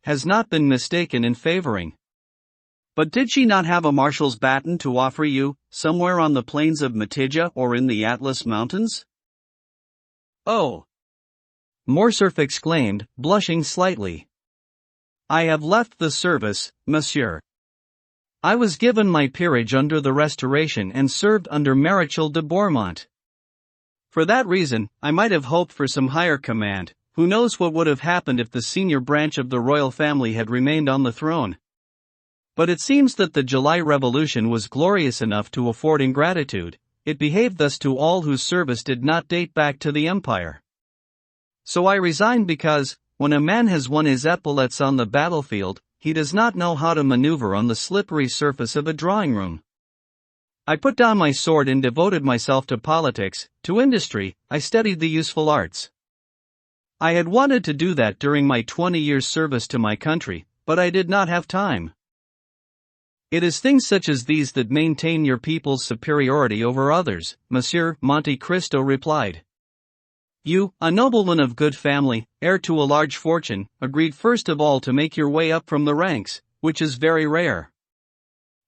has not been mistaken in favoring. But did she not have a marshal's baton to offer you, somewhere on the plains of Matija or in the Atlas Mountains? Oh! Morcerf exclaimed, blushing slightly. I have left the service, monsieur. I was given my peerage under the Restoration and served under Marechal de Bourmont. For that reason, I might have hoped for some higher command. Who knows what would have happened if the senior branch of the royal family had remained on the throne? But it seems that the July Revolution was glorious enough to afford ingratitude. It behaved thus to all whose service did not date back to the empire. So I resigned because, when a man has won his epaulets on the battlefield, he does not know how to maneuver on the slippery surface of a drawing room. I put down my sword and devoted myself to politics, to industry. I studied the useful arts. I had wanted to do that during my 20 years' service to my country, but I did not have time. It is things such as these that maintain your people's superiority over others, Monsieur, Monte Cristo replied. You, a nobleman of good family, heir to a large fortune, agreed first of all to make your way up from the ranks, which is very rare.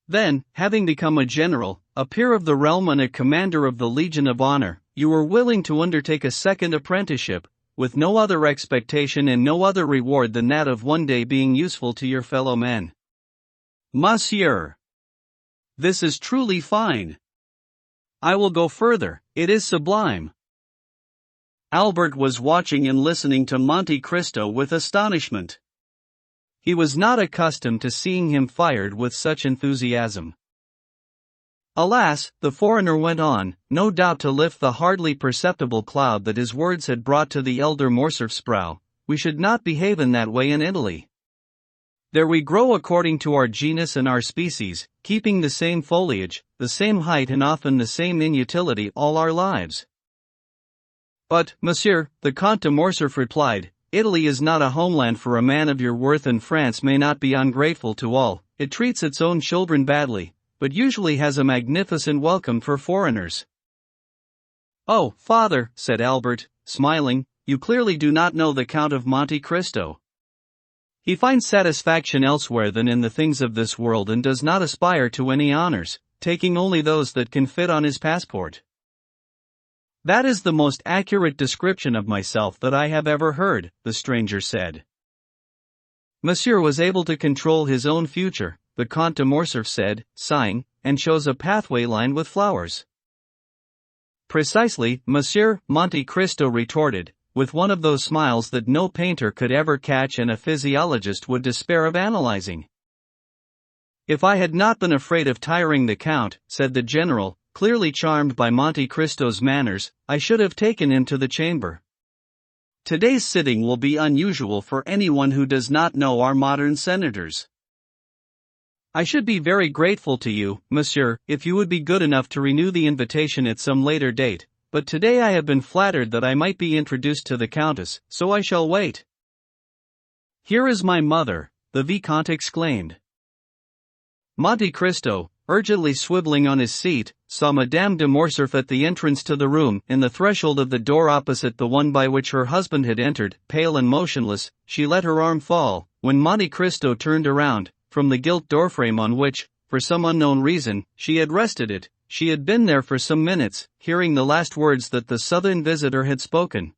Then, having become a general, a peer of the realm and a commander of the Legion of Honor, you were willing to undertake a second apprenticeship, with no other expectation and no other reward than that of one day being useful to your fellow men. Monsieur! This is truly fine. I will go further, it is sublime. Albert was watching and listening to Monte Cristo with astonishment. He was not accustomed to seeing him fired with such enthusiasm. Alas, the foreigner went on, no doubt to lift the hardly perceptible cloud that his words had brought to the elder Morcerf's brow, we should not behave in that way in Italy. There we grow according to our genus and our species, keeping the same foliage, the same height and often the same inutility all our lives. But, monsieur, the Count de Morcerf replied, Italy is not a homeland for a man of your worth, and France may not be ungrateful to all. It treats its own children badly, but usually has a magnificent welcome for foreigners. Oh, father, said Albert, smiling, you clearly do not know the Count of Monte Cristo. He finds satisfaction elsewhere than in the things of this world and does not aspire to any honors, taking only those that can fit on his passport. That is the most accurate description of myself that I have ever heard, the stranger said. Monsieur was able to control his own future, the Count de Morcerf said, sighing, and chose a pathway lined with flowers. Precisely, Monsieur, Monte Cristo retorted, with one of those smiles that no painter could ever catch and a physiologist would despair of analyzing. If I had not been afraid of tiring the Count, said the general, clearly charmed by Monte Cristo's manners, I should have taken him to the chamber. Today's sitting will be unusual for anyone who does not know our modern senators. I should be very grateful to you, monsieur, if you would be good enough to renew the invitation at some later date, but today I have been flattered that I might be introduced to the Countess, so I shall wait. Here is my mother, the Vicomte exclaimed. Monte Cristo, urgently swiveling on his seat, saw Madame de Morcerf at the entrance to the room. In the threshold of the door opposite the one by which her husband had entered, pale and motionless, she let her arm fall. When Monte Cristo turned around, from the gilt doorframe on which, for some unknown reason, she had rested it, she had been there for some minutes, hearing the last words that the southern visitor had spoken.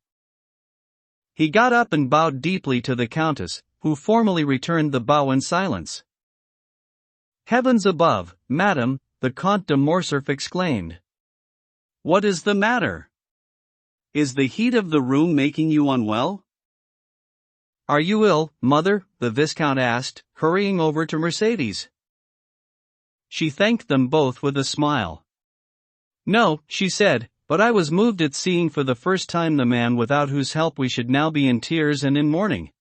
He got up and bowed deeply to the Countess, who formally returned the bow in silence. Heavens above, madam, the Count de Morcerf exclaimed. What is the matter? Is the heat of the room making you unwell? Are you ill, mother? The Viscount asked, hurrying over to Mercedes. She thanked them both with a smile. No, she said, but I was moved at seeing for the first time the man without whose help we should now be in tears and in mourning.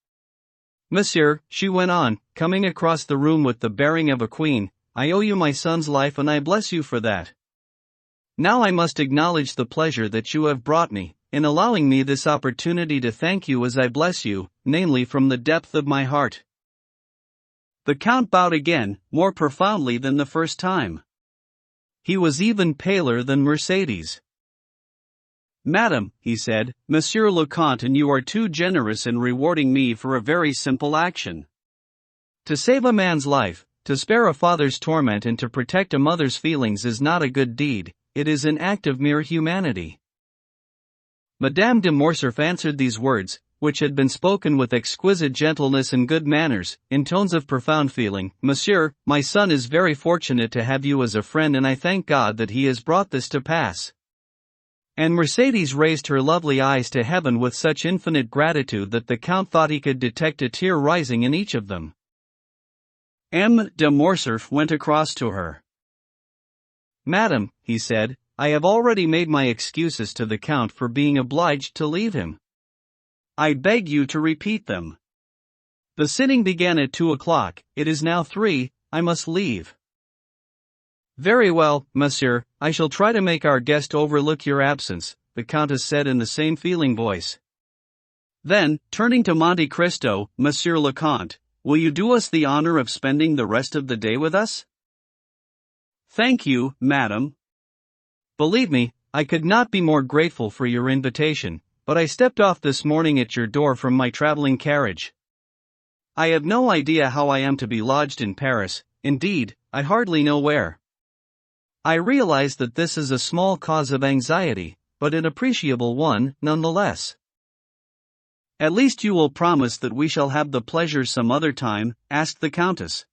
Monsieur, she went on, coming across the room with the bearing of a queen, I owe you my son's life and I bless you for that. Now I must acknowledge the pleasure that you have brought me, in allowing me this opportunity to thank you as I bless you, namely from the depth of my heart. The Count bowed again, more profoundly than the first time. He was even paler than Mercedes. Madam, he said, Monsieur le Comte, and you are too generous in rewarding me for a very simple action. To save a man's life, to spare a father's torment and to protect a mother's feelings is not a good deed, it is an act of mere humanity. Madame de Morcerf answered these words, which had been spoken with exquisite gentleness and good manners, in tones of profound feeling. Monsieur, my son is very fortunate to have you as a friend, and I thank God that he has brought this to pass. And Mercedes raised her lovely eyes to heaven with such infinite gratitude that the Count thought he could detect a tear rising in each of them. M. de Morcerf went across to her. Madam, he said, I have already made my excuses to the Count for being obliged to leave him. I beg you to repeat them. The sitting began at 2 o'clock, it is now 3, I must leave. Very well, monsieur, I shall try to make our guest overlook your absence, the Countess said in the same feeling voice. Then, turning to Monte Cristo, Monsieur le Comte, will you do us the honor of spending the rest of the day with us? Thank you, madam. Believe me, I could not be more grateful for your invitation, but I stepped off this morning at your door from my traveling carriage. I have no idea how I am to be lodged in Paris, indeed, I hardly know where. I realize that this is a small cause of anxiety, but an appreciable one, nonetheless. At least you will promise that we shall have the pleasure some other time, asked the Countess.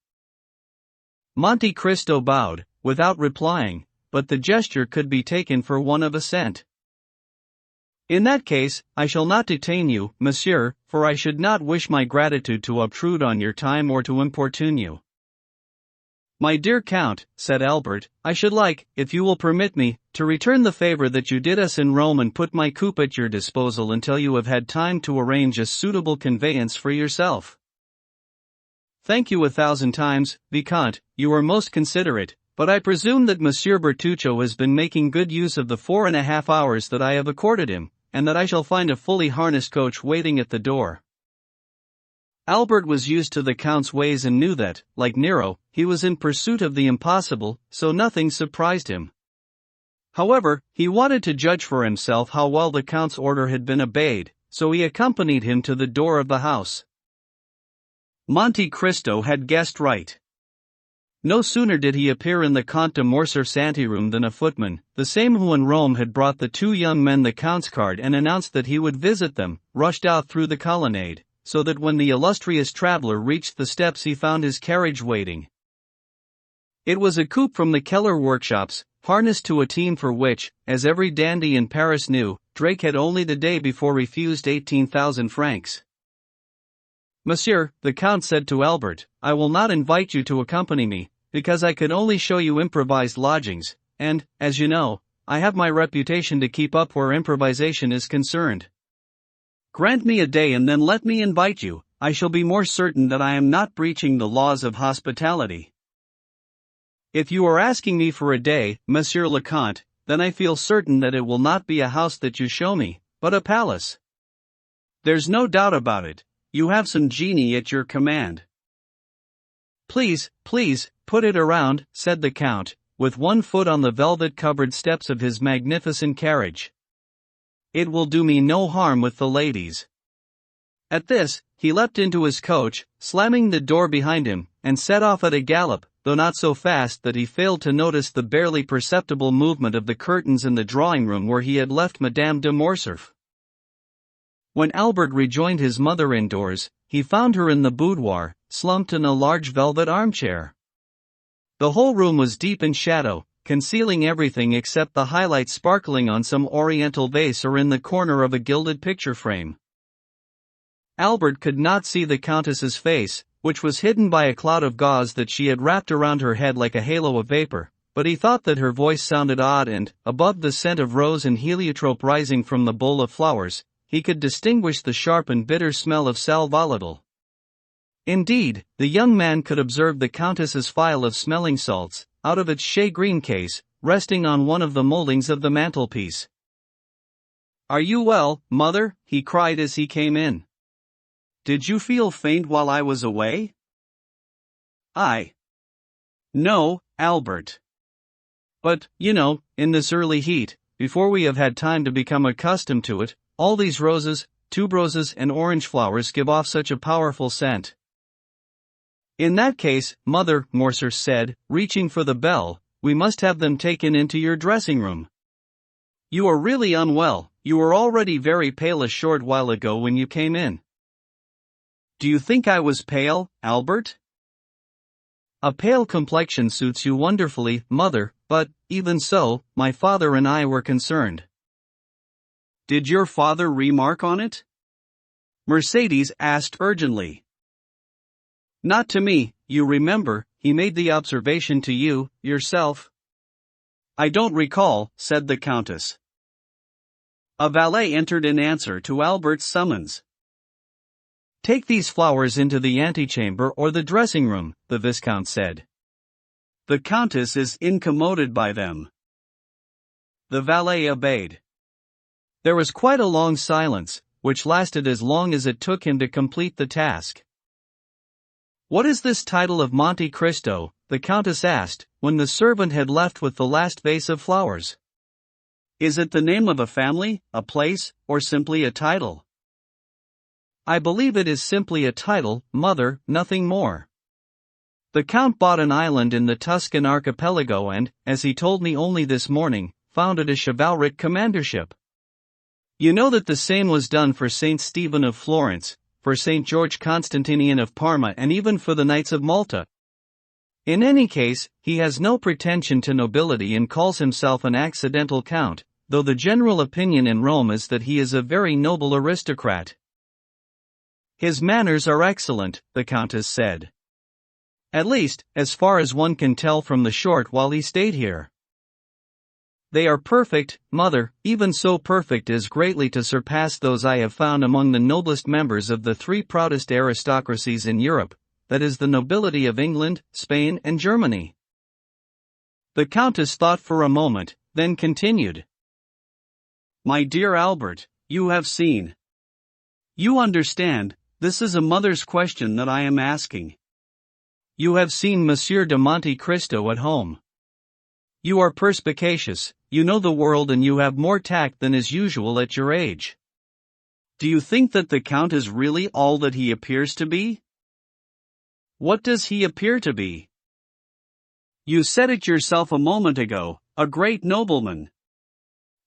Monte Cristo bowed, without replying, but the gesture could be taken for one of assent. In that case, I shall not detain you, monsieur, for I should not wish my gratitude to obtrude on your time or to importune you. My dear Count, said Albert, I should like, if you will permit me, to return the favor that you did us in Rome and put my coupe at your disposal until you have had time to arrange a suitable conveyance for yourself. Thank you 1,000 times, Vicomte, you are most considerate, but I presume that Monsieur Bertuccio has been making good use of the 4½ hours that I have accorded him, and that I shall find a fully harnessed coach waiting at the door. Albert was used to the Count's ways and knew that, like Nero, he was in pursuit of the impossible, so nothing surprised him. However, he wanted to judge for himself how well the Count's order had been obeyed, so he accompanied him to the door of the house. Monte Cristo had guessed right. No sooner did he appear in the Count de Morcerf's anteroom than a footman, the same who in Rome had brought the 2 young men the Count's card and announced that he would visit them, rushed out through the colonnade, so that when the illustrious traveler reached the steps he found his carriage waiting. It was a coupe from the Keller workshops, harnessed to a team for which, as every dandy in Paris knew, Drake had only the day before refused 18,000 francs. Monsieur, the Count said to Albert, I will not invite you to accompany me, because I could only show you improvised lodgings, and, as you know, I have my reputation to keep up where improvisation is concerned. Grant me a day and then let me invite you, I shall be more certain that I am not breaching the laws of hospitality. If you are asking me for a day, Monsieur le Comte, then I feel certain that it will not be a house that you show me, but a palace. There's no doubt about it, you have some genie at your command. Please, put it around, said the Count, with one foot on the velvet-covered steps of his magnificent carriage. It will do me no harm with the ladies. At this, he leapt into his coach, slamming the door behind him, and set off at a gallop, though not so fast that he failed to notice the barely perceptible movement of the curtains in the drawing-room where he had left Madame de Morcerf. When Albert rejoined his mother indoors, he found her in the boudoir, slumped in a large velvet armchair. The whole room was deep in shadow, concealing everything except the highlights sparkling on some oriental vase or in the corner of a gilded picture frame. Albert could not see the Countess's face, which was hidden by a cloud of gauze that she had wrapped around her head like a halo of vapor, but he thought that her voice sounded odd and, above the scent of rose and heliotrope rising from the bowl of flowers, he could distinguish the sharp and bitter smell of sal volatile. Indeed, the young man could observe the Countess's phial of smelling salts, out of its shea-green case, resting on one of the moldings of the mantelpiece. "Are you well, mother?" he cried as he came in. "Did you feel faint while I was away?" "No, Albert. But, in this early heat, before we have had time to become accustomed to it, all these roses, tuberoses and orange flowers give off such a powerful scent." In that case, Mother, Morser said, reaching for the bell, we must have them taken into your dressing room. You are really unwell, you were already very pale a short while ago when you came in. Do you think I was pale, Albert? A pale complexion suits you wonderfully, Mother, but, even so, my father and I were concerned. Did your father remark on it? Mercedes asked urgently. Not to me, you remember, he made the observation to you, yourself. I don't recall, said the Countess. A valet entered in answer to Albert's summons. Take these flowers into the antechamber or the dressing room, the Viscount said. The Countess is incommoded by them. The valet obeyed. There was quite a long silence, which lasted as long as it took him to complete the task. What is this title of Monte Cristo? The Countess asked, when the servant had left with the last vase of flowers. Is it the name of a family, a place, or simply a title? I believe it is simply a title, Mother, nothing more. The Count bought an island in the Tuscan archipelago and, as he told me only this morning, founded a chivalric commandership. You know that the same was done for Saint Stephen of Florence, for Saint George Constantinian of Parma and even for the Knights of Malta. In any case, he has no pretension to nobility and calls himself an accidental count, though the general opinion in Rome is that he is a very noble aristocrat. His manners are excellent, the Countess said. At least, as far as one can tell from the short while he stayed here. They are perfect, Mother, even so perfect as greatly to surpass those I have found among the noblest members of the three proudest aristocracies in Europe, that is the nobility of England, Spain and Germany. The Countess thought for a moment, then continued. My dear Albert, you have seen. You understand, this is a mother's question that I am asking. You have seen Monsieur de Monte Cristo at home. You are perspicacious, you know the world and you have more tact than is usual at your age. Do you think that the Count is really all that he appears to be? What does he appear to be? You said it yourself a moment ago, a great nobleman.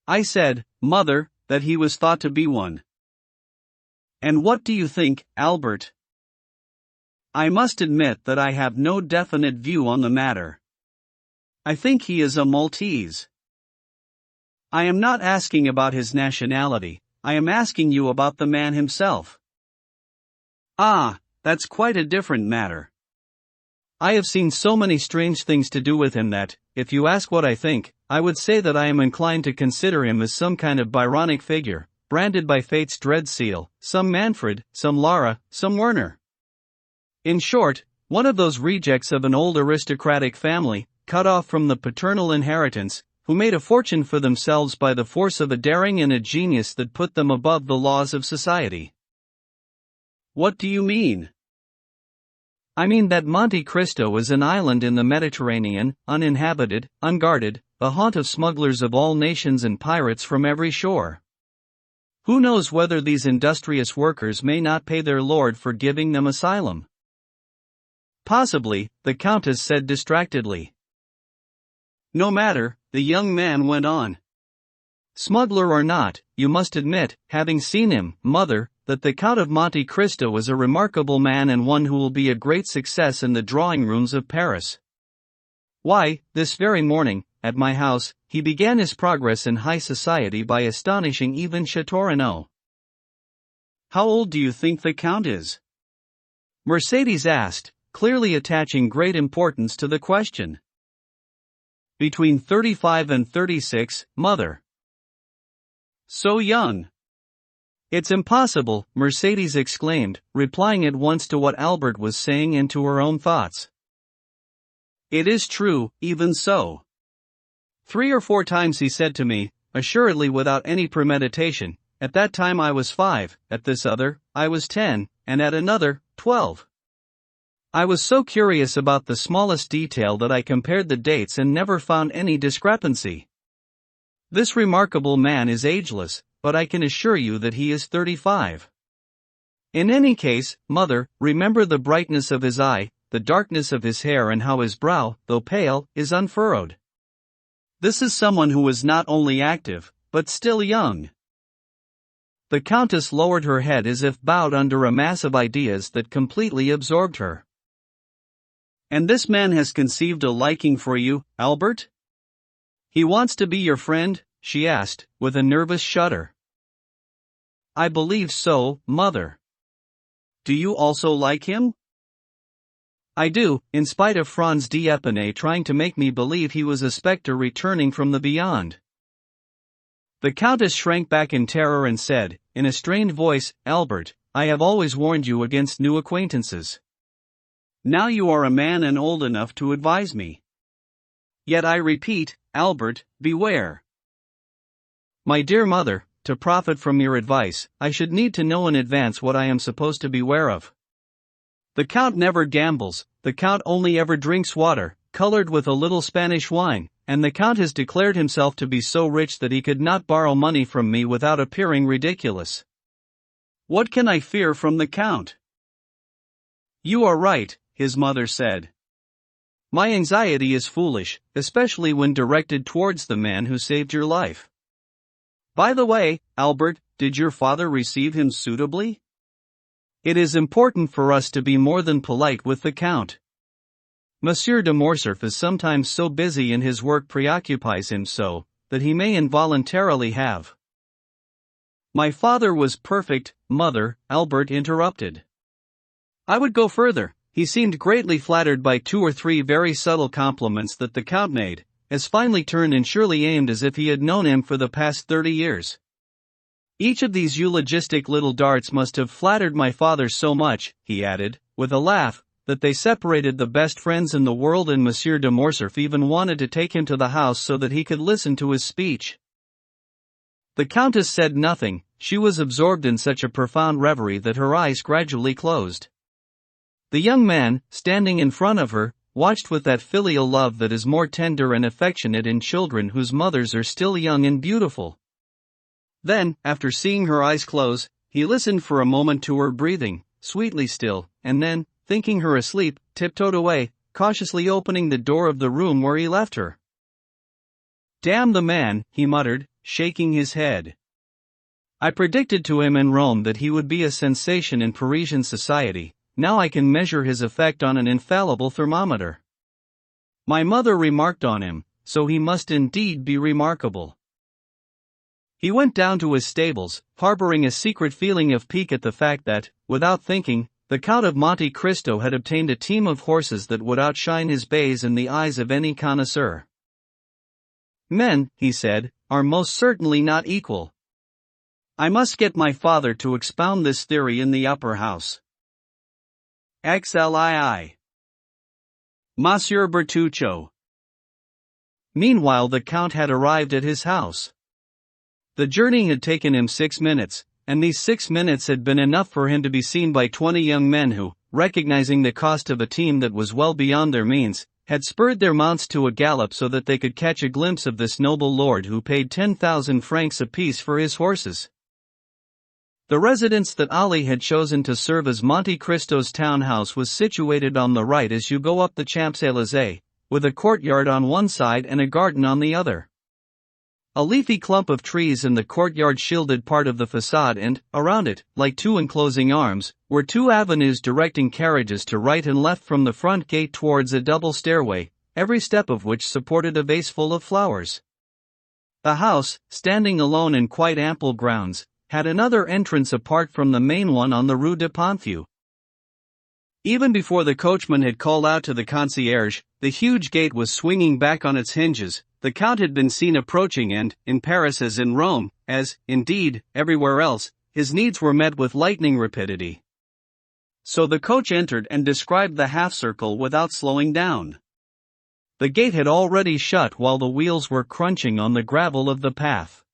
I said, Mother, that he was thought to be one. And what do you think, Albert? I must admit that I have no definite view on the matter. I think he is a Maltese. I am not asking about his nationality, I am asking you about the man himself. Ah, that's quite a different matter. I have seen so many strange things to do with him that, if you ask what I think, I would say that I am inclined to consider him as some kind of Byronic figure, branded by fate's dread seal, some Manfred, some Lara, some Werner. In short, one of those rejects of an old aristocratic family, cut off from the paternal inheritance, who made a fortune for themselves by the force of a daring and a genius that put them above the laws of society. What do you mean? I mean that Monte Cristo is an island in the Mediterranean, uninhabited, unguarded, a haunt of smugglers of all nations and pirates from every shore. Who knows whether these industrious workers may not pay their lord for giving them asylum? Possibly, the Countess said distractedly. No matter, the young man went on. Smuggler or not, you must admit, having seen him, Mother, that the Count of Monte Cristo is a remarkable man and one who will be a great success in the drawing rooms of Paris. Why, this very morning, at my house, he began his progress in high society by astonishing even Châteaurenaud. How old do you think the Count is? Mercedes asked, clearly attaching great importance to the question. Between 35 and 36, Mother. So young. It's impossible, Mercedes exclaimed, replying at once to what Albert was saying and to her own thoughts. It is true, even so. 3 or 4 times he said to me, assuredly without any premeditation, at that time I was 5, at this other, I was 10, and at another, 12. I was so curious about the smallest detail that I compared the dates and never found any discrepancy. This remarkable man is ageless, but I can assure you that he is 35. In any case, Mother, remember the brightness of his eye, the darkness of his hair and how his brow, though pale, is unfurrowed. This is someone who is not only active, but still young. The Countess lowered her head as if bowed under a mass of ideas that completely absorbed her. And this man has conceived a liking for you, Albert? He wants to be your friend? She asked, with a nervous shudder. I believe so, Mother. Do you also like him? I do, in spite of Franz d'Epinay trying to make me believe he was a specter returning from the beyond. The Countess shrank back in terror and said, in a strained voice, Albert, I have always warned you against new acquaintances. Now you are a man and old enough to advise me. Yet I repeat, Albert, beware. My dear mother, to profit from your advice, I should need to know in advance what I am supposed to beware of. The Count never gambles, the Count only ever drinks water, colored with a little Spanish wine, and the Count has declared himself to be so rich that he could not borrow money from me without appearing ridiculous. What can I fear from the Count? You are right, his mother said. My anxiety is foolish, especially when directed towards the man who saved your life. By the way, Albert, did your father receive him suitably? It is important for us to be more than polite with the Count. Monsieur de Morcerf is sometimes so busy and his work preoccupies him so, that he may involuntarily have. My father was perfect, Mother, Albert interrupted. I would go further, he seemed greatly flattered by 2 or 3 very subtle compliments that the Count made, as finely turned and surely aimed as if he had known him for the past 30 years. Each of these eulogistic little darts must have flattered my father so much, he added, with a laugh, that they separated the best friends in the world, and Monsieur de Morcerf even wanted to take him to the house so that he could listen to his speech. The Countess said nothing, she was absorbed in such a profound reverie that her eyes gradually closed. The young man, standing in front of her, watched with that filial love that is more tender and affectionate in children whose mothers are still young and beautiful. Then, after seeing her eyes close, he listened for a moment to her breathing, sweetly still, and then, thinking her asleep, tiptoed away, cautiously opening the door of the room where he left her. Damn the man, he muttered, shaking his head. I predicted to him in Rome that he would be a sensation in Parisian society. Now I can measure his effect on an infallible thermometer. My mother remarked on him, so he must indeed be remarkable. He went down to his stables, harboring a secret feeling of pique at the fact that, without thinking, the Count of Monte Cristo had obtained a team of horses that would outshine his bays in the eyes of any connoisseur. Men, he said, are most certainly not equal. I must get my father to expound this theory in the upper house. XLII. Monsieur Bertuccio. Meanwhile the Count had arrived at his house. The journey had taken him 6 minutes, and these 6 minutes had been enough for him to be seen by 20 young men who, recognizing the cost of a team that was well beyond their means, had spurred their mounts to a gallop so that they could catch a glimpse of this noble lord who paid 10,000 francs apiece for his horses. The residence that Ali had chosen to serve as Monte Cristo's townhouse was situated on the right as you go up the Champs-Élysées, with a courtyard on one side and a garden on the other. A leafy clump of trees in the courtyard shielded part of the facade, and, around it, like 2 enclosing arms, were 2 avenues directing carriages to right and left from the front gate towards a double stairway, every step of which supported a vase full of flowers. The house, standing alone in quite ample grounds, had another entrance apart from the main one on the Rue de Ponthieu. Even before the coachman had called out to the concierge, the huge gate was swinging back on its hinges. The Count had been seen approaching and, in Paris as in Rome, as, indeed, everywhere else, his needs were met with lightning rapidity. So the coach entered and described the half-circle without slowing down. The gate had already shut while the wheels were crunching on the gravel of the path.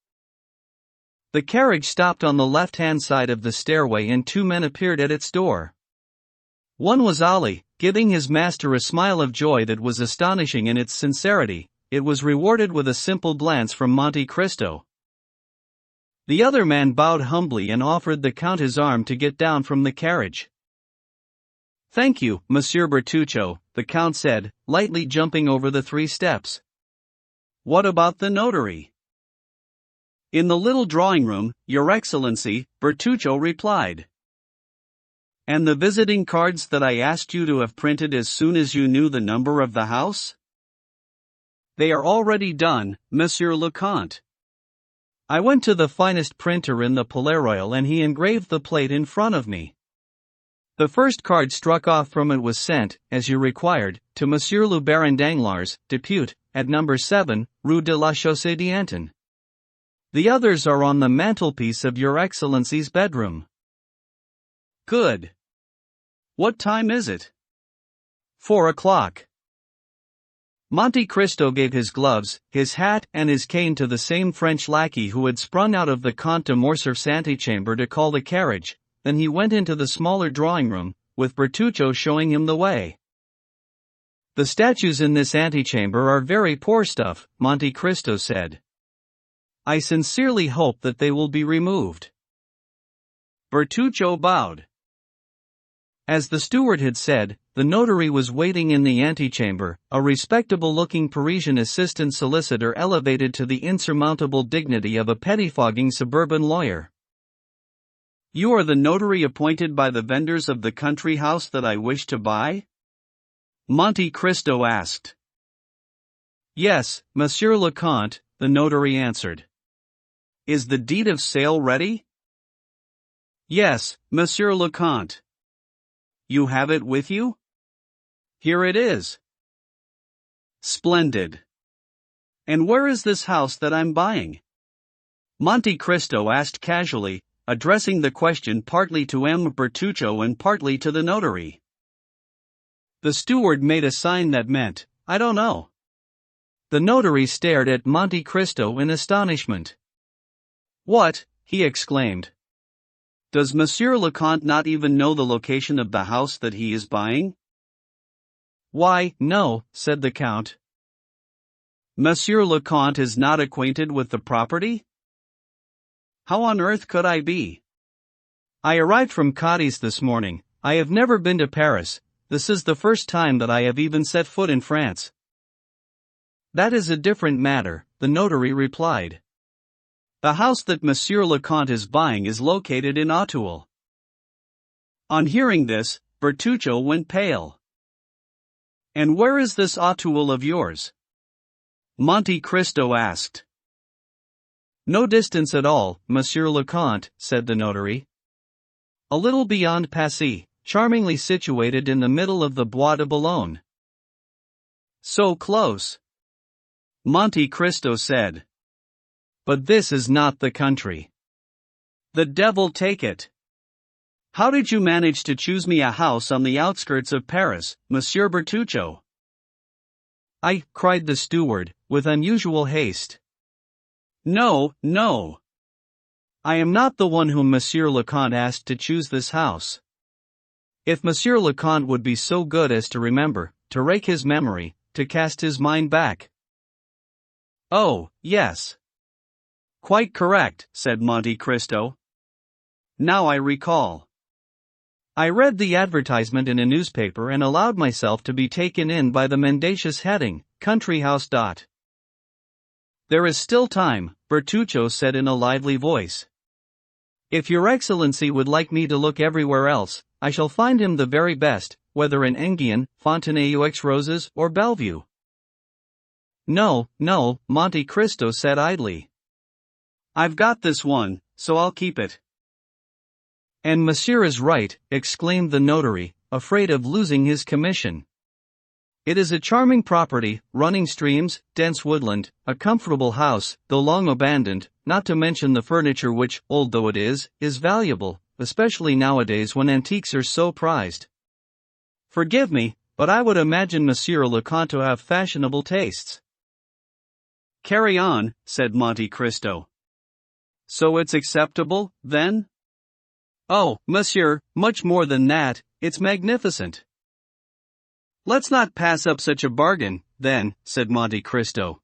The carriage stopped on the left-hand side of the stairway and 2 men appeared at its door. One was Ali, giving his master a smile of joy that was astonishing in its sincerity. It was rewarded with a simple glance from Monte Cristo. The other man bowed humbly and offered the Count his arm to get down from the carriage. Thank you, Monsieur Bertuccio, the Count said, lightly jumping over the 3 steps. What about the notary? In the little drawing room, Your Excellency, Bertuccio replied. And the visiting cards that I asked you to have printed as soon as you knew the number of the house? They are already done, Monsieur le Comte. I went to the finest printer in the Palais Royal and he engraved the plate in front of me. The first card struck off from it was sent, as you required, to Monsieur le Baron Danglars, Depute, at number 7, Rue de la Chaussée d'Antin. The others are on the mantelpiece of Your Excellency's bedroom. Good. What time is it? 4 o'clock. Monte Cristo gave his gloves, his hat and his cane to the same French lackey who had sprung out of the Count de Morcerf's antechamber to call the carriage. Then he went into the smaller drawing room, with Bertuccio showing him the way. The statues in this antechamber are very poor stuff, Monte Cristo said. I sincerely hope that they will be removed. Bertuccio bowed. As the steward had said, the notary was waiting in the antechamber, a respectable-looking Parisian assistant solicitor elevated to the insurmountable dignity of a pettifogging suburban lawyer. You are the notary appointed by the vendors of the country house that I wish to buy? Monte Cristo asked. Yes, Monsieur le Comte, the notary answered. Is the deed of sale ready? Yes, Monsieur le Comte. You have it with you? Here it is. Splendid. And where is this house that I'm buying? Monte Cristo asked casually, addressing the question partly to M. Bertuccio and partly to the notary. The steward made a sign that meant, I don't know. The notary stared at Monte Cristo in astonishment. What? He exclaimed. Does Monsieur le Comte not even know the location of the house that he is buying? Why, no, said the Count. Monsieur le Comte is not acquainted with the property? How on earth could I be? I arrived from Cadiz this morning. I have never been to Paris. This is the first time that I have even set foot in France. That is a different matter, the notary replied. The house that Monsieur le Comte is buying is located in Auteuil. On hearing this, Bertuccio went pale. And where is this Auteuil of yours? Monte Cristo asked. No distance at all, Monsieur le Comte, said the notary. A little beyond Passy, charmingly situated in the middle of the Bois de Boulogne. So close. Monte Cristo said. But this is not the country. The devil take it. How did you manage to choose me a house on the outskirts of Paris, Monsieur Bertuccio? I, cried the steward, with unusual haste. No, no. I am not the one whom Monsieur le Comte asked to choose this house. If Monsieur le Comte would be so good as to remember, to rake his memory, to cast his mind back. Oh, yes. Quite correct, said Monte Cristo. Now I recall. I read the advertisement in a newspaper and allowed myself to be taken in by the mendacious heading, Country House. There is still time, Bertuccio said in a lively voice. If Your Excellency would like me to look everywhere else, I shall find him the very best, whether in Enghien, Fontenay-aux-Roses, or Bellevue. No, no, Monte Cristo said idly. I've got this one, so I'll keep it. And Monsieur is right, exclaimed the notary, afraid of losing his commission. It is a charming property, running streams, dense woodland, a comfortable house, though long abandoned, not to mention the furniture which, old though it is valuable, especially nowadays when antiques are so prized. Forgive me, but I would imagine Monsieur le Comte to have fashionable tastes. Carry on, said Monte Cristo. So it's acceptable, then? Oh, monsieur, much more than that, it's magnificent. Let's not pass up such a bargain, then, said Monte Cristo.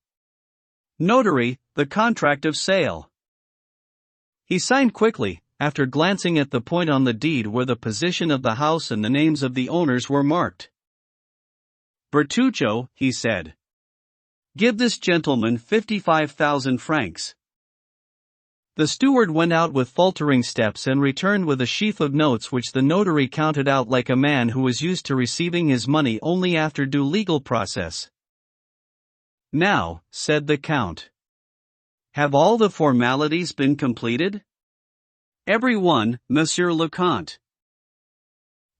Notary, the contract of sale. He signed quickly, after glancing at the point on the deed where the position of the house and the names of the owners were marked. "Bertuccio," he said, "give this gentleman 55,000 francs." The steward went out with faltering steps and returned with a sheaf of notes which the notary counted out like a man who was used to receiving his money only after due legal process. "Now," said the Count, "have all the formalities been completed?" "Every one, Monsieur le Comte."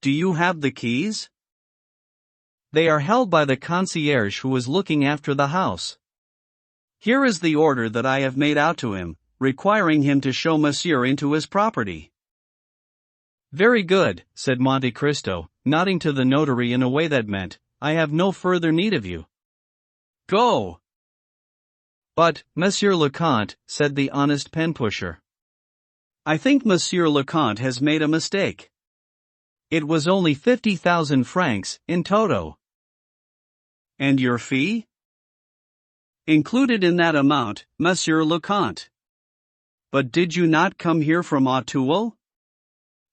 "Do you have the keys?" "They are held by the concierge who is looking after the house." "Here is the order that I have made out to him, requiring him to show Monsieur into his property." "Very good," said Monte Cristo, nodding to the notary in a way that meant, "I have no further need of you. Go." "But, Monsieur le Comte," said the honest pen-pusher, "I think Monsieur le Comte has made a mistake. It was only 50,000 francs, in toto." "And your fee?" "Included in that amount, Monsieur le Comte." "But did you not come here from Auteuil?"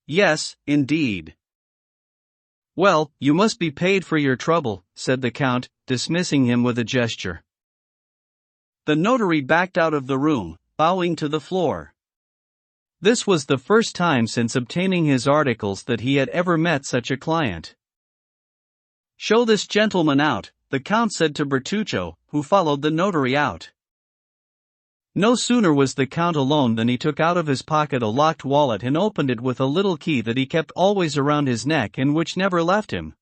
"Yes, indeed." "Well, you must be paid for your trouble," said the Count, dismissing him with a gesture. The notary backed out of the room, bowing to the floor. This was the first time since obtaining his articles that he had ever met such a client. "Show this gentleman out," the Count said to Bertuccio, who followed the notary out. No sooner was the Count alone than he took out of his pocket a locked wallet and opened it with a little key that he kept always around his neck and which never left him.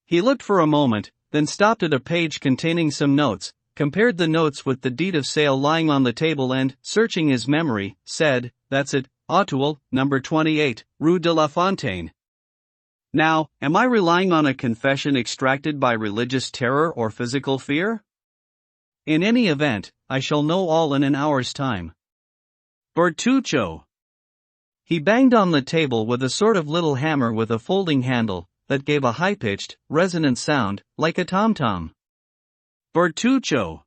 He looked for a moment, then stopped at a page containing some notes, compared the notes with the deed of sale lying on the table and, searching his memory, said, "That's it, Auteuil, number 28, Rue de la Fontaine. Now, am I relying on a confession extracted by religious terror or physical fear? In any event, I shall know all in an hour's time. Bertuccio." He banged on the table with a sort of little hammer with a folding handle, that gave a high-pitched, resonant sound, like a tom-tom. "Bertuccio."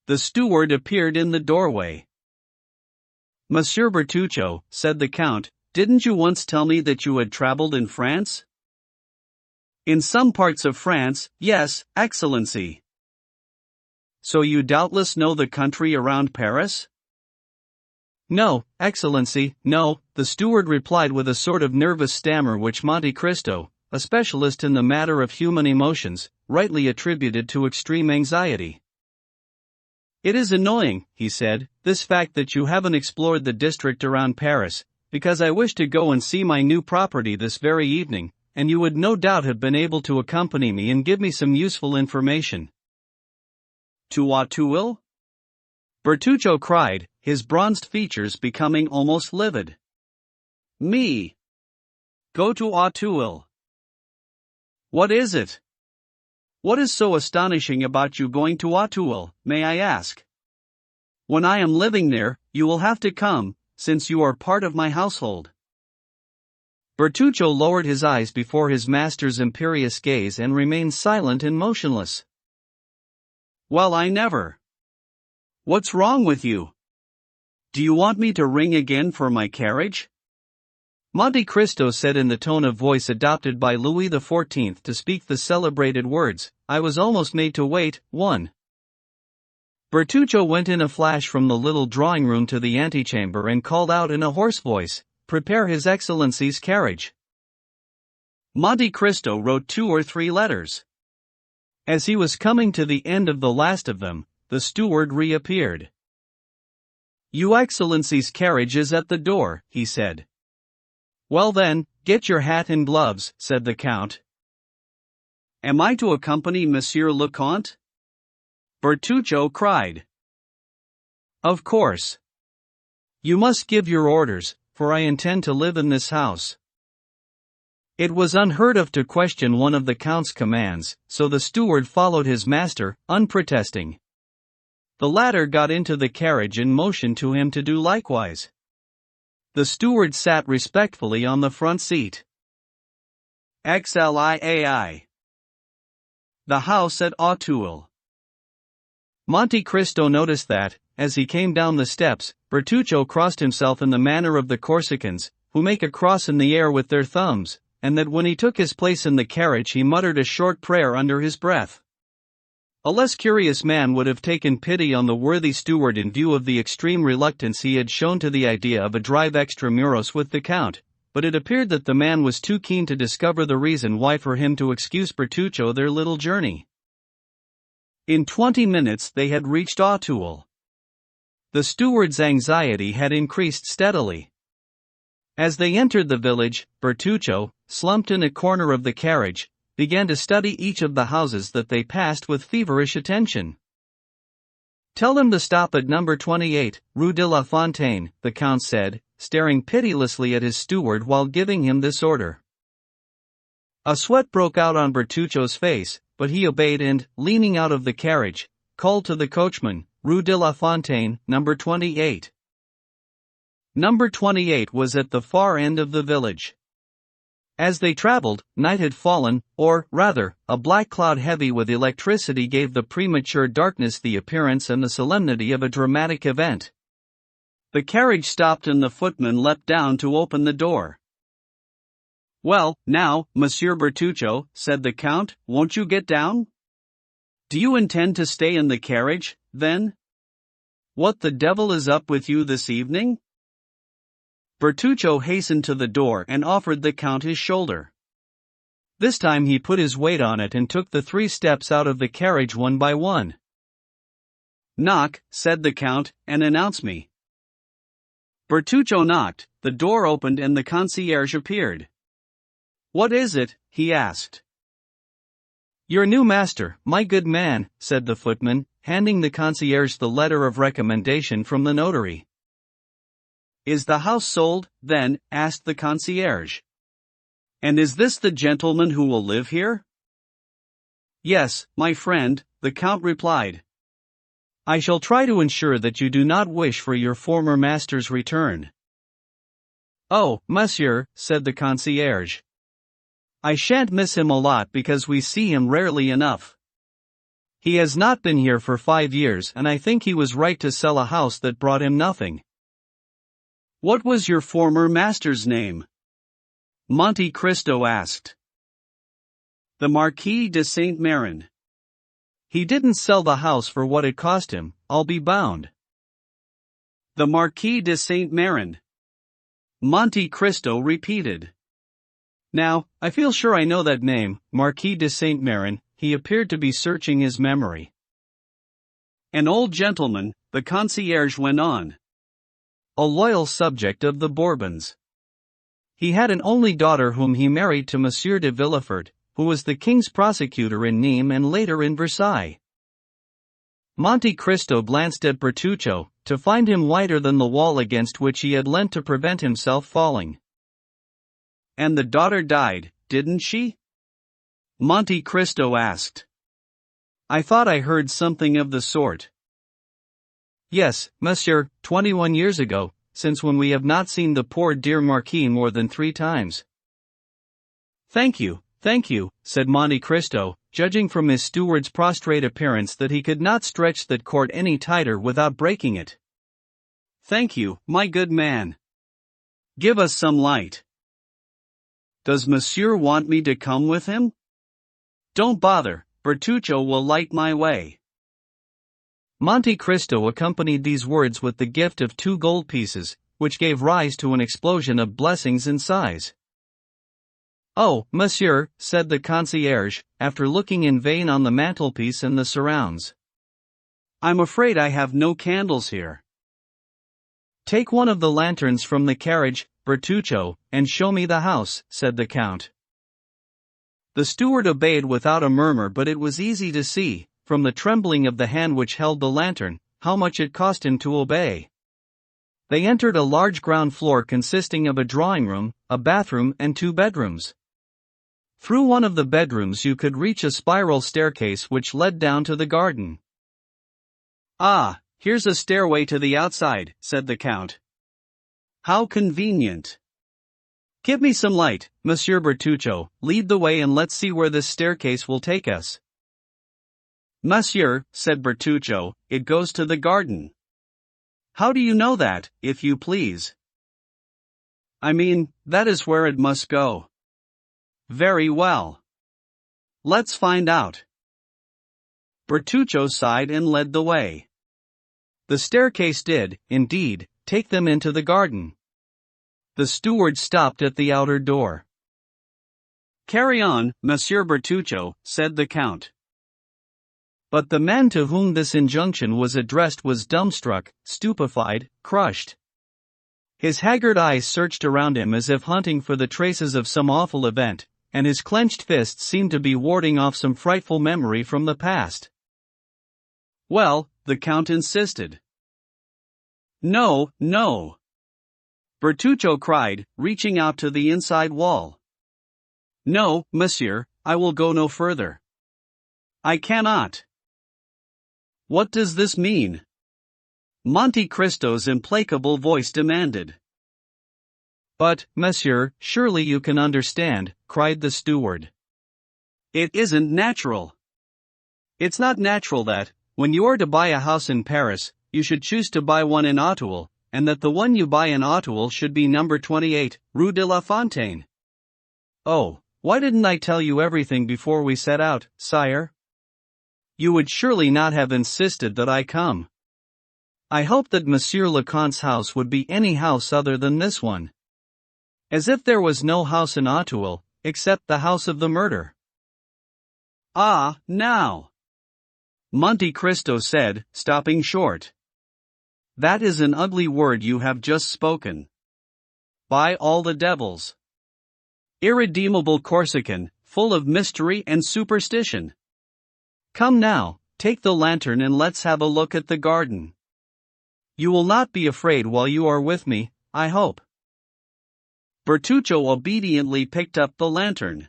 The steward appeared in the doorway. "Monsieur Bertuccio," said the Count, "didn't you once tell me that you had traveled in France?" "In some parts of France, yes, Excellency." "So you doubtless know the country around Paris?" "No, Excellency, no," the steward replied with a sort of nervous stammer which Monte Cristo, a specialist in the matter of human emotions, rightly attributed to extreme anxiety. "It is annoying," he said, "this fact that you haven't explored the district around Paris, because I wish to go and see my new property this very evening, and you would no doubt have been able to accompany me and give me some useful information." "To Auteuil?" Bertuccio cried, his bronzed features becoming almost livid. "Me? Go to Auteuil? What is it? What is so astonishing about you going to Auteuil, may I ask? When I am living there, you will have to come, since you are part of my household." Bertuccio lowered his eyes before his master's imperious gaze and remained silent and motionless. "Well, I never. What's wrong with you? Do you want me to ring again for my carriage?" Monte Cristo said in the tone of voice adopted by Louis XIV to speak the celebrated words, "I was almost made to wait, one." Bertuccio went in a flash from the little drawing-room to the antechamber and called out in a hoarse voice, "Prepare His Excellency's carriage." Monte Cristo wrote 2 or 3 letters. As he was coming to the end of the last of them, the steward reappeared. "Your Excellency's carriage is at the door," he said. "Well then, get your hat and gloves," said the Count. "Am I to accompany Monsieur le Comte?" Bertuccio cried. "Of course. You must give your orders, for I intend to live in this house." It was unheard of to question one of the Count's commands, so the steward followed his master, unprotesting. The latter got into the carriage and motioned to him to do likewise. The steward sat respectfully on the front seat. XLIAI. The house at Auteuil. Monte Cristo noticed that, as he came down the steps, Bertuccio crossed himself in the manner of the Corsicans, who make a cross in the air with their thumbs, and that when he took his place in the carriage he muttered a short prayer under his breath. A less curious man would have taken pity on the worthy steward in view of the extreme reluctance he had shown to the idea of a drive extramuros with the Count, but it appeared that the man was too keen to discover the reason why for him to excuse Bertuccio their little journey. In 20 minutes they had reached Auteuil. The steward's anxiety had increased steadily. As they entered the village, Bertuccio, slumped in a corner of the carriage, began to study each of the houses that they passed with feverish attention. "Tell them to stop at number 28, Rue de la Fontaine," the Count said, staring pitilessly at his steward while giving him this order. A sweat broke out on Bertuccio's face, but he obeyed and, leaning out of the carriage, called to the coachman, "Rue de la Fontaine, number 28. Number 28 was at the far end of the village. As they traveled, night had fallen, or, rather, a black cloud heavy with electricity gave the premature darkness the appearance and the solemnity of a dramatic event. The carriage stopped and the footman leapt down to open the door. "Well, now, Monsieur Bertuccio," said the Count, "won't you get down? Do you intend to stay in the carriage, then? What the devil is up with you this evening?" Bertuccio hastened to the door and offered the Count his shoulder. This time he put his weight on it and took the 3 steps out of the carriage one by one. "Knock," said the Count, "and announce me." Bertuccio knocked, the door opened and the concierge appeared. "What is it?" he asked. "Your new master, my good man," said the footman, handing the concierge the letter of recommendation from the notary. "Is the house sold, then?" asked the concierge. "And is this the gentleman who will live here?" "Yes, my friend," the Count replied. "I shall try to ensure that you do not wish for your former master's return." "Oh, monsieur," said the concierge. "I shan't miss him a lot because we see him rarely enough. He has not been here for 5 years and I think he was right to sell a house that brought him nothing." "What was your former master's name?" Monte Cristo asked. "The Marquis de Saint-Méran. He didn't sell the house for what it cost him, I'll be bound." "The Marquis de Saint-Méran," Monte Cristo repeated. "Now, I feel sure I know that name, Marquis de Saint-Méran." He appeared to be searching his memory. "An old gentleman," the concierge went on. "A loyal subject of the Bourbons. He had an only daughter whom he married to Monsieur de Villefort, who was the king's prosecutor in Nîmes and later in Versailles." Monte Cristo glanced at Bertuccio, to find him whiter than the wall against which he had leant to prevent himself falling. "And the daughter died, didn't she?" Monte Cristo asked. "I thought I heard something of the sort." "Yes, monsieur, 21 years ago, since when we have not seen the poor dear Marquis more than 3 times. Thank you, said Monte Cristo, judging from his steward's prostrate appearance that he could not stretch that cord any tighter without breaking it. "Thank you, my good man. Give us some light. Does monsieur want me to come with him?" "Don't bother, Bertuccio will light my way." Monte Cristo accompanied these words with the gift of 2 gold pieces, which gave rise to an explosion of blessings and sighs. "Oh, monsieur," said the concierge, after looking in vain on the mantelpiece and the surrounds. "I'm afraid I have no candles here." "Take one of the lanterns from the carriage, Bertuccio, and show me the house," said the Count. The steward obeyed without a murmur, but it was easy to see, from the trembling of the hand which held the lantern, how much it cost him to obey. They entered a large ground floor consisting of a drawing room, a bathroom and 2 bedrooms. Through one of the bedrooms you could reach a spiral staircase which led down to the garden. "Ah, here's a stairway to the outside," said the Count. "How convenient. Give me some light, Monsieur Bertuccio, lead the way and let's see where this staircase will take us." "Monsieur," said Bertuccio, "it goes to the garden." How do you know that, if you please? I mean, that is where it must go. Very well. Let's find out. Bertuccio sighed and led the way. The staircase did, indeed, take them into the garden. The steward stopped at the outer door. Carry on, Monsieur Bertuccio, said the Count. But the man to whom this injunction was addressed was dumbstruck, stupefied, crushed. His haggard eyes searched around him as if hunting for the traces of some awful event, and his clenched fists seemed to be warding off some frightful memory from the past. Well, the Count insisted. No, no! Bertuccio cried, reaching out to the inside wall. No, monsieur, I will go no further. I cannot. What does this mean? Monte Cristo's implacable voice demanded. But, monsieur, surely you can understand, cried the steward. It isn't natural. It's not natural that, when you are to buy a house in Paris, you should choose to buy one in Auteuil, and that the one you buy in Auteuil should be number 28, Rue de la Fontaine. Oh, why didn't I tell you everything before we set out, sire? You would surely not have insisted that I come. I hoped that Monsieur le Comte's house would be any house other than this one. As if there was no house in Auteuil, except the house of the murder. Ah, now! Monte Cristo said, stopping short. That is an ugly word you have just spoken. By all the devils! Irredeemable Corsican, full of mystery and superstition. Come now, take the lantern and let's have a look at the garden. You will not be afraid while you are with me, I hope. Bertuccio obediently picked up the lantern.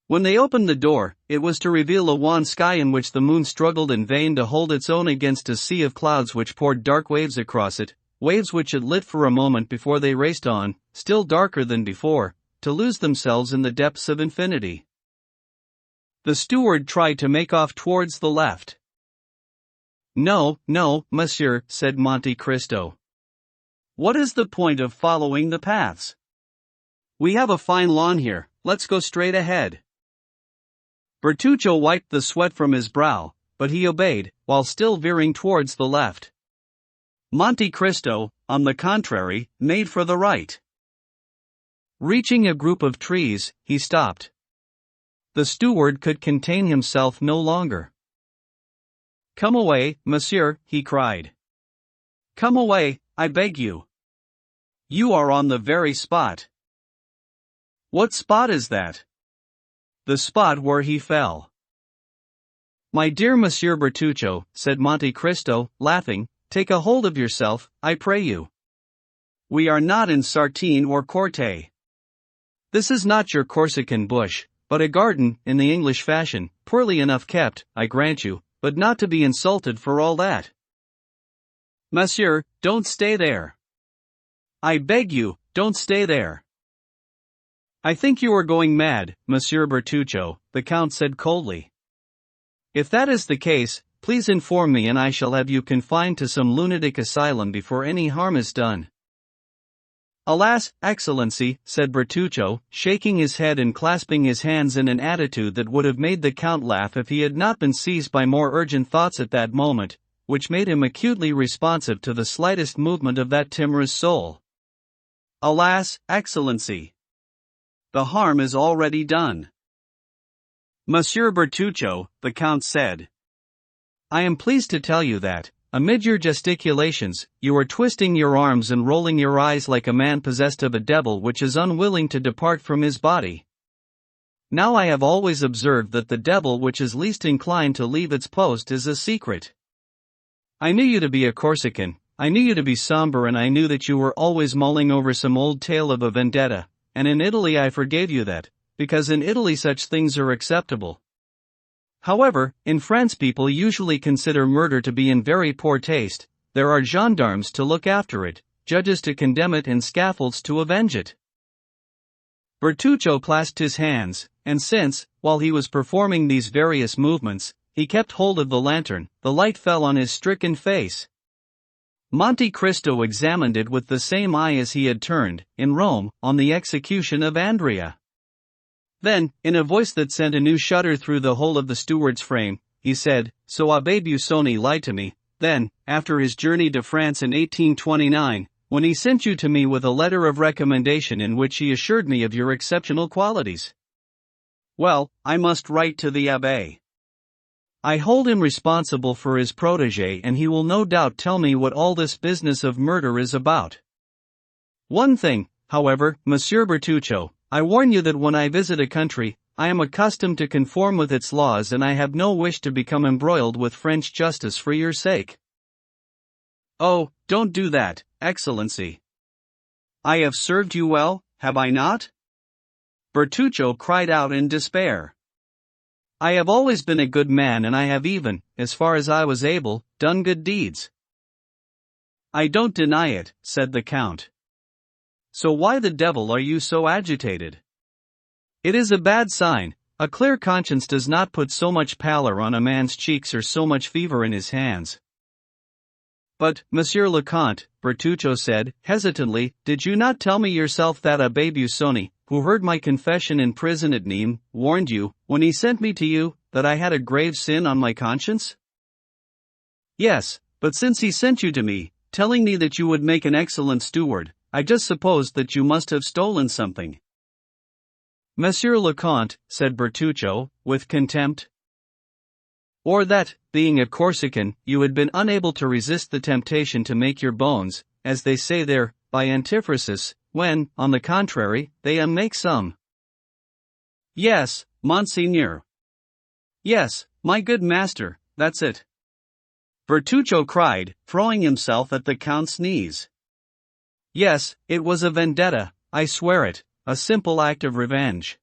When they opened the door, it was to reveal a wan sky in which the moon struggled in vain to hold its own against a sea of clouds which poured dark waves across it, waves which it lit for a moment before they raced on, still darker than before, to lose themselves in the depths of infinity. The steward tried to make off towards the left. No, no, monsieur, said Monte Cristo. What is the point of following the paths? We have a fine lawn here, let's go straight ahead. Bertuccio wiped the sweat from his brow, but he obeyed, while still veering towards the left. Monte Cristo, on the contrary, made for the right. Reaching a group of trees, he stopped. The steward could contain himself no longer. Come away, monsieur, he cried. Come away, I beg you. You are on the very spot. What spot is that? The spot where he fell. My dear Monsieur Bertuccio, said Monte Cristo, laughing, take a hold of yourself, I pray you. We are not in Sartine or Corte. This is not your Corsican bush, but a garden, in the English fashion, poorly enough kept, I grant you, but not to be insulted for all that. Monsieur, don't stay there. I beg you, don't stay there. I think you are going mad, Monsieur Bertuccio, the Count said coldly. If that is the case, please inform me and I shall have you confined to some lunatic asylum before any harm is done. Alas, Excellency, said Bertuccio, shaking his head and clasping his hands in an attitude that would have made the Count laugh if he had not been seized by more urgent thoughts at that moment, which made him acutely responsive to the slightest movement of that timorous soul. Alas, Excellency! The harm is already done. Monsieur Bertuccio, the Count said. I am pleased to tell you that, amid your gesticulations, you are twisting your arms and rolling your eyes like a man possessed of a devil which is unwilling to depart from his body. Now I have always observed that the devil which is least inclined to leave its post is a secret. I knew you to be a Corsican, I knew you to be somber, and I knew that you were always mulling over some old tale of a vendetta. And in Italy I forgave you that, because in Italy such things are acceptable. However, in France people usually consider murder to be in very poor taste, there are gendarmes to look after it, judges to condemn it and scaffolds to avenge it. Bertuccio clasped his hands, and since, while he was performing these various movements, he kept hold of the lantern, the light fell on his stricken face. Monte Cristo examined it with the same eye as he had turned, in Rome, on the execution of Andrea. Then, in a voice that sent a new shudder through the whole of the steward's frame, he said, "So Abbé Busoni lied to me, then, after his journey to France in 1829, when he sent you to me with a letter of recommendation in which he assured me of your exceptional qualities. Well, I must write to the Abbé. I hold him responsible for his protégé, and he will no doubt tell me what all this business of murder is about. One thing, however, Monsieur Bertuccio, I warn you that when I visit a country, I am accustomed to conform with its laws, and I have no wish to become embroiled with French justice for your sake." "Oh, don't do that, Excellency. I have served you well, have I not?" Bertuccio cried out in despair. "I have always been a good man, and I have even, as far as I was able, done good deeds." "I don't deny it," said the Count. "So why the devil are you so agitated? It is a bad sign. A clear conscience does not put so much pallor on a man's cheeks or so much fever in his hands." "But, Monsieur le Comte," Bertuccio said, hesitantly, "did you not tell me yourself that Abbé Busoni, who heard my confession in prison at Nîmes, warned you, when he sent me to you, that I had a grave sin on my conscience?" "Yes, but since he sent you to me, telling me that you would make an excellent steward, I just supposed that you must have stolen something." "Monsieur le Comte," said Bertuccio, with contempt. "Or that, being a Corsican, you had been unable to resist the temptation to make your bones, as they say there, by antiphrasis, when, on the contrary, they unmake some." "Yes, Monseigneur. Yes, my good master, that's it," Bertuccio cried, throwing himself at the Count's knees. "Yes, it was a vendetta, I swear it, a simple act of revenge."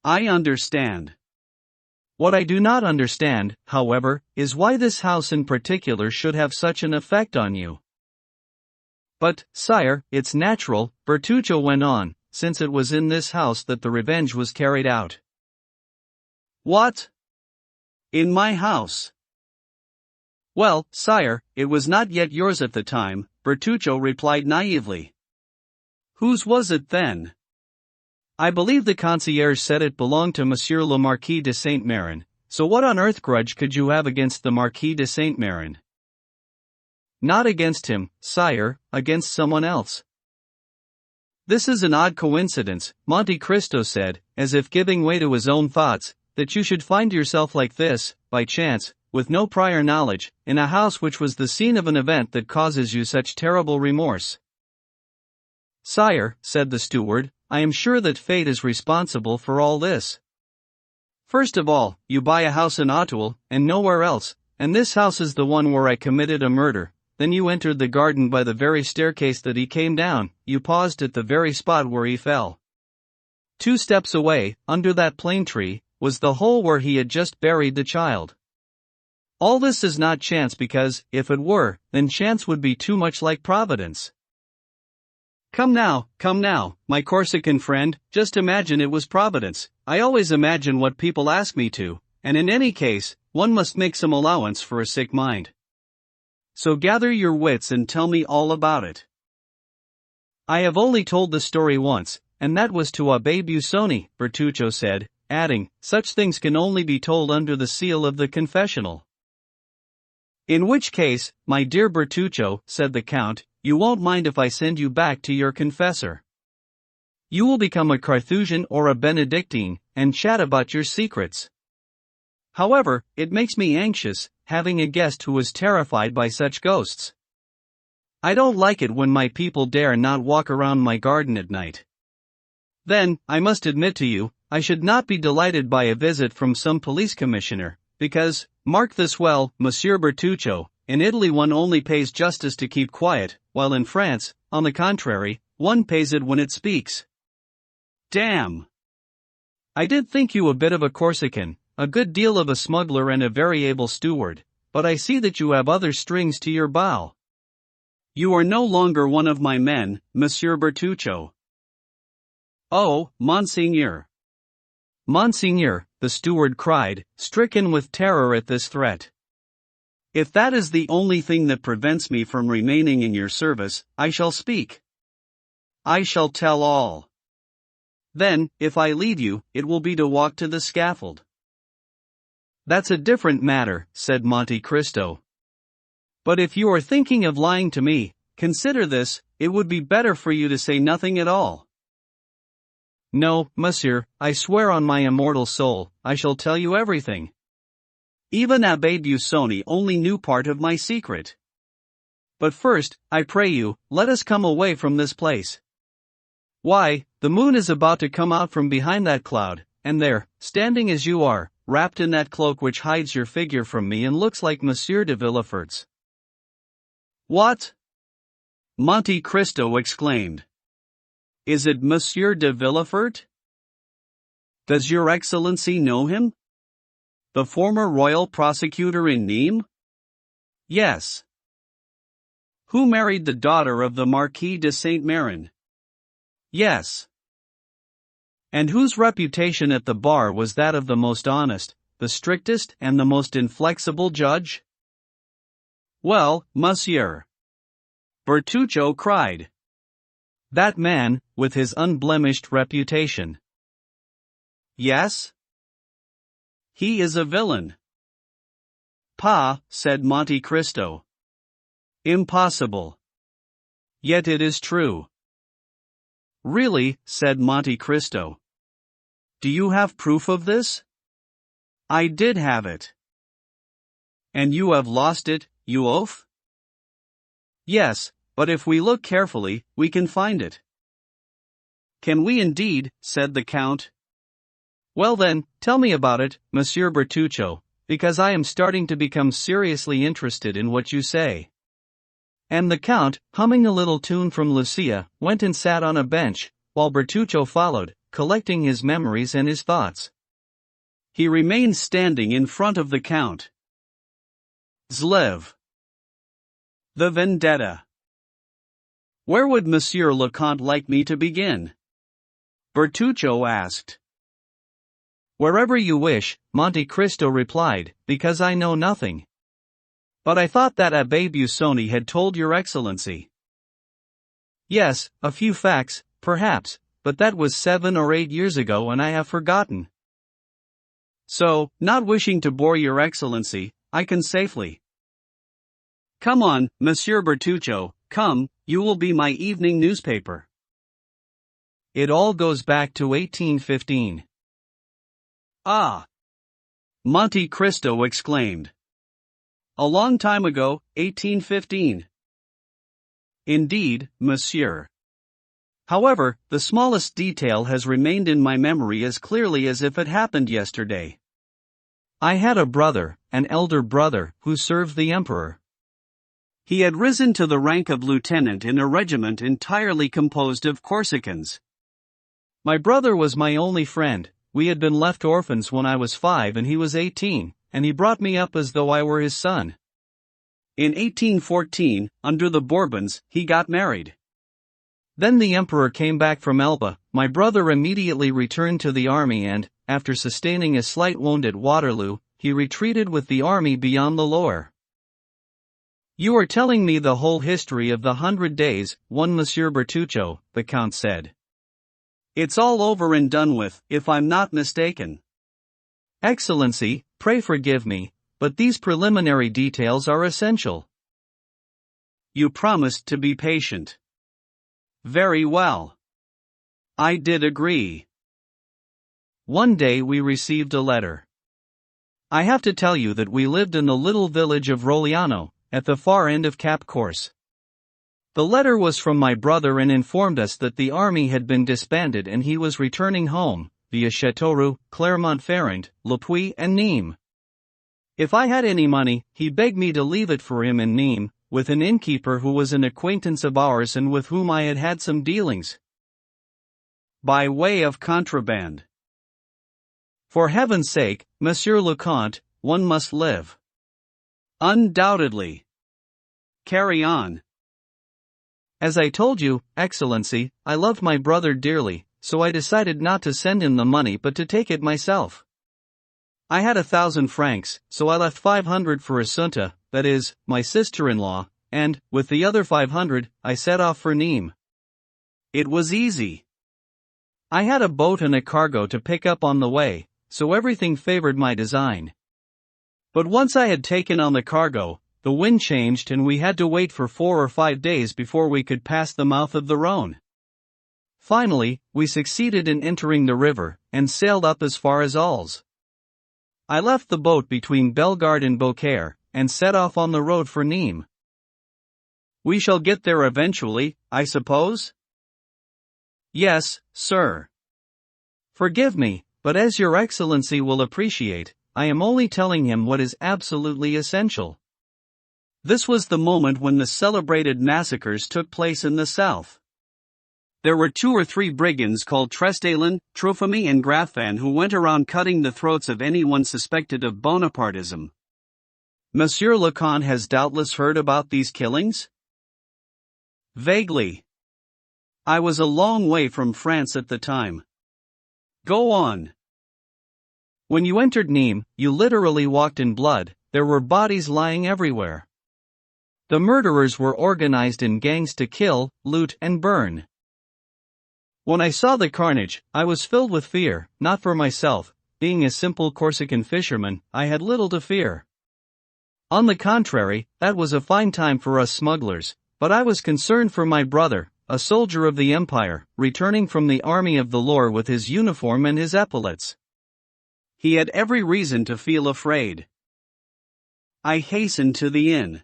"I understand. What I do not understand, however, is why this house in particular should have such an effect on you." "But, sire, it's natural," Bertuccio went on, "since it was in this house that the revenge was carried out." "What? In my house?" "Well, sire, it was not yet yours at the time," Bertuccio replied naively. "Whose was it then?" "I believe the concierge said it belonged to Monsieur le Marquis de Saint-Méran, so what on earth grudge could you have against the Marquis de Saint-Méran?" "Not against him, sire, against someone else." "This is an odd coincidence," Monte Cristo said, as if giving way to his own thoughts, "that you should find yourself like this, by chance, with no prior knowledge, in a house which was the scene of an event that causes you such terrible remorse." "Sire," said the steward, "I am sure that fate is responsible for all this. First of all, you buy a house in Auteuil, and nowhere else, and this house is the one where I committed a murder. Then you entered the garden by the very staircase that he came down, you paused at the very spot where he fell. 2 steps away, under that plane tree, was the hole where he had just buried the child. All this is not chance because, if it were, then chance would be too much like Providence. Come now, my Corsican friend, just imagine it was Providence. I always imagine what people ask me to, and in any case, one must make some allowance for a sick mind. So gather your wits and tell me all about it." "I have only told the story once, and that was to Abbé Busoni," Bertuccio said, adding, "such things can only be told under the seal of the confessional." "In which case, my dear Bertuccio," said the Count, "you won't mind if I send you back to your confessor. You will become a Carthusian or a Benedictine, and chat about your secrets. However, it makes me anxious, having a guest who is terrified by such ghosts. I don't like it when my people dare not walk around my garden at night. Then, I must admit to you, I should not be delighted by a visit from some police commissioner, because, mark this well, Monsieur Bertuccio, in Italy one only pays justice to keep quiet, while in France, on the contrary, one pays it when it speaks. Damn! I did think you a bit of a Corsican, a good deal of a smuggler and a very able steward, but I see that you have other strings to your bow. You are no longer one of my men, Monsieur Bertuccio." "Oh, Monseigneur." "Monseigneur," the steward cried, stricken with terror at this threat. If that is the only thing that prevents me from remaining in your service, I shall speak. I shall tell all. Then, if I leave you, it will be to walk to the scaffold. That's a different matter, said Monte Cristo. But if you are thinking of lying to me, consider this, it would be better for you to say nothing at all. No, monsieur, I swear on my immortal soul, I shall tell you everything. Even Abbé Busoni only knew part of my secret. But first, I pray you, let us come away from this place. Why, the moon is about to come out from behind that cloud, and there, standing as you are, wrapped in that cloak which hides your figure from me and looks like Monsieur de Villefort's. What? Monte Cristo exclaimed. Is it Monsieur de Villefort? Does your Excellency know him? The former royal prosecutor in Nîmes? Yes. Who married the daughter of the Marquis de Saint-Méran? Yes. And whose reputation at the bar was that of the most honest, the strictest and the most inflexible judge? Well, monsieur, Bertuccio cried. That man, with his unblemished reputation. Yes? He is a villain. Pa, said Monte Cristo. Impossible. Yet it is true. Really, said Monte Cristo. Do you have proof of this? I did have it. And you have lost it, you oaf? Yes, but if we look carefully, we can find it. Can we indeed, said the Count. Well then, tell me about it, Monsieur Bertuccio, because I am starting to become seriously interested in what you say. And the Count, humming a little tune from Lucia, went and sat on a bench, while Bertuccio followed, collecting his memories and his thoughts. He remained standing in front of the Count. Zlev. The vendetta. Where would Monsieur le Comte like me to begin? Bertuccio asked. Wherever you wish, Monte Cristo replied, because I know nothing. But I thought that Abbé Busoni had told your Excellency. Yes, a few facts, perhaps, but that was 7 or 8 years ago and I have forgotten. So, not wishing to bore your Excellency, I can safely. Come on, Monsieur Bertuccio, come, you will be my evening newspaper. It all goes back to 1815. Ah! Monte Cristo exclaimed. A long time ago, 1815. Indeed, monsieur. However, the smallest detail has remained in my memory as clearly as if it happened yesterday. I had a brother, an elder brother, who served the emperor. He had risen to the rank of lieutenant in a regiment entirely composed of Corsicans. My brother was my only friend. We had been left orphans when I was 5 and he was 18, and he brought me up as though I were his son. In 1814, under the Bourbons, he got married. Then the emperor came back from Elba. My brother immediately returned to the army and, after sustaining a slight wound at Waterloo, he retreated with the army beyond the Loire. You are telling me the whole history of the 100 Days, one Monsieur Bertuccio, the Count said. It's all over and done with, if I'm not mistaken. Excellency, pray forgive me, but these preliminary details are essential. You promised to be patient. Very well. I did agree. One day we received a letter. I have to tell you that we lived in the little village of Rogliano, at the far end of Cap Corse. The letter was from my brother and informed us that the army had been disbanded and he was returning home, via Châteauroux, Clermont-Ferrand, Le Puy and Nîmes. If I had any money, he begged me to leave it for him in Nîmes, with an innkeeper who was an acquaintance of ours and with whom I had had some dealings. By way of contraband. For heaven's sake, Monsieur le Comte, one must live. Undoubtedly. Carry on. As I told you, Excellency, I loved my brother dearly, so I decided not to send him the money but to take it myself. I had 1,000 francs, so I left 500 for Assunta, that is, my sister-in-law, and, with the other 500, I set off for Nîmes. It was easy. I had a boat and a cargo to pick up on the way, so everything favored my design. But once I had taken on the cargo, the wind changed and we had to wait for 4 or 5 days before we could pass the mouth of the Rhône. Finally, we succeeded in entering the river, and sailed up as far as Alès. I left the boat between Bellegarde and Beaucaire, and set off on the road for Nîmes. We shall get there eventually, I suppose? Yes, sir. Forgive me, but as your Excellency will appreciate, I am only telling him what is absolutely essential. This was the moment when the celebrated massacres took place in the south. There were 2 or 3 brigands called Trestaillon, Trofimé and Graffan who went around cutting the throats of anyone suspected of Bonapartism. Monsieur le Comte has doubtless heard about these killings? Vaguely. I was a long way from France at the time. Go on. When you entered Nîmes, you literally walked in blood. There were bodies lying everywhere. The murderers were organized in gangs to kill, loot and burn. When I saw the carnage, I was filled with fear, not for myself. Being a simple Corsican fisherman, I had little to fear. On the contrary, that was a fine time for us smugglers, but I was concerned for my brother, a soldier of the Empire, returning from the army of the Loire with his uniform and his epaulets. He had every reason to feel afraid. I hastened to the inn.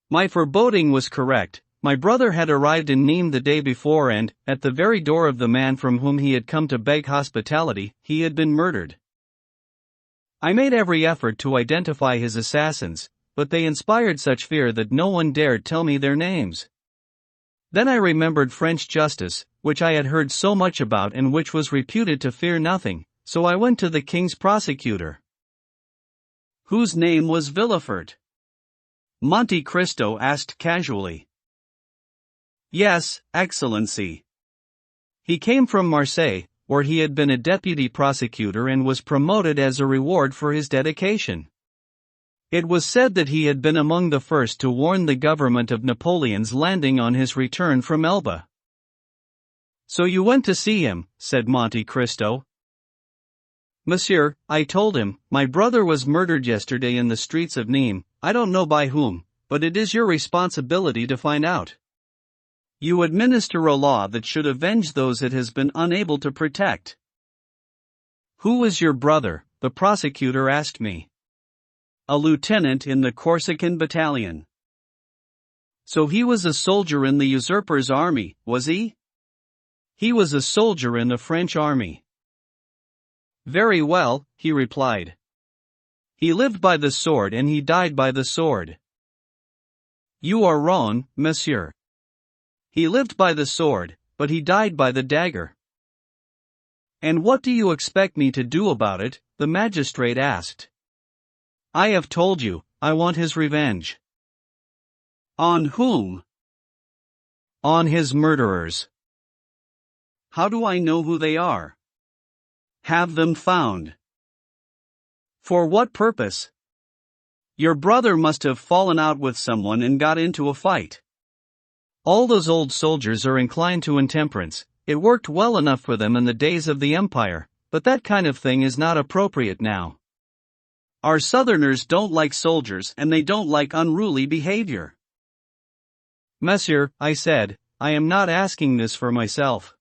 My foreboding was correct. My brother had arrived in Nîmes the day before and, at the very door of the man from whom he had come to beg hospitality, he had been murdered. I made every effort to identify his assassins, but they inspired such fear that no one dared tell me their names. Then I remembered French justice, which I had heard so much about and which was reputed to fear nothing, so I went to the king's prosecutor. Whose name was Villefort? Monte Cristo asked casually. Yes, Excellency. He came from Marseille, where he had been a deputy prosecutor and was promoted as a reward for his dedication. It was said that he had been among the first to warn the government of Napoleon's landing on his return from Elba. So you went to see him, said Monte Cristo. Monsieur, I told him, my brother was murdered yesterday in the streets of Nîmes. I don't know by whom, but it is your responsibility to find out. You administer a law that should avenge those it has been unable to protect. Who is your brother? The prosecutor asked me. A lieutenant in the Corsican battalion. So he was a soldier in the usurper's army, was he? He was a soldier in the French army. Very well, he replied. He lived by the sword and he died by the sword. You are wrong, monsieur. He lived by the sword, but he died by the dagger. And what do you expect me to do about it? The magistrate asked. I have told you, I want his revenge. On whom? On his murderers. How do I know who they are? Have them found. For what purpose? Your brother must have fallen out with someone and got into a fight. All those old soldiers are inclined to intemperance. It worked well enough for them in the days of the Empire, but that kind of thing is not appropriate now. Our Southerners don't like soldiers and they don't like unruly behavior. Monsieur, I said, I am not asking this for myself.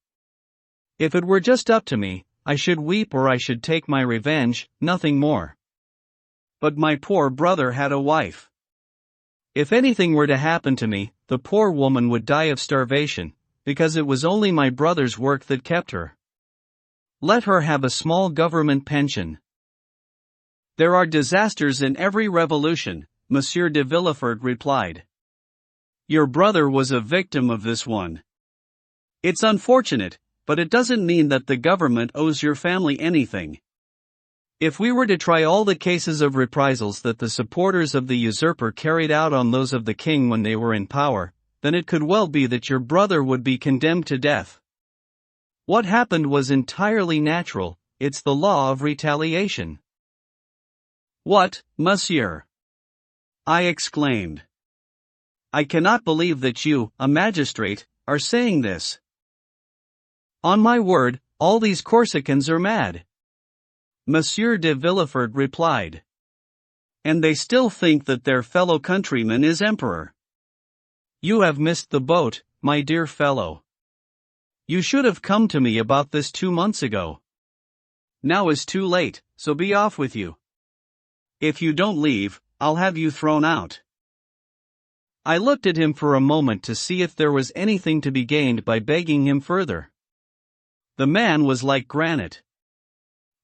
If it were just up to me, I should weep or I should take my revenge, nothing more. But my poor brother had a wife. If anything were to happen to me, the poor woman would die of starvation, because it was only my brother's work that kept her. Let her have a small government pension. There are disasters in every revolution, Monsieur de Villefort replied. Your brother was a victim of this one. It's unfortunate, but it doesn't mean that the government owes your family anything. If we were to try all the cases of reprisals that the supporters of the usurper carried out on those of the king when they were in power, then it could well be that your brother would be condemned to death. What happened was entirely natural, it's the law of retaliation. What, monsieur? I exclaimed. I cannot believe that you, a magistrate, are saying this. On my word, all these Corsicans are mad. Monsieur de Villefort replied. And they still think that their fellow countryman is emperor. You have missed the boat, my dear fellow. You should have come to me about this 2 months ago. Now is too late, so be off with you. If you don't leave, I'll have you thrown out. I looked at him for a moment to see if there was anything to be gained by begging him further. The man was like granite.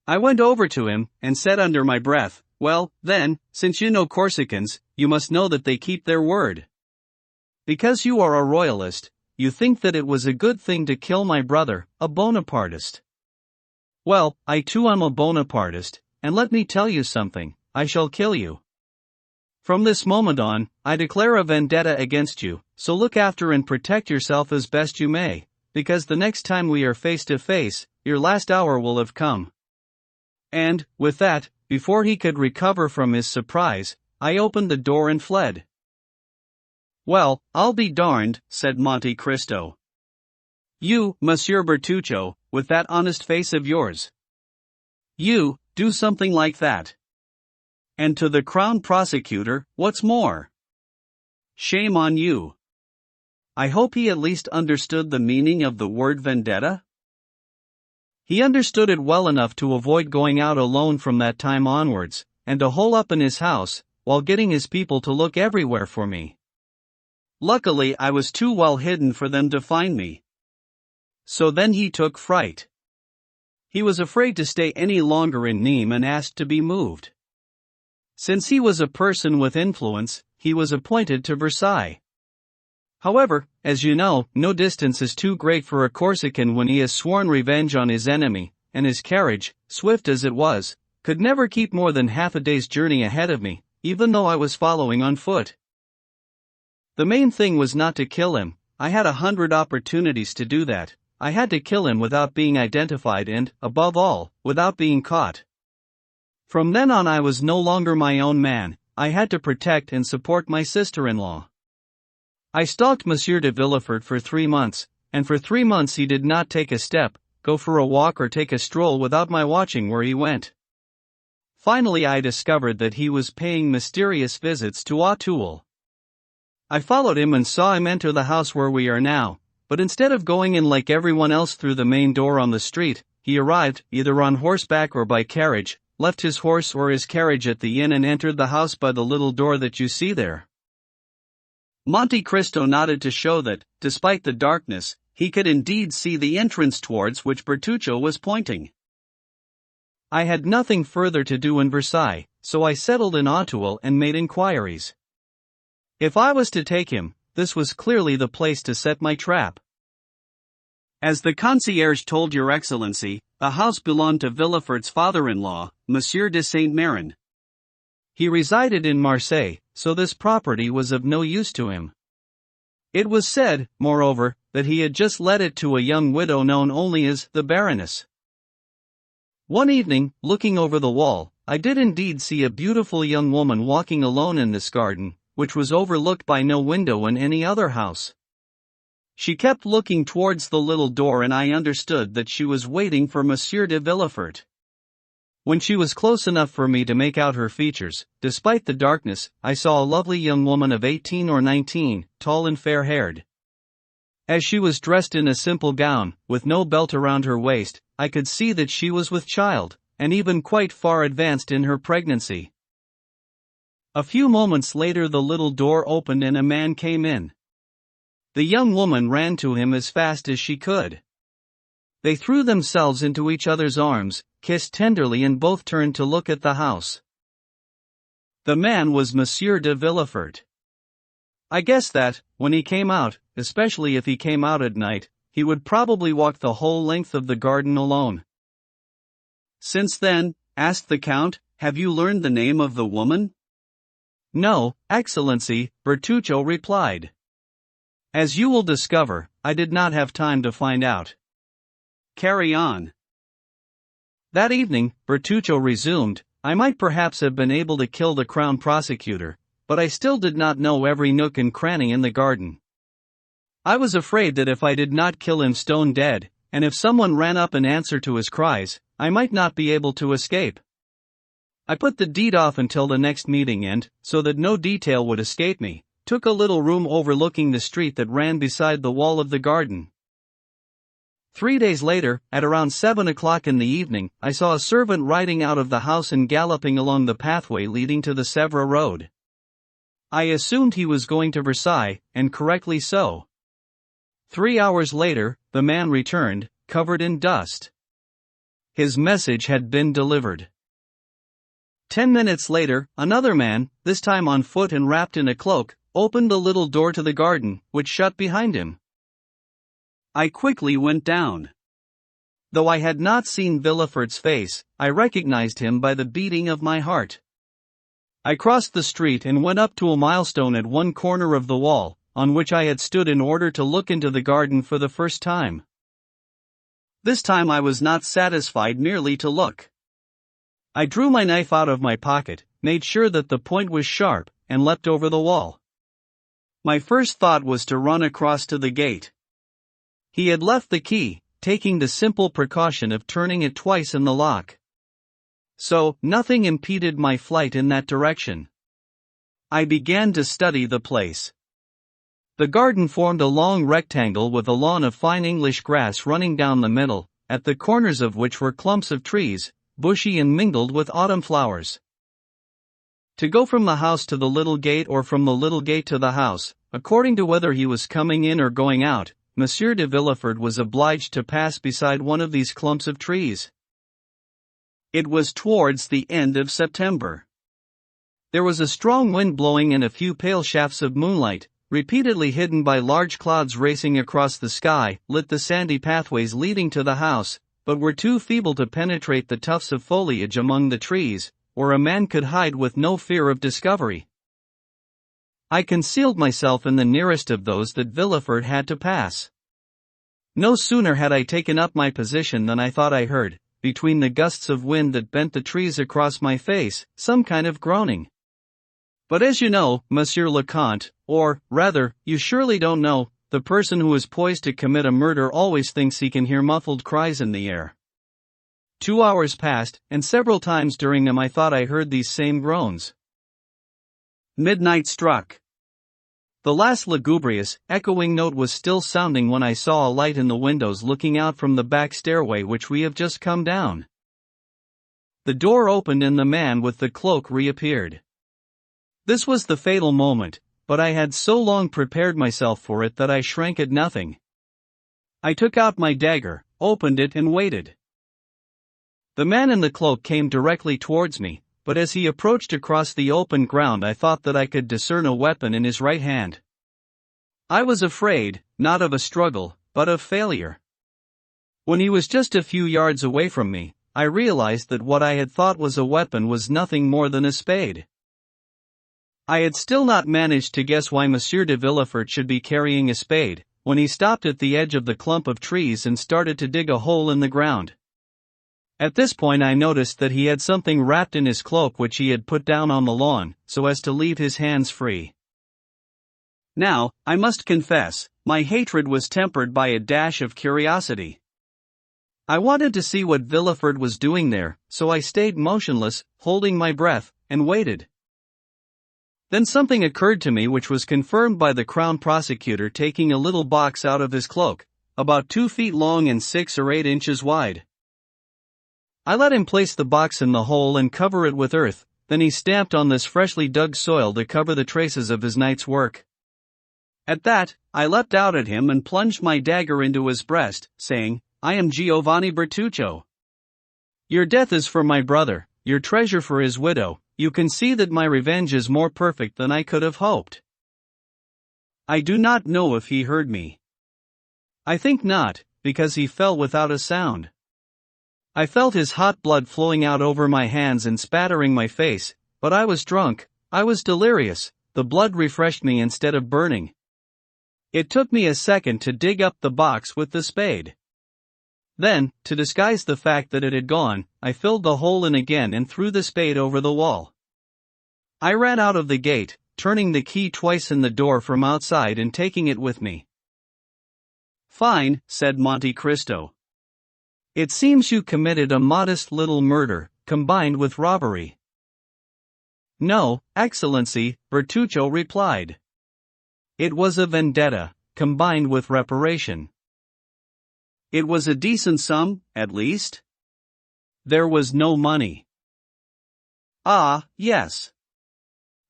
I went over to him and said under my breath, well, then, since you know Corsicans, you must know that they keep their word. Because you are a royalist, you think that it was a good thing to kill my brother, a Bonapartist. Well, I too am a Bonapartist, and let me tell you something, I shall kill you. From this moment on, I declare a vendetta against you, so look after and protect yourself as best you may, because the next time we are face to face, your last hour will have come. And, with that, before he could recover from his surprise, I opened the door and fled. Well, I'll be darned, said Monte Cristo. You, Monsieur Bertuccio, with that honest face of yours. You, do something like that. And to the Crown Prosecutor, what's more? Shame on you. I hope he at least understood the meaning of the word vendetta? He understood it well enough to avoid going out alone from that time onwards, and to hole up in his house, while getting his people to look everywhere for me. Luckily I was too well hidden for them to find me. So then he took fright. He was afraid to stay any longer in Nîmes and asked to be moved. Since he was a person with influence, he was appointed to Versailles. However, as you know, no distance is too great for a Corsican when he has sworn revenge on his enemy, and his carriage, swift as it was, could never keep more than half a day's journey ahead of me, even though I was following on foot. The main thing was not to kill him. I had 100 opportunities to do that. I had to kill him without being identified and, above all, without being caught. From then on I was no longer my own man, I had to protect and support my sister-in-law. I stalked Monsieur de Villefort for 3 months, and for 3 months he did not take a step, go for a walk or take a stroll without my watching where he went. Finally I discovered that he was paying mysterious visits to Auteuil. I followed him and saw him enter the house where we are now, but instead of going in like everyone else through the main door on the street, he arrived, either on horseback or by carriage, left his horse or his carriage at the inn and entered the house by the little door that you see there. Monte Cristo nodded to show that, despite the darkness, he could indeed see the entrance towards which Bertuccio was pointing. I had nothing further to do in Versailles, so I settled in Auteuil and made inquiries. If I was to take him, this was clearly the place to set my trap. As the concierge told Your Excellency, the house belonged to Villefort's father-in-law, Monsieur de Saint-Méran. He resided in Marseille, so this property was of no use to him. It was said, moreover, that he had just let it to a young widow known only as the Baroness. One evening, looking over the wall, I did indeed see a beautiful young woman walking alone in this garden, which was overlooked by no window in any other house. She kept looking towards the little door and I understood that she was waiting for Monsieur de Villefort. When she was close enough for me to make out her features, despite the darkness, I saw a lovely young woman of 18 or 19, tall and fair-haired. As she was dressed in a simple gown, with no belt around her waist, I could see that she was with child, and even quite far advanced in her pregnancy. A few moments later the little door opened and a man came in. The young woman ran to him as fast as she could. They threw themselves into each other's arms, kissed tenderly and both turned to look at the house. The man was Monsieur de Villefort. I guessed that, when he came out, especially if he came out at night, he would probably walk the whole length of the garden alone. Since then, asked the Count, have you learned the name of the woman? No, Excellency, Bertuccio replied. As you will discover, I did not have time to find out. Carry on. That evening, Bertuccio resumed, I might perhaps have been able to kill the Crown Prosecutor, but I still did not know every nook and cranny in the garden. I was afraid that if I did not kill him stone dead, and if someone ran up in answer to his cries, I might not be able to escape. I put the deed off until the next meeting and, so that no detail would escape me, took a little room overlooking the street that ran beside the wall of the garden. 3 days later, at around 7 o'clock in the evening, I saw a servant riding out of the house and galloping along the pathway leading to the Sèvres road. I assumed he was going to Versailles, and correctly so. 3 hours later, the man returned, covered in dust. His message had been delivered. 10 minutes later, another man, this time on foot and wrapped in a cloak, opened the little door to the garden, which shut behind him. I quickly went down. Though I had not seen Villefort's face, I recognized him by the beating of my heart. I crossed the street and went up to a milestone at one corner of the wall, on which I had stood in order to look into the garden for the first time. This time I was not satisfied merely to look. I drew my knife out of my pocket, made sure that the point was sharp, and leapt over the wall. My first thought was to run across to the gate. He had left the key, taking the simple precaution of turning it twice in the lock. So, nothing impeded my flight in that direction. I began to study the place. The garden formed a long rectangle with a lawn of fine English grass running down the middle, at the corners of which were clumps of trees, bushy and mingled with autumn flowers. To go from the house to the little gate or from the little gate to the house, according to whether he was coming in or going out, Monsieur de Villefort was obliged to pass beside one of these clumps of trees. It was towards the end of September. There was a strong wind blowing and a few pale shafts of moonlight, repeatedly hidden by large clouds racing across the sky, lit the sandy pathways leading to the house, but were too feeble to penetrate the tufts of foliage among the trees, where a man could hide with no fear of discovery. I concealed myself in the nearest of those that Villefort had to pass. No sooner had I taken up my position than I thought I heard, between the gusts of wind that bent the trees across my face, some kind of groaning. But as you know, Monsieur le Comte, or, rather, you surely don't know, the person who is poised to commit a murder always thinks he can hear muffled cries in the air. 2 hours passed, and several times during them I thought I heard these same groans. Midnight struck. The last lugubrious, echoing note was still sounding when I saw a light in the windows looking out from the back stairway which we have just come down. The door opened and the man with the cloak reappeared. This was the fatal moment, but I had so long prepared myself for it that I shrank at nothing. I took out my dagger, opened it and waited. The man in the cloak came directly towards me, but as he approached across the open ground I thought that I could discern a weapon in his right hand. I was afraid, not of a struggle, but of failure. When he was just a few yards away from me, I realized that what I had thought was a weapon was nothing more than a spade. I had still not managed to guess why Monsieur de Villefort should be carrying a spade, when he stopped at the edge of the clump of trees and started to dig a hole in the ground. At this point I noticed that he had something wrapped in his cloak which he had put down on the lawn, so as to leave his hands free. Now, I must confess, my hatred was tempered by a dash of curiosity. I wanted to see what Villefort was doing there, so I stayed motionless, holding my breath, and waited. Then something occurred to me which was confirmed by the Crown Prosecutor taking a little box out of his cloak, about 2 feet long and 6 or 8 inches wide. I let him place the box in the hole and cover it with earth, then he stamped on this freshly dug soil to cover the traces of his night's work. At that, I leapt out at him and plunged my dagger into his breast, saying, "I am Giovanni Bertuccio. Your death is for my brother, your treasure for his widow. You can see that my revenge is more perfect than I could have hoped." I do not know if he heard me. I think not, because he fell without a sound. I felt his hot blood flowing out over my hands and spattering my face, but I was drunk, I was delirious, the blood refreshed me instead of burning. It took me a second to dig up the box with the spade. Then, to disguise the fact that it had gone, I filled the hole in again and threw the spade over the wall. I ran out of the gate, turning the key twice in the door from outside and taking it with me. "Fine," said Monte Cristo. "It seems you committed a modest little murder, combined with robbery." "No, Excellency," Bertuccio replied. "It was a vendetta, combined with reparation." "It was a decent sum, at least?" "There was no money." "Ah, yes.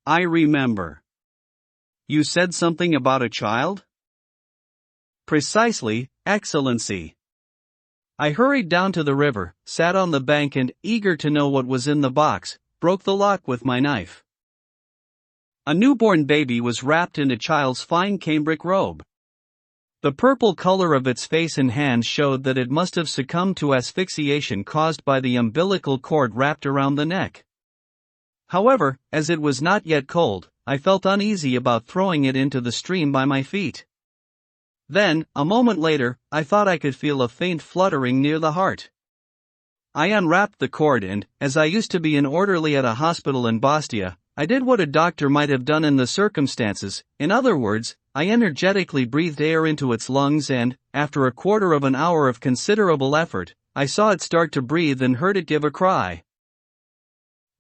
I remember. You said something about a child?" "Precisely, Excellency. I hurried down to the river, sat on the bank and, eager to know what was in the box, broke the lock with my knife. A newborn baby was wrapped in a child's fine cambric robe. The purple color of its face and hands showed that it must have succumbed to asphyxiation caused by the umbilical cord wrapped around the neck. However, as it was not yet cold, I felt uneasy about throwing it into the stream by my feet. Then, a moment later, I thought I could feel a faint fluttering near the heart. I unwrapped the cord and, as I used to be an orderly at a hospital in Bastia, I did what a doctor might have done in the circumstances. In other words, I energetically breathed air into its lungs and, after a quarter of an hour of considerable effort, I saw it start to breathe and heard it give a cry.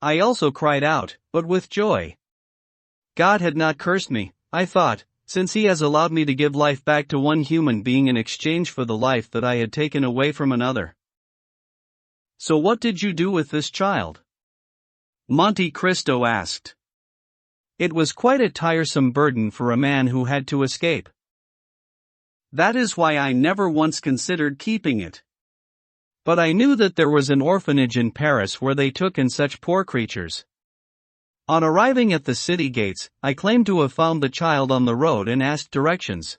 I also cried out, but with joy. God had not cursed me, I thought, since He has allowed me to give life back to one human being in exchange for the life that I had taken away from another. "So what did you do with this child?" Monte Cristo asked. "It was quite a tiresome burden for a man who had to escape. That is why I never once considered keeping it. But I knew that there was an orphanage in Paris where they took in such poor creatures. On arriving at the city gates, I claimed to have found the child on the road and asked directions.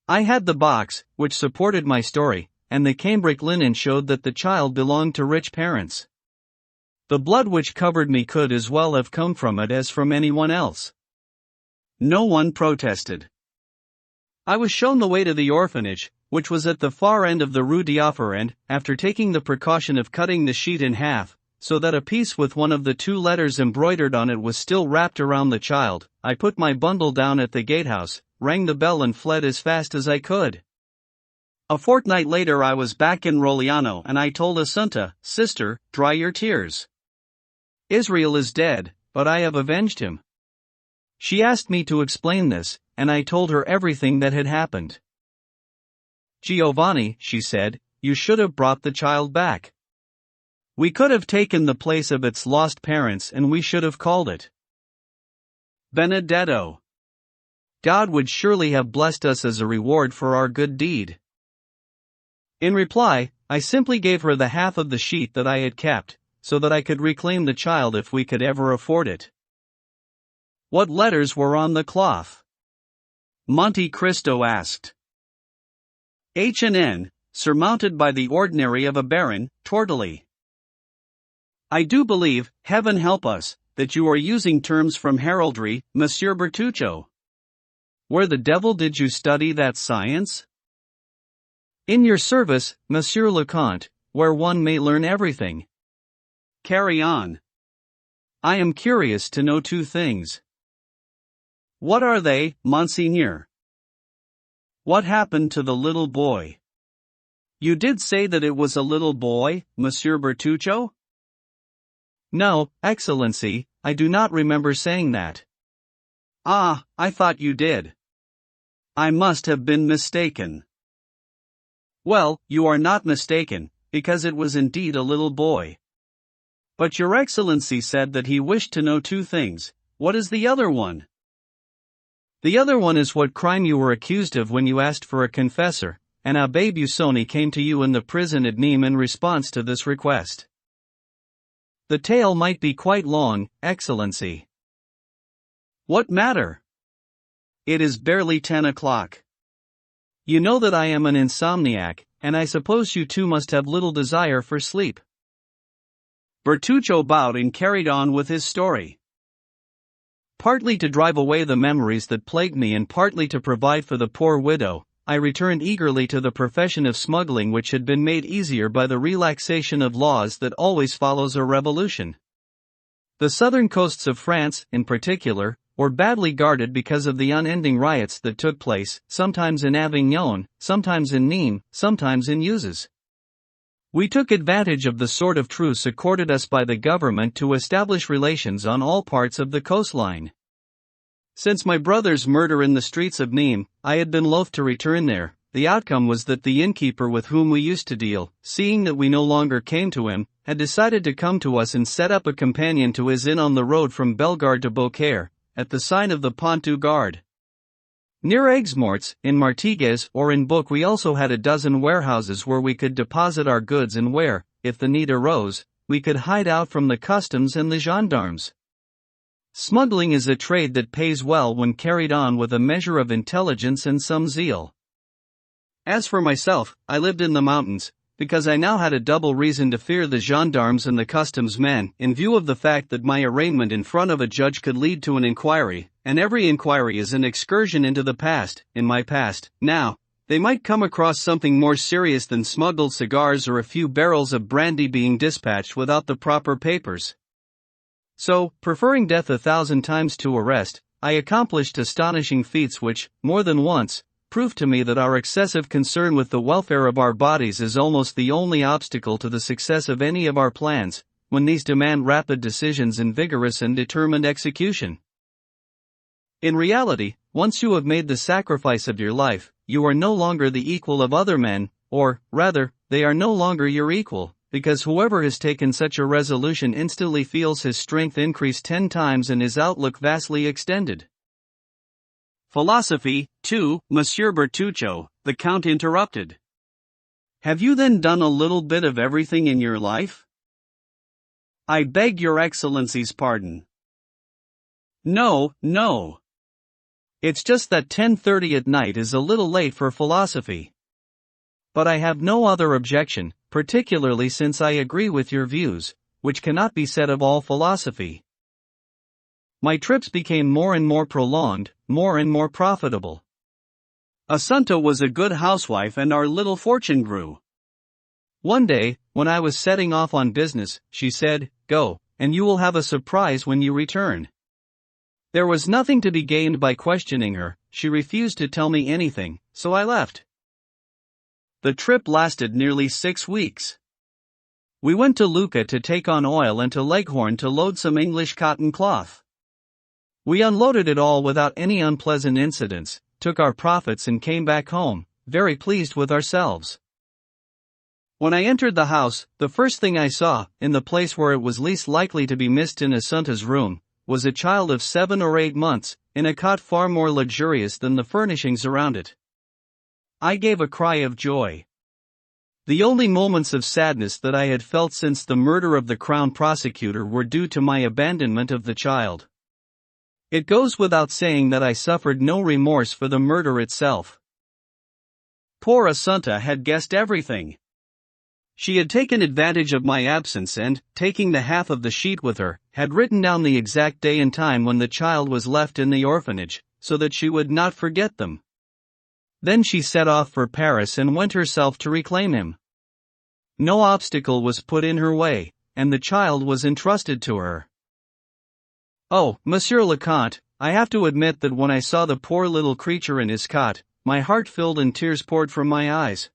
I had the box, which supported my story, and the cambric linen showed that the child belonged to rich parents. The blood which covered me could as well have come from it as from anyone else." No one protested. I was shown the way to the orphanage, which was at the far end of the Rue d'Offer, and, after taking the precaution of cutting the sheet in half, so that a piece with one of the two letters embroidered on it was still wrapped around the child, I put my bundle down at the gatehouse, rang the bell and fled as fast as I could. A fortnight later I was back in Rogliano and I told Assunta, "Sister, dry your tears. Israel is dead, but I have avenged him." She asked me to explain this, and I told her everything that had happened. "Giovanni," she said, "you should have brought the child back. We could have taken the place of its lost parents and we should have called it Benedetto. God would surely have blessed us as a reward for our good deed." In reply, I simply gave her the half of the sheet that I had kept, so that I could reclaim the child if we could ever afford it. "What letters were on the cloth?" Monte Cristo asked. "H and N, surmounted by the ordinary of a baron, Tortelli." "I do believe, heaven help us, that you are using terms from heraldry, Monsieur Bertuccio. Where the devil did you study that science?" "In your service, Monsieur le Comte, where one may learn everything." "Carry on. I am curious to know two things." "What are they, Monseigneur?" "What happened to the little boy?" "You did say that it was a little boy, Monsieur Bertuccio?" "No, Excellency, I do not remember saying that." "Ah, I thought you did. I must have been mistaken." "Well, you are not mistaken, because it was indeed a little boy. But Your Excellency said that he wished to know two things. What is the other one?" "The other one is what crime you were accused of when you asked for a confessor, and Abbé Busoni came to you in the prison at Nîmes in response to this request." "The tale might be quite long, Excellency." "What matter? It is barely 10 o'clock. You know that I am an insomniac, and I suppose you too must have little desire for sleep." Bertuccio bowed and carried on with his story. "Partly to drive away the memories that plagued me and partly to provide for the poor widow, I returned eagerly to the profession of smuggling, which had been made easier by the relaxation of laws that always follows a revolution. The southern coasts of France, in particular, were badly guarded because of the unending riots that took place, sometimes in Avignon, sometimes in Nîmes, sometimes in Uzes. We took advantage of the sort of truce accorded us by the government to establish relations on all parts of the coastline. Since my brother's murder in the streets of Nîmes, I had been loath to return there. The outcome was that the innkeeper with whom we used to deal, seeing that we no longer came to him, had decided to come to us and set up a companion to his inn on the road from Bellegarde to Beaucaire, at the sign of the Pont du Gard. Near Aigues-Mortes, in Martigues or in Book, we also had a dozen warehouses where we could deposit our goods and where, if the need arose, we could hide out from the customs and the gendarmes. Smuggling is a trade that pays well when carried on with a measure of intelligence and some zeal. As for myself, I lived in the mountains, because I now had a double reason to fear the gendarmes and the customs men, in view of the fact that my arraignment in front of a judge could lead to an inquiry, and every inquiry is an excursion into the past. In my past, now, they might come across something more serious than smuggled cigars or a few barrels of brandy being dispatched without the proper papers. So, preferring death 1,000 times to arrest, I accomplished astonishing feats which, more than once, proved to me that our excessive concern with the welfare of our bodies is almost the only obstacle to the success of any of our plans, when these demand rapid decisions and vigorous and determined execution. In reality, once you have made the sacrifice of your life, you are no longer the equal of other men, or, rather, they are no longer your equal, because whoever has taken such a resolution instantly feels his strength increase 10 times and his outlook vastly extended. Philosophy, too, Monsieur Bertuccio, the Count interrupted. Have you then done a little bit of everything in your life? I beg your Excellency's pardon. No. It's just that 10:30 at night is a little late for philosophy. But I have no other objection, particularly since I agree with your views, which cannot be said of all philosophy. My trips became more and more prolonged, more and more profitable. Assunta was a good housewife and our little fortune grew. One day, when I was setting off on business, she said, "Go, and you will have a surprise when you return." There was nothing to be gained by questioning her. She refused to tell me anything, so I left. The trip lasted nearly 6 weeks. We went to Lucca to take on oil and to Leghorn to load some English cotton cloth. We unloaded it all without any unpleasant incidents, took our profits and came back home, very pleased with ourselves. When I entered the house, the first thing I saw, in the place where it was least likely to be missed in Assunta's room, was a child of 7 or 8 months, in a cot far more luxurious than the furnishings around it. I gave a cry of joy. The only moments of sadness that I had felt since the murder of the Crown Prosecutor were due to my abandonment of the child. It goes without saying that I suffered no remorse for the murder itself. Poor Assunta had guessed everything. She had taken advantage of my absence and, taking the half of the sheet with her, had written down the exact day and time when the child was left in the orphanage, so that she would not forget them. Then she set off for Paris and went herself to reclaim him. No obstacle was put in her way, and the child was entrusted to her. Oh, Monsieur le Comte, I have to admit that when I saw the poor little creature in his cot, my heart filled and tears poured from my eyes.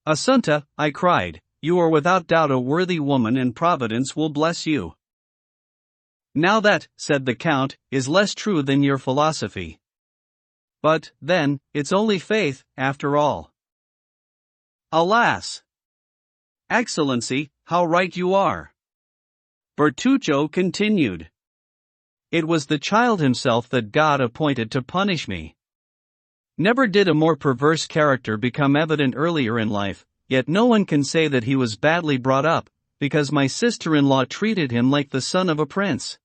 "Assunta," I cried, "you are without doubt a worthy woman and Providence will bless you." "Now that," said the Count, "is less true than your philosophy. But, then, it's only faith, after all." "Alas! Excellency, how right you are!" Bertuccio continued. "It was the child himself that God appointed to punish me. Never did a more perverse character become evident earlier in life, yet no one can say that he was badly brought up, because my sister-in-law treated him like the son of a prince.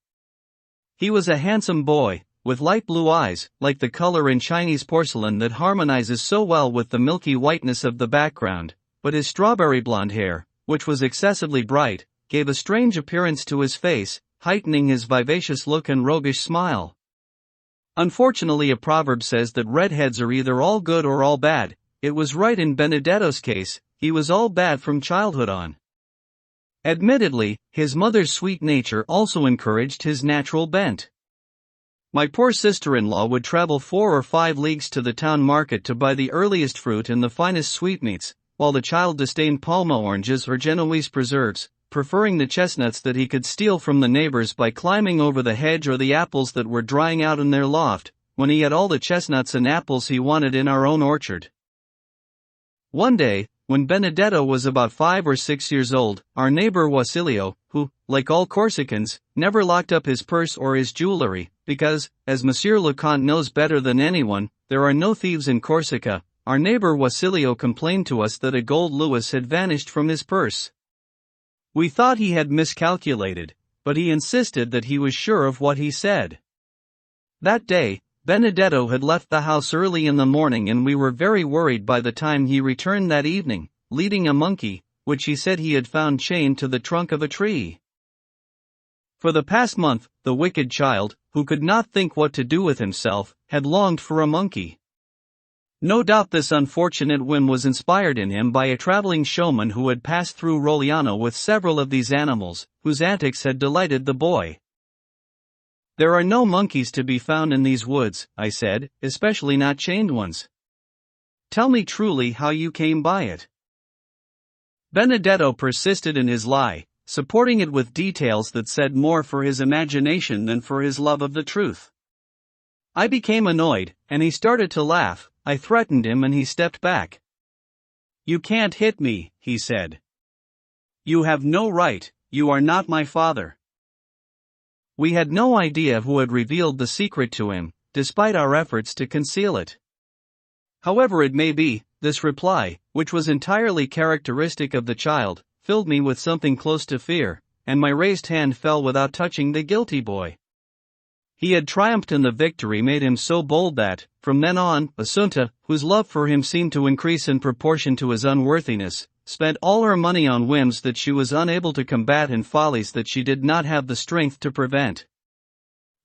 He was a handsome boy, with light blue eyes, like the color in Chinese porcelain that harmonizes so well with the milky whiteness of the background, but his strawberry blonde hair, which was excessively bright, gave a strange appearance to his face, heightening his vivacious look and roguish smile. Unfortunately, a proverb says that redheads are either all good or all bad. It was right in Benedetto's case, he was all bad from childhood on. Admittedly, his mother's sweet nature also encouraged his natural bent. My poor sister-in-law would travel 4 or 5 leagues to the town market to buy the earliest fruit and the finest sweetmeats, while the child disdained Palma oranges or Genoese preserves, preferring the chestnuts that he could steal from the neighbors by climbing over the hedge, or the apples that were drying out in their loft, when he had all the chestnuts and apples he wanted in our own orchard. One day, when Benedetto was about 5 or 6 years old, our neighbor Wasilio, who, like all Corsicans, never locked up his purse or his jewelry, because, as Monsieur Leconte knows better than anyone, there are no thieves in Corsica, our neighbor Wasilio complained to us that a gold louis had vanished from his purse. We thought he had miscalculated, but he insisted that he was sure of what he said. That day, Benedetto had left the house early in the morning, and we were very worried by the time he returned that evening, leading a monkey, which he said he had found chained to the trunk of a tree. For the past month, the wicked child, who could not think what to do with himself, had longed for a monkey. No doubt this unfortunate whim was inspired in him by a traveling showman who had passed through Rogliano with several of these animals, whose antics had delighted the boy. "There are no monkeys to be found in these woods," I said, "especially not chained ones. Tell me truly how you came by it." Benedetto persisted in his lie, supporting it with details that said more for his imagination than for his love of the truth. I became annoyed, and he started to laugh. I threatened him and he stepped back. "You can't hit me," he said. "You have no right, you are not my father." We had no idea who had revealed the secret to him, despite our efforts to conceal it. However it may be, this reply, which was entirely characteristic of the child, filled me with something close to fear, and my raised hand fell without touching the guilty boy. He had triumphed, and the victory made him so bold that, from then on, Assunta, whose love for him seemed to increase in proportion to his unworthiness, spent all her money on whims that she was unable to combat and follies that she did not have the strength to prevent.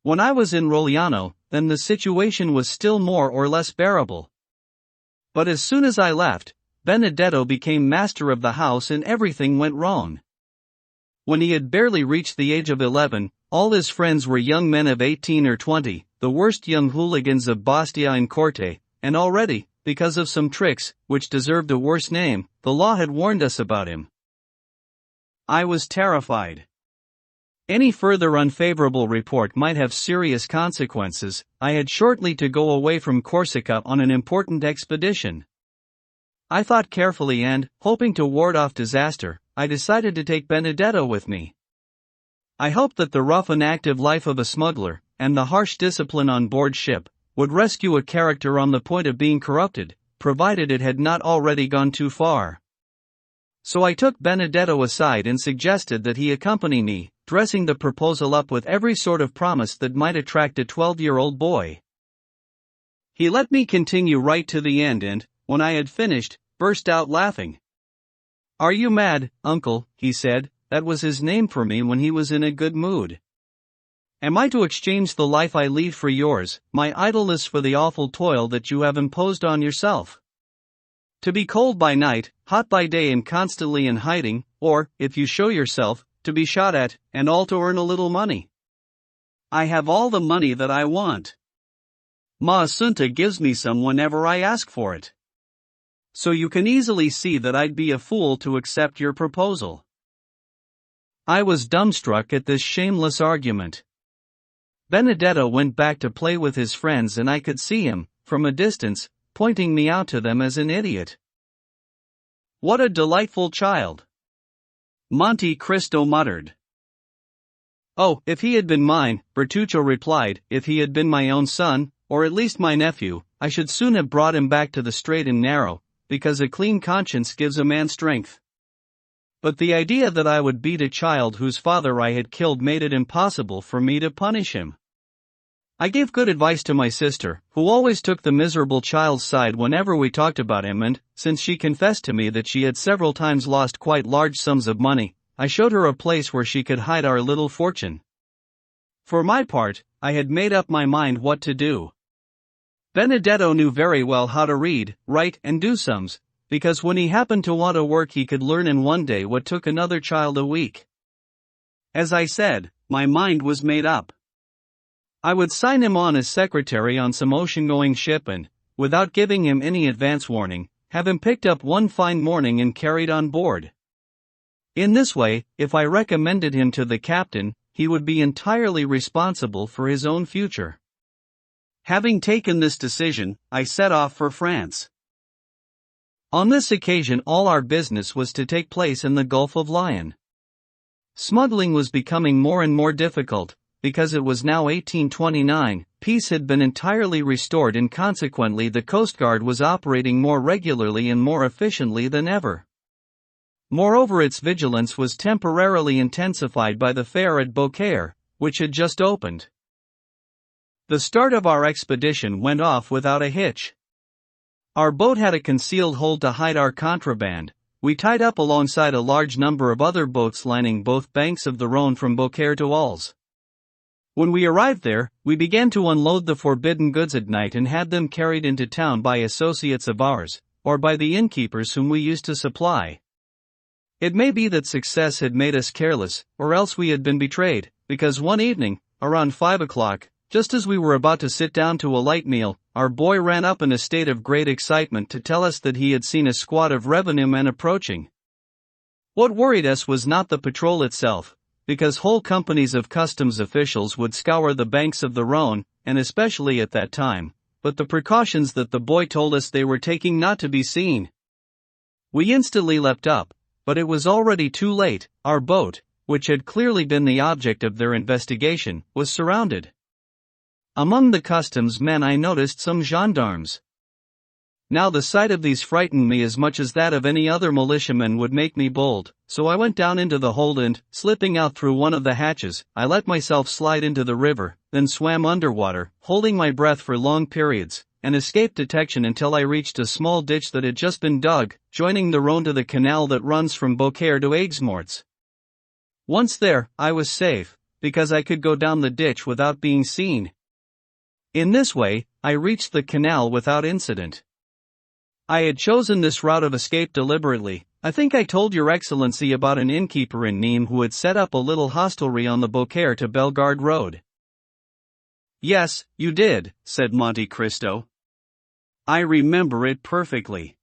When I was in Rogliano, then the situation was still more or less bearable. But as soon as I left, Benedetto became master of the house and everything went wrong. When he had barely reached the age of 11, all his friends were young men of 18 or 20, the worst young hooligans of Bastia and Corte, and already, because of some tricks, which deserved a worse name, the law had warned us about him. I was terrified. Any further unfavorable report might have serious consequences. I had shortly to go away from Corsica on an important expedition. I thought carefully and, hoping to ward off disaster, I decided to take Benedetto with me. I hoped that the rough and active life of a smuggler, and the harsh discipline on board ship, would rescue a character on the point of being corrupted, provided it had not already gone too far. So I took Benedetto aside and suggested that he accompany me, dressing the proposal up with every sort of promise that might attract a 12-year-old boy. He let me continue right to the end and, when I had finished, burst out laughing. "Are you mad, uncle?" he said. That was his name for me when he was in a good mood. "Am I to exchange the life I lead for yours, my idleness for the awful toil that you have imposed on yourself? To be cold by night, hot by day, and constantly in hiding, or, if you show yourself, to be shot at, and all to earn a little money? I have all the money that I want. Ma Assunta gives me some whenever I ask for it. So you can easily see that I'd be a fool to accept your proposal." I was dumbstruck at this shameless argument. Benedetto went back to play with his friends, and I could see him, from a distance, pointing me out to them as an idiot. "What a delightful child!" Monte Cristo muttered. "Oh, if he had been mine," Bertuccio replied, "if he had been my own son, or at least my nephew, I should soon have brought him back to the straight and narrow, because a clean conscience gives a man strength. But the idea that I would beat a child whose father I had killed made it impossible for me to punish him. I gave good advice to my sister, who always took the miserable child's side whenever we talked about him, and, since she confessed to me that she had several times lost quite large sums of money, I showed her a place where she could hide our little fortune. For my part, I had made up my mind what to do. Benedetto knew very well how to read, write, and do sums, because when he happened to want to work he could learn in one day what took another child a week. As I said, my mind was made up. I would sign him on as secretary on some ocean-going ship and, without giving him any advance warning, have him picked up one fine morning and carried on board. In this way, if I recommended him to the captain, he would be entirely responsible for his own future. Having taken this decision, I set off for France. On this occasion all our business was to take place in the Gulf of Lion. Smuggling was becoming more and more difficult, because it was now 1829, peace had been entirely restored and consequently the Coast Guard was operating more regularly and more efficiently than ever. Moreover, its vigilance was temporarily intensified by the fair at Beaucaire, which had just opened. The start of our expedition went off without a hitch. Our boat had a concealed hold to hide our contraband. We tied up alongside a large number of other boats lining both banks of the Rhône from Beaucaire to Alls. When we arrived there, we began to unload the forbidden goods at night and had them carried into town by associates of ours, or by the innkeepers whom we used to supply. It may be that success had made us careless, or else we had been betrayed, because one evening, around 5 o'clock, just as we were about to sit down to a light meal, our boy ran up in a state of great excitement to tell us that he had seen a squad of revenue men approaching. What worried us was not the patrol itself, because whole companies of customs officials would scour the banks of the Rhône, and especially at that time, but the precautions that the boy told us they were taking not to be seen. We instantly leapt up, but it was already too late. Our boat, which had clearly been the object of their investigation, was surrounded. Among the customs men I noticed some gendarmes. Now the sight of these frightened me as much as that of any other militiaman would make me bold, so I went down into the hold and, slipping out through one of the hatches, I let myself slide into the river, then swam underwater, holding my breath for long periods, and escaped detection until I reached a small ditch that had just been dug, joining the Rhône to the canal that runs from Beaucaire to Aigues-Mortes. Once there, I was safe, because I could go down the ditch without being seen. In this way, I reached the canal without incident. I had chosen this route of escape deliberately. I think I told Your Excellency about an innkeeper in Nîmes who had set up a little hostelry on the Beaucaire to Bellegarde road. Yes, you did, said Monte Cristo. I remember it perfectly.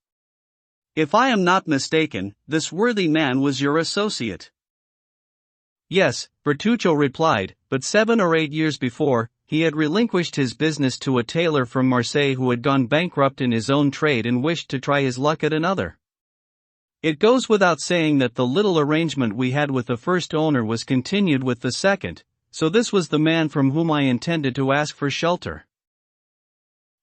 If I am not mistaken, this worthy man was your associate. Yes, Bertuccio replied, but 7 or 8 years before, he had relinquished his business to a tailor from Marseille who had gone bankrupt in his own trade and wished to try his luck at another. It goes without saying that the little arrangement we had with the first owner was continued with the second, so this was the man from whom I intended to ask for shelter.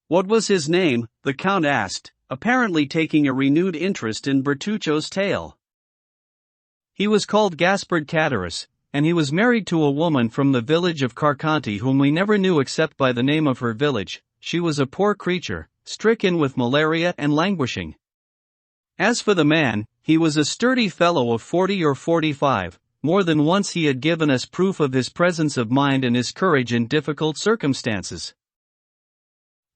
What was his name? The Count asked, apparently taking a renewed interest in Bertuccio's tale. He was called Gaspard Cadaris, and he was married to a woman from the village of Carconti whom we never knew except by the name of her village. She was a poor creature, stricken with malaria and languishing. As for the man, he was a sturdy fellow of 40 or 45, more than once he had given us proof of his presence of mind and his courage in difficult circumstances.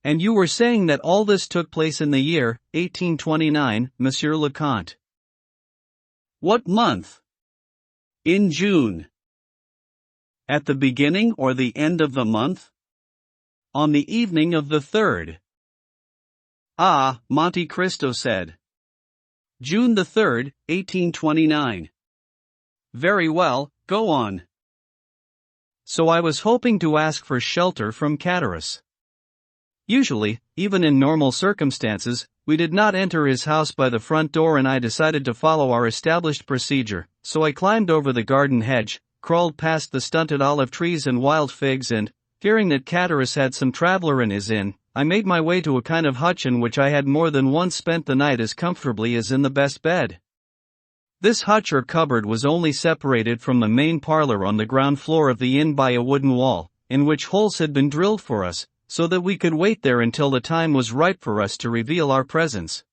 And you were saying that all this took place in the year 1829, Monsieur le Comte. What month? In June. At the beginning or the end of the month? On the evening of the 3rd. Ah, Monte Cristo said. June the 3rd, 1829. Very well, go on. So I was hoping to ask for shelter from Cadaris. Usually, even in normal circumstances, we did not enter his house by the front door and I decided to follow our established procedure, so I climbed over the garden hedge, crawled past the stunted olive trees and wild figs and, fearing that Cadaris had some traveler in his inn, I made my way to a kind of hutch in which I had more than once spent the night as comfortably as in the best bed. This hutch or cupboard was only separated from the main parlor on the ground floor of the inn by a wooden wall, in which holes had been drilled for us, so that we could wait there until the time was ripe for us to reveal our presence.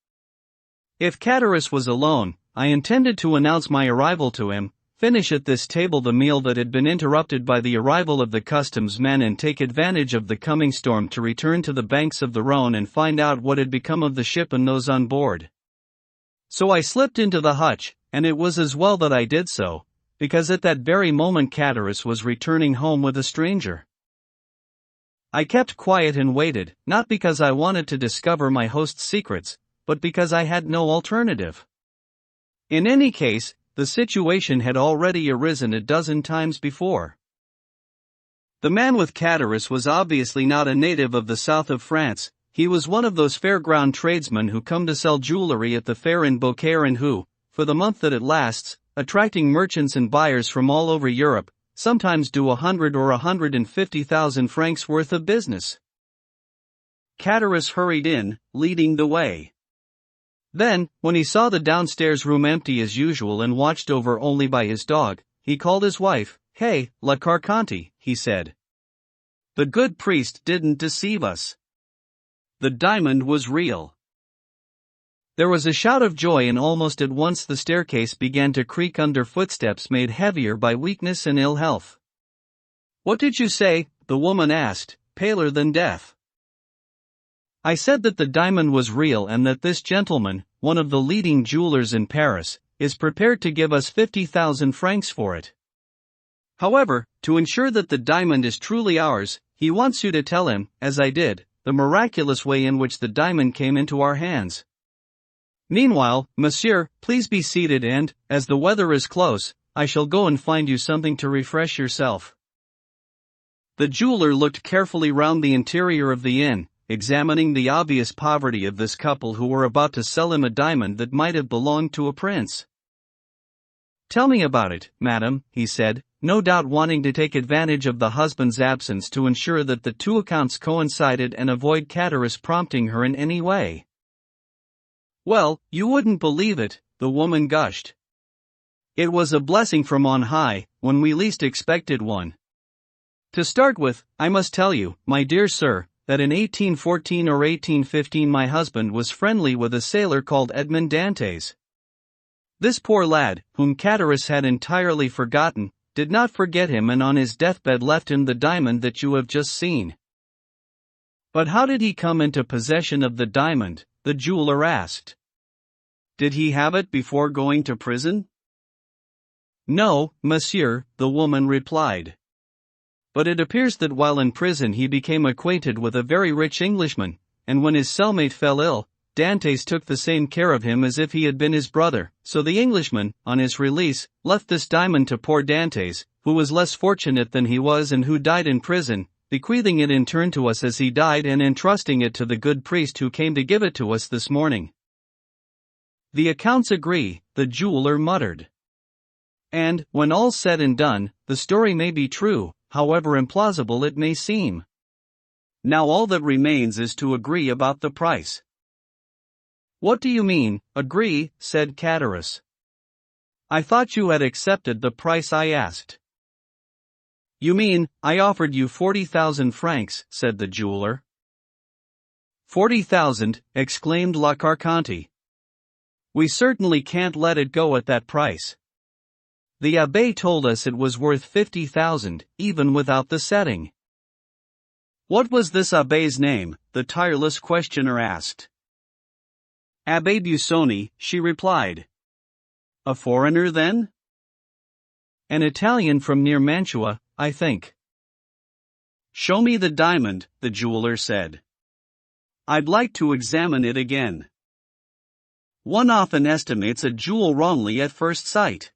If Cadaris was alone, I intended to announce my arrival to him, finish at this table the meal that had been interrupted by the arrival of the customs men and take advantage of the coming storm to return to the banks of the Rhone and find out what had become of the ship and those on board. So I slipped into the hutch, and it was as well that I did so, because at that very moment Catullus was returning home with a stranger. I kept quiet and waited, not because I wanted to discover my host's secrets, but because I had no alternative. In any case, the situation had already arisen a dozen times before. The man with Catullus was obviously not a native of the south of France. He was one of those fairground tradesmen who come to sell jewelry at the fair in Beaucaire and who, for the month that it lasts, attracting merchants and buyers from all over Europe, sometimes do 100 or 150,000 francs worth of business. Catullus hurried in, leading the way. Then, when he saw the downstairs room empty as usual and watched over only by his dog, he called his wife. "Hey, La Carconte," he said. "The good priest didn't deceive us. The diamond was real." There was a shout of joy, and almost at once the staircase began to creak under footsteps made heavier by weakness and ill health. "What did you say?" the woman asked, paler than death. "I said that the diamond was real and that this gentleman, one of the leading jewelers in Paris, is prepared to give us 50,000 francs for it. However, to ensure that the diamond is truly ours, he wants you to tell him, as I did, the miraculous way in which the diamond came into our hands. Meanwhile, monsieur, please be seated and, as the weather is close, I shall go and find you something to refresh yourself." The jeweler looked carefully round the interior of the inn, examining the obvious poverty of this couple who were about to sell him a diamond that might have belonged to a prince. "Tell me about it, madam," he said, no doubt wanting to take advantage of the husband's absence to ensure that the two accounts coincided and avoid Catullus prompting her in any way. "Well, you wouldn't believe it," the woman gushed. "It was a blessing from on high, when we least expected one. To start with, I must tell you, my dear sir, that in 1814 or 1815 my husband was friendly with a sailor called Edmond Dantes. This poor lad, whom Catullus had entirely forgotten, did not forget him and on his deathbed left him the diamond that you have just seen." "But how did he come into possession of the diamond?" the jeweler asked. "Did he have it before going to prison?" "No, monsieur," the woman replied. "But it appears that while in prison he became acquainted with a very rich Englishman, and when his cellmate fell ill, Dantes took the same care of him as if he had been his brother, so the Englishman, on his release, left this diamond to poor Dantes, who was less fortunate than he was and who died in prison, bequeathing it in turn to us as he died and entrusting it to the good priest who came to give it to us this morning." "The accounts agree," the jeweler muttered. "And, when all's said and done, the story may be true, however implausible it may seem. Now all that remains is to agree about the price." "What do you mean, agree?" said Catullus. "I thought you had accepted the price I asked." "You mean, I offered you 40,000 francs, said the jeweler. 40,000, exclaimed La Carconte. "We certainly can't let it go at that price. The abbé told us it was worth 50,000, even without the setting." "What was this abbé's name?" the tireless questioner asked. "Abbé Busoni," she replied. "A foreigner then?" "An Italian from near Mantua, I think." "Show me the diamond," the jeweler said. "I'd like to examine it again. One often estimates a jewel wrongly at first sight."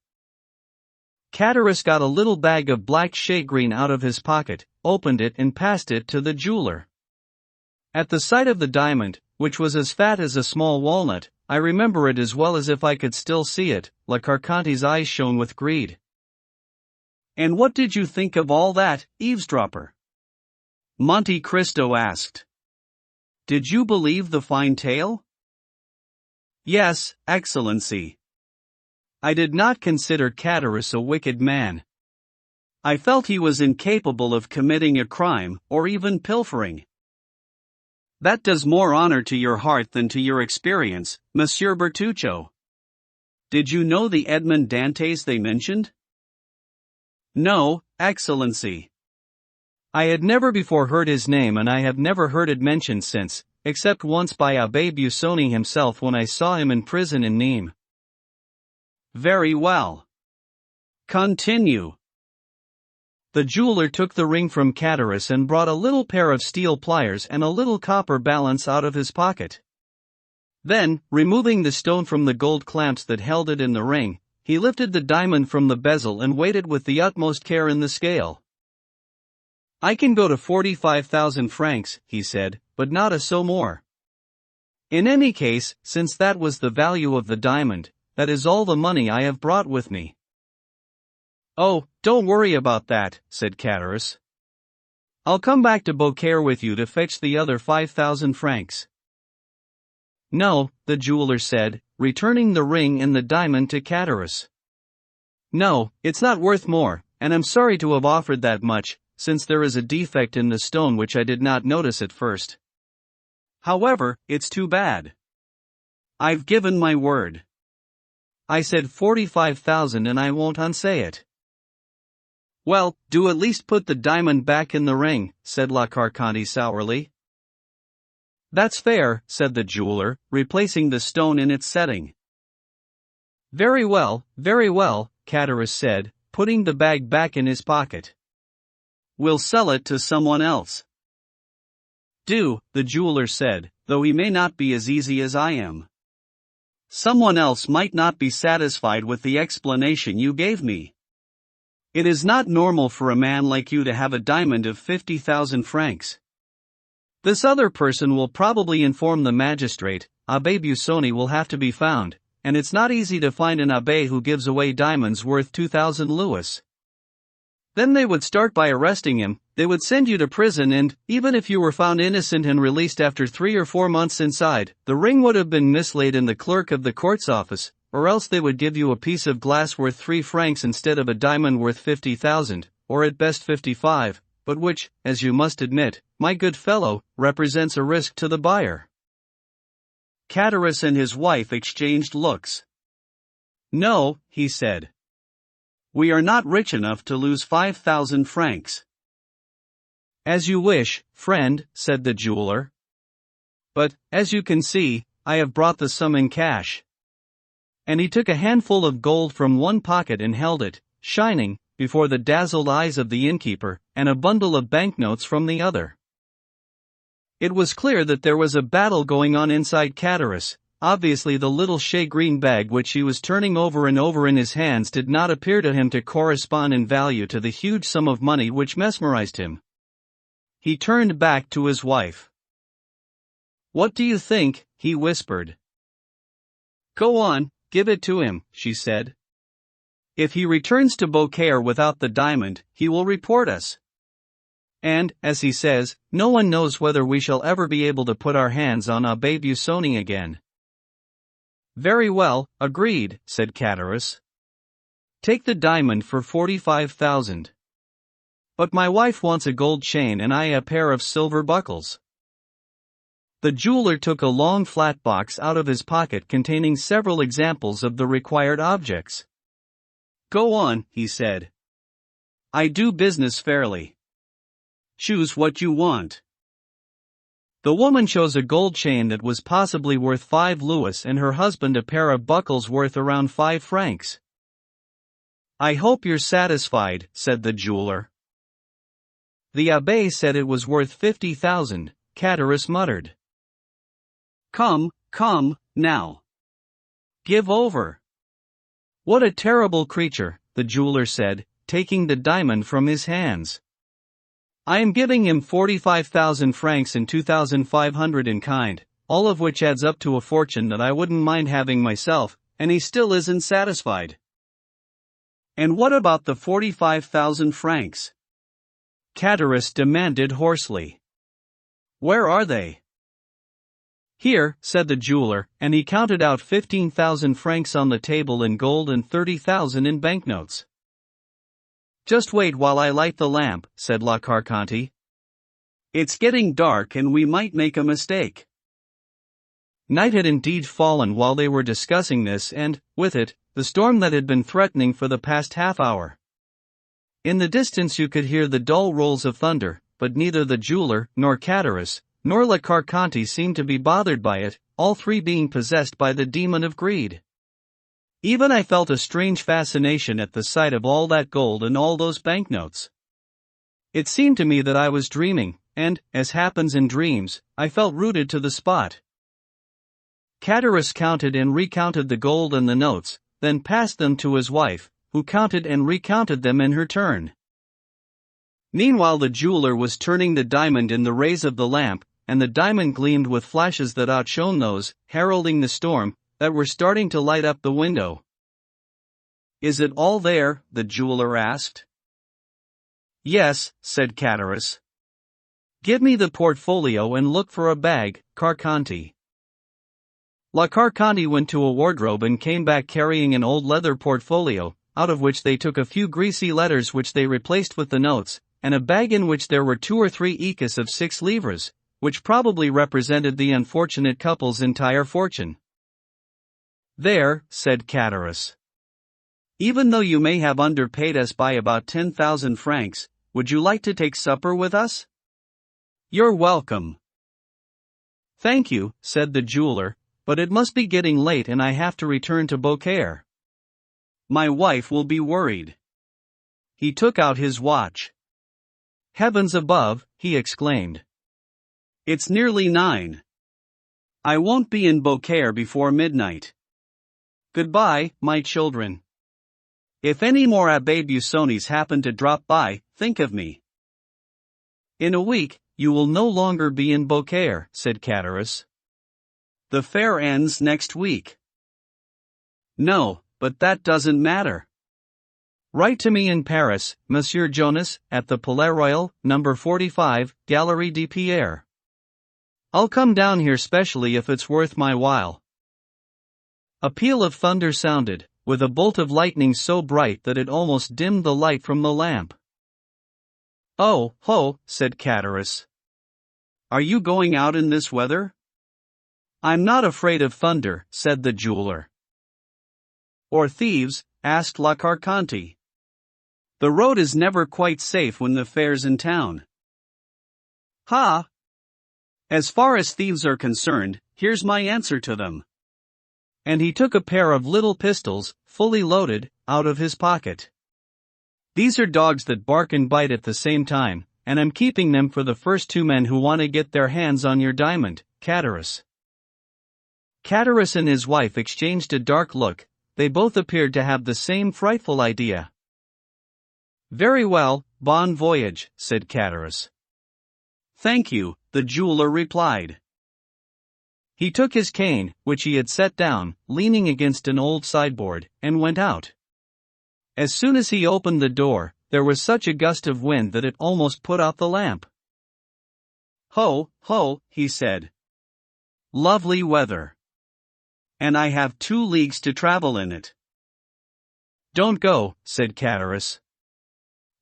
Catullus got a little bag of black shagreen out of his pocket, opened it and passed it to the jeweler. At the sight of the diamond, which was as fat as a small walnut, I remember it as well as if I could still see it. La Carconte's eyes shone with greed. "And what did you think of all that, eavesdropper?" Monte Cristo asked. "Did you believe the fine tale?" "Yes, Excellency. I did not consider Catullus a wicked man. I felt he was incapable of committing a crime, or even pilfering." "That does more honor to your heart than to your experience, Monsieur Bertuccio. Did you know the Edmond Dantes they mentioned?" No, Excellency. I had never before heard his name, and I have never heard it mentioned since, except once by Abbé Busoni himself when I saw him in prison in Nîmes. Very well. Continue. The jeweler took the ring from Cadaris and brought a little pair of steel pliers and a little copper balance out of his pocket. Then, removing the stone from the gold clamps that held it in the ring, he lifted the diamond from the bezel and weighed it with the utmost care in the scale. I can go to 45,000 francs, he said, but not a sou more. In any case, since that was the value of the diamond, that is all the money I have brought with me. Oh, don't worry about that, said Cadaris. I'll come back to Beaucaire with you to fetch the other 5,000 francs. No, the jeweler said, returning the ring and the diamond to Cadaris. No, it's not worth more, and I'm sorry to have offered that much, since there is a defect in the stone which I did not notice at first. However, it's too bad. I've given my word. I said 45,000 and I won't unsay it. Well, do at least put the diamond back in the ring, said La Carconte sourly. That's fair, said the jeweler, replacing the stone in its setting. Very well, Cadaris said, putting the bag back in his pocket. We'll sell it to someone else. Do, the jeweler said, though he may not be as easy as I am. Someone else might not be satisfied with the explanation you gave me. It is not normal for a man like you to have a diamond of 50,000 francs. This other person will probably inform the magistrate. Abbé Busoni will have to be found, and it's not easy to find an abbé who gives away diamonds worth 2,000 louis. Then they would start by arresting him, they would send you to prison, and, even if you were found innocent and released after 3 or 4 months inside, the ring would have been mislaid in the clerk of the court's office, or else they would give you a piece of glass worth 3 francs instead of a diamond worth 50,000, or at best 55, but which, as you must admit, my good fellow, represents a risk to the buyer. Cadaris and his wife exchanged looks. No, he said. We are not rich enough to lose 5,000 francs. As you wish, friend, said the jeweler. But, as you can see, I have brought the sum in cash. And he took a handful of gold from one pocket and held it, shining, before the dazzled eyes of the innkeeper, and a bundle of banknotes from the other. It was clear that there was a battle going on inside Cadaris. Obviously the little shea-green bag which he was turning over and over in his hands did not appear to him to correspond in value to the huge sum of money which mesmerized him. He turned back to his wife. What do you think? He whispered. Go on, give it to him, she said. If he returns to Beaucaire without the diamond, he will report us. And, as he says, no one knows whether we shall ever be able to put our hands on Abbé Busoni again. Very well, agreed, said Cadaris. Take the diamond for 45,000. But my wife wants a gold chain and I a pair of silver buckles. The jeweler took a long flat box out of his pocket containing several examples of the required objects. Go on, he said. I do business fairly. Choose what you want. The woman chose a gold chain that was possibly worth 5 louis and her husband a pair of buckles worth around 5 francs. I hope you're satisfied, said the jeweler. The abbé said it was worth 50,000, Cadaris muttered. Come, now. Give over. What a terrible creature, the jeweler said, taking the diamond from his hands. I am giving him 45,000 francs and 2,500 in kind, all of which adds up to a fortune that I wouldn't mind having myself, and he still isn't satisfied. And what about the 45,000 francs? Cadaris demanded hoarsely. Where are they? Here, said the jeweler, and he counted out 15,000 francs on the table in gold and 30,000 in banknotes. Just wait while I light the lamp, said La Carconte. It's getting dark and we might make a mistake. Night had indeed fallen while they were discussing this and, with it, the storm that had been threatening for the past half hour. In the distance you could hear the dull rolls of thunder, but neither the jeweler, nor Catarus, nor La Carconte seemed to be bothered by it, all three being possessed by the demon of greed. Even I felt a strange fascination at the sight of all that gold and all those banknotes. It seemed to me that I was dreaming, and, as happens in dreams, I felt rooted to the spot. Catarus counted and recounted the gold and the notes, then passed them to his wife, who counted and recounted them in her turn. Meanwhile the jeweler was turning the diamond in the rays of the lamp, and the diamond gleamed with flashes that outshone those, heralding the storm, that were starting to light up the window. "Is it all there?" the jeweler asked. "Yes," said Catarus. "Give me the portfolio and look for a bag, Carconte." La Carconte went to a wardrobe and came back carrying an old leather portfolio, out of which they took a few greasy letters which they replaced with the notes, and a bag in which there were 2 or 3 écus of 6 livres, which probably represented the unfortunate couple's entire fortune. "There," said Catarus. "Even though you may have underpaid us by about 10,000 francs, would you like to take supper with us?" "You're welcome." "Thank you," said the jeweler, "but it must be getting late and I have to return to Beaucaire. My wife will be worried." He took out his watch. "Heavens above," he exclaimed. "It's nearly 9. I won't be in Beaucaire before midnight. Goodbye, my children. If any more Abbé Busoni's happen to drop by, think of me." "In a week, you will no longer be in Beaucaire," said Catarus. "The fair ends next week." "No, but that doesn't matter. Write to me in Paris, Monsieur Jonas, at the Palais Royal, number 45, Galerie de Pierre. I'll come down here specially if it's worth my while." A peal of thunder sounded, with a bolt of lightning so bright that it almost dimmed the light from the lamp. "Oh, ho," said Catarus. "Are you going out in this weather?" "I'm not afraid of thunder," said the jeweler. "Or thieves?" asked La Carconte. "The road is never quite safe when the fair's in town." "Ha! As far as thieves are concerned, here's my answer to them." And he took a pair of little pistols, fully loaded, out of his pocket. "These are dogs that bark and bite at the same time, and I'm keeping them for the first 2 men who want to get their hands on your diamond, Catarus." Catarus and his wife exchanged a dark look. They both appeared to have the same frightful idea. "Very well, bon voyage," said Catarus. "Thank you," the jeweler replied. He took his cane, which he had set down, leaning against an old sideboard, and went out. As soon as he opened the door, there was such a gust of wind that it almost put out the lamp. "Ho, ho," he said. "Lovely weather. And I have 2 leagues to travel in it." "Don't go," said Catarus.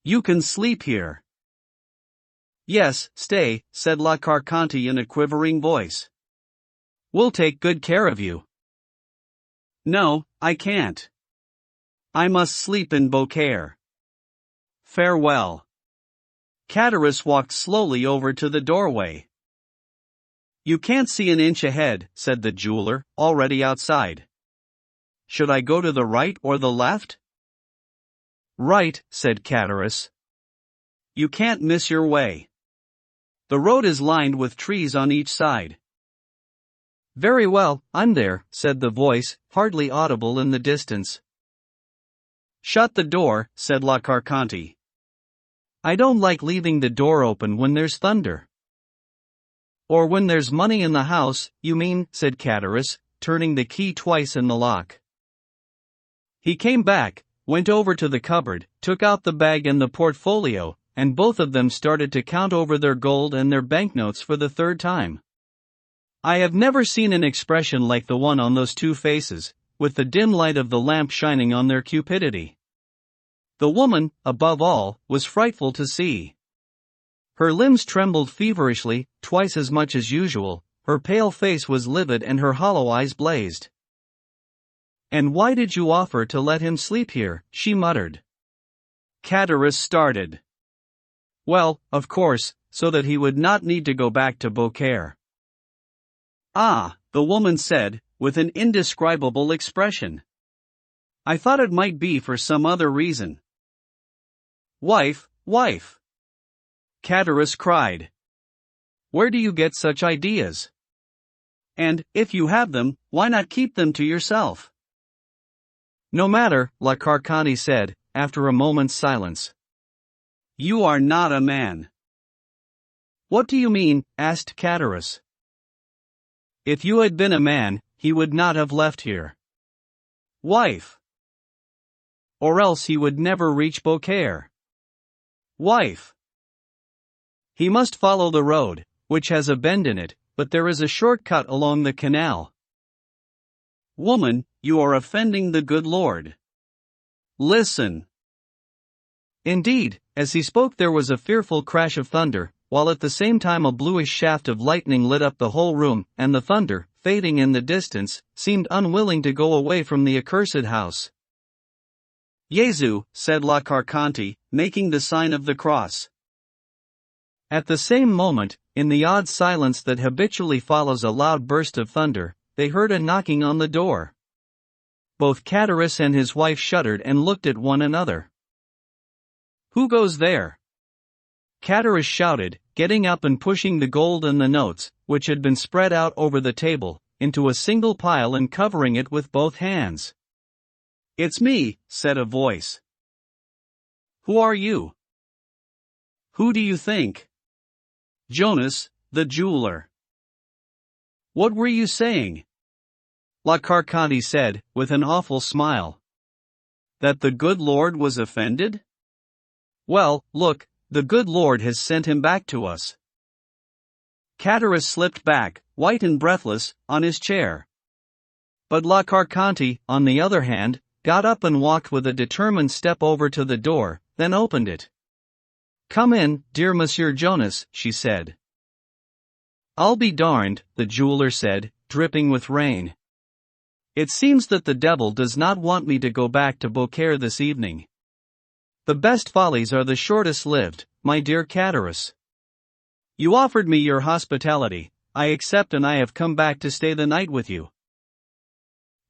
"You can sleep here." "Yes, stay," said La Carconte in a quivering voice. "We'll take good care of you." "No, I can't. I must sleep in Beaucaire. Farewell." Catarus walked slowly over to the doorway. "You can't see an inch ahead," said the jeweler, already outside. "Should I go to the right or the left?" "Right," said Catarus. "You can't miss your way. The road is lined with trees on each side." "Very well, I'm there," said the voice, hardly audible in the distance. "Shut the door," said La Carconte. "I don't like leaving the door open when there's thunder." "Or when there's money in the house, you mean," said Catarus, turning the key twice in the lock. He came back, went over to the cupboard, took out the bag and the portfolio, and both of them started to count over their gold and their banknotes for the 3rd time. I have never seen an expression like the one on those 2 faces, with the dim light of the lamp shining on their cupidity. The woman, above all, was frightful to see. Her limbs trembled feverishly, twice as much as usual, her pale face was livid and her hollow eyes blazed. "And why did you offer to let him sleep here?" she muttered. Catarus started. Well, of course, so that he would not need to go back to Beaucaire. Ah, the woman said, with an indescribable expression. I thought it might be for some other reason. Wife, wife! Catarus cried. Where do you get such ideas? And, if you have them, why not keep them to yourself? No matter, La Carconte said, after a moment's silence. You are not a man. What do you mean? Asked Catarus. If you had been a man, he would not have left here. Wife. Or else he would never reach Beaucaire. Wife. He must follow the road, which has a bend in it, but there is a short-cut along the canal. Woman, you are offending the good Lord. Listen. Indeed, as he spoke there was a fearful crash of thunder, while at the same time a bluish shaft of lightning lit up the whole room, and the thunder, fading in the distance, seemed unwilling to go away from the accursed house. Jesu, said La Carconte, making the sign of the cross. At the same moment, in the odd silence that habitually follows a loud burst of thunder, they heard a knocking on the door. Both Catarus and his wife shuddered and looked at one another. Who goes there? Catarus shouted, getting up and pushing the gold and the notes, which had been spread out over the table, into a single pile and covering it with both hands. It's me, said a voice. Who are you? Who do you think? Jonas, the jeweler. What were you saying? La Carconte said, with an awful smile. That the good Lord was offended? Well, look, the good Lord has sent him back to us. Catarus slipped back, white and breathless, on his chair. But La Carconte, on the other hand, got up and walked with a determined step over to the door, then opened it. Come in, dear Monsieur Jonas, she said. I'll be darned, the jeweler said, dripping with rain. It seems that the devil does not want me to go back to Beaucaire this evening. The best follies are the shortest lived, my dear Catarus. You offered me your hospitality, I accept, and I have come back to stay the night with you.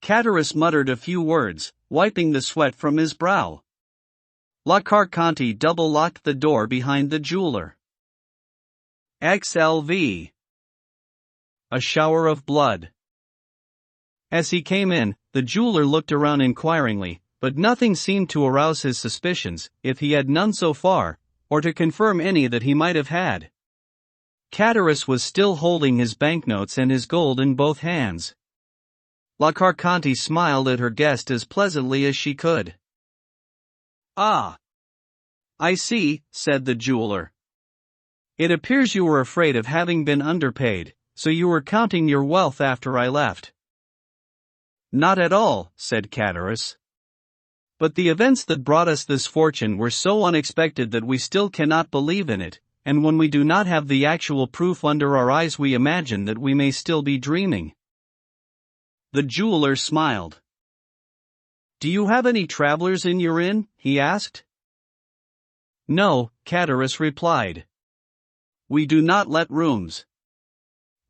Catarus muttered a few words, wiping the sweat from his brow. La Carconte double-locked the door behind the jeweler. XLV. A shower of blood. As he came in, the jeweler looked around inquiringly, but nothing seemed to arouse his suspicions, if he had none so far, or to confirm any that he might have had. Catarus was still holding his banknotes and his gold in both hands. La Carconte smiled at her guest as pleasantly as she could. Ah! I see, said the jeweler. It appears you were afraid of having been underpaid, so you were counting your wealth after I left. Not at all, said Catarus. But the events that brought us this fortune were so unexpected that we still cannot believe in it, and when we do not have the actual proof under our eyes we imagine that we may still be dreaming. The jeweler smiled. Do you have any travelers in your inn? He asked. No, Catarus replied. We do not let rooms.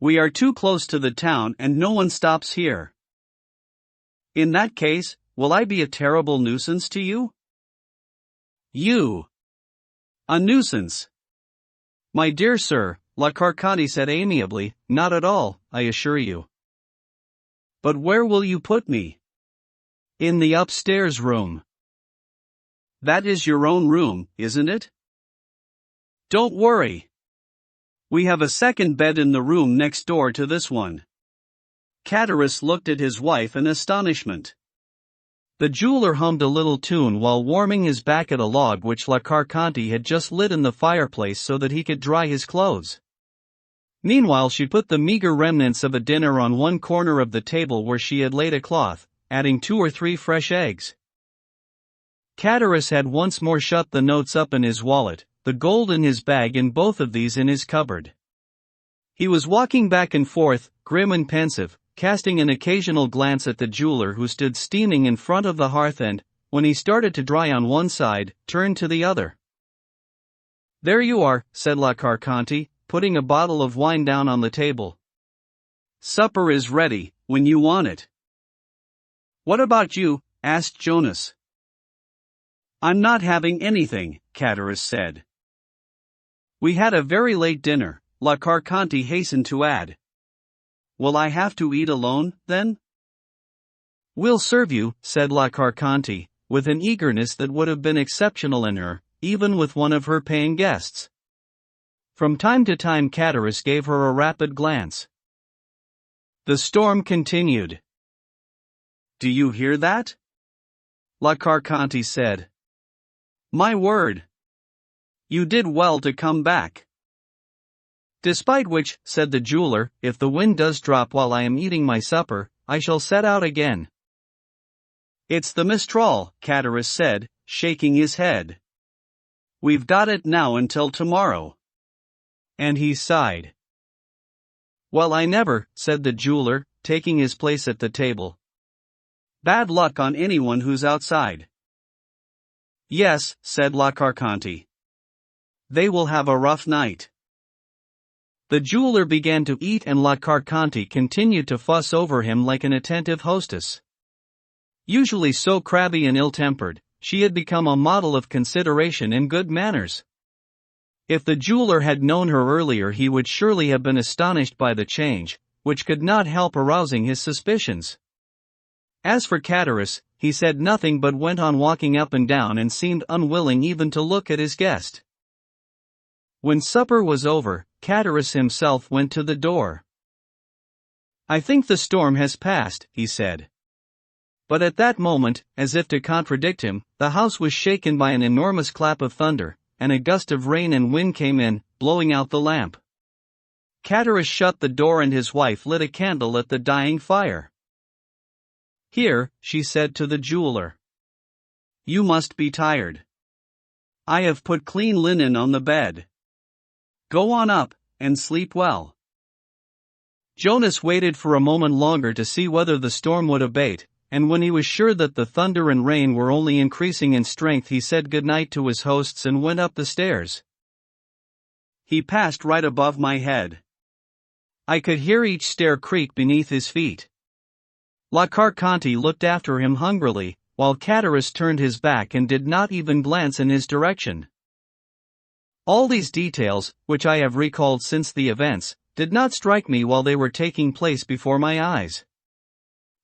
We are too close to the town and no one stops here. In that case, will I be a terrible nuisance to you? You. A nuisance. My dear sir, La Carconte said amiably, not at all, I assure you. But where will you put me? In the upstairs room. That is your own room, isn't it? Don't worry. We have a second bed in the room next door to this one. Catarus looked at his wife in astonishment. The jeweler hummed a little tune while warming his back at a log which La Carconte had just lit in the fireplace so that he could dry his clothes. Meanwhile she put the meager remnants of a dinner on one corner of the table where she had laid a cloth, adding 2 or 3 fresh eggs. Catarus had once more shut the notes up in his wallet, the gold in his bag and both of these in his cupboard. He was walking back and forth, grim and pensive, casting an occasional glance at the jeweler who stood steaming in front of the hearth and, when he started to dry on one side, turned to the other. "There you are," said La Carconte, putting a bottle of wine down on the table. "Supper is ready, when you want it." "What about you?" asked Jonas. "I'm not having anything," Catullus said. "We had a very late dinner," La Carconte hastened to add. "Will I have to eat alone, then?" "We'll serve you," said La Carconte, with an eagerness that would have been exceptional in her, even with one of her paying guests. From time to time Catullus gave her a rapid glance. The storm continued. "Do you hear that?" La Carconte said. "My word! You did well to come back." "Despite which," said the jeweler, "if the wind does drop while I am eating my supper, I shall set out again." "It's the Mistral," Catullus said, shaking his head. "We've got it now until tomorrow." And he sighed. "Well, I never," said the jeweler, taking his place at the table. "Bad luck on anyone who's outside." "Yes," said La Carconte. "They will have a rough night." The jeweler began to eat and La Carconte continued to fuss over him like an attentive hostess. Usually so crabby and ill-tempered, she had become a model of consideration and good manners. If the jeweler had known her earlier, he would surely have been astonished by the change, which could not help arousing his suspicions. As for Catullus, he said nothing but went on walking up and down and seemed unwilling even to look at his guest. When supper was over, Catullus himself went to the door. "I think the storm has passed," he said. But at that moment, as if to contradict him, the house was shaken by an enormous clap of thunder, and a gust of rain and wind came in, blowing out the lamp. Catullus shut the door and his wife lit a candle at the dying fire. "Here," she said to the jeweler. "You must be tired. I have put clean linen on the bed. Go on up, and sleep well." Jonas waited for a moment longer to see whether the storm would abate, and when he was sure that the thunder and rain were only increasing in strength, he said goodnight to his hosts and went up the stairs. He passed right above my head. I could hear each stair creak beneath his feet. La Carconte looked after him hungrily, while Catullus turned his back and did not even glance in his direction. All these details, which I have recalled since the events, did not strike me while they were taking place before my eyes.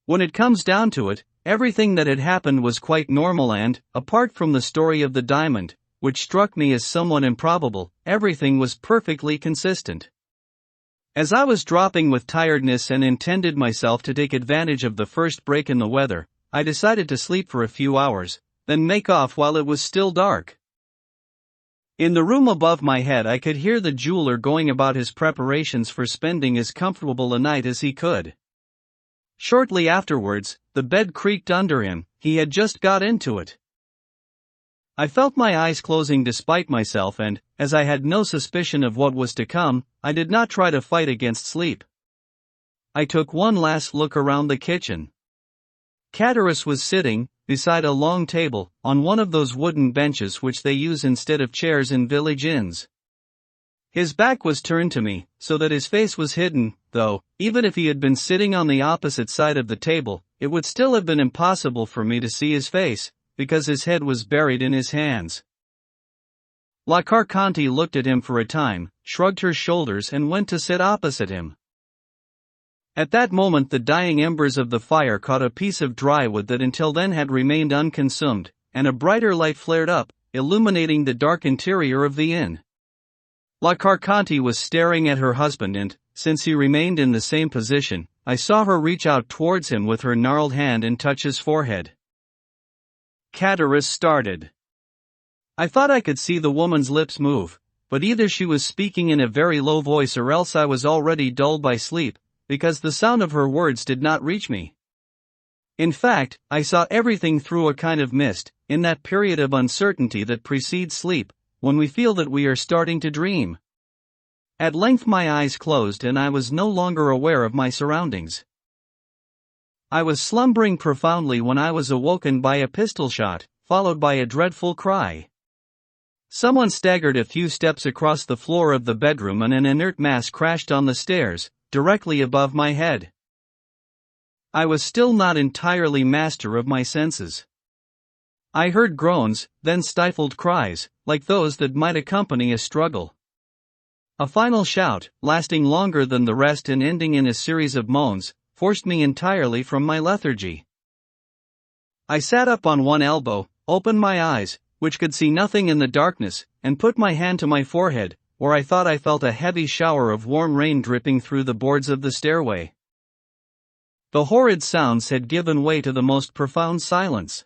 When it comes down to it, everything that had happened was quite normal and, apart from the story of the diamond, which struck me as somewhat improbable, everything was perfectly consistent. As I was dropping with tiredness and intended myself to take advantage of the first break in the weather, I decided to sleep for a few hours, then make off while it was still dark. In the room above my head I could hear the jeweler going about his preparations for spending as comfortable a night as he could. Shortly afterwards, the bed creaked under him. He had just got into it. I felt my eyes closing despite myself and, as I had no suspicion of what was to come, I did not try to fight against sleep. I took one last look around the kitchen. Catullus was sitting, beside a long table, on one of those wooden benches which they use instead of chairs in village inns. His back was turned to me, so that his face was hidden, though, even if he had been sitting on the opposite side of the table, it would still have been impossible for me to see his face, because his head was buried in his hands. La Carconte looked at him for a time, shrugged her shoulders and went to sit opposite him. At that moment the dying embers of the fire caught a piece of dry wood that until then had remained unconsumed, and a brighter light flared up, illuminating the dark interior of the inn. La Carconte was staring at her husband and, since he remained in the same position, I saw her reach out towards him with her gnarled hand and touch his forehead. Catullus started. I thought I could see the woman's lips move, but either she was speaking in a very low voice or else I was already dulled by sleep, because the sound of her words did not reach me. In fact, I saw everything through a kind of mist, in that period of uncertainty that precedes sleep, when we feel that we are starting to dream. At length my eyes closed and I was no longer aware of my surroundings. I was slumbering profoundly when I was awoken by a pistol shot, followed by a dreadful cry. Someone staggered a few steps across the floor of the bedroom and an inert mass crashed on the stairs, directly above my head. I was still not entirely master of my senses. I heard groans, then stifled cries, like those that might accompany a struggle. A final shout, lasting longer than the rest and ending in a series of moans, forced me entirely from my lethargy. I sat up on one elbow, opened my eyes, which could see nothing in the darkness, and put my hand to my forehead, where I thought I felt a heavy shower of warm rain dripping through the boards of the stairway. The horrid sounds had given way to the most profound silence.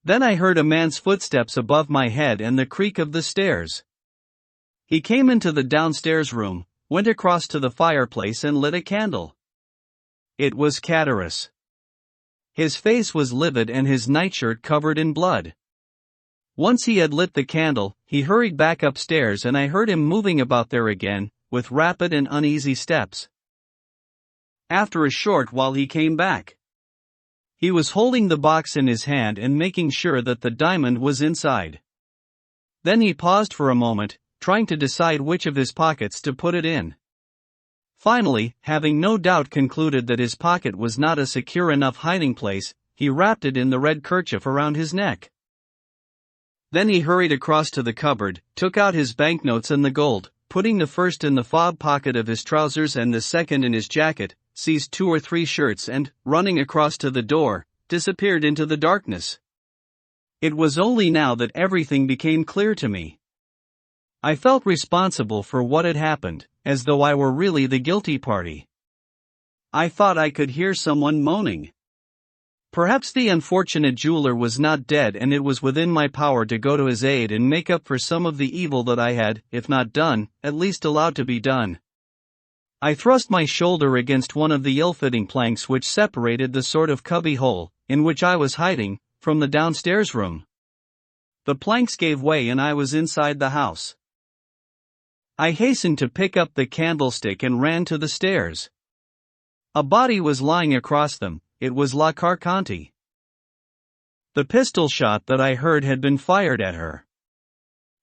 Then I heard a man's footsteps above my head and the creak of the stairs. He came into the downstairs room, went across to the fireplace and lit a candle. It was Cataris. His face was livid and his nightshirt covered in blood. Once he had lit the candle, he hurried back upstairs and I heard him moving about there again, with rapid and uneasy steps. After a short while he came back. He was holding the box in his hand and making sure that the diamond was inside. Then he paused for a moment, trying to decide which of his pockets to put it in. Finally, having no doubt concluded that his pocket was not a secure enough hiding place, he wrapped it in the red kerchief around his neck. Then he hurried across to the cupboard, took out his banknotes and the gold, putting the first in the fob pocket of his trousers and the second in his jacket, seized 2 or 3 shirts and, running across to the door, disappeared into the darkness. It was only now that everything became clear to me. I felt responsible for what had happened, as though I were really the guilty party. I thought I could hear someone moaning. Perhaps the unfortunate jeweler was not dead and it was within my power to go to his aid and make up for some of the evil that I had, if not done, at least allowed to be done. I thrust my shoulder against one of the ill-fitting planks which separated the sort of cubby-hole, in which I was hiding, from the downstairs room. The planks gave way and I was inside the house. I hastened to pick up the candlestick and ran to the stairs. A body was lying across them. It was La Carconte. The pistol shot that I heard had been fired at her.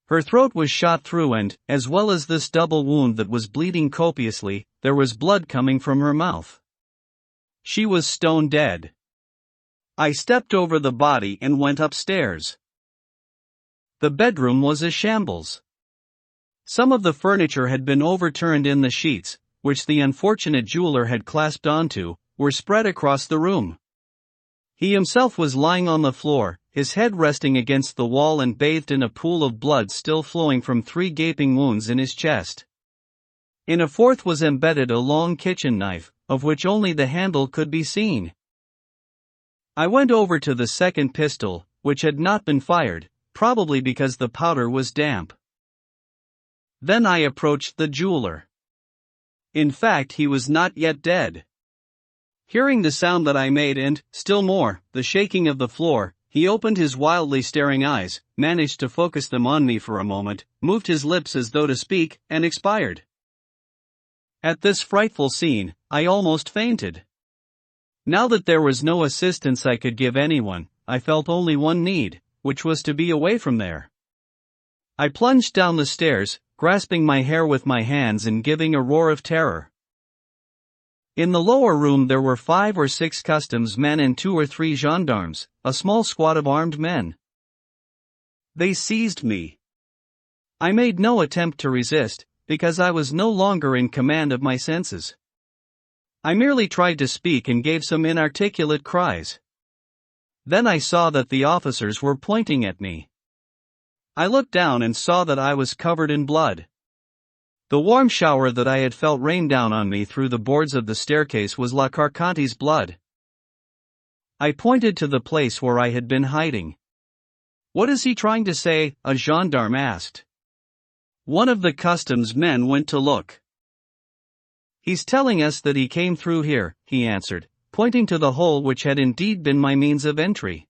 Her throat was shot through and, as well as this double wound that was bleeding copiously, there was blood coming from her mouth. She was stone dead. I stepped over the body and went upstairs. The bedroom was a shambles. Some of the furniture had been overturned and the sheets, which the unfortunate jeweler had clasped onto, were spread across the room. He himself was lying on the floor, his head resting against the wall and bathed in a pool of blood still flowing from 3 gaping wounds in his chest. In a fourth was embedded a long kitchen knife, of which only the handle could be seen. I went over to the second pistol, which had not been fired, probably because the powder was damp. Then I approached the jeweler. In fact, he was not yet dead. Hearing the sound that I made and, still more, the shaking of the floor, he opened his wildly staring eyes, managed to focus them on me for a moment, moved his lips as though to speak, and expired. At this frightful scene, I almost fainted. Now that there was no assistance I could give anyone, I felt only one need, which was to be away from there. I plunged down the stairs, grasping my hair with my hands and giving a roar of terror. In the lower room there were 5 or 6 customs men and 2 or 3 gendarmes, a small squad of armed men. They seized me. I made no attempt to resist, because I was no longer in command of my senses. I merely tried to speak and gave some inarticulate cries. Then I saw that the officers were pointing at me. I looked down and saw that I was covered in blood. The warm shower that I had felt rain down on me through the boards of the staircase was La Carconte's blood. I pointed to the place where I had been hiding. "What is he trying to say?" a gendarme asked. One of the customs men went to look. "He's telling us that he came through here," he answered, pointing to the hole which had indeed been my means of entry.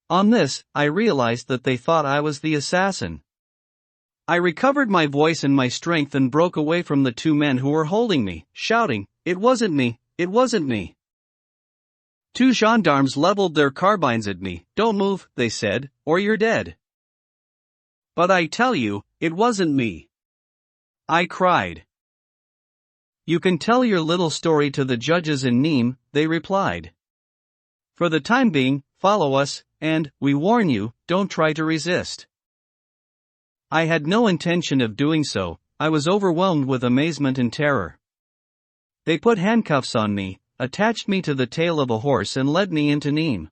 On this, I realized that they thought I was the assassin. I recovered my voice and my strength and broke away from the 2 men who were holding me, shouting, "It wasn't me, it wasn't me." 2 gendarmes leveled their carbines at me. "Don't move," they said, "or you're dead." "But I tell you, it wasn't me," I cried. "You can tell your little story to the judges in Nîmes," they replied. "For the time being, follow us, and, we warn you, don't try to resist." I had no intention of doing so. I was overwhelmed with amazement and terror. They put handcuffs on me, attached me to the tail of a horse and led me into Nîmes.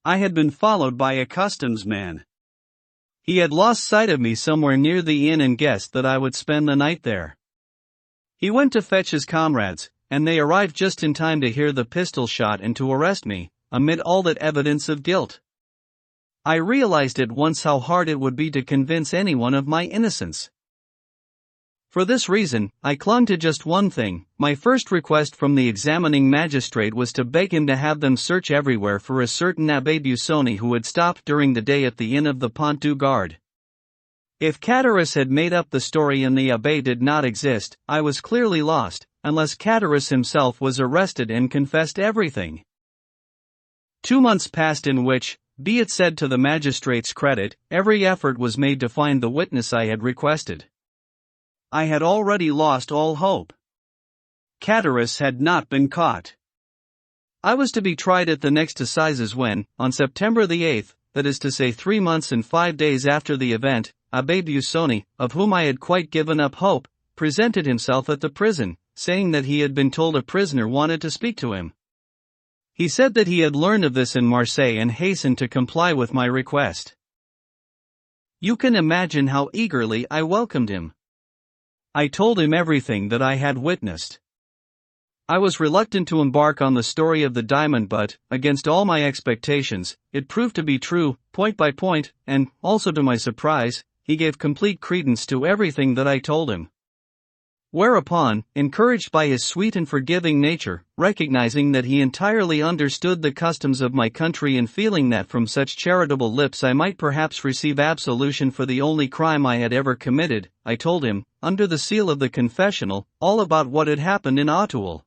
I had been followed by a customs man. He had lost sight of me somewhere near the inn and guessed that I would spend the night there. He went to fetch his comrades, and they arrived just in time to hear the pistol shot and to arrest me, amid all that evidence of guilt. I realized at once how hard it would be to convince anyone of my innocence. For this reason, I clung to just one thing. My first request from the examining magistrate was to beg him to have them search everywhere for a certain Abbé Busoni who had stopped during the day at the inn of the Pont du Gard. If Catarus had made up the story and the Abbé did not exist, I was clearly lost, unless Catarus himself was arrested and confessed everything. 2 months passed in which, be it said to the magistrate's credit, every effort was made to find the witness I had requested. I had already lost all hope. Catarus had not been caught. I was to be tried at the next assizes when, on September the 8th, that is to say 3 months and 5 days after the event, Abbé Busoni, of whom I had quite given up hope, presented himself at the prison, saying that he had been told a prisoner wanted to speak to him. He said that he had learned of this in Marseille and hastened to comply with my request. You can imagine how eagerly I welcomed him. I told him everything that I had witnessed. I was reluctant to embark on the story of the diamond, but, against all my expectations, it proved to be true, point by point, and, also to my surprise, he gave complete credence to everything that I told him. Whereupon, encouraged by his sweet and forgiving nature, recognizing that he entirely understood the customs of my country and feeling that from such charitable lips I might perhaps receive absolution for the only crime I had ever committed, I told him, under the seal of the confessional, all about what had happened in Auteuil.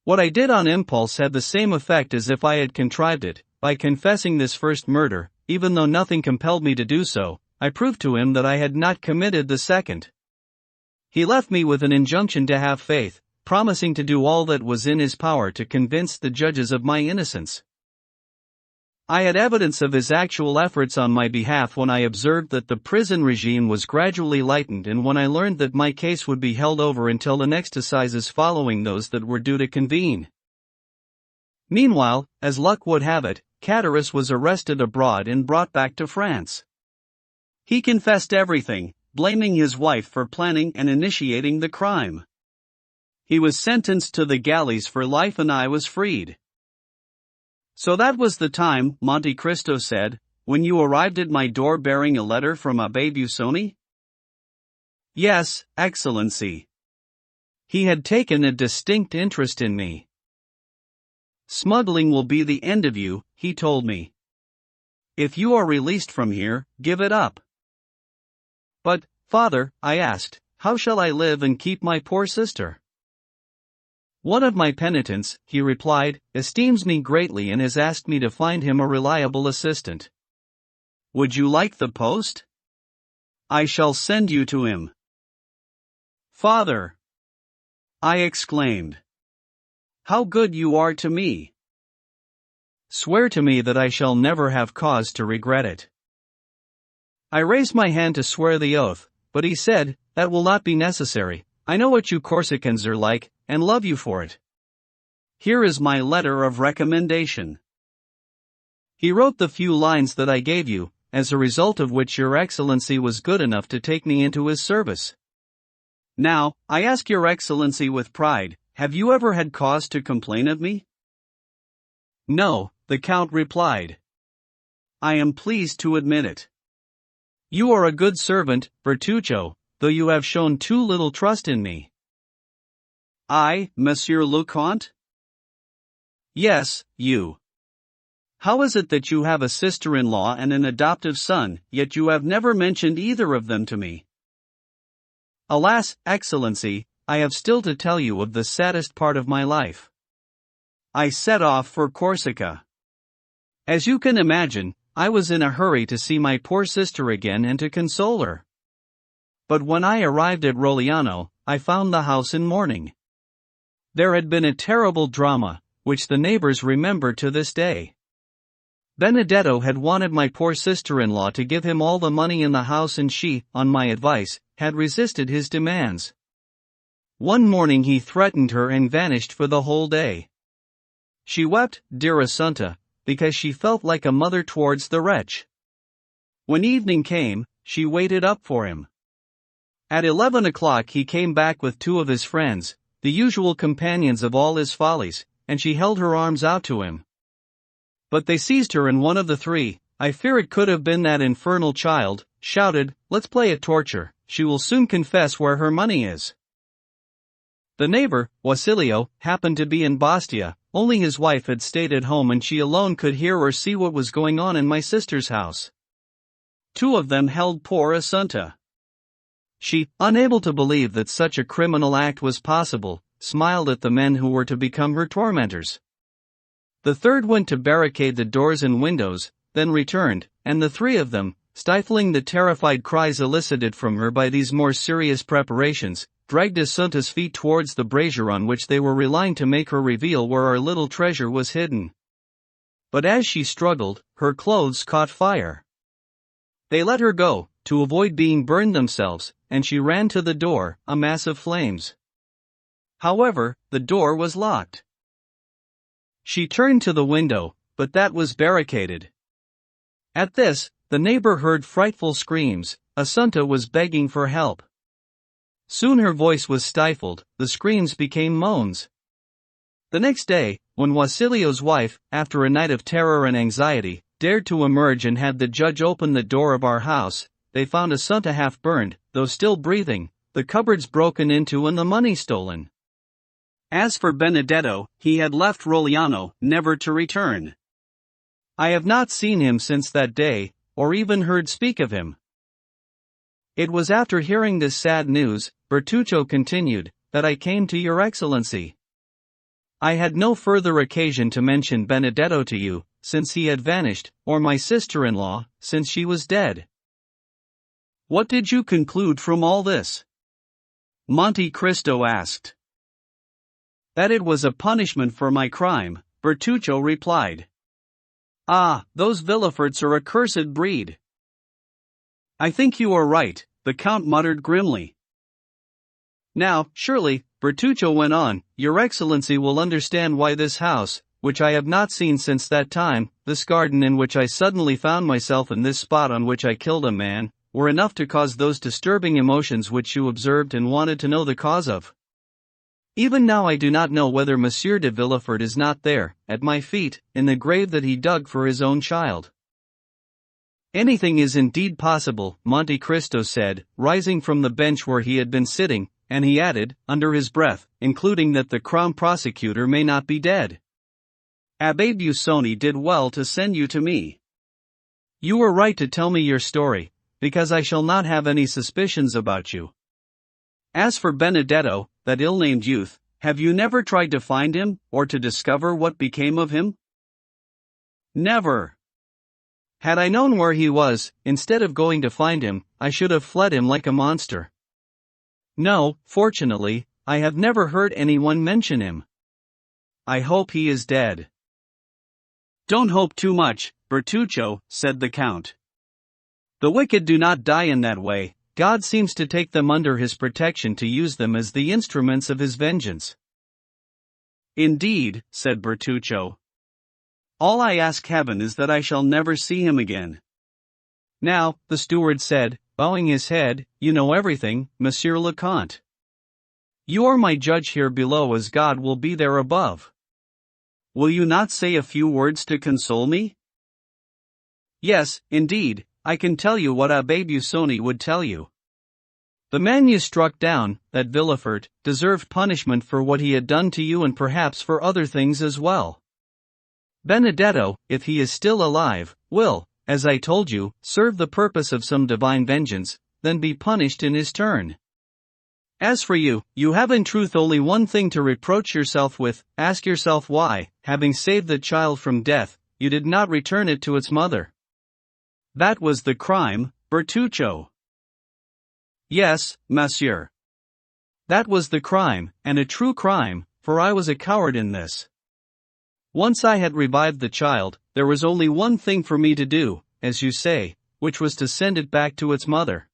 What I did on impulse had the same effect as if I had contrived it. By confessing this first murder, even though nothing compelled me to do so, I proved to him that I had not committed the second. He left me with an injunction to have faith, promising to do all that was in his power to convince the judges of my innocence. I had evidence of his actual efforts on my behalf when I observed that the prison regime was gradually lightened and when I learned that my case would be held over until the next assizes following those that were due to convene. Meanwhile, as luck would have it, Catarus was arrested abroad and brought back to France. He confessed everything, blaming his wife for planning and initiating the crime. He was sentenced to the galleys for life and I was freed. So that was the time, Monte Cristo said, when you arrived at my door bearing a letter from Abbé Busoni? Yes, Excellency. He had taken a distinct interest in me. Smuggling will be the end of you, he told me. If you are released from here, give it up. But, Father, I asked, how shall I live and keep my poor sister? One of my penitents, he replied, esteems me greatly and has asked me to find him a reliable assistant. Would you like the post? I shall send you to him. Father! I exclaimed. How good you are to me! Swear to me that I shall never have cause to regret it. I raised my hand to swear the oath, but he said, that will not be necessary. I know what you Corsicans are like, and love you for it. Here is my letter of recommendation. He wrote the few lines that I gave you, as a result of which your Excellency was good enough to take me into his service. Now, I ask your Excellency with pride, have you ever had cause to complain of me? No, the Count replied. I am pleased to admit it. You are a good servant, Bertuccio, though you have shown too little trust in me. I, Monsieur le Comte? Yes, you. How is it that you have a sister-in-law and an adoptive son, yet you have never mentioned either of them to me? Alas, Excellency, I have still to tell you of the saddest part of my life. I set off for Corsica. As you can imagine, I was in a hurry to see my poor sister again and to console her. But when I arrived at Rogliano, I found the house in mourning. There had been a terrible drama, which the neighbors remember to this day. Benedetto had wanted my poor sister-in-law to give him all the money in the house, and she, on my advice, had resisted his demands. One morning he threatened her and vanished for the whole day. She wept, dear Assunta, because she felt like a mother towards the wretch. When evening came, she waited up for him. At 11 o'clock he came back with 2 of his friends, the usual companions of all his follies, and she held her arms out to him. But they seized her, and one of the 3, I fear it could have been that infernal child, shouted, "Let's play at torture, she will soon confess where her money is." The neighbor, Wasilio, happened to be in Bastia, only his wife had stayed at home, and she alone could hear or see what was going on in my sister's house. 2 of them held poor Assunta. She, unable to believe that such a criminal act was possible, smiled at the men who were to become her tormentors. The 3rd went to barricade the doors and windows, then returned, and the 3 of them, stifling the terrified cries elicited from her by these more serious preparations, dragged Assunta's feet towards the brazier on which they were relying to make her reveal where our little treasure was hidden. But as she struggled, her clothes caught fire. They let her go, to avoid being burned themselves, and she ran to the door, a mass of flames. However, the door was locked. She turned to the window, but that was barricaded. At this, the neighbor heard frightful screams. Assunta was begging for help. Soon her voice was stifled, the screams became moans. The next day, when Wasilio's wife, after a night of terror and anxiety, dared to emerge and had the judge open the door of our house, they found Assunta half burned, though still breathing, the cupboards broken into and the money stolen. As for Benedetto, he had left Rogliano, never to return. I have not seen him since that day, or even heard speak of him. It was after hearing this sad news, Bertuccio continued, that I came to your Excellency. I had no further occasion to mention Benedetto to you, since he had vanished, or my sister-in-law, since she was dead. What did you conclude from all this? Monte Cristo asked. That it was a punishment for my crime, Bertuccio replied. Ah, those Villeforts are a cursed breed. I think you are right, the Count muttered grimly. Now, surely, Bertuccio went on, your Excellency will understand why this house, which I have not seen since that time, this garden in which I suddenly found myself and this spot on which I killed a man, were enough to cause those disturbing emotions which you observed and wanted to know the cause of. Even now I do not know whether Monsieur de Villefort is not there, at my feet, in the grave that he dug for his own child. Anything is indeed possible, Monte Cristo said, rising from the bench where he had been sitting, and he added, under his breath, including that the crown prosecutor may not be dead. Abbe Busoni did well to send you to me. You were right to tell me your story, because I shall not have any suspicions about you. As for Benedetto, that ill-named youth, have you never tried to find him, or to discover what became of him? Never. Had I known where he was, instead of going to find him, I should have fled him like a monster. No, fortunately, I have never heard anyone mention him. I hope he is dead. Don't hope too much, Bertuccio, said the Count. The wicked do not die in that way. God seems to take them under his protection to use them as the instruments of his vengeance. Indeed, said Bertuccio. All I ask heaven is that I shall never see him again. Now, the steward said, bowing his head, you know everything, Monsieur le Comte. You are my judge here below as God will be there above. Will you not say a few words to console me? Yes, indeed, I can tell you what Abbe Busoni would tell you. The man you struck down, that Villefort, deserved punishment for what he had done to you and perhaps for other things as well. Benedetto, if he is still alive, will, as I told you, serve the purpose of some divine vengeance, then be punished in his turn. As for you, you have in truth only one thing to reproach yourself with. Ask yourself why, having saved the child from death, you did not return it to its mother. That was the crime, Bertuccio. Yes, monsieur. That was the crime, and a true crime, for I was a coward in this. Once I had revived the child, there was only one thing for me to do, as you say, which was to send it back to its mother.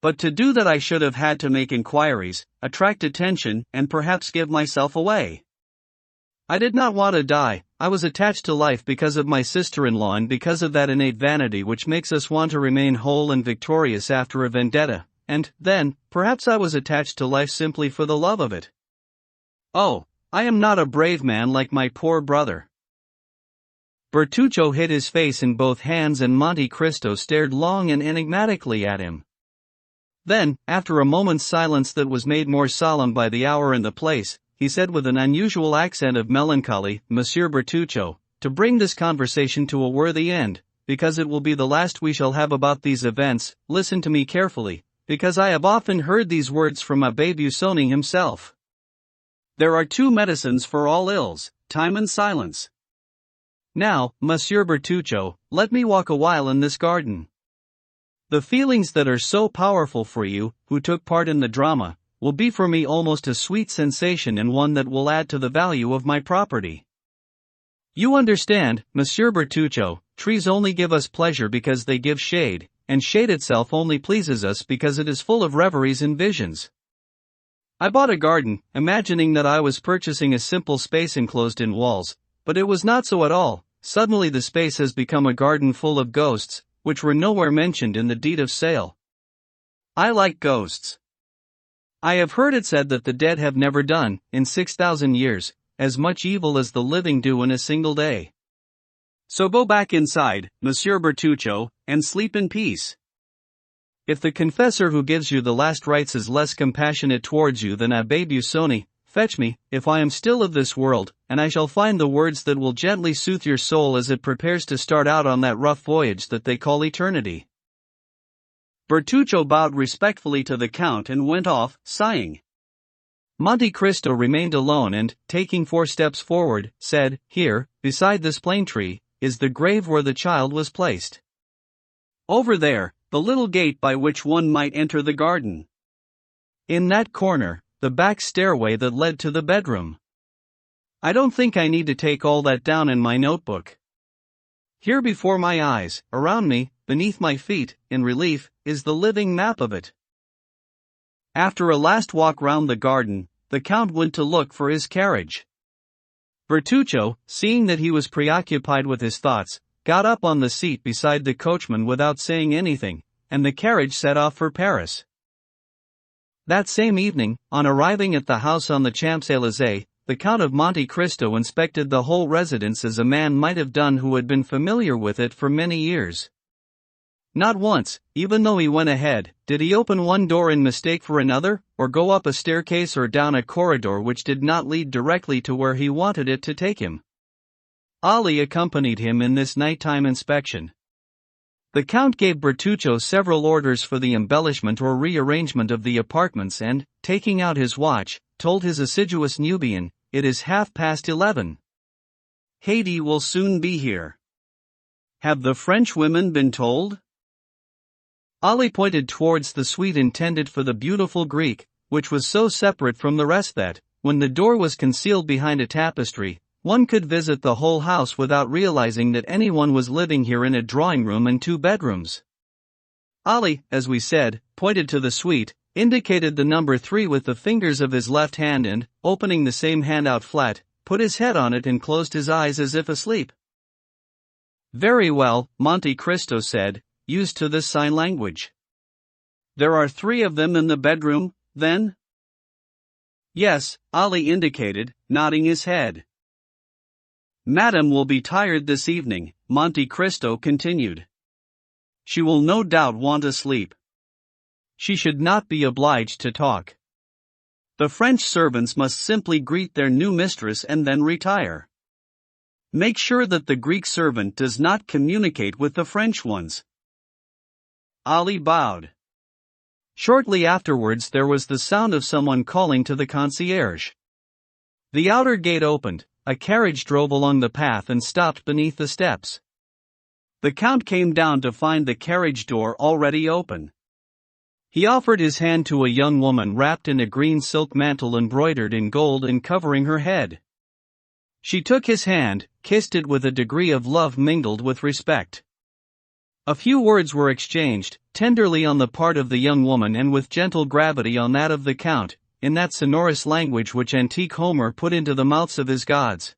But to do that I should have had to make inquiries, attract attention, and perhaps give myself away. I did not want to die. I was attached to life because of my sister-in-law and because of that innate vanity which makes us want to remain whole and victorious after a vendetta, and, then, perhaps I was attached to life simply for the love of it. Oh, I am not a brave man like my poor brother. Bertuccio hid his face in both hands and Monte Cristo stared long and enigmatically at him. Then, after a moment's silence that was made more solemn by the hour and the place, he said with an unusual accent of melancholy, Monsieur Bertuccio, to bring this conversation to a worthy end, because it will be the last we shall have about these events, listen to me carefully, because I have often heard these words from Abbé Busoni himself. There are two medicines for all ills, time and silence. Now, Monsieur Bertuccio, let me walk a while in this garden. The feelings that are so powerful for you, who took part in the drama, will be for me almost a sweet sensation and one that will add to the value of my property. You understand, Monsieur Bertuccio, trees only give us pleasure because they give shade, and shade itself only pleases us because it is full of reveries and visions. I bought a garden, imagining that I was purchasing a simple space enclosed in walls, but it was not so at all. Suddenly the space has become a garden full of ghosts, which were nowhere mentioned in the deed of sale. I like ghosts. I have heard it said that the dead have never done, in 6,000 years, as much evil as the living do in a single day. So go back inside, Monsieur Bertuccio, and sleep in peace. If the confessor who gives you the last rites is less compassionate towards you than Abbé Busoni, fetch me, if I am still of this world, and I shall find the words that will gently soothe your soul as it prepares to start out on that rough voyage that they call eternity. Bertuccio bowed respectfully to the Count and went off, sighing. Monte Cristo remained alone and, taking 4 steps forward, said, "Here, beside this plane tree, is the grave where the child was placed. Over there, the little gate by which one might enter the garden. In that corner, the back stairway that led to the bedroom. I don't think I need to take all that down in my notebook. Here before my eyes, around me, beneath my feet, in relief, is the living map of it." After a last walk round the garden, the Count went to look for his carriage. Bertuccio, seeing that he was preoccupied with his thoughts, got up on the seat beside the coachman without saying anything, and the carriage set off for Paris. That same evening, on arriving at the house on the Champs-Élysées, the Count of Monte Cristo inspected the whole residence as a man might have done who had been familiar with it for many years. Not once, even though he went ahead, did he open one door in mistake for another, or go up a staircase or down a corridor which did not lead directly to where he wanted it to take him. Ali accompanied him in this nighttime inspection. The Count gave Bertuccio several orders for the embellishment or rearrangement of the apartments and, taking out his watch, told his assiduous Nubian, "It is 11:30. Haydée will soon be here. Have the French women been told?" Ali pointed towards the suite intended for the beautiful Greek, which was so separate from the rest that, when the door was concealed behind a tapestry, one could visit the whole house without realizing that anyone was living here in a drawing room and 2 bedrooms. Ali, as we said, pointed to the suite, indicated the number 3 with the fingers of his left hand and, opening the same hand out flat, put his head on it and closed his eyes as if asleep. "Very well," Monte Cristo said, used to this sign language. "There are 3 of them in the bedroom, then?" "Yes," Ali indicated, nodding his head. "Madame will be tired this evening," Monte Cristo continued. "She will no doubt want to sleep. She should not be obliged to talk. The French servants must simply greet their new mistress and then retire. Make sure that the Greek servant does not communicate with the French ones." Ali bowed. Shortly afterwards there was the sound of someone calling to the concierge. The outer gate opened, a carriage drove along the path and stopped beneath the steps. The Count came down to find the carriage door already open. He offered his hand to a young woman wrapped in a green silk mantle embroidered in gold and covering her head. She took his hand, kissed it with a degree of love mingled with respect. A few words were exchanged, tenderly on the part of the young woman and with gentle gravity on that of the Count, in that sonorous language which antique Homer put into the mouths of his gods.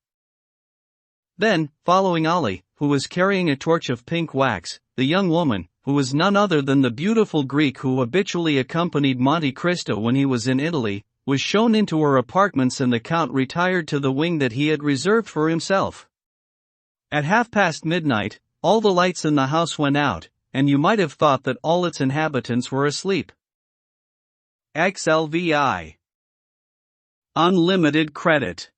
Then, following Ali, who was carrying a torch of pink wax, the young woman, who was none other than the beautiful Greek who habitually accompanied Monte Cristo when he was in Italy, was shown into her apartments and the Count retired to the wing that he had reserved for himself. At midnight, all the lights in the house went out, and you might have thought that all its inhabitants were asleep. XLVI. Unlimited credit.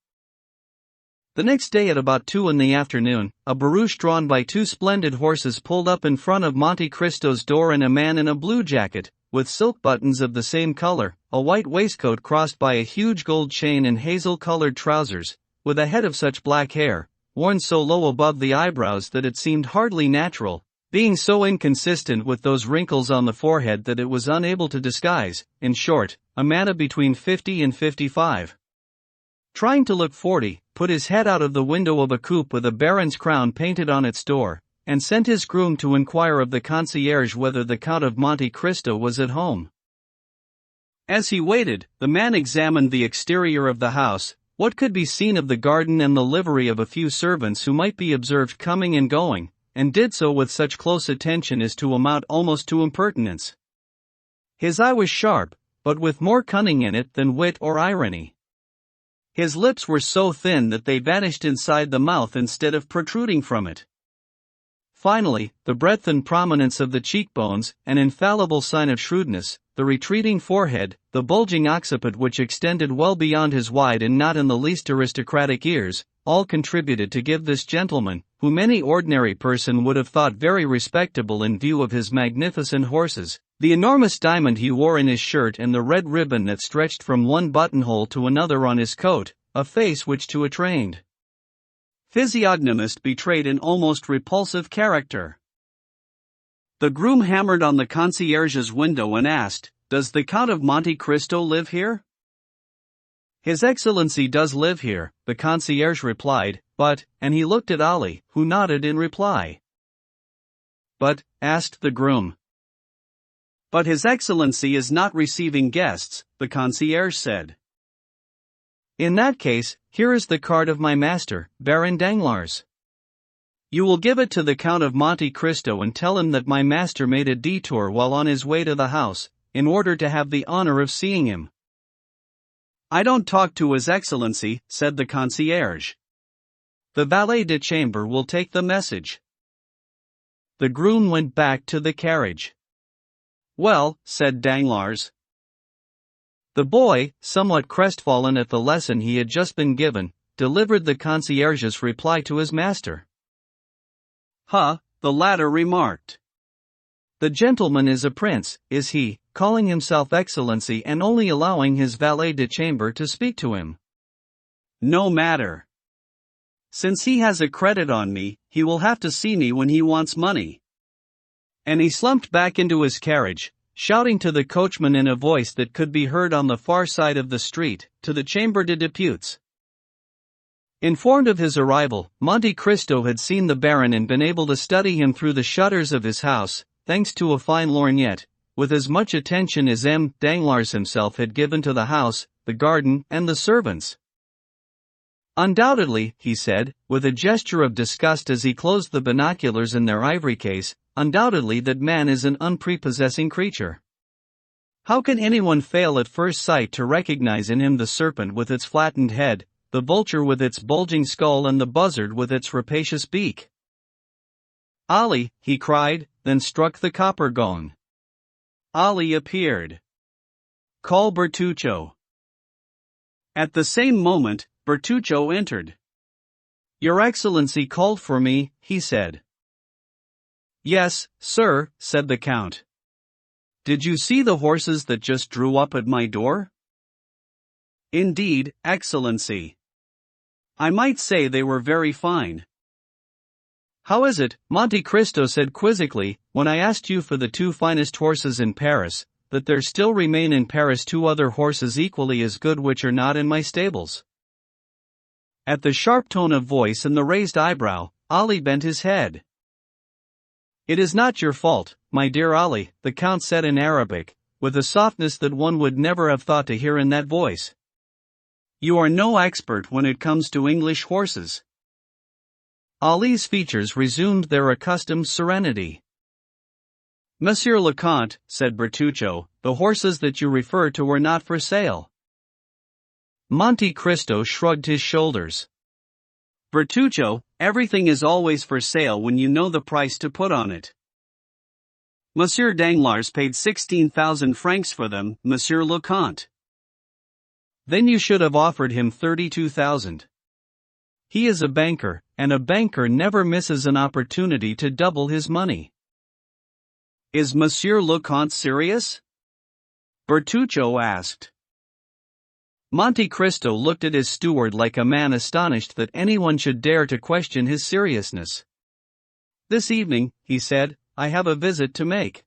The next day at about 2 in the afternoon, a barouche drawn by 2 splendid horses pulled up in front of Monte Cristo's door and a man in a blue jacket, with silk buttons of the same color, a white waistcoat crossed by a huge gold chain and hazel-colored trousers, with a head of such black hair, worn so low above the eyebrows that it seemed hardly natural, being so inconsistent with those wrinkles on the forehead that it was unable to disguise, in short, a man of between 50 and 55. Trying to look 40, put his head out of the window of a coupe with a baron's crown painted on its door, and sent his groom to inquire of the concierge whether the Count of Monte Cristo was at home. As he waited, the man examined the exterior of the house, what could be seen of the garden and the livery of a few servants who might be observed coming and going, and did so with such close attention as to amount almost to impertinence. His eye was sharp, but with more cunning in it than wit or irony. His lips were so thin that they vanished inside the mouth instead of protruding from it. Finally, the breadth and prominence of the cheekbones, an infallible sign of shrewdness, the retreating forehead, the bulging occiput which extended well beyond his wide and not in the least aristocratic ears, all contributed to give this gentleman, whom any ordinary person would have thought very respectable in view of his magnificent horses, the enormous diamond he wore in his shirt and the red ribbon that stretched from one buttonhole to another on his coat, a face which to a trained physiognomist betrayed an almost repulsive character. The groom hammered on the concierge's window and asked, "Does the Count of Monte Cristo live here?" "His Excellency does live here," the concierge replied, "but," and he looked at Ali, who nodded in reply. "But," asked the groom. "But His Excellency is not receiving guests," the concierge said. "In that case, here is the card of my master, Baron Danglars. You will give it to the Count of Monte Cristo and tell him that my master made a detour while on his way to the house, in order to have the honor of seeing him." "I don't talk to His Excellency," said the concierge. "The valet de chambre will take the message." The groom went back to the carriage. "Well," said Danglars. The boy, somewhat crestfallen at the lesson he had just been given, delivered the concierge's reply to his master. "Huh," the latter remarked. "The gentleman is a prince, is he, calling himself Excellency and only allowing his valet de chambre to speak to him? No matter. Since he has a credit on me, he will have to see me when he wants money." And he slumped back into his carriage, shouting to the coachman in a voice that could be heard on the far side of the street, to the Chambre de Deputes. Informed of his arrival, Monte Cristo had seen the Baron and been able to study him through the shutters of his house, thanks to a fine lorgnette, with as much attention as M. Danglars himself had given to the house, the garden, and the servants. "Undoubtedly," he said, with a gesture of disgust as he closed the binoculars in their ivory case, "undoubtedly that man is an unprepossessing creature. How can anyone fail at first sight to recognize in him the serpent with its flattened head, the vulture with its bulging skull and the buzzard with its rapacious beak?" "Ali," he cried, then struck the copper gong. Ali appeared. "Call Bertuccio." At the same moment, Bertuccio entered. "Your Excellency called for me," he said. "Yes, sir," said the Count. Did you see the horses that just drew up at my door? Indeed, Excellency. I might say they were very fine. How is it, Monte Cristo said quizzically, when I asked you for the 2 finest horses in Paris, that there still remain in Paris 2 other horses equally as good which are not in my stables? At the sharp tone of voice and the raised eyebrow, Ali bent his head. It is not your fault, my dear Ali, the Count said in Arabic, with a softness that one would never have thought to hear in that voice. You are no expert when it comes to English horses. Ali's features resumed their accustomed serenity. Monsieur le Comte, said Bertuccio, the horses that you refer to were not for sale. Monte Cristo shrugged his shoulders. Bertuccio, everything is always for sale when you know the price to put on it. Monsieur Danglars paid 16,000 francs for them, Monsieur le Comte. Then you should have offered him 32,000. He is a banker, and a banker never misses an opportunity to double his money. Is Monsieur le Comte serious? Bertuccio asked. Monte Cristo looked at his steward like a man astonished that anyone should dare to question his seriousness. This evening, he said, I have a visit to make.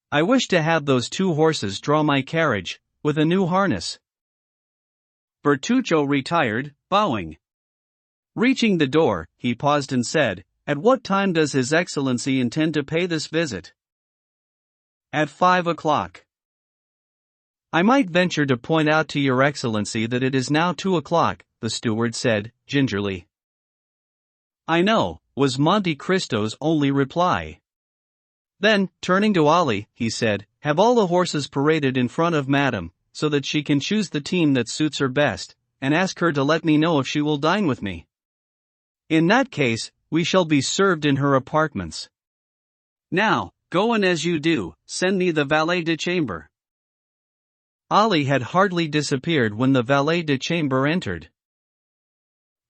I wish to have those 2 horses draw my carriage, with a new harness. Bertuccio retired, bowing. Reaching the door, he paused and said, At what time does His Excellency intend to pay this visit? At 5 o'clock. I might venture to point out to Your Excellency that it is now 2 o'clock, the steward said, gingerly. I know, was Monte Cristo's only reply. Then, turning to Ali, he said, Have all the horses paraded in front of Madame, so that she can choose the team that suits her best, and ask her to let me know if she will dine with me. In that case, we shall be served in her apartments. Now, go and as you do, send me the valet de chambre. Ali had hardly disappeared when the valet de chambre entered.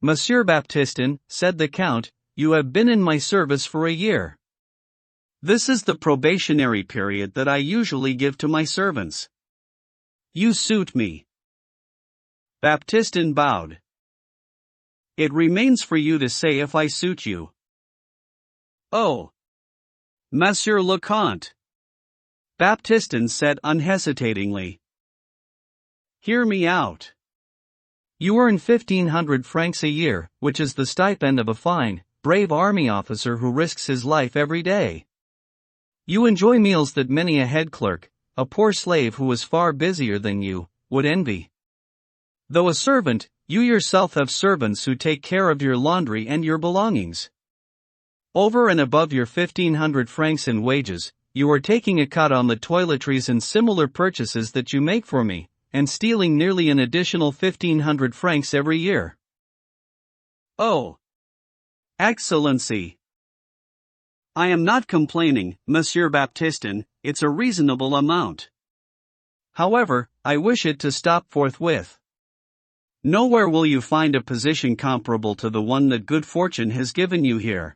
Monsieur Baptistin, said the Count, you have been in my service for a year. This is the probationary period that I usually give to my servants. You suit me. Baptistin bowed. It remains for you to say if I suit you. Oh. Monsieur le Comte. Baptistin said unhesitatingly. Hear me out. You earn 1,500 francs a year, which is the stipend of a fine, brave army officer who risks his life every day. You enjoy meals that many a head clerk, a poor slave who is far busier than you, would envy. Though a servant, you yourself have servants who take care of your laundry and your belongings. Over and above your 1,500 francs in wages, you are taking a cut on the toiletries and similar purchases that you make for me, and stealing nearly an additional 1,500 francs every year. Oh! Excellency! I am not complaining, Monsieur Baptistin, it's a reasonable amount. However, I wish it to stop forthwith. Nowhere will you find a position comparable to the one that good fortune has given you here.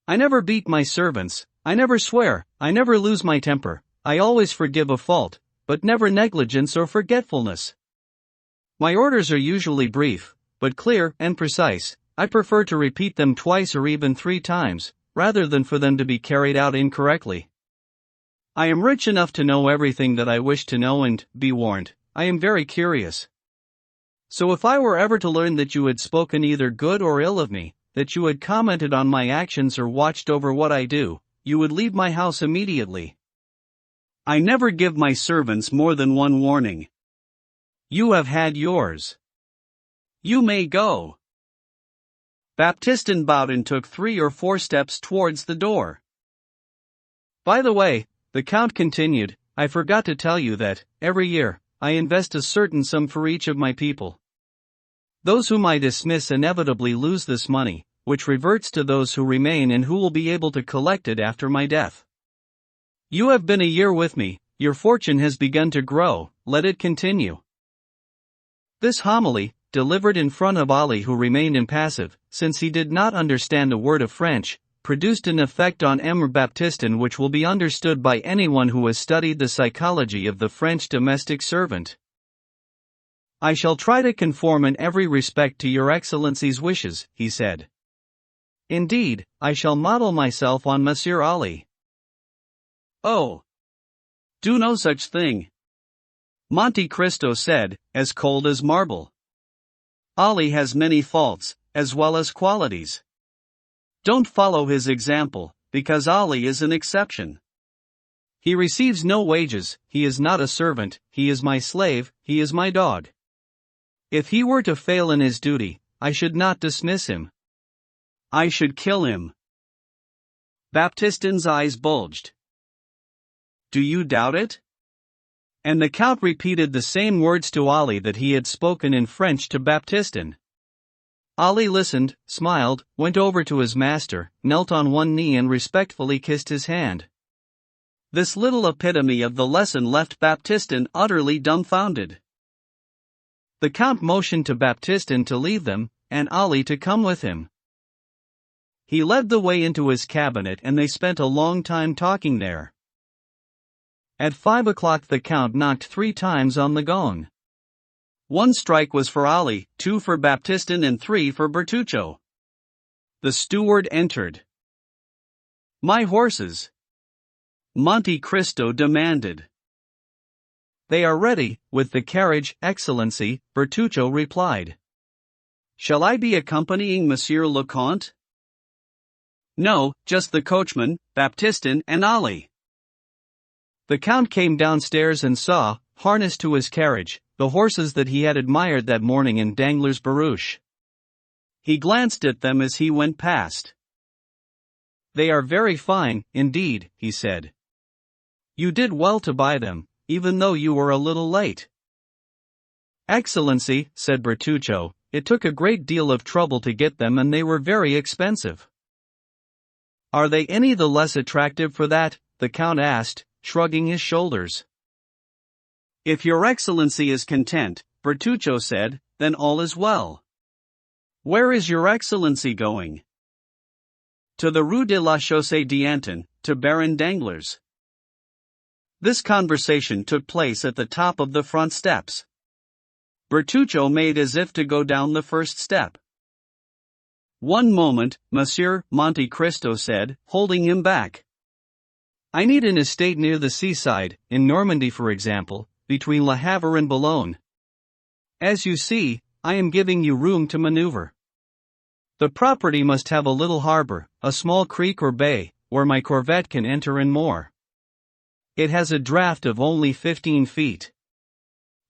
I never beat my servants, I never swear, I never lose my temper, I always forgive a fault, but never negligence or forgetfulness. My orders are usually brief, but clear and precise. I prefer to repeat them twice or even 3 times, rather than for them to be carried out incorrectly. I am rich enough to know everything that I wish to know and, be warned, I am very curious. So if I were ever to learn that you had spoken either good or ill of me, that you had commented on my actions or watched over what I do, you would leave my house immediately. I never give my servants more than one warning. You have had yours. You may go. Baptistin bowed and took 3 or 4 steps towards the door. By the way, the Count continued, I forgot to tell you that, every year, I invest a certain sum for each of my people. Those whom I dismiss inevitably lose this money, which reverts to those who remain and who will be able to collect it after my death. You have been a year with me, your fortune has begun to grow, let it continue. This homily, delivered in front of Ali who remained impassive, since he did not understand a word of French, produced an effect on M. Baptistin which will be understood by anyone who has studied the psychology of the French domestic servant. I shall try to conform in every respect to Your Excellency's wishes, he said. Indeed, I shall model myself on Monsieur Ali. Oh! Do no such thing. Monte Cristo said, as cold as marble. Ali has many faults, as well as qualities. Don't follow his example, because Ali is an exception. He receives no wages, he is not a servant, he is my slave, he is my dog. If he were to fail in his duty, I should not dismiss him. I should kill him. Baptistin's eyes bulged. Do you doubt it? And the Count repeated the same words to Ali that he had spoken in French to Baptistin. Ali listened, smiled, went over to his master, knelt on one knee and respectfully kissed his hand. This little epitome of the lesson left Baptistin utterly dumbfounded. The Count motioned to Baptistin to leave them, and Ali to come with him. He led the way into his cabinet and they spent a long time talking there. At 5 o'clock the Count knocked 3 times on the gong. 1 strike was for Ali, 2 for Baptistin and 3 for Bertuccio. The steward entered. My horses? Monte Cristo demanded. They are ready, with the carriage, Excellency, Bertuccio replied. Shall I be accompanying Monsieur le Comte? No, just the coachman, Baptistin and Ali. The Count came downstairs and saw, harnessed to his carriage, the horses that he had admired that morning in Danglars' barouche. He glanced at them as he went past. They are very fine, indeed, he said. You did well to buy them, even though you were a little late. Excellency, said Bertuccio, it took a great deal of trouble to get them and they were very expensive. Are they any the less attractive for that? The Count asked, shrugging his shoulders. If Your Excellency is content, Bertuccio said, then all is well. Where is Your Excellency going? To the Rue de la Chaussée d'Antin, to Baron Danglars. This conversation took place at the top of the front steps. Bertuccio made as if to go down the first step. One moment, Monsieur, Monte Cristo said, holding him back. I need an estate near the seaside, in Normandy for example, between Le Havre and Boulogne. As you see, I am giving you room to maneuver. The property must have a little harbor, a small creek or bay, where my corvette can enter and moor. It has a draft of only 15 feet.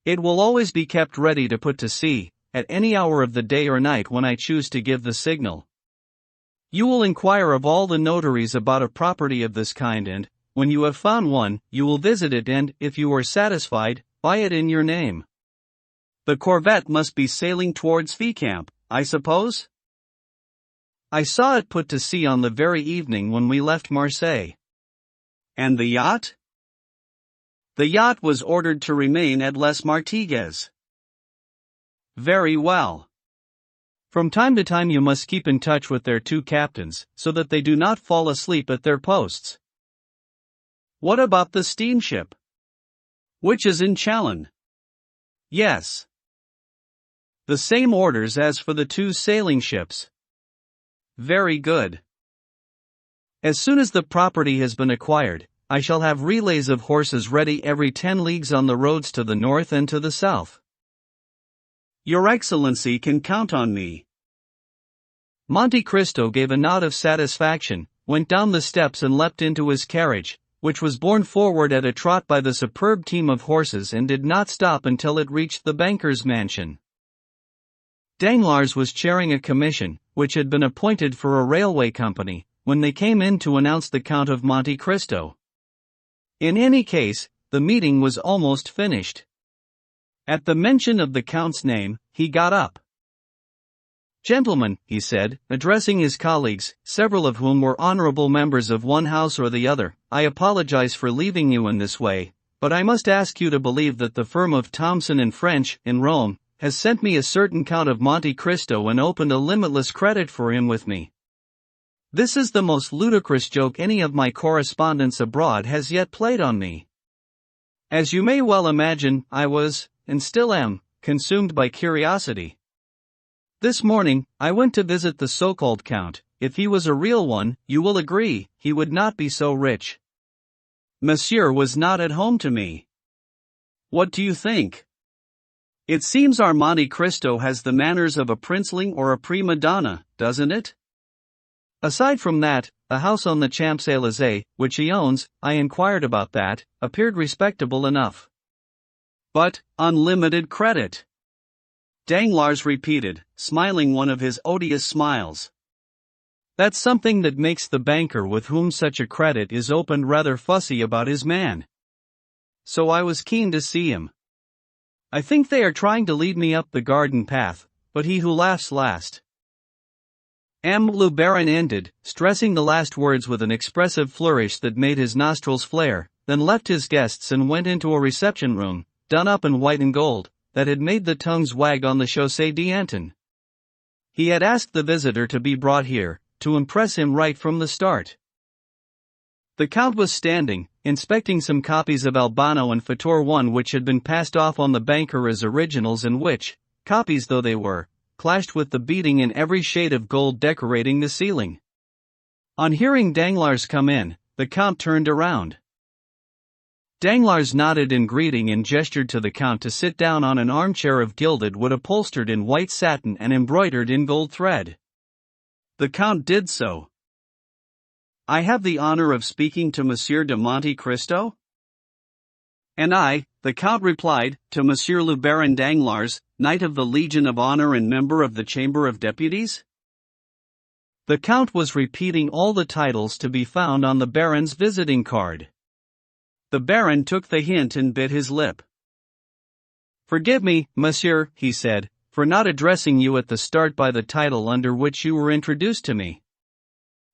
It will always be kept ready to put to sea, at any hour of the day or night when I choose to give the signal. You will inquire of all the notaries about a property of this kind and, when you have found one, you will visit it and, if you are satisfied, buy it in your name. The corvette must be sailing towards Fécamp, I suppose? I saw it put to sea on the very evening when we left Marseille. And the yacht? The yacht was ordered to remain at Les Martigues. Very well. From time to time you must keep in touch with their 2 captains, so that they do not fall asleep at their posts. What about the steamship? Which is in Chalon? Yes. The same orders as for the 2 sailing ships. Very good. As soon as the property has been acquired, I shall have relays of horses ready every 10 leagues on the roads to the north and to the south. Your Excellency can count on me. Monte Cristo gave a nod of satisfaction, went down the steps and leapt into his carriage, which was borne forward at a trot by the superb team of horses and did not stop until it reached the banker's mansion. Danglars was chairing a commission, which had been appointed for a railway company, when they came in to announce the Count of Monte Cristo. In any case, the meeting was almost finished. At the mention of the Count's name, he got up. Gentlemen, he said, addressing his colleagues, several of whom were honorable members of one house or the other, I apologize for leaving you in this way, but I must ask you to believe that the firm of Thomson and French, in Rome, has sent me a certain Count of Monte Cristo and opened a limitless credit for him with me. This is the most ludicrous joke any of my correspondents abroad has yet played on me. As you may well imagine, I was, and still am, consumed by curiosity. This morning, I went to visit the so-called Count. If he was a real one, you will agree, he would not be so rich. Monsieur was not at home to me. What do you think? It seems our Monte Cristo has the manners of a princeling or a prima donna, doesn't it? Aside from that, a house on the Champs-Élysées, which he owns, I inquired about that, appeared respectable enough. But, unlimited credit? Danglars repeated, smiling one of his odious smiles. That's something that makes the banker with whom such a credit is opened rather fussy about his man. So I was keen to see him. I think they are trying to lead me up the garden path, but he who laughs last. Le Baron ended, stressing the last words with an expressive flourish that made his nostrils flare, then left his guests and went into a reception room, done up in white and gold, that had made the tongues wag on the Chaussée d'Antin. He had asked the visitor to be brought here, to impress him right from the start. The Count was standing, inspecting some copies of Albano and Fator I which had been passed off on the banker as originals and which, copies though they were, clashed with the beading in every shade of gold decorating the ceiling. On hearing Danglars come in, the Count turned around. Danglars nodded in greeting and gestured to the Count to sit down on an armchair of gilded wood upholstered in white satin and embroidered in gold thread. The Count did so. I have the honor of speaking to Monsieur de Monte Cristo? And I, the Count replied, to Monsieur le Baron Danglars, Knight of the Legion of Honor and member of the Chamber of Deputies? The Count was repeating all the titles to be found on the Baron's visiting card. The Baron took the hint and bit his lip. Forgive me, Monsieur, he said, for not addressing you at the start by the title under which you were introduced to me.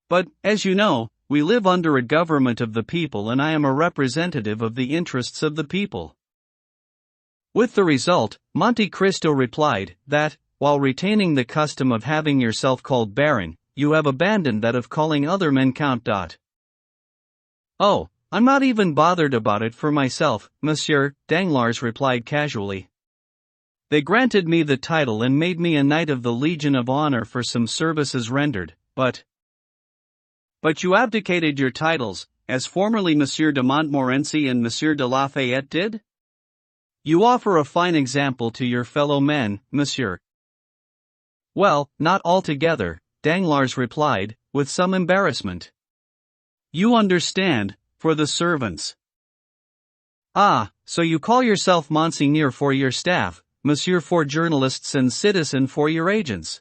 But, as you know, we live under a government of the people and I am a representative of the interests of the people. With the result, Monte Cristo replied, that, while retaining the custom of having yourself called Baron, you have abandoned that of calling other men Count. Oh, I'm not even bothered about it for myself, Monsieur, Danglars replied casually. They granted me the title and made me a Knight of the Legion of Honor for some services rendered, but you abdicated your titles, as formerly Monsieur de Montmorency and Monsieur de Lafayette did? You offer a fine example to your fellow men, Monsieur. Well, not altogether, Danglars replied, with some embarrassment. You understand, for the servants. Ah, so you call yourself Monseigneur for your staff, Monsieur for journalists and Citizen for your agents.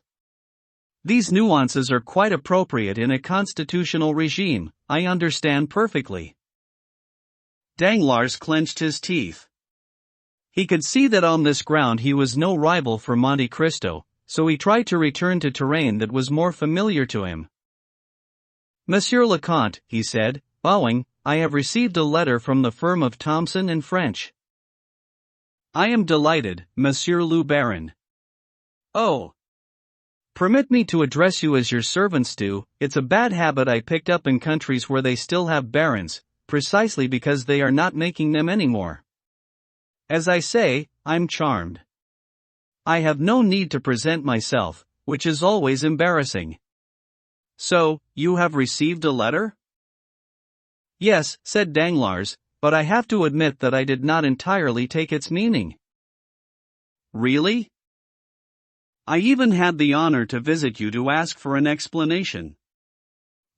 These nuances are quite appropriate in a constitutional regime, I understand perfectly. Danglars clenched his teeth. He could see that on this ground he was no rival for Monte Cristo, so he tried to return to terrain that was more familiar to him. Monsieur le Comte, he said, bowing, I have received a letter from the firm of Thomson and French. I am delighted, Monsieur le Baron. Oh! Permit me to address you as your servants do, it's a bad habit I picked up in countries where they still have barons, precisely because they are not making them anymore. As I say, I'm charmed. I have no need to present myself, which is always embarrassing. So, you have received a letter? Yes, said Danglars, but I have to admit that I did not entirely take its meaning. Really? I even had the honor to visit you to ask for an explanation.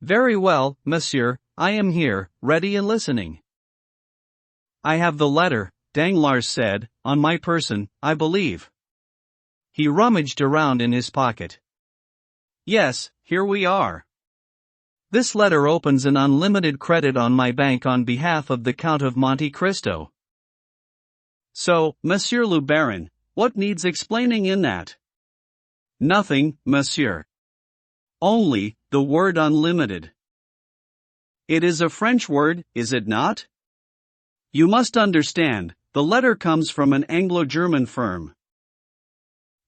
Very well, Monsieur, I am here, ready and listening. I have the letter, Danglars said, on my person, I believe. He rummaged around in his pocket. Yes, here we are. This letter opens an unlimited credit on my bank on behalf of the Count of Monte Cristo. So, Monsieur le Baron, what needs explaining in that? Nothing, Monsieur. Only, the word unlimited. It is a French word, is it not? You must understand, the letter comes from an Anglo-German firm.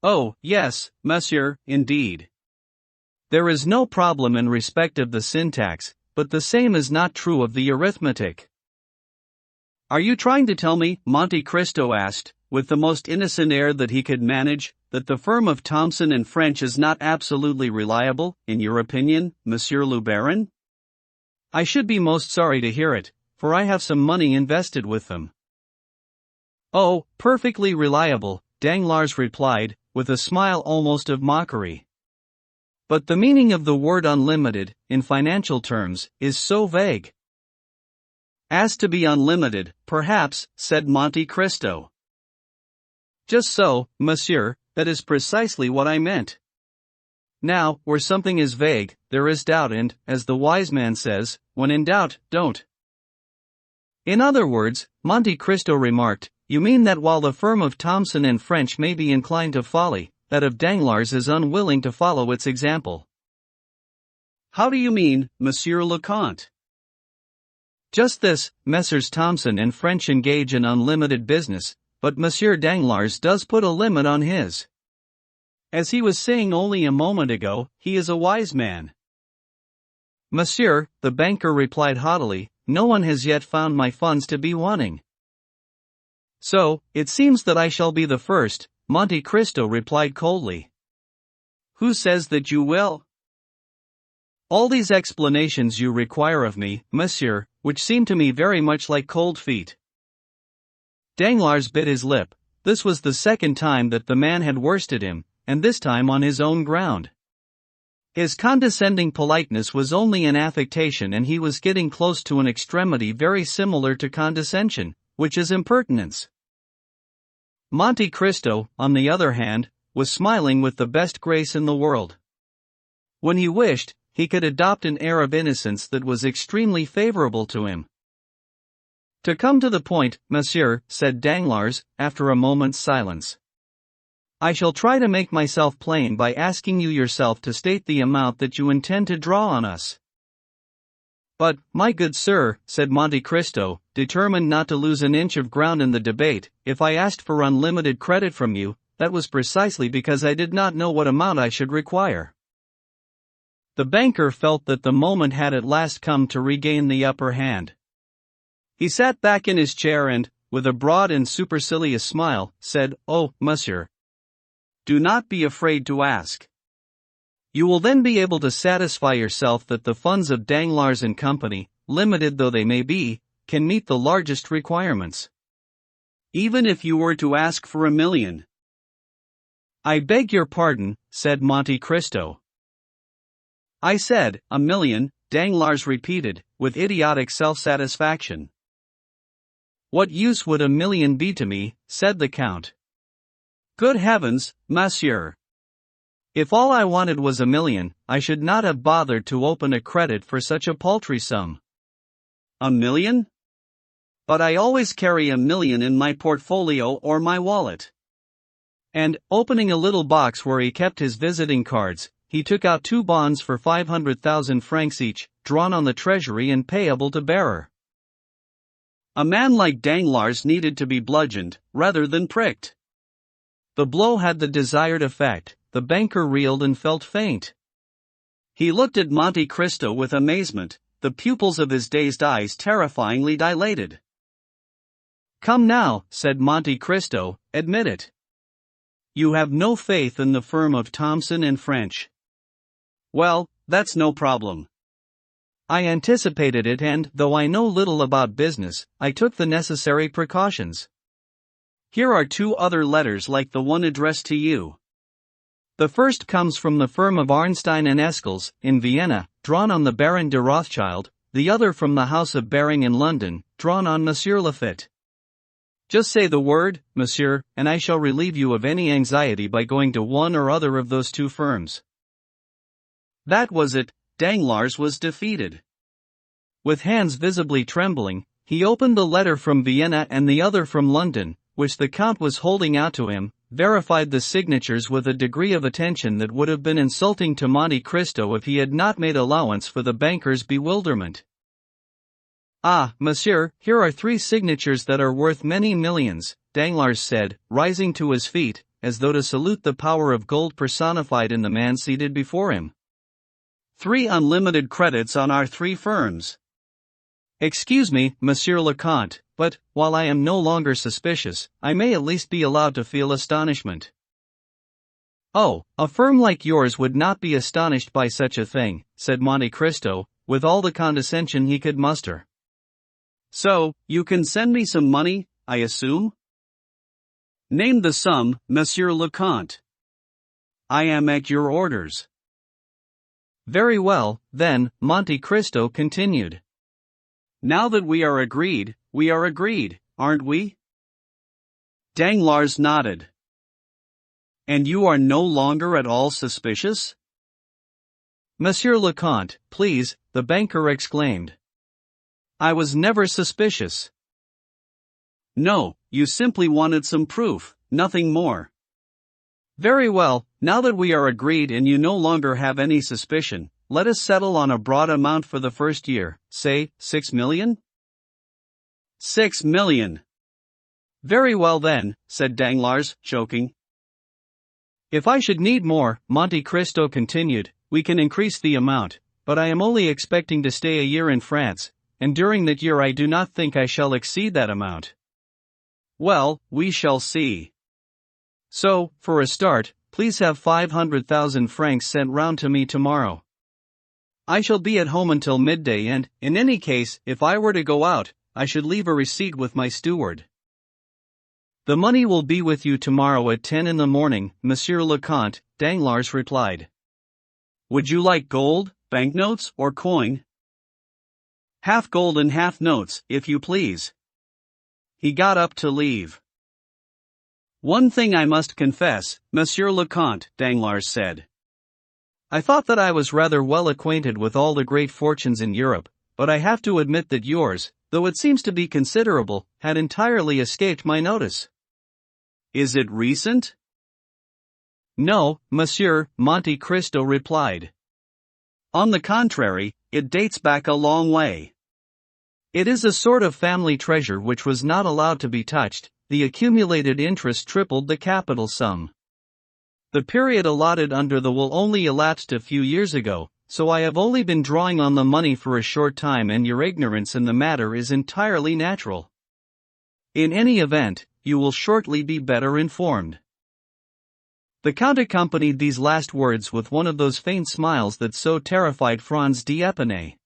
Oh, yes, Monsieur, indeed. There is no problem in respect of the syntax, but the same is not true of the arithmetic. Are you trying to tell me, Monte Cristo asked, with the most innocent air that he could manage, that the firm of Thomson and French is not absolutely reliable, in your opinion, Monsieur le Baron? I should be most sorry to hear it, for I have some money invested with them. Oh, perfectly reliable, Danglars replied, with a smile almost of mockery. But the meaning of the word unlimited, in financial terms, is so vague. As to be unlimited, perhaps, said Monte Cristo. Just so, monsieur, that is precisely what I meant. Now, where something is vague, there is doubt and, as the wise man says, when in doubt, don't. In other words, Monte Cristo remarked, you mean that while the firm of Thomson and French may be inclined to folly, that of Danglars is unwilling to follow its example. How do you mean, Monsieur le Comte? Just this, Messrs. Thomson and French engage in unlimited business, but Monsieur Danglars does put a limit on his. As he was saying only a moment ago, he is a wise man. Monsieur, the banker replied haughtily, no one has yet found my funds to be wanting. So, it seems that I shall be the first, Monte Cristo replied coldly. Who says that you will? All these explanations you require of me, monsieur, which seem to me very much like cold feet. Danglars bit his lip. This was the second time that the man had worsted him, and this time on his own ground. His condescending politeness was only an affectation, and he was getting close to an extremity very similar to condescension, which is impertinence. Monte Cristo, on the other hand, was smiling with the best grace in the world. When he wished, he could adopt an air of innocence that was extremely favorable to him. To come to the point, monsieur, said Danglars, after a moment's silence. I shall try to make myself plain by asking you yourself to state the amount that you intend to draw on us. But, my good sir, said Monte Cristo, determined not to lose an inch of ground in the debate, if I asked for unlimited credit from you, that was precisely because I did not know what amount I should require. The banker felt that the moment had at last come to regain the upper hand. He sat back in his chair and, with a broad and supercilious smile, said, Oh, monsieur, do not be afraid to ask. You will then be able to satisfy yourself that the funds of Danglars and Company, limited though they may be, can meet the largest requirements. Even if you were to ask for 1,000,000. I beg your pardon, said Monte Cristo. I said, 1,000,000, Danglars repeated, with idiotic self-satisfaction. What use would 1,000,000 be to me, said the Count. Good heavens, monsieur. If all I wanted was 1,000,000, I should not have bothered to open a credit for such a paltry sum. 1,000,000? But I always carry 1,000,000 in my portfolio or my wallet. And, opening a little box where he kept his visiting cards, he took out 2 bonds for 500,000 francs each, drawn on the treasury and payable to bearer. A man like Danglars needed to be bludgeoned, rather than pricked. The blow had the desired effect. The banker reeled and felt faint. He looked at Monte Cristo with amazement, the pupils of his dazed eyes terrifyingly dilated. Come now, said Monte Cristo, admit it. You have no faith in the firm of Thomson and French. Well, that's no problem. I anticipated it and, though I know little about business, I took the necessary precautions. Here are 2 other letters like the one addressed to you. The first comes from the firm of Arnstein and Escels, in Vienna, drawn on the Baron de Rothschild, the other from the house of Baring in London, drawn on Monsieur Lafitte. Just say the word, monsieur, and I shall relieve you of any anxiety by going to one or other of those 2 firms. That was it, Danglars was defeated. With hands visibly trembling, he opened the letter from Vienna and the other from London, which the Count was holding out to him, verified the signatures with a degree of attention that would have been insulting to Monte Cristo if he had not made allowance for the banker's bewilderment. Ah, monsieur, here are 3 signatures that are worth many millions, Danglars said, rising to his feet, as though to salute the power of gold personified in the man seated before him. 3 unlimited credits on our 3 firms. Excuse me, Monsieur le Comte, but, while I am no longer suspicious, I may at least be allowed to feel astonishment. Oh, a firm like yours would not be astonished by such a thing, said Monte Cristo, with all the condescension he could muster. So, you can send me some money, I assume? Name the sum, Monsieur le Comte. I am at your orders. Very well, then, Monte Cristo continued. Now that we are agreed, aren't we? Danglars nodded. And you are no longer at all suspicious? Monsieur le Comte, please, the banker exclaimed. I was never suspicious. No, you simply wanted some proof, nothing more. Very well, now that we are agreed and you no longer have any suspicion, let us settle on a broad amount for the first year, say, 6 million? 6 million. Very well then, said Danglars, choking. If I should need more, Monte Cristo continued, we can increase the amount, but I am only expecting to stay a year in France, and during that year I do not think I shall exceed that amount. Well, we shall see. So, for a start, please have 500,000 francs sent round to me tomorrow. I shall be at home until midday and, in any case, if I were to go out, I should leave a receipt with my steward. The money will be with you tomorrow at 10 in the morning, Monsieur le Comte, Danglars replied. Would you like gold, banknotes, or coin? Half gold and half notes, if you please. He got up to leave. One thing I must confess, Monsieur le Comte, Danglars said. I thought that I was rather well acquainted with all the great fortunes in Europe, but I have to admit that yours, though it seems to be considerable, had entirely escaped my notice. Is it recent? No, monsieur, Monte Cristo replied. On the contrary, it dates back a long way. It is a sort of family treasure which was not allowed to be touched. The accumulated interest tripled the capital sum. The period allotted under the will only elapsed a few years ago, so I have only been drawing on the money for a short time and your ignorance in the matter is entirely natural. In any event, you will shortly be better informed. The Count accompanied these last words with one of those faint smiles that so terrified Franz d'Épinay.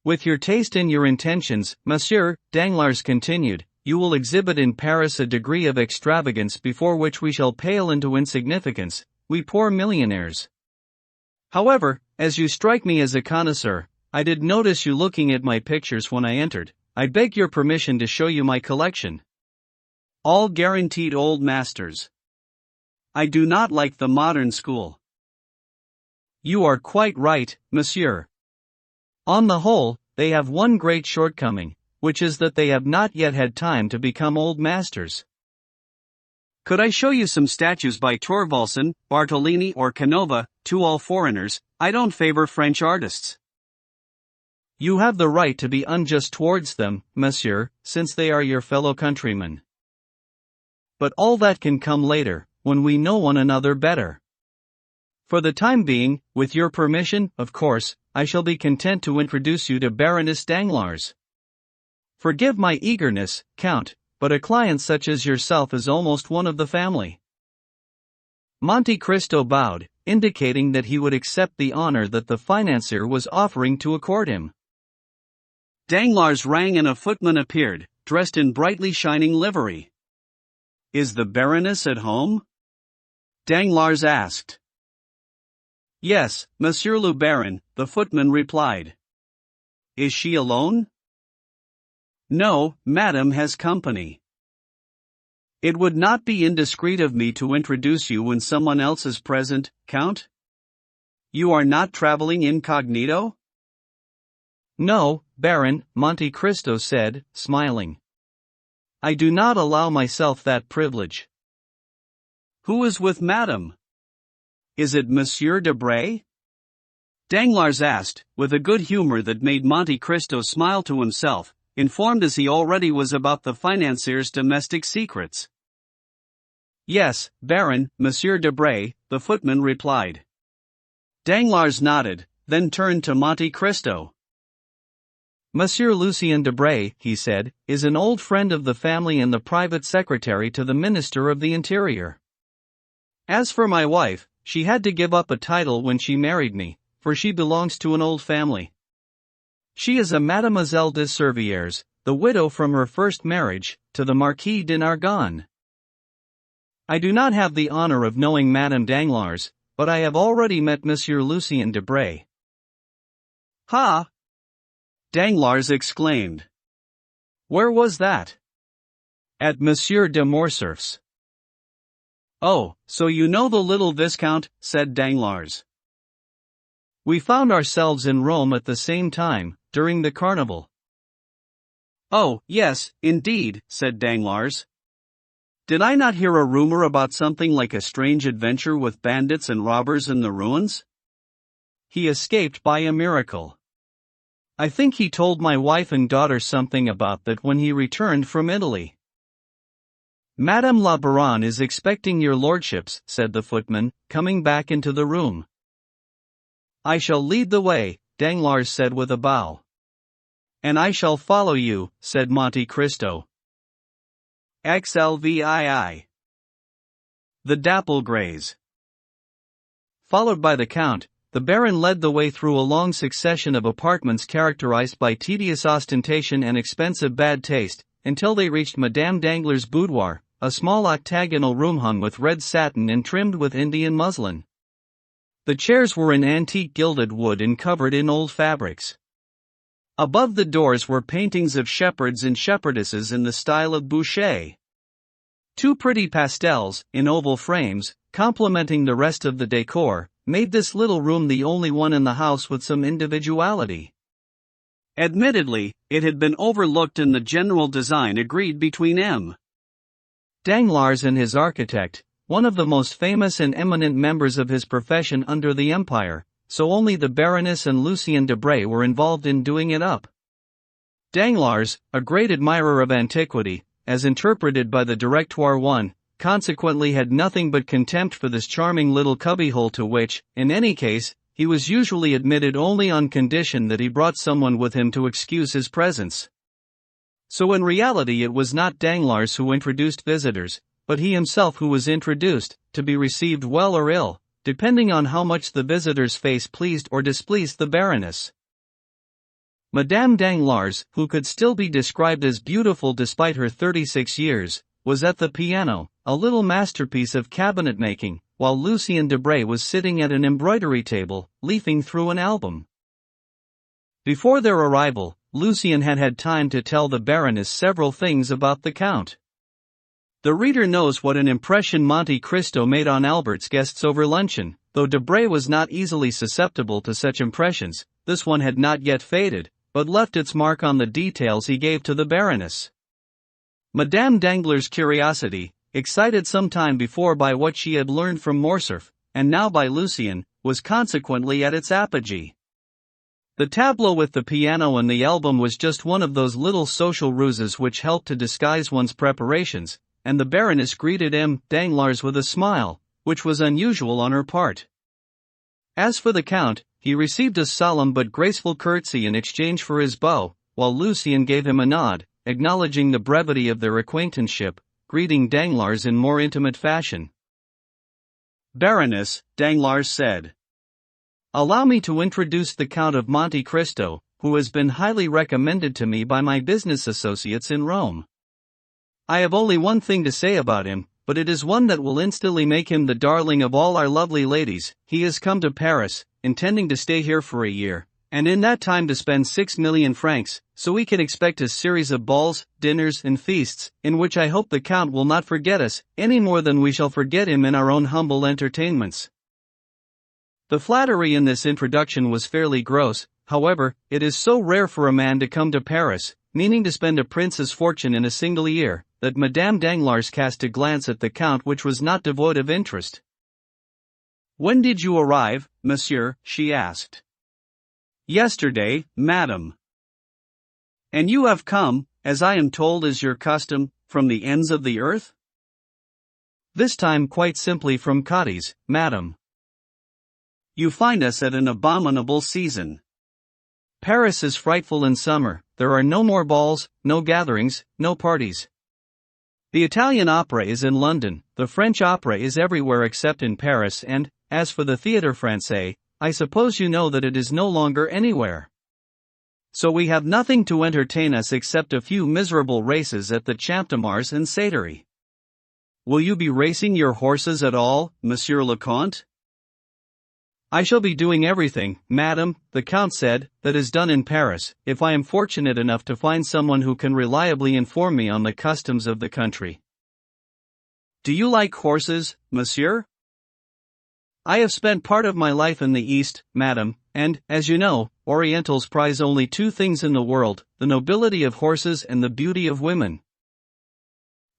With your taste and your intentions, Monsieur, Danglars continued, you will exhibit in Paris a degree of extravagance before which we shall pale into insignificance, we poor millionaires. However, as you strike me as a connoisseur, I did notice you looking at my pictures when I entered. I beg your permission to show you my collection. All guaranteed old masters. I do not like the modern school. You are quite right, monsieur. On the whole, they have one great shortcoming, which is that they have not yet had time to become old masters. Could I show you some statues by Thorvaldsen, Bartolini or Canova, to all foreigners? I don't favor French artists. You have the right to be unjust towards them, monsieur, since they are your fellow countrymen. But all that can come later, when we know one another better. For the time being, with your permission, of course, I shall be content to introduce you to Baroness Danglars. Forgive my eagerness, Count, but a client such as yourself is almost one of the family. Monte Cristo bowed, indicating that he would accept the honor that the financier was offering to accord him. Danglars rang and a footman appeared, dressed in brightly shining livery. Is the Baroness at home? Danglars asked. Yes, Monsieur le Baron, the footman replied. Is she alone? No, Madame has company. It would not be indiscreet of me to introduce you when someone else is present, Count? You are not traveling incognito? No, Baron, Monte Cristo said, smiling. I do not allow myself that privilege. Who is with Madame? Is it Monsieur Debray? Danglars asked, with a good humor that made Monte Cristo smile to himself, informed as he already was about the financier's domestic secrets. Yes, Baron, Monsieur Debray, the footman replied. Danglars nodded, then turned to Monte Cristo. Monsieur Lucien Debray, he said, is an old friend of the family and the private secretary to the Minister of the Interior. As for my wife, she had to give up a title when she married me, for she belongs to an old family. She is a Mademoiselle de Servières, the widow from her first marriage, to the Marquis de Nargonne. I do not have the honor of knowing Madame Danglars, but I have already met Monsieur Lucien Debray. Ha! Danglars exclaimed. Where was that? At Monsieur de Morcerf's. Oh, so you know the little Viscount, said Danglars. We found ourselves in Rome at the same time, during the carnival. Oh, yes, indeed, said Danglars. Did I not hear a rumor about something like a strange adventure with bandits and robbers in the ruins? He escaped by a miracle. I think he told my wife and daughter something about that when he returned from Italy. Madame la Baronne is expecting your lordships, said the footman, coming back into the room. I shall lead the way, Danglars said with a bow. And I shall follow you, said Monte Cristo. XLVII. The Dapple Greys. Followed by the Count, the Baron led the way through a long succession of apartments characterized by tedious ostentation and expensive bad taste, until they reached Madame Danglars' boudoir, a small octagonal room hung with red satin and trimmed with Indian muslin. The chairs were in antique gilded wood and covered in old fabrics. Above the doors were paintings of shepherds and shepherdesses in the style of Boucher. Two pretty pastels, in oval frames, complementing the rest of the decor, made this little room the only one in the house with some individuality. Admittedly, it had been overlooked in the general design agreed between M. Danglars and his architect, one of the most famous and eminent members of his profession under the Empire, so only the Baroness and Lucien Debray were involved in doing it up. Danglars, a great admirer of antiquity, as interpreted by the Directoire I, consequently had nothing but contempt for this charming little cubbyhole to which, in any case, he was usually admitted only on condition that he brought someone with him to excuse his presence. So in reality it was not Danglars who introduced visitors, but he himself who was introduced, to be received well or ill, depending on how much the visitor's face pleased or displeased the Baroness. Madame Danglars, who could still be described as beautiful despite her 36 years, was at the piano, a little masterpiece of cabinet-making, while Lucien Debray was sitting at an embroidery table, leafing through an album. Before their arrival, Lucien had had time to tell the Baroness several things about the Count. The reader knows what an impression Monte Cristo made on Albert's guests over luncheon. Though Debray was not easily susceptible to such impressions, this one had not yet faded, but left its mark on the details he gave to the Baroness. Madame Danglars' curiosity, excited some time before by what she had learned from Morcerf, and now by Lucien, was consequently at its apogee. The tableau with the piano and the album was just one of those little social ruses which help to disguise one's preparations, and the Baroness greeted M. Danglars with a smile, which was unusual on her part. As for the Count, he received a solemn but graceful curtsy in exchange for his bow, while Lucien gave him a nod, acknowledging the brevity of their acquaintanceship, greeting Danglars in more intimate fashion. Baroness, Danglars said. Allow me to introduce the Count of Monte Cristo, who has been highly recommended to me by my business associates in Rome. I have only one thing to say about him, but it is one that will instantly make him the darling of all our lovely ladies. He has come to Paris, intending to stay here for a year, and in that time to spend 6 million francs, so we can expect a series of balls, dinners and feasts, in which I hope the Count will not forget us, any more than we shall forget him in our own humble entertainments. The flattery in this introduction was fairly gross. However, it is so rare for a man to come to Paris, meaning to spend a prince's fortune in a single year, that Madame Danglars cast a glance at the Count which was not devoid of interest. When did you arrive, monsieur? She asked. Yesterday, madame. And you have come, as I am told is your custom, from the ends of the earth? This time quite simply from Cadiz, madame. You find us at an abominable season. Paris is frightful in summer. There are no more balls, no gatherings, no parties. The Italian opera is in London, the French opera is everywhere except in Paris, and, as for the Théâtre Français, I suppose you know that it is no longer anywhere. So we have nothing to entertain us except a few miserable races at the Champ de Mars and Satory. Will you be racing your horses at all, Monsieur le Comte? I shall be doing everything, madam, the Count said, that is done in Paris, if I am fortunate enough to find someone who can reliably inform me on the customs of the country. Do you like horses, monsieur? I have spent part of my life in the East, madam, and, as you know, Orientals prize only two things in the world, the nobility of horses and the beauty of women.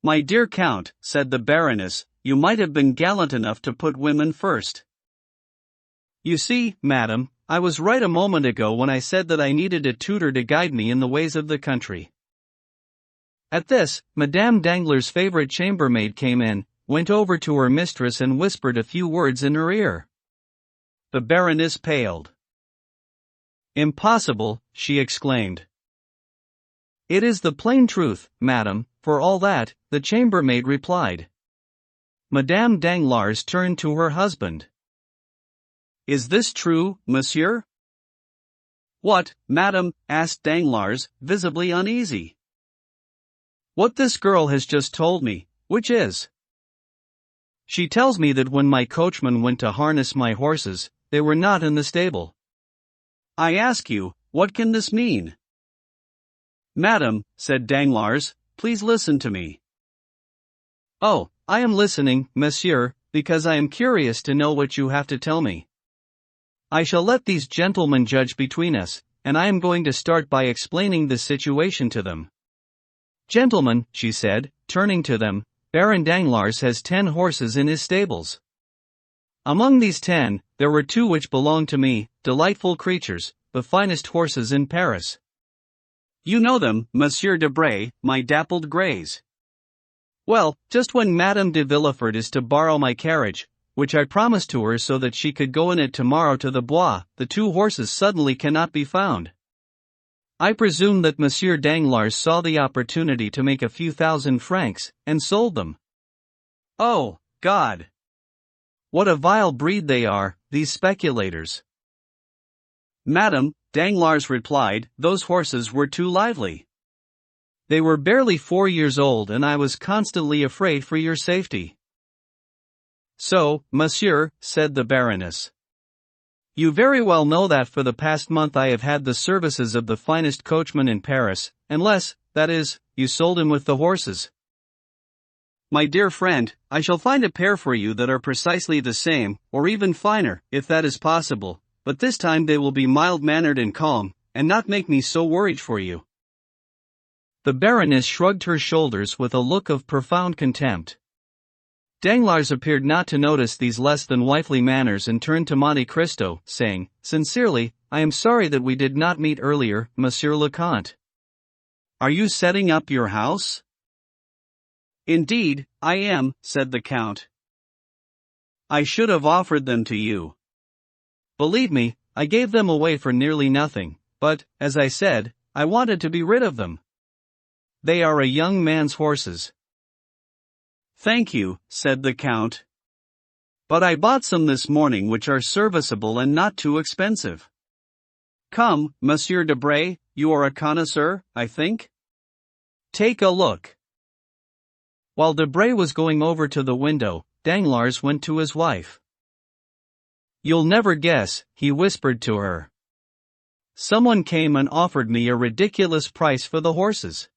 My dear Count, said the Baroness, you might have been gallant enough to put women first. You see, madam, I was right a moment ago when I said that I needed a tutor to guide me in the ways of the country. At this, Madame Danglars' favorite chambermaid came in, went over to her mistress and whispered a few words in her ear. The Baroness paled. Impossible, she exclaimed. It is the plain truth, madam, for all that, the chambermaid replied. Madame Danglars turned to her husband. Is this true, monsieur? What, madam? Asked Danglars, visibly uneasy. What this girl has just told me, which is? She tells me that when my coachman went to harness my horses, they were not in the stable. I ask you, what can this mean? Madam, said Danglars, please listen to me. Oh, I am listening, monsieur, because I am curious to know what you have to tell me. I shall let these gentlemen judge between us, and I am going to start by explaining the situation to them. Gentlemen, she said, turning to them, Baron Danglars has 10 horses in his stables. Among these 10, there were 2 which belonged to me, delightful creatures, the finest horses in Paris. You know them, Monsieur Debray, my dappled greys. Well, just when Madame de Villefort is to borrow my carriage, which I promised to her so that she could go in it tomorrow to the Bois, the 2 horses suddenly cannot be found. I presume that Monsieur Danglars saw the opportunity to make a few thousand francs, and sold them. Oh, God! What a vile breed they are, these speculators. Madam, Danglars replied, those horses were too lively. They were barely 4 years old and I was constantly afraid for your safety. So, monsieur, said the Baroness. You very well know that for the past month I have had the services of the finest coachman in Paris, unless, that is, you sold him with the horses. My dear friend, I shall find a pair for you that are precisely the same, or even finer, if that is possible, but this time they will be mild-mannered and calm, and not make me so worried for you. The Baroness shrugged her shoulders with a look of profound contempt. Danglars appeared not to notice these less than wifely manners and turned to Monte Cristo, saying, Sincerely, I am sorry that we did not meet earlier, Monsieur le Comte. Are you setting up your house? Indeed, I am, said the Count. I should have offered them to you. Believe me, I gave them away for nearly nothing, but, as I said, I wanted to be rid of them. They are a young man's horses. Thank you, said the Count. But I bought some this morning which are serviceable and not too expensive. Come, Monsieur Debray, you are a connoisseur, I think? Take a look. While Debray was going over to the window, Danglars went to his wife. You'll never guess, he whispered to her. Someone came and offered me a ridiculous price for the horses.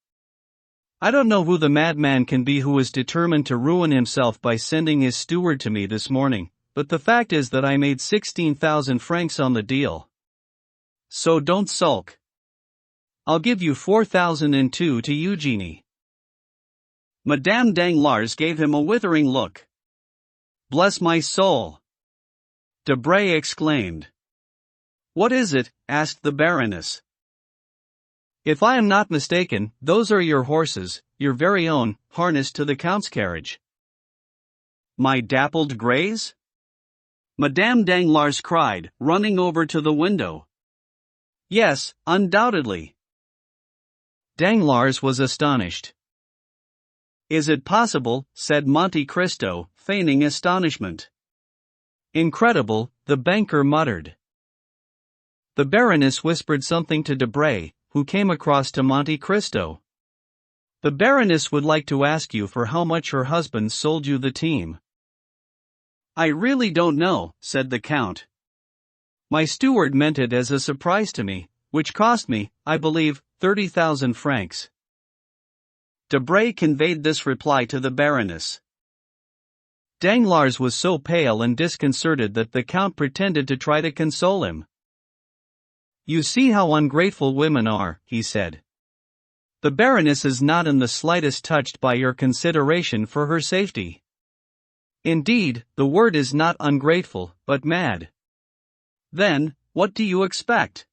I don't know who the madman can be who is determined to ruin himself by sending his steward to me this morning, but the fact is that I made 16,000 francs on the deal. So don't sulk. I'll give you 4,002 to Eugenie. Madame Danglars gave him a withering look. Bless my soul! Debray exclaimed. What is it? Asked the Baroness. If I am not mistaken, those are your horses, your very own, harnessed to the Count's carriage. My dappled greys? Madame Danglars cried, running over to the window. Yes, undoubtedly. Danglars was astonished. Is it possible? Said Monte Cristo, feigning astonishment. Incredible, the banker muttered. The Baroness whispered something to Debray, who came across to Monte Cristo. The Baroness would like to ask you for how much her husband sold you the team. I really don't know, said the Count. My steward meant it as a surprise to me, which cost me, I believe, 30,000 francs. Debray conveyed this reply to the Baroness. Danglars was so pale and disconcerted that the Count pretended to try to console him. You see how ungrateful women are, he said. The Baroness is not in the slightest touched by your consideration for her safety. Indeed, the word is not ungrateful, but mad. Then, what do you expect?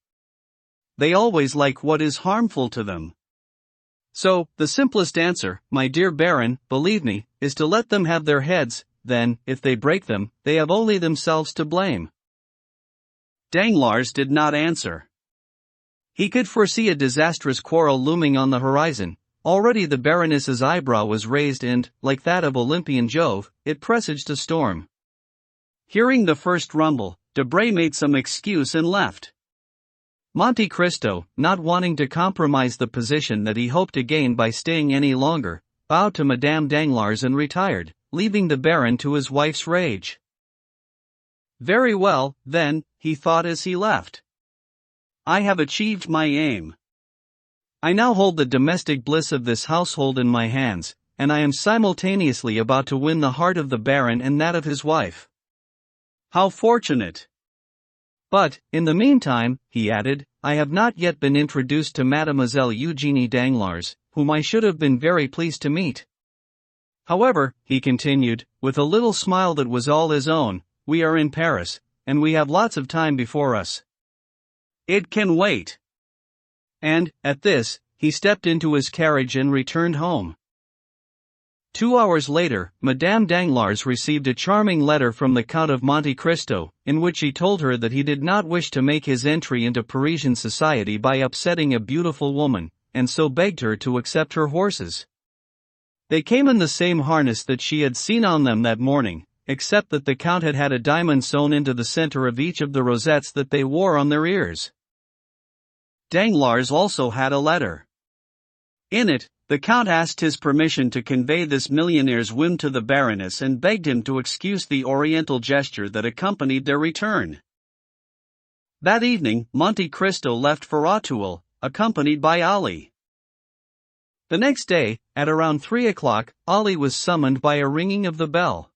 They always like what is harmful to them. So, the simplest answer, my dear Baron, believe me, is to let them have their heads, then, if they break them, they have only themselves to blame. Danglars did not answer. He could foresee a disastrous quarrel looming on the horizon. Already the Baroness's eyebrow was raised and, like that of Olympian Jove, it presaged a storm. Hearing the first rumble, Debray made some excuse and left. Monte Cristo, not wanting to compromise the position that he hoped to gain by staying any longer, bowed to Madame Danglars and retired, leaving the Baron to his wife's rage. Very well, then, he thought as he left. I have achieved my aim. I now hold the domestic bliss of this household in my hands, and I am simultaneously about to win the heart of the Baron and that of his wife. How fortunate! But, in the meantime, he added, I have not yet been introduced to Mademoiselle Eugénie Danglars, whom I should have been very pleased to meet. However, he continued, with a little smile that was all his own, we are in Paris, and we have lots of time before us. It can wait. And, at this, he stepped into his carriage and returned home. 2 hours later, Madame Danglars received a charming letter from the Count of Monte Cristo, in which he told her that he did not wish to make his entry into Parisian society by upsetting a beautiful woman, and so begged her to accept her horses. They came in the same harness that she had seen on them that morning, except that the Count had had a diamond sewn into the center of each of the rosettes that they wore on their ears. Danglars also had a letter. In it, the Count asked his permission to convey this millionaire's whim to the Baroness and begged him to excuse the oriental gesture that accompanied their return. That evening, Monte Cristo left for Auteuil, accompanied by Ali. The next day, at around 3 o'clock, Ali was summoned by a ringing of the bell.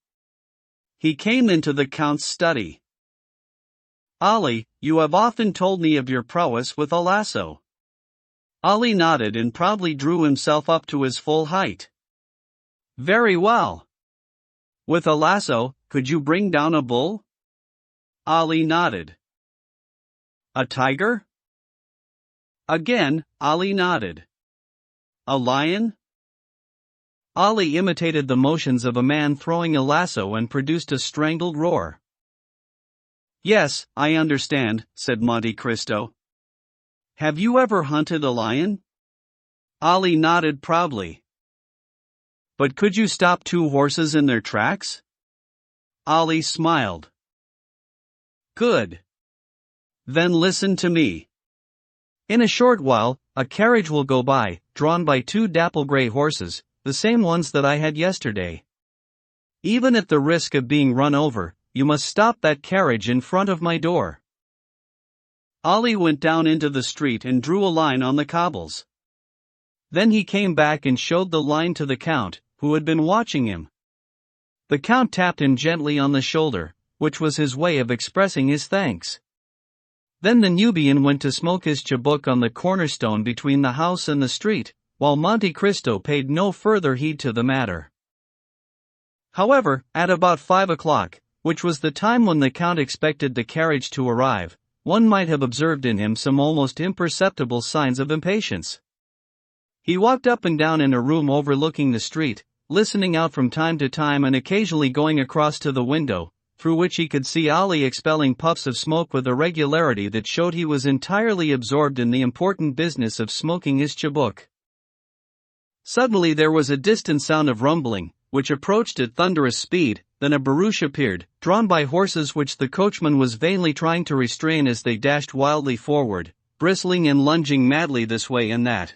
He came into the Count's study. Ali, you have often told me of your prowess with a lasso. Ali nodded and proudly drew himself up to his full height. Very well. With a lasso, could you bring down a bull? Ali nodded. A tiger? Again, Ali nodded. A lion? Ali imitated the motions of a man throwing a lasso and produced a strangled roar. Yes, I understand, said Monte Cristo. Have you ever hunted a lion? Ali nodded proudly. But could you stop 2 horses in their tracks? Ali smiled. Good. Then listen to me. In a short while, a carriage will go by, drawn by 2 dapple-gray horses, the same ones that I had yesterday. Even at the risk of being run over, you must stop that carriage in front of my door. Ali went down into the street and drew a line on the cobbles. Then he came back and showed the line to the Count, who had been watching him. The Count tapped him gently on the shoulder, which was his way of expressing his thanks. Then the Nubian went to smoke his chibouque on the cornerstone between the house and the street, while Monte Cristo paid no further heed to the matter. However, at about 5 o'clock, which was the time when the Count expected the carriage to arrive, one might have observed in him some almost imperceptible signs of impatience. He walked up and down in a room overlooking the street, listening out from time to time and occasionally going across to the window, through which he could see Ali expelling puffs of smoke with a regularity that showed he was entirely absorbed in the important business of smoking his chibuk. Suddenly there was a distant sound of rumbling, which approached at thunderous speed. Then a barouche appeared, drawn by horses which the coachman was vainly trying to restrain as they dashed wildly forward, bristling and lunging madly this way and that.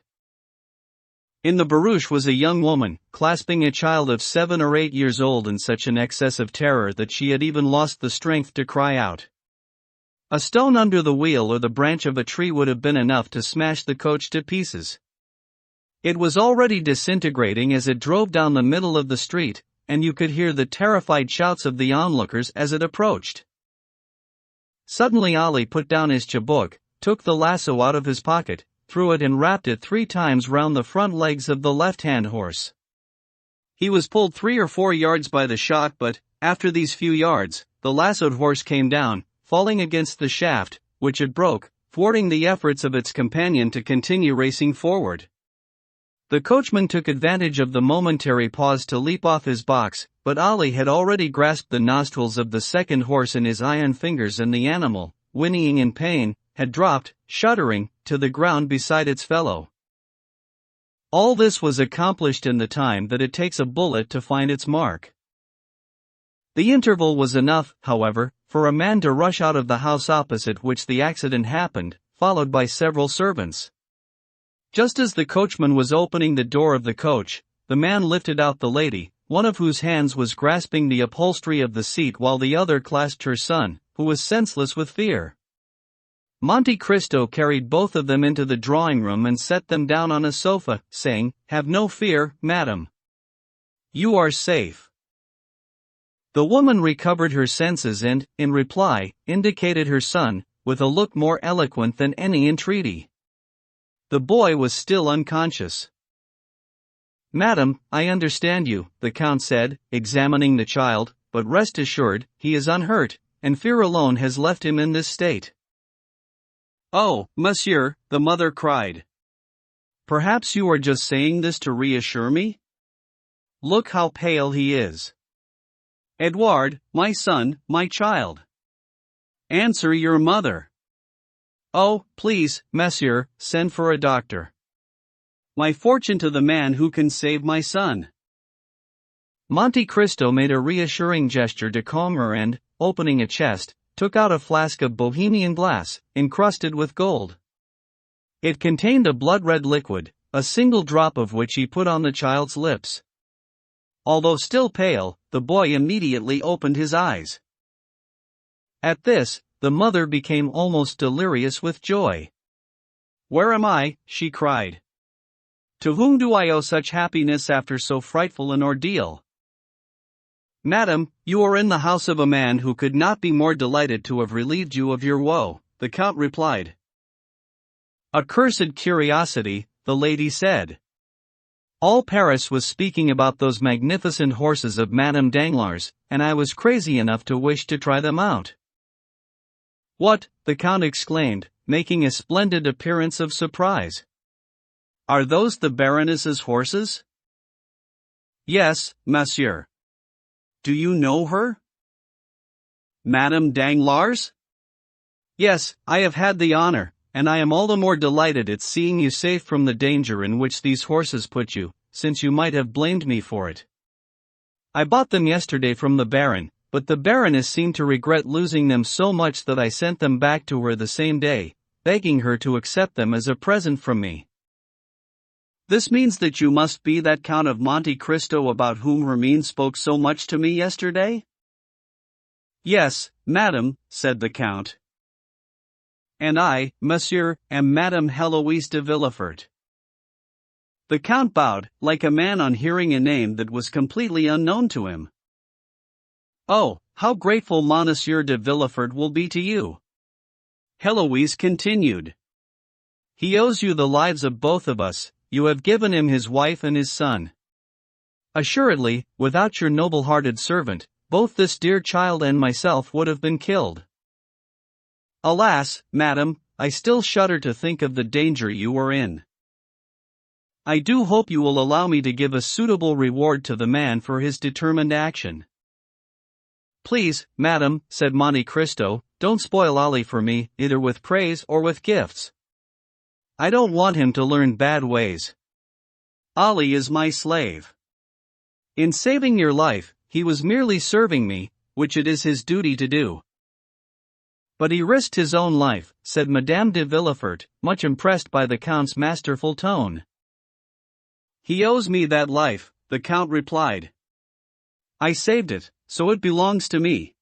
In the barouche was a young woman, clasping a child of 7 or 8 years old in such an excess of terror that she had even lost the strength to cry out. A stone under the wheel or the branch of a tree would have been enough to smash the coach to pieces. It was already disintegrating as it drove down the middle of the street, and you could hear the terrified shouts of the onlookers as it approached. Suddenly Ali put down his chibuk, took the lasso out of his pocket, threw it and wrapped it 3 times round the front legs of the left-hand horse. He was pulled 3 or 4 yards by the shock, but, after these few yards, the lassoed horse came down, falling against the shaft, which it broke, thwarting the efforts of its companion to continue racing forward. The coachman took advantage of the momentary pause to leap off his box, but Ali had already grasped the nostrils of the second horse in his iron fingers, and the animal, whinnying in pain, had dropped, shuddering, to the ground beside its fellow. All this was accomplished in the time that it takes a bullet to find its mark. The interval was enough, however, for a man to rush out of the house opposite which the accident happened, followed by several servants. Just as the coachman was opening the door of the coach, the man lifted out the lady, one of whose hands was grasping the upholstery of the seat while the other clasped her son, who was senseless with fear. Monte Cristo carried both of them into the drawing-room and set them down on a sofa, saying, "Have no fear, madam. You are safe." The woman recovered her senses and, in reply, indicated her son, with a look more eloquent than any entreaty. The boy was still unconscious. "Madam, I understand you," the Count said, examining the child, "but rest assured, he is unhurt, and fear alone has left him in this state." "Oh, monsieur," the mother cried. "Perhaps you are just saying this to reassure me? Look how pale he is. Edouard, my son, my child. Answer your mother." "Oh, please, monsieur, send for a doctor. My fortune to the man who can save my son." Monte Cristo made a reassuring gesture to calm her and, opening a chest, took out a flask of Bohemian glass, encrusted with gold. It contained a blood-red liquid, a single drop of which he put on the child's lips. Although still pale, the boy immediately opened his eyes. At this, the mother became almost delirious with joy. "Where am I?" she cried. "To whom do I owe such happiness after so frightful an ordeal?" "Madam, you are in the house of a man who could not be more delighted to have relieved you of your woe," the Count replied. "Accursed curiosity," the lady said. "All Paris was speaking about those magnificent horses of Madame Danglars, and I was crazy enough to wish to try them out." "What?" the Count exclaimed, making a splendid appearance of surprise. "Are those the Baroness's horses?" "Yes, monsieur." "Do you know her?" "Madame Danglars?" "Yes, I have had the honor, and I am all the more delighted at seeing you safe from the danger in which these horses put you, since you might have blamed me for it. I bought them yesterday from the Baron, but the Baroness seemed to regret losing them so much that I sent them back to her the same day, begging her to accept them as a present from me." "This means that you must be that Count of Monte Cristo about whom Hermine spoke so much to me yesterday?" "Yes, madame," said the Count. "And I, monsieur, am Madame Heloise de Villefort." The Count bowed, like a man on hearing a name that was completely unknown to him. "Oh, how grateful Monsieur de Villefort will be to you," Heloise continued. "He owes you the lives of both of us. You have given him his wife and his son. Assuredly, without your noble-hearted servant, both this dear child and myself would have been killed. Alas, madam, I still shudder to think of the danger you were in. I do hope you will allow me to give a suitable reward to the man for his determined action." "Please, madam," said Monte Cristo, "don't spoil Ollie for me, either with praise or with gifts. I don't want him to learn bad ways. Ollie is my slave. In saving your life, he was merely serving me, which it is his duty to do." "But he risked his own life," said Madame de Villefort, much impressed by the Count's masterful tone. "He owes me that life," the Count replied. "I saved it, so it belongs to me."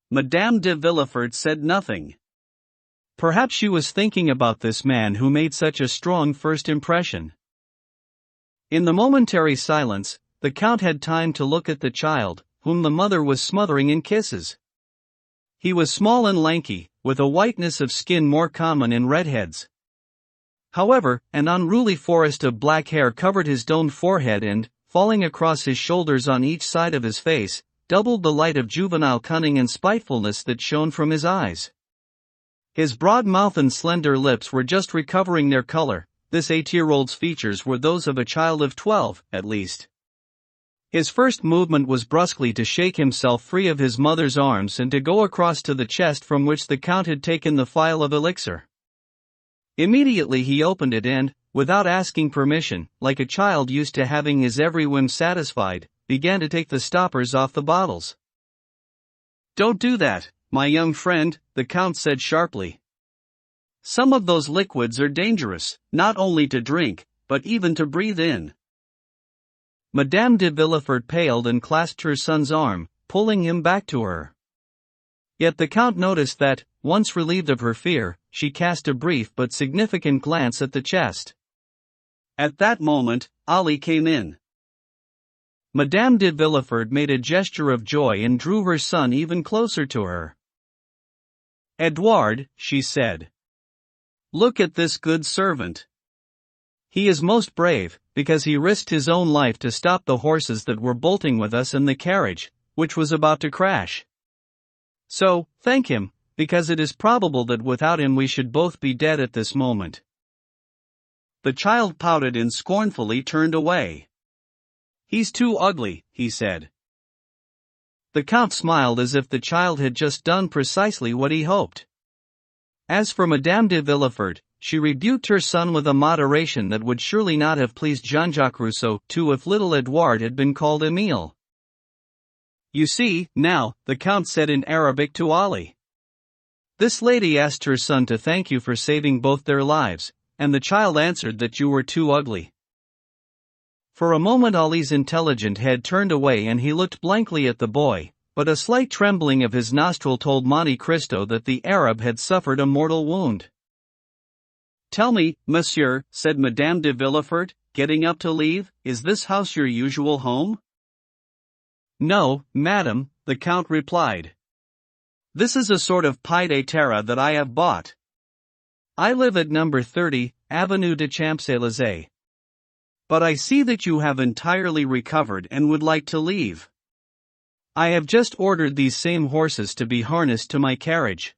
Madame de Villefort said nothing. Perhaps she was thinking about this man who made such a strong first impression. In the momentary silence, the Count had time to look at the child, whom the mother was smothering in kisses. He was small and lanky, with a whiteness of skin more common in redheads. However, an unruly forest of black hair covered his domed forehead and, falling across his shoulders on each side of his face, doubled the light of juvenile cunning and spitefulness that shone from his eyes. His broad mouth and slender lips were just recovering their color. This 8-year-old's features were those of a child of 12, at least. His first movement was brusquely to shake himself free of his mother's arms and to go across to the chest from which the Count had taken the phial of elixir. Immediately he opened it and, without asking permission, like a child used to having his every whim satisfied, began to take the stoppers off the bottles. "Don't do that, my young friend," the Count said sharply. "Some of those liquids are dangerous, not only to drink, but even to breathe in." Madame de Villefort paled and clasped her son's arm, pulling him back to her. Yet the Count noticed that, once relieved of her fear, she cast a brief but significant glance at the chest. At that moment, Ollie came in. Madame de Villefort made a gesture of joy and drew her son even closer to her. "Edouard," she said. "Look at this good servant. He is most brave, because he risked his own life to stop the horses that were bolting with us in the carriage, which was about to crash. So, thank him, because it is probable that without him we should both be dead at this moment." The child pouted and scornfully turned away. "He's too ugly," he said. The Count smiled as if the child had just done precisely what he hoped. As for Madame de Villefort, she rebuked her son with a moderation that would surely not have pleased Jean-Jacques Rousseau too if little Edouard had been called Émile. "You see, now," the Count said in Arabic to Ollie. "This lady asked her son to thank you for saving both their lives, and the child answered that you were too ugly." For a moment Ollie's intelligent head turned away and he looked blankly at the boy, but a slight trembling of his nostril told Monte Cristo that the Arab had suffered a mortal wound. "Tell me, monsieur," said Madame de Villefort, getting up to leave, "is this house your usual home?" "No, madame," the Count replied. "This is a sort of pied-à-terre that I have bought. I live at number 30, Avenue des Champs-Élysées. But I see that you have entirely recovered and would like to leave." "I have just ordered these same horses to be harnessed to my carriage."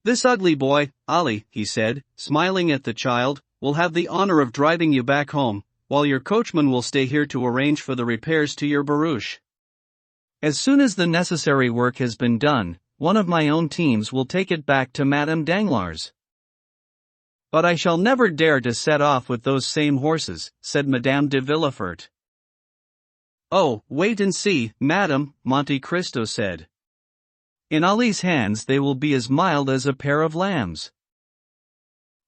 "This ugly boy, Ollie," he said, smiling at the child, "will have the honor of driving you back home, while your coachman will stay here to arrange for the repairs to your barouche. As soon as the necessary work has been done, one of my own teams will take it back to Madame Danglars." "But I shall never dare to set off with those same horses," said Madame de Villefort. "Oh, wait and see, madame," Monte Cristo said. "In Ollie's hands they will be as mild as a pair of lambs."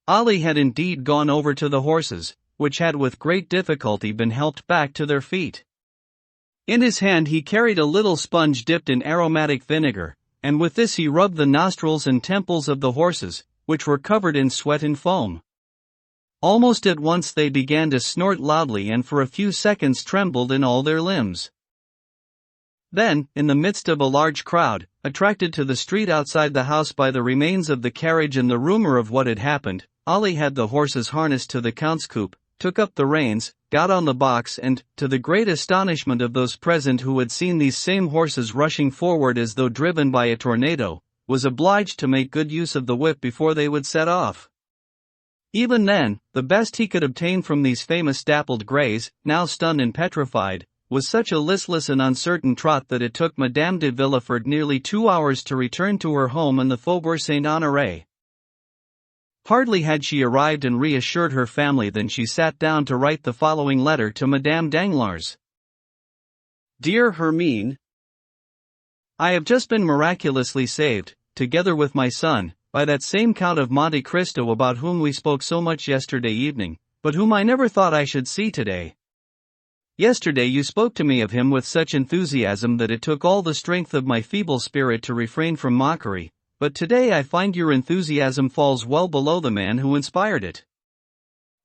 Ollie had indeed gone over to the horses, which had with great difficulty been helped back to their feet. In his hand he carried a little sponge dipped in aromatic vinegar, and with this he rubbed the nostrils and temples of the horses, which were covered in sweat and foam. Almost at once they began to snort loudly and for a few seconds trembled in all their limbs. Then, in the midst of a large crowd, attracted to the street outside the house by the remains of the carriage and the rumor of what had happened, Ollie had the horses harnessed to the Count's coupe, took up the reins, got on the box and, to the great astonishment of those present who had seen these same horses rushing forward as though driven by a tornado, was obliged to make good use of the whip before they would set off. Even then, the best he could obtain from these famous dappled greys, now stunned and petrified, was such a listless and uncertain trot that it took Madame de Villefort nearly 2 hours to return to her home in the Faubourg Saint-Honoré. Hardly had she arrived and reassured her family than she sat down to write the following letter to Madame Danglars. Dear Hermine, I have just been miraculously saved, together with my son, by that same Count of Monte Cristo about whom we spoke so much yesterday evening, but whom I never thought I should see today. Yesterday you spoke to me of him with such enthusiasm that it took all the strength of my feeble spirit to refrain from mockery, but today I find your enthusiasm falls well below the man who inspired it.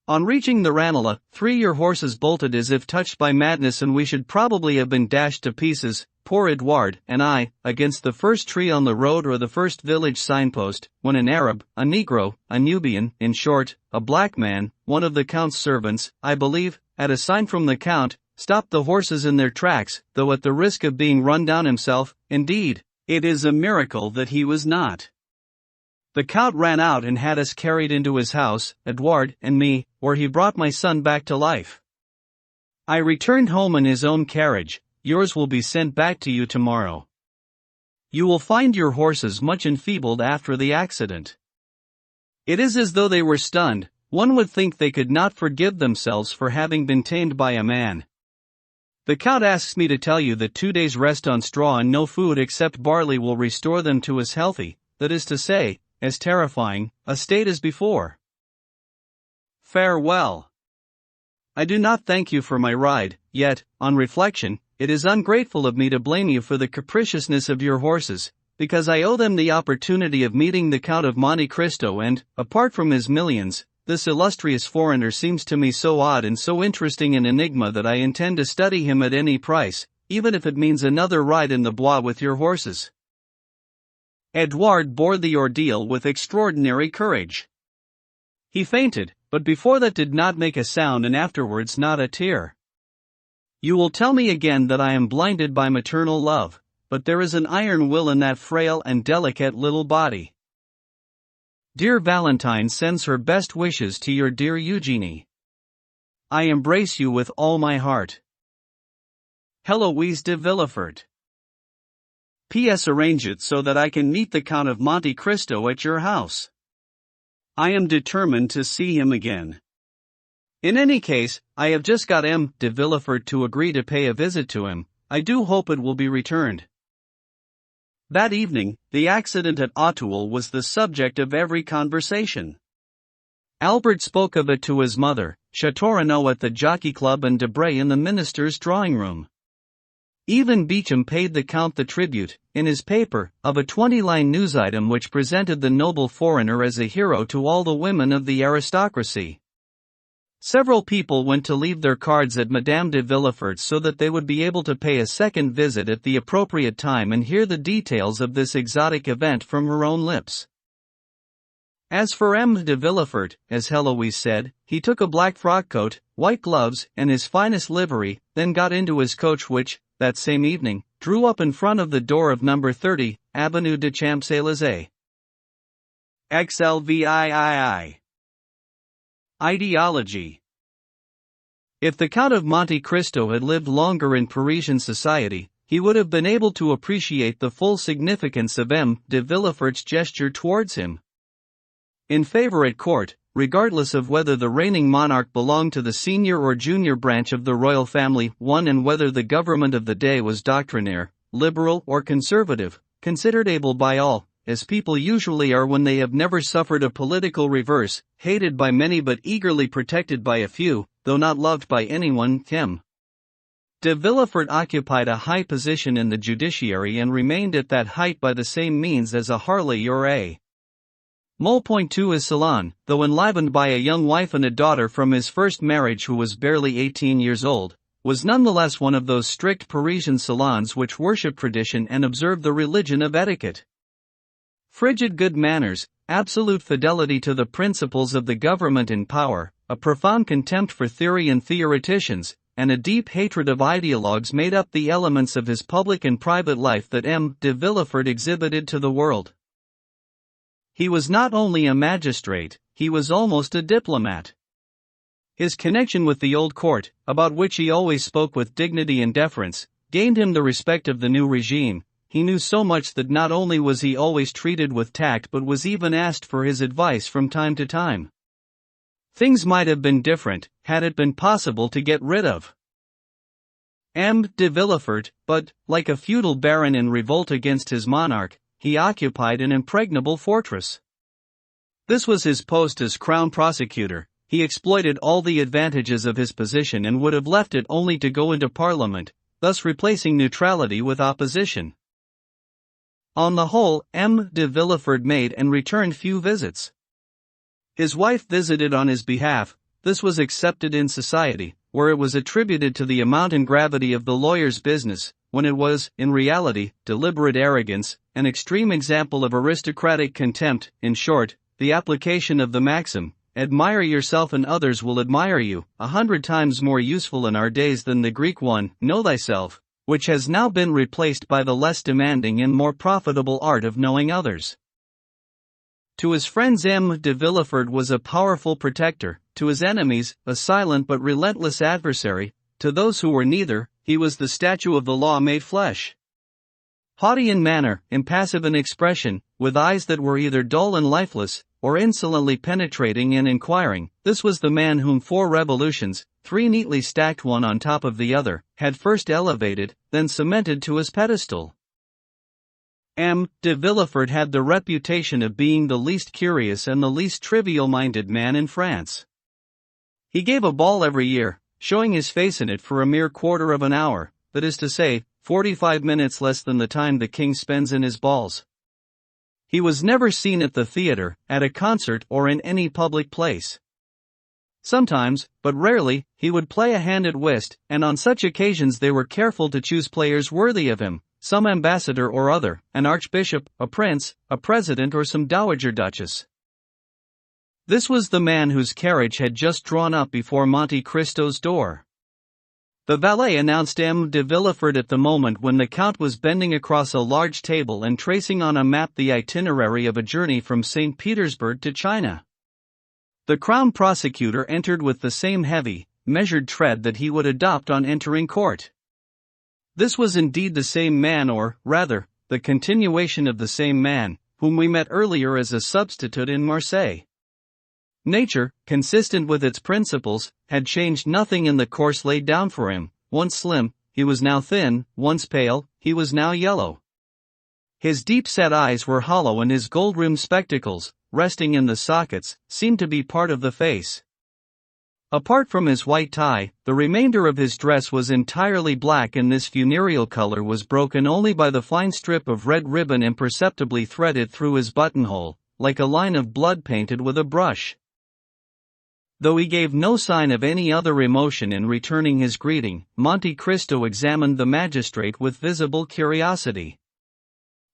On reaching the Ranelagh, 3 your horses bolted as if touched by madness, and we should probably have been dashed to pieces, poor Edouard and I, against the first tree on the road or the first village signpost, when an Arab, a Negro, a Nubian, in short, a black man, one of the Count's servants, I believe, at a sign from the Count, stopped the horses in their tracks, though at the risk of being run down himself. Indeed, it is a miracle that he was not. The Count ran out and had us carried into his house, Edouard and me, where he brought my son back to life. I returned home in his own carriage. Yours will be sent back to you tomorrow. You will find your horses much enfeebled after the accident. It is as though they were stunned. One would think they could not forgive themselves for having been tamed by a man. The Count asks me to tell you that 2 days' rest on straw and no food except barley will restore them to as healthy, that is to say, as terrifying, a state as before. Farewell. I do not thank you for my ride, yet, on reflection, it is ungrateful of me to blame you for the capriciousness of your horses, because I owe them the opportunity of meeting the Count of Monte Cristo, and, apart from his millions, this illustrious foreigner seems to me so odd and so interesting an enigma that I intend to study him at any price, even if it means another ride in the Bois with your horses. Edouard bore the ordeal with extraordinary courage. He fainted, but before that did not make a sound, and afterwards not a tear. You will tell me again that I am blinded by maternal love, but there is an iron will in that frail and delicate little body. Dear Valentine sends her best wishes to your dear Eugenie. I embrace you with all my heart. Héloïse de Villefort. P.S. Arrange it so that I can meet the Count of Monte Cristo at your house. I am determined to see him again. In any case, I have just got M. de Villefort to agree to pay a visit to him. I do hope it will be returned. That evening, the accident at Auteuil was the subject of every conversation. Albert spoke of it to his mother, Châteaurenaud at the Jockey Club, and Debray in the minister's drawing room. Even Beauchamp paid the Count the tribute, in his paper, of a 20-line news item which presented the noble foreigner as a hero to all the women of the aristocracy. Several people went to leave their cards at Madame de Villefort's so that they would be able to pay a second visit at the appropriate time and hear the details of this exotic event from her own lips. As for M. de Villefort, as Héloïse said, he took a black frock coat, white gloves, and his finest livery, then got into his coach which, that same evening, drew up in front of the door of number 30, Avenue de Champs-Élysées. XLVIII. Ideology. If the Count of Monte Cristo had lived longer in Parisian society, he would have been able to appreciate the full significance of M. de Villefort's gesture towards him. In favor at court, regardless of whether the reigning monarch belonged to the senior or junior branch of the royal family, and whether the government of the day was doctrinaire, liberal or conservative, considered able by all, as people usually are when they have never suffered a political reverse, hated by many but eagerly protected by a few, though not loved by anyone, M. de Villefort occupied a high position in the judiciary and remained at that height by the same means as a Harley or a Maupeou Salon, though enlivened by a young wife and a daughter from his first marriage who was barely 18 years old, was nonetheless one of those strict Parisian salons which worship tradition and observe the religion of etiquette. Frigid good manners, absolute fidelity to the principles of the government in power, a profound contempt for theory and theoreticians, and a deep hatred of ideologues made up the elements of his public and private life that M. de Villefort exhibited to the world. He was not only a magistrate, he was almost a diplomat. His connection with the old court, about which he always spoke with dignity and deference, gained him the respect of the new regime. He knew so much that not only was he always treated with tact but was even asked for his advice from time to time. Things might have been different, had it been possible to get rid of M. de Villefort, but, like a feudal baron in revolt against his monarch, he occupied an impregnable fortress. This was his post as crown prosecutor. He exploited all the advantages of his position and would have left it only to go into Parliament, thus replacing neutrality with opposition. On the whole, M. de Villefort made and returned few visits. His wife visited on his behalf. This was accepted in society, where it was attributed to the amount and gravity of the lawyer's business, when it was, in reality, deliberate arrogance, an extreme example of aristocratic contempt. In short, the application of the maxim, "Admire yourself and others will admire you," 100 times more useful in our days than the Greek one, "Know thyself," which has now been replaced by the less demanding and more profitable art of knowing others. To his friends M. de Villefort was a powerful protector, to his enemies, a silent but relentless adversary, to those who were neither, he was the statue of the law made flesh. Haughty in manner, impassive in expression, with eyes that were either dull and lifeless, or insolently penetrating and inquiring, this was the man whom 4 revolutions, 3 neatly stacked one on top of the other, had first elevated, then cemented to his pedestal. M. de Villefort had the reputation of being the least curious and the least trivial-minded man in France. He gave a ball every year, showing his face in it for a mere quarter of an hour, that is to say, 45 minutes less than the time the king spends in his balls. He was never seen at the theater, at a concert or in any public place. Sometimes, but rarely, he would play a hand at whist, and on such occasions they were careful to choose players worthy of him, some ambassador or other, an archbishop, a prince, a president or some dowager duchess. This was the man whose carriage had just drawn up before Monte Cristo's door. The valet announced M. de Villefort at the moment when the Count was bending across a large table and tracing on a map the itinerary of a journey from St. Petersburg to China. The crown prosecutor entered with the same heavy, measured tread that he would adopt on entering court. This was indeed the same man, or, rather, the continuation of the same man, whom we met earlier as a substitute in Marseille. Nature, consistent with its principles, had changed nothing in the course laid down for him. Once slim, he was now thin; once pale, he was now yellow. His deep-set eyes were hollow and his gold-rimmed spectacles, resting in the sockets, seemed to be part of the face. Apart from his white tie, the remainder of his dress was entirely black, and this funereal color was broken only by the fine strip of red ribbon imperceptibly threaded through his buttonhole, like a line of blood painted with a brush. Though he gave no sign of any other emotion in returning his greeting, Monte Cristo examined the magistrate with visible curiosity.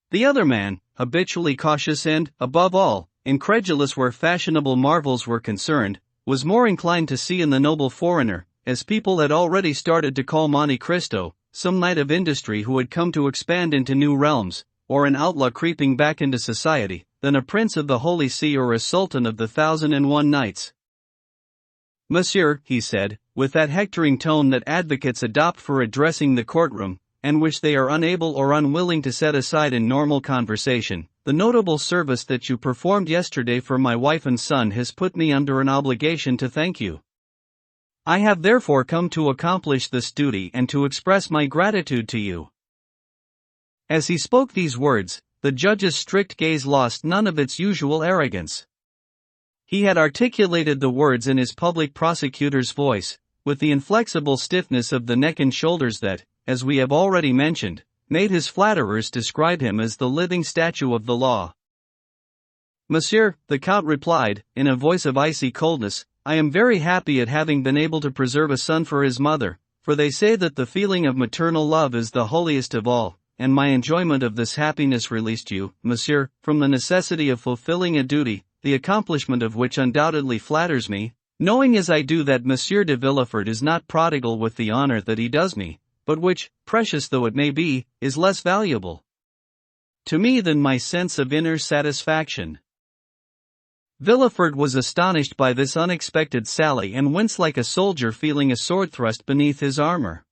The other man, habitually cautious and, above all, incredulous where fashionable marvels were concerned, was more inclined to see in the noble foreigner, as people had already started to call Monte Cristo, some knight of industry who had come to expand into new realms, or an outlaw creeping back into society, than a prince of the Holy See or a sultan of the 1001 Nights. "Monsieur," he said, with that hectoring tone that advocates adopt for addressing the courtroom, and which they are unable or unwilling to set aside in normal conversation, "the notable service that you performed yesterday for my wife and son has put me under an obligation to thank you. I have therefore come to accomplish this duty and to express my gratitude to you." As he spoke these words, the judge's strict gaze lost none of its usual arrogance. He had articulated the words in his public prosecutor's voice, with the inflexible stiffness of the neck and shoulders that, as we have already mentioned, made his flatterers describe him as the living statue of the law. "Monsieur," the Count replied, in a voice of icy coldness, "I am very happy at having been able to preserve a son for his mother, for they say that the feeling of maternal love is the holiest of all, and my enjoyment of this happiness released you, monsieur, from the necessity of fulfilling a duty, the accomplishment of which undoubtedly flatters me, knowing as I do that Monsieur de Villefort is not prodigal with the honor that he does me, but which, precious though it may be, is less valuable to me than my sense of inner satisfaction." Villefort was astonished by this unexpected sally and winced like a soldier feeling a sword thrust beneath his armor.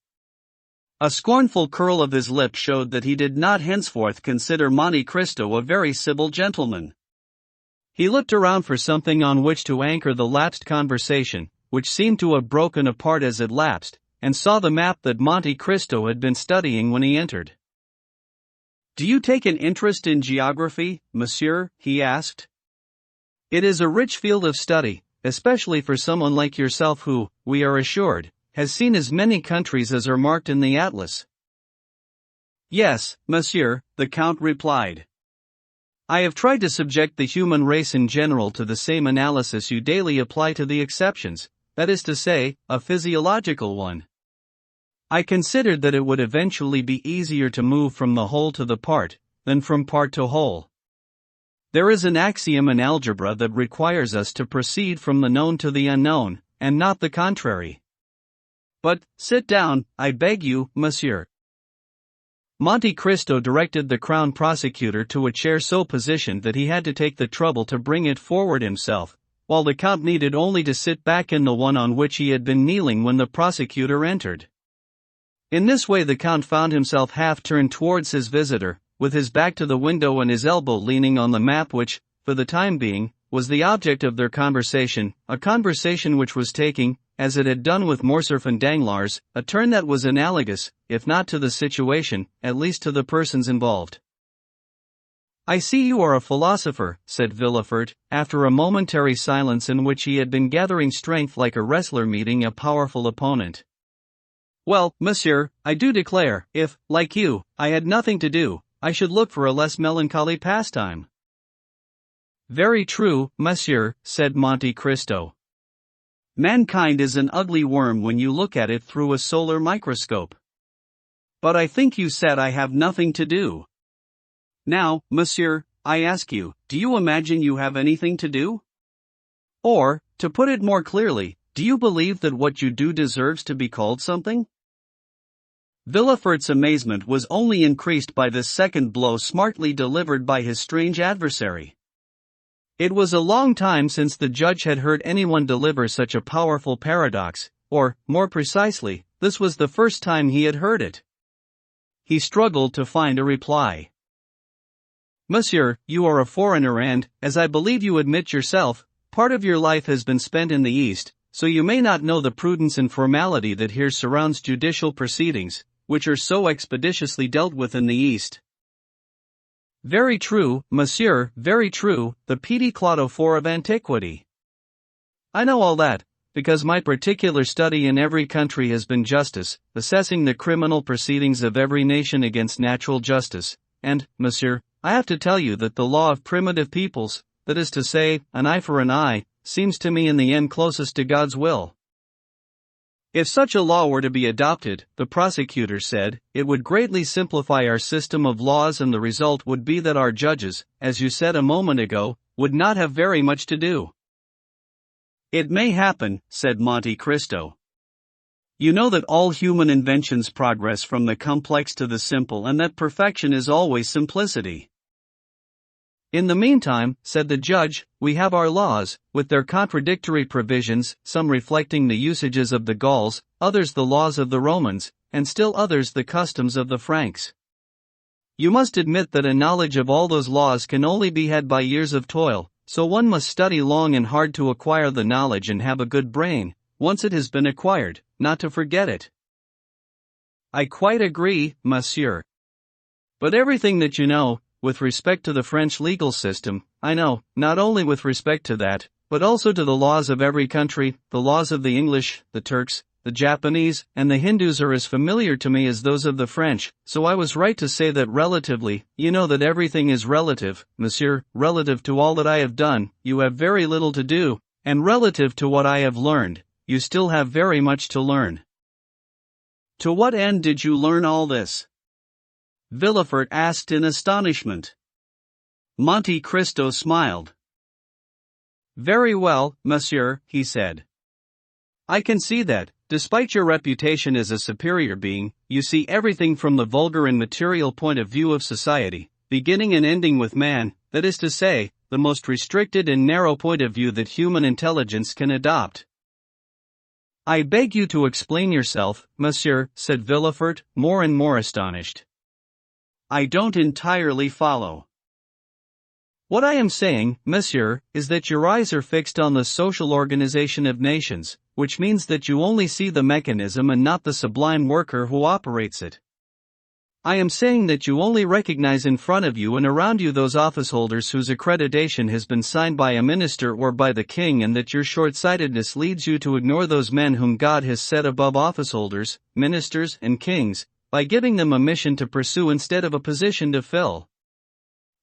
A scornful curl of his lip showed that he did not henceforth consider Monte Cristo a very civil gentleman. He looked around for something on which to anchor the lapsed conversation, which seemed to have broken apart as it lapsed, and saw the map that Monte Cristo had been studying when he entered. "Do you take an interest in geography, monsieur?" he asked. "It is a rich field of study, especially for someone like yourself who, we are assured, has seen as many countries as are marked in the atlas." "Yes, monsieur," the Count replied. "I have tried to subject the human race in general to the same analysis you daily apply to the exceptions, that is to say, a physiological one. I considered that it would eventually be easier to move from the whole to the part, than from part to whole. There is an axiom in algebra that requires us to proceed from the known to the unknown, and not the contrary." "But, sit down, I beg you, monsieur." Monte Cristo directed the crown prosecutor to a chair so positioned that he had to take the trouble to bring it forward himself, while the Count needed only to sit back in the one on which he had been kneeling when the prosecutor entered. In this way the Count found himself half turned towards his visitor, with his back to the window and his elbow leaning on the map which, for the time being, was the object of their conversation, a conversation which was taking, as it had done with Morcerf and Danglars, a turn that was analogous, if not to the situation, at least to the persons involved. "I see you are a philosopher," said Villefort, after a momentary silence in which he had been gathering strength like a wrestler meeting a powerful opponent. "Well, monsieur, I do declare, if, like you, I had nothing to do, I should look for a less melancholy pastime." "Very true, monsieur," said Monte Cristo. "Mankind is an ugly worm when you look at it through a solar microscope. But I think you said I have nothing to do. Now, monsieur, I ask you, do you imagine you have anything to do? Or, to put it more clearly, do you believe that what you do deserves to be called something?" Villefort's amazement was only increased by this second blow smartly delivered by his strange adversary. It was a long time since the judge had heard anyone deliver such a powerful paradox, or, more precisely, this was the first time he had heard it. He struggled to find a reply. "Monsieur, you are a foreigner and, as I believe you admit yourself, part of your life has been spent in the East, so you may not know the prudence and formality that here surrounds judicial proceedings, which are so expeditiously dealt with in the East." "Very true, monsieur, very true, the petit clodophore of antiquity. I know all that, because my particular study in every country has been justice, assessing the criminal proceedings of every nation against natural justice, and, monsieur, I have to tell you that the law of primitive peoples, that is to say, an eye for an eye, seems to me in the end closest to God's will." "If such a law were to be adopted," the prosecutor said, "it would greatly simplify our system of laws, and the result would be that our judges, as you said a moment ago, would not have very much to do." "It may happen," said Monte Cristo. "You know that all human inventions progress from the complex to the simple, and that perfection is always simplicity." "In the meantime," said the judge, "we have our laws, with their contradictory provisions, some reflecting the usages of the Gauls, others the laws of the Romans, and still others the customs of the Franks. You must admit that a knowledge of all those laws can only be had by years of toil, so one must study long and hard to acquire the knowledge and have a good brain, once it has been acquired, not to forget it." "I quite agree, monsieur. But everything that you know, with respect to the French legal system, I know, not only with respect to that, but also to the laws of every country. The laws of the English, the Turks, the Japanese, and the Hindus are as familiar to me as those of the French, so I was right to say that relatively, you know that everything is relative, monsieur, relative to all that I have done, you have very little to do, and relative to what I have learned, you still have very much to learn." "To what end did you learn all this?" Villefort asked in astonishment. Monte Cristo smiled. "Very well, monsieur," he said. "I can see that, despite your reputation as a superior being, you see everything from the vulgar and material point of view of society, beginning and ending with man, that is to say, the most restricted and narrow point of view that human intelligence can adopt. I beg you to explain yourself, monsieur, said Villefort, more and more astonished. I don't entirely follow. What I am saying, monsieur, is that your eyes are fixed on the social organization of nations, which means that you only see the mechanism and not the sublime worker who operates it. I am saying that you only recognize in front of you and around you those officeholders whose accreditation has been signed by a minister or by the king, and that your short-sightedness leads you to ignore those men whom God has set above officeholders, ministers, and kings, by giving them a mission to pursue instead of a position to fill.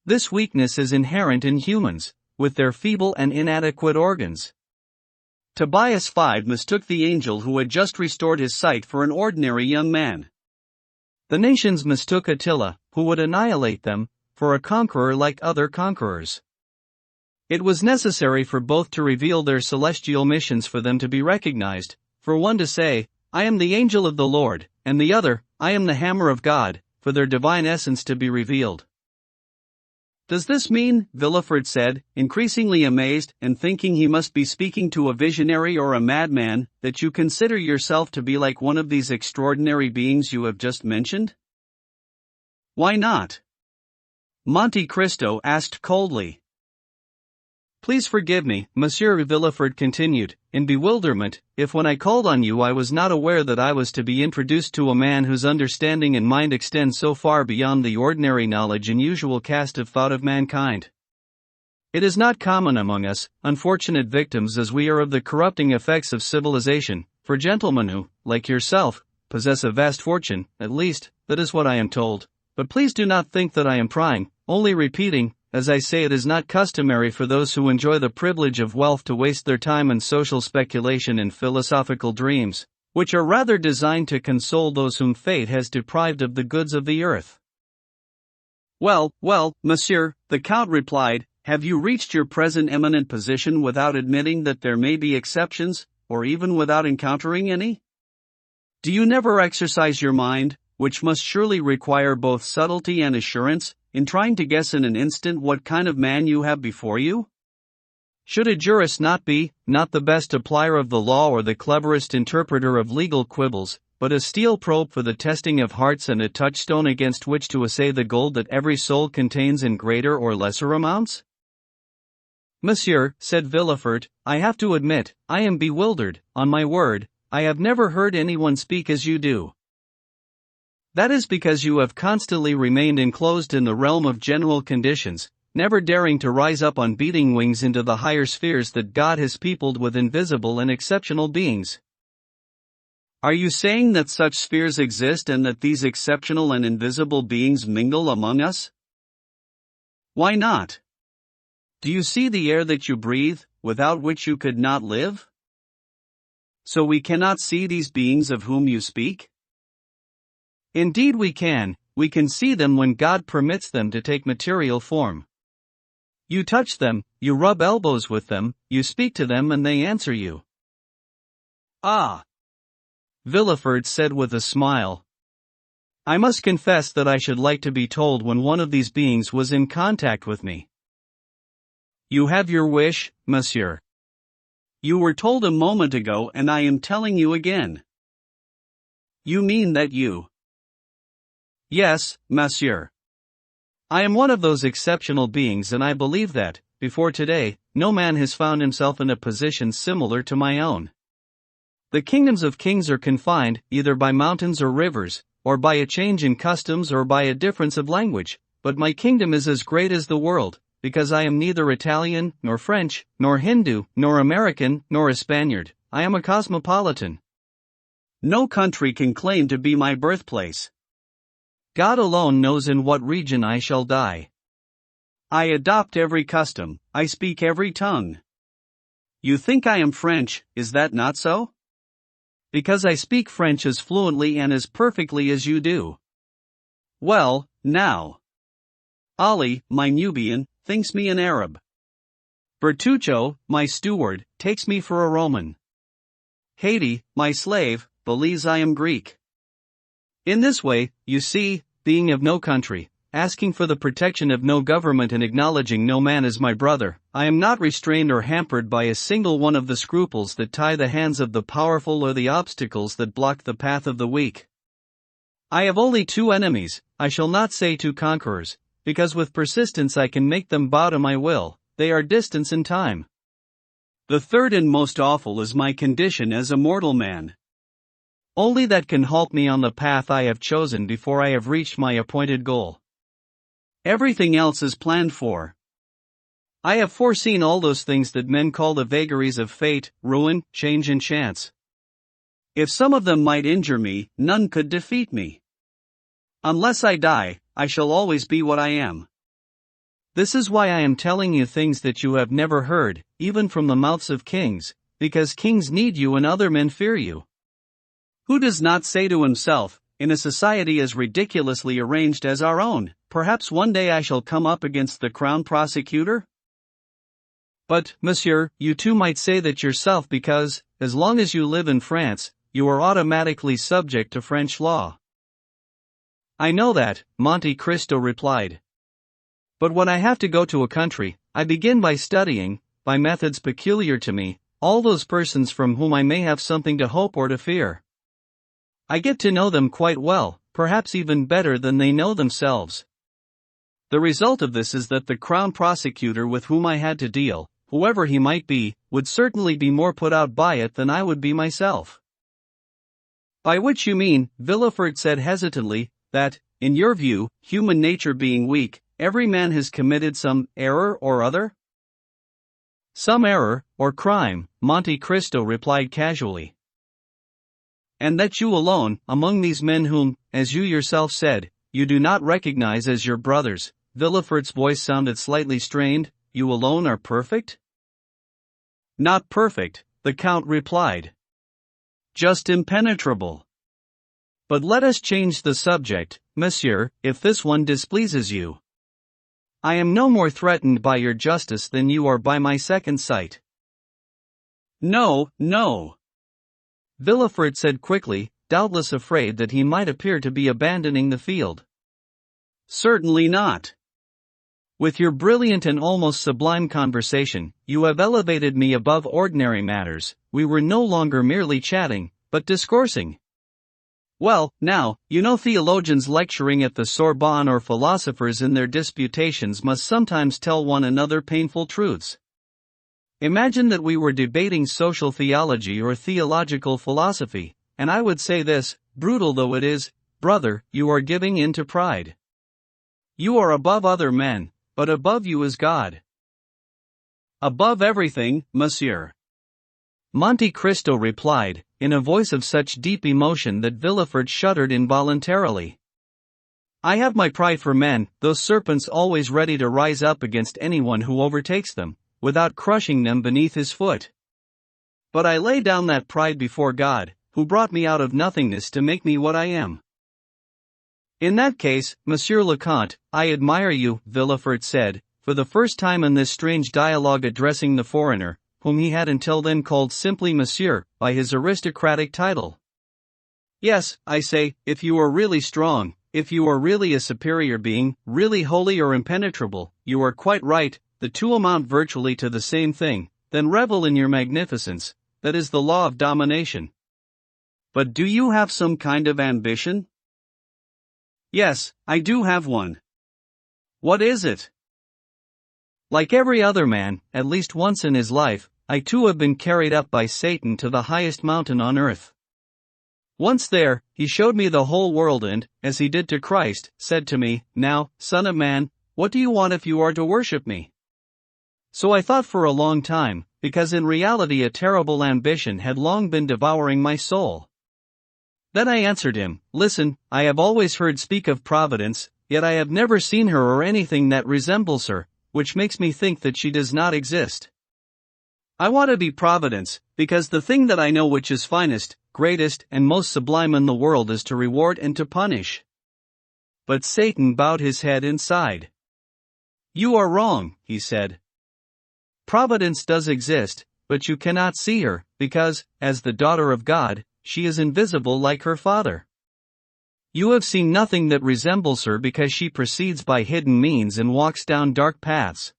This weakness is inherent in humans, with their feeble and inadequate organs. Tobias 5 mistook the angel who had just restored his sight for an ordinary young man. The nations mistook Attila, who would annihilate them, for a conqueror like other conquerors. It was necessary for both to reveal their celestial missions for them to be recognized, for one to say, I am the angel of the Lord, and the other, I am the hammer of God, for their divine essence to be revealed. Does this mean, Villefort said, increasingly amazed and thinking he must be speaking to a visionary or a madman, that you consider yourself to be like one of these extraordinary beings you have just mentioned? Why not? Monte Cristo asked coldly. Please forgive me, Monsieur Villefort continued, in bewilderment, if when I called on you I was not aware that I was to be introduced to a man whose understanding and mind extend so far beyond the ordinary knowledge and usual cast of thought of mankind. It is not common among us, unfortunate victims as we are of the corrupting effects of civilization, for gentlemen who, like yourself, possess a vast fortune, at least, that is what I am told, but please do not think that I am prying, only repeating, as I say, it is not customary for those who enjoy the privilege of wealth to waste their time in social speculation and philosophical dreams, which are rather designed to console those whom fate has deprived of the goods of the earth. Well, monsieur, the Count replied, have you reached your present eminent position without admitting that there may be exceptions, or even without encountering any? Do you never exercise your mind, which must surely require both subtlety and assurance, in trying to guess in an instant what kind of man you have before you? Should a jurist not the best applier of the law or the cleverest interpreter of legal quibbles, but a steel probe for the testing of hearts and a touchstone against which to assay the gold that every soul contains in greater or lesser amounts? Monsieur, said Villefort, I have to admit, I am bewildered, on my word, I have never heard anyone speak as you do. That is because you have constantly remained enclosed in the realm of general conditions, never daring to rise up on beating wings into the higher spheres that God has peopled with invisible and exceptional beings. Are you saying that such spheres exist and that these exceptional and invisible beings mingle among us? Why not? Do you see the air that you breathe, without which you could not live? So we cannot see these beings of whom you speak? Indeed we can see them when God permits them to take material form. You touch them, you rub elbows with them, you speak to them and they answer you. Ah! Villefort said with a smile. I must confess that I should like to be told when one of these beings was in contact with me. You have your wish, monsieur. You were told a moment ago and I am telling you again. You mean that you... Yes, monsieur. I am one of those exceptional beings and I believe that, before today, no man has found himself in a position similar to my own. The kingdoms of kings are confined, either by mountains or rivers, or by a change in customs or by a difference of language, but my kingdom is as great as the world, because I am neither Italian, nor French, nor Hindu, nor American, nor a Spaniard. I am a cosmopolitan. No country can claim to be my birthplace. God alone knows in what region I shall die. I adopt every custom, I speak every tongue. You think I am French, is that not so? Because I speak French as fluently and as perfectly as you do. Well, now. Ali, my Nubian, thinks me an Arab. Bertuccio, my steward, takes me for a Roman. Haiti, my slave, believes I am Greek. In this way, you see, being of no country, asking for the protection of no government and acknowledging no man as my brother, I am not restrained or hampered by a single one of the scruples that tie the hands of the powerful or the obstacles that block the path of the weak. I have only two enemies, I shall not say two conquerors, because with persistence I can make them bow to my will, they are distance and time. The third and most awful is my condition as a mortal man. Only that can halt me on the path I have chosen before I have reached my appointed goal. Everything else is planned for. I have foreseen all those things that men call the vagaries of fate, ruin, change and chance. If some of them might injure me, none could defeat me. Unless I die, I shall always be what I am. This is why I am telling you things that you have never heard, even from the mouths of kings, because kings need you and other men fear you. Who does not say to himself, in a society as ridiculously arranged as our own, perhaps one day I shall come up against the crown prosecutor? But, monsieur, you too might say that yourself because, as long as you live in France, you are automatically subject to French law. I know that, Monte Cristo replied. But when I have to go to a country, I begin by studying, by methods peculiar to me, all those persons from whom I may have something to hope or to fear. I get to know them quite well, perhaps even better than they know themselves. The result of this is that the crown prosecutor with whom I had to deal, whoever he might be, would certainly be more put out by it than I would be myself. By which you mean, Villefort said hesitantly, that, in your view, human nature being weak, every man has committed some error or other? Some error, or crime, Monte Cristo replied casually. And that you alone, among these men whom, as you yourself said, you do not recognize as your brothers, Villefort's voice sounded slightly strained, you alone are perfect? Not perfect, the Count replied. Just impenetrable. But let us change the subject, monsieur, if this one displeases you. I am no more threatened by your justice than you are by my second sight. No, no. Villefort said quickly, doubtless afraid that he might appear to be abandoning the field. Certainly not. With your brilliant and almost sublime conversation, you have elevated me above ordinary matters. We were no longer merely chatting, but discoursing. Well, now, you know theologians lecturing at the Sorbonne or philosophers in their disputations must sometimes tell one another painful truths. Imagine that we were debating social theology or theological philosophy, and I would say this, brutal though it is, brother, you are giving in to pride. You are above other men, but above you is God. Above everything, monsieur. Monte Cristo replied, in a voice of such deep emotion that Villefort shuddered involuntarily. I have my pride for men, those serpents always ready to rise up against anyone who overtakes them, without crushing them beneath his foot. But I lay down that pride before God, who brought me out of nothingness to make me what I am. In that case, Monsieur le Comte, I admire you, Villefort said, for the first time in this strange dialogue addressing the foreigner, whom he had until then called simply Monsieur, by his aristocratic title. Yes, I say, if you are really strong, if you are really a superior being, really holy or impenetrable, you are quite right, the two amount virtually to the same thing, then revel in your magnificence, that is the law of domination. But do you have some kind of ambition? Yes, I do have one. What is it? Like every other man, at least once in his life, I too have been carried up by Satan to the highest mountain on earth. Once there, he showed me the whole world and, as he did to Christ, said to me, Now, Son of Man, what do you want if you are to worship me? So I thought for a long time, because in reality a terrible ambition had long been devouring my soul. Then I answered him, Listen, I have always heard speak of Providence, yet I have never seen her or anything that resembles her, which makes me think that she does not exist. I want to be Providence, because the thing that I know which is finest, greatest, and most sublime in the world is to reward and to punish. But Satan bowed his head and sighed. You are wrong, he said. Providence does exist, but you cannot see her, because, as the daughter of God, she is invisible like her Father. You have seen nothing that resembles her because she proceeds by hidden means and walks down dark paths.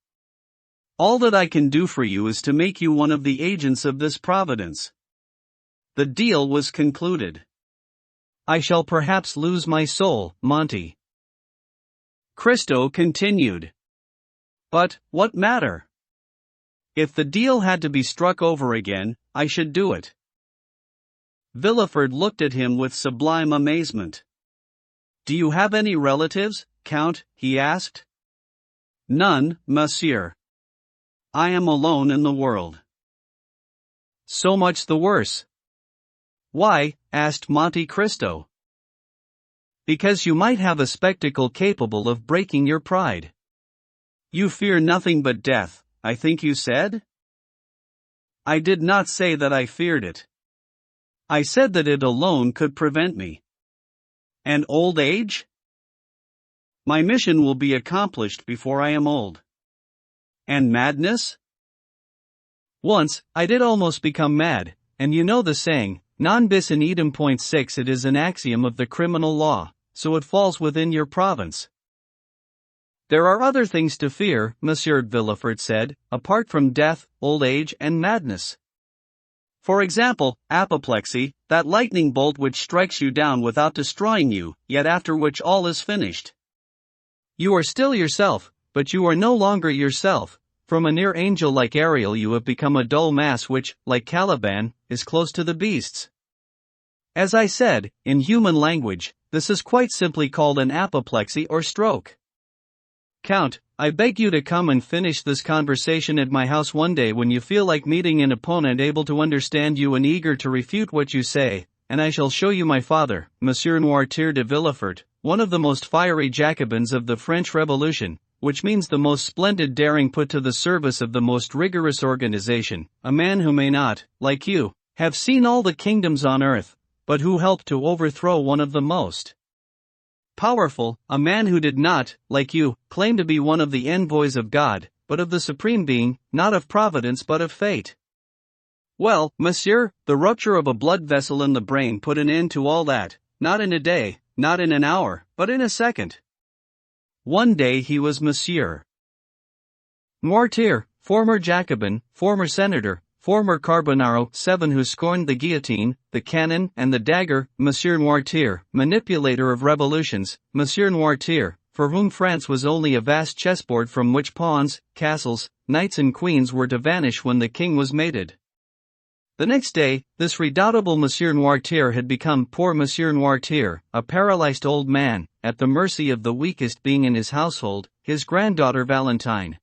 All that I can do for you is to make you one of the agents of this providence. The deal was concluded. I shall perhaps lose my soul, Monte Cristo continued. But, what matter? If the deal had to be struck over again, I should do it. Villefort looked at him with sublime amazement. Do you have any relatives, Count? He asked. None, monsieur. I am alone in the world. So much the worse. Why? Asked Monte Cristo. Because you might have a spectacle capable of breaking your pride. You fear nothing but death, I think you said? I did not say that I feared it. I said that it alone could prevent me. And old age? My mission will be accomplished before I am old. And madness? Once, I did almost become mad, and you know the saying, non bis in idem. 6. It is an axiom of the criminal law, so it falls within your province. There are other things to fear, Monsieur Villefort said, apart from death, old age and madness. For example, apoplexy, that lightning bolt which strikes you down without destroying you, yet after which all is finished. You are still yourself, but you are no longer yourself. From a near angel like Ariel you have become a dull mass which, like Caliban, is close to the beasts. As I said, in human language, this is quite simply called an apoplexy or stroke. Count, I beg you to come and finish this conversation at my house one day when you feel like meeting an opponent able to understand you and eager to refute what you say, and I shall show you my father, Monsieur Noirtier de Villefort, one of the most fiery Jacobins of the French Revolution, which means the most splendid daring put to the service of the most rigorous organization, a man who may not, like you, have seen all the kingdoms on earth, but who helped to overthrow one of the most powerful, a man who did not, like you, claim to be one of the envoys of God, but of the Supreme Being, not of Providence but of fate. Well, monsieur, the rupture of a blood vessel in the brain put an end to all that, not in a day, not in an hour, but in a second. One day he was Monsieur Noirtier, former Jacobin, former senator, former Carbonaro, 7 who scorned the guillotine, the cannon, and the dagger, Monsieur Noirtier, manipulator of revolutions, Monsieur Noirtier, for whom France was only a vast chessboard from which pawns, castles, knights and queens were to vanish when the king was mated. The next day, this redoubtable Monsieur Noirtier had become poor Monsieur Noirtier, a paralyzed old man, at the mercy of the weakest being in his household, his granddaughter Valentine.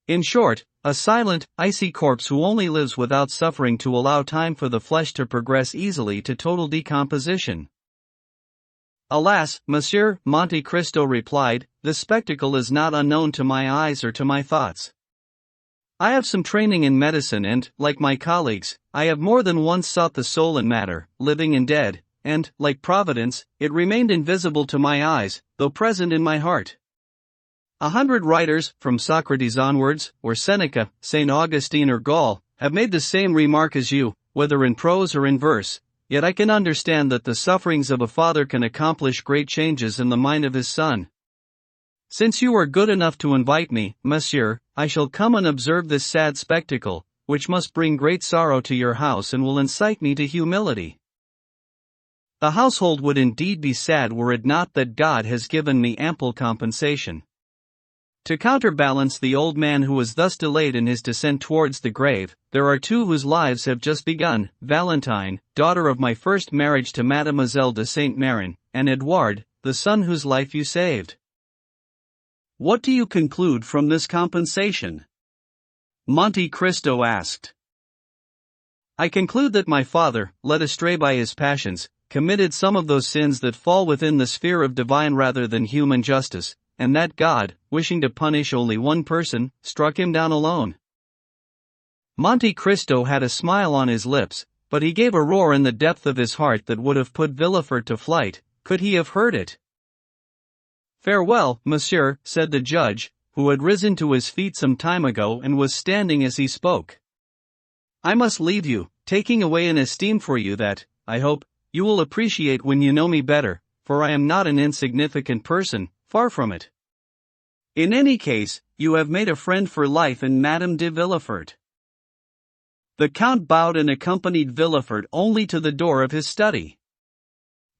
In short, a silent, icy corpse who only lives without suffering to allow time for the flesh to progress easily to total decomposition. Alas, Monsieur, Monte Cristo replied, this spectacle is not unknown to my eyes or to my thoughts. I have some training in medicine and, like my colleagues, I have more than once sought the soul in matter, living and dead, and, like Providence, it remained invisible to my eyes, though present in my heart. 100 writers, from Socrates onwards, or Seneca, St. Augustine or Gall, have made the same remark as you, whether in prose or in verse, yet I can understand that the sufferings of a father can accomplish great changes in the mind of his son. Since you are good enough to invite me, monsieur, I shall come and observe this sad spectacle, which must bring great sorrow to your house and will incite me to humility. The household would indeed be sad were it not that God has given me ample compensation. To counterbalance the old man who was thus delayed in his descent towards the grave, there are 2 whose lives have just begun, Valentine, daughter of my first marriage to Mademoiselle de Saint-Mérin, and Edouard, the son whose life you saved. What do you conclude from this compensation? Monte Cristo asked. I conclude that my father, led astray by his passions, committed some of those sins that fall within the sphere of divine rather than human justice, and that God, wishing to punish only one person, struck him down alone. Monte Cristo had a smile on his lips, but he gave a roar in the depth of his heart that would have put Villefort to flight, could he have heard it. Farewell, monsieur, said the judge, who had risen to his feet some time ago and was standing as he spoke. I must leave you, taking away an esteem for you that, I hope, you will appreciate when you know me better, for I am not an insignificant person, far from it. In any case, you have made a friend for life in Madame de Villefort." The Count bowed and accompanied Villefort only to the door of his study.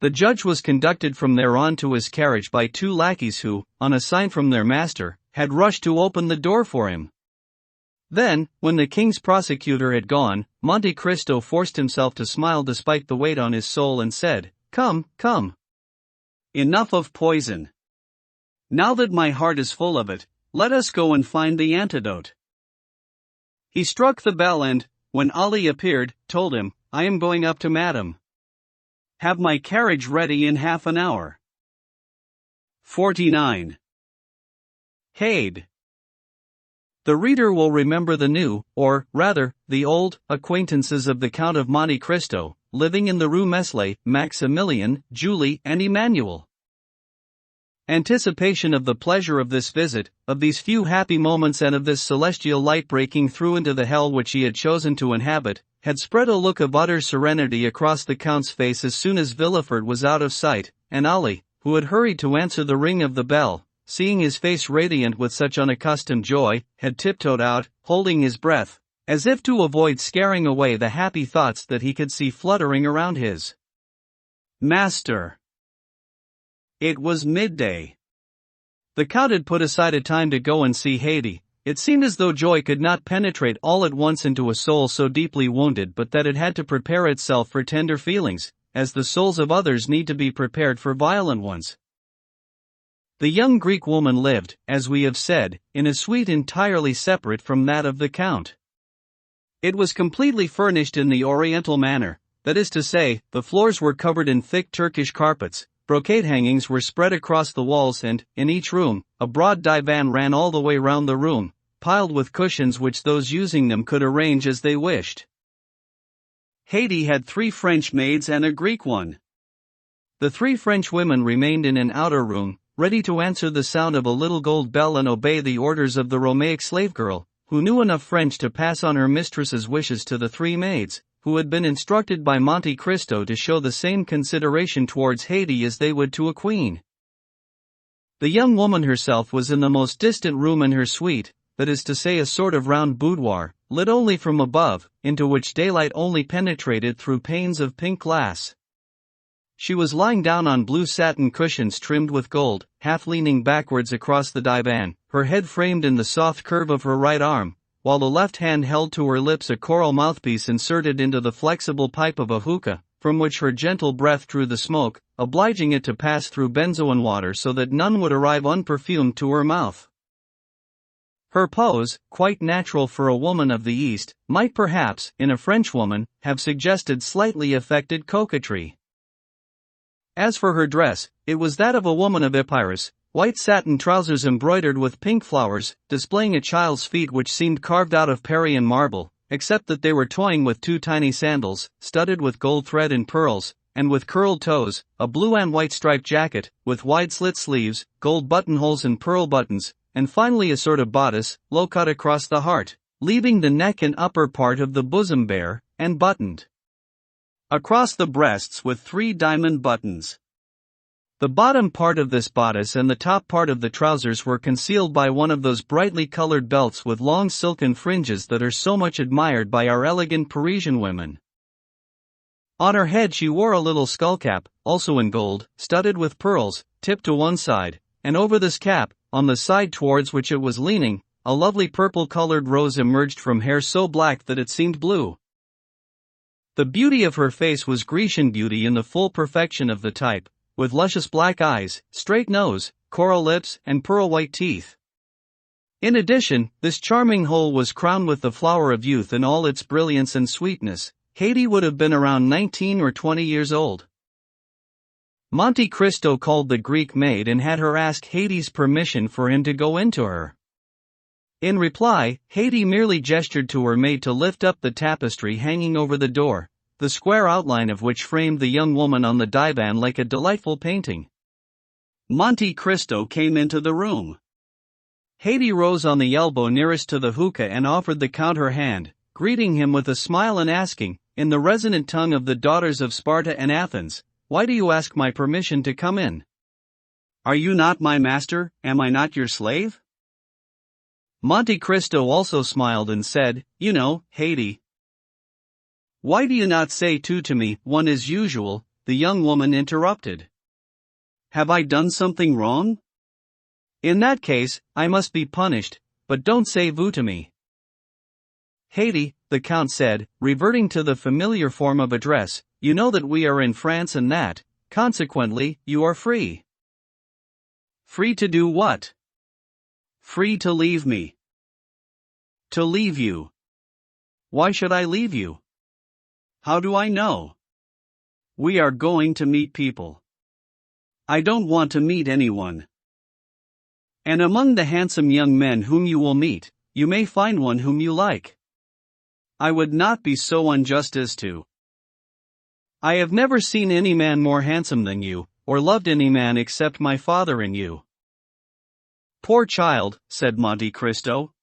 The judge was conducted from there on to his carriage by two lackeys who, on a sign from their master, had rushed to open the door for him. Then, when the king's prosecutor had gone, Monte Cristo forced himself to smile despite the weight on his soul and said, "Come, come. Enough of poison. Now that my heart is full of it, let us go and find the antidote." He struck the bell and, when Ali appeared, told him, "I am going up to Madame. Have my carriage ready in half an hour." 49. Haid. The reader will remember the new, or, rather, the old, acquaintances of the Count of Monte Cristo, living in the Rue Meslay, Maximilian, Julie, and Emmanuel. Anticipation of the pleasure of this visit, of these few happy moments and of this celestial light breaking through into the hell which he had chosen to inhabit, had spread a look of utter serenity across the Count's face as soon as Villefort was out of sight, and Ali, who had hurried to answer the ring of the bell, seeing his face radiant with such unaccustomed joy, had tiptoed out, holding his breath, as if to avoid scaring away the happy thoughts that he could see fluttering around his master. It was midday. The Count had put aside a time to go and see Haydée. It seemed as though joy could not penetrate all at once into a soul so deeply wounded, but that it had to prepare itself for tender feelings, as the souls of others need to be prepared for violent ones. The young Greek woman lived, as we have said, in a suite entirely separate from that of the Count. It was completely furnished in the Oriental manner, that is to say, the floors were covered in thick Turkish carpets, brocade hangings were spread across the walls and, in each room, a broad divan ran all the way round the room, piled with cushions which those using them could arrange as they wished. Haydée had 3 French maids and a Greek one. The 3 French women remained in an outer room, ready to answer the sound of a little gold bell and obey the orders of the Romaic slave girl, who knew enough French to pass on her mistress's wishes to the 3 maids, who had been instructed by Monte Cristo to show the same consideration towards Haydée as they would to a queen. The young woman herself was in the most distant room in her suite, that is to say a sort of round boudoir, lit only from above, into which daylight only penetrated through panes of pink glass. She was lying down on blue satin cushions trimmed with gold, half leaning backwards across the divan, her head framed in the soft curve of her right arm, while the left hand held to her lips a coral mouthpiece inserted into the flexible pipe of a hookah, from which her gentle breath drew the smoke, obliging it to pass through benzoin water so that none would arrive unperfumed to her mouth. Her pose, quite natural for a woman of the East, might perhaps, in a Frenchwoman, have suggested slightly affected coquetry. As for her dress, it was that of a woman of Epirus, white satin trousers embroidered with pink flowers, displaying a child's feet which seemed carved out of Parian marble, except that they were toying with 2 tiny sandals, studded with gold thread and pearls, and with curled toes, a blue and white striped jacket, with wide slit sleeves, gold buttonholes and pearl buttons, and finally a sort of bodice, low cut across the heart, leaving the neck and upper part of the bosom bare, and buttoned across the breasts with 3 diamond buttons. The bottom part of this bodice and the top part of the trousers were concealed by one of those brightly colored belts with long silken fringes that are so much admired by our elegant Parisian women. On her head she wore a little skullcap, also in gold, studded with pearls, tipped to one side, and over this cap, on the side towards which it was leaning, a lovely purple-colored rose emerged from hair so black that it seemed blue. The beauty of her face was Grecian beauty in the full perfection of the type, with luscious black eyes, straight nose, coral lips, and pearl-white teeth. In addition, this charming whole was crowned with the flower of youth in all its brilliance and sweetness. Haydée would have been around 19 or 20 years old. Monte Cristo called the Greek maid and had her ask Haydée's permission for him to go into her. In reply, Haydée merely gestured to her maid to lift up the tapestry hanging over the door, the square outline of which framed the young woman on the divan like a delightful painting. Monte Cristo came into the room. Haydée rose on the elbow nearest to the hookah and offered the Count her hand, greeting him with a smile and asking, in the resonant tongue of the daughters of Sparta and Athens, why do you ask my permission to come in? Are you not my master? Am I not your slave? Monte Cristo also smiled and said, You know, Haiti. Why do you not say two to me, one as usual? The young woman interrupted. Have I done something wrong? In that case, I must be punished, but don't say vous to me. Haiti, the Count said, reverting to the familiar form of address, you know that we are in France and that, consequently, you are free. Free to do what? Free to leave me. To leave you. Why should I leave you? How do I know? We are going to meet people. I don't want to meet anyone. And among the handsome young men whom you will meet, you may find one whom you like. I would not be so unjust as to. I have never seen any man more handsome than you, or loved any man except my father and you. Poor child, said Monte Cristo.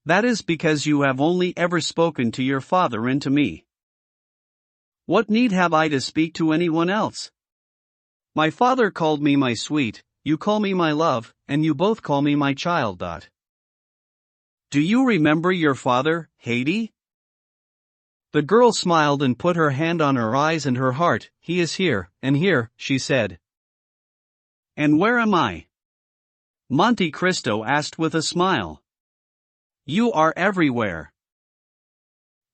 That is because you have only ever spoken to your father and to me. What need have I to speak to anyone else? My father called me my sweet, you call me my love, and you both call me my child. Do you remember your father, Haiti? The girl smiled and put her hand on her eyes and her heart. He is here, and here, she said. And where am I? Monte Cristo asked with a smile. You are everywhere.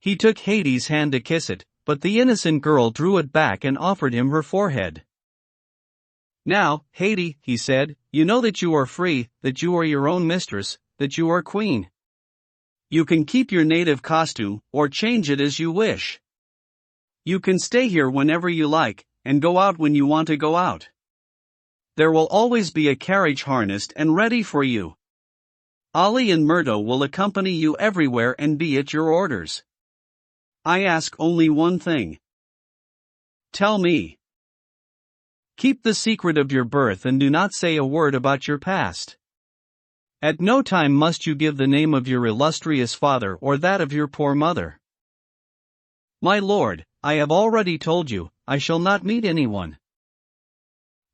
He took Haiti's hand to kiss it, but the innocent girl drew it back and offered him her forehead. Now, Haiti, he said, you know that you are free, that you are your own mistress, that you are queen. You can keep your native costume, or change it as you wish. You can stay here whenever you like, and go out when you want to go out. There will always be a carriage harnessed and ready for you. Ali and Murdo will accompany you everywhere and be at your orders. I ask only one thing. Tell me. Keep the secret of your birth and do not say a word about your past. At no time must you give the name of your illustrious father or that of your poor mother. My lord, I have already told you, I shall not meet anyone.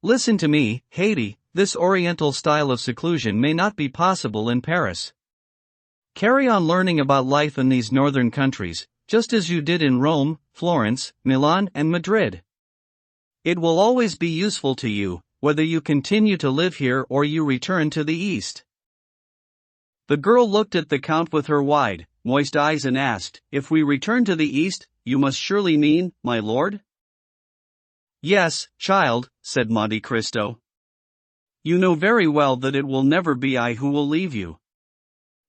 Listen to me, Haiti, this oriental style of seclusion may not be possible in Paris. Carry on learning about life in these northern countries, just as you did in Rome, Florence, Milan and Madrid. It will always be useful to you, whether you continue to live here or you return to the East. The girl looked at the Count with her wide, moist eyes and asked, If we return to the East, you must surely mean, my lord? Yes, child, said Monte Cristo. You know very well that it will never be I who will leave you.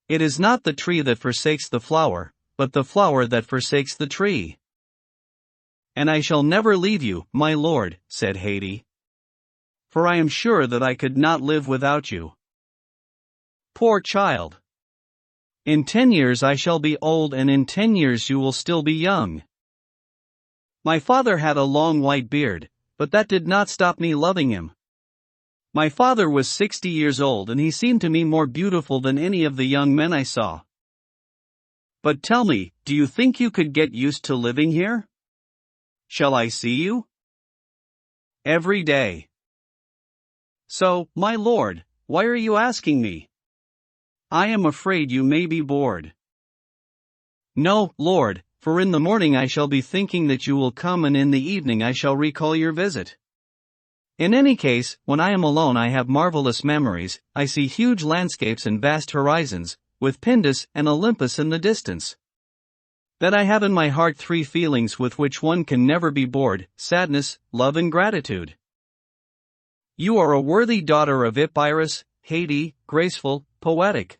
It is not the tree that forsakes the flower, but the flower that forsakes the tree. And I shall never leave you, my lord, said Haiti. For I am sure that I could not live without you. Poor child. In 10 years I shall be old and in 10 years you will still be young. My father had a long white beard, but that did not stop me loving him. My father was 60 years old and he seemed to me more beautiful than any of the young men I saw. But tell me, do you think you could get used to living here? Shall I see you? Every day. So, my lord, why are you asking me? I am afraid you may be bored. No, lord, for in the morning I shall be thinking that you will come and in the evening I shall recall your visit. In any case, when I am alone I have marvelous memories, I see huge landscapes and vast horizons, with Pindus and Olympus in the distance. That I have in my heart 3 feelings with which one can never be bored, sadness, love and gratitude. You are a worthy daughter of Epirus, Haiti, graceful, poetic.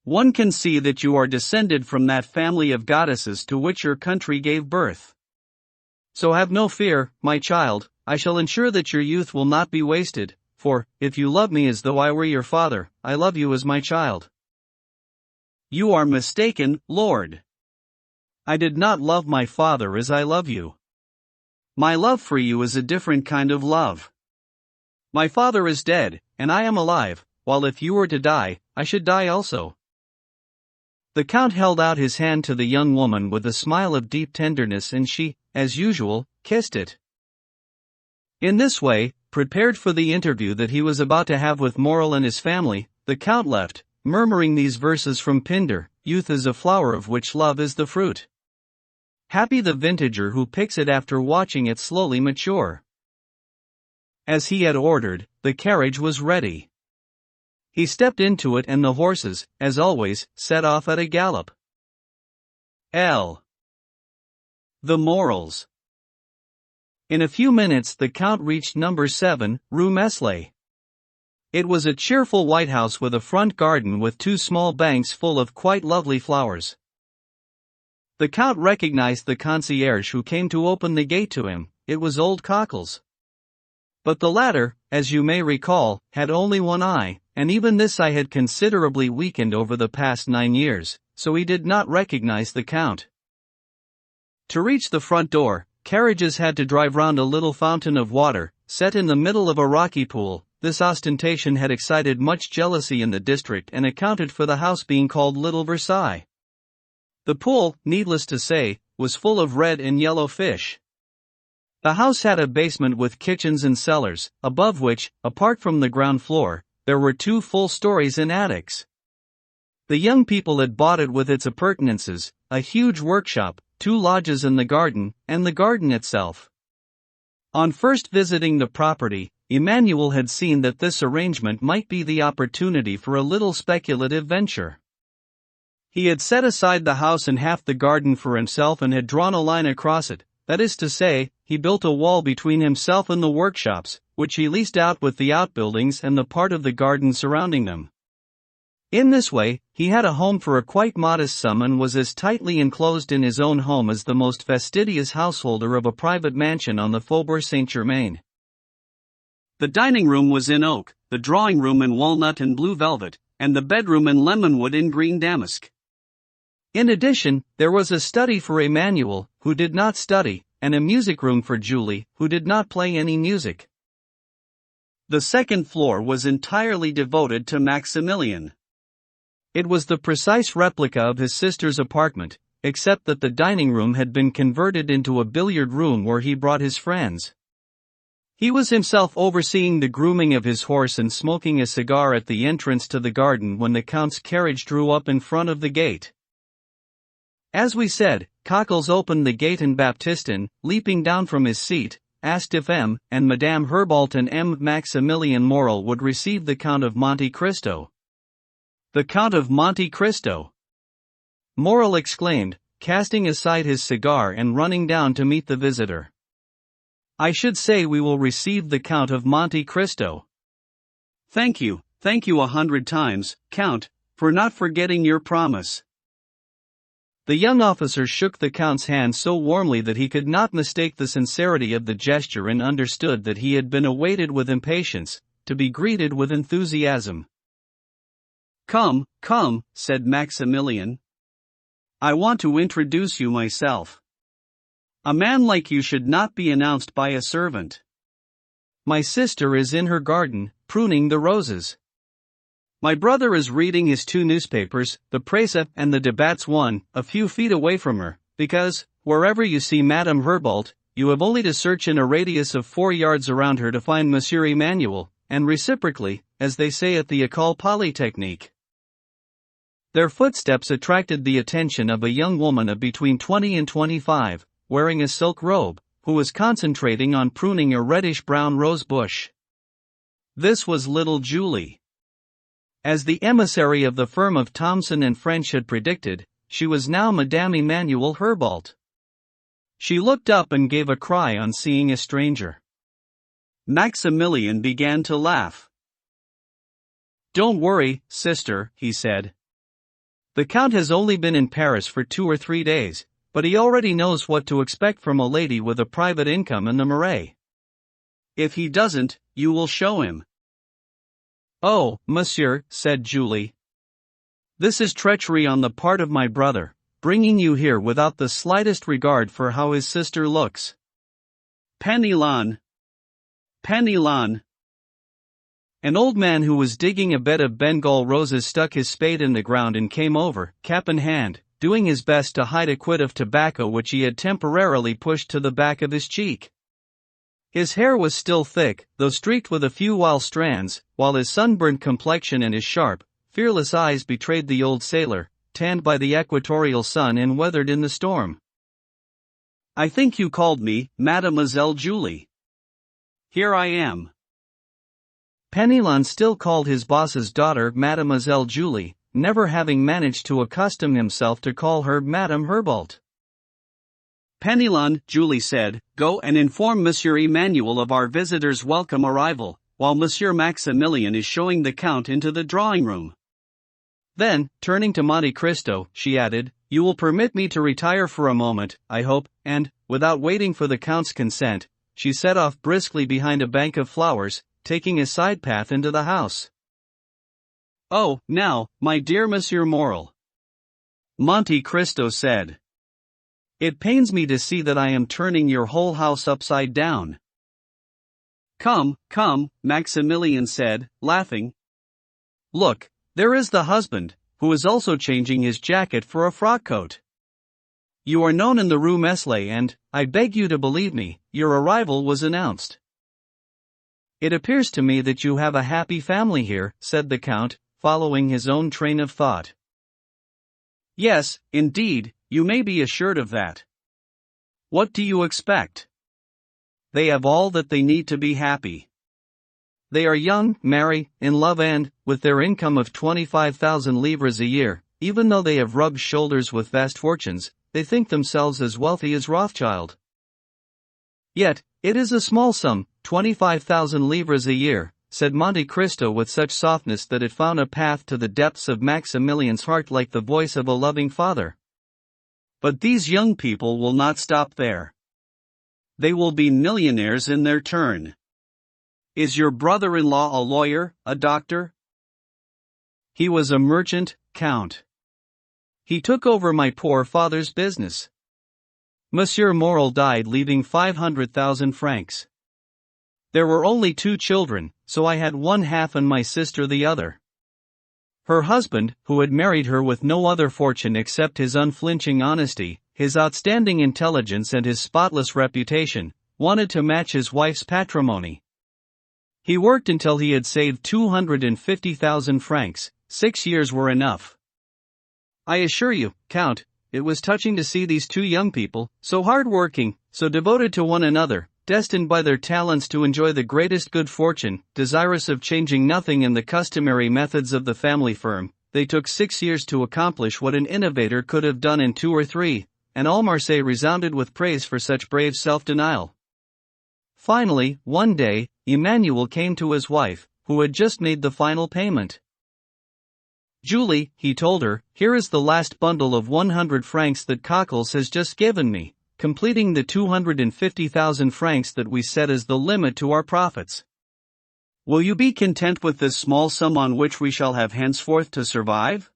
One can see that you are descended from that family of goddesses to which your country gave birth. So have no fear, my child, I shall ensure that your youth will not be wasted, for, if you love me as though I were your father, I love you as my child. You are mistaken, Lord. I did not love my father as I love you. My love for you is a different kind of love. My father is dead, and I am alive, while if you were to die, I should die also. The Count held out his hand to the young woman with a smile of deep tenderness and she, as usual, kissed it. In this way, prepared for the interview that he was about to have with Morel and his family, the Count left, murmuring these verses from Pindar: "Youth is a flower of which love is the fruit. Happy the vintager who picks it after watching it slowly mature." As he had ordered, the carriage was ready. He stepped into it and the horses, as always, set off at a gallop. The morals. In a few minutes the Count reached number 7, Rue Meslay. It was a cheerful white house with a front garden with 2 small banks full of quite lovely flowers. The Count recognized the concierge who came to open the gate to him. It was old Cockles. But the latter, as you may recall, had only one eye, and even this eye had considerably weakened over the past 9 years, so he did not recognize the Count. To reach the front door, carriages had to drive round a little fountain of water, set in the middle of a rocky pool. This ostentation had excited much jealousy in the district and accounted for the house being called Little Versailles. The pool, needless to say, was full of red and yellow fish. The house had a basement with kitchens and cellars, above which, apart from the ground floor, there were 2 full stories and attics. The young people had bought it with its appurtenances, a huge workshop, 2 lodges in the garden, and the garden itself. On first visiting the property, Emmanuel had seen that this arrangement might be the opportunity for a little speculative venture. He had set aside the house and half the garden for himself and had drawn a line across it, that is to say, he built a wall between himself and the workshops, which he leased out with the outbuildings and the part of the garden surrounding them. In this way, he had a home for a quite modest sum and was as tightly enclosed in his own home as the most fastidious householder of a private mansion on the Faubourg Saint-Germain. The dining room was in oak, the drawing room in walnut and blue velvet, and the bedroom in lemonwood in green damask. In addition, there was a study for Emmanuel, who did not study, and a music room for Julie, who did not play any music. The second floor was entirely devoted to Maximilian. It was the precise replica of his sister's apartment, except that the dining room had been converted into a billiard room where he brought his friends. He was himself overseeing the grooming of his horse and smoking a cigar at the entrance to the garden when the Count's carriage drew up in front of the gate. As we said, Cockles opened the gate and Baptistin, leaping down from his seat, asked if M. and Madame Herbault and M. Maximilian Morel would receive the Count of Monte Cristo. The Count of Monte Cristo! Morel exclaimed, casting aside his cigar and running down to meet the visitor. I should say we will receive the Count of Monte Cristo. Thank you 100 times, Count, for not forgetting your promise. The young officer shook the Count's hand so warmly that he could not mistake the sincerity of the gesture and understood that he had been awaited with impatience, to be greeted with enthusiasm. Come, said Maximilian. I want to introduce you myself. A man like you should not be announced by a servant. My sister is in her garden, pruning the roses. My brother is reading his 2 newspapers, the Presse and the Debats, one, a few feet away from her, because, wherever you see Madame Herbault, you have only to search in a radius of 4 yards around her to find Monsieur Emmanuel, and reciprocally, as they say at the École Polytechnique. Their footsteps attracted the attention of a young woman of between 20 and 25, wearing a silk robe, who was concentrating on pruning a reddish-brown rose bush. This was little Julie. As the emissary of the firm of Thomson and French had predicted, she was now Madame Emmanuel Herbault. She looked up and gave a cry on seeing a stranger. Maximilian began to laugh. Don't worry, sister, he said. The Count has only been in Paris for 2 or 3 days, but he already knows what to expect from a lady with a private income in the Marais. If he doesn't, you will show him. Oh, monsieur, said Julie. This is treachery on the part of my brother, bringing you here without the slightest regard for how his sister looks. Penelon. An old man who was digging a bed of Bengal roses stuck his spade in the ground and came over, cap in hand, doing his best to hide a quid of tobacco which he had temporarily pushed to the back of his cheek. His hair was still thick, though streaked with a few wild strands, while his sunburnt complexion and his sharp, fearless eyes betrayed the old sailor, tanned by the equatorial sun and weathered in the storm. I think you called me, Mademoiselle Julie. Here I am. Penelon still called his boss's daughter Mademoiselle Julie, never having managed to accustom himself to call her Madame Herbault. Penelon, Julie said, go and inform Monsieur Emmanuel of our visitor's welcome arrival, while Monsieur Maximilian is showing the Count into the drawing room. Then, turning to Monte Cristo, she added, you will permit me to retire for a moment, I hope, and, without waiting for the Count's consent, she set off briskly behind a bank of flowers, taking a side path into the house. Oh, now, my dear Monsieur Morel, Monte Cristo said. It pains me to see that I am turning your whole house upside down. Come, come, Maximilian said, laughing. Look, there is the husband, who is also changing his jacket for a frock coat. You are known in the Rue Meslay and, I beg you to believe me, your arrival was announced. It appears to me that you have a happy family here, said the Count, following his own train of thought. Yes, indeed, you may be assured of that. What do you expect? They have all that they need to be happy. They are young, merry, in love and, with their income of 25,000 livres a year, even though they have rubbed shoulders with vast fortunes, they think themselves as wealthy as Rothschild. Yet, it is a small sum, 25,000 livres a year, said Monte Cristo with such softness that it found a path to the depths of Maximilian's heart like the voice of a loving father. But these young people will not stop there. They will be millionaires in their turn. Is your brother-in-law a lawyer, a doctor? He was a merchant, Count. He took over my poor father's business. Monsieur Morel died leaving 500,000 francs. There were only 2 children, so I had one half and my sister the other. Her husband, who had married her with no other fortune except his unflinching honesty, his outstanding intelligence and his spotless reputation, wanted to match his wife's patrimony. He worked until he had saved 250,000 francs, 6 years were enough. I assure you, Count, it was touching to see these 2 young people, so hard-working, so devoted to one another, destined by their talents to enjoy the greatest good fortune, desirous of changing nothing in the customary methods of the family firm. They took 6 years to accomplish what an innovator could have done in 2 or 3, and all Marseille resounded with praise for such brave self-denial. Finally, one day, Emmanuel came to his wife, who had just made the final payment. Julie, he told her, here is the last bundle of 100 francs that Cockles has just given me, completing the 250,000 francs that we set as the limit to our profits. Will you be content with this small sum on which we shall have henceforth to survive?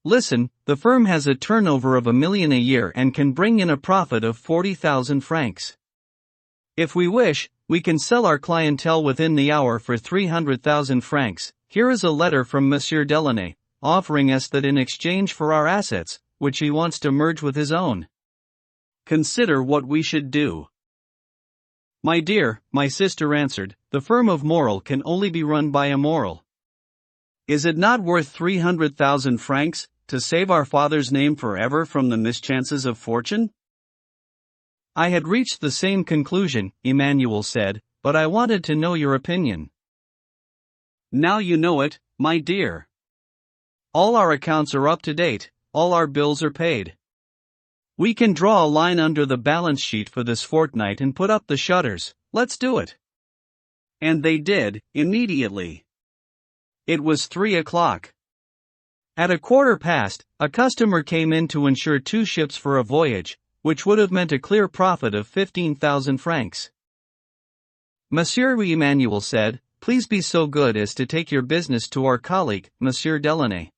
Listen, the firm has a turnover of 1 million a year and can bring in a profit of 40,000 francs. If we wish, we can sell our clientele within the hour for 300,000 francs. Here is a letter from Monsieur Delaunay, offering us that in exchange for our assets, which he wants to merge with his own. Consider what we should do. My dear, my sister answered, the firm of Morel can only be run by a Morel. Is it not worth 300,000 francs, to save our father's name forever from the mischances of fortune? I had reached the same conclusion, Emmanuel said, but I wanted to know your opinion. Now you know it, my dear. All our accounts are up to date, all our bills are paid. We can draw a line under the balance sheet for this fortnight and put up the shutters. Let's do it. And they did, immediately. It was 3 o'clock. At 1:15, a customer came in to insure 2 ships for a voyage, which would have meant a clear profit of 15,000 francs. Monsieur Emmanuel said, please be so good as to take your business to our colleague, Monsieur Delaunay.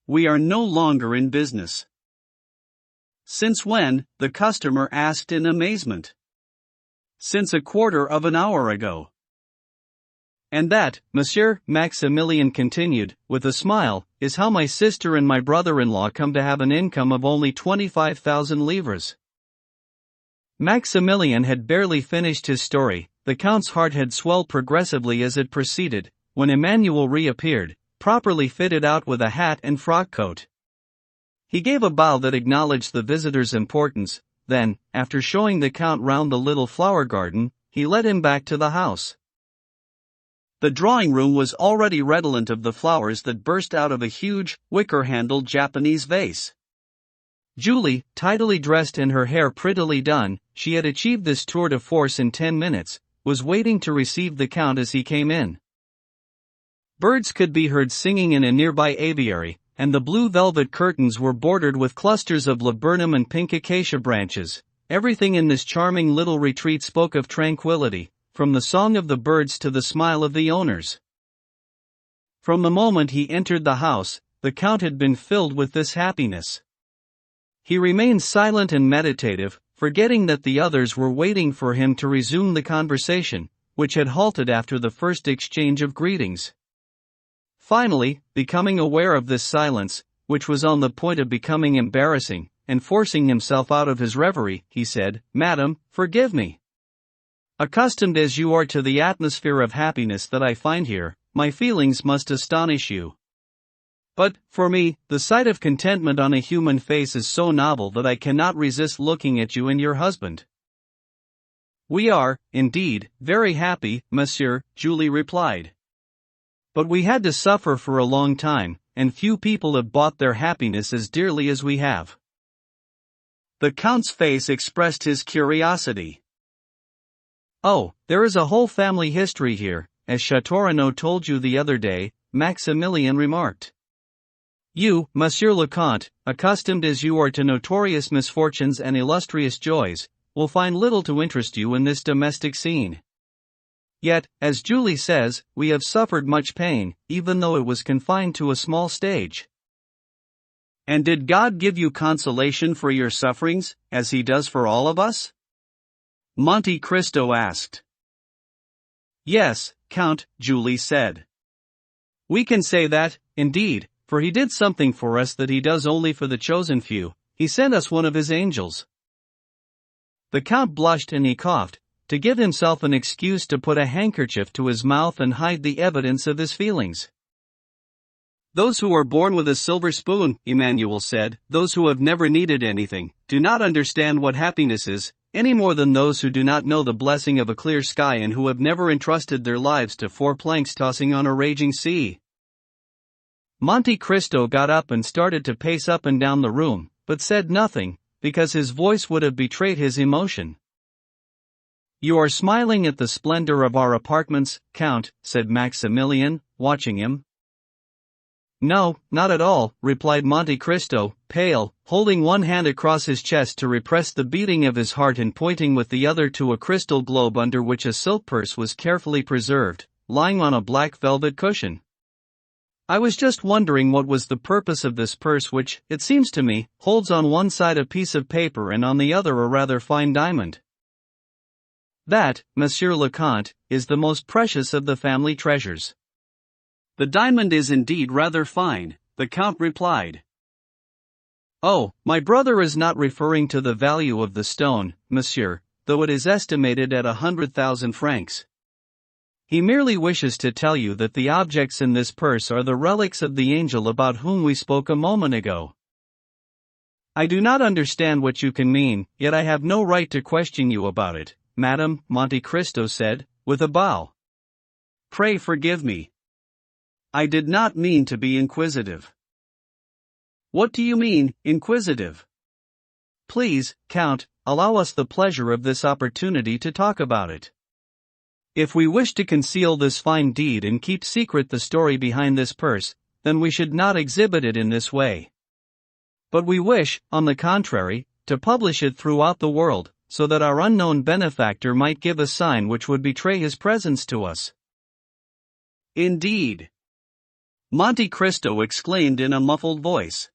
We are no longer in business. Since when? The customer asked in amazement. Since 1/4 of an hour ago. And that, Monsieur, Maximilian continued, with a smile, is how my sister and my brother-in-law come to have an income of only 25,000 livres. Maximilian had barely finished his story. The Count's heart had swelled progressively as it proceeded, when Emmanuel reappeared, properly fitted out with a hat and frock coat. He gave a bow that acknowledged the visitor's importance, then, after showing the Count round the little flower garden, he led him back to the house. The drawing room was already redolent of the flowers that burst out of a huge, wicker-handled Japanese vase. Julie, tidily dressed and her hair prettily done, she had achieved this tour de force in 10 minutes, was waiting to receive the Count as he came in. Birds could be heard singing in a nearby aviary, and the blue velvet curtains were bordered with clusters of laburnum and pink acacia branches. Everything in this charming little retreat spoke of tranquility, from the song of the birds to the smile of the owners. From the moment he entered the house, the Count had been filled with this happiness. He remained silent and meditative, forgetting that the others were waiting for him to resume the conversation, which had halted after the first exchange of greetings. Finally, becoming aware of this silence, which was on the point of becoming embarrassing, and forcing himself out of his reverie, he said, "Madam, forgive me. Accustomed as you are to the atmosphere of happiness that I find here, my feelings must astonish you. But, for me, the sight of contentment on a human face is so novel that I cannot resist looking at you and your husband." "We are, indeed, very happy, monsieur," Julie replied. "But we had to suffer for a long time, and few people have bought their happiness as dearly as we have." The Count's face expressed his curiosity. "Oh, there is a whole family history here, as Chateaurenaud told you the other day," Maximilian remarked. "You, Monsieur le Comte, accustomed as you are to notorious misfortunes and illustrious joys, will find little to interest you in this domestic scene. Yet, as Julie says, we have suffered much pain, even though it was confined to a small stage." "And did God give you consolation for your sufferings, as He does for all of us?" Monte Cristo asked. "Yes, Count," Julie said. "We can say that, indeed, for He did something for us that He does only for the chosen few. He sent us one of His angels." The Count blushed and he coughed, to give himself an excuse to put a handkerchief to his mouth and hide the evidence of his feelings. "Those who are born with a silver spoon," Emmanuel said, "those who have never needed anything, do not understand what happiness is, any more than those who do not know the blessing of a clear sky and who have never entrusted their lives to four planks tossing on a raging sea." Monte Cristo got up and started to pace up and down the room, but said nothing, because his voice would have betrayed his emotion. "You are smiling at the splendor of our apartments, Count," said Maximilian, watching him. "No, not at all," replied Monte Cristo, pale, holding one hand across his chest to repress the beating of his heart and pointing with the other to a crystal globe under which a silk purse was carefully preserved, lying on a black velvet cushion. "I was just wondering what was the purpose of this purse which, it seems to me, holds on one side a piece of paper and on the other a rather fine diamond." "That, Monsieur le Comte, is the most precious of the family treasures." "The diamond is indeed rather fine," the Count replied. "Oh, my brother is not referring to the value of the stone, monsieur, though it is estimated at 100,000 francs. He merely wishes to tell you that the objects in this purse are the relics of the angel about whom we spoke a moment ago." "I do not understand what you can mean, yet I have no right to question you about it, Madam," Monte Cristo said, with a bow. "Pray forgive me. I did not mean to be inquisitive." "What do you mean, inquisitive?" "Please, Count, allow us the pleasure of this opportunity to talk about it. If we wish to conceal this fine deed and keep secret the story behind this purse, then we should not exhibit it in this way. But we wish, on the contrary, to publish it throughout the world, so that our unknown benefactor might give a sign which would betray his presence to us." "Indeed!" Monte Cristo exclaimed in a muffled voice.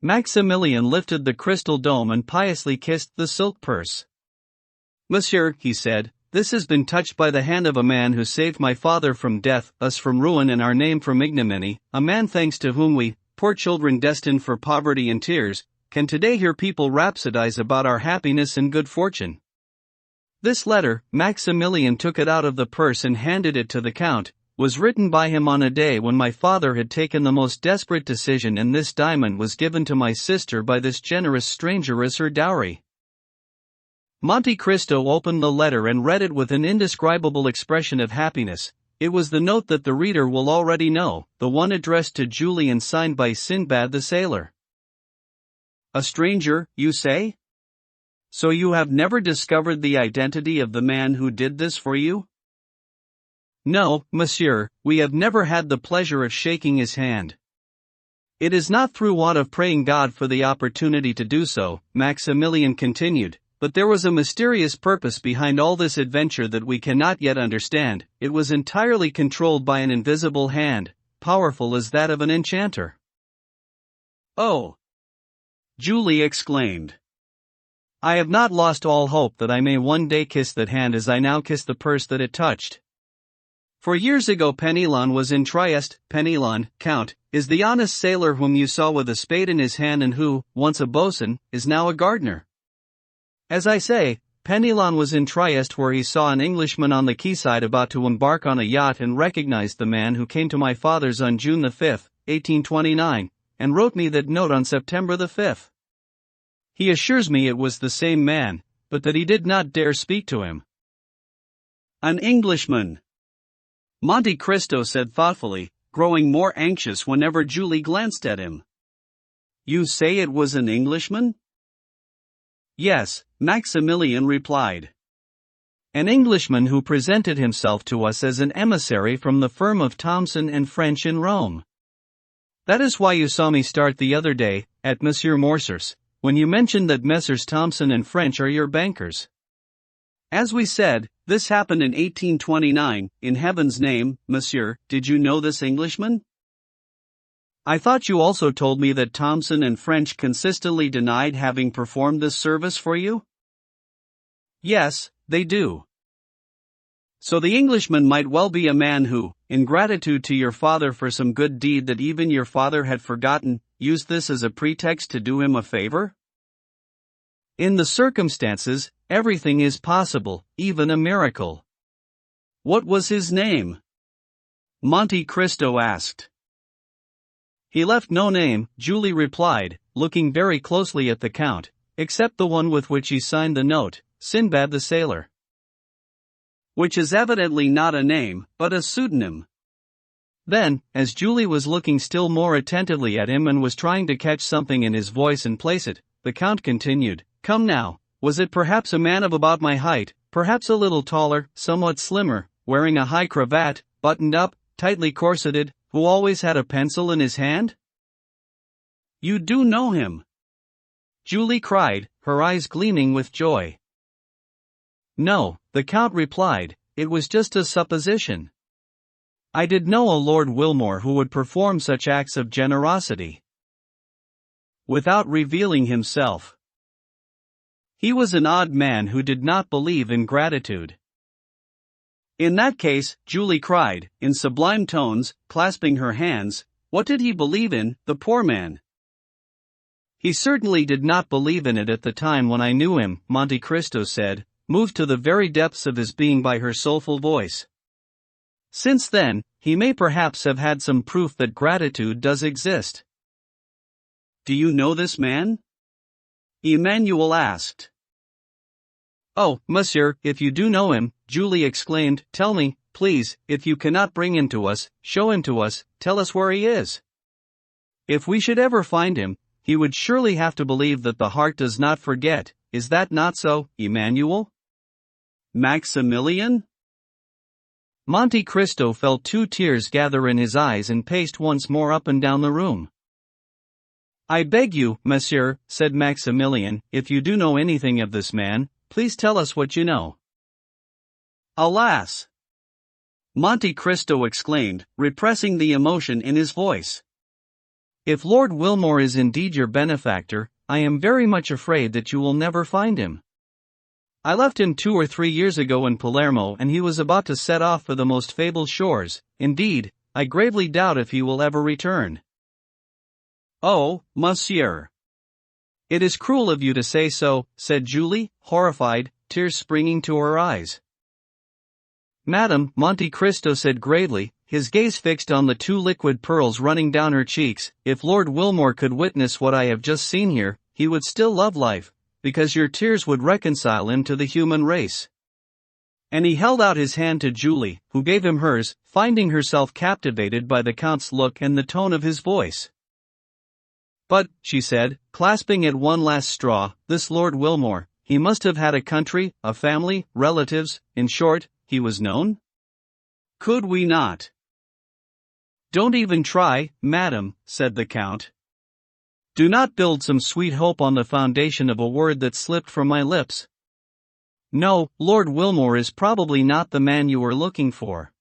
Maximilian lifted the crystal dome and piously kissed the silk purse. "Monsieur," he said, "this has been touched by the hand of a man who saved my father from death, us from ruin and our name from ignominy, a man thanks to whom we, poor children destined for poverty and tears, can today hear people rhapsodize about our happiness and good fortune. This letter, Maximilian took it out of the purse and handed it to the Count, was written by him on a day when my father had taken the most desperate decision, and this diamond was given to my sister by this generous stranger as her dowry. Monte Cristo opened the letter and read it with an indescribable expression of happiness. It was the note that the reader will already know, the one addressed to Julie and signed by Sinbad the sailor. A stranger, you say? So you have never discovered the identity of the man who did this for you? No, monsieur, we have never had the pleasure of shaking his hand. It is not through want of praying God for the opportunity to do so, Maximilian continued, but there was a mysterious purpose behind all this adventure that we cannot yet understand. It was entirely controlled by an invisible hand, powerful as that of an enchanter. Oh! Julie exclaimed. I have not lost all hope that I may one day kiss that hand as I now kiss the purse that it touched. For years ago Penelon was in Trieste. Penelon, Count, is the honest sailor whom you saw with a spade in his hand and who, once a boatswain, is now a gardener. As I say, Penelon was in Trieste where he saw an Englishman on the quayside about to embark on a yacht and recognized the man who came to my father's on June 5, 1829, and wrote me that note on September 5. He assures me it was the same man, but that he did not dare speak to him. An Englishman! Monte Cristo said thoughtfully, growing more anxious whenever Julie glanced at him. You say it was an Englishman? Yes, Maximilian replied. An Englishman who presented himself to us as an emissary from the firm of Thomson and French in Rome. That is why you saw me start the other day, at Monsieur Morcerf's, when you mentioned that Messrs. Thomson and French are your bankers. As we said, this happened in 1829, in heaven's name, monsieur, did you know this Englishman? I thought you also told me that Thomson and French consistently denied having performed this service for you? Yes, they do. So the Englishman might well be a man who, in gratitude to your father for some good deed that even your father had forgotten, used this as a pretext to do him a favor? In the circumstances, everything is possible, even a miracle. What was his name? Monte Cristo asked. He left no name, Julie replied, looking very closely at the Count, except the one with which he signed the note, Sinbad the sailor. Which is evidently not a name, but a pseudonym. Then, as Julie was looking still more attentively at him and was trying to catch something in his voice and place it, the Count continued, Come now, was it perhaps a man of about my height, perhaps a little taller, somewhat slimmer, wearing a high cravat, buttoned up, tightly corseted, who always had a pencil in his hand? You do know him? Julie cried, her eyes gleaming with joy. No, the Count replied, it was just a supposition. I did know a Lord Wilmore who would perform such acts of generosity. Without revealing himself. He was an odd man who did not believe in gratitude. In that case, Julie cried, in sublime tones, clasping her hands, what did he believe in, the poor man? He certainly did not believe in it at the time when I knew him, Monte Cristo said, moved to the very depths of his being by her soulful voice. Since then, he may perhaps have had some proof that gratitude does exist. Do you know this man? Emmanuel asked. Oh, monsieur, if you do know him, Julie exclaimed, tell me, please, if you cannot bring him to us, show him to us, tell us where he is. If we should ever find him, he would surely have to believe that the heart does not forget, is that not so, Emmanuel? Maximilian? Monte Cristo felt 2 tears gather in his eyes and paced once more up and down the room. I beg you, monsieur, said Maximilian, if you do know anything of this man, please tell us what you know. Alas! Monte Cristo exclaimed, repressing the emotion in his voice. If Lord Wilmore is indeed your benefactor, I am very much afraid that you will never find him. I left him 2 or 3 years ago in Palermo and he was about to set off for the most fabled shores. Indeed, I gravely doubt if he will ever return. Oh, monsieur! "It is cruel of you to say so," said Julie, horrified, tears springing to her eyes. "Madam," Monte Cristo said gravely, his gaze fixed on the two liquid pearls running down her cheeks, "if Lord Wilmore could witness what I have just seen here, he would still love life, because your tears would reconcile him to the human race." And he held out his hand to Julie, who gave him hers, finding herself captivated by the Count's look and the tone of his voice. "But," she said, clasping at one last straw, "this Lord Wilmore, he must have had a country, a family, relatives, in short, he was known? Could we not?" "Don't even try, madam," said the Count. "Do not build some sweet hope on the foundation of a word that slipped from my lips. No, Lord Wilmore is probably not the man you were looking for.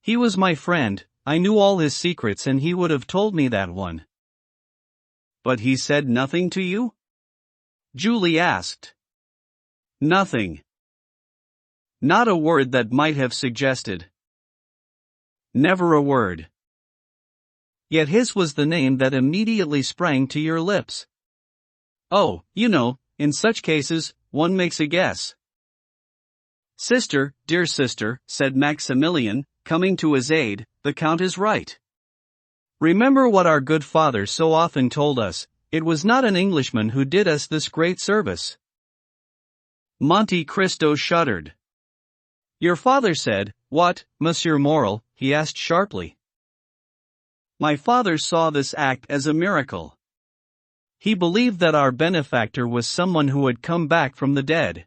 He was my friend, I knew all his secrets and he would have told me that one." "But he said nothing to you?" Julie asked. "Nothing. Not a word that might have suggested." "Never a word." "Yet his was the name that immediately sprang to your lips." "Oh, you know, in such cases, one makes a guess." "Sister, dear sister," said Maximilian, coming to his aid, "the Count is right. Remember what our good father so often told us, it was not an Englishman who did us this great service." Monte Cristo shuddered. "Your father said, what, Monsieur Morrel?" he asked sharply. "My father saw this act as a miracle. He believed that our benefactor was someone who had come back from the dead.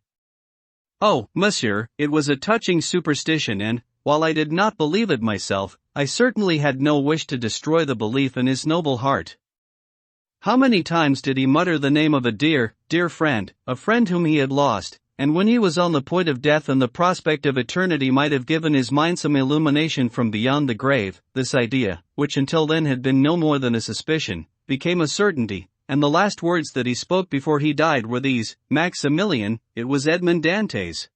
Oh, monsieur, it was a touching superstition and, while I did not believe it myself, I certainly had no wish to destroy the belief in his noble heart. How many times did he mutter the name of a dear, dear friend, a friend whom he had lost, and when he was on the point of death and the prospect of eternity might have given his mind some illumination from beyond the grave, this idea, which until then had been no more than a suspicion, became a certainty, and the last words that he spoke before he died were these, Maximilian, it was Edmond Dantes."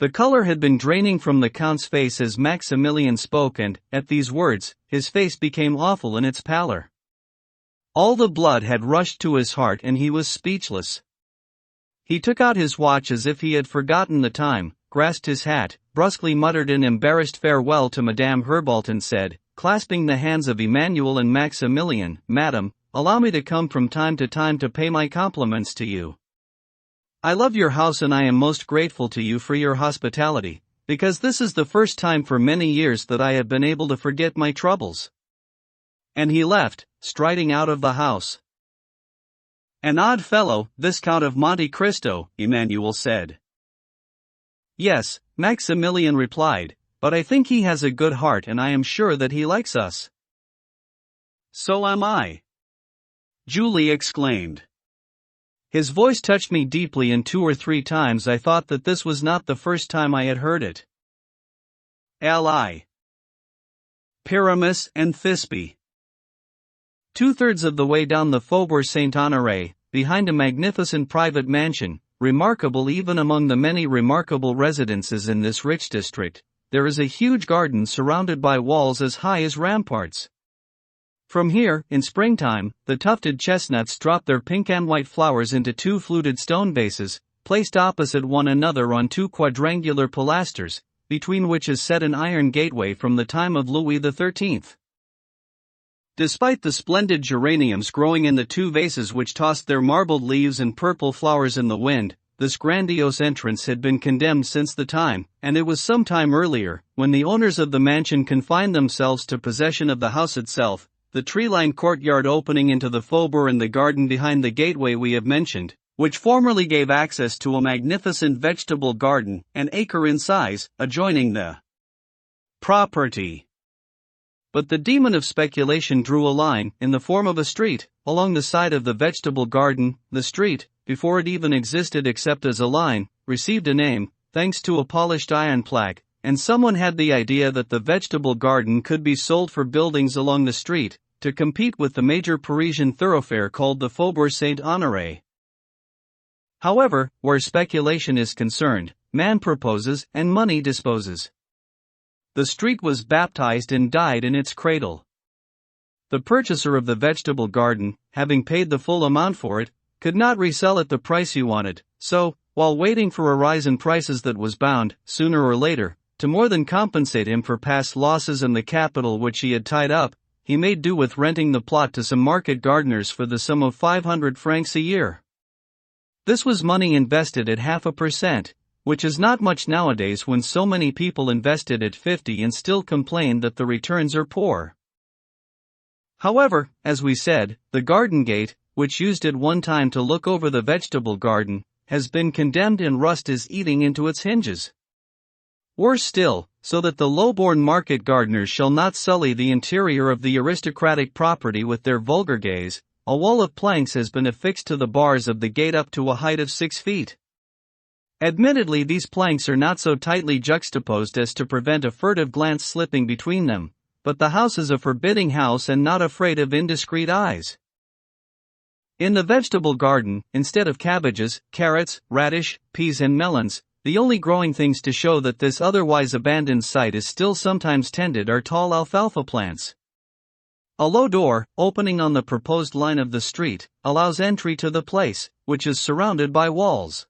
The color had been draining from the Count's face as Maximilian spoke and, at these words, his face became awful in its pallor. All the blood had rushed to his heart and he was speechless. He took out his watch as if he had forgotten the time, grasped his hat, brusquely muttered an embarrassed farewell to Madame Herbault and said, clasping the hands of Emmanuel and Maximilian, "Madam, allow me to come from time to pay my compliments to you. I love your house and I am most grateful to you for your hospitality, because this is the first time for many years that I have been able to forget my troubles." And he left, striding out of the house. "An odd fellow, this Count of Monte Cristo," Emmanuel said. "Yes," Maximilian replied, "but I think he has a good heart and I am sure that he likes us." "So am I," Julie exclaimed. "His voice touched me deeply and 2 or 3 times I thought that this was not the first time I had heard it." Li. Pyramus and Thisbe. 2/3 of the way down the Faubourg Saint-Honoré, behind a magnificent private mansion, remarkable even among the many remarkable residences in this rich district, there is a huge garden surrounded by walls as high as ramparts. From here, in springtime, the tufted chestnuts drop their pink and white flowers into 2 fluted stone vases, placed opposite one another on 2 quadrangular pilasters, between which is set an iron gateway from the time of Louis XIII. Despite the splendid geraniums growing in the 2 vases which tossed their marbled leaves and purple flowers in the wind, this grandiose entrance had been condemned since the time, and it was some time earlier, when the owners of the mansion confined themselves to possession of the house itself, the tree-lined courtyard opening into the faubourg and the garden behind the gateway we have mentioned, which formerly gave access to a magnificent vegetable garden, an acre in size, adjoining the property. But the demon of speculation drew a line, in the form of a street, along the side of the vegetable garden. The street, before it even existed except as a line, received a name, thanks to a polished iron plaque, and someone had the idea that the vegetable garden could be sold for buildings along the street, to compete with the major Parisian thoroughfare called the Faubourg Saint-Honoré. However, where speculation is concerned, man proposes and money disposes. The street was baptized and died in its cradle. The purchaser of the vegetable garden, having paid the full amount for it, could not resell at the price he wanted, so, while waiting for a rise in prices that was bound, sooner or later, to more than compensate him for past losses and the capital which he had tied up, he made do with renting the plot to some market gardeners for the sum of 500 francs a year. This was money invested at 0.5%, which is not much nowadays when so many people invested at 50 and still complain that the returns are poor. However, as we said, the garden gate, which used at one time to look over the vegetable garden, has been condemned and rust is eating into its hinges. Worse still, so that the low-born market gardeners shall not sully the interior of the aristocratic property with their vulgar gaze, a wall of planks has been affixed to the bars of the gate up to a height of 6 feet. Admittedly, these planks are not so tightly juxtaposed as to prevent a furtive glance slipping between them, but the house is a forbidding house and not afraid of indiscreet eyes. In the vegetable garden, instead of cabbages, carrots, radish, peas and melons, the only growing things to show that this otherwise abandoned site is still sometimes tended are tall alfalfa plants. A low door, opening on the proposed line of the street, allows entry to the place, which is surrounded by walls.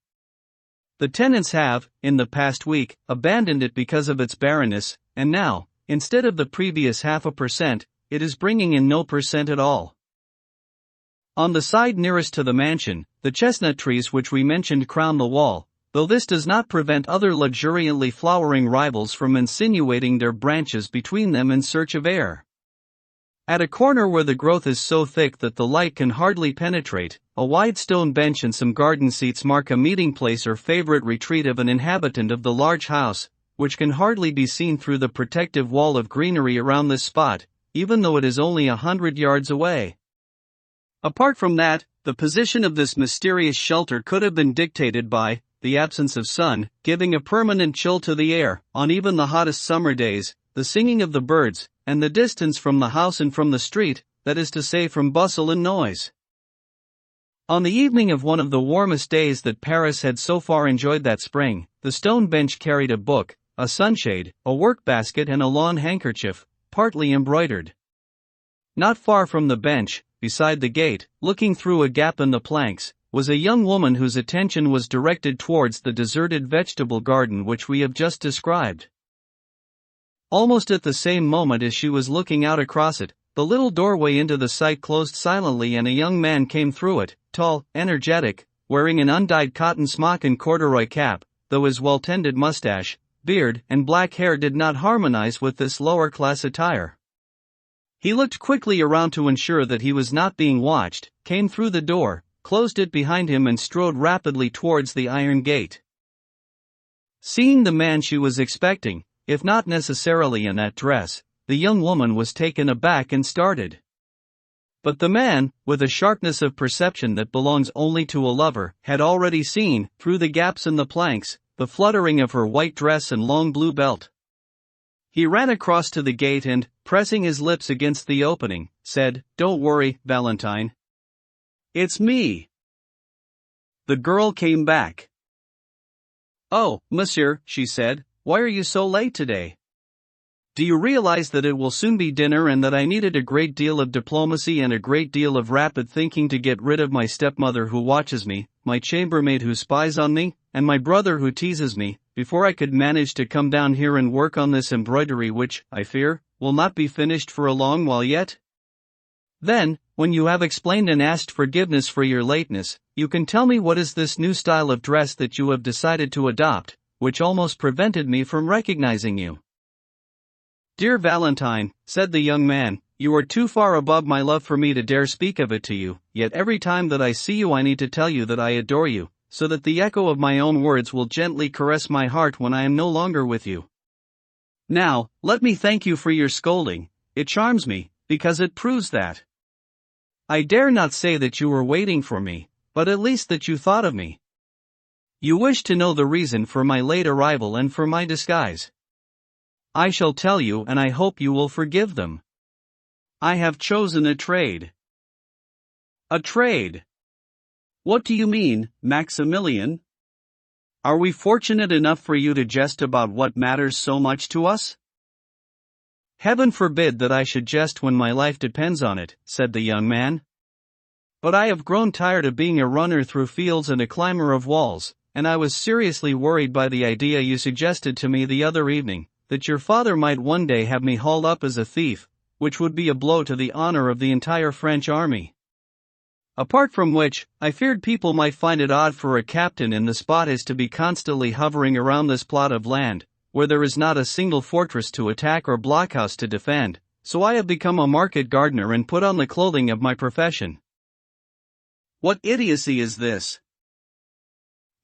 The tenants have, in the past week, abandoned it because of its barrenness, and now, instead of the previous 0.5%, it is bringing in no percent at all. On the side nearest to the mansion, the chestnut trees which we mentioned crown the wall, though this does not prevent other luxuriantly flowering rivals from insinuating their branches between them in search of air. At a corner where the growth is so thick that the light can hardly penetrate, a wide stone bench and some garden seats mark a meeting place or favorite retreat of an inhabitant of the large house, which can hardly be seen through the protective wall of greenery around this spot, even though it is only 100 yards away. Apart from that, the position of this mysterious shelter could have been dictated by the absence of sun, giving a permanent chill to the air, on even the hottest summer days, the singing of the birds, and the distance from the house and from the street, that is to say from bustle and noise. On the evening of one of the warmest days that Paris had so far enjoyed that spring, the stone bench carried a book, a sunshade, a work-basket and a lawn handkerchief, partly embroidered. Not far from the bench, beside the gate, looking through a gap in the planks, was a young woman whose attention was directed towards the deserted vegetable garden which we have just described. Almost at the same moment as she was looking out across it, the little doorway into the site closed silently and a young man came through it, tall, energetic, wearing an undyed cotton smock and corduroy cap, though his well-tended mustache, beard, and black hair did not harmonize with this lower-class attire. He looked quickly around to ensure that he was not being watched, came through the door, closed it behind him and strode rapidly towards the iron gate. Seeing the man she was expecting, if not necessarily in that dress, the young woman was taken aback and started. But the man, with a sharpness of perception that belongs only to a lover, had already seen, through the gaps in the planks, the fluttering of her white dress and long blue belt. He ran across to the gate and, pressing his lips against the opening, said, "Don't worry, Valentine. It's me." The girl came back. "Oh, monsieur," she said, "why are you so late today? Do you realize that it will soon be dinner and that I needed a great deal of diplomacy and a great deal of rapid thinking to get rid of my stepmother who watches me, my chambermaid who spies on me, and my brother who teases me, before I could manage to come down here and work on this embroidery which, I fear, will not be finished for a long while yet? Then, when you have explained and asked forgiveness for your lateness, you can tell me what is this new style of dress that you have decided to adopt, which almost prevented me from recognizing you." "Dear Valentine," said the young man, "you are too far above my love for me to dare speak of it to you, yet every time that I see you I need to tell you that I adore you, so that the echo of my own words will gently caress my heart when I am no longer with you. Now, let me thank you for your scolding, it charms me, because it proves that I dare not say that you were waiting for me, but at least that you thought of me. You wish to know the reason for my late arrival and for my disguise. I shall tell you and I hope you will forgive them. I have chosen a trade." "A trade? What do you mean, Maximilian? Are we fortunate enough for you to jest about what matters so much to us?" "Heaven forbid that I should jest when my life depends on it," said the young man. But I have grown tired of being a runner through fields and a climber of walls, and I was seriously worried by the idea you suggested to me the other evening, that your father might one day have me hauled up as a thief, which would be a blow to the honor of the entire French army. Apart from which, I feared people might find it odd for a captain in the spot is to be constantly hovering around this plot of land, where there is not a single fortress to attack or blockhouse to defend, so I have become a market gardener and put on the clothing of my profession. What idiocy is this?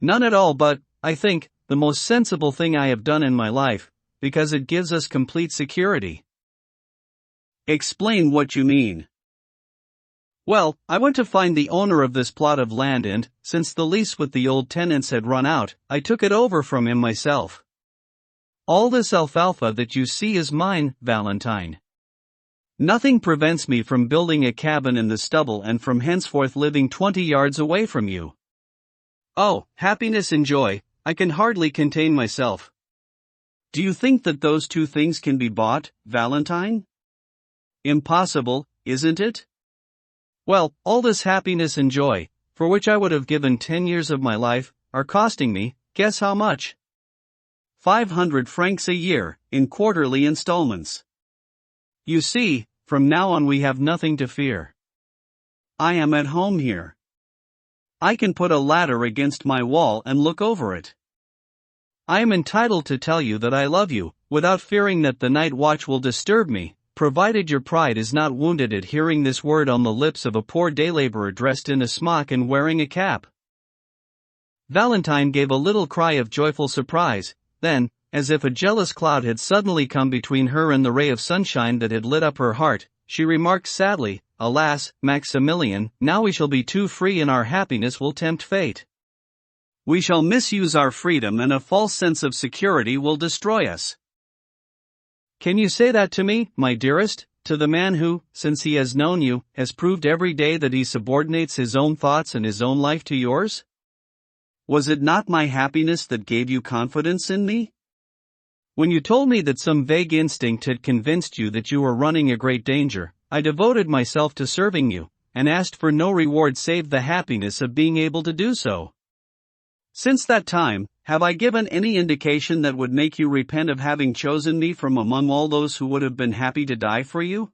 None at all, but, I think, the most sensible thing I have done in my life, because it gives us complete security. Explain what you mean. Well, I went to find the owner of this plot of land and, since the lease with the old tenants had run out, I took it over from him myself. All this alfalfa that you see is mine, Valentine. Nothing prevents me from building a cabin in the stubble and from henceforth living 20 yards away from you. Oh, happiness and joy, I can hardly contain myself. Do you think that those two things can be bought, Valentine? Impossible, isn't it? Well, all this happiness and joy, for which I would have given 10 years of my life, are costing me, guess how much? 500 francs a year, in quarterly installments. You see, from now on we have nothing to fear. I am at home here. I can put a ladder against my wall and look over it. I am entitled to tell you that I love you, without fearing that the night watch will disturb me, provided your pride is not wounded at hearing this word on the lips of a poor day laborer dressed in a smock and wearing a cap. Valentine gave a little cry of joyful surprise, then, as if a jealous cloud had suddenly come between her and the ray of sunshine that had lit up her heart, she remarked sadly, "Alas, Maximilian, now we shall be too free and our happiness will tempt fate. We shall misuse our freedom and a false sense of security will destroy us." Can you say that to me, my dearest, to the man who, since he has known you, has proved every day that he subordinates his own thoughts and his own life to yours? Was it not my happiness that gave you confidence in me? When you told me that some vague instinct had convinced you that you were running a great danger, I devoted myself to serving you, and asked for no reward save the happiness of being able to do so. Since that time, have I given any indication that would make you repent of having chosen me from among all those who would have been happy to die for you?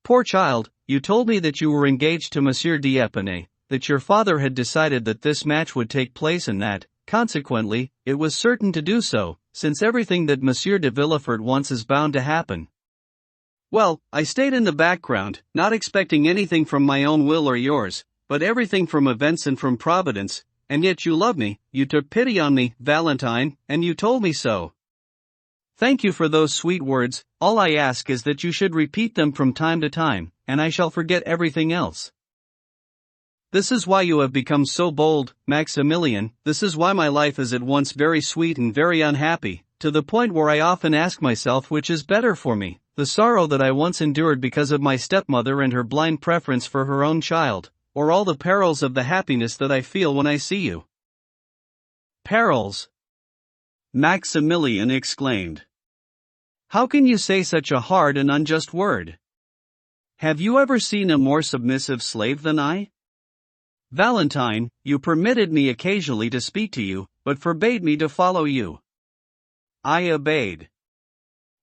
Poor child, you told me that you were engaged to Monsieur d'Épinay, that your father had decided that this match would take place and that, consequently, it was certain to do so, since everything that Monsieur de Villefort wants is bound to happen. Well, I stayed in the background, not expecting anything from my own will or yours, but everything from events and from Providence. And yet you love me, you took pity on me, Valentine, and you told me so. Thank you for those sweet words. All I ask is that you should repeat them from time to time, and I shall forget everything else. This is why you have become so bold, Maximilian, this is why my life is at once very sweet and very unhappy, to the point where I often ask myself which is better for me, the sorrow that I once endured because of my stepmother and her blind preference for her own child, or all the perils of the happiness that I feel when I see you. Perils! Maximilian exclaimed. How can you say such a hard and unjust word? Have you ever seen a more submissive slave than I? Valentine, you permitted me occasionally to speak to you, but forbade me to follow you. I obeyed.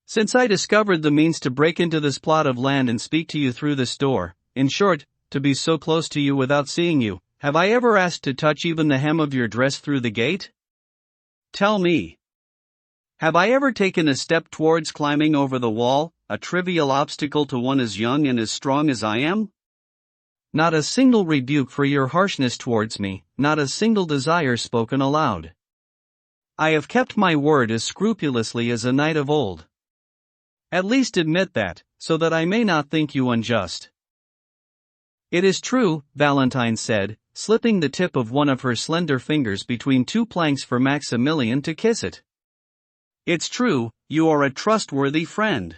Since I discovered the means to break into this plot of land and speak to you through this door, in short, to be so close to you without seeing you, have I ever asked to touch even the hem of your dress through the gate? Tell me. Have I ever taken a step towards climbing over the wall, a trivial obstacle to one as young and as strong as I am? Not a single rebuke for your harshness towards me, not a single desire spoken aloud. I have kept my word as scrupulously as a knight of old. At least admit that, so that I may not think you unjust. It is true, Valentine said, slipping the tip of one of her slender fingers between two planks for Maximilian to kiss it. It's true, you are a trustworthy friend.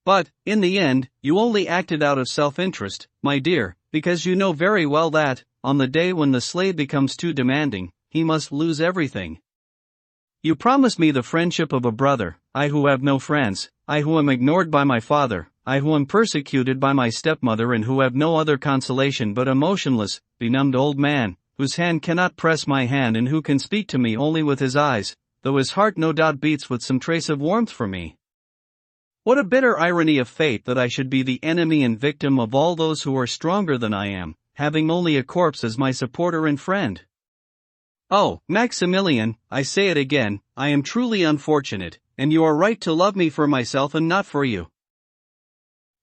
But, in the end, you only acted out of self-interest, my dear, because you know very well that, on the day when the slave becomes too demanding, he must lose everything. You promised me the friendship of a brother, I who have no friends, I who am ignored by my father, I who am persecuted by my stepmother and who have no other consolation but a motionless, benumbed old man, whose hand cannot press my hand and who can speak to me only with his eyes, though his heart no doubt beats with some trace of warmth for me. What a bitter irony of fate that I should be the enemy and victim of all those who are stronger than I am, having only a corpse as my supporter and friend. Oh, Maximilian, I say it again, I am truly unfortunate, and you are right to love me for myself and not for you.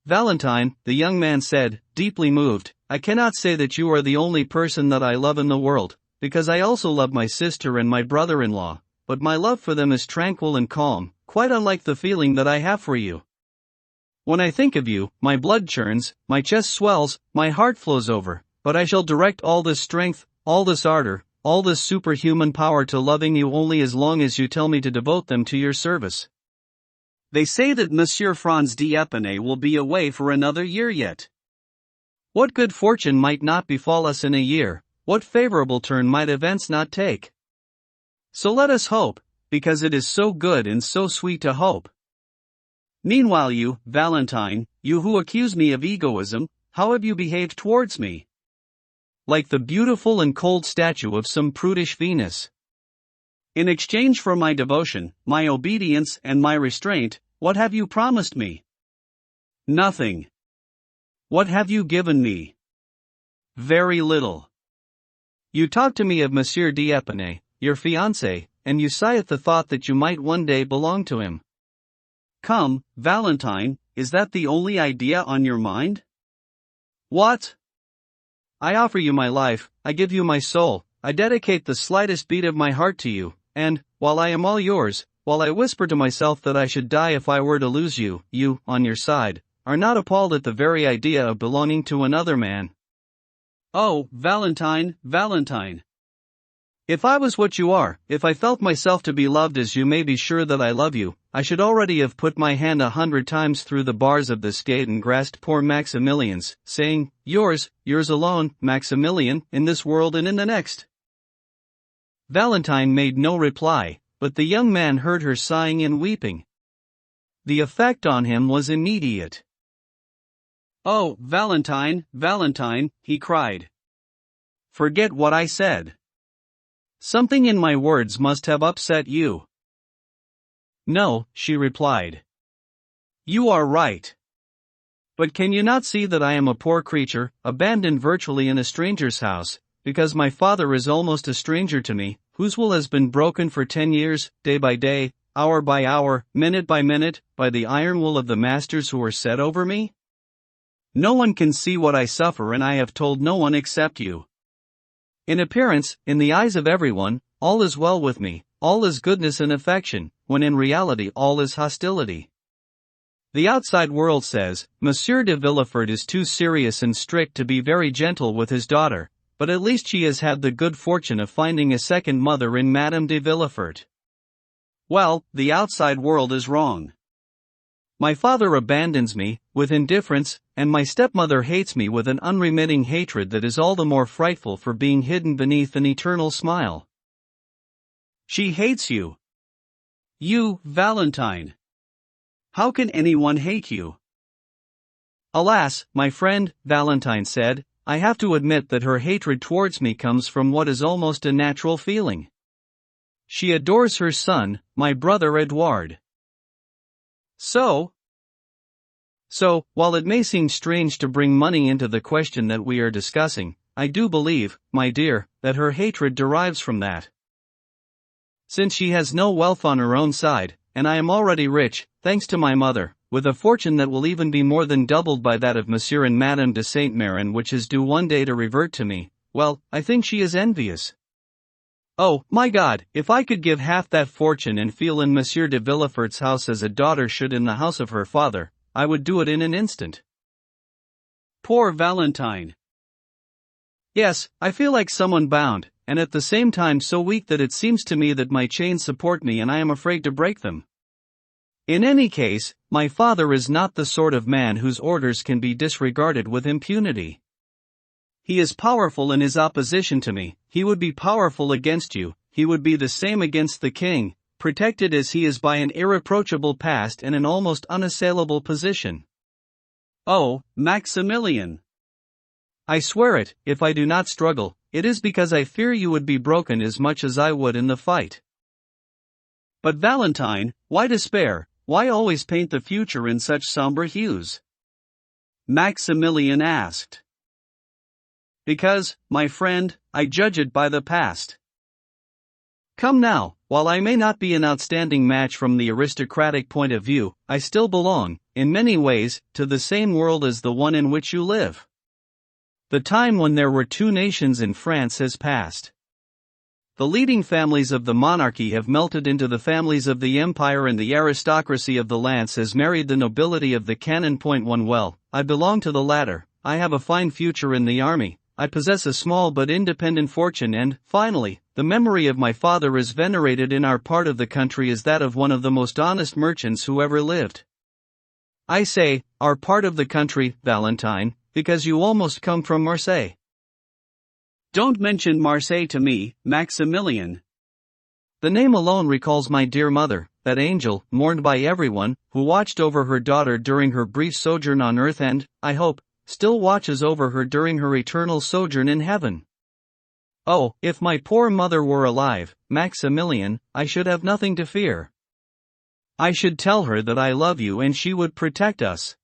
Valentine, the young man said, deeply moved, I cannot say that you are the only person that I love in the world, because I also love my sister and my brother-in-law, but my love for them is tranquil and calm, quite unlike the feeling that I have for you. When I think of you, my blood churns, my chest swells, my heart flows over, but I shall direct all this strength, all this ardor, all this superhuman power to loving you only as long as you tell me to devote them to your service. They say that Monsieur Franz d'Épinay will be away for another year yet. What good fortune might not befall us in a year, what favorable turn might events not take? So let us hope, because it is so good and so sweet to hope. Meanwhile you, Valentine, you who accuse me of egoism, how have you behaved towards me? Like the beautiful and cold statue of some prudish Venus. In exchange for my devotion, my obedience and my restraint, what have you promised me? Nothing. What have you given me? Very little. You talk to me of Monsieur d'Épinay, your fiancé, and you sigh at the thought that you might one day belong to him. Come, Valentine, is that the only idea on your mind? What? I offer you my life, I give you my soul, I dedicate the slightest beat of my heart to you, and, while I am all yours, while I whisper to myself that I should die if I were to lose you, you, on your side, are not appalled at the very idea of belonging to another man. Oh, Valentine, Valentine. If I was what you are, if I felt myself to be loved as you may be sure that I love you, I should already have put my hand 100 times through the bars of this gate and grasped poor Maximilian's, saying, yours alone, Maximilian, in this world and in the next. Valentine made no reply, but the young man heard her sighing and weeping. The effect on him was immediate. Oh, Valentine, Valentine, he cried. Forget what I said. Something in my words must have upset you. No, she replied. You are right. But can you not see that I am a poor creature, abandoned virtually in a stranger's house, because my father is almost a stranger to me, whose will has been broken for 10 years, day by day, hour by hour, minute by minute, by the iron will of the masters who are set over me? No one can see what I suffer, and I have told no one except you. In appearance, in the eyes of everyone, all is well with me, all is goodness and affection, when in reality all is hostility. The outside world says, Monsieur de Villefort is too serious and strict to be very gentle with his daughter, but at least she has had the good fortune of finding a second mother in Madame de Villefort. Well, the outside world is wrong. My father abandons me, with indifference, and my stepmother hates me with an unremitting hatred that is all the more frightful for being hidden beneath an eternal smile. She hates you. You, Valentine. How can anyone hate you? Alas, my friend, Valentine said, I have to admit that her hatred towards me comes from what is almost a natural feeling. She adores her son, my brother Edouard. So, while it may seem strange to bring money into the question that we are discussing, I do believe, my dear, that her hatred derives from that. Since she has no wealth on her own side, and I am already rich, thanks to my mother, with a fortune that will even be more than doubled by that of Monsieur and Madame de Saint-Méran, which is due one day to revert to me, well, I think she is envious. Oh, my God, if I could give half that fortune and feel in Monsieur de Villefort's house as a daughter should in the house of her father, I would do it in an instant. Poor Valentine. Yes, I feel like someone bound, and at the same time so weak that it seems to me that my chains support me and I am afraid to break them. In any case, my father is not the sort of man whose orders can be disregarded with impunity. He is powerful in his opposition to me, he would be powerful against you, he would be the same against the king, protected as he is by an irreproachable past and an almost unassailable position. Oh, Maximilian! I swear it, if I do not struggle, it is because I fear you would be broken as much as I would in the fight. But Valentine, why despair? Why always paint the future in such somber hues? Maximilian asked. Because, my friend, I judge it by the past. Come now, while I may not be an outstanding match from the aristocratic point of view, I still belong, in many ways, to the same world as the one in which you live. The time when there were two nations in France has passed. The leading families of the monarchy have melted into the families of the empire, and the aristocracy of the lance has married the nobility of the cannon. Point one. Well, I belong to the latter. I have a fine future in the army. I possess a small but independent fortune, and, finally, the memory of my father is venerated in our part of the country as that of one of the most honest merchants who ever lived. I say, our part of the country, Valentine, because you almost come from Marseille. Don't mention Marseille to me, Maximilian. The name alone recalls my dear mother, that angel, mourned by everyone, who watched over her daughter during her brief sojourn on earth and, I hope, still watches over her during her eternal sojourn in heaven. Oh, if my poor mother were alive, Maximilian, I should have nothing to fear. I should tell her that I love you and she would protect us.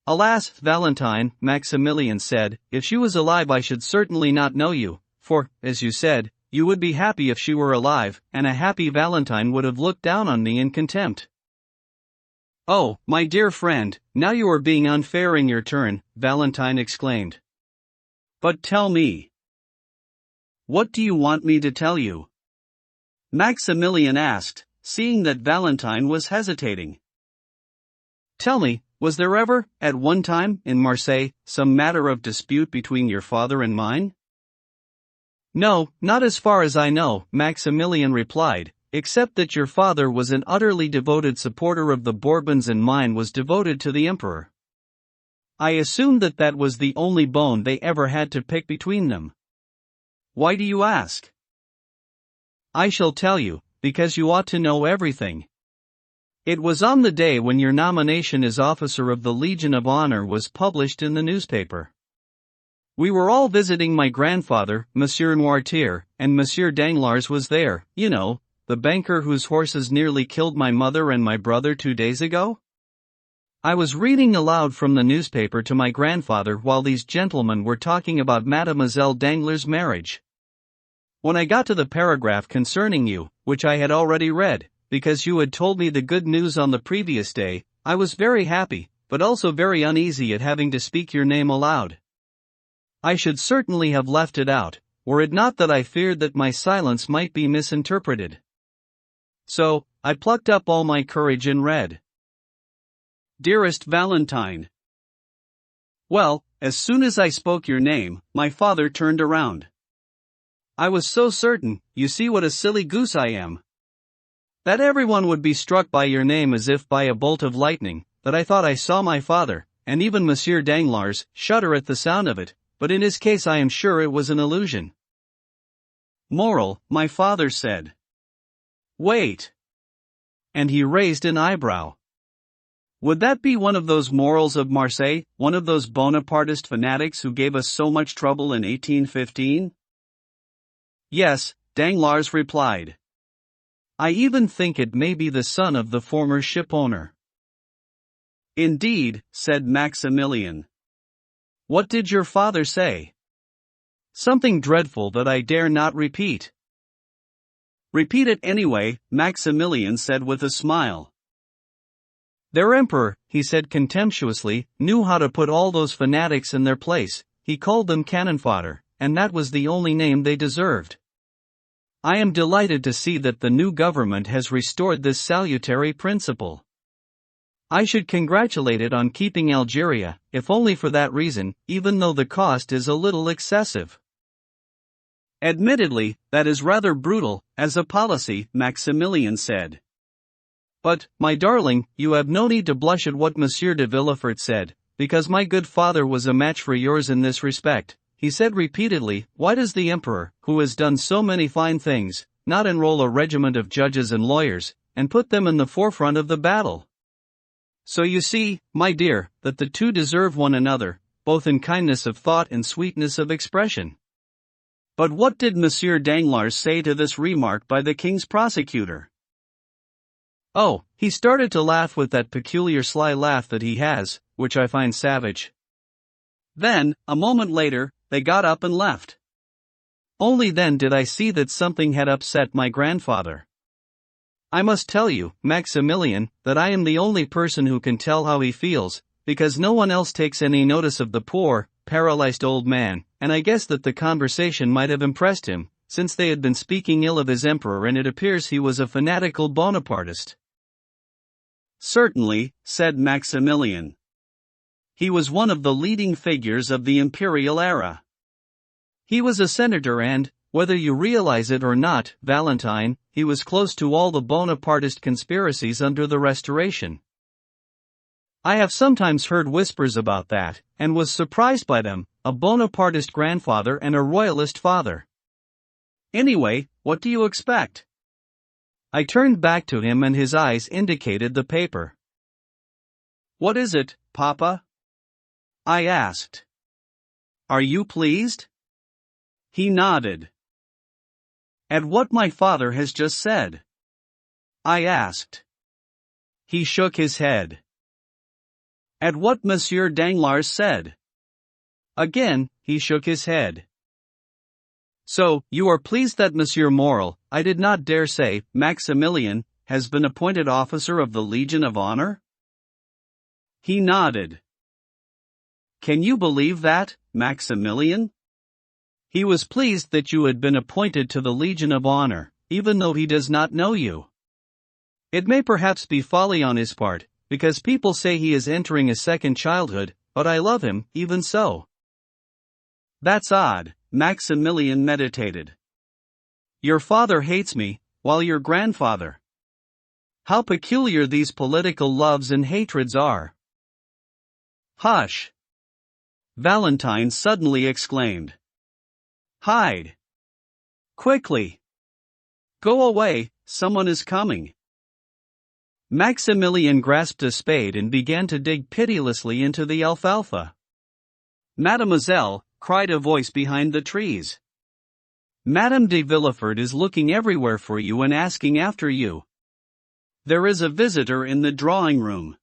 Alas, Valentine, Maximilian said, if she was alive I should certainly not know you, for, as you said, you would be happy if she were alive, and a happy Valentine would have looked down on me in contempt. Oh, my dear friend, now you are being unfair in your turn, Valentine exclaimed. But tell me. What do you want me to tell you? Maximilian asked, seeing that Valentine was hesitating. Tell me, was there ever, at one time, in Marseille, some matter of dispute between your father and mine? No, not as far as I know, Maximilian replied, except that your father was an utterly devoted supporter of the Bourbons and mine was devoted to the emperor. I assumed that that was the only bone they ever had to pick between them. Why do you ask? I shall tell you, because you ought to know everything. It was on the day when your nomination as officer of the Legion of Honor was published in the newspaper. We were all visiting my grandfather, Monsieur Noirtier, and Monsieur Danglars was there, you know, the banker whose horses nearly killed my mother and my brother 2 days ago? I was reading aloud from the newspaper to my grandfather while these gentlemen were talking about Mademoiselle Danglars' marriage. When I got to the paragraph concerning you, which I had already read, because you had told me the good news on the previous day, I was very happy, but also very uneasy at having to speak your name aloud. I should certainly have left it out, were it not that I feared that my silence might be misinterpreted. So, I plucked up all my courage and read. Dearest Valentine. Well, as soon as I spoke your name, my father turned around. I was so certain, you see what a silly goose I am, that everyone would be struck by your name as if by a bolt of lightning, that I thought I saw my father, and even Monsieur Danglars, shudder at the sound of it, but in his case I am sure it was an illusion. Moral, my father said. Wait. And he raised an eyebrow. Would that be one of those morals of Marseille, one of those Bonapartist fanatics who gave us so much trouble in 1815? Yes, Danglars replied. I even think it may be the son of the former shipowner. Indeed, said Maximilian. What did your father say? Something dreadful that I dare not repeat. Repeat it anyway, Maximilian said with a smile. Their emperor, he said contemptuously, knew how to put all those fanatics in their place. He called them cannon fodder, and that was the only name they deserved. I am delighted to see that the new government has restored this salutary principle. I should congratulate it on keeping Algeria, if only for that reason, even though the cost is a little excessive. Admittedly, that is rather brutal, as a policy, Maximilian said. But, my darling, you have no need to blush at what Monsieur de Villefort said, because my good father was a match for yours in this respect. He said repeatedly, why does the emperor, who has done so many fine things, not enroll a regiment of judges and lawyers, and put them in the forefront of the battle? So you see, my dear, that the two deserve one another, both in kindness of thought and sweetness of expression. But what did Monsieur Danglars say to this remark by the king's prosecutor? Oh, he started to laugh with that peculiar sly laugh that he has, which I find savage. Then, a moment later, they got up and left. Only then did I see that something had upset my grandfather. I must tell you, Maximilian, that I am the only person who can tell how he feels, because no one else takes any notice of the poor, paralyzed old man, and I guess that the conversation might have impressed him, since they had been speaking ill of his emperor and it appears he was a fanatical Bonapartist. Certainly, said Maximilian. He was one of the leading figures of the imperial era. He was a senator and, whether you realize it or not, Valentine, he was close to all the Bonapartist conspiracies under the Restoration. I have sometimes heard whispers about that, and was surprised by them, a Bonapartist grandfather and a royalist father. Anyway, what do you expect? I turned back to him and his eyes indicated the paper. What is it, Papa? I asked. Are you pleased? He nodded. At what my father has just said? I asked. He shook his head. At what Monsieur Danglars said? Again, he shook his head. So, you are pleased that Monsieur Morel, I did not dare say, Maximilian, has been appointed officer of the Legion of Honor? He nodded. Can you believe that, Maximilian? He was pleased that you had been appointed to the Legion of Honor, even though he does not know you. It may perhaps be folly on his part, because people say he is entering a second childhood, but I love him, even so. That's odd, Maximilian meditated. Your father hates me, while your grandfather. How peculiar these political loves and hatreds are. Hush! Valentine suddenly exclaimed. Hide! Quickly! Go away, someone is coming. Maximilian grasped a spade and began to dig pitilessly into the alfalfa. Mademoiselle, cried a voice behind the trees. Madame de Villefort is looking everywhere for you and asking after you. There is a visitor in the drawing room.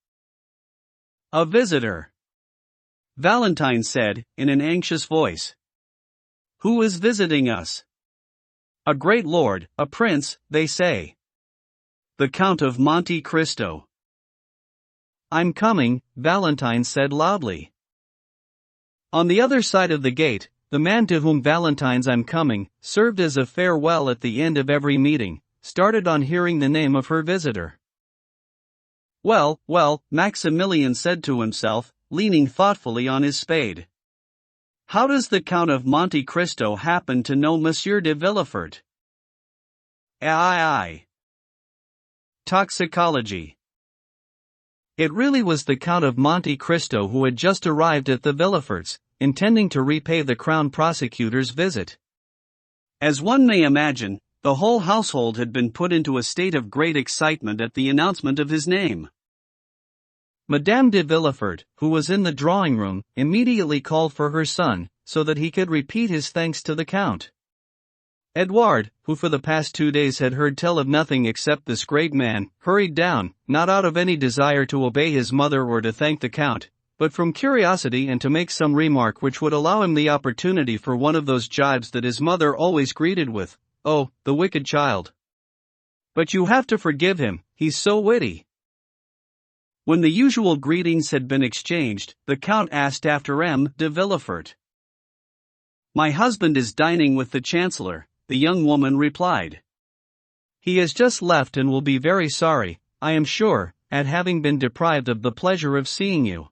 A visitor? Valentine said, in an anxious voice. Who is visiting us? A great lord, a prince, they say. The Count of Monte Cristo. I'm coming, Valentine said loudly. On the other side of the gate, the man to whom Valentine's "I'm coming" served as a farewell at the end of every meeting, started on hearing the name of her visitor. Well, Maximilian said to himself, leaning thoughtfully on his spade. How does the Count of Monte Cristo happen to know Monsieur de Villefort? Aye. Toxicology. It really was the Count of Monte Cristo who had just arrived at the Villeforts, intending to repay the Crown Prosecutor's visit. As one may imagine, the whole household had been put into a state of great excitement at the announcement of his name. Madame de Villefort, who was in the drawing room, immediately called for her son, so that he could repeat his thanks to the Count. Edouard, who for the past 2 days had heard tell of nothing except this great man, hurried down, not out of any desire to obey his mother or to thank the Count, but from curiosity and to make some remark which would allow him the opportunity for one of those jibes that his mother always greeted with, "Oh, the wicked child. But you have to forgive him, he's so witty." When the usual greetings had been exchanged, the Count asked after M. de Villefort. "My husband is dining with the Chancellor," the young woman replied. "He has just left and will be very sorry, I am sure, at having been deprived of the pleasure of seeing you."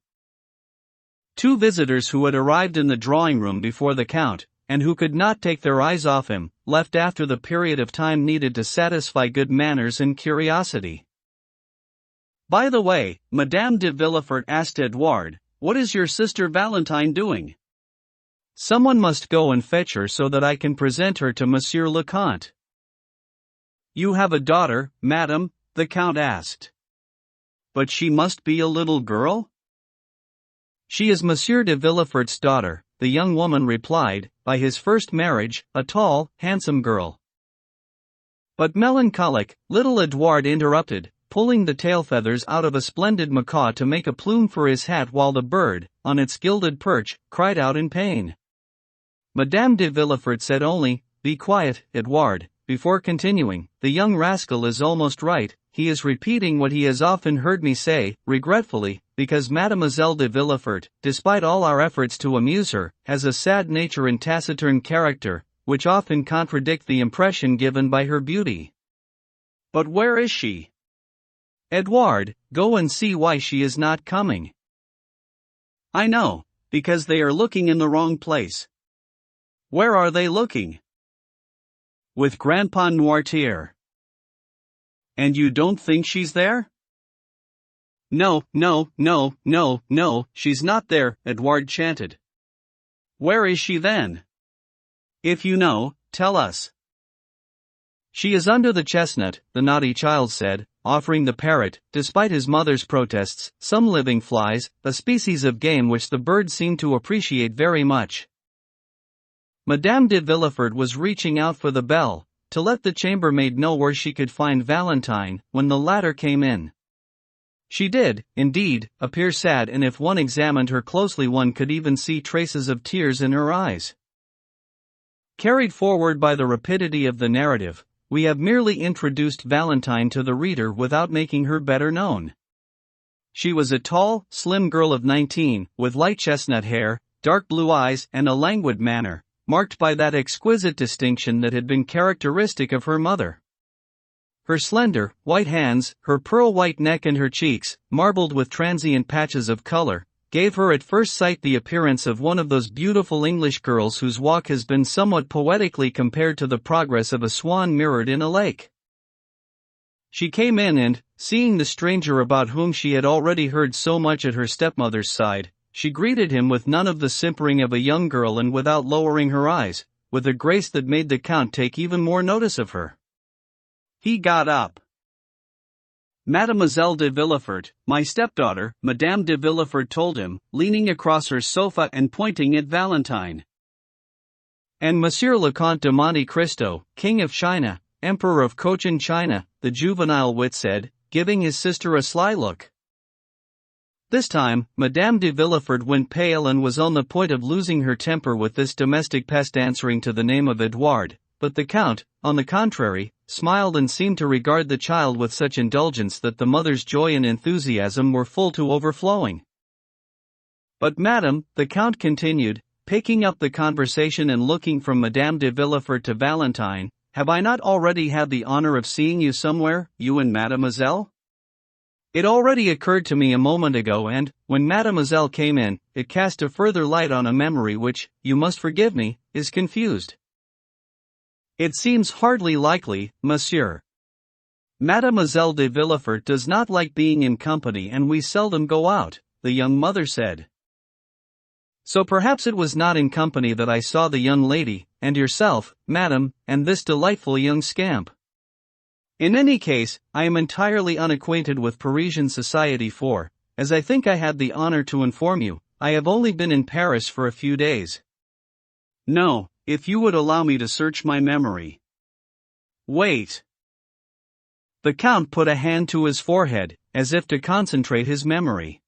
Two visitors who had arrived in the drawing room before the Count, and who could not take their eyes off him, left after the period of time needed to satisfy good manners and curiosity. "By the way, Madame de Villefort asked Edouard, what is your sister Valentine doing? Someone must go and fetch her so that I can present her to Monsieur le Comte." "You have a daughter, madame?" the Count asked. But she must be a little girl? She is Monsieur de Villefort's daughter, the young woman replied, by his first marriage, a tall, handsome girl. But melancholic, little Edouard interrupted, pulling the tail feathers out of a splendid macaw to make a plume for his hat while the bird, on its gilded perch, cried out in pain. Madame de Villefort said only, "Be quiet, Edouard," before continuing, "The young rascal is almost right, he is repeating what he has often heard me say, regretfully, because Mademoiselle de Villefort, despite all our efforts to amuse her, has a sad nature and taciturn character, which often contradict the impression given by her beauty." "But where is she?" "Edouard, go and see why she is not coming." "I know, because they are looking in the wrong place." "Where are they looking?" "With Grandpa Noirtier." "And you don't think she's there?" "No, no, no, no, no, she's not there," Edouard chanted. "Where is she then? If you know, tell us." "She is under the chestnut," the naughty child said, offering the parrot, despite his mother's protests, some living flies, a species of game which the bird seemed to appreciate very much. Madame de Villefort was reaching out for the bell, to let the chambermaid know where she could find Valentine, when the latter came in. She did, indeed, appear sad, and if one examined her closely one could even see traces of tears in her eyes. Carried forward by the rapidity of the narrative, we have merely introduced Valentine to the reader without making her better known. She was a tall, slim girl of 19, with light chestnut hair, dark blue eyes, and a languid manner, marked by that exquisite distinction that had been characteristic of her mother. Her slender, white hands, her pearl-white neck and her cheeks, marbled with transient patches of color, gave her at first sight the appearance of one of those beautiful English girls whose walk has been somewhat poetically compared to the progress of a swan mirrored in a lake. She came in and, seeing the stranger about whom she had already heard so much at her stepmother's side, she greeted him with none of the simpering of a young girl and without lowering her eyes, with a grace that made the Count take even more notice of her. He got up. "Mademoiselle de Villefort, my stepdaughter," Madame de Villefort told him, leaning across her sofa and pointing at Valentine. "And Monsieur le Count de Monte Cristo, King of China, Emperor of Cochin China," the juvenile wit said, giving his sister a sly look. This time, Madame de Villefort went pale and was on the point of losing her temper with this domestic pest answering to the name of Edouard, but the Count, on the contrary, smiled and seemed to regard the child with such indulgence that the mother's joy and enthusiasm were full to overflowing. "But madam," the Count continued, picking up the conversation and looking from Madame de Villefort to Valentine, "have I not already had the honor of seeing you somewhere, you and Mademoiselle? It already occurred to me a moment ago and, when Mademoiselle came in, it cast a further light on a memory which, you must forgive me, is confused." "It seems hardly likely, monsieur. Mademoiselle de Villefort does not like being in company and we seldom go out," the young mother said. "So perhaps it was not in company that I saw the young lady, and yourself, madam, and this delightful young scamp. In any case, I am entirely unacquainted with Parisian society for, as I think I had the honor to inform you, I have only been in Paris for a few days." "No, if you would allow me to search my memory." "Wait." The Count put a hand to his forehead, as if to concentrate his memory.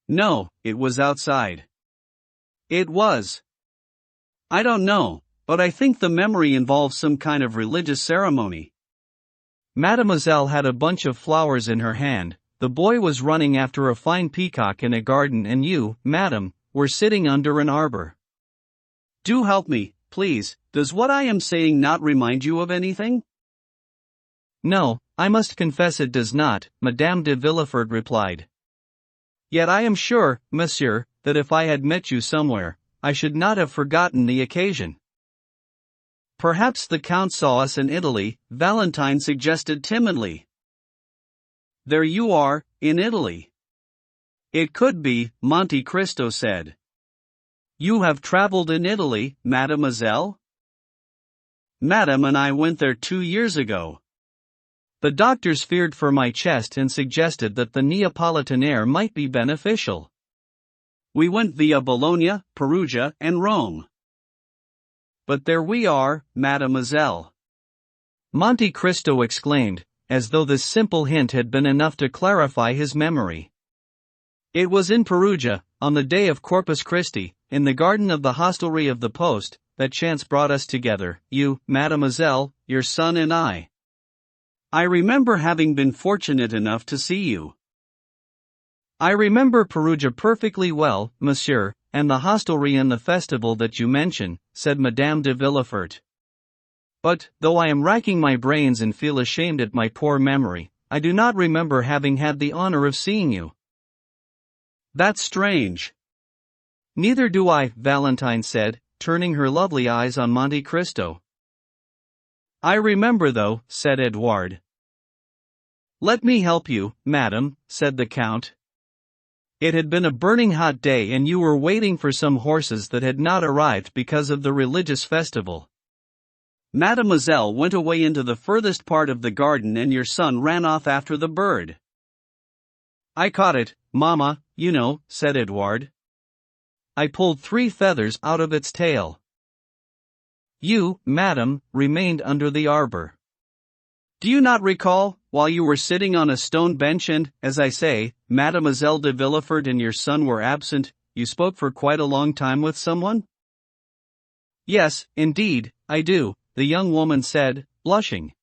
"No, it was outside." "It was." "I don't know, but I think the memory involves some kind of religious ceremony." Mademoiselle had a bunch of flowers in her hand, the boy was running after a fine peacock in a garden, and you, madam, were sitting under an arbor. "Do help me, please, does what I am saying not remind you of anything?" "No, I must confess it does not," Madame de Villefort replied. "Yet I am sure, monsieur, that if I had met you somewhere, I should not have forgotten the occasion." "Perhaps the Count saw us in Italy," Valentine suggested timidly. "There you are, in Italy." "It could be," Monte Cristo said. "You have traveled in Italy, mademoiselle?" "Madame and I went there 2 years ago." The doctors feared for my chest and suggested that the Neapolitan air might be beneficial. We went via Bologna, Perugia, and Rome. But there we are, mademoiselle. Monte Cristo exclaimed, as though this simple hint had been enough to clarify his memory. It was in Perugia, on the day of Corpus Christi, in the garden of the hostelry of the Post, that chance brought us together, you, mademoiselle, your son and I. I remember having been fortunate enough to see you. I remember Perugia perfectly well, monsieur, and the hostelry and the festival that you mention, said Madame de Villefort. But, though I am racking my brains and feel ashamed at my poor memory, I do not remember having had the honor of seeing you. That's strange. Neither do I, Valentine said, turning her lovely eyes on Monte Cristo. I remember though, said Edouard. Let me help you, madam, said the Count. It had been a burning hot day and you were waiting for some horses that had not arrived because of the religious festival. Mademoiselle went away into the furthest part of the garden and your son ran off after the bird. I caught it, mamma, you know, said Edouard. I pulled 3 feathers out of its tail. You, madam, remained under the arbor. Do you not recall, while you were sitting on a stone bench and, as I say, Mademoiselle de Villefort and your son were absent, you spoke for quite a long time with someone? Yes, indeed, I do, the young woman said, blushing.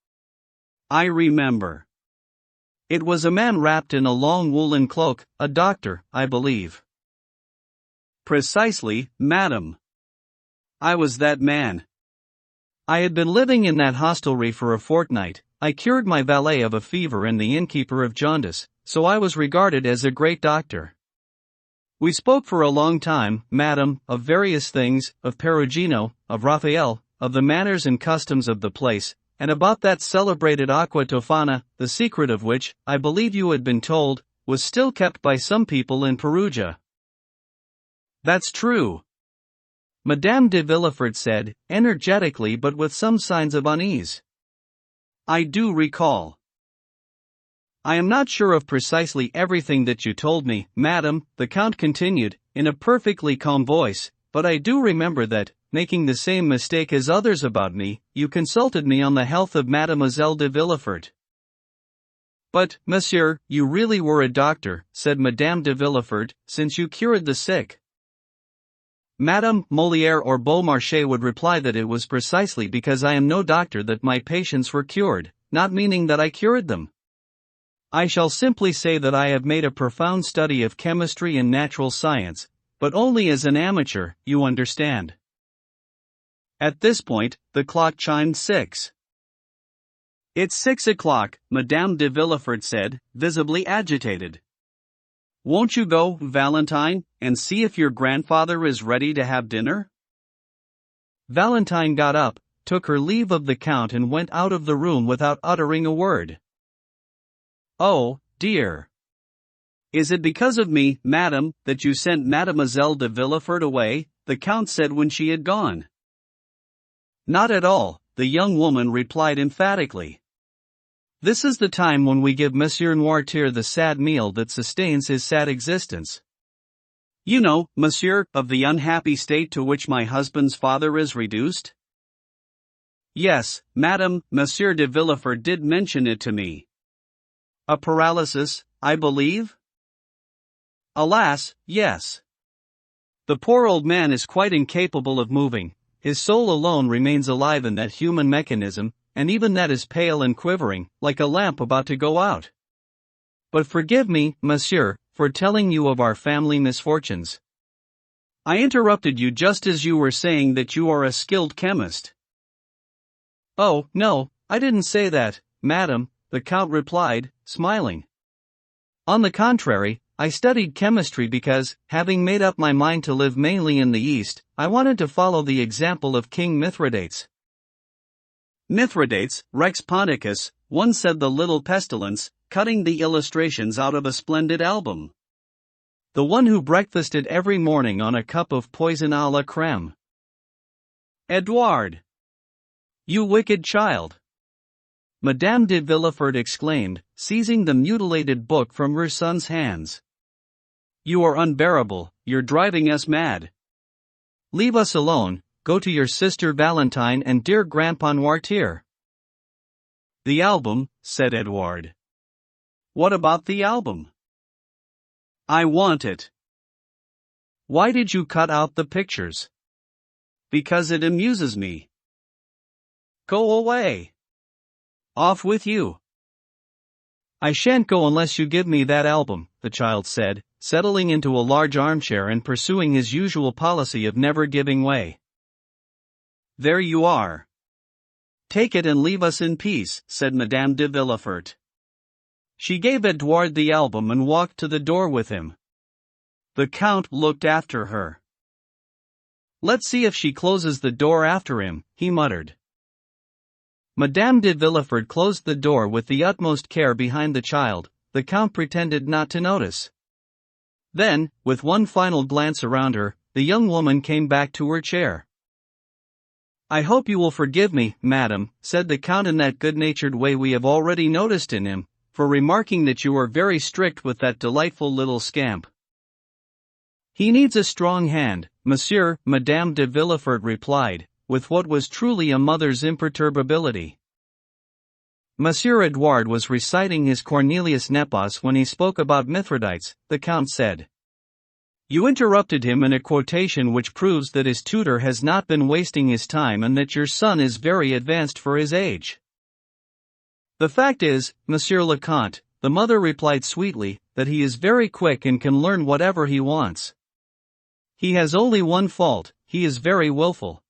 I remember. It was a man wrapped in a long woolen cloak, a doctor, I believe. Precisely, madam. I was that man. I had been living in that hostelry for a fortnight. I cured my valet of a fever and the innkeeper of jaundice, so I was regarded as a great doctor. We spoke for a long time, madam, of various things, of Perugino, of Raphael, of the manners and customs of the place, and about that celebrated aqua tofana, the secret of which, I believe you had been told, was still kept by some people in Perugia. That's true. Madame de Villefort said, energetically but with some signs of unease. I do recall. I am not sure of precisely everything that you told me, madam, the Count continued, in a perfectly calm voice, but I do remember that, making the same mistake as others about me, you consulted me on the health of Mademoiselle de Villefort. But, monsieur, you really were a doctor, said Madame de Villefort, since you cured the sick. Madame, Molière or Beaumarchais would reply that it was precisely because I am no doctor that my patients were cured, not meaning that I cured them. I shall simply say that I have made a profound study of chemistry and natural science, but only as an amateur, you understand. At this point, the clock chimed 6. It's 6 o'clock, Madame de Villefort said, visibly agitated. Won't you go, Valentine, and see if your grandfather is ready to have dinner? Valentine got up, took her leave of the Count and went out of the room without uttering a word. Oh, dear. Is it because of me, madam, that you sent Mademoiselle de Villefort away? The Count said when she had gone. Not at all, the young woman replied emphatically. This is the time when we give Monsieur Noirtier the sad meal that sustains his sad existence. You know, monsieur, of the unhappy state to which my husband's father is reduced? Yes, madam, Monsieur de Villefort did mention it to me. A paralysis, I believe? Alas, yes. The poor old man is quite incapable of moving, his soul alone remains alive in that human mechanism, and even that is pale and quivering, like a lamp about to go out. But forgive me, monsieur, for telling you of our family misfortunes. I interrupted you just as you were saying that you are a skilled chemist. Oh, no, I didn't say that, madam, the Count replied, smiling. On the contrary, I studied chemistry because, having made up my mind to live mainly in the East, I wanted to follow the example of King Mithridates. Mithridates, Rex Ponticus, once said the little pestilence, cutting the illustrations out of a splendid album. The one who breakfasted every morning on a cup of poison à la crème. Edouard. You wicked child. Madame de Villefort exclaimed, seizing the mutilated book from her son's hands. You are unbearable, you're driving us mad. Leave us alone, go to your sister Valentine and dear Grandpa Noirtier. The album, said Edouard. What about the album? I want it. Why did you cut out the pictures? Because it amuses me. Go away. Off with you. I shan't go unless you give me that album, the child said, settling into a large armchair and pursuing his usual policy of never giving way. There you are. Take it and leave us in peace, said Madame de Villefort. She gave Edouard the album and walked to the door with him. The Count looked after her. Let's see if she closes the door after him, he muttered. Madame de Villefort closed the door with the utmost care behind the child. The Count pretended not to notice. Then, with one final glance around her, the young woman came back to her chair. I hope you will forgive me, madam, said the Count in that good-natured way we have already noticed in him, for remarking that you are very strict with that delightful little scamp. He needs a strong hand, monsieur, Madame de Villefort replied, with what was truly a mother's imperturbability. Monsieur Edouard was reciting his Cornelius Nepos when he spoke about Mithridates, the Count said. You interrupted him in a quotation which proves that his tutor has not been wasting his time and that your son is very advanced for his age. The fact is, Monsieur le Comte, the mother replied sweetly, that he is very quick and can learn whatever he wants. He has only one fault, he is very willful.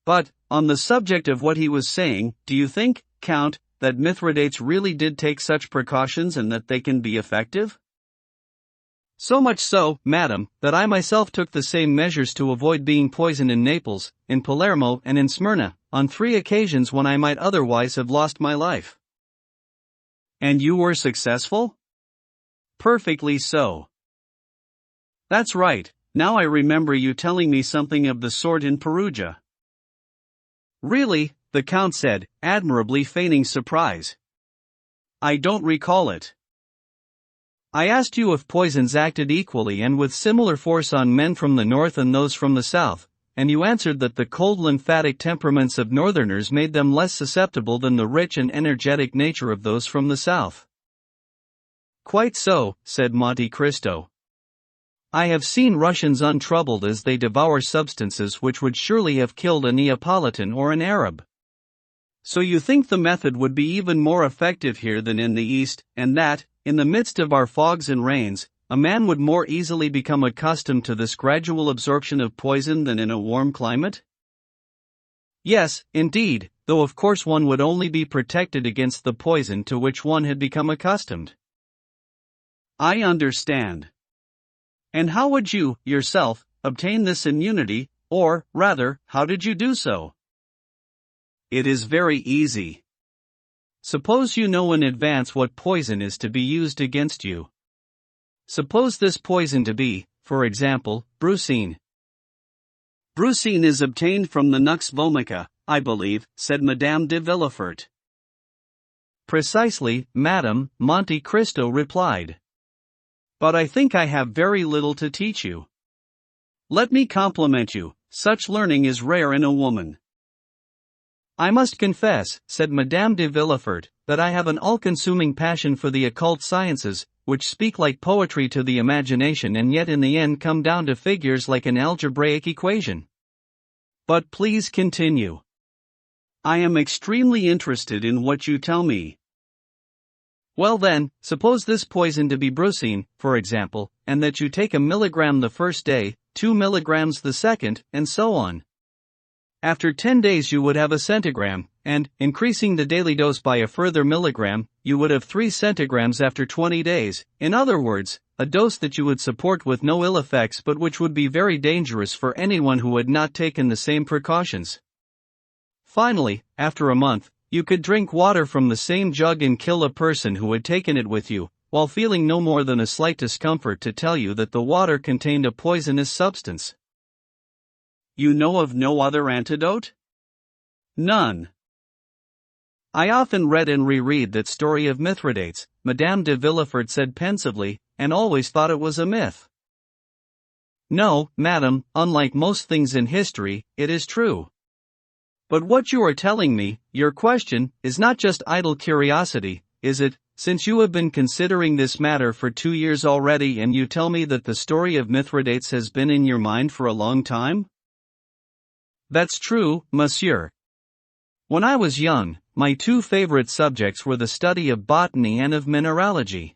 But, on the subject of what he was saying, do you think, Count, that Mithridates really did take such precautions and that they can be effective? So much so, madam, that I myself took the same measures to avoid being poisoned in Naples, in Palermo and in Smyrna, on 3 occasions when I might otherwise have lost my life. And you were successful? Perfectly so. That's right, now I remember you telling me something of the sort in Perugia. Really, the Count said, admirably feigning surprise. I don't recall it. I asked you if poisons acted equally and with similar force on men from the north and those from the south, and you answered that the cold lymphatic temperaments of northerners made them less susceptible than the rich and energetic nature of those from the south. Quite so, said Monte Cristo. I have seen Russians untroubled as they devour substances which would surely have killed a Neapolitan or an Arab. So you think the method would be even more effective here than in the East, and that, in the midst of our fogs and rains, a man would more easily become accustomed to this gradual absorption of poison than in a warm climate? Yes, indeed, though of course one would only be protected against the poison to which one had become accustomed. I understand. And how would you, yourself, obtain this immunity, or, rather, how did you do so? It is very easy. Suppose you know in advance what poison is to be used against you. Suppose this poison to be, for example, brucine. Brucine is obtained from the Nux vomica, I believe, said Madame de Villefort. Precisely, madam, Monte Cristo replied. But I think I have very little to teach you. Let me compliment you, such learning is rare in a woman. I must confess, said Madame de Villefort, that I have an all-consuming passion for the occult sciences, which speak like poetry to the imagination and yet in the end come down to figures like an algebraic equation. But please continue. I am extremely interested in what you tell me. Well then, suppose this poison to be brucine, for example, and that you take 1 milligram the first day, 2 milligrams the second, and so on. After 10 days you would have a centigram, and, increasing the daily dose by a further milligram, you would have 3 centigrams after 20 days, in other words, a dose that you would support with no ill effects but which would be very dangerous for anyone who had not taken the same precautions. Finally, after a month, you could drink water from the same jug and kill a person who had taken it with you, while feeling no more than a slight discomfort to tell you that the water contained a poisonous substance. You know of no other antidote? None. I often read and reread that story of Mithridates, Madame de Villefort said pensively, and always thought it was a myth. No, madam, unlike most things in history, it is true. But what you are telling me, your question, is not just idle curiosity, is it, since you have been considering this matter for 2 years already and you tell me that the story of Mithridates has been in your mind for a long time? That's true, monsieur. When I was young, my 2 favorite subjects were the study of botany and of mineralogy.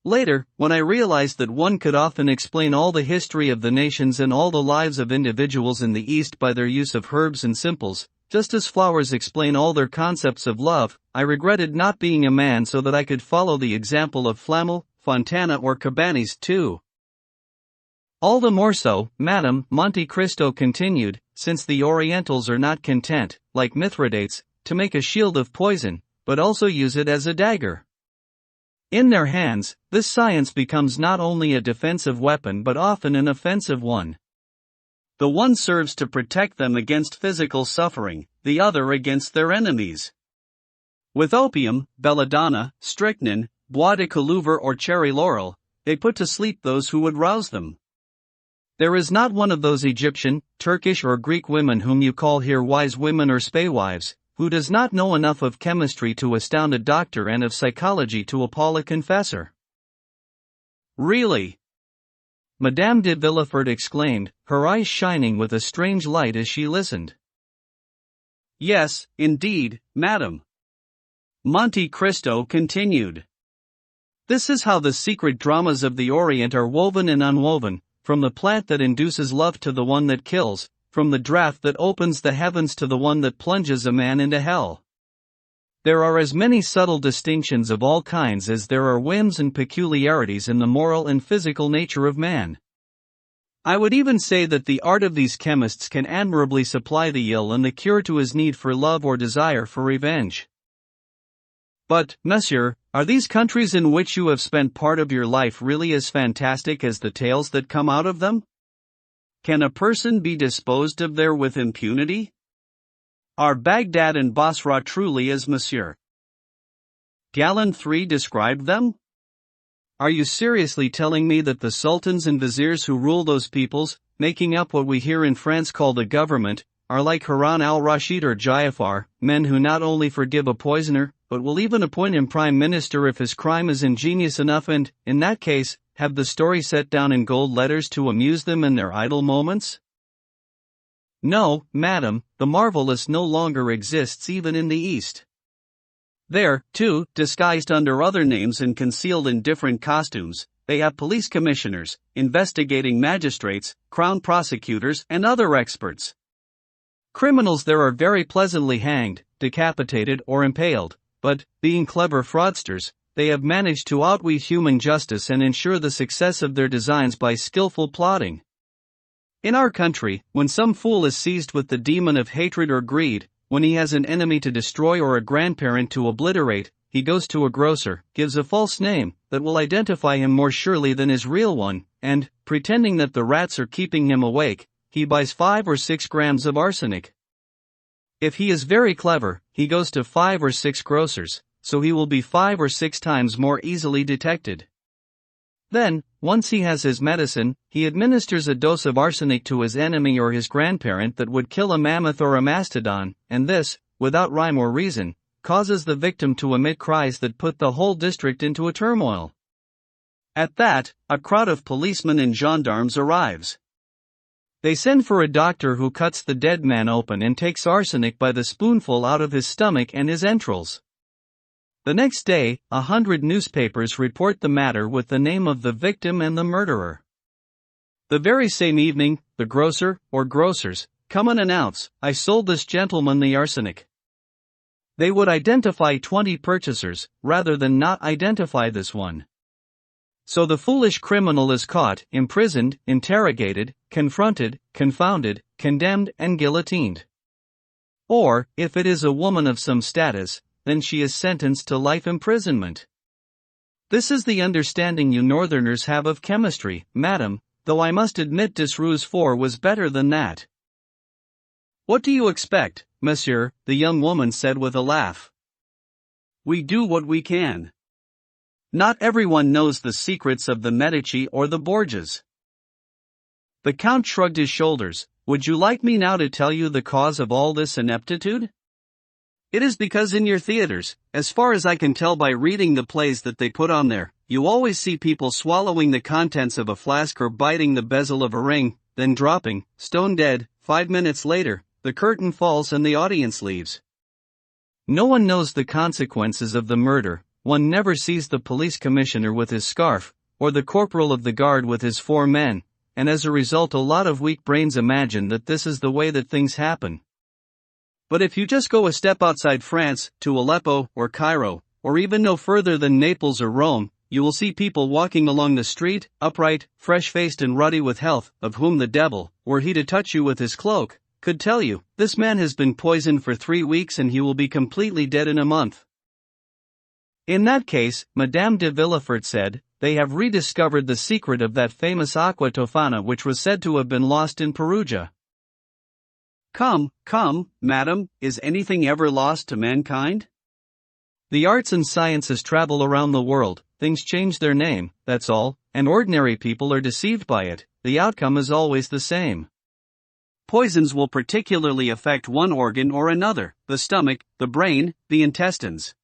Later, when I realized that one could often explain all the history of the nations and all the lives of individuals in the East by their use of herbs and simples, just as flowers explain all their concepts of love, I regretted not being a man so that I could follow the example of Flamel, Fontana or Cabanis too. All the more so, Madame, Monte Cristo continued, since the Orientals are not content, like Mithridates, to make a shield of poison, but also use it as a dagger. In their hands, this science becomes not only a defensive weapon but often an offensive one. The one serves to protect them against physical suffering, the other against their enemies. With opium, belladonna, strychnine, bois de clover or cherry laurel, they put to sleep those who would rouse them. There is not one of those Egyptian, Turkish or Greek women whom you call here wise women or spaewives, who does not know enough of chemistry to astound a doctor and of psychology to appall a confessor. Really? Madame de Villefort exclaimed, her eyes shining with a strange light as she listened. Yes, indeed, madam. Monte Cristo continued. This is how the secret dramas of the Orient are woven and unwoven, from the plant that induces love to the one that kills, from the draught that opens the heavens to the one that plunges a man into hell. There are as many subtle distinctions of all kinds as there are whims and peculiarities in the moral and physical nature of man. I would even say that the art of these chemists can admirably supply the ill and the cure to his need for love or desire for revenge. But, monsieur, are these countries in which you have spent part of your life really as fantastic as the tales that come out of them? Can a person be disposed of there with impunity? Are Baghdad and Basra truly as Monsieur Galland III described them? Are you seriously telling me that the sultans and viziers who rule those peoples, making up what we here in France call the government, are like Harun al-Rashid or Ja'afar, men who not only forgive a poisoner, but will even appoint him prime minister if his crime is ingenious enough and, in that case, have the story set down in gold letters to amuse them in their idle moments? No, madam, the marvelous no longer exists even in the East. There, too, disguised under other names and concealed in different costumes, they have police commissioners, investigating magistrates, crown prosecutors, and other experts. Criminals there are very pleasantly hanged, decapitated or impaled, but, being clever fraudsters, they have managed to outweed human justice and ensure the success of their designs by skillful plotting. In our country, when some fool is seized with the demon of hatred or greed, when he has an enemy to destroy or a grandparent to obliterate, he goes to a grocer, gives a false name that will identify him more surely than his real one, and, pretending that the rats are keeping him awake, he buys 5 or 6 grams of arsenic. If he is very clever, he goes to 5 or 6 grocers, so he will be 5 or 6 times more easily detected. Then, once he has his medicine, he administers a dose of arsenic to his enemy or his grandparent that would kill a mammoth or a mastodon, and this, without rhyme or reason, causes the victim to emit cries that put the whole district into a turmoil. At that, a crowd of policemen and gendarmes arrives. They send for a doctor who cuts the dead man open and takes arsenic by the spoonful out of his stomach and his entrails. The next day, 100 newspapers report the matter with the name of the victim and the murderer. The very same evening, the grocer, or grocers, come and announce, "I sold this gentleman the arsenic." They would identify 20 purchasers, rather than not identify this one. So the foolish criminal is caught, imprisoned, interrogated, confronted, confounded, condemned and guillotined. Or, if it is a woman of some status, then she is sentenced to life imprisonment. This is the understanding you northerners have of chemistry, madam, though I must admit Desrues 4 was better than that. What do you expect, monsieur," the young woman said with a laugh. "We do what we can. Not everyone knows the secrets of the Medici or the Borgias." The Count shrugged his shoulders. "Would you like me now to tell you the cause of all this ineptitude? It is because in your theaters, as far as I can tell by reading the plays that they put on there, you always see people swallowing the contents of a flask or biting the bezel of a ring, then dropping, stone dead. 5 minutes later, the curtain falls and the audience leaves. No one knows the consequences of the murder. One never sees the police commissioner with his scarf, or the corporal of the guard with his 4 men, and as a result a lot of weak brains imagine that this is the way that things happen. But if you just go a step outside France, to Aleppo, or Cairo, or even no further than Naples or Rome, you will see people walking along the street, upright, fresh-faced and ruddy with health, of whom the devil, were he to touch you with his cloak, could tell you, this man has been poisoned for 3 weeks and he will be completely dead in a month. In that case, Madame de Villefort said, they have rediscovered the secret of that famous aqua tofana which was said to have been lost in Perugia. Come, madam, is anything ever lost to mankind? The arts and sciences travel around the world, things change their name, that's all, and ordinary people are deceived by it. The outcome is always the same. Poisons will particularly affect one organ or another, the stomach, the brain, the intestines.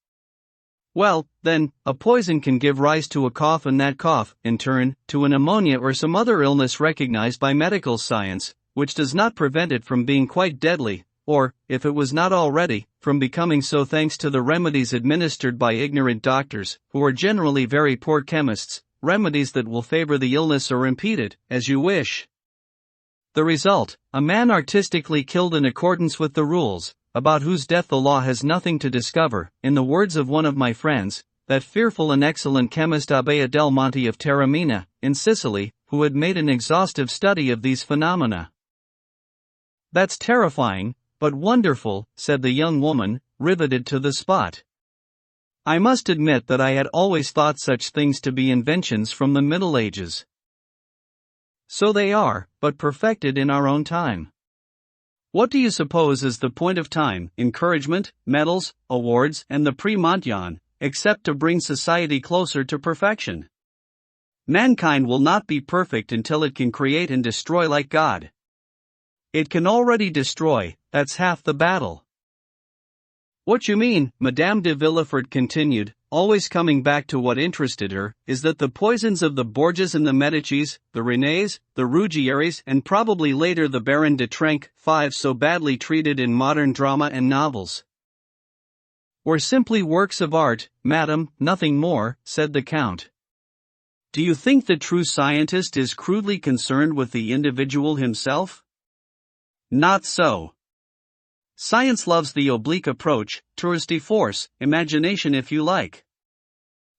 Well, then, a poison can give rise to a cough and that cough, in turn, to a pneumonia or some other illness recognized by medical science, which does not prevent it from being quite deadly, or, if it was not already, from becoming so thanks to the remedies administered by ignorant doctors, who are generally very poor chemists, remedies that will favor the illness or impede it, as you wish. The result, a man artistically killed in accordance with the rules, about whose death the law has nothing to discover, in the words of one of my friends, that fearful and excellent chemist Abbé del Monte of Taormina, in Sicily, who had made an exhaustive study of these phenomena. That's terrifying, but wonderful, said the young woman, riveted to the spot. I must admit that I had always thought such things to be inventions from the Middle Ages. So they are, but perfected in our own time. What do you suppose is the point of time, encouragement, medals, awards, and the Prix Montyon, except to bring society closer to perfection? Mankind will not be perfect until it can create and destroy like God. It can already destroy, that's half the battle. What you mean, Madame de Villefort continued, always coming back to what interested her, is that the poisons of the Borgias and the Medicis, the Renés, the Ruggieris and probably later the Baron de Trenck, 5 so badly treated in modern drama and novels, were simply works of art, madam, nothing more, said the Count. Do you think the true scientist is crudely concerned with the individual himself? Not so. Science loves the oblique approach, tours de force, imagination if you like.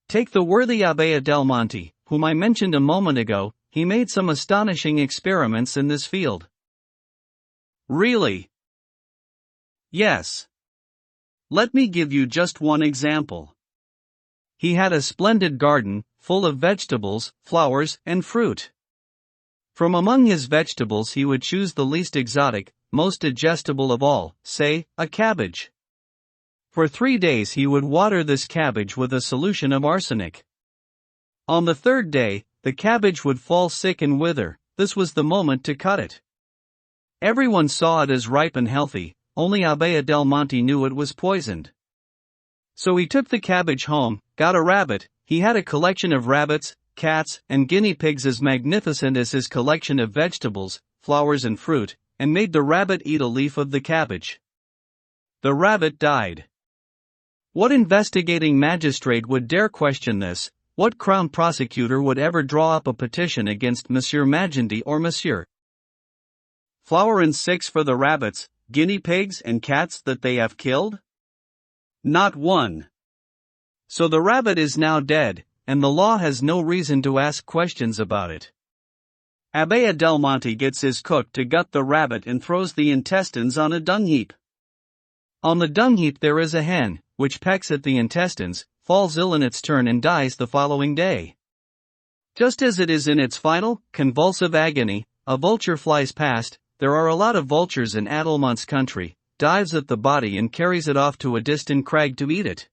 Take the worthy Abbé del Monte, whom I mentioned a moment ago. He made some astonishing experiments in this field. Really? Yes. Let me give you just one example. He had a splendid garden, full of vegetables, flowers, and fruit. From among his vegetables he would choose the least exotic, most digestible of all, say, a cabbage. For 3 days he would water this cabbage with a solution of arsenic. On the 3rd day, the cabbage would fall sick and wither. This was the moment to cut it. Everyone saw it as ripe and healthy, only Abbé del Monte knew it was poisoned. So he took the cabbage home, got a rabbit. He had a collection of rabbits, cats, and guinea pigs as magnificent as his collection of vegetables, flowers and fruit, and made the rabbit eat a leaf of the cabbage. The rabbit died. What investigating magistrate would dare question this? What crown prosecutor would ever draw up a petition against Monsieur Magendie or Monsieur Flower and 6 for the rabbits, guinea pigs and cats that they have killed? Not one. So the rabbit is now dead, and the law has no reason to ask questions about it. Abbé del Monte gets his cook to gut the rabbit and throws the intestines on a dung heap. On the dung heap there is a hen, which pecks at the intestines, falls ill in its turn and dies the following day. Just as it is in its final, convulsive agony, a vulture flies past. There are a lot of vultures in Adelmont's country, dives at the body and carries it off to a distant crag to eat it.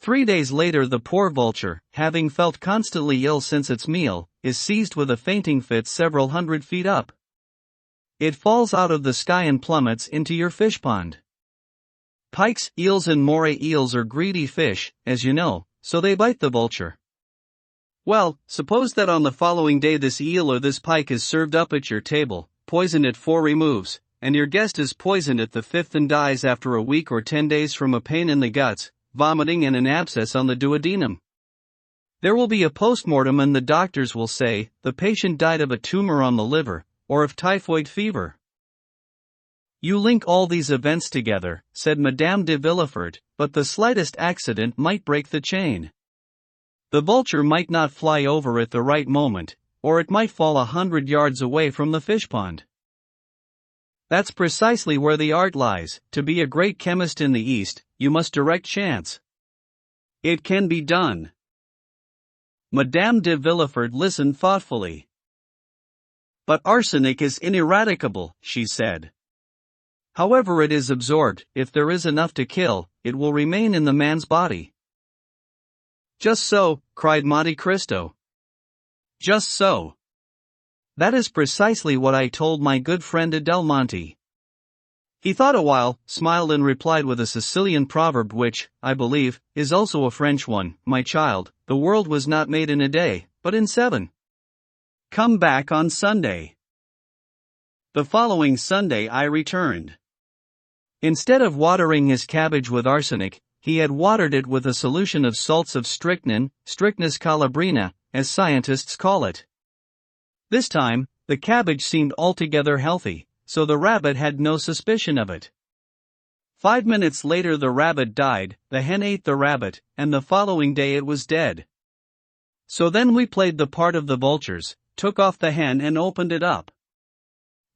3 days later the poor vulture, having felt constantly ill since its meal, is seized with a fainting fit several hundred feet up. It falls out of the sky and plummets into your fish pond. Pikes, eels and moray eels are greedy fish, as you know, so they bite the vulture. Well, suppose that on the following day this eel or this pike is served up at your table, poisoned at 4 removes, and your guest is poisoned at the 5th and dies after a week or 10 days from a pain in the guts, vomiting and an abscess on the duodenum. There will be a postmortem and the doctors will say, the patient died of a tumor on the liver, or of typhoid fever. You link all these events together, said Madame de Villefort, but the slightest accident might break the chain. The vulture might not fly over at the right moment, or it might fall 100 yards away from the fish pond. That's precisely where the art lies. To be a great chemist in the East, you must direct chance. It can be done. Madame de Villefort listened thoughtfully. But arsenic is ineradicable, she said. However it is absorbed, if there is enough to kill, it will remain in the man's body. Just so, cried Monte Cristo. Just so. That is precisely what I told my good friend Adelmonte. He thought a while, smiled and replied with a Sicilian proverb which, I believe, is also a French one. My child, the world was not made in a day, but in 7. Come back on Sunday. The following Sunday I returned. Instead of watering his cabbage with arsenic, he had watered it with a solution of salts of strychnine, Strychnus calabrina, as scientists call it. This time, the cabbage seemed altogether healthy, so the rabbit had no suspicion of it. 5 minutes later the rabbit died, the hen ate the rabbit, and the following day it was dead. So then we played the part of the vultures, took off the hen and opened it up.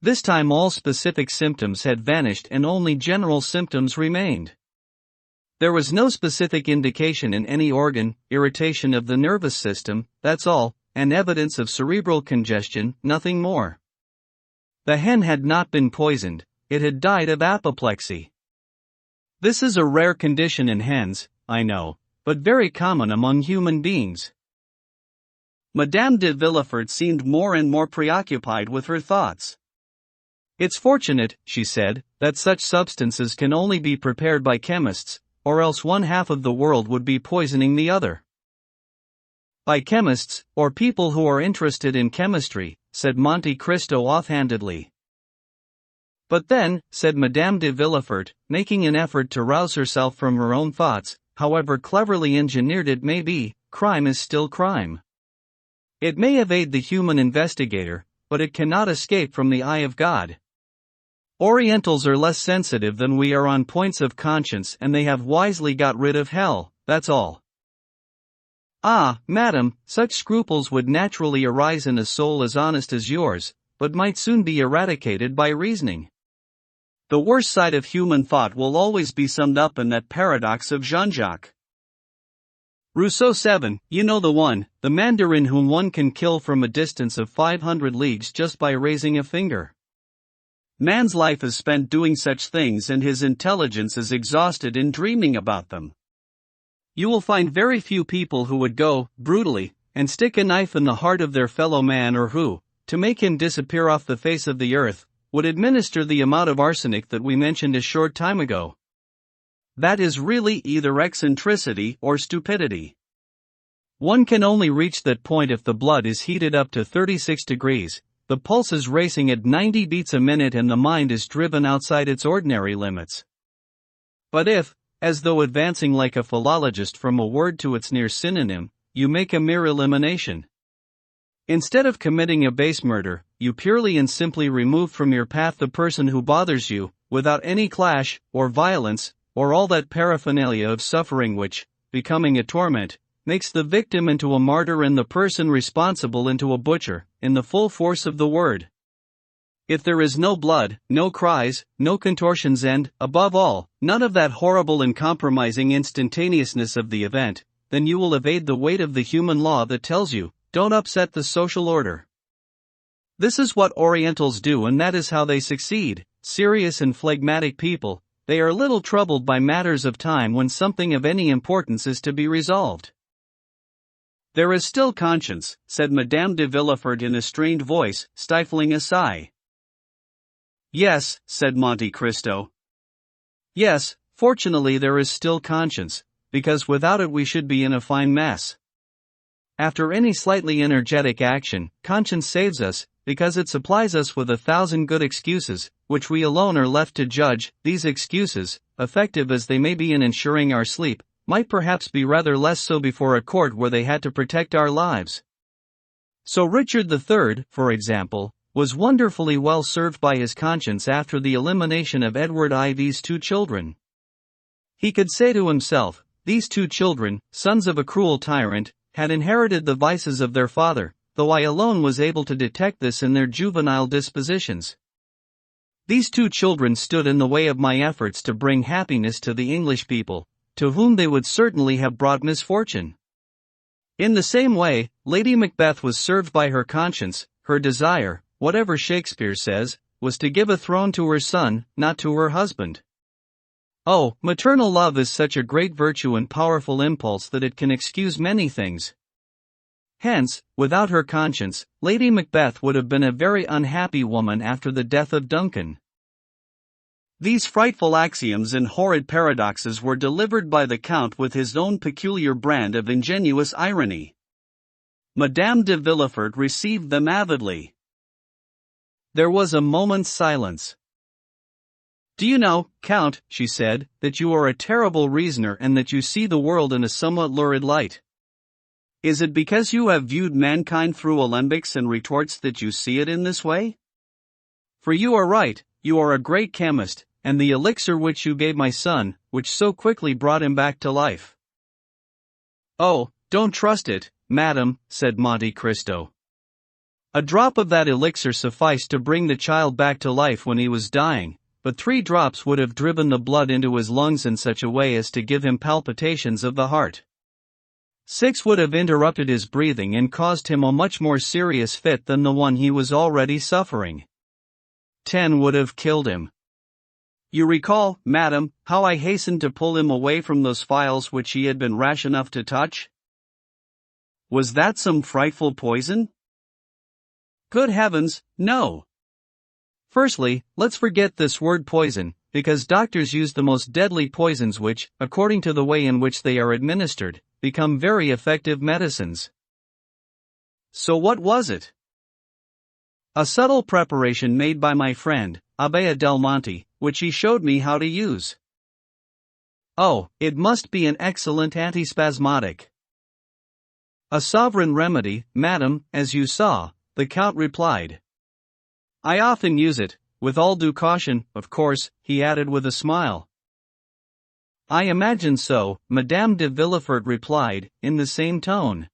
This time all specific symptoms had vanished and only general symptoms remained. There was no specific indication in any organ, irritation of the nervous system, that's all, and evidence of cerebral congestion, nothing more. The hen had not been poisoned, it had died of apoplexy. This is a rare condition in hens, I know, but very common among human beings. Madame de Villefort seemed more and more preoccupied with her thoughts. It's fortunate, she said, that such substances can only be prepared by chemists, or else 1/2 of the world would be poisoning the other. By chemists, or people who are interested in chemistry, said Monte Cristo offhandedly. But then, said Madame de Villefort, making an effort to rouse herself from her own thoughts, however cleverly engineered it may be, crime is still crime. It may evade the human investigator, but it cannot escape from the eye of God. Orientals are less sensitive than we are on points of conscience and they have wisely got rid of hell, that's all. Ah, madam, such scruples would naturally arise in a soul as honest as yours, but might soon be eradicated by reasoning. The worst side of human thought will always be summed up in that paradox of Jean-Jacques Rousseau 7, you know the one, the mandarin whom one can kill from a distance of 500 leagues just by raising a finger. Man's life is spent doing such things and his intelligence is exhausted in dreaming about them. You will find very few people who would go, brutally, and stick a knife in the heart of their fellow man or who, to make him disappear off the face of the earth, would administer the amount of arsenic that we mentioned a short time ago. That is really either eccentricity or stupidity. One can only reach that point if the blood is heated up to 36 degrees, the pulse is racing at 90 beats a minute and the mind is driven outside its ordinary limits. But if, as though advancing like a philologist from a word to its near synonym, you make a mere elimination. Instead of committing a base murder, you purely and simply remove from your path the person who bothers you, without any clash, or violence, or all that paraphernalia of suffering which, becoming a torment, makes the victim into a martyr and the person responsible into a butcher, in the full force of the word. If there is no blood, no cries, no contortions and, above all, none of that horrible and compromising instantaneousness of the event, then you will evade the weight of the human law that tells you, don't upset the social order. This is what Orientals do and that is how they succeed, serious and phlegmatic people, they are little troubled by matters of time when something of any importance is to be resolved. There is still conscience, said Madame de Villefort in a strained voice, stifling a sigh. Yes, said Monte Cristo. Yes, fortunately there is still conscience, because without it we should be in a fine mess. After any slightly energetic action, conscience saves us, because it supplies us with 1,000 good excuses, which we alone are left to judge. These excuses, effective as they may be in ensuring our sleep, might perhaps be rather less so before a court where they had to protect our lives. So Richard III, for example, was wonderfully well served by his conscience after the elimination of Edward Ivy's 2 children. He could say to himself, these 2 children, sons of a cruel tyrant, had inherited the vices of their father, though I alone was able to detect this in their juvenile dispositions. These 2 children stood in the way of my efforts to bring happiness to the English people, to whom they would certainly have brought misfortune. In the same way, Lady Macbeth was served by her conscience. Her desire, whatever Shakespeare says, was to give a throne to her son, not to her husband. Oh, maternal love is such a great virtue and powerful impulse that it can excuse many things. Hence, without her conscience, Lady Macbeth would have been a very unhappy woman after the death of Duncan. These frightful axioms and horrid paradoxes were delivered by the Count with his own peculiar brand of ingenuous irony. Madame de Villefort received them avidly. There was a moment's silence. Do you know, Count, she said, that you are a terrible reasoner and that you see the world in a somewhat lurid light? Is it because you have viewed mankind through alembics and retorts that you see it in this way? For you are right, you are a great chemist, and the elixir which you gave my son, which so quickly brought him back to life. Oh, don't trust it, madam, said Monte Cristo. A drop of that elixir sufficed to bring the child back to life when he was dying, but 3 drops would have driven the blood into his lungs in such a way as to give him palpitations of the heart. 6 would have interrupted his breathing and caused him a much more serious fit than the one he was already suffering. 10 would have killed him. You recall, madam, how I hastened to pull him away from those phials which he had been rash enough to touch? Was that some frightful poison? Good heavens, no! Firstly, let's forget this word poison, because doctors use the most deadly poisons which, according to the way in which they are administered, become very effective medicines. So what was it? A subtle preparation made by my friend, Abbé del Monte, which he showed me how to use. Oh, it must be an excellent antispasmodic. A sovereign remedy, madam, as you saw, the Count replied. I often use it, with all due caution, of course, he added with a smile. I imagine so, Madame de Villefort replied, in the same tone.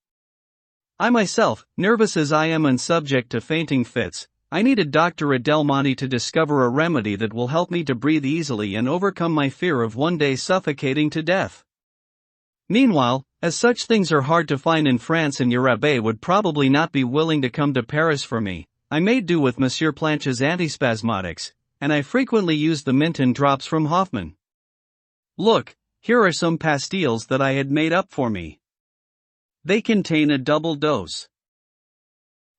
I myself, nervous as I am and subject to fainting fits, I need a doctor at Del Monte to discover a remedy that will help me to breathe easily and overcome my fear of one day suffocating to death. Meanwhile, as such things are hard to find in France and your abbé would probably not be willing to come to Paris for me, I made do with Monsieur Planche's antispasmodics, and I frequently use the Minton drops from Hoffman. Look, here are some pastilles that I had made up for me. They contain a double dose.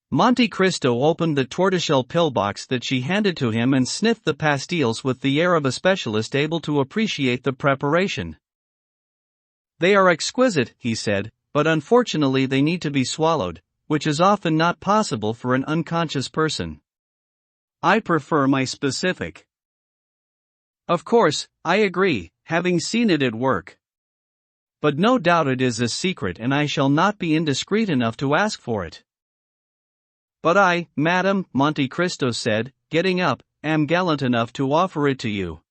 Monte Cristo opened the tortoiseshell pillbox that she handed to him and sniffed the pastilles with the air of a specialist able to appreciate the preparation. They are exquisite, he said, but unfortunately they need to be swallowed, which is often not possible for an unconscious person. I prefer my specific. Of course, I agree, having seen it at work. But no doubt it is a secret and I shall not be indiscreet enough to ask for it. But I, madam, Monte Cristo said, getting up, am gallant enough to offer it to you.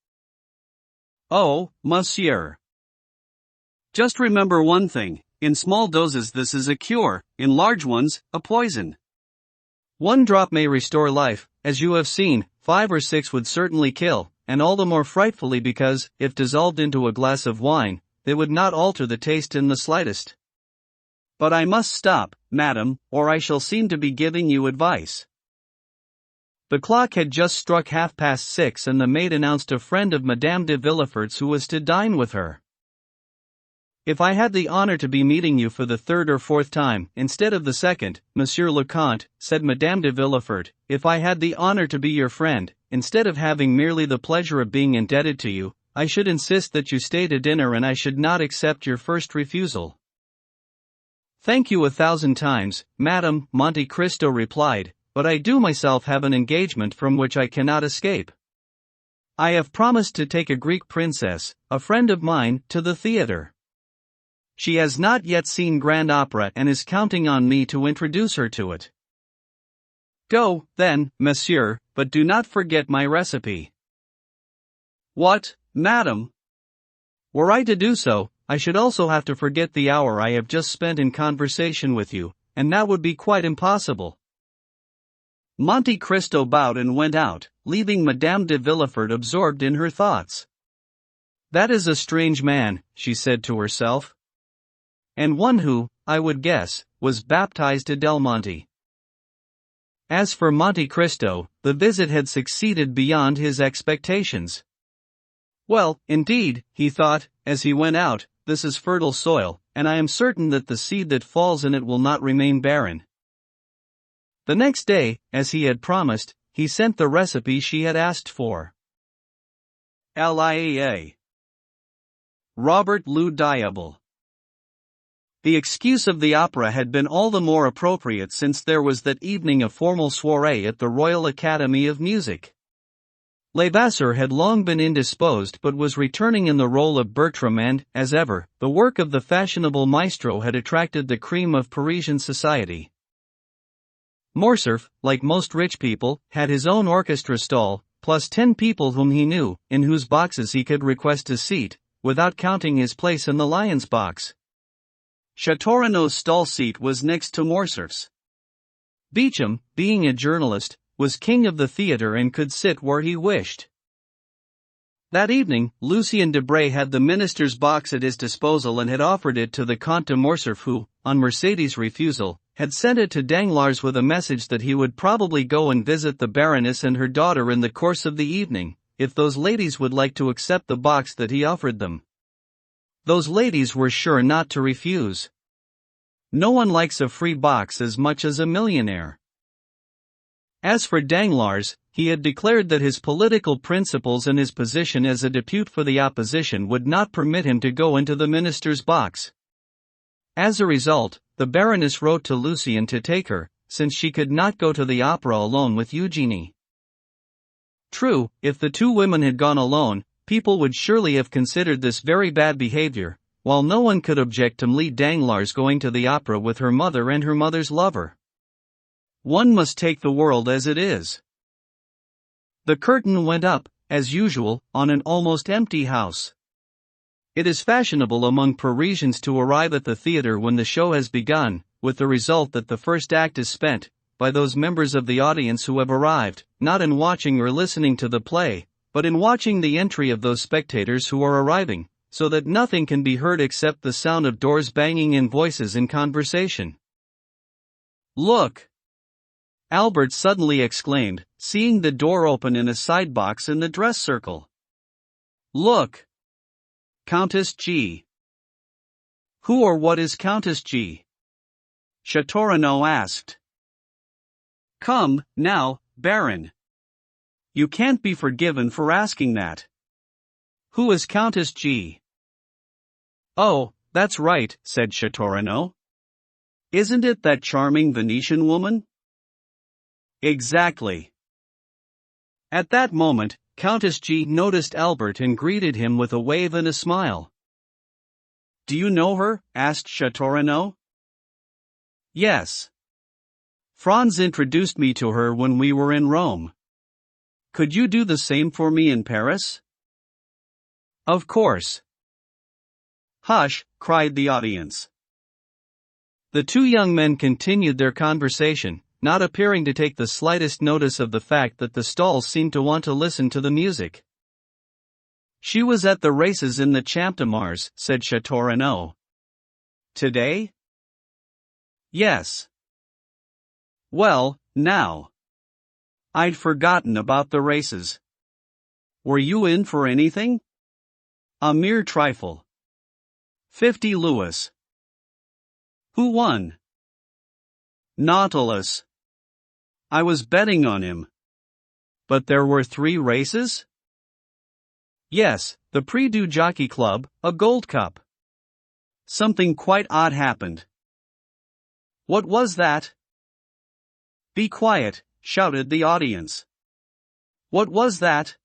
Oh, monsieur. Just remember one thing, in small doses this is a cure, in large ones, a poison. 1 drop may restore life, as you have seen, 5 or 6 would certainly kill, and all the more frightfully because, if dissolved into a glass of wine, they would not alter the taste in the slightest. But I must stop, madam, or I shall seem to be giving you advice. The clock had just struck 6:30 and the maid announced a friend of Madame de Villefort's who was to dine with her. "If I had the honor to be meeting you for the third or fourth time, instead of the second, Monsieur le Comte," said Madame de Villefort, "if I had the honor to be your friend, instead of having merely the pleasure of being indebted to you, I should insist that you stay to dinner and I should not accept your first refusal." "Thank you 1,000 times, Madame," Monte Cristo replied, "but I do myself have an engagement from which I cannot escape. I have promised to take a Greek princess, a friend of mine, to the theater. She has not yet seen grand opera and is counting on me to introduce her to it. Go, then, monsieur, but do not forget my recipe." "What, madam?" "Were I to do so, I should also have to forget the hour I have just spent in conversation with you, and that would be quite impossible." Monte Cristo bowed and went out, leaving Madame de Villefort absorbed in her thoughts. "That is a strange man," she said to herself. "And one who, I would guess, was baptized to Del Monte." As for Monte Cristo, the visit had succeeded beyond his expectations. "Well, indeed," he thought, as he went out, "this is fertile soil, and I am certain that the seed that falls in it will not remain barren." The next day, as he had promised, he sent the recipe she had asked for. Liaa. Robert le Diable. The excuse of the opera had been all the more appropriate since there was that evening a formal soirée at the Royal Academy of Music. Levasseur had long been indisposed but was returning in the role of Bertram and, as ever, the work of the fashionable maestro had attracted the cream of Parisian society. Morcerf, like most rich people, had his own orchestra stall, plus 10 people whom he knew, in whose boxes he could request a seat, without counting his place in the lion's box. Châteaurenaud's stall seat was next to Morcerf's. Beauchamp, being a journalist, was king of the theater and could sit where he wished. That evening, Lucien Debray had the minister's box at his disposal and had offered it to the Comte de Morcerf who, on Mercédès' refusal, had sent it to Danglars with a message that he would probably go and visit the Baroness and her daughter in the course of the evening, if those ladies would like to accept the box that he offered them. Those ladies were sure not to refuse. No one likes a free box as much as a millionaire. As for Danglars, he had declared that his political principles and his position as a depute for the opposition would not permit him to go into the minister's box. As a result, the Baroness wrote to Lucien to take her, since she could not go to the opera alone with Eugenie. True, if the two women had gone alone, people would surely have considered this very bad behavior, while no one could object to Marie Danglars going to the opera with her mother and her mother's lover. One must take the world as it is. The curtain went up, as usual, on an almost empty house. It is fashionable among Parisians to arrive at the theater when the show has begun, with the result that the first act is spent, by those members of the audience who have arrived, not in watching or listening to the play, but in watching the entry of those spectators who are arriving, so that nothing can be heard except the sound of doors banging and voices in conversation. "Look!" Albert suddenly exclaimed, seeing the door open in a side box in the dress circle. "Look! Countess G." "Who or what is Countess G?" Châteaurenaud asked. "Come, now, Baron. You can't be forgiven for asking that. Who is Countess G?" "Oh, that's right," said Châteaurenaud. "Isn't it that charming Venetian woman?" "Exactly." At that moment, Countess G noticed Albert and greeted him with a wave and a smile. "Do you know her?" asked Châteaurenaud. "Yes. Franz introduced me to her when we were in Rome. Could you do the same for me in Paris?" "Of course." "Hush!" cried the audience. The two young men continued their conversation, not appearing to take the slightest notice of the fact that the stalls seemed to want to listen to the music. "She was at the races in the Champ de Mars," said Châteaurenaud. "Today?" "Yes." "Well, now. I'd forgotten about the races. Were you in for anything? A mere trifle. 50 Louis. Who won? Nautilus. I was betting on him. But there were 3 races? Yes, the Prix du Jockey Club, a Gold Cup. Something quite odd happened. What was that? Be quiet, shouted the audience. What was that?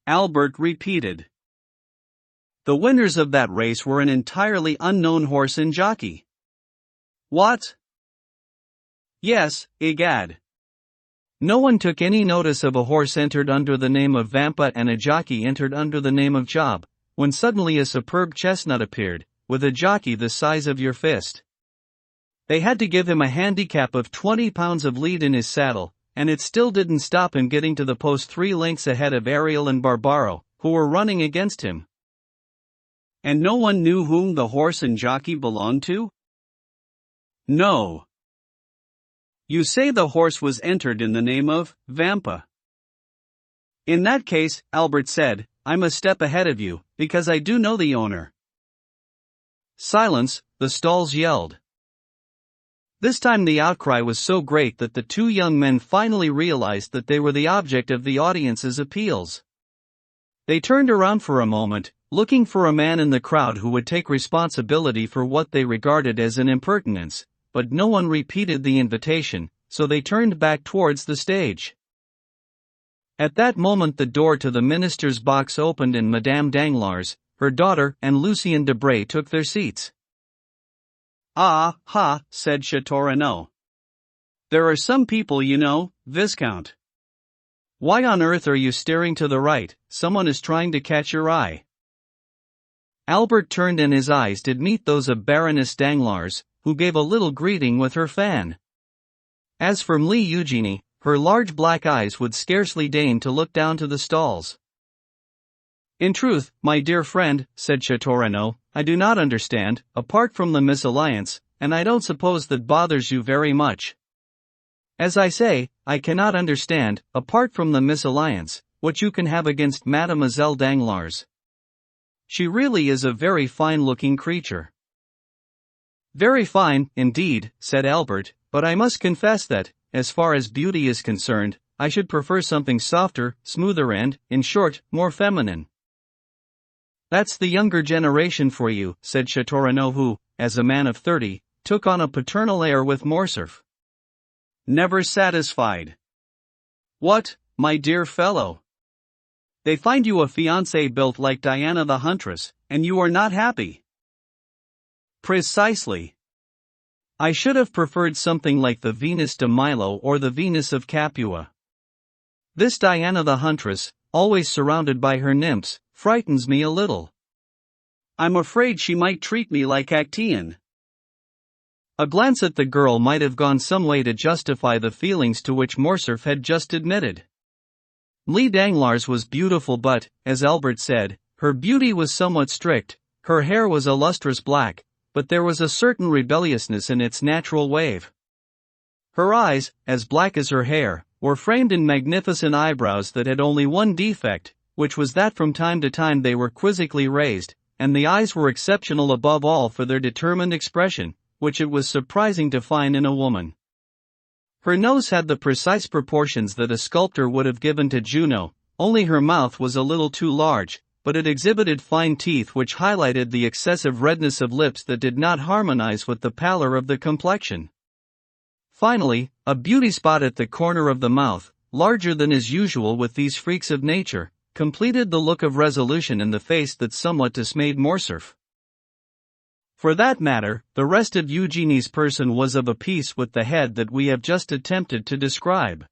Albert repeated. The winners of that race were an entirely unknown horse and jockey. What? Yes, egad. No one took any notice of a horse entered under the name of Vampa and a jockey entered under the name of Job, when suddenly a superb chestnut appeared, with a jockey the size of your fist. They had to give him a handicap of 20 pounds of lead in his saddle, and it still didn't stop him getting to the post 3 lengths ahead of Ariel and Barbaro, who were running against him. And no one knew whom the horse and jockey belonged to? No. You say the horse was entered in the name of Vampa. In that case, Albert said, I'm a step ahead of you, because I do know the owner. Silence, the stalls yelled. This time the outcry was so great that the 2 young men finally realized that they were the object of the audience's appeals. They turned around for a moment, looking for a man in the crowd who would take responsibility for what they regarded as an impertinence, but no one repeated the invitation, so they turned back towards the stage. At that moment the door to the minister's box opened and Madame Danglars, her daughter, and Lucien Debray took their seats. Ah, ha, said Chateau Renaud. There are some people, you know, Viscount. Why on earth are you staring to the right? Someone is trying to catch your eye. Albert turned and his eyes did meet those of Baroness Danglars, who gave a little greeting with her fan. As for Mlle Eugenie, her large black eyes would scarcely deign to look down to the stalls. In truth, my dear friend, said Chateau Renaud, I do not understand, apart from the misalliance, and I don't suppose that bothers you very much. As I say, I cannot understand, apart from the misalliance, what you can have against Mademoiselle Danglars. She really is a very fine-looking creature. Very fine, indeed, said Albert, but I must confess that, as far as beauty is concerned, I should prefer something softer, smoother and, in short, more feminine. That's the younger generation for you, said Chateau Renaud who, as a man of 30, took on a paternal air with Morcerf. Never satisfied. What, my dear fellow? They find you a fiancée built like Diana the Huntress, and you are not happy. Precisely. I should have preferred something like the Venus de Milo or the Venus of Capua. This Diana the Huntress, always surrounded by her nymphs, frightens me a little. I'm afraid she might treat me like Actaeon. A glance at the girl might have gone some way to justify the feelings to which Morcerf had just admitted. Mlle Danglars was beautiful but, as Albert said, her beauty was somewhat strict, her hair was a lustrous black, but there was a certain rebelliousness in its natural wave. Her eyes, as black as her hair, were framed in magnificent eyebrows that had only one defect, which was that from time to time they were quizzically raised, and the eyes were exceptional above all for their determined expression, which it was surprising to find in a woman. Her nose had the precise proportions that a sculptor would have given to Juno, only her mouth was a little too large, but it exhibited fine teeth which highlighted the excessive redness of lips that did not harmonize with the pallor of the complexion. Finally, a beauty spot at the corner of the mouth, larger than is usual with these freaks of nature, completed the look of resolution in the face that somewhat dismayed Morcerf. For that matter, the rest of Eugenie's person was of a piece with the head that we have just attempted to describe.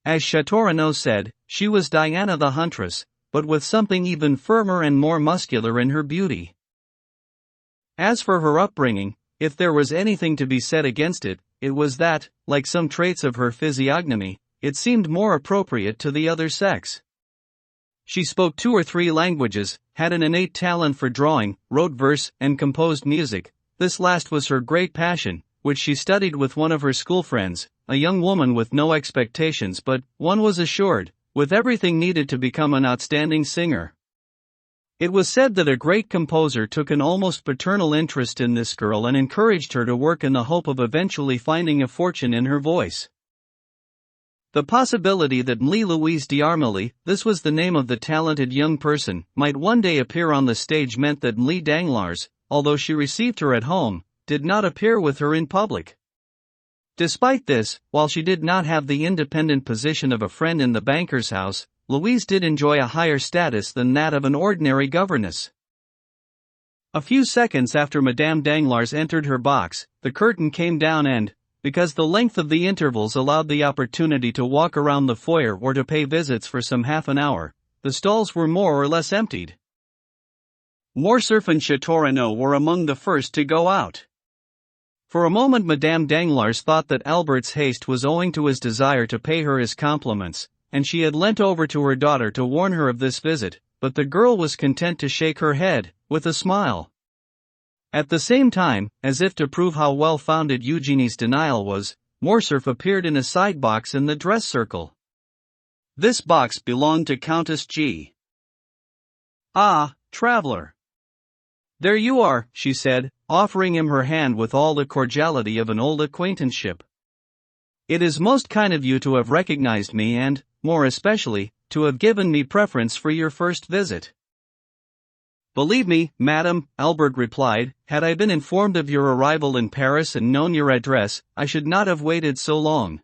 As Chateau Renaud said, she was Diana the Huntress, but with something even firmer and more muscular in her beauty. As for her upbringing, if there was anything to be said against it, it was that, like some traits of her physiognomy, it seemed more appropriate to the other sex. She spoke 2 or 3 languages, had an innate talent for drawing, wrote verse, and composed music. This last was her great passion, which she studied with one of her school friends, a young woman with no expectations, but, one was assured, with everything needed to become an outstanding singer. It was said that a great composer took an almost paternal interest in this girl and encouraged her to work in the hope of eventually finding a fortune in her voice. The possibility that Louise d'Armilly, this was the name of the talented young person, might one day appear on the stage meant that Danglars, although she received her at home, did not appear with her in public. Despite this, while she did not have the independent position of a friend in the banker's house, Louise did enjoy a higher status than that of an ordinary governess. A few seconds after Madame Danglars entered her box, the curtain came down and, because the length of the intervals allowed the opportunity to walk around the foyer or to pay visits for some half an hour, the stalls were more or less emptied. Morcerf and Châteaurenaud were among the first to go out. For a moment Madame Danglars thought that Albert's haste was owing to his desire to pay her his compliments, and she had leant over to her daughter to warn her of this visit, but the girl was content to shake her head, with a smile. At the same time, as if to prove how well-founded Eugenie's denial was, Morcerf appeared in a side box in the dress circle. This box belonged to Countess G. "Ah, traveler. There you are," she said, offering him her hand with all the cordiality of an old acquaintanceship. "It is most kind of you to have recognized me and, more especially, to have given me preference for your first visit." "Believe me, madam," Albert replied, "had I been informed of your arrival in Paris and known your address, I should not have waited so long.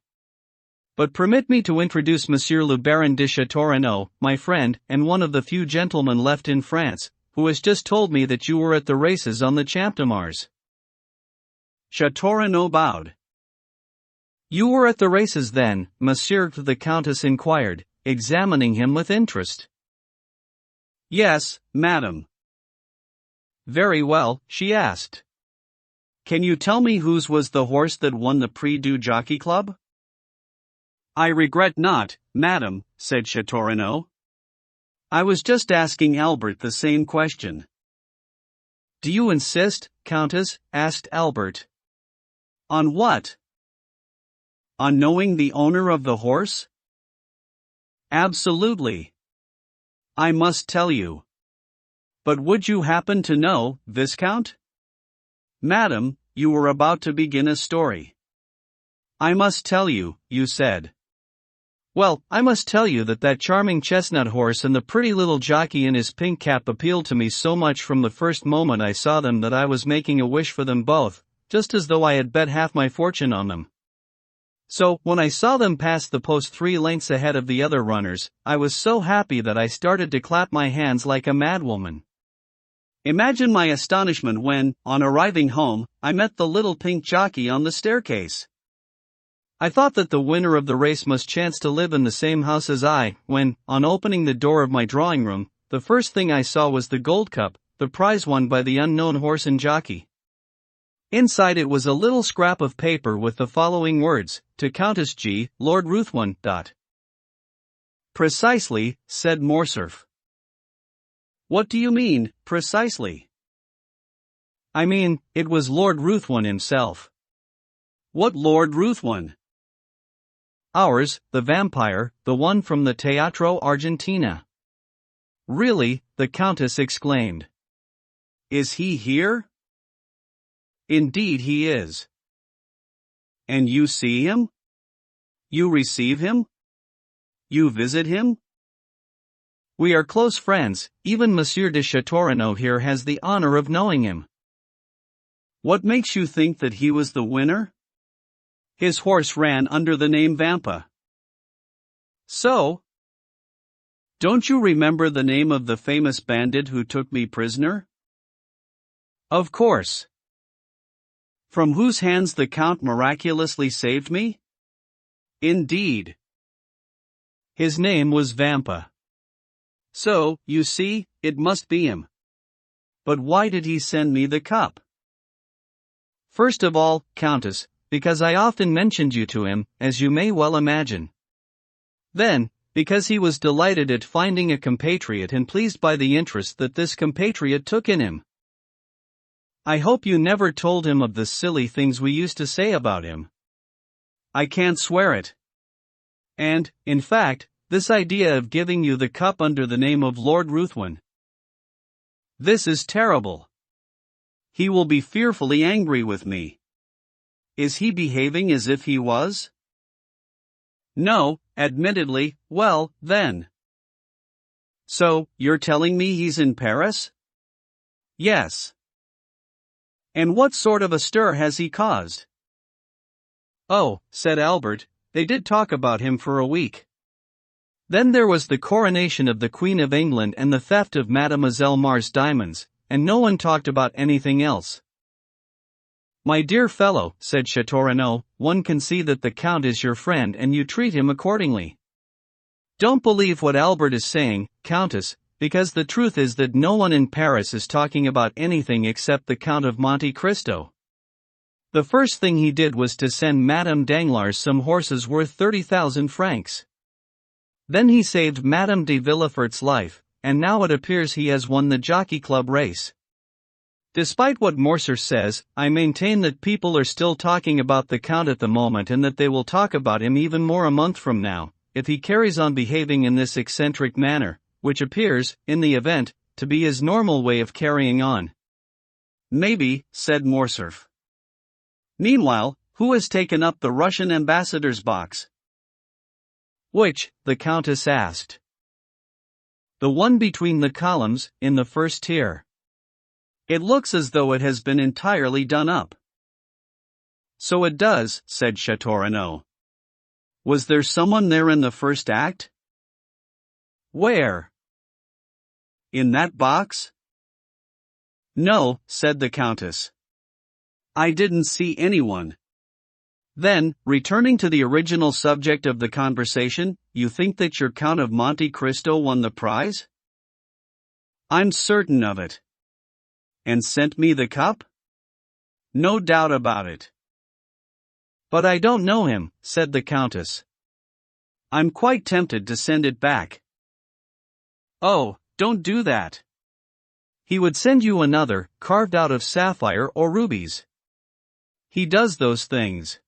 But permit me to introduce Monsieur le Baron de Châteaurenaud, my friend, and one of the few gentlemen left in France, who has just told me that you were at the races on the Champ de Mars." Châteaurenaud bowed. "You were at the races then, monsieur?" the Countess inquired, examining him with interest. "Yes, madam." "Very well," she asked. "Can you tell me whose was the horse that won the Prix du Jockey Club?" "I regret not, madam," said Châteaurenaud. "I was just asking Albert the same question." "Do you insist, Countess?" asked Albert. "On what? On knowing the owner of the horse?" "Absolutely." "I must tell you." "But would you happen to know, Viscount?" "Madam, you were about to begin a story." "I must tell you," you said. "Well, I must tell you that charming chestnut horse and the pretty little jockey in his pink cap appealed to me so much from the first moment I saw them that I was making a wish for them both, just as though I had bet half my fortune on them. So, when I saw them pass the post 3 lengths ahead of the other runners, I was so happy that I started to clap my hands like a madwoman. Imagine my astonishment when, on arriving home, I met the little pink jockey on the staircase. I thought that the winner of the race must chance to live in the same house as I, when, on opening the door of my drawing room, the first thing I saw was the gold cup, the prize won by the unknown horse and jockey. Inside it was a little scrap of paper with the following words, to Countess G, Lord Ruthven. "Precisely," said Morcerf. "What do you mean, precisely?" "I mean, it was Lord Ruthven himself." "What Lord Ruthven?" "Ours, the vampire, the one from the Teatro Argentina." "Really?" the Countess exclaimed. "Is he here?" "Indeed he is." "And you see him? You receive him? You visit him?" "We are close friends, even Monsieur de Châteaurenaud here has the honor of knowing him." "What makes you think that he was the winner?" "His horse ran under the name Vampa." "So? Don't you remember the name of the famous bandit who took me prisoner?" "Of course." "From whose hands the Count miraculously saved me?" "Indeed." "His name was Vampa." "So, you see, it must be him." "But why did he send me the cup?" "First of all, Countess, because I often mentioned you to him, as you may well imagine. Then, because he was delighted at finding a compatriot and pleased by the interest that this compatriot took in him." "I hope you never told him of the silly things we used to say about him." I can't swear it. And, in fact, this idea of giving you the cup under the name of Lord Ruthven. This is terrible. He will be fearfully angry with me. Is he behaving as if he was? No, admittedly. Well, then. So, you're telling me he's in Paris? Yes. And what sort of a stir has he caused? Oh, said Albert, they did talk about him for a week. Then there was the coronation of the Queen of England and the theft of Mademoiselle Mar's diamonds, and no one talked about anything else. My dear fellow, said Châteaurenaud, one can see that the Count is your friend and you treat him accordingly. Don't believe what Albert is saying, Countess, because the truth is that no one in Paris is talking about anything except the Count of Monte Cristo. The first thing he did was to send Madame Danglars some horses worth 30,000 francs. Then he saved Madame de Villefort's life, and now it appears he has won the Jockey Club race. Despite what Morcerf says, I maintain that people are still talking about the Count at the moment and that they will talk about him even more a month from now, if he carries on behaving in this eccentric manner, which appears, in the event, to be his normal way of carrying on. Maybe, said Morcerf. Meanwhile, who has taken up the Russian ambassador's box? Which? The Countess asked. The one between the columns, in the first tier. It looks as though it has been entirely done up. So it does, said Châteaurenaud. Was there someone there in the first act? Where? In that box? No, said the Countess. I didn't see anyone. Then, returning to the original subject of the conversation, you think that your Count of Monte Cristo won the prize? I'm certain of it. And sent me the cup? No doubt about it. But I don't know him, said the Countess. I'm quite tempted to send it back. Oh, don't do that. He would send you another, carved out of sapphire or rubies. He does those things.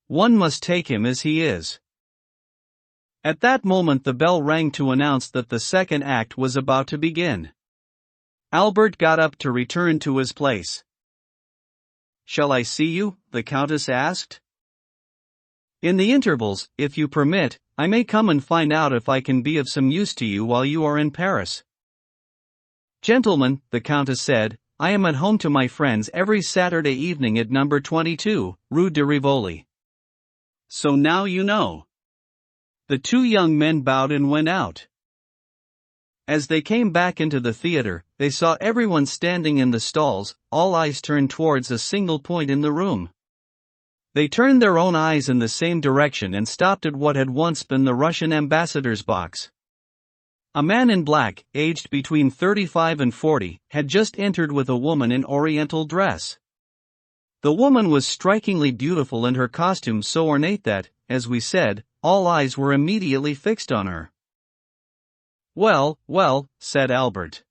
One must take him as he is. At that moment the bell rang to announce that the second act was about to begin. Albert got up to return to his place. Shall I see you? The Countess asked. In the intervals, if you permit, I may come and find out if I can be of some use to you while you are in Paris. Gentlemen, the Countess said, I am at home to my friends every Saturday evening at number 22, Rue de Rivoli. So now you know. The two young men bowed and went out. As they came back into the theater, they saw everyone standing in the stalls, all eyes turned towards a single point in the room. They turned their own eyes in the same direction and stopped at what had once been the Russian ambassador's box. A man in black, aged between 35 and 40, had just entered with a woman in oriental dress. The woman was strikingly beautiful and her costume so ornate that, as we said, all eyes were immediately fixed on her. Well, well, said Albert.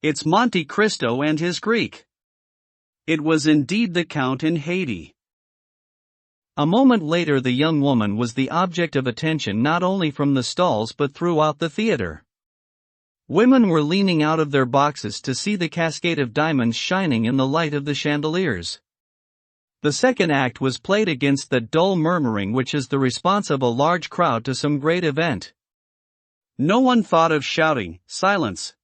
It's Monte Cristo and his Greek. It was indeed the Count in Haiti. A moment later the young woman was the object of attention not only from the stalls but throughout the theater. Women were leaning out of their boxes to see the cascade of diamonds shining in the light of the chandeliers. The second act was played against that dull murmuring which is the response of a large crowd to some great event. No one thought of shouting, silence.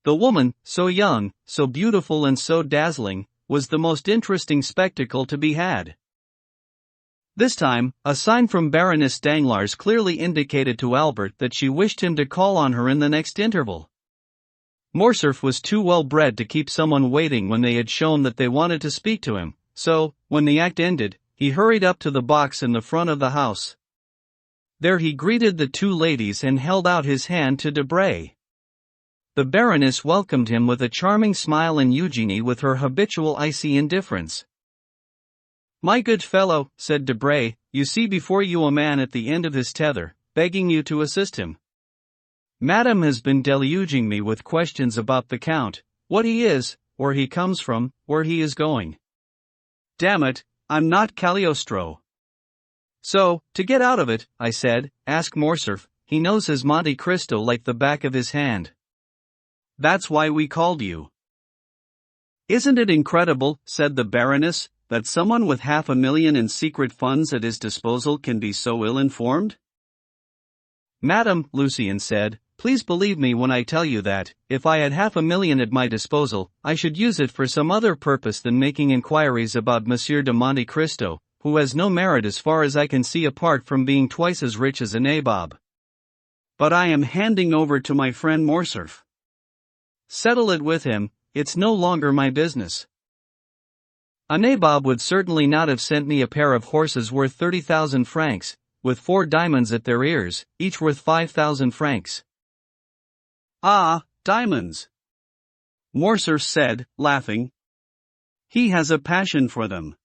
The woman, so young, so beautiful and so dazzling, was the most interesting spectacle to be had. This time, a sign from Baroness Danglars clearly indicated to Albert that she wished him to call on her in the next interval. Morcerf was too well bred to keep someone waiting when they had shown that they wanted to speak to him, so, when the act ended, he hurried up to the box in the front of the house. There he greeted the two ladies and held out his hand to Debray. The Baroness welcomed him with a charming smile and Eugenie with her habitual icy indifference. My good fellow, said Debray, you see before you a man at the end of his tether, begging you to assist him. Madame has been deluging me with questions about the Count, what he is, where he comes from, where he is going. Damn it, I'm not Cagliostro. So, to get out of it, I said, ask Morcerf, he knows his Monte Cristo like the back of his hand. That's why we called you. Isn't it incredible, said the Baroness, that someone with $500,000 in secret funds at his disposal can be so ill-informed? Madam, Lucien said, please believe me when I tell you that, if I had $500,000 at my disposal, I should use it for some other purpose than making inquiries about Monsieur de Monte Cristo, who has no merit as far as I can see apart from being twice as rich as a nabob. But I am handing over to my friend Morcerf. Settle it with him, it's no longer my business. A nabob would certainly not have sent me a pair of horses worth 30,000 francs, with 4 diamonds at their ears, each worth 5,000 francs. Ah, diamonds! Morcerf said, laughing. He has a passion for them.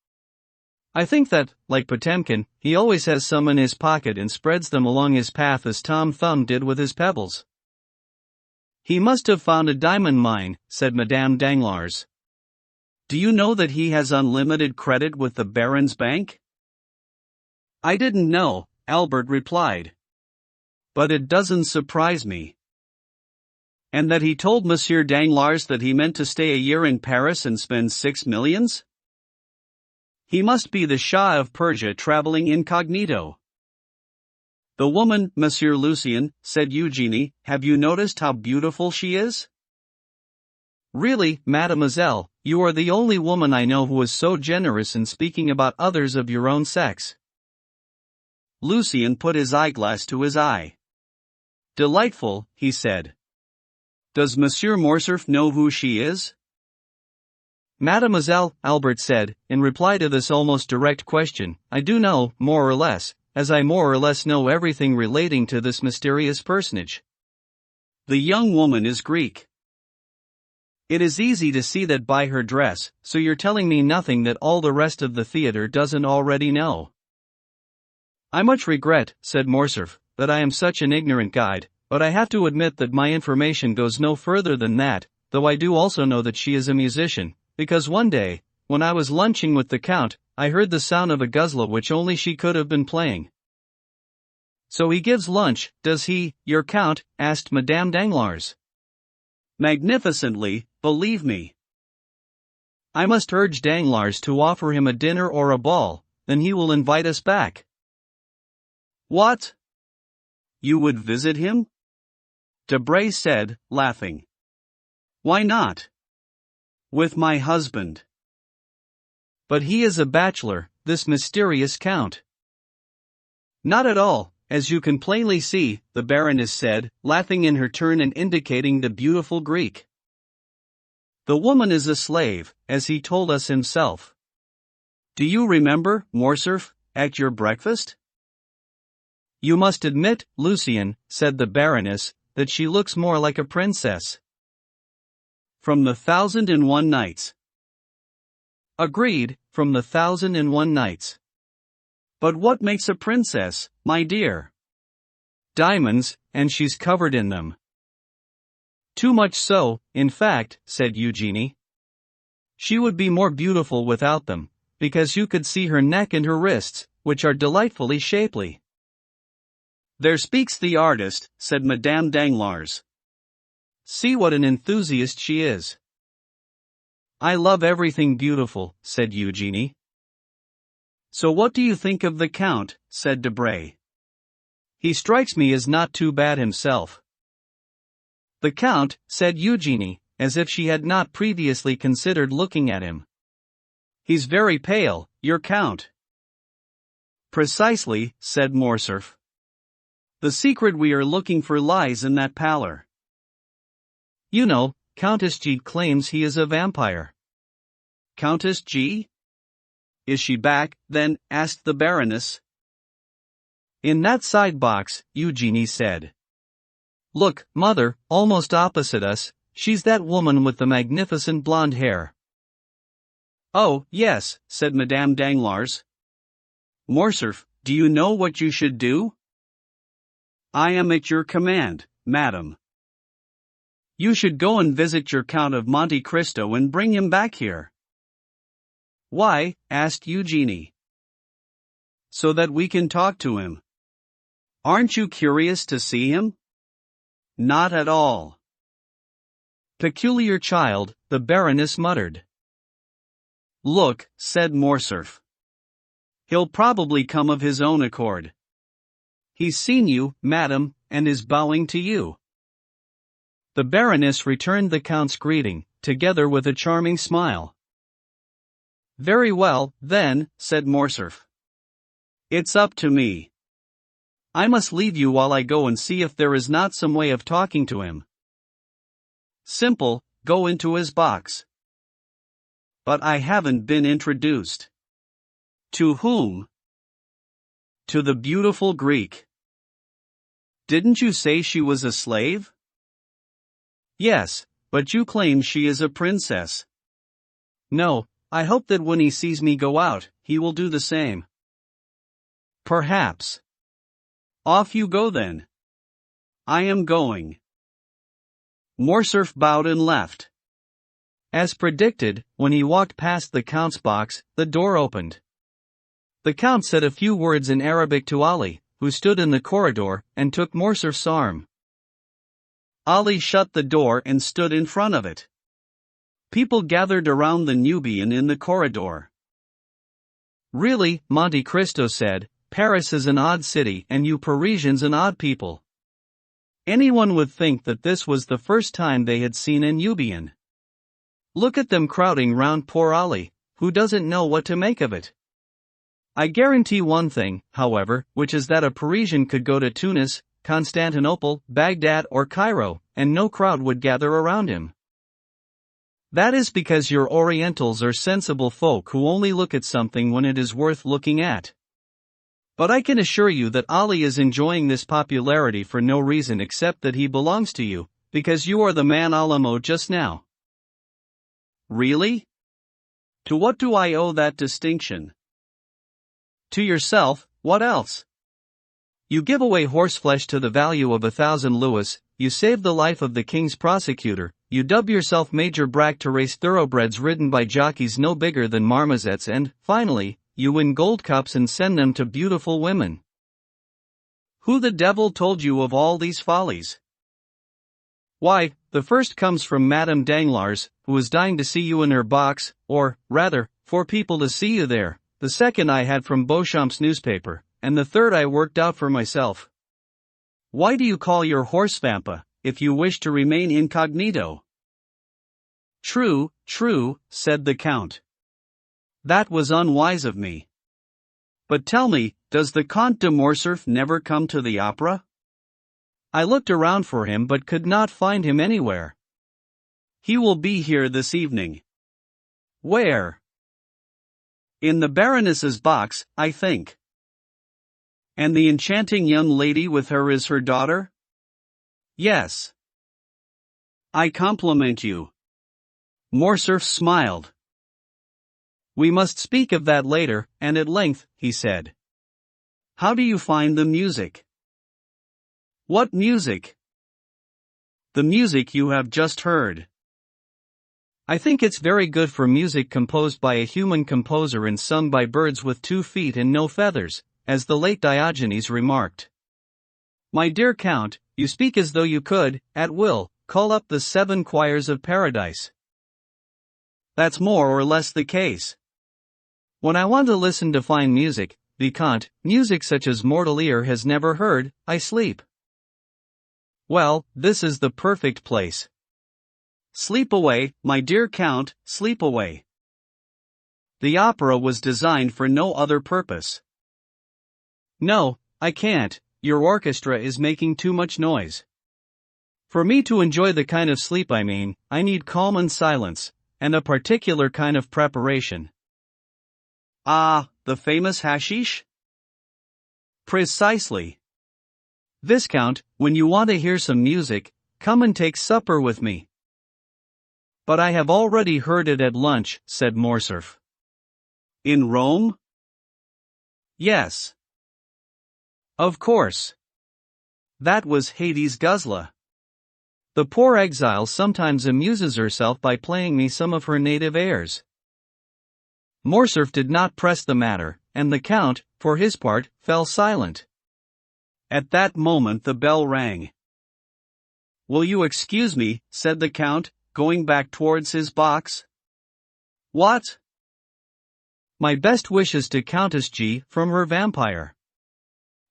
I think that, like Potemkin, he always has some in his pocket and spreads them along his path as Tom Thumb did with his pebbles. He must have found a diamond mine, said Madame Danglars. Do you know that he has unlimited credit with the Baron's bank? I didn't know, Albert replied. But it doesn't surprise me. And that he told Monsieur Danglars that he meant to stay a year in Paris and spend 6 millions? He must be the Shah of Persia traveling incognito. The woman, Monsieur Lucien, said Eugenie, have you noticed how beautiful she is? Really, mademoiselle, you are the only woman I know who is so generous in speaking about others of your own sex. Lucien put his eyeglass to his eye. Delightful, he said. Does Monsieur Morcerf know who she is? Mademoiselle, Albert said, in reply to this almost direct question, I do know, more or less, as I more or less know everything relating to this mysterious personage. The young woman is Greek. It is easy to see that by her dress, so you're telling me nothing that all the rest of the theater doesn't already know. I much regret, said Morcerf, that I am such an ignorant guide, but I have to admit that my information goes no further than that, though I do also know that she is a musician, because one day, when I was lunching with the Count, I heard the sound of a guzla which only she could have been playing. So he gives lunch, does he, your Count? Asked Madame Danglars. Magnificently, believe me. I must urge Danglars to offer him a dinner or a ball, then he will invite us back. What? You would visit him? Debray said, laughing. Why not? With my husband. But he is a bachelor, this mysterious Count. Not at all, as you can plainly see, the Baroness said, laughing in her turn and indicating the beautiful Greek. The woman is a slave, as he told us himself. Do you remember, Morcerf, at your breakfast? You must admit, Lucien, said the Baroness, that she looks more like a princess. From the 1001 Nights. Agreed, from the 1001 Nights. But what makes a princess, my dear? Diamonds, and she's covered in them. Too much so, in fact, said Eugenie. She would be more beautiful without them, because you could see her neck and her wrists, which are delightfully shapely. There speaks the artist, said Madame Danglars. See what an enthusiast she is. I love everything beautiful, said Eugenie. So what do you think of the Count, said Debray. He strikes me as not too bad himself. The Count, said Eugenie, as if she had not previously considered looking at him. He's very pale, your Count. Precisely, said Morcerf. The secret we are looking for lies in that pallor. You know, Countess G claims he is a vampire. Countess G? Is she back, then? Asked the Baroness. In that side box, Eugenie said. Look, mother, almost opposite us, she's that woman with the magnificent blonde hair. Oh, yes, said Madame Danglars. Morcerf, do you know what you should do? I am at your command, madam. You should go and visit your Count of Monte Cristo and bring him back here. Why? Asked Eugenie. So that we can talk to him. Aren't you curious to see him? Not at all. Peculiar child, the Baroness muttered. Look, said Morcerf. He'll probably come of his own accord. He's seen you, madam, and is bowing to you. The Baroness returned the Count's greeting, together with a charming smile. Very well, then, said Morcerf. It's up to me. I must leave you while I go and see if there is not some way of talking to him. Simple, go into his box. But I haven't been introduced. To whom? To the beautiful Greek. Didn't you say she was a slave? Yes, but you claim she is a princess. No, I hope that when he sees me go out, he will do the same. Perhaps. Off you go then. I am going. Morcerf bowed and left. As predicted, when he walked past the Count's box, the door opened. The Count said a few words in Arabic to Ali, who stood in the corridor, and took Morcerf's arm. Ali shut the door and stood in front of it. People gathered around the Nubian in the corridor. Really, Monte Cristo said, Paris is an odd city and you Parisians an odd people. Anyone would think that this was the first time they had seen a Nubian. Look at them crowding round poor Ali, who doesn't know what to make of it. I guarantee one thing, however, which is that a Parisian could go to Tunis, Constantinople, Baghdad or Cairo, and no crowd would gather around him. That is because your Orientals are sensible folk who only look at something when it is worth looking at. But I can assure you that Ali is enjoying this popularity for no reason except that he belongs to you, because you are the man Alamo just now. Really? To what do I owe that distinction? To yourself, what else? You give away horseflesh to the value of 1,000 louis, you save the life of the king's prosecutor, you dub yourself Major Brack to race thoroughbreds ridden by jockeys no bigger than marmozets and, finally, you win gold cups and send them to beautiful women. Who the devil told you of all these follies? Why, the first comes from Madame Danglars, who is dying to see you in her box, or, rather, for people to see you there. The second I had from Beauchamp's newspaper, and the third I worked out for myself. Why do you call your horse Vampa, if you wish to remain incognito? True, said the Count. That was unwise of me. But tell me, does the Comte de Morcerf never come to the opera? I looked around for him but could not find him anywhere. He will be here this evening. Where? In the Baroness's box, I think. And the enchanting young lady with her is her daughter? Yes. I compliment you. Morcerf smiled. We must speak of that later, and at length, he said. How do you find the music? What music? The music you have just heard. I think it's very good for music composed by a human composer and sung by birds with 2 feet and no feathers, as the late Diogenes remarked. My dear Count, you speak as though you could, at will, call up the 7 choirs of paradise. That's more or less the case. When I want to listen to fine music, Vicomte, music such as mortal ear has never heard, I sleep. Well, this is the perfect place. Sleep away, my dear Count, sleep away. The opera was designed for no other purpose. No, I can't, your orchestra is making too much noise. For me to enjoy the kind of sleep I mean, I need calm and silence, and a particular kind of preparation. Ah, the famous hashish? Precisely. Viscount, when you want to hear some music, come and take supper with me. But I have already heard it at lunch, said Morcerf. In Rome? Yes. Of course. That was Hades Guzla. The poor exile sometimes amuses herself by playing me some of her native airs. Morcerf did not press the matter, and the Count, for his part, fell silent. At that moment the bell rang. "Will you excuse me," said the Count, going back towards his box. "What?" "My best wishes to Countess G from her vampire."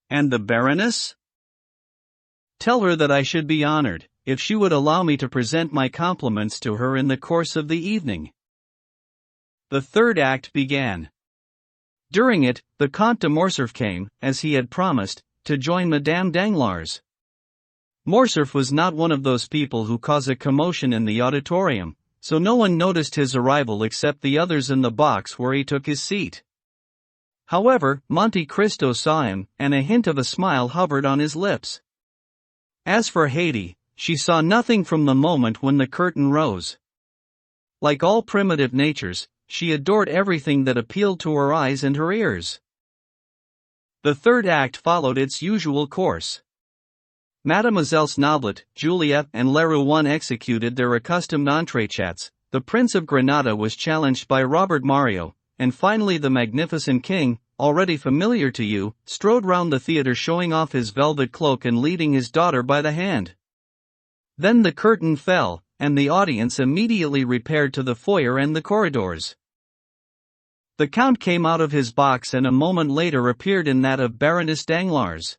"And the Baroness?" "Tell her that I should be honored if she would allow me to present my compliments to her in the course of the evening." The third act began. During it, the Comte de Morcerf came, as he had promised, to join Madame Danglars. Morcerf was not one of those people who cause a commotion in the auditorium, so no one noticed his arrival except the others in the box where he took his seat. However, Monte Cristo saw him, and a hint of a smile hovered on his lips. As for Haydée, she saw nothing from the moment when the curtain rose. Like all primitive natures, she adored everything that appealed to her eyes and her ears. The third act followed its usual course. Mademoiselles Noblet, Juliet, and Leroux executed their accustomed entrechats, the Prince of Granada was challenged by Robert Mario, and finally the magnificent king, already familiar to you, strode round the theatre showing off his velvet cloak and leading his daughter by the hand. Then the curtain fell, and the audience immediately repaired to the foyer and the corridors. The Count came out of his box and a moment later appeared in that of Baroness Danglars.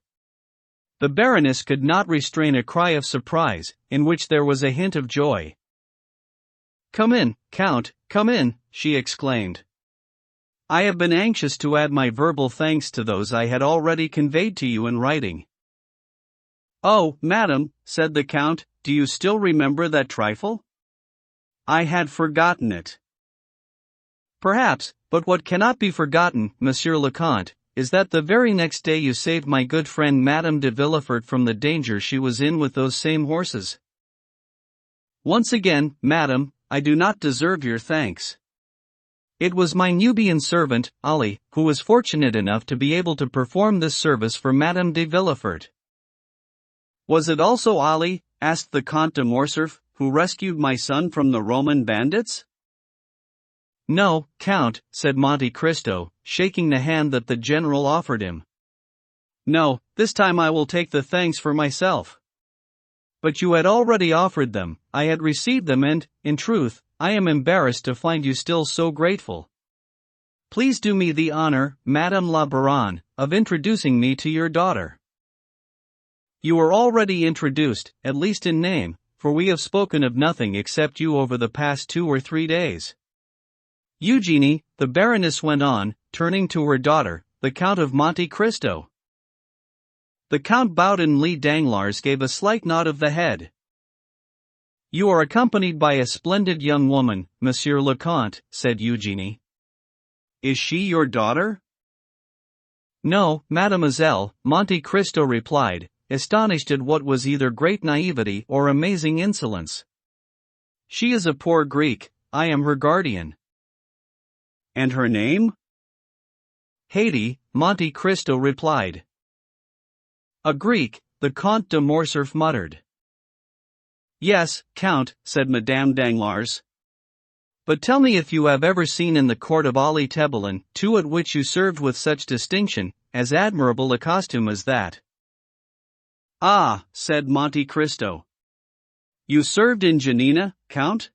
The Baroness could not restrain a cry of surprise, in which there was a hint of joy. "Come in, Count, come in," she exclaimed. "I have been anxious to add my verbal thanks to those I had already conveyed to you in writing." "Oh, madam," said the Count, "do you still remember that trifle?" "I had forgotten it." "Perhaps, but what cannot be forgotten, Monsieur le Comte, is that the very next day you saved my good friend Madame de Villefort from the danger she was in with those same horses." "Once again, madam, I do not deserve your thanks." "It was my Nubian servant, Ali, who was fortunate enough to be able to perform this service for Madame de Villefort." "Was it also Ali," asked the Comte de Morcerf, "who rescued my son from the Roman bandits?" "No, Count," said Monte Cristo, shaking the hand that the general offered him. "No, this time I will take the thanks for myself." "But you had already offered them, I had received them and, in truth, I am embarrassed to find you still so grateful. Please do me the honor, Madame la Baronne, of introducing me to your daughter." "You are already introduced, at least in name, for we have spoken of nothing except you over the past 2 or 3 days. Eugenie," the Baroness went on, turning to her daughter, the Count of Monte Cristo. The Count bowed and Lee Danglars gave a slight nod of the head. "You are accompanied by a splendid young woman, Monsieur le Comte," said Eugenie. "Is she your daughter?" "No, mademoiselle," Monte Cristo replied, astonished at what was either great naivety or amazing insolence. "She is a poor Greek, I am her guardian." "And her name?" "Haydée," Monte Cristo replied. "A Greek," the Comte de Morcerf muttered. "Yes, Count," said Madame Danglars. "But tell me if you have ever seen in the court of Ali Tebelin, two at which you served with such distinction, as admirable a costume as that." "Ah," said Monte Cristo. "You served in Janina, Count?"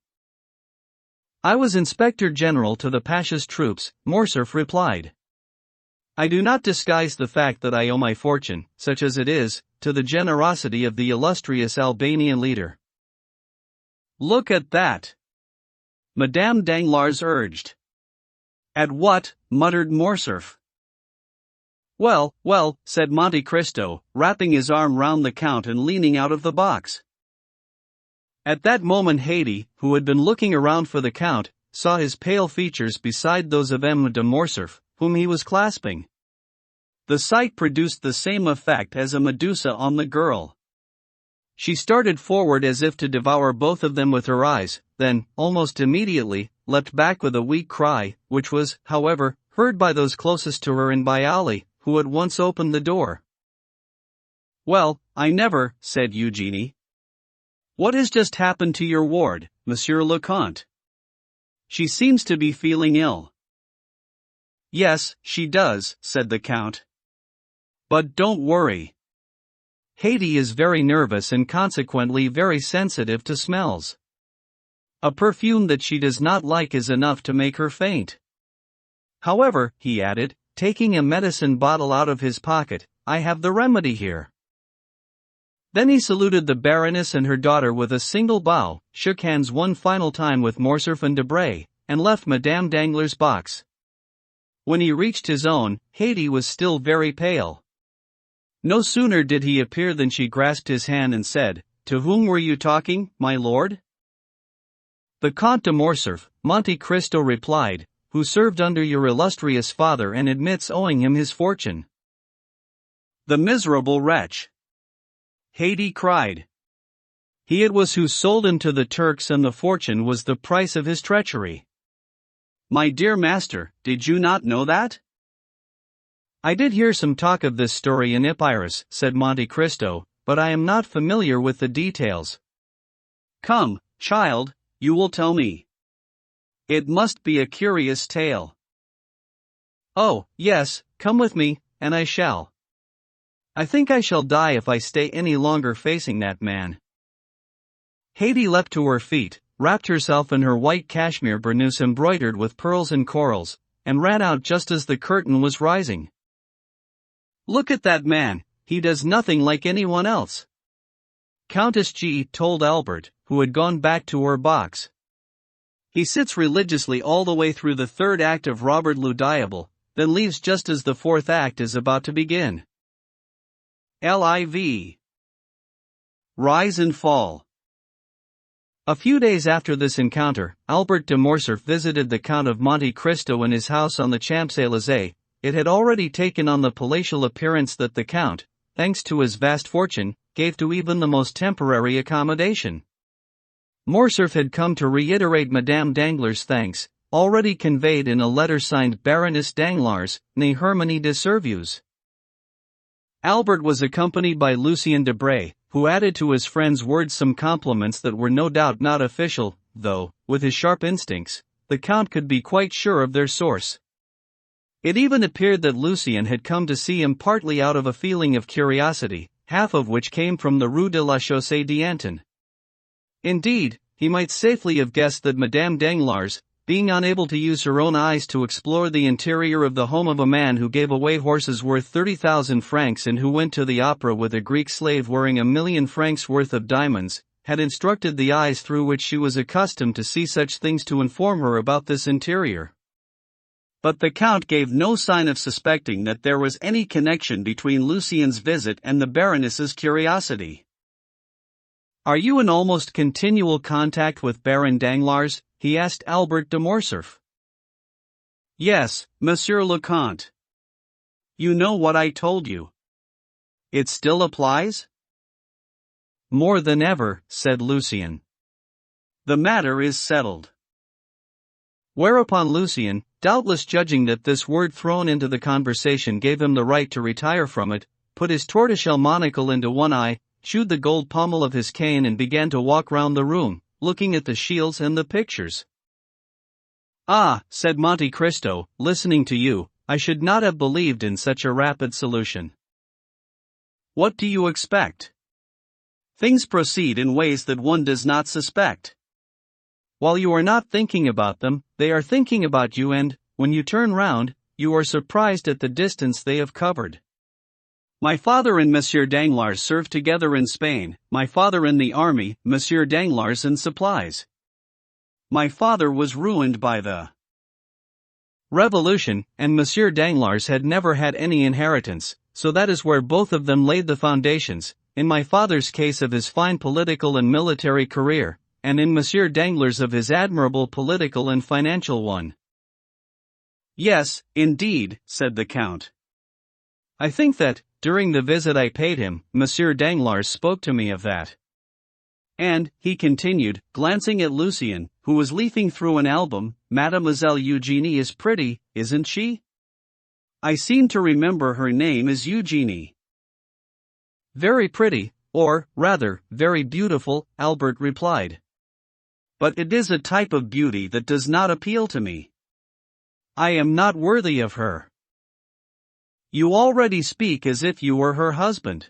"I was Inspector General to the Pasha's troops," Morcerf replied. "I do not disguise the fact that I owe my fortune, such as it is, to the generosity of the illustrious Albanian leader." "Look at that!" Madame Danglars urged. "At what?" muttered Morcerf. Well, said Monte Cristo, wrapping his arm round the Count and leaning out of the box. At that moment Haydée, who had been looking around for the Count, saw his pale features beside those of M. de Morcerf, whom he was clasping. The sight produced the same effect as a Medusa on the girl. She started forward as if to devour both of them with her eyes, then, almost immediately, leapt back with a weak cry, which was, however, heard by those closest to her and by Ali, who at once opened the door. "Well, I never," said Eugenie. "What has just happened to your ward, Monsieur le Comte? She seems to be feeling ill." Yes, she does, said the Count. But don't worry. Haiti is very nervous and consequently very sensitive to smells. A perfume that she does not like is enough to make her faint. However, he added, taking a medicine bottle out of his pocket, I have the remedy here. Then he saluted the Baroness and her daughter with a single bow, shook hands one final time with Morcerf and Debray, and left Madame Danglars' box. When he reached his own, Haiti was still very pale. No sooner did he appear than she grasped his hand and said, To whom were you talking, my lord? The Count de Morcerf, Monte Cristo replied, who served under your illustrious father and admits owing him his fortune. The miserable wretch! Haiti cried. He it was who sold him to the Turks, and the fortune was the price of his treachery. My dear master, did you not know that? I did hear some talk of this story in Epirus, said Monte Cristo, but I am not familiar with the details. Come, child, you will tell me. It must be a curious tale. Oh, yes, come with me, and I shall. I think I shall die if I stay any longer facing that man. Haiti leapt to her feet, wrapped herself in her white cashmere burnous embroidered with pearls and corals, and ran out just as the curtain was rising. Look at that man, he does nothing like anyone else. Countess G. told Albert, who had gone back to her box. He sits religiously all the way through the third act of Robert le Diable, then leaves just as the fourth act is about to begin. Liv. Rise and fall. A few days after this encounter, Albert de Morcerf visited the Count of Monte Cristo in his house on the Champs-Élysées. It had already taken on the palatial appearance that the Count, thanks to his vast fortune, gave to even the most temporary accommodation. Morcerf had come to reiterate Madame Danglars' thanks, already conveyed in a letter signed Baroness Danglars, née Herminie de Servius. Albert was accompanied by Lucien Debray, who added to his friend's words some compliments that were no doubt not official, though, with his sharp instincts, the Count could be quite sure of their source. It even appeared that Lucien had come to see him partly out of a feeling of curiosity, half of which came from the Rue de la Chaussée d'Antin. Indeed, he might safely have guessed that Madame Danglars, being unable to use her own eyes to explore the interior of the home of a man who gave away horses worth 30,000 francs and who went to the opera with a Greek slave wearing 1,000,000 francs worth of diamonds, had instructed the eyes through which she was accustomed to see such things to inform her about this interior. But the Count gave no sign of suspecting that there was any connection between Lucien's visit and the Baroness's curiosity. Are you in almost continual contact with Baron Danglars? He asked Albert de Morcerf. Yes, Monsieur le Comte. You know what I told you. It still applies? More than ever, said Lucien. The matter is settled. Whereupon Lucien, doubtless judging that this word thrown into the conversation gave him the right to retire from it, put his tortoiseshell monocle into one eye, chewed the gold pommel of his cane and began to walk round the room, looking at the shields and the pictures. Ah, said Monte Cristo, listening to you, I should not have believed in such a rapid solution. What do you expect? Things proceed in ways that one does not suspect. While you are not thinking about them, they are thinking about you, and, when you turn round, you are surprised at the distance they have covered. My father and Monsieur Danglars served together in Spain, my father in the army, Monsieur Danglars in supplies. My father was ruined by the Revolution, and Monsieur Danglars had never had any inheritance, so that is where both of them laid the foundations, in my father's case of his fine political and military career, and in Monsieur Danglars of his admirable political and financial one. Yes, indeed, said the Count. I think that, during the visit I paid him, Monsieur Danglars spoke to me of that. And, he continued, glancing at Lucien, who was leafing through an album, Mademoiselle Eugénie is pretty, isn't she? I seem to remember her name is Eugénie. Very pretty, or, rather, very beautiful, Albert replied. But it is a type of beauty that does not appeal to me. I am not worthy of her. You already speak as if you were her husband.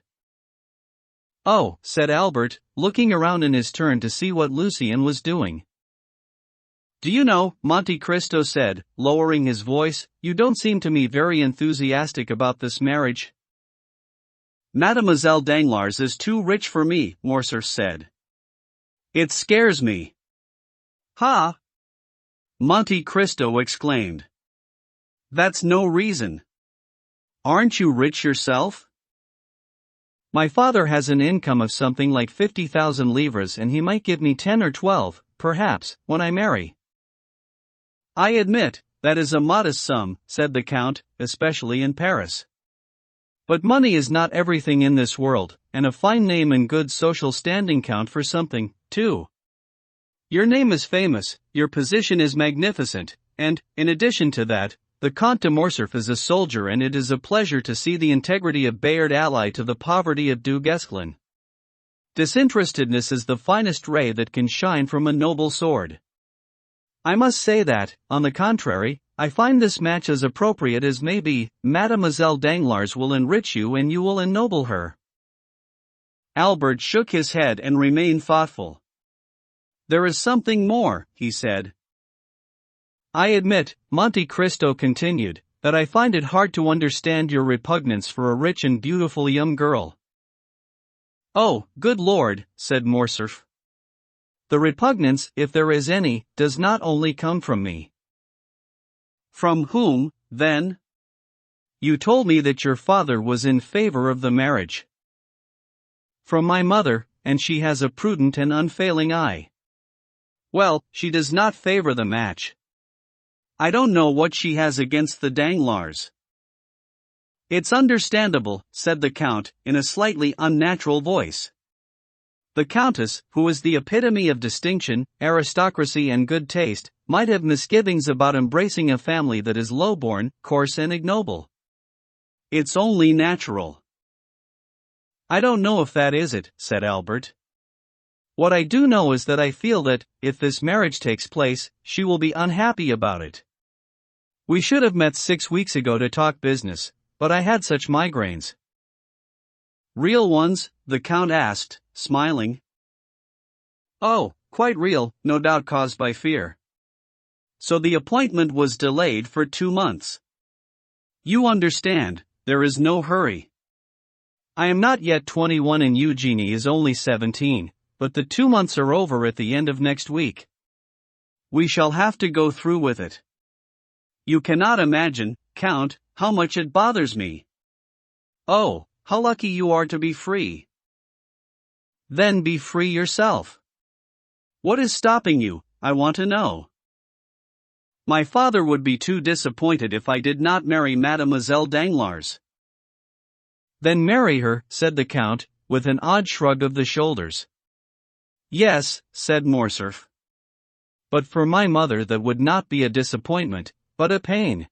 Oh, said Albert, looking around in his turn to see what Lucien was doing. Do you know, Monte Cristo said, lowering his voice, you don't seem to me very enthusiastic about this marriage. Mademoiselle Danglars is too rich for me, Morcerf said. It scares me. Ha! Monte Cristo exclaimed. That's no reason. Aren't you rich yourself? My father has an income of something like 50,000 livres and he might give me 10 or 12, perhaps, when I marry. I admit, that is a modest sum, said the Count, especially in Paris. But money is not everything in this world, and a fine name and good social standing count for something, too. Your name is famous, your position is magnificent, and, in addition to that, the Comte de Morcerf is a soldier and it is a pleasure to see the integrity of Bayard allied to the poverty of Du Guesclin. Disinterestedness is the finest ray that can shine from a noble sword. I must say that, on the contrary, I find this match as appropriate as may be. Mademoiselle Danglars will enrich you and you will ennoble her. Albert shook his head and remained thoughtful. There is something more, he said. I admit, Monte Cristo continued, that I find it hard to understand your repugnance for a rich and beautiful young girl. Oh, good Lord, said Morcerf. The repugnance, if there is any, does not only come from me. From whom, then? You told me that your father was in favor of the marriage. From my mother, and she has a prudent and unfailing eye. Well, she does not favor the match. I don't know what she has against the Danglars. It's understandable, said the Count, in a slightly unnatural voice. The Countess, who is the epitome of distinction, aristocracy and good taste, might have misgivings about embracing a family that is low-born, coarse and ignoble. It's only natural. I don't know if that is it, said Albert. What I do know is that I feel that, if this marriage takes place, she will be unhappy about it. We should have met 6 weeks ago to talk business, but I had such migraines. Real ones? The Count asked, smiling. Oh, quite real, no doubt caused by fear. So the appointment was delayed for 2 months. You understand, there is no hurry. I am not yet 21 and Eugenie is only 17, but the 2 months are over at the end of next week. We shall have to go through with it. You cannot imagine, Count, how much it bothers me. Oh, how lucky you are to be free. Then be free yourself. What is stopping you, I want to know. My father would be too disappointed if I did not marry Mademoiselle Danglars. Then marry her, said the Count, with an odd shrug of the shoulders. Yes, said Morcerf. But for my mother that would not be a disappointment, but a pain.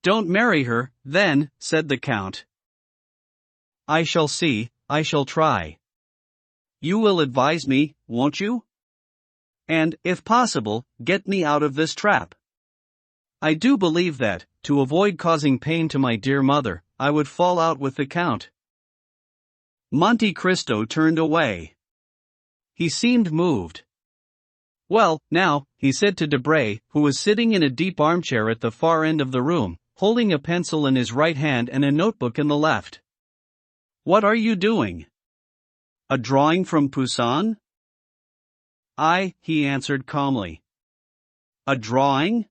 Don't marry her, then, said the Count. I shall see, I shall try. You will advise me, won't you? And, if possible, get me out of this trap. I do believe that, to avoid causing pain to my dear mother, I would fall out with the Count. Monte Cristo turned away. He seemed moved. Well, now, he said to Debray, who was sitting in a deep armchair at the far end of the room, holding a pencil in his right hand and a notebook in the left. What are you doing? A drawing from Poussin? Aye, he answered calmly. A drawing?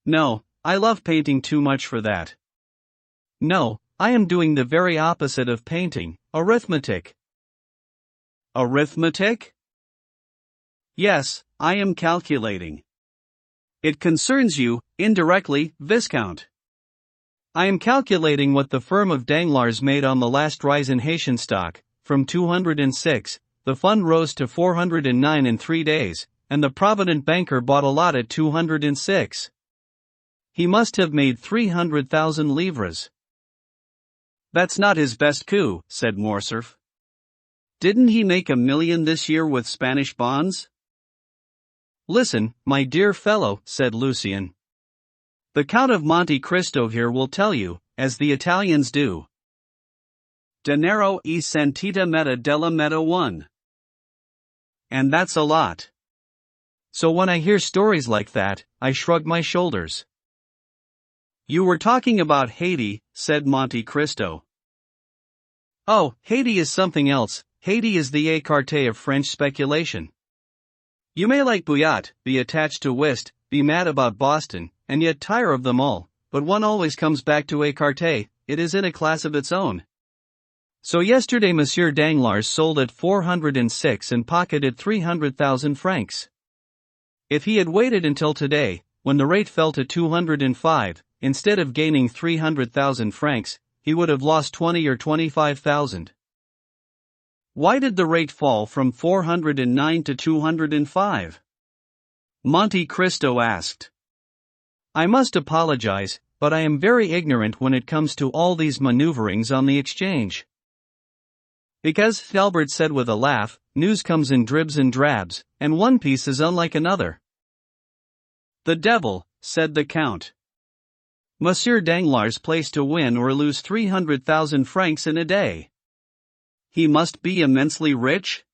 No, I love painting too much for that. No, I am doing the very opposite of painting, arithmetic. Arithmetic? Yes, I am calculating. It concerns you, indirectly, Viscount. I am calculating what the firm of Danglars made on the last rise in Haitian stock. From 206, the fund rose to 409 in 3 days, and the provident banker bought a lot at 206. He must have made 300,000 livres. That's not his best coup, said Morcerf. Didn't he make $1 million this year with Spanish bonds? Listen, my dear fellow, said Lucien. The Count of Monte Cristo here will tell you, as the Italians do. Denaro e sentita meta della meta one. And that's a lot. So when I hear stories like that, I shrug my shoulders. You were talking about Haiti, said Monte Cristo. Oh, Haiti is something else. Haiti is the écarté of French speculation. You may like bouillotte, be attached to whist, be mad about Boston, and yet tire of them all, but one always comes back to écarté. It is in a class of its own. So yesterday Monsieur Danglars sold at 406 and pocketed 300,000 francs. If he had waited until today, when the rate fell to 205, instead of gaining 300,000 francs, he would have lost 20 or 25,000. Why did the rate fall from 409 to 205? Monte Cristo asked. I must apologize, but I am very ignorant when it comes to all these maneuverings on the exchange. Because, Albert said with a laugh, news comes in dribs and drabs, and one piece is unlike another. The devil, said the Count. Monsieur Danglars plays to win or lose 300,000 francs in a day. He must be immensely rich?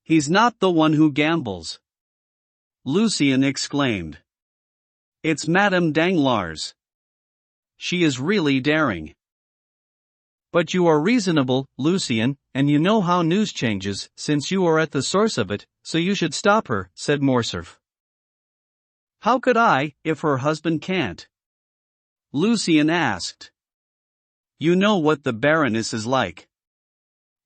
He's not the one who gambles. Lucien exclaimed. It's Madame Danglars. She is really daring. But you are reasonable, Lucien, and you know how news changes, since you are at the source of it, so you should stop her, said Morcerf. How could I, if her husband can't? Lucien asked. You know what the Baroness is like.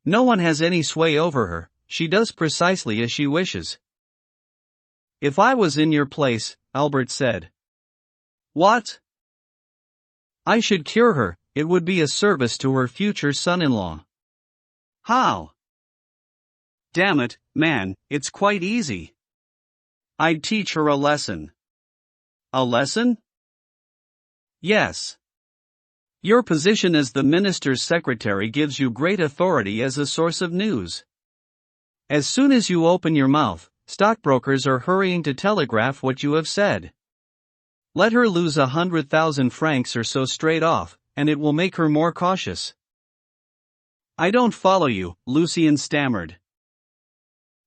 No one has any sway over her, she does precisely as she wishes. If I was in your place, Albert said. What? I should cure her, it would be a service to her future son-in-law. How? Damn it, man, it's quite easy. I'd teach her a lesson. A lesson? Yes. Your position as the minister's secretary gives you great authority as a source of news. As soon as you open your mouth, stockbrokers are hurrying to telegraph what you have said. Let her lose 100,000 francs or so straight off, and it will make her more cautious. I don't follow you, Lucien stammered.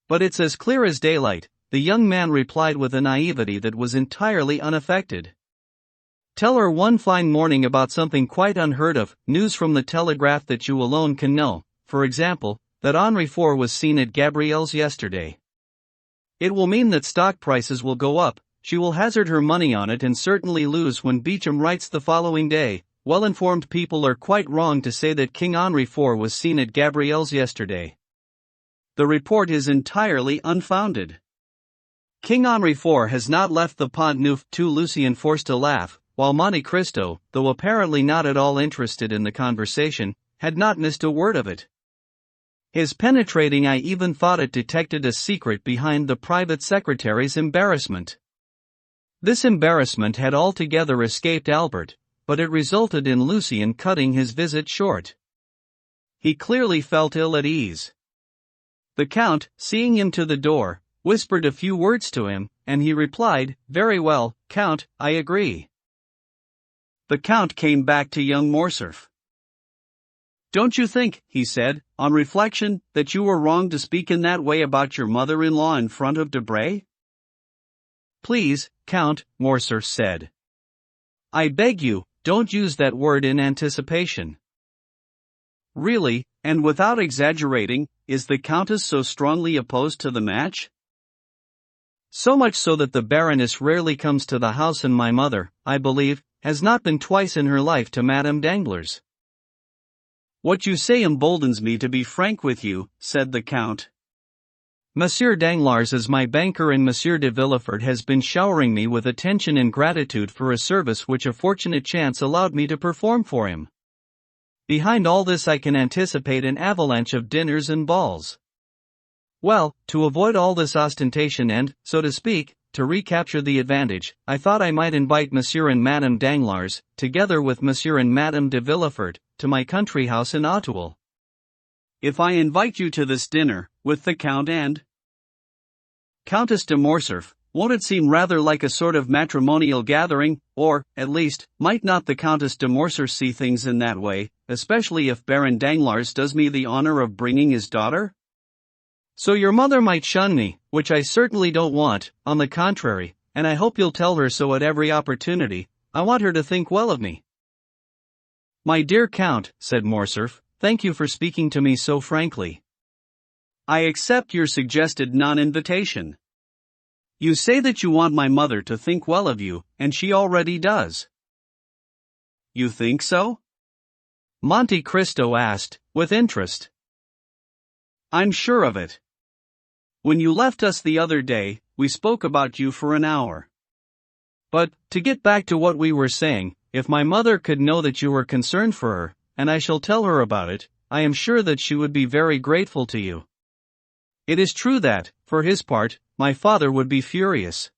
But it's as clear as daylight, the young man replied with a naivety that was entirely unaffected. Tell her one fine morning about something quite unheard of, news from the telegraph that you alone can know, for example, that Henri IV was seen at Gabriel's yesterday. It will mean that stock prices will go up, she will hazard her money on it and certainly lose when Beecham writes the following day, well-informed people are quite wrong to say that King Henri IV was seen at Gabriel's yesterday. The report is entirely unfounded. King Henri IV has not left the Pont Neuf. Lucien forced a laugh, while Monte Cristo, though apparently not at all interested in the conversation, had not missed a word of it. His penetrating eye even thought it detected a secret behind the private secretary's embarrassment. This embarrassment had altogether escaped Albert, but it resulted in Lucien cutting his visit short. He clearly felt ill at ease. The Count, seeing him to the door, whispered a few words to him, and he replied, "Very well, Count, I agree." The Count came back to young Morcerf. "Don't you think," he said, "on reflection, that you were wrong to speak in that way about your mother-in-law in front of Debray?" "Please, Count," Morcerf said. "I beg you, don't use that word in anticipation." Really, and without exaggerating, is the Countess so strongly opposed to the match? So much so that the Baroness rarely comes to the house, and my mother, I believe, has not been twice in her life to Madame Danglars. "What you say emboldens me to be frank with you," said the Count. Monsieur Danglars is my banker, and Monsieur de Villefort has been showering me with attention and gratitude for a service which a fortunate chance allowed me to perform for him. Behind all this I can anticipate an avalanche of dinners and balls. Well, to avoid all this ostentation and, so to speak, to recapture the advantage, I thought I might invite Monsieur and Madame Danglars, together with Monsieur and Madame de Villefort, to my country house in Auteuil. If I invite you to this dinner, with the Count and Countess de Morcerf, won't it seem rather like a sort of matrimonial gathering, or, at least, might not the Countess de Morcerf see things in that way, especially if Baron Danglars does me the honor of bringing his daughter? So your mother might shun me, which I certainly don't want, on the contrary, and I hope you'll tell her so at every opportunity. I want her to think well of me. My dear Count, said Morcerf, thank you for speaking to me so frankly. I accept your suggested non-invitation. You say that you want my mother to think well of you, and she already does. You think so? Monte Cristo asked, with interest. I'm sure of it. When you left us the other day, we spoke about you for an hour. But, to get back to what we were saying, if my mother could know that you were concerned for her, and I shall tell her about it, I am sure that she would be very grateful to you. It is true that, for his part, my father would be furious.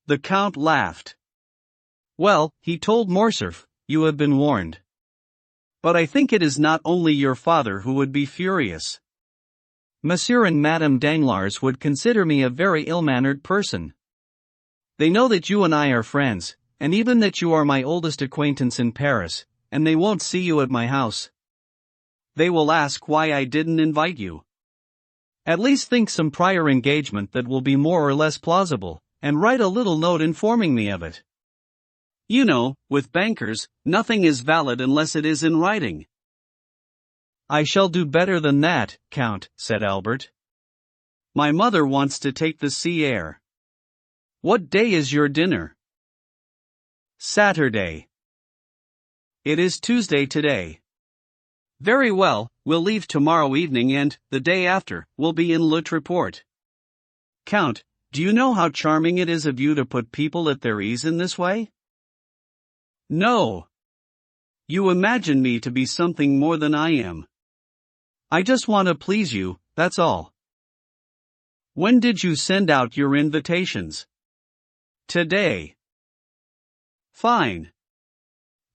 The Count laughed. Well, he told Morcerf, you have been warned. But I think it is not only your father who would be furious. Monsieur and Madame Danglars would consider me a very ill-mannered person. They know that you and I are friends, and even that you are my oldest acquaintance in Paris, and they won't see you at my house. They will ask why I didn't invite you. At least think some prior engagement that will be more or less plausible, and write a little note informing me of it. You know, with bankers, nothing is valid unless it is in writing. I shall do better than that, Count, said Albert. My mother wants to take the sea air. What day is your dinner? Saturday. It is Tuesday today. Very well, we'll leave tomorrow evening and, the day after, we'll be in Le Tréport. Count, do you know how charming it is of you to put people at their ease in this way? No. You imagine me to be something more than I am. I just want to please you, that's all. When did you send out your invitations? Today. Fine.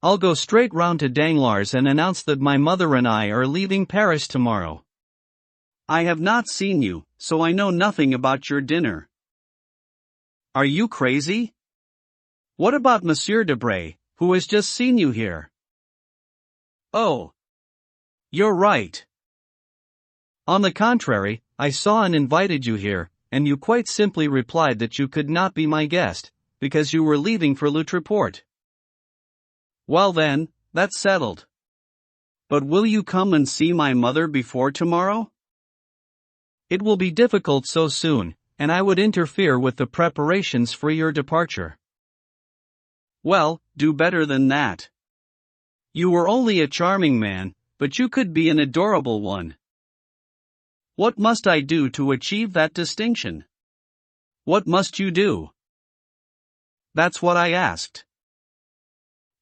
I'll go straight round to Danglars and announce that my mother and I are leaving Paris tomorrow. I have not seen you, so I know nothing about your dinner. Are you crazy? What about Monsieur Debray, who has just seen you here? Oh. You're right. On the contrary, I saw and invited you here, and you quite simply replied that you could not be my guest, because you were leaving for Le Tréport. Well then, that's settled. But will you come and see my mother before tomorrow? It will be difficult so soon, and I would interfere with the preparations for your departure. Well, do better than that. You were only a charming man, but you could be an adorable one. What must I do to achieve that distinction? What must you do? That's what I asked.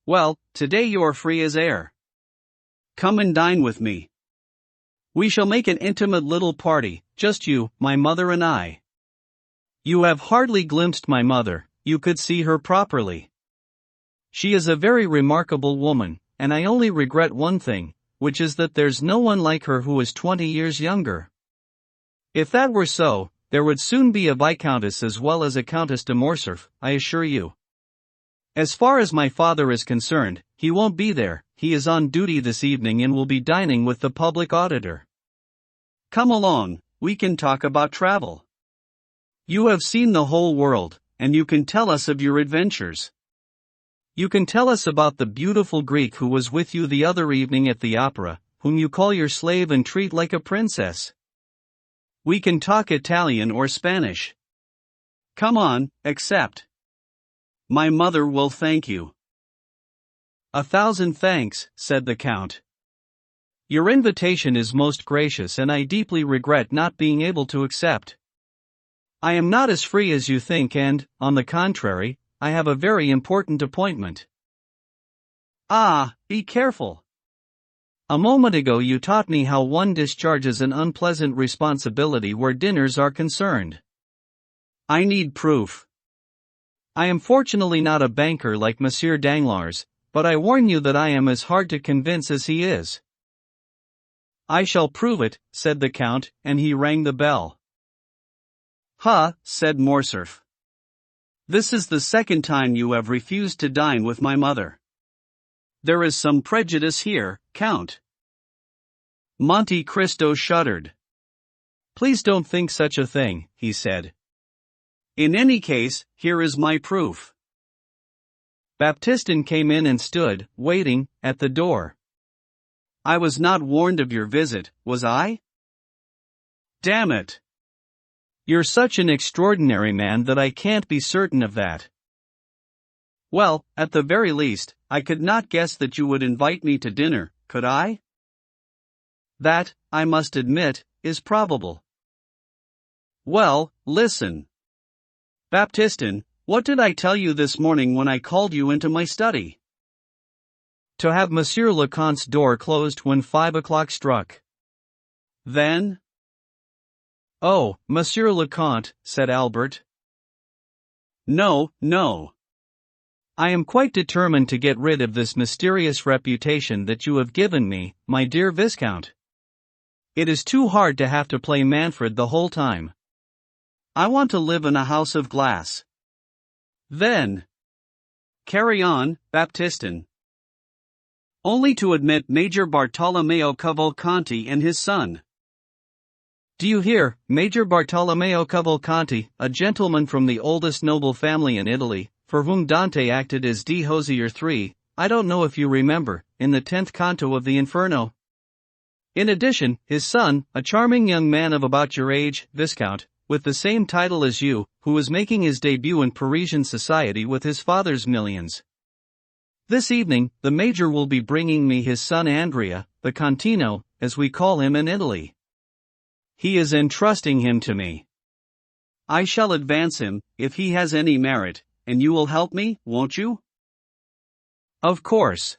Well, today you're free as air. Come and dine with me. We shall make an intimate little party, just you, my mother and I. You have hardly glimpsed my mother, you could see her properly. She is a very remarkable woman, and I only regret one thing, which is that there's no one like her who is 20 years younger. If that were so, there would soon be a Viscountess as well as a Countess de Morcerf, I assure you. As far as my father is concerned, he won't be there, he is on duty this evening and will be dining with the public auditor. Come along, we can talk about travel. You have seen the whole world, and you can tell us of your adventures. You can tell us about the beautiful Greek who was with you the other evening at the opera, whom you call your slave and treat like a princess. We can talk Italian or Spanish. Come on, accept. My mother will thank you. 1,000 thanks, said the Count. Your invitation is most gracious and I deeply regret not being able to accept. I am not as free as you think and, on the contrary, I have a very important appointment. Ah, be careful. A moment ago you taught me how one discharges an unpleasant responsibility where dinners are concerned. I need proof. I am fortunately not a banker like Monsieur Danglars, but I warn you that I am as hard to convince as he is. I shall prove it, said the Count, and he rang the bell. Ha, said Morcerf. This is the second time you have refused to dine with my mother. There is some prejudice here, Count. Monte Cristo shuddered. Please don't think such a thing, he said. In any case, here is my proof. Baptistin came in and stood, waiting, at the door. I was not warned of your visit, was I? Damn it. You're such an extraordinary man that I can't be certain of that. Well, at the very least, I could not guess that you would invite me to dinner, could I? That, I must admit, is probable. Well, listen. Baptistin, what did I tell you this morning when I called you into my study? To have Monsieur le Comte's door closed when 5 o'clock struck. Then? Oh, Monsieur le Comte, said Albert. No, no. I am quite determined to get rid of this mysterious reputation that you have given me, my dear Viscount. It is too hard to have to play Manfred the whole time. I want to live in a house of glass. Then. Carry on, Baptistin. Only to admit Major Bartolomeo Cavalcanti and his son. Do you hear, Major Bartolomeo Cavalcanti, a gentleman from the oldest noble family in Italy, for whom Dante acted as D. Hosier III, I don't know if you remember, in the 10th canto of the Inferno. In addition, his son, a charming young man of about your age, Viscount, with the same title as you, who is making his debut in Parisian society with his father's millions. This evening, the Major will be bringing me his son Andrea, the Contino, as we call him in Italy. He is entrusting him to me. I shall advance him, if he has any merit, and you will help me, won't you? Of course.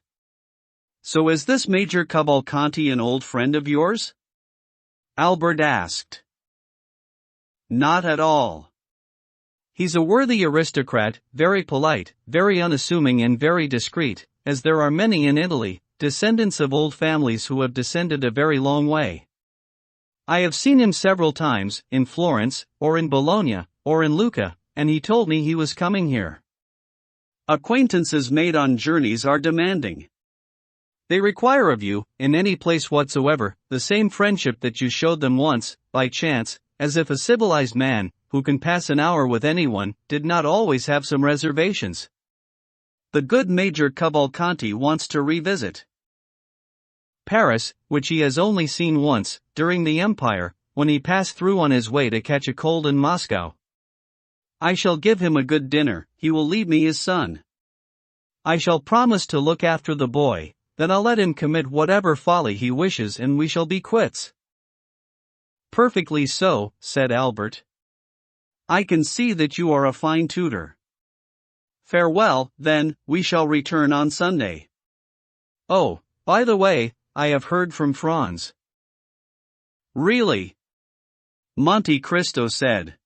So is this Major Cavalcanti an old friend of yours? Albert asked. Not at all. He's a worthy aristocrat, very polite, very unassuming and very discreet, as there are many in Italy, descendants of old families who have descended a very long way. I have seen him several times, in Florence, or in Bologna, or in Lucca, and he told me he was coming here. Acquaintances made on journeys are demanding. They require of you, in any place whatsoever, the same friendship that you showed them once, by chance, as if a civilized man, who can pass an hour with anyone, did not always have some reservations. The good Major Cavalcanti wants to revisit Paris, which he has only seen once, during the Empire, when he passed through on his way to catch a cold in Moscow. I shall give him a good dinner, he will leave me his son. I shall promise to look after the boy, then I'll let him commit whatever folly he wishes and we shall be quits. Perfectly so, said Albert. I can see that you are a fine tutor. Farewell, then, we shall return on Sunday. Oh, by the way, I have heard from Franz. Really? Monte Cristo said.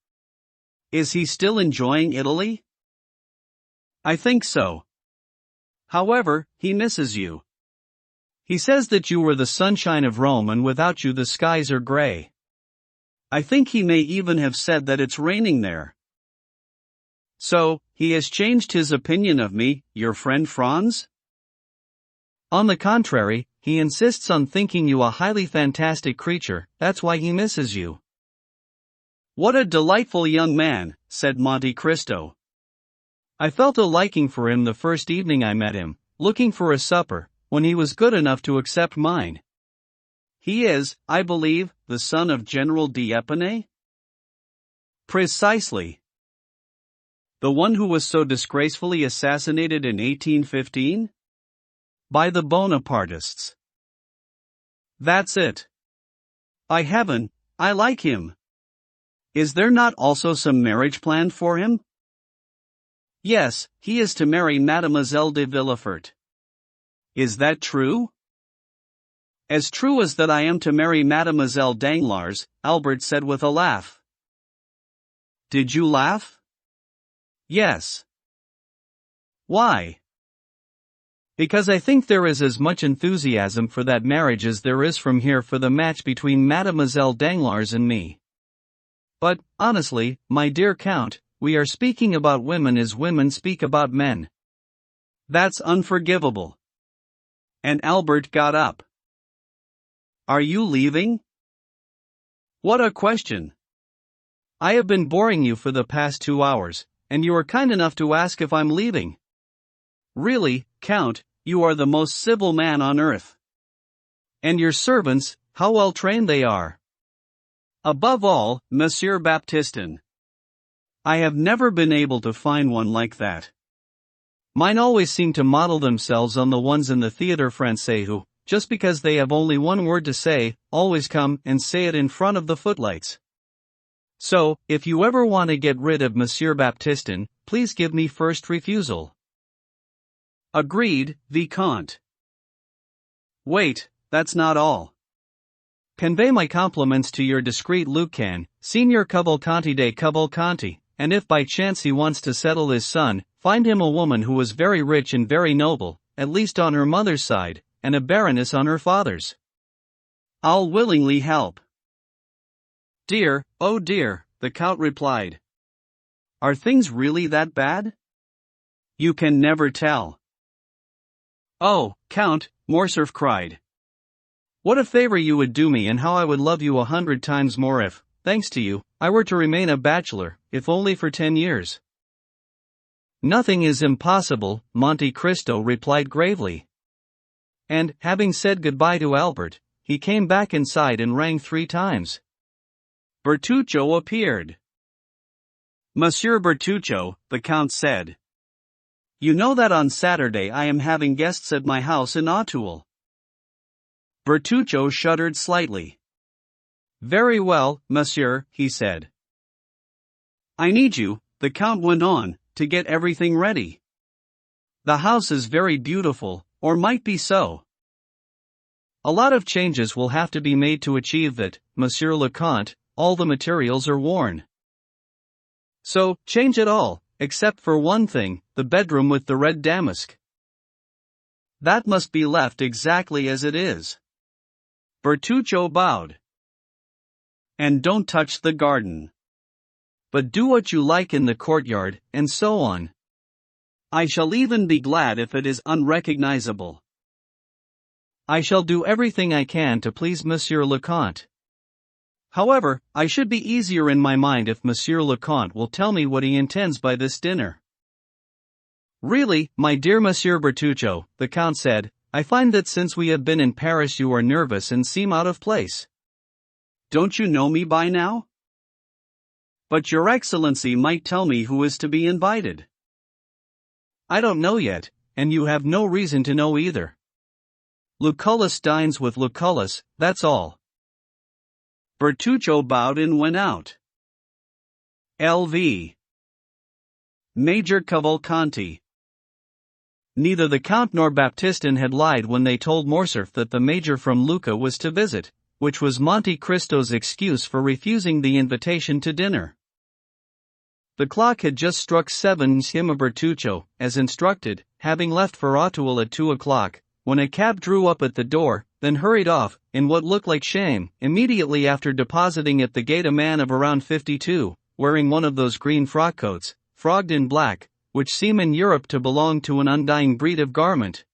Is he still enjoying Italy? I think so. However, he misses you. He says that you were the sunshine of Rome and without you the skies are gray. I think he may even have said that it's raining there. So, he has changed his opinion of me, your friend Franz? On the contrary, he insists on thinking you a highly fantastic creature, that's why he misses you. What a delightful young man, said Monte Cristo. I felt a liking for him the first evening I met him, looking for a supper, when he was good enough to accept mine. He is, I believe, the son of General d'Épinay? Precisely. The one who was so disgracefully assassinated in 1815? By the Bonapartists. That's it. By heaven, I like him. Is there not also some marriage planned for him? Yes, he is to marry Mademoiselle de Villefort. Is that true? As true as that I am to marry Mademoiselle Danglars, Albert said with a laugh. Did you laugh? Yes. Why? Because I think there is as much enthusiasm for that marriage as there is from here for the match between Mademoiselle Danglars and me. But, honestly, my dear Count, we are speaking about women as women speak about men. That's unforgivable. And Albert got up. Are you leaving? What a question. I have been boring you for the past 2 hours, and you are kind enough to ask if I'm leaving. Really, Count, you are the most civil man on earth. And your servants, how well trained they are. Above all, Monsieur Baptistin. I have never been able to find one like that. Mine always seem to model themselves on the ones in the Théâtre Français who, just because they have only one word to say, always come and say it in front of the footlights. So, if you ever want to get rid of Monsieur Baptistin, please give me first refusal. Agreed, Vicomte. Wait, that's not all. Convey my compliments to your discreet Lucan, Signor Cavalcanti de Cavalcanti, and if by chance he wants to settle his son, find him a woman who is very rich and very noble, at least on her mother's side, and a baroness on her father's. I'll willingly help. Dear, oh dear, the Count replied. Are things really that bad? You can never tell. Oh, Count, Morcerf cried. What a favor you would do me and how I would love you 100 times more if, thanks to you, I were to remain a bachelor, if only for 10 years. Nothing is impossible, Monte Cristo replied gravely. And, having said goodbye to Albert, he came back inside and rang 3 times. Bertuccio appeared. Monsieur Bertuccio, the Count said. You know that on Saturday I am having guests at my house in Auteuil. Bertuccio shuddered slightly. Very well, monsieur, he said. I need you, the Count went on, to get everything ready. The house is very beautiful, or might be so. A lot of changes will have to be made to achieve that, Monsieur le Comte, all the materials are worn. So, change it all, except for one thing, the bedroom with the red damask. That must be left exactly as it is. Bertuccio bowed. And don't touch the garden. But do what you like in the courtyard, and so on. I shall even be glad if it is unrecognizable. I shall do everything I can to please Monsieur le Comte. However, I should be easier in my mind if Monsieur le Comte will tell me what he intends by this dinner. Really, my dear Monsieur Bertuccio, the Count said, I find that since we have been in Paris you are nervous and seem out of place. Don't you know me by now? But your Excellency might tell me who is to be invited. I don't know yet, and you have no reason to know either. Lucullus dines with Lucullus, that's all. Bertuccio bowed and went out. L.V. Major Cavalcanti. Neither the Count nor Baptistin had lied when they told Morcerf that the Major from Lucca was to visit, which was Monte Cristo's excuse for refusing the invitation to dinner. The clock had just struck 7 Sima Bertuccio, as instructed, having left for Auteuil at 2 o'clock, when a cab drew up at the door, then hurried off, in what looked like shame, immediately after depositing at the gate a man of around 52, wearing one of those green frock coats, frogged in black, which seem in Europe to belong to an undying breed of garment.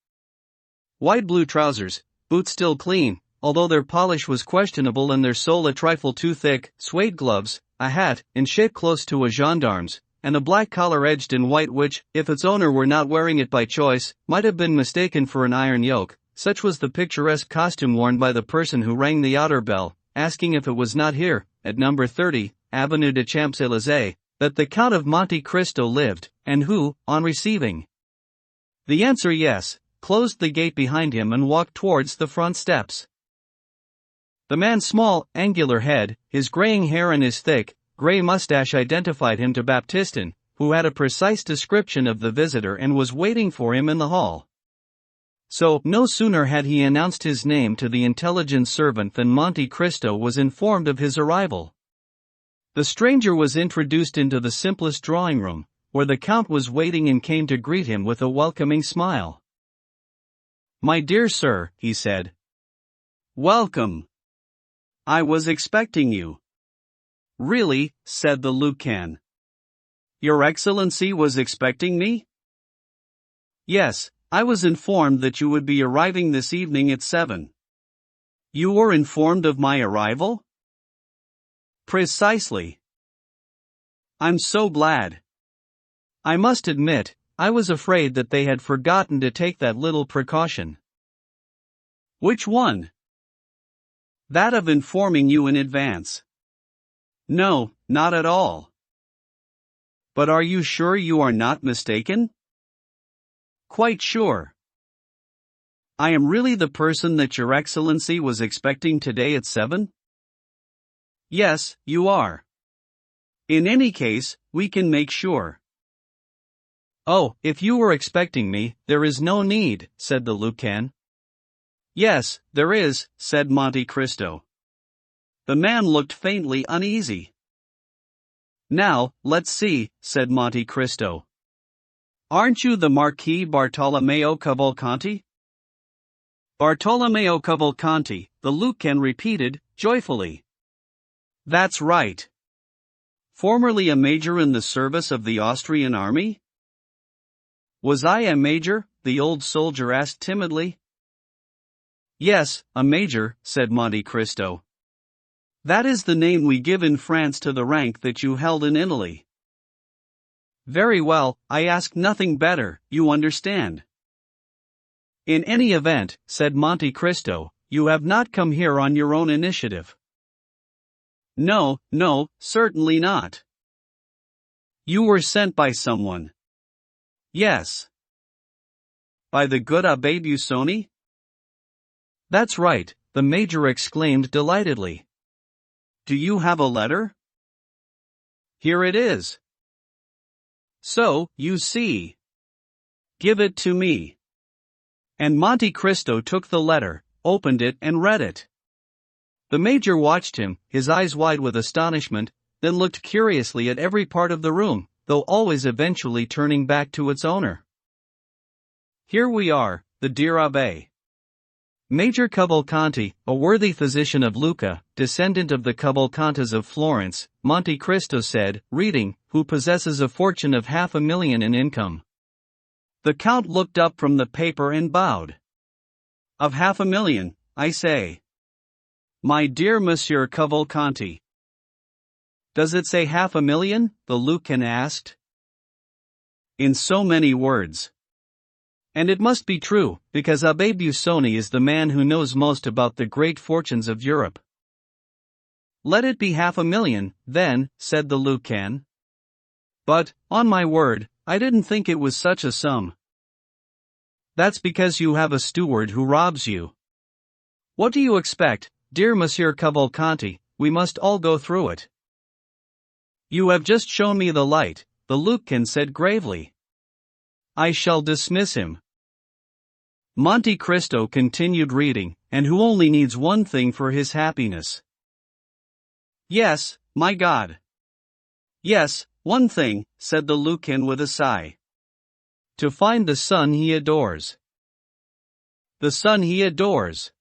Wide blue trousers, boots still clean, although their polish was questionable and their sole a trifle too thick, suede gloves, a hat, in shape close to a gendarme's, and a black collar edged in white which, if its owner were not wearing it by choice, might have been mistaken for an iron yoke. Such was the picturesque costume worn by the person who rang the outer bell, asking if it was not here, at number 30, Avenue de Champs-Élysées, that the Count of Monte Cristo lived, and who, on receiving the answer yes, closed the gate behind him and walked towards the front steps. The man's small, angular head, his graying hair and his thick, gray mustache identified him to Baptistin, who had a precise description of the visitor and was waiting for him in the hall. So, no sooner had he announced his name to the intelligent servant than Monte Cristo was informed of his arrival. The stranger was introduced into the simplest drawing room, where the Count was waiting and came to greet him with a welcoming smile. "My dear sir," he said. "Welcome. I was expecting you. Really, said the Lucan. Your Excellency was expecting me? Yes, I was informed that you would be arriving this evening at 7. You were informed of my arrival? Precisely. I'm so glad. I must admit, I was afraid that they had forgotten to take that little precaution. Which one? That of informing you in advance. No, not at all. But are you sure you are not mistaken? Quite sure. I am really the person that Your Excellency was expecting today at 7? Yes, you are. In any case, we can make sure. Oh, if you were expecting me, there is no need, said the Lucan. Yes, there is, said Monte Cristo. The man looked faintly uneasy. Now, let's see, said Monte Cristo. Aren't you the Marquis Bartolomeo Cavalcanti? Bartolomeo Cavalcanti, the Lucan repeated, joyfully. That's right. Formerly a major in the service of the Austrian army? Was I a major? The old soldier asked timidly. Yes, a major, said Monte Cristo. That is the name we give in France to the rank that you held in Italy. Very well, I ask nothing better, you understand. In any event, said Monte Cristo, you have not come here on your own initiative. No, certainly not. You were sent by someone. Yes. By the good Abbé Busoni? That's right, the major exclaimed delightedly. Do you have a letter? Here it is. So, you see. Give it to me. And Monte Cristo took the letter, opened it and read it. The major watched him, his eyes wide with astonishment, then looked curiously at every part of the room, though always eventually turning back to its owner. Here we are, the dear Abbé. Major Cavalcanti, a worthy physician of Lucca, descendant of the Cavalcantas of Florence, Monte Cristo said, reading, who possesses a fortune of 500,000 in income. The Count looked up from the paper and bowed. Of 500,000, I say. My dear Monsieur Cavalcanti. Does it say 500,000? The Lucan asked. In so many words. And it must be true, because Abbé Busoni is the man who knows most about the great fortunes of Europe. Let it be 500,000, then, said the Lucan. But, on my word, I didn't think it was such a sum. That's because you have a steward who robs you. What do you expect, dear Monsieur Cavalcanti? We must all go through it. You have just shown me the light, the Lucan said gravely. I shall dismiss him. Monte Cristo continued reading, and who only needs one thing for his happiness. Yes, my God. Yes, one thing, said the Lucan with a sigh. To find the son he adores. The son he adores.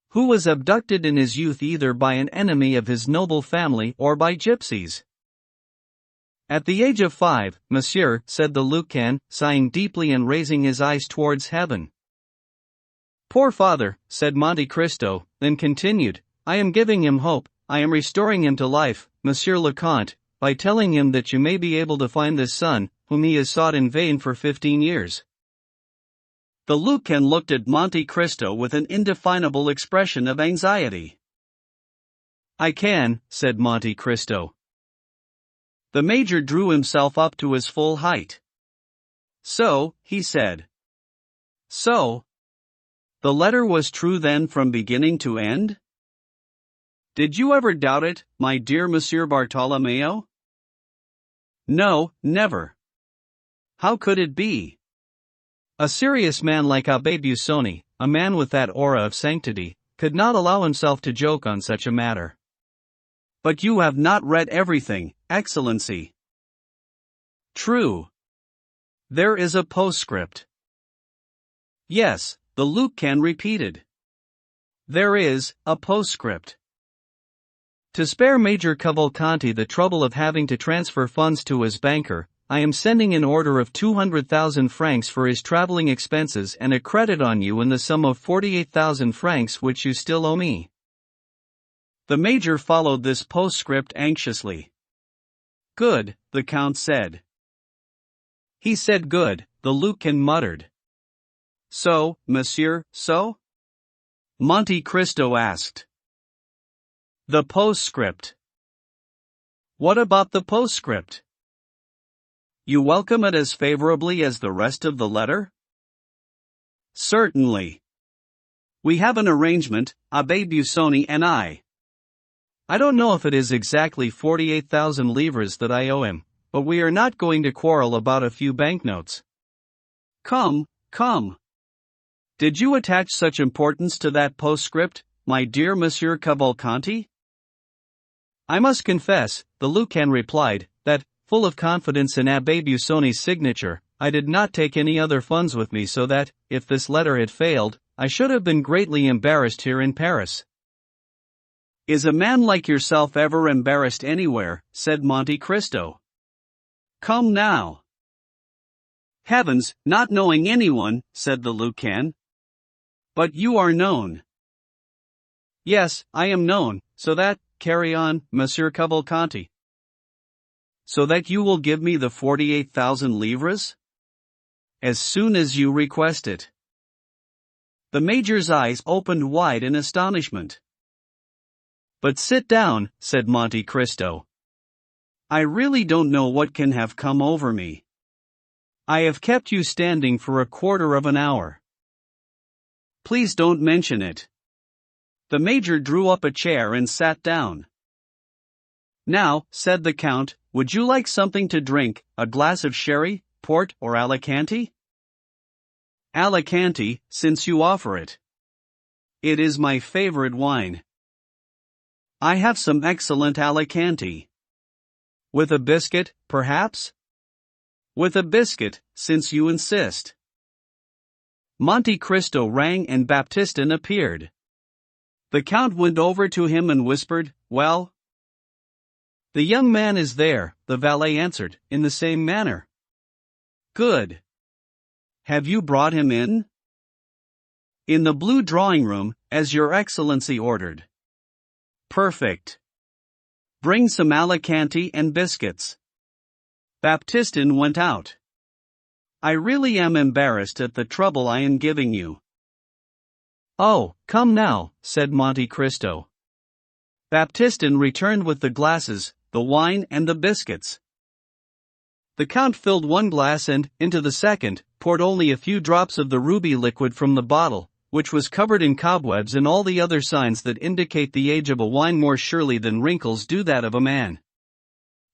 Who was abducted in his youth either by an enemy of his noble family or by gypsies. At the age of 5, monsieur, said the Lucan, sighing deeply and raising his eyes towards heaven. Poor father, said Monte Cristo, then continued, I am giving him hope, I am restoring him to life, Monsieur le Comte, by telling him that you may be able to find this son, whom he has sought in vain for 15 years. The Lucan looked at Monte Cristo with an indefinable expression of anxiety. I can, said Monte Cristo. The major drew himself up to his full height. So, he said. So? The letter was true then from beginning to end? Did you ever doubt it, my dear Monsieur Bartolomeo? No, never. How could it be? A serious man like Abbé Busoni, a man with that aura of sanctity, could not allow himself to joke on such a matter. But you have not read everything, Excellency. True. There is a postscript. Yes, the Lucan repeated. There is a postscript. To spare Major Cavalcanti the trouble of having to transfer funds to his banker, I am sending an order of 200,000 francs for his traveling expenses and a credit on you in the sum of 48,000 francs which you still owe me. The major followed this postscript anxiously. Good, the Count said. He said good, the Lucan muttered. So, monsieur, so? Monte Cristo asked. The postscript. What about the postscript? You welcome it as favorably as the rest of the letter? Certainly. We have an arrangement, Abbé Busoni and I. I don't know if it is exactly 48,000 livres that I owe him, but we are not going to quarrel about a few banknotes. Come. Did you attach such importance to that postscript, my dear Monsieur Cavalcanti? I must confess, the Lucan replied, that, full of confidence in Abbé Busoni's signature, I did not take any other funds with me so that, if this letter had failed, I should have been greatly embarrassed here in Paris. Is a man like yourself ever embarrassed anywhere? Said Monte Cristo. Come now. Heavens, not knowing anyone, said the Lucan. But you are known. Yes, I am known, so that, carry on, Monsieur Cavalcanti. So that you will give me the 48,000 livres? As soon as you request it. The major's eyes opened wide in astonishment. But sit down, said Monte Cristo. I really don't know what can have come over me. I have kept you standing for a quarter of an hour. Please don't mention it. The major drew up a chair and sat down. Now, said the Count, would you like something to drink, a glass of sherry, port, or Alicante? Alicante, since you offer it. It is my favorite wine. I have some excellent Alicante. With a biscuit, perhaps? With a biscuit, since you insist. Monte Cristo rang and Baptistin appeared. The Count went over to him and whispered, Well? The young man is there, the valet answered, in the same manner. Good. Have you brought him in? In the blue drawing room, as your Excellency ordered. Perfect. Bring some Alicante and biscuits. Baptistin went out. I really am embarrassed at the trouble I am giving you. Oh, come now, said Monte Cristo. Baptistin returned with the glasses, the wine and the biscuits. The Count filled one glass and, into the second, poured only a few drops of the ruby liquid from the bottle, which was covered in cobwebs and all the other signs that indicate the age of a wine more surely than wrinkles do that of a man.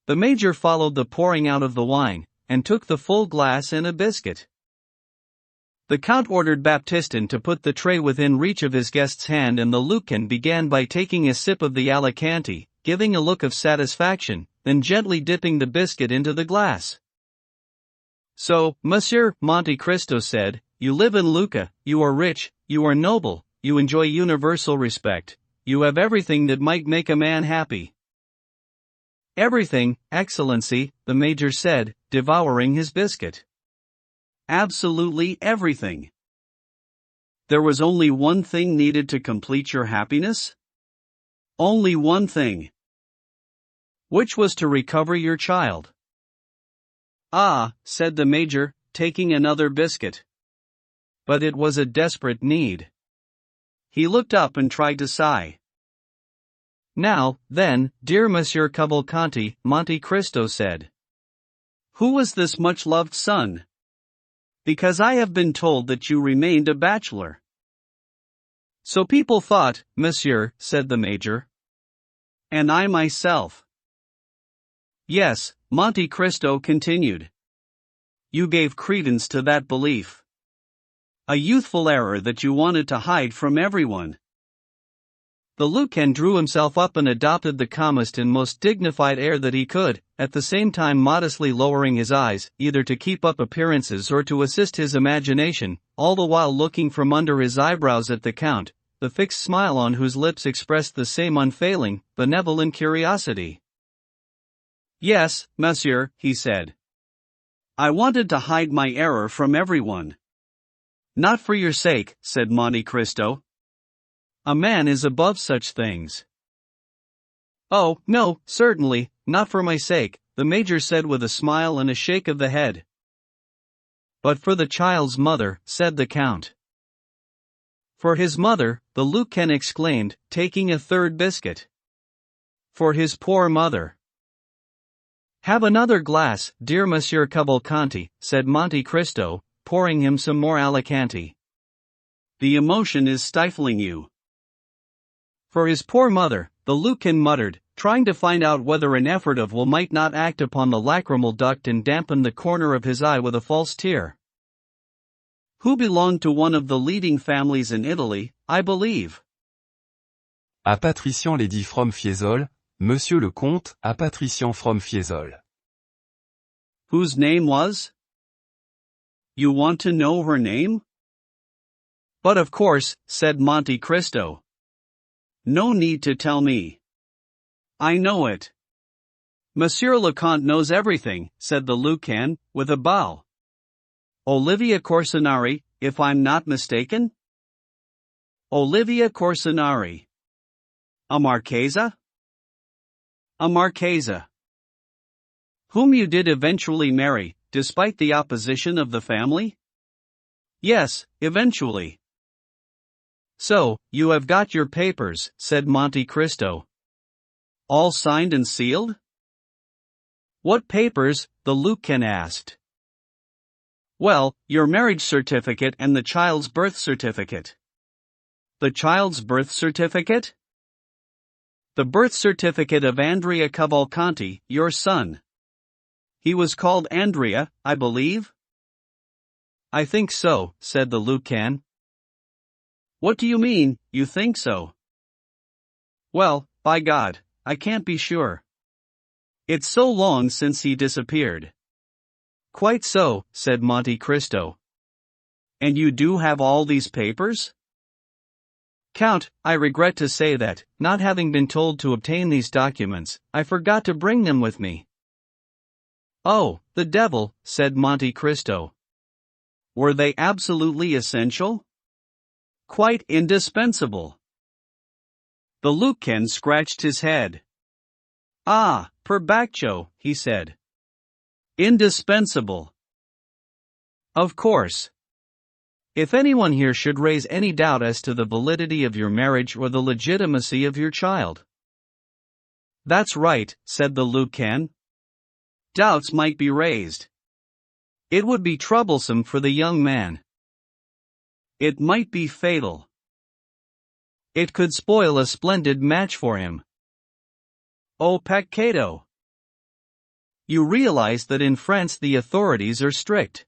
The major followed the pouring out of the wine, and took the full glass and a biscuit. The Count ordered Baptistin to put the tray within reach of his guest's hand, and the Lucan began by taking a sip of the Alicante, giving a look of satisfaction, then gently dipping the biscuit into the glass. So, Monsieur, Monte Cristo said, you live in Lucca, you are rich, you are noble, you enjoy universal respect, you have everything that might make a man happy. Everything, Excellency, the major said, devouring his biscuit. Absolutely everything. There was only one thing needed to complete your happiness? Only one thing. Which was to recover your child. Ah, said the major, taking another biscuit. But it was a desperate need. He looked up and tried to sigh. Now, then, dear Monsieur Cavalcanti, Monte Cristo said. Who was this much-loved son? Because I have been told that you remained a bachelor. So people thought, monsieur, said the major. And I myself. Yes, Monte Cristo continued. You gave credence to that belief. A youthful error that you wanted to hide from everyone. The Lucan drew himself up and adopted the calmest and most dignified air that he could, at the same time modestly lowering his eyes, either to keep up appearances or to assist his imagination, all the while looking from under his eyebrows at the Count, the fixed smile on whose lips expressed the same unfailing, benevolent curiosity. Yes, monsieur, he said. I wanted to hide my error from everyone. Not for your sake, said Monte Cristo. A man is above such things. Oh, no, certainly, not for my sake, the Major said with a smile and a shake of the head. But for the child's mother, said the Count. For his mother, the Lucan exclaimed, taking a third biscuit. For his poor mother. Have another glass, dear Monsieur Cavalcanti, said Monte Cristo, pouring him some more Alicante. The emotion is stifling you. For his poor mother, the Lucan muttered, trying to find out whether an effort of will might not act upon the lacrimal duct and dampen the corner of his eye with a false tear. Who belonged to one of the leading families in Italy, I believe. À Patrician l'a dit from Fiesole, Monsieur le Comte, à Patrician from Fiesole. Whose name was? You want to know her name? But of course, said Monte Cristo. No need to tell me. I know it. Monsieur le Comte knows everything, said the Lucan, with a bow. Olivia Corsinari, if I'm not mistaken? Olivia Corsinari. A Marchesa? A Marchesa. Whom you did eventually marry, despite the opposition of the family? Yes, eventually. So, you have got your papers, said Monte Cristo. All signed and sealed? What papers? The Lucan asked. Well, your marriage certificate and the child's birth certificate. The child's birth certificate? The birth certificate of Andrea Cavalcanti, your son. He was called Andrea, I believe? I think so, said the Lucan. What do you mean, you think so? Well, by God, I can't be sure. It's so long since he disappeared. Quite so, said Monte Cristo. And you do have all these papers? Count, I regret to say that, not having been told to obtain these documents, I forgot to bring them with me. Oh, the devil, said Monte Cristo. Were they absolutely essential? Quite indispensable. The Lucan scratched his head. Ah, perbaccio, he said. Indispensable. Of course. If anyone here should raise any doubt as to the validity of your marriage or the legitimacy of your child. That's right, said the Lucan. Doubts might be raised. It would be troublesome for the young man. It might be fatal. It could spoil a splendid match for him. Oh, peccato. You realize that in France the authorities are strict.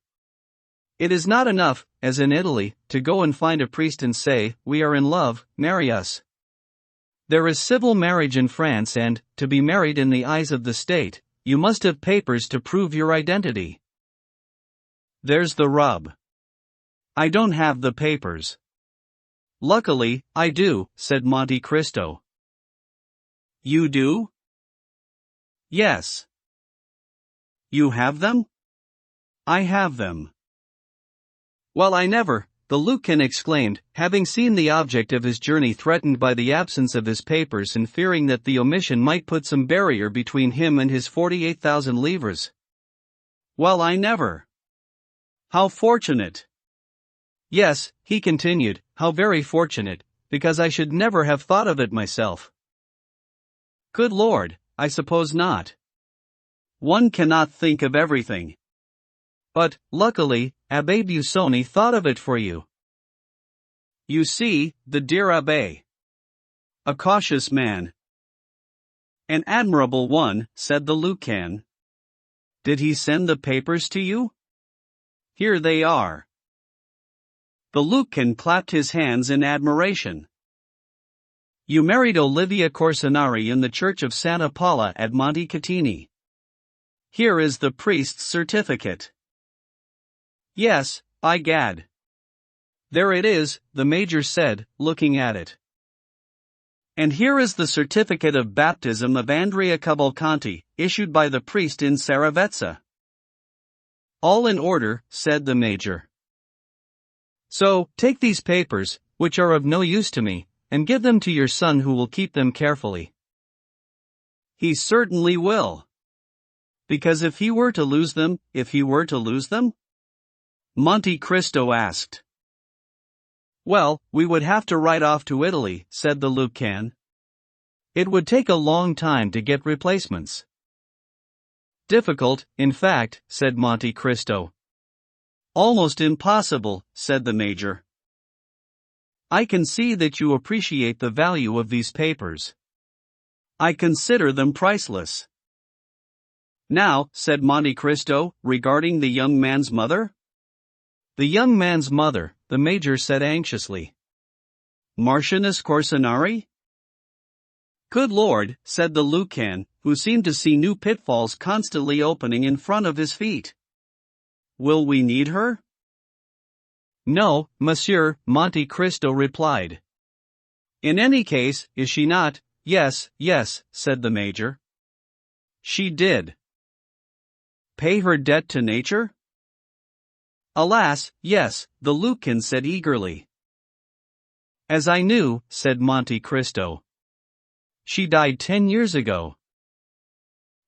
It is not enough, as in Italy, to go and find a priest and say, we are in love, marry us. There is civil marriage in France and, to be married in the eyes of the state, you must have papers to prove your identity. There's the rub. I don't have the papers. Luckily, I do, said Monte Cristo. You do? Yes. You have them? I have them. Well, I never, the Lucan exclaimed, having seen the object of his journey threatened by the absence of his papers and fearing that the omission might put some barrier between him and his 48,000 livres. Well, I never. How fortunate. Yes, he continued, how very fortunate, because I should never have thought of it myself. Good Lord, I suppose not. One cannot think of everything. But, luckily, Abbé Busoni thought of it for you. You see, the dear Abbé. A cautious man. An admirable one, said the Lucan. Did he send the papers to you? Here they are. The Lucan clapped his hands in admiration. You married Olivia Corsinari in the church of Santa Paula at Monte Catini. Here is the priest's certificate. Yes, by gad. There it is, the major said, looking at it. And here is the certificate of baptism of Andrea Cavalcanti, issued by the priest in Saravezza. All in order, said the major. So, take these papers, which are of no use to me, and give them to your son who will keep them carefully. He certainly will. Because if he were to lose them? Monte Cristo asked. Well, we would have to ride off to Italy, said the Lucan. It would take a long time to get replacements. Difficult, in fact, said Monte Cristo. Almost impossible, said the major. I can see that you appreciate the value of these papers. I consider them priceless. Now, said Monte Cristo, regarding the young man's mother? The young man's mother, the major said anxiously. Marchioness Corsinari? Good Lord, said the Lucan, who seemed to see new pitfalls constantly opening in front of his feet. Will we need her? No, monsieur, Monte Cristo replied. In any case, is she not? Yes, said the major. She did. Pay her debt to nature? Alas, yes, the Lucan said eagerly. As I knew, said Monte Cristo. She died 10 years ago.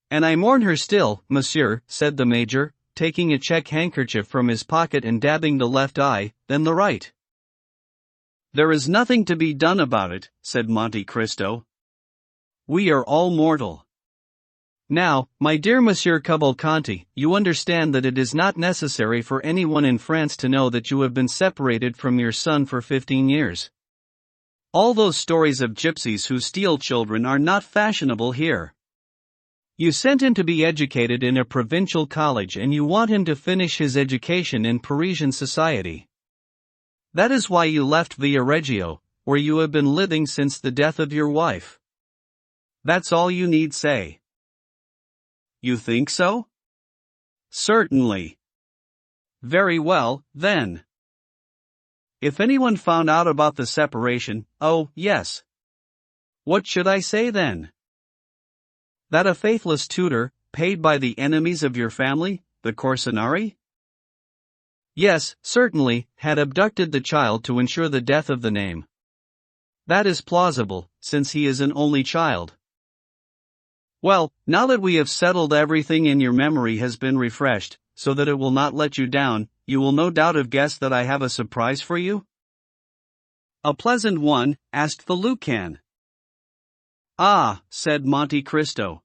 And I mourn her still, monsieur, said the major, taking a check handkerchief from his pocket and dabbing the left eye, then the right. There is nothing to be done about it, said Monte Cristo. We are all mortal. Now, my dear Monsieur Cavalcanti, you understand that it is not necessary for anyone in France to know that you have been separated from your son for 15 years. All those stories of gypsies who steal children are not fashionable here. You sent him to be educated in a provincial college and you want him to finish his education in Parisian society. That is why you left Viareggio, where you have been living since the death of your wife. That's all you need say. You think so? Certainly. Very well, then. If anyone found out about the separation, oh, yes. What should I say then? That a faithless tutor, paid by the enemies of your family, the Corsinari? Yes, certainly, had abducted the child to ensure the death of the name. That is plausible, since he is an only child. Well, now that we have settled everything and your memory has been refreshed, so that it will not let you down, you will no doubt have guessed that I have a surprise for you? A pleasant one, asked the Lucan. Ah, said Monte Cristo.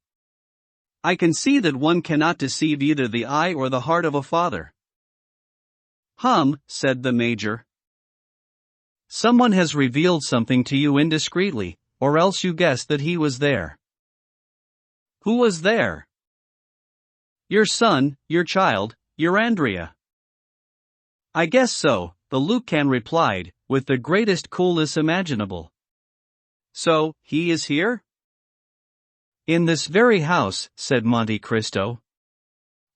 I can see that one cannot deceive either the eye or the heart of a father. Said the major. Someone has revealed something to you indiscreetly, or else you guessed that he was there. Who was there? Your son, your child, your Andrea. I guess so, the Lucan replied, with the greatest coolness imaginable. So, he is here? In this very house, said Monte Cristo.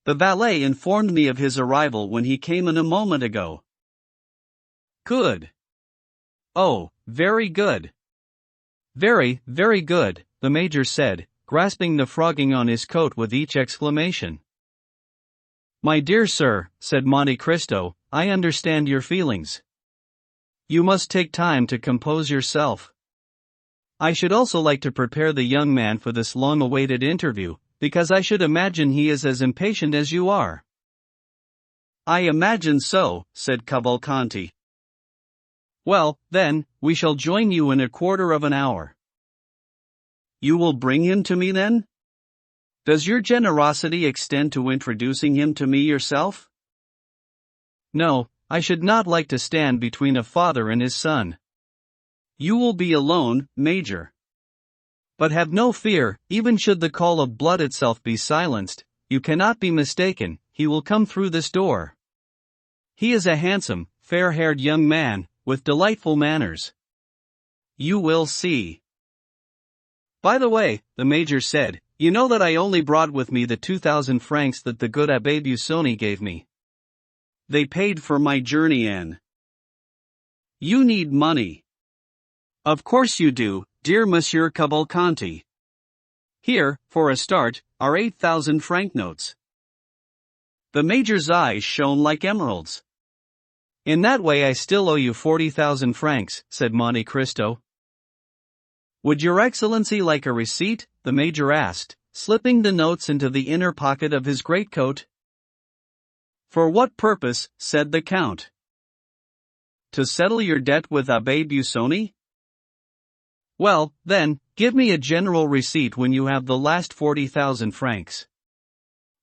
The valet informed me of his arrival when he came in a moment ago. Good. Oh, very good. Very, very good, the major said, grasping the frogging on his coat with each exclamation. My dear sir, said Monte Cristo, I understand your feelings. You must take time to compose yourself. I should also like to prepare the young man for this long-awaited interview, because I should imagine he is as impatient as you are. I imagine so, said Cavalcanti. Well, then, we shall join you in a quarter of an hour. You will bring him to me then? Does your generosity extend to introducing him to me yourself? No, I should not like to stand between a father and his son. You will be alone, Major. But have no fear, even should the call of blood itself be silenced, you cannot be mistaken, he will come through this door. He is a handsome, fair-haired young man, with delightful manners. You will see. By the way, the major said, you know that I only brought with me the 2,000 francs that the good Abbé Busoni gave me. They paid for my journey in. You need money. Of course you do, dear Monsieur Cavalcanti. Here, for a start, are 8,000 franc notes. The Major's eyes shone like emeralds. In that way I still owe you 40,000 francs, said Monte Cristo. Would Your Excellency like a receipt? The Major asked, slipping the notes into the inner pocket of his greatcoat. For what purpose? Said the Count. To settle your debt with Abbé Busoni? Well, then, give me a general receipt when you have the last 40,000 francs.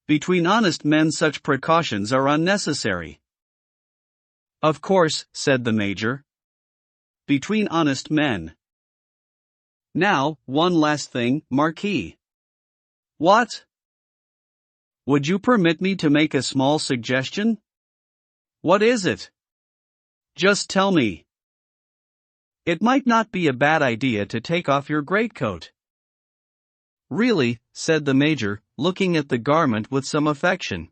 Between honest men such precautions are unnecessary. Of course, said the Major. Between honest men. Now, one last thing, Marquis. What? Would you permit me to make a small suggestion? What is it? Just tell me. It might not be a bad idea to take off your greatcoat. Really, said the Major, looking at the garment with some affection.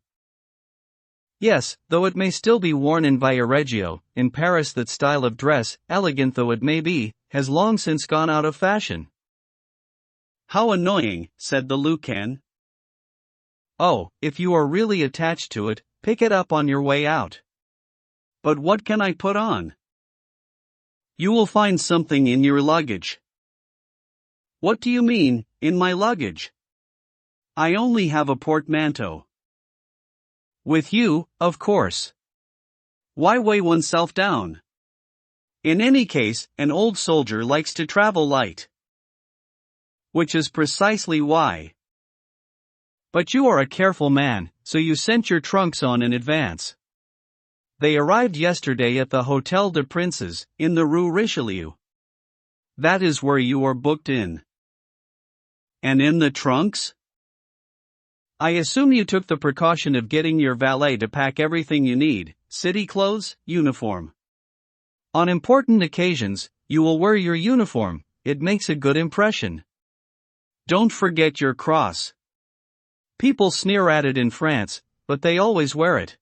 Yes, though it may still be worn in Viareggio, in Paris that style of dress, elegant though it may be, has long since gone out of fashion. How annoying, said the Lucan. Oh, if you are really attached to it, pick it up on your way out. But what can I put on? You will find something in your luggage. What do you mean, in my luggage? I only have a portmanteau. With you, of course. Why weigh oneself down? In any case, an old soldier likes to travel light. Which is precisely why. But you are a careful man, so you sent your trunks on in advance. They arrived yesterday at the Hôtel des Princes, in the Rue Richelieu. That is where you are booked in. And in the trunks? I assume you took the precaution of getting your valet to pack everything you need, city clothes, uniform. On important occasions, you will wear your uniform, it makes a good impression. Don't forget your cross. People sneer at it in France, but they always wear it.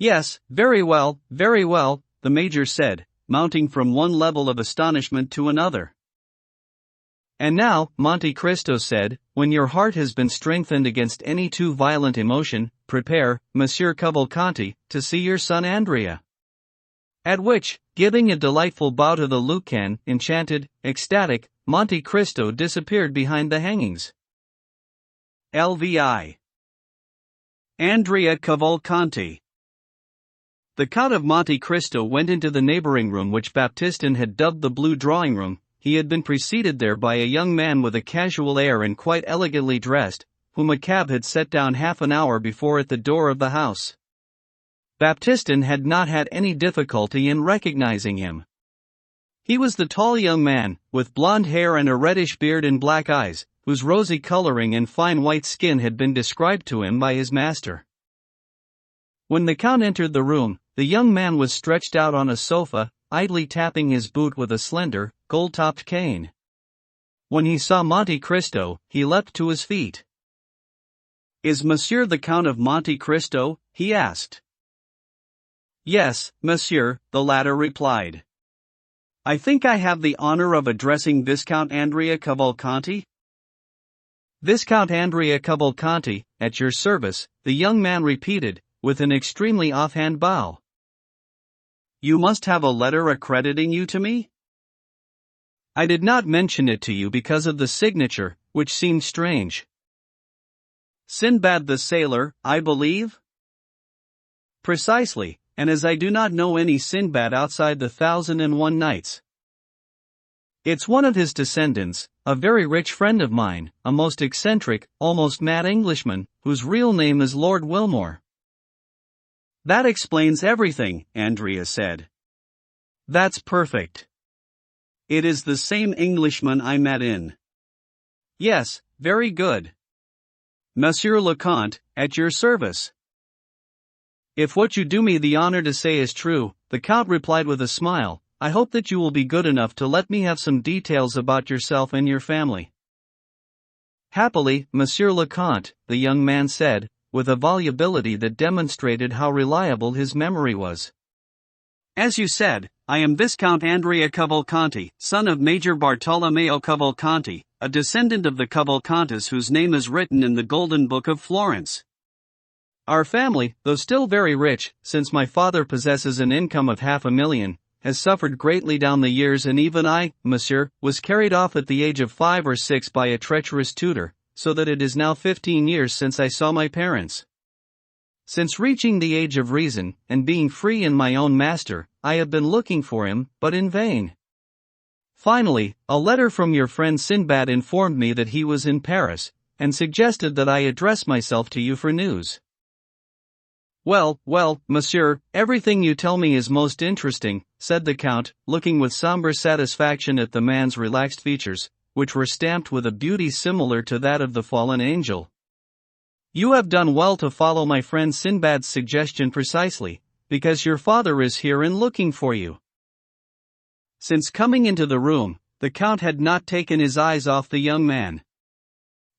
Yes, very well, the Major said, mounting from one level of astonishment to another. And now, Monte Cristo said, when your heart has been strengthened against any too violent emotion, prepare, Monsieur Cavalcanti, to see your son Andrea. At which, giving a delightful bow to the Lucan, enchanted, ecstatic, Monte Cristo disappeared behind the hangings. LVI. Andrea Cavalcanti. The Count of Monte Cristo went into the neighboring room which Baptistin had dubbed the Blue Drawing Room. He had been preceded there by a young man with a casual air and quite elegantly dressed, whom a cab had set down half an hour before at the door of the house. Baptistin had not had any difficulty in recognizing him. He was the tall young man, with blonde hair and a reddish beard and black eyes, whose rosy coloring and fine white skin had been described to him by his master. When the Count entered the room, the young man was stretched out on a sofa, idly tapping his boot with a slender, gold-topped cane. When he saw Monte Cristo, he leapt to his feet. Is Monsieur the Count of Monte Cristo? He asked. Yes, Monsieur, the latter replied. I think I have the honor of addressing Viscount Andrea Cavalcanti? Viscount Andrea Cavalcanti, at your service, the young man repeated, with an extremely offhand bow. You must have a letter accrediting you to me? I did not mention it to you because of the signature, which seemed strange. Sinbad the Sailor, I believe? Precisely, and as I do not know any Sinbad outside the 1001 Nights. It's one of his descendants, a very rich friend of mine, a most eccentric, almost mad Englishman, whose real name is Lord Wilmore. That explains everything, Andrea said. That's perfect. It is the same Englishman I met in. Yes, very good. Monsieur le Comte, at your service. If what you do me the honor to say is true, the Count replied with a smile, I hope that you will be good enough to let me have some details about yourself and your family. Happily, Monsieur le Comte, the young man said, with a volubility that demonstrated how reliable his memory was. As you said, I am Viscount Andrea Cavalcanti, son of Major Bartolomeo Cavalcanti, a descendant of the Cavalcantis whose name is written in the Golden Book of Florence. Our family, though still very rich, since my father possesses an income of $500,000, has suffered greatly down the years, and even I, monsieur, was carried off at the age of 5 or 6 by a treacherous tutor, so that it is now 15 years since I saw my parents. Since reaching the age of reason, and being free and my own master, I have been looking for him, but in vain. Finally, a letter from your friend Sinbad informed me that he was in Paris, and suggested that I address myself to you for news. Well, monsieur, everything you tell me is most interesting, said the Count, looking with somber satisfaction at the man's relaxed features, which were stamped with a beauty similar to that of the fallen angel. You have done well to follow my friend Sinbad's suggestion precisely, because your father is here and looking for you. Since coming into the room, the Count had not taken his eyes off the young man.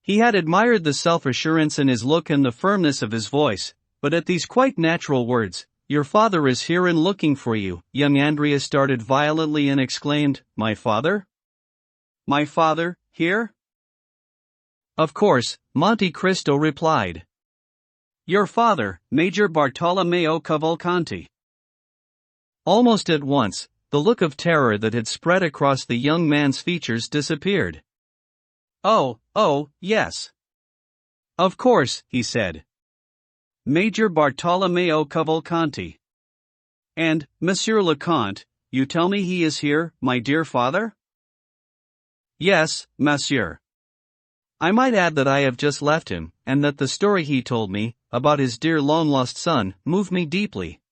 He had admired the self-assurance in his look and the firmness of his voice, but at these quite natural words, "Your father is here and looking for you," young Andrea started violently and exclaimed, "My father? My father, here?" Of course, Monte Cristo replied. Your father, Major Bartolomeo Cavalcanti. Almost at once, the look of terror that had spread across the young man's features disappeared. Oh, yes. Of course, he said. Major Bartolomeo Cavalcanti. And, Monsieur le Comte, you tell me he is here, my dear father? Yes, monsieur. I might add that I have just left him, and that the story he told me, about his dear long-lost son, moved me deeply.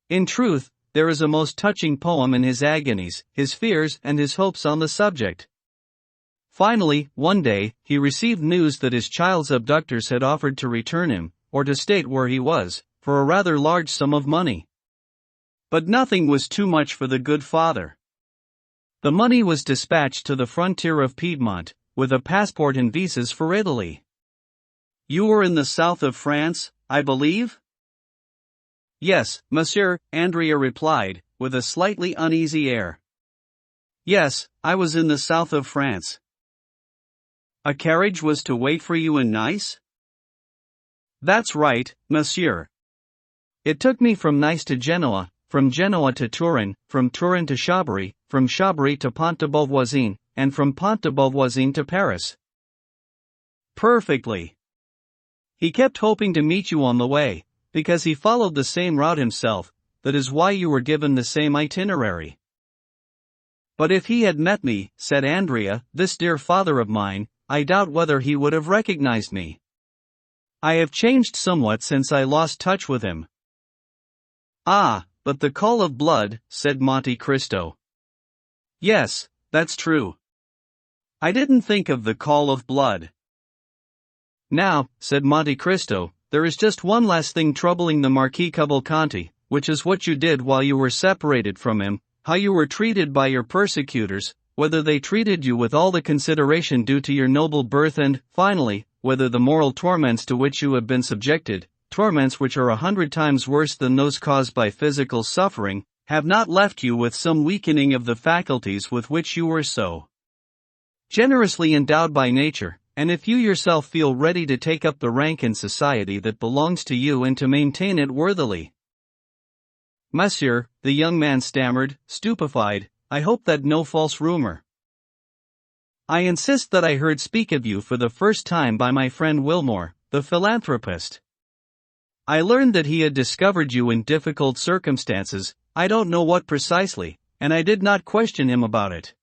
In truth, there is a most touching poem in his agonies, his fears, and his hopes on the subject. Finally, one day, he received news that his child's abductors had offered to return him, or to state where he was, for a rather large sum of money. But nothing was too much for the good father. The money was dispatched to the frontier of Piedmont, with a passport and visas for Italy. You were in the south of France, I believe? Yes, monsieur, Andrea replied, with a slightly uneasy air. Yes, I was in the south of France. A carriage was to wait for you in Nice? That's right, monsieur. It took me from Nice to Genoa, from Genoa to Turin, from Turin to Chabris, from Chabris to Pont de Beauvoisin, and from Pont de Beauvoisin to Paris. Perfectly. He kept hoping to meet you on the way, because he followed the same route himself. That is why you were given the same itinerary. But if he had met me, said Andrea, this dear father of mine, I doubt whether he would have recognized me. I have changed somewhat since I lost touch with him. Ah, but the call of blood, said Monte Cristo. Yes, that's true. I didn't think of the call of blood. Now, said Monte Cristo, there is just one last thing troubling the Marquis Cavalcanti, which is what you did while you were separated from him, how you were treated by your persecutors, whether they treated you with all the consideration due to your noble birth, and, finally, whether the moral torments to which you have been subjected, torments which are 100 times worse than those caused by physical suffering, have not left you with some weakening of the faculties with which you were so generously endowed by nature, and if you yourself feel ready to take up the rank in society that belongs to you and to maintain it worthily. Monsieur, the young man stammered, stupefied, I hope that no false rumor. I insist that I heard speak of you for the first time by my friend Wilmore, the philanthropist. I learned that he had discovered you in difficult circumstances, I don't know what precisely, and I did not question him about it.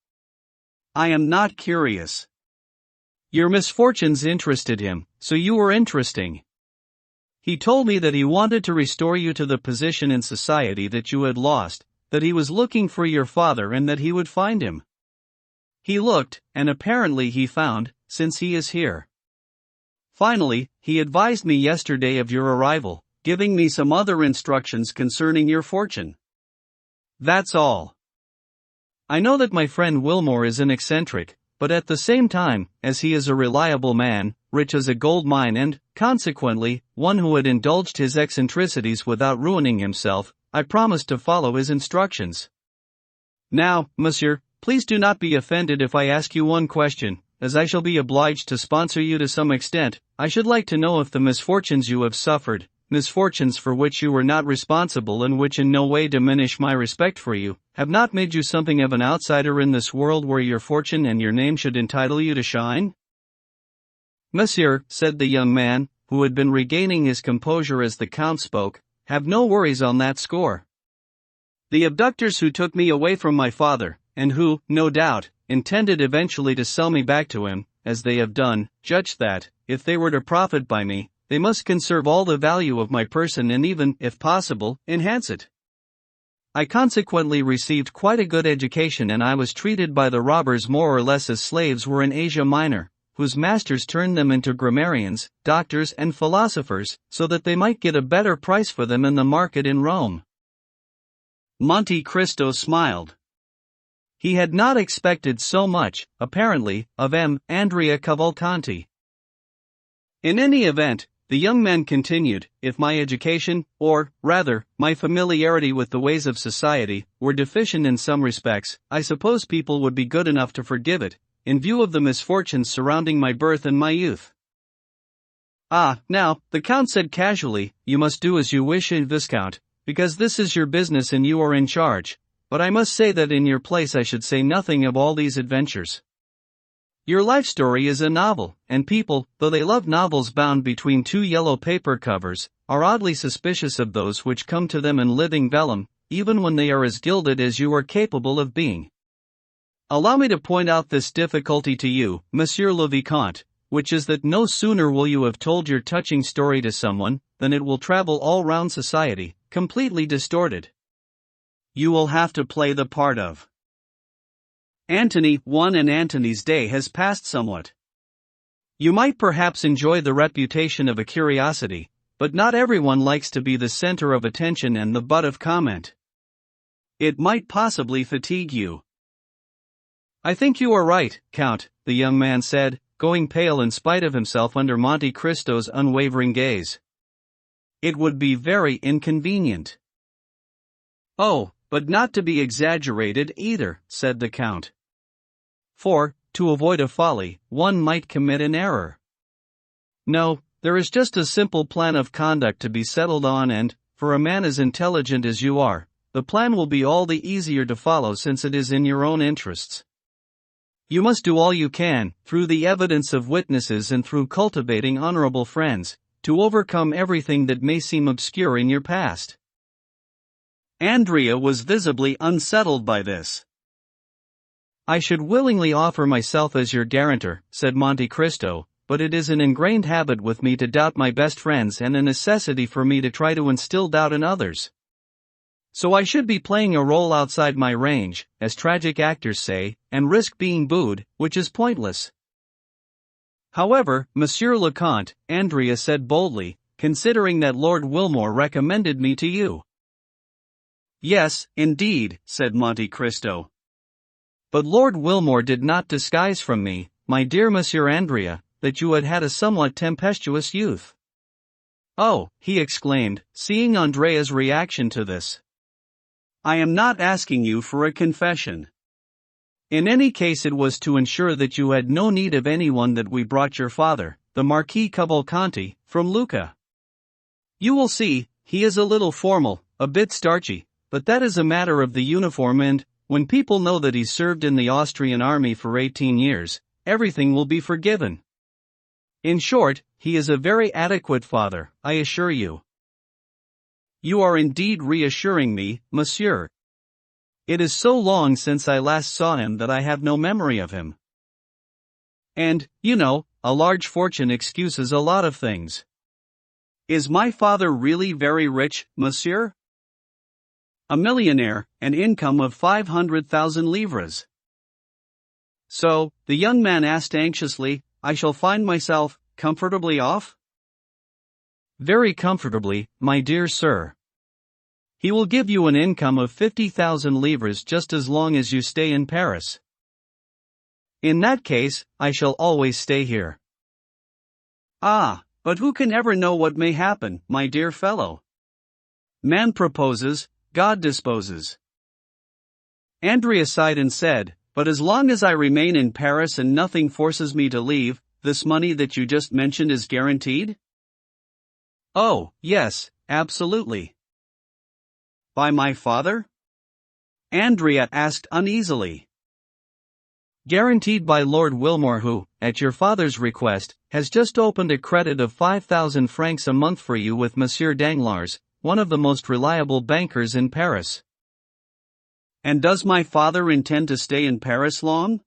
I am not curious. Your misfortunes interested him, so you were interesting. He told me that he wanted to restore you to the position in society that you had lost, that he was looking for your father and that he would find him. He looked, and apparently he found, since he is here. Finally, he advised me yesterday of your arrival, giving me some other instructions concerning your fortune. That's all. I know that my friend Wilmore is an eccentric, but at the same time, as he is a reliable man, rich as a gold mine and, consequently, one who had indulged his eccentricities without ruining himself, I promised to follow his instructions. Now, monsieur, please do not be offended if I ask you one question, as I shall be obliged to sponsor you to some extent. I should like to know if the misfortunes you have suffered, misfortunes for which you were not responsible and which in no way diminish my respect for you, have not made you something of an outsider in this world where your fortune and your name should entitle you to shine? Monsieur, said the young man, who had been regaining his composure as the Count spoke, have no worries on that score. The abductors who took me away from my father, and who, no doubt, intended eventually to sell me back to him, as they have done, judged that, if they were to profit by me, they must conserve all the value of my person and even, if possible, enhance it. I consequently received quite a good education, and I was treated by the robbers more or less as slaves were in Asia Minor, whose masters turned them into grammarians, doctors and philosophers, so that they might get a better price for them in the market in Rome. Monte Cristo smiled. He had not expected so much, apparently, of Andrea Cavalcanti. In any event, the young man continued, if my education, or, rather, my familiarity with the ways of society, were deficient in some respects, I suppose people would be good enough to forgive it, in view of the misfortunes surrounding my birth and my youth. Ah, now, the Count said casually, you must do as you wish, Viscount, because this is your business and you are in charge, but I must say that in your place I should say nothing of all these adventures. Your life story is a novel, and people, though they love novels bound between two yellow paper covers, are oddly suspicious of those which come to them in living vellum, even when they are as gilded as you are capable of being. Allow me to point out this difficulty to you, Monsieur le Vicomte, which is that no sooner will you have told your touching story to someone, than it will travel all round society, completely distorted. You will have to play the part of Antony I, and Antony's day has passed somewhat. You might perhaps enjoy the reputation of a curiosity, but not everyone likes to be the center of attention and the butt of comment. It might possibly fatigue you. I think you are right, Count, the young man said, going pale in spite of himself under Monte Cristo's unwavering gaze. It would be very inconvenient. Oh, but not to be exaggerated either, said the Count. For, to avoid a folly, one might commit an error. No, there is just a simple plan of conduct to be settled on, and, for a man as intelligent as you are, the plan will be all the easier to follow since it is in your own interests. You must do all you can, through the evidence of witnesses and through cultivating honorable friends, to overcome everything that may seem obscure in your past. Andrea was visibly unsettled by this. I should willingly offer myself as your guarantor, said Monte Cristo, but it is an ingrained habit with me to doubt my best friends and a necessity for me to try to instill doubt in others. So I should be playing a role outside my range, as tragic actors say, and risk being booed, which is pointless. However, Monsieur le Comte, Andrea said boldly, considering that Lord Wilmore recommended me to you. Yes, indeed, said Monte Cristo. But Lord Wilmore did not disguise from me, my dear Monsieur Andrea, that you had had a somewhat tempestuous youth. Oh, he exclaimed, seeing Andrea's reaction to this. I am not asking you for a confession. In any case it was to ensure that you had no need of anyone that we brought your father, the Marquis Cavalcanti, from Lucca. You will see, he is a little formal, a bit starchy, but that is a matter of the uniform, and, when people know that he served in the Austrian army for 18 years, everything will be forgiven. In short, he is a very adequate father, I assure you. You are indeed reassuring me, monsieur. It is so long since I last saw him that I have no memory of him. And, you know, a large fortune excuses a lot of things. Is my father really very rich, monsieur? A millionaire, an income of 500,000 livres. So, the young man asked anxiously, I shall find myself comfortably off? Very comfortably, my dear sir. He will give you an income of 50,000 livres just as long as you stay in Paris. In that case, I shall always stay here. Ah, but who can ever know what may happen, my dear fellow? Man proposes, God disposes. Andrea sighed and said, but as long as I remain in Paris and nothing forces me to leave, this money that you just mentioned is guaranteed? Oh, yes, absolutely. By my father? Andrea asked uneasily. Guaranteed by Lord Wilmore, who, at your father's request, has just opened a credit of 5,000 francs a month for you with Monsieur Danglars, one of the most reliable bankers in Paris. And does my father intend to stay in Paris long?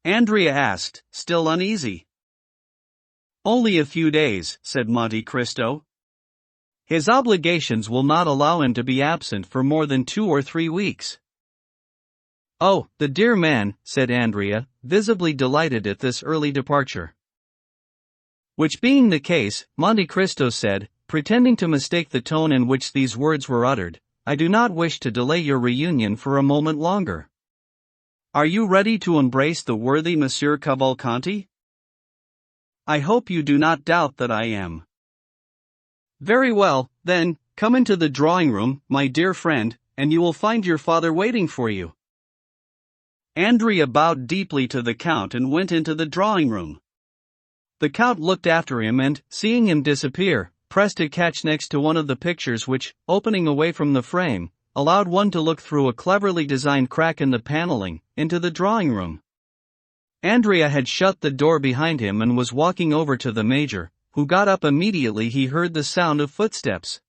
Andrea asked, still uneasy. Only a few days, said Monte Cristo. His obligations will not allow him to be absent for more than 2 or 3 weeks. Oh, the dear man, said Andrea, visibly delighted at this early departure. Which being the case, Monte Cristo said, pretending to mistake the tone in which these words were uttered, I do not wish to delay your reunion for a moment longer. Are you ready to embrace the worthy Monsieur Cavalcanti? I hope you do not doubt that I am. Very well, then, come into the drawing room, my dear friend, and you will find your father waiting for you. Andrea bowed deeply to the Count and went into the drawing room. The Count looked after him and, seeing him disappear, pressed a catch next to one of the pictures which, opening away from the frame, allowed one to look through a cleverly designed crack in the paneling, into the drawing room. Andrea had shut the door behind him and was walking over to the Major, who got up immediately he heard the sound of footsteps.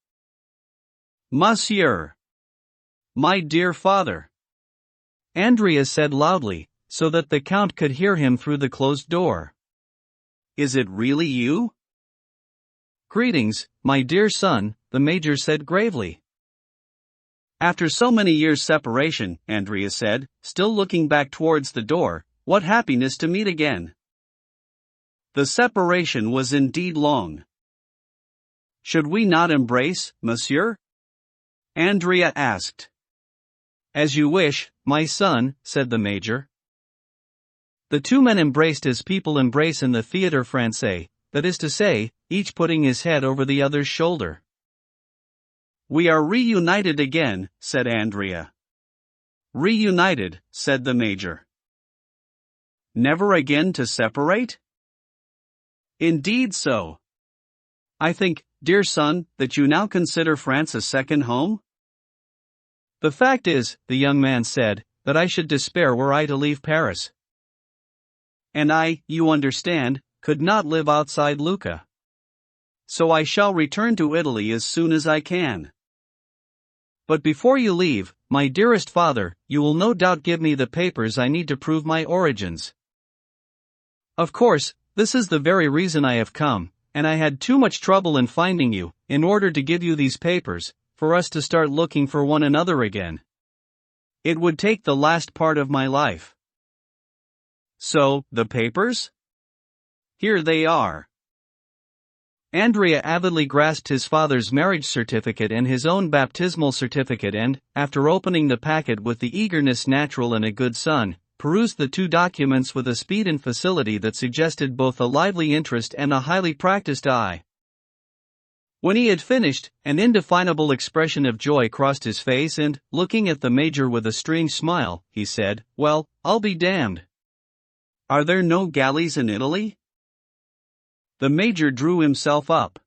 Monsieur! My dear father! Andrea said loudly, so that the Count could hear him through the closed door. Is it really you? Greetings, my dear son, the Major said gravely. After so many years' separation, Andrea said, still looking back towards the door, what happiness to meet again. The separation was indeed long. Should we not embrace, monsieur? Andrea asked. As you wish, my son, said the Major. The two men embraced as people embrace in the Théâtre Français, that is to say, each putting his head over the other's shoulder. We are reunited again, said Andrea. Reunited, said the Major. Never again to separate? Indeed so. I think, dear son, that you now consider France a second home? The fact is, the young man said, that I should despair were I to leave Paris. And I, you understand, could not live outside Lucca. So I shall return to Italy as soon as I can. But before you leave, my dearest father, you will no doubt give me the papers I need to prove my origins. Of course, this is the very reason I have come, and I had too much trouble in finding you, in order to give you these papers, for us to start looking for one another again. It would take the last part of my life. So, the papers? Here they are. Andrea avidly grasped his father's marriage certificate and his own baptismal certificate and, after opening the packet with the eagerness natural in a good son, perused the two documents with a speed and facility that suggested both a lively interest and a highly practiced eye. When he had finished, an indefinable expression of joy crossed his face and, looking at the Major with a strange smile, he said, Well, I'll be damned. Are there no galleys in Italy? The Major drew himself up.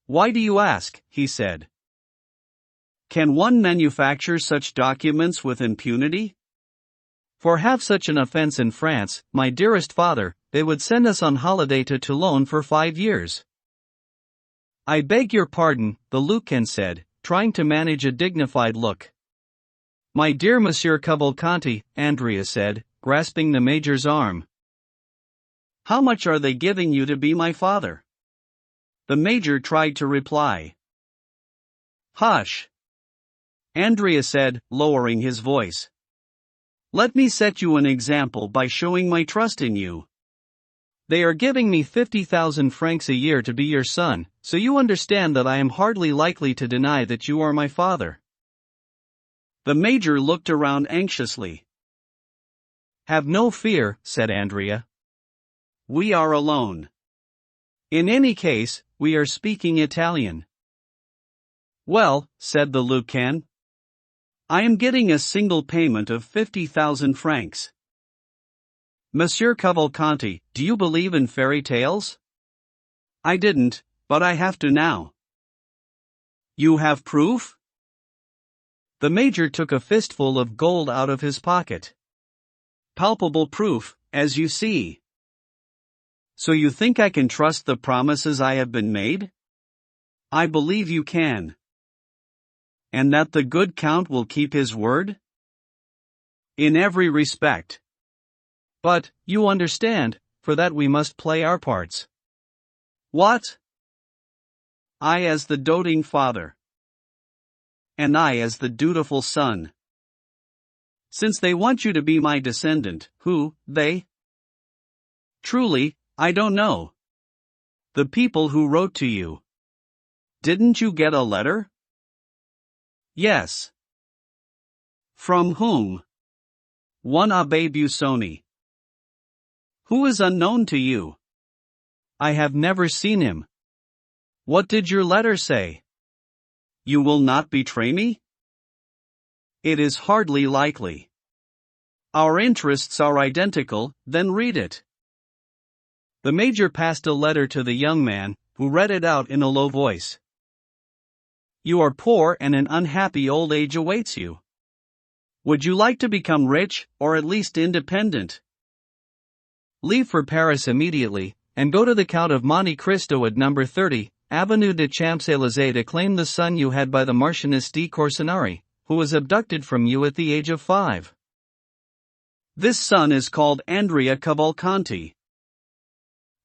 Why do you ask? He said. Can one manufacture such documents with impunity? For have such an offense in France, my dearest father, they would send us on holiday to Toulon for 5 years. I beg your pardon, the Lucan said, trying to manage a dignified look. My dear Monsieur Cavalcanti, Andrea said, grasping the Major's arm. How much are they giving you to be my father? The Major tried to reply. Hush! Andrea said, lowering his voice. Let me set you an example by showing my trust in you. They are giving me 50,000 francs a year to be your son, so you understand that I am hardly likely to deny that you are my father. The Major looked around anxiously. Have no fear, said Andrea. We are alone. In any case, we are speaking Italian. Well, said the Lucan, I am getting a single payment of 50,000 francs. Monsieur Cavalcanti, do you believe in fairy tales? I didn't, but I have to now. You have proof? The Major took a fistful of gold out of his pocket. Palpable proof, as you see. So you think I can trust the promises I have been made? I believe you can. And that the good Count will keep his word? In every respect. But, you understand, for that we must play our parts. What? I as the doting father. And I as the dutiful son. Since they want you to be my descendant, who, they? Truly, I don't know. The people who wrote to you. Didn't you get a letter? Yes. From whom? One Abbé Busoni. Who is unknown to you? I have never seen him. What did your letter say? You will not betray me? It is hardly likely. Our interests are identical, then read it. The Major passed a letter to the young man, who read it out in a low voice. You are poor and an unhappy old age awaits you. Would you like to become rich, or at least independent? Leave for Paris immediately, and go to the Count of Monte Cristo at number 30, Avenue de Champs-Élysées to claim the son you had by the Marchioness di Corsinari, who was abducted from you at the age of 5. This son is called Andrea Cavalcanti.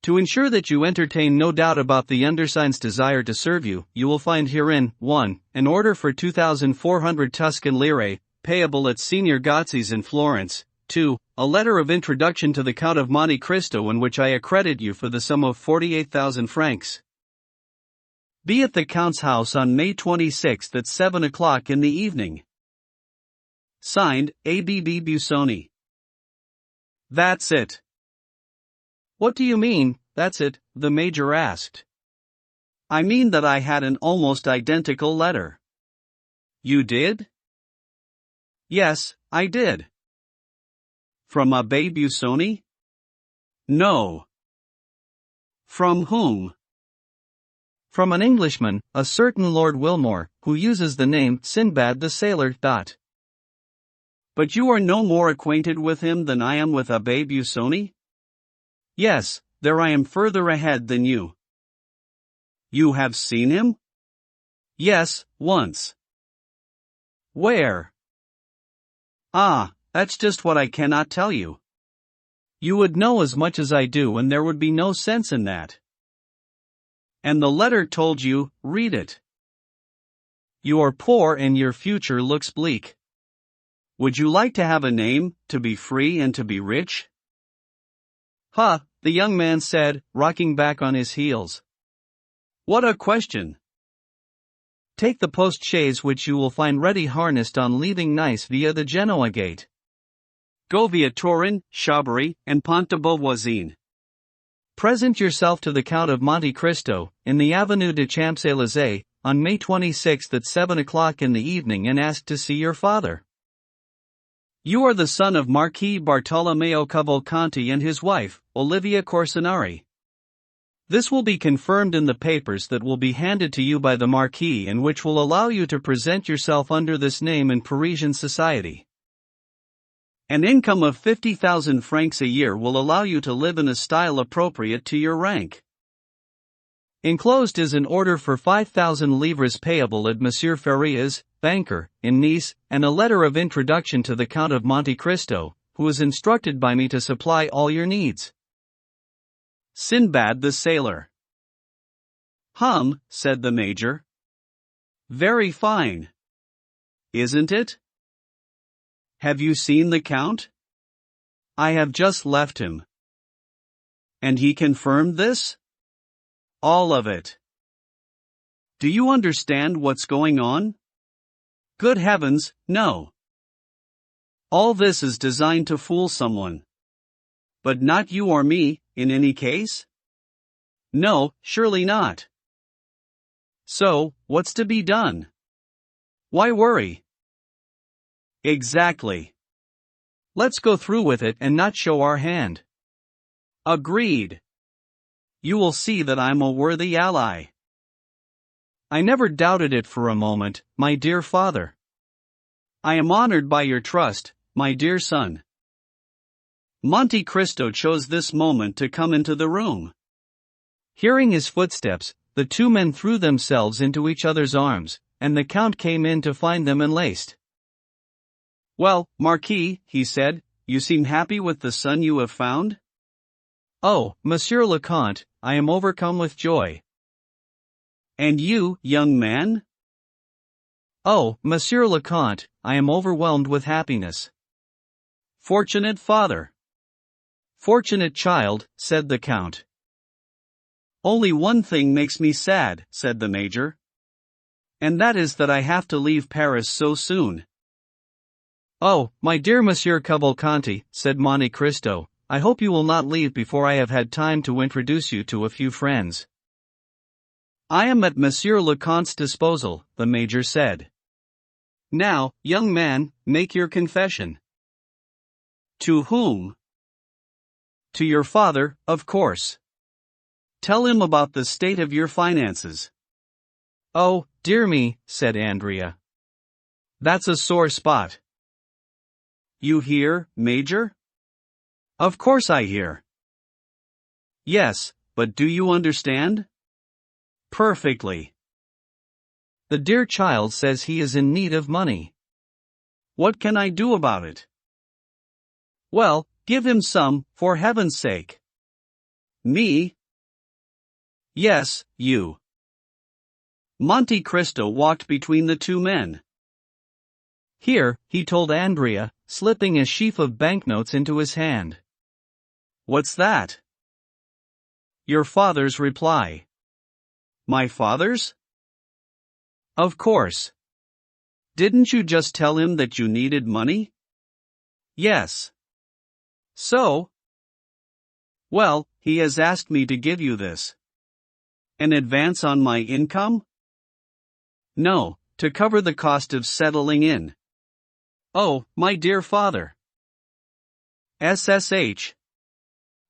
To ensure that you entertain no doubt about the undersigned's desire to serve you, you will find herein, 1. An order for 2,400 Tuscan lire, payable at Signor Gozzi's in Florence. 2. A letter of introduction to the Count of Monte Cristo in which I accredit you for the sum of 48,000 francs. Be at the Count's house on May 26 at 7 o'clock in the evening. Signed, A.B.B. Busoni. That's it. What do you mean, that's it? The Major asked. I mean that I had an almost identical letter. You did? Yes, I did. From Abbé Busoni? No. From whom? From an Englishman, a certain Lord Wilmore, who uses the name Sinbad the Sailor. But you are no more acquainted with him than I am with Abbé Busoni? Yes, there I am further ahead than you. You have seen him? Yes, once. Where? Ah, that's just what I cannot tell you. You would know as much as I do and there would be no sense in that. And the letter told you, read it. You are poor and your future looks bleak. Would you like to have a name, to be free and to be rich? Huh, the young man said, rocking back on his heels. What a question! Take the post-chaise which you will find ready harnessed on leaving Nice via the Genoa gate. Go via Turin, Chabris, and Pont de Beauvoisin. Present yourself to the Count of Monte Cristo, in the Avenue de Champs-Élysées, on May 26 at 7 o'clock in the evening and ask to see your father. You are the son of Marquis Bartolomeo Cavalcanti and his wife, Olivia Corsinari. This will be confirmed in the papers that will be handed to you by the Marquis and which will allow you to present yourself under this name in Parisian society. An income of 50,000 francs a year will allow you to live in a style appropriate to your rank. Enclosed is an order for 5,000 livres payable at Monsieur Farias, banker, in Nice, and a letter of introduction to the Count of Monte Cristo, who is instructed by me to supply all your needs. Sinbad the Sailor. Said the Major. Very fine. Isn't it? Have you seen the Count? I have just left him. And he confirmed this? All of it. Do you understand what's going on? Good heavens, no. All this is designed to fool someone. But not you or me, in any case? No, surely not. So, what's to be done? Why worry? Exactly. Let's go through with it and not show our hand. Agreed. You will see that I'm a worthy ally. I never doubted it for a moment, my dear father. I am honored by your trust, my dear son. Monte Cristo chose this moment to come into the room. Hearing his footsteps, the two men threw themselves into each other's arms, and the Count came in to find them enlaced. Well, Marquis, he said, you seem happy with the son you have found? Oh, Monsieur le Comte, I am overcome with joy. And you, young man? Oh, Monsieur le Comte, I am overwhelmed with happiness. Fortunate father. Fortunate child, said the Count. Only one thing makes me sad, said the Major. And that is that I have to leave Paris so soon. Oh, my dear Monsieur Cavalcanti, said Monte Cristo, I hope you will not leave before I have had time to introduce you to a few friends. I am at Monsieur le Comte's disposal, the Major said. Now, young man, make your confession. To whom? To your father, of course. Tell him about the state of your finances. Oh, dear me, said Andrea. That's a sore spot. You hear, Major? Of course I hear. Yes, but do you understand? Perfectly. The dear child says he is in need of money. What can I do about it? Well, give him some, for heaven's sake. Me? Yes, you. Monte Cristo walked between the two men. Here, he told Andrea, slipping a sheaf of banknotes into his hand. What's that? Your father's reply. My father's? Of course. Didn't you just tell him that you needed money? Yes. So? Well, he has asked me to give you this. An advance on my income? No, to cover the cost of settling in. Oh, my dear father. SSH.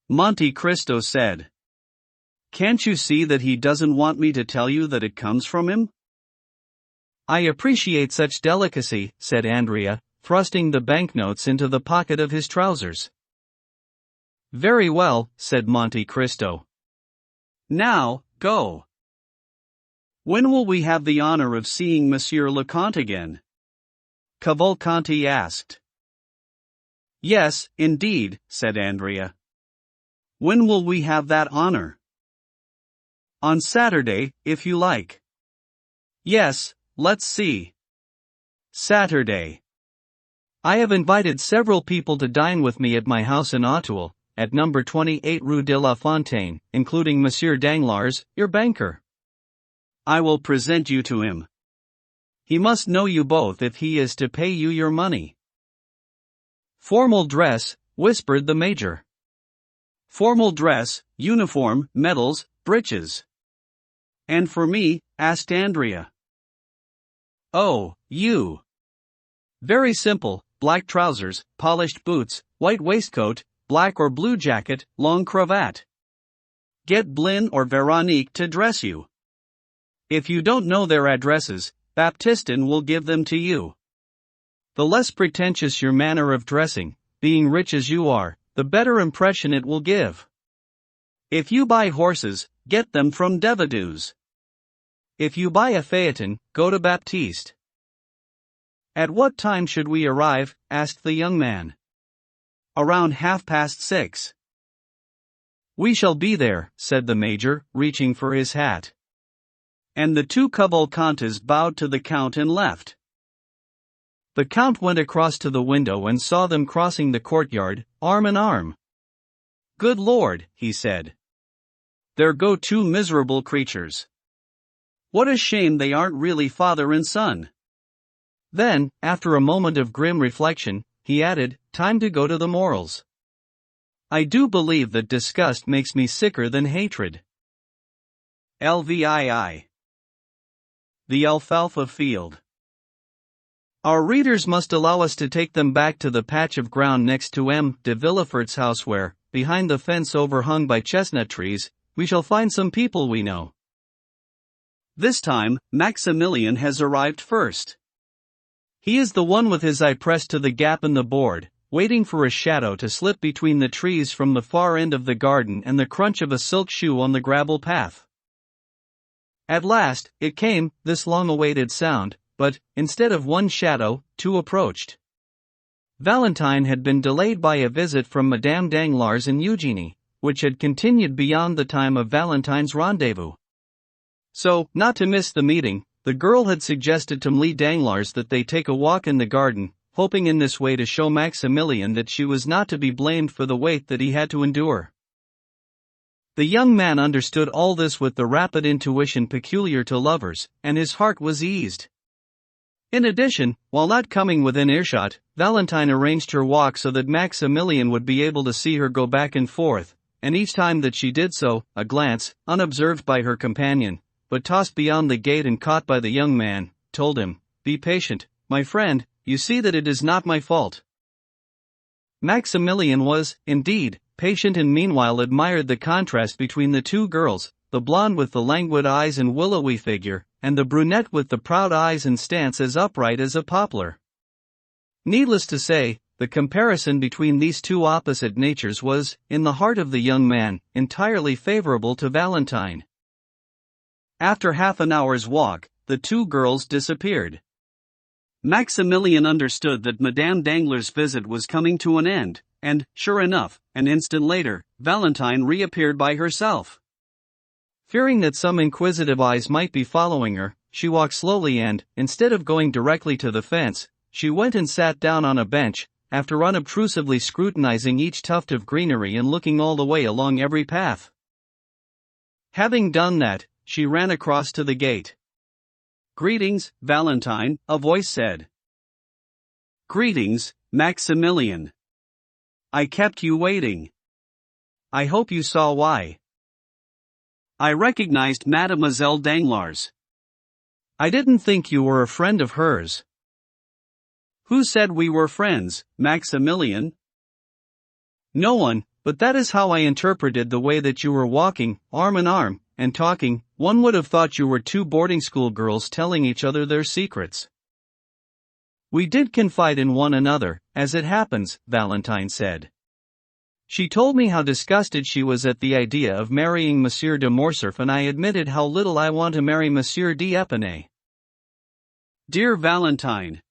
Monte Cristo said. Can't you see that he doesn't want me to tell you that it comes from him? I appreciate such delicacy, said Andrea, thrusting the banknotes into the pocket of his trousers. Very well, said Monte Cristo. Now, go. When will we have the honor of seeing Monsieur le Comte again? Cavalcanti asked. Yes, indeed, said Andrea. When will we have that honor? On Saturday, if you like. Yes, let's see. Saturday. I have invited several people to dine with me at my house in Auteuil, at number 28 Rue de la Fontaine, including Monsieur Danglars, your banker. I will present you to him. He must know you both if he is to pay you your money. Formal dress, whispered the Major. Formal dress, uniform, medals, breeches. And for me, asked Andrea. Oh, you. Very simple, black trousers, polished boots, white waistcoat, black or blue jacket, long cravat. Get Blin or Veronique to dress you. If you don't know their addresses, Baptistin will give them to you. The less pretentious your manner of dressing, being rich as you are, the better impression it will give. If you buy horses, get them from Devadu's. If you buy a phaeton, go to Baptiste. At what time should we arrive? Asked the young man. Around 6:30. We shall be there, said the Major, reaching for his hat. And the two Cavalcantes bowed to the Count and left. The Count went across to the window and saw them crossing the courtyard, arm in arm. Good Lord, he said. There go two miserable creatures. What a shame they aren't really father and son. Then, after a moment of grim reflection, he added, time to go to the morals. I do believe that disgust makes me sicker than hatred. LVII. the alfalfa field. Our readers must allow us to take them back to the patch of ground next to M. de Villefort's house where, behind the fence overhung by chestnut trees, we shall find some people we know. This time, Maximilian has arrived first. He is the one with his eye pressed to the gap in the board, waiting for a shadow to slip between the trees from the far end of the garden and the crunch of a silk shoe on the gravel path. At last, it came, this long-awaited sound, but, instead of one shadow, two approached. Valentine had been delayed by a visit from Madame Danglars and Eugenie, which had continued beyond the time of Valentine's rendezvous. So, not to miss the meeting, the girl had suggested to Mlle Danglars that they take a walk in the garden, hoping in this way to show Maximilian that she was not to be blamed for the weight that he had to endure. The young man understood all this with the rapid intuition peculiar to lovers, and his heart was eased. In addition, while not coming within earshot, Valentine arranged her walk so that Maximilian would be able to see her go back and forth, and each time that she did so, a glance, unobserved by her companion, but tossed beyond the gate and caught by the young man, told him, "Be patient, my friend, you see that it is not my fault." Maximilian was, indeed, patient and meanwhile admired the contrast between the two girls, the blonde with the languid eyes and willowy figure, and the brunette with the proud eyes and stance as upright as a poplar. Needless to say, the comparison between these two opposite natures was, in the heart of the young man, entirely favorable to Valentine. After half an hour's walk, the two girls disappeared. Maximilian understood that Madame Danglars' visit was coming to an end, and, sure enough, an instant later, Valentine reappeared by herself. Fearing that some inquisitive eyes might be following her, she walked slowly and, instead of going directly to the fence, she went and sat down on a bench, after unobtrusively scrutinizing each tuft of greenery and looking all the way along every path. Having done that, she ran across to the gate. "Greetings, Valentine," a voice said. "Greetings, Maximilian. I kept you waiting. I hope you saw why." I recognized Mademoiselle Danglars. "I didn't think you were a friend of hers." "Who said we were friends, Maximilian?" "No one, but that is how I interpreted the way that you were walking, arm in arm, and talking. One would have thought you were two boarding school girls telling each other their secrets." "We did confide in one another, as it happens," Valentine said. "She told me how disgusted she was at the idea of marrying Monsieur de Morcerf, and I admitted how little I want to marry Monsieur d'Épinay." "Dear Valentine,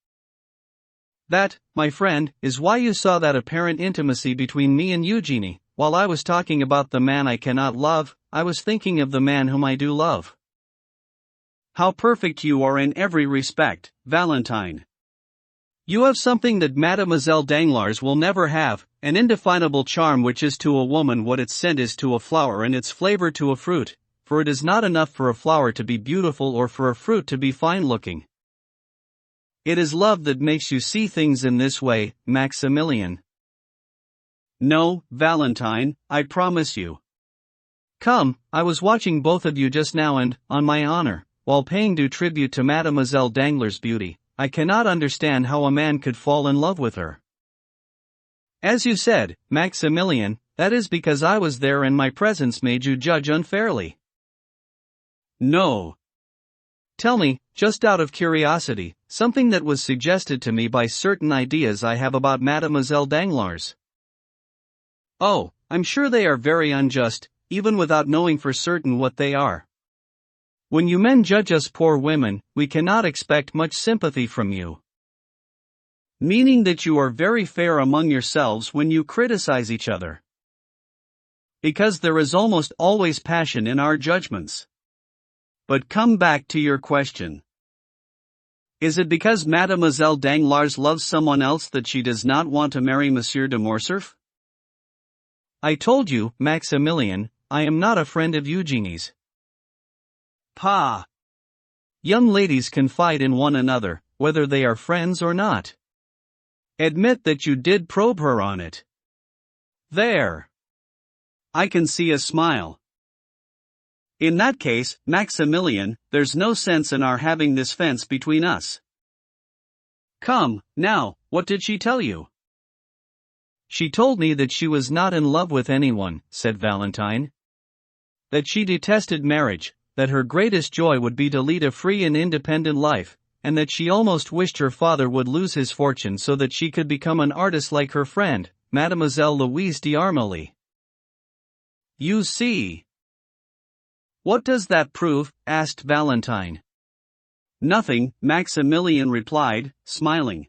that, my friend, is why you saw that apparent intimacy between me and Eugenie. While I was talking about the man I cannot love, I was thinking of the man whom I do love." How perfect you are in every respect, Valentine. You have something that Mademoiselle Danglars will never have, an indefinable charm which is to a woman what its scent is to a flower and its flavor to a fruit, for it is not enough for a flower to be beautiful or for a fruit to be fine-looking. It is love that makes you see things in this way, Maximilian. No, Valentine, I promise you. Come, I was watching both of you just now and, on my honor, while paying due tribute to Mademoiselle Danglars' beauty, I cannot understand how a man could fall in love with her. As you said, Maximilian, that is because I was there and my presence made you judge unfairly. No. Tell me, just out of curiosity, something that was suggested to me by certain ideas I have about Mademoiselle Danglars. Oh, I'm sure they are very unjust, even without knowing for certain what they are. When you men judge us poor women, we cannot expect much sympathy from you. Meaning that you are very fair among yourselves when you criticize each other. Because there is almost always passion in our judgments. But come back to your question. Is it because Mademoiselle Danglars loves someone else that she does not want to marry Monsieur de Morcerf? I told you, Maximilian, I am not a friend of Eugenie's. Pa! Young ladies confide in one another, whether they are friends or not. Admit that you did probe her on it. There! I can see a smile. In that case, Maximilian, there's no sense in our having this fence between us. Come, now, what did she tell you? She told me that she was not in love with anyone, said Valentine. That she detested marriage, that her greatest joy would be to lead a free and independent life, and that she almost wished her father would lose his fortune so that she could become an artist like her friend, Mademoiselle Louise d'Armilly. You see. What does that prove? Asked Valentine. Nothing, Maximilian replied, smiling.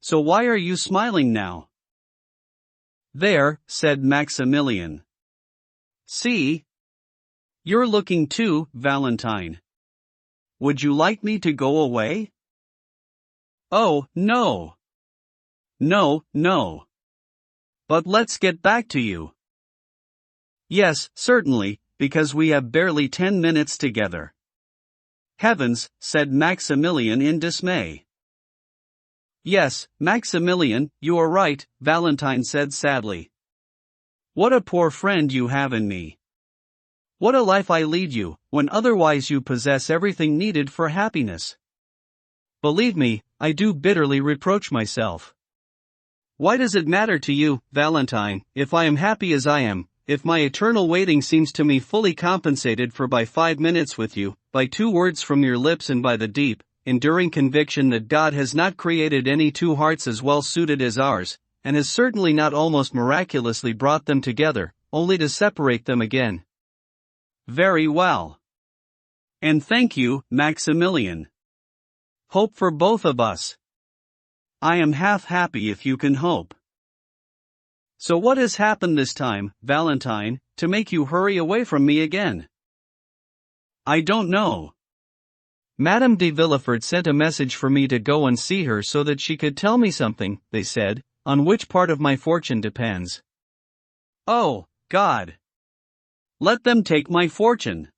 So why are you smiling now? There, said Maximilian. See? You're looking too, Valentine. Would you like me to go away? Oh, no. No, no. But let's get back to you. Yes, certainly, because we have barely 10 minutes together. Heavens, said Maximilian in dismay. Yes, Maximilian, you are right, Valentine said sadly. What a poor friend you have in me. What a life I lead you, when otherwise you possess everything needed for happiness. Believe me, I do bitterly reproach myself. Why does it matter to you, Valentine, if I am happy as I am, if my eternal waiting seems to me fully compensated for by 5 minutes with you, by 2 words from your lips and by the deep, enduring conviction that God has not created any 2 hearts as well suited as ours, and has certainly not almost miraculously brought them together, only to separate them again. Very well. And thank you, Maximilian. Hope for both of us. I am half happy if you can hope. So what has happened this time, Valentine, to make you hurry away from me again? I don't know. Madame de Villefort sent a message for me to go and see her so that she could tell me something, they said, on which part of my fortune depends. Oh, God! Let them take my fortune.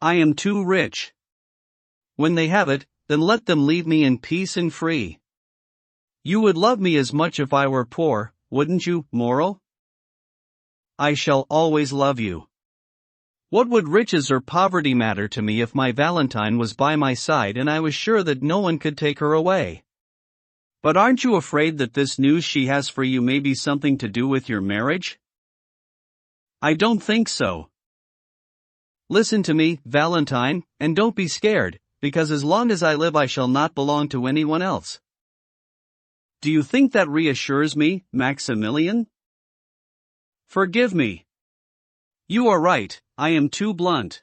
I am too rich. When they have it, then let them leave me in peace and free. You would love me as much if I were poor, wouldn't you, Moreau? I shall always love you. What would riches or poverty matter to me if my Valentine was by my side and I was sure that no one could take her away? But aren't you afraid that this news she has for you may be something to do with your marriage? I don't think so. Listen to me, Valentine, and don't be scared, because as long as I live I shall not belong to anyone else. Do you think that reassures me, Maximilian? Forgive me. You are right, I am too blunt.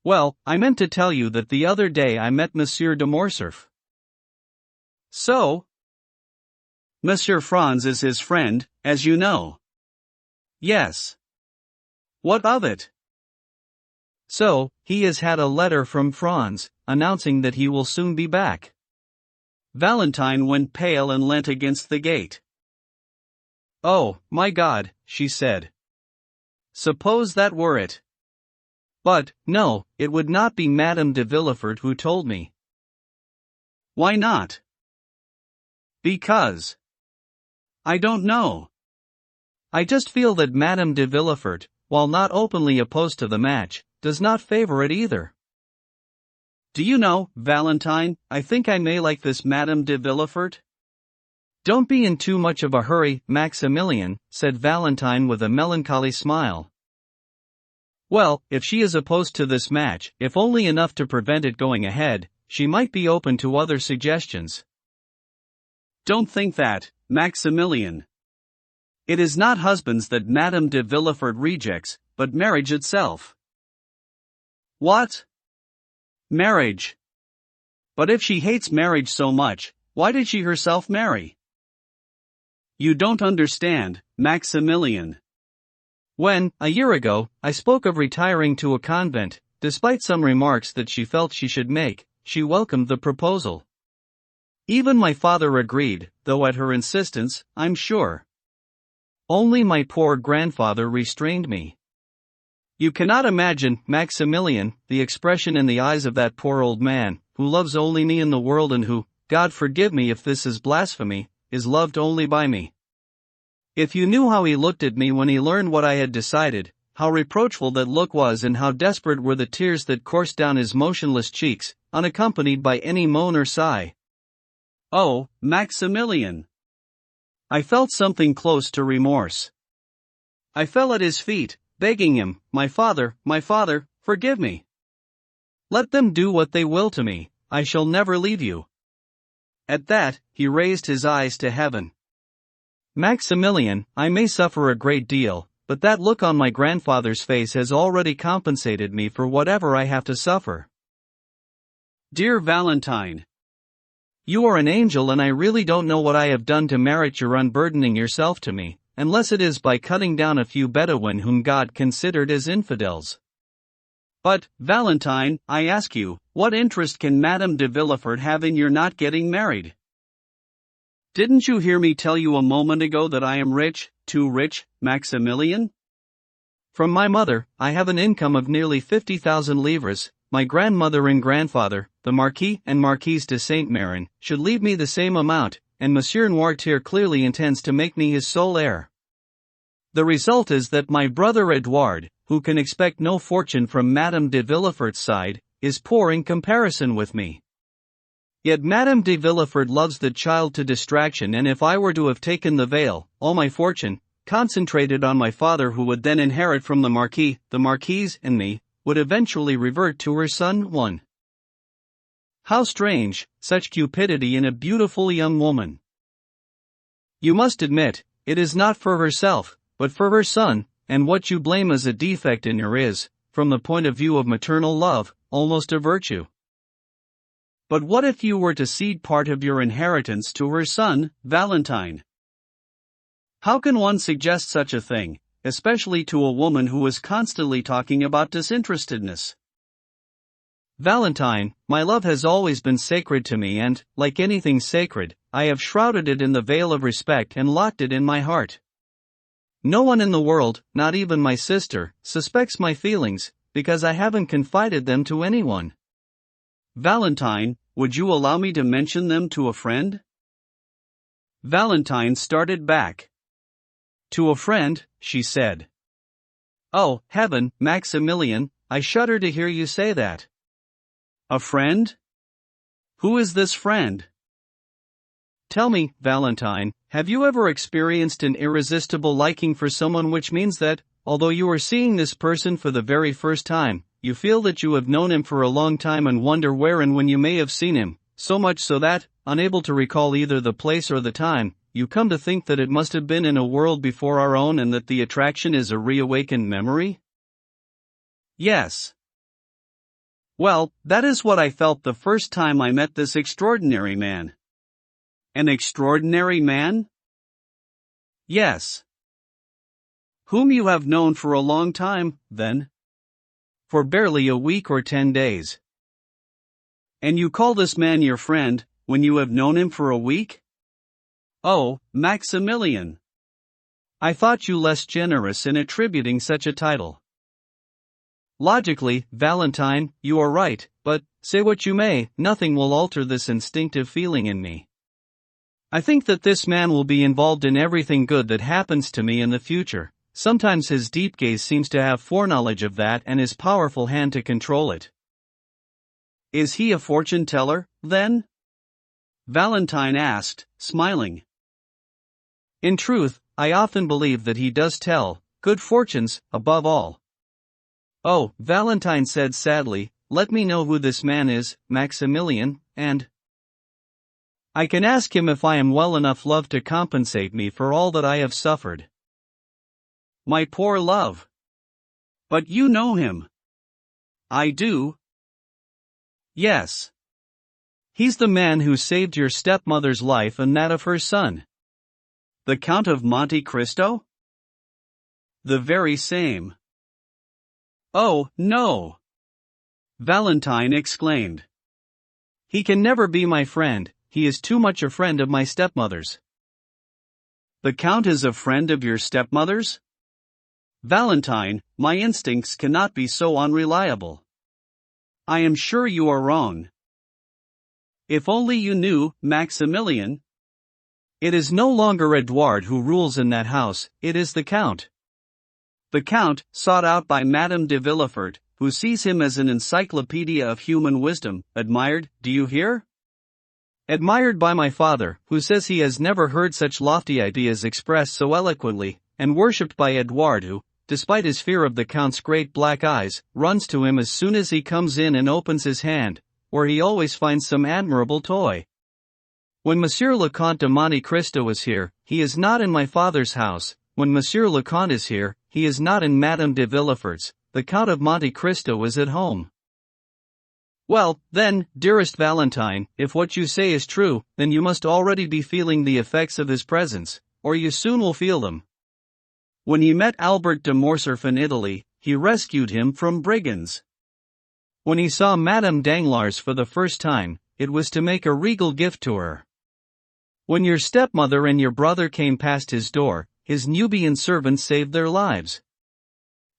Well, I meant to tell you that the other day I met Monsieur de Morcerf. So? Monsieur Franz is his friend, as you know. Yes. What of it? So, he has had a letter from Franz, announcing that he will soon be back. Valentine went pale and leant against the gate. Oh, my God, she said. Suppose that were it. But, no, it would not be Madame de Villefort who told me. Why not? Because. I don't know. I just feel that Madame de Villefort, while not openly opposed to the match, does not favor it either. Do you know, Valentine, I think I may like this Madame de Villefort? Don't be in too much of a hurry, Maximilian, said Valentine with a melancholy smile. Well, if she is opposed to this match, if only enough to prevent it going ahead, she might be open to other suggestions. Don't think that, Maximilian. It is not husbands that Madame de Villefort rejects, but marriage itself. What? Marriage. But if she hates marriage so much, why did she herself marry? You don't understand, Maximilian. When, a year ago, I spoke of retiring to a convent, despite some remarks that she felt she should make, she welcomed the proposal. Even my father agreed, though at her insistence, I'm sure. Only my poor grandfather restrained me. You cannot imagine, Maximilian, the expression in the eyes of that poor old man, who loves only me in the world and who, God forgive me if this is blasphemy, is loved only by me. If you knew how he looked at me when he learned what I had decided, how reproachful that look was and how desperate were the tears that coursed down his motionless cheeks, unaccompanied by any moan or sigh. Oh, Maximilian! I felt something close to remorse. I fell at his feet, begging him, my father, forgive me. Let them do what they will to me, I shall never leave you." At that, he raised his eyes to heaven. "Maximilian, I may suffer a great deal, but that look on my grandfather's face has already compensated me for whatever I have to suffer." "Dear Valentine, You are an angel, and I really don't know what I have done to merit your unburdening yourself to me, unless it is by cutting down a few Bedouin whom God considered as infidels. But, Valentine, I ask you, what interest can Madame de Villefort have in your not getting married? Didn't you hear me tell you a moment ago that I am rich, too rich, Maximilian? From my mother, I have an income of nearly 50,000 livres. My grandmother and grandfather, the Marquis and Marquise de Saint-Méran, should leave me the same amount, and Monsieur Noirtier clearly intends to make me his sole heir. The result is that my brother Edouard, who can expect no fortune from Madame de Villefort's side, is poor in comparison with me. Yet Madame de Villefort loves the child to distraction, and if I were to have taken the veil, all my fortune, concentrated on my father who would then inherit from the Marquis, the Marquise, and me, would eventually revert to her son. 1. How strange, such cupidity in a beautiful young woman. You must admit, it is not for herself, but for her son, and what you blame as a defect in her is, from the point of view of maternal love, almost a virtue. But what if you were to cede part of your inheritance to her son, Valentine? How can one suggest such a thing, especially to a woman who is constantly talking about disinterestedness? Valentine, my love has always been sacred to me, and, like anything sacred, I have shrouded it in the veil of respect and locked it in my heart. No one in the world, not even my sister, suspects my feelings, because I haven't confided them to anyone. Valentine, would you allow me to mention them to a friend? Valentine started back. To a friend, she said. Oh, heaven, Maximilian, I shudder to hear you say that. A friend? Who is this friend? Tell me, Valentine, have you ever experienced an irresistible liking for someone, which means that, although you are seeing this person for the very first time, you feel that you have known him for a long time and wonder where and when you may have seen him, so much so that, unable to recall either the place or the time, you come to think that it must have been in a world before our own and that the attraction is a reawakened memory? Yes. Well, that is what I felt the first time I met this extraordinary man. An extraordinary man? Yes. Whom you have known for a long time, then? For barely a week or 10 days. And you call this man your friend, when you have known him for a week? Oh, Maximilian! I thought you less generous in attributing such a title. Logically, Valentine, you are right, but, say what you may, nothing will alter this instinctive feeling in me. I think that this man will be involved in everything good that happens to me in the future. Sometimes his deep gaze seems to have foreknowledge of that and his powerful hand to control it. Is he a fortune teller, then? Valentine asked, smiling. In truth, I often believe that he does tell good fortunes, above all. Oh, Valentine said sadly, let me know who this man is, Maximilian, and I can ask him if I am well enough loved to compensate me for all that I have suffered. My poor love. But you know him. I do. Yes. He's the man who saved your stepmother's life and that of her son. The Count of Monte Cristo? The very same. Oh, no! Valentine exclaimed. He can never be my friend, he is too much a friend of my stepmother's. The Count is a friend of your stepmother's? Valentine, my instincts cannot be so unreliable. I am sure you are wrong. If only you knew, Maximilian. It is no longer Edouard who rules in that house, it is the Count. The Count, sought out by Madame de Villefort, who sees him as an encyclopedia of human wisdom, admired, do you hear? Admired by my father, who says he has never heard such lofty ideas expressed so eloquently, and worshipped by Edouard who, despite his fear of the Count's great black eyes, runs to him as soon as he comes in and opens his hand, where he always finds some admirable toy. When Monsieur le Comte de Monte Cristo is here, he is not in my father's house. When Monsieur le Comte is here, he is not in Madame de Villefort's. The Count of Monte Cristo is at home. Well, then, dearest Valentine, if what you say is true, then you must already be feeling the effects of his presence, or you soon will feel them. When he met Albert de Morcerf in Italy, he rescued him from brigands. When he saw Madame Danglars for the first time, it was to make a regal gift to her. When your stepmother and your brother came past his door, his Nubian servant saved their lives.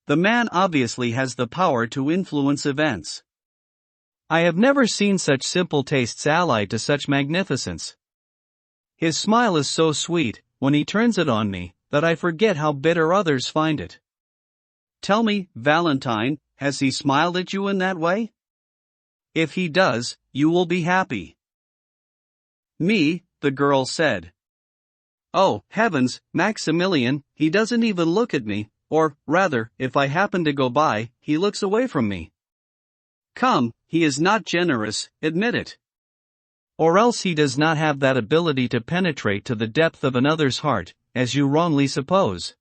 The man obviously has the power to influence events. I have never seen such simple tastes allied to such magnificence. His smile is so sweet, when he turns it on me, that I forget how bitter others find it. Tell me, Valentine, has he smiled at you in that way? If he does, you will be happy. Me, the girl said. Oh, heavens, Maximilian, he doesn't even look at me, or, rather, if I happen to go by, he looks away from me. Come, he is not generous, admit it. Or else he does not have that ability to penetrate to the depth of another's heart, as you wrongly suppose.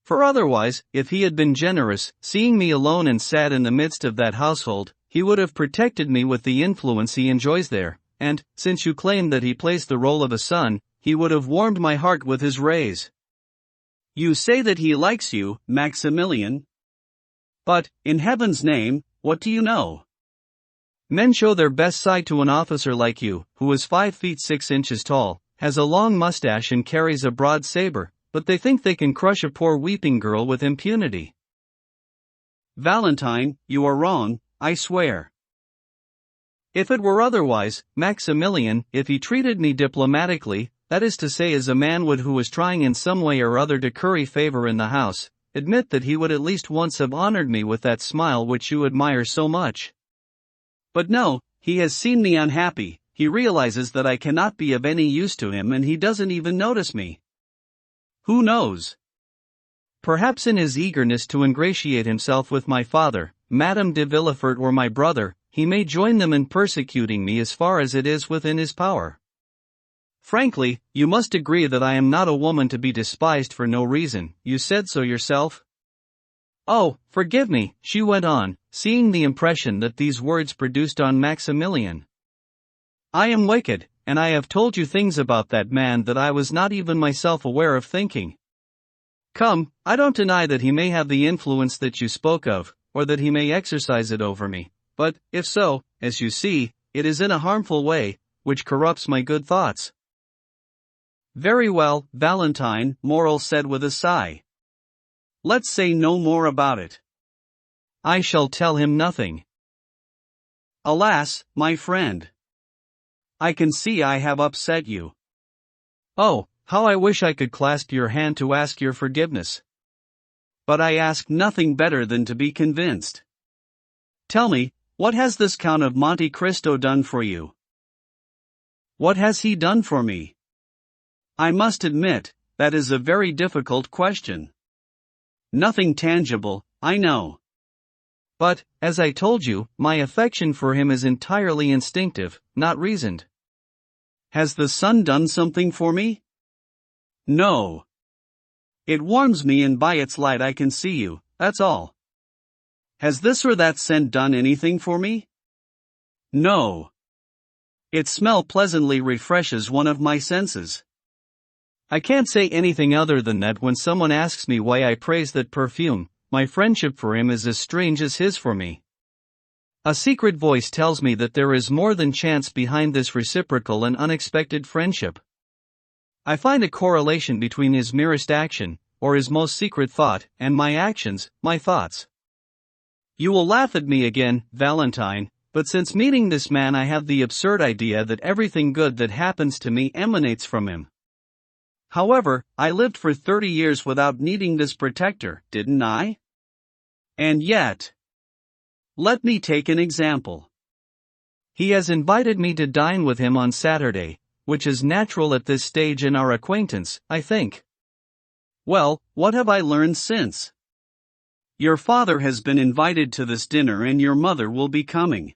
For otherwise, if he had been generous, seeing me alone and sad in the midst of that household, he would have protected me with the influence he enjoys there, and, since you claim that he plays the role of a son, he would have warmed my heart with his rays. You say that he likes you, Maximilian. But, in heaven's name, what do you know? Men show their best side to an officer like you, who is 5 feet 6 inches tall, has a long mustache and carries a broad saber, but they think they can crush a poor weeping girl with impunity. Valentine, you are wrong, I swear. If it were otherwise, Maximilian, if he treated me diplomatically, that is to say as a man would who was trying in some way or other to curry favor in the house, admit that he would at least once have honored me with that smile which you admire so much. But no, he has seen me unhappy, he realizes that I cannot be of any use to him and he doesn't even notice me. Who knows? Perhaps in his eagerness to ingratiate himself with my father, Madame de Villefort or my brother, he may join them in persecuting me as far as it is within his power. Frankly, you must agree that I am not a woman to be despised for no reason, you said so yourself. Oh, forgive me, she went on, seeing the impression that these words produced on Maximilian. I am wicked, and I have told you things about that man that I was not even myself aware of thinking. Come, I don't deny that he may have the influence that you spoke of, or that he may exercise it over me, but, if so, as you see, it is in a harmful way, which corrupts my good thoughts. Very well, Valentine, Morrel said with a sigh. Let's say no more about it. I shall tell him nothing. Alas, my friend. I can see I have upset you. Oh, how I wish I could clasp your hand to ask your forgiveness. But I ask nothing better than to be convinced. Tell me, what has this Count of Monte Cristo done for you? What has he done for me? I must admit, that is a very difficult question. Nothing tangible, I know. But, as I told you, my affection for him is entirely instinctive, not reasoned. Has the sun done something for me? No. It warms me and by its light I can see you, that's all. Has this or that scent done anything for me? No. Its smell pleasantly refreshes one of my senses. I can't say anything other than that when someone asks me why I praise that perfume, my friendship for him is as strange as his for me. A secret voice tells me that there is more than chance behind this reciprocal and unexpected friendship. I find a correlation between his merest action, or his most secret thought, and my actions, my thoughts. You will laugh at me again, Valentine, but since meeting this man I have the absurd idea that everything good that happens to me emanates from him. However, I lived for 30 years without needing this protector, didn't I? And yet. Let me take an example. He has invited me to dine with him on Saturday, which is natural at this stage in our acquaintance, I think. Well, what have I learned since? Your father has been invited to this dinner and your mother will be coming.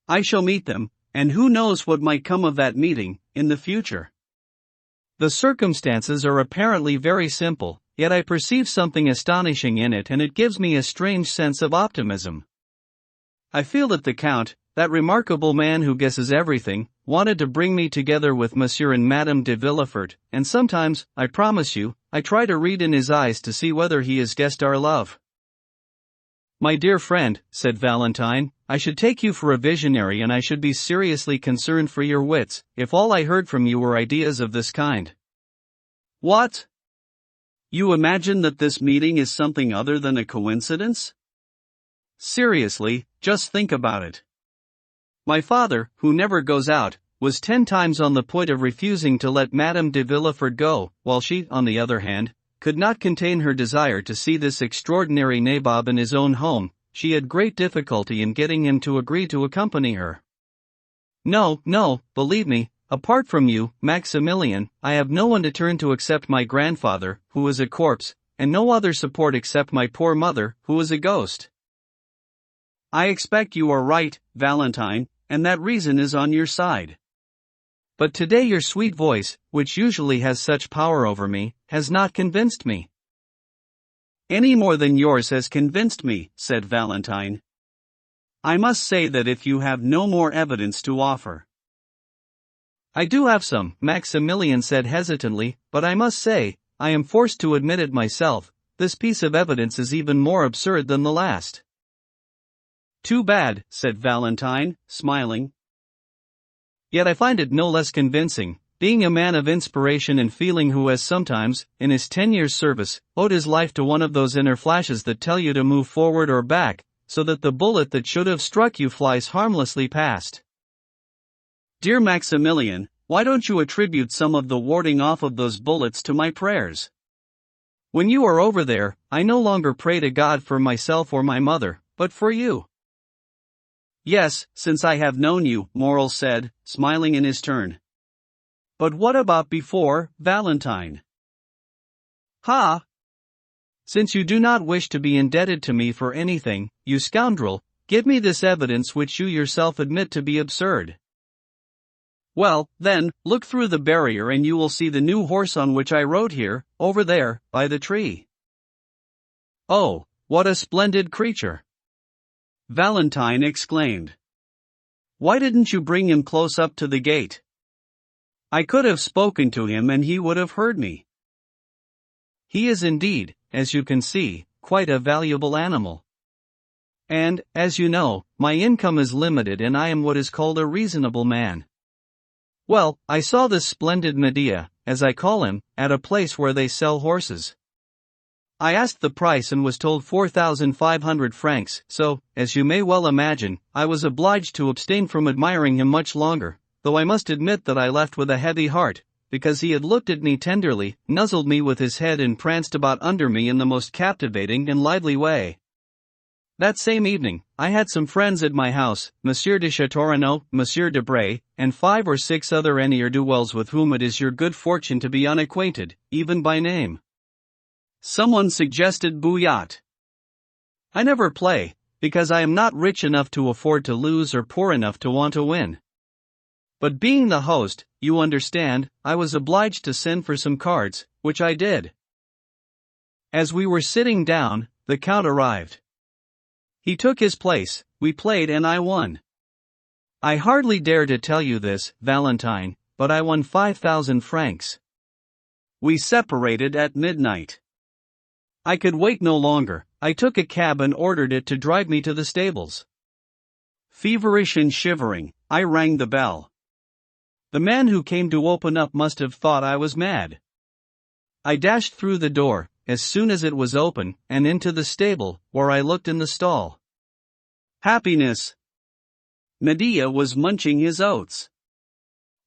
I shall meet them, and who knows what might come of that meeting, in the future. The circumstances are apparently very simple, yet I perceive something astonishing in it and it gives me a strange sense of optimism. I feel that the Count, that remarkable man who guesses everything, wanted to bring me together with Monsieur and Madame de Villefort, and sometimes, I promise you, I try to read in his eyes to see whether he has guessed our love. My dear friend, said Valentine, I should take you for a visionary and I should be seriously concerned for your wits, if all I heard from you were ideas of this kind. What? You imagine that this meeting is something other than a coincidence? Seriously, just think about it. My father, who never goes out, was 10 times on the point of refusing to let Madame de Villefort go, while she, on the other hand, could not contain her desire to see this extraordinary nabob in his own home. She had great difficulty in getting him to agree to accompany her. No, believe me, apart from you, Maximilian, I have no one to turn to except my grandfather, who is a corpse, and no other support except my poor mother, who is a ghost. I expect you are right, Valentine, and that reason is on your side. But today your sweet voice, which usually has such power over me, has not convinced me. Any more than yours has convinced me, said Valentine. I must say that if you have no more evidence to offer. I do have some, Maximilian said hesitantly, but I must say, I am forced to admit it myself, this piece of evidence is even more absurd than the last. Too bad, said Valentine, smiling. Yet I find it no less convincing, being a man of inspiration and feeling who has sometimes, in his 10 years' service, owed his life to one of those inner flashes that tell you to move forward or back, so that the bullet that should have struck you flies harmlessly past. Dear Maximilian, why don't you attribute some of the warding off of those bullets to my prayers? When you are over there, I no longer pray to God for myself or my mother, but for you. Yes, since I have known you, Morrel said, smiling in his turn. But what about before, Valentine? Ha! Since you do not wish to be indebted to me for anything, you scoundrel, give me this evidence which you yourself admit to be absurd. Well, then, look through the barrier and you will see the new horse on which I rode here, over there, by the tree. Oh, what a splendid creature! Valentine exclaimed. Why didn't you bring him close up to the gate? I could have spoken to him and he would have heard me. He is indeed, as you can see, quite a valuable animal. And, as you know, my income is limited and I am what is called a reasonable man. Well, I saw this splendid Medea, as I call him, at a place where they sell horses. I asked the price and was told 4,500 francs, so, as you may well imagine, I was obliged to abstain from admiring him much longer, though I must admit that I left with a heavy heart, because he had looked at me tenderly, nuzzled me with his head and pranced about under me in the most captivating and lively way. That same evening, I had some friends at my house, Monsieur de Châteaurenaud, Monsieur de Bray, and 5 or 6 other ne'er-do-wells with whom it is your good fortune to be unacquainted, even by name. Someone suggested bouillotte. I never play, because I am not rich enough to afford to lose or poor enough to want to win. But being the host, you understand, I was obliged to send for some cards, which I did. As we were sitting down, the Count arrived. He took his place, we played and I won. I hardly dare to tell you this, Valentine, but I won 5,000 francs. We separated at midnight. I could wait no longer, I took a cab and ordered it to drive me to the stables. Feverish and shivering, I rang the bell. The man who came to open up must have thought I was mad. I dashed through the door, as soon as it was open, and into the stable, where I looked in the stall. Happiness! Medea was munching his oats.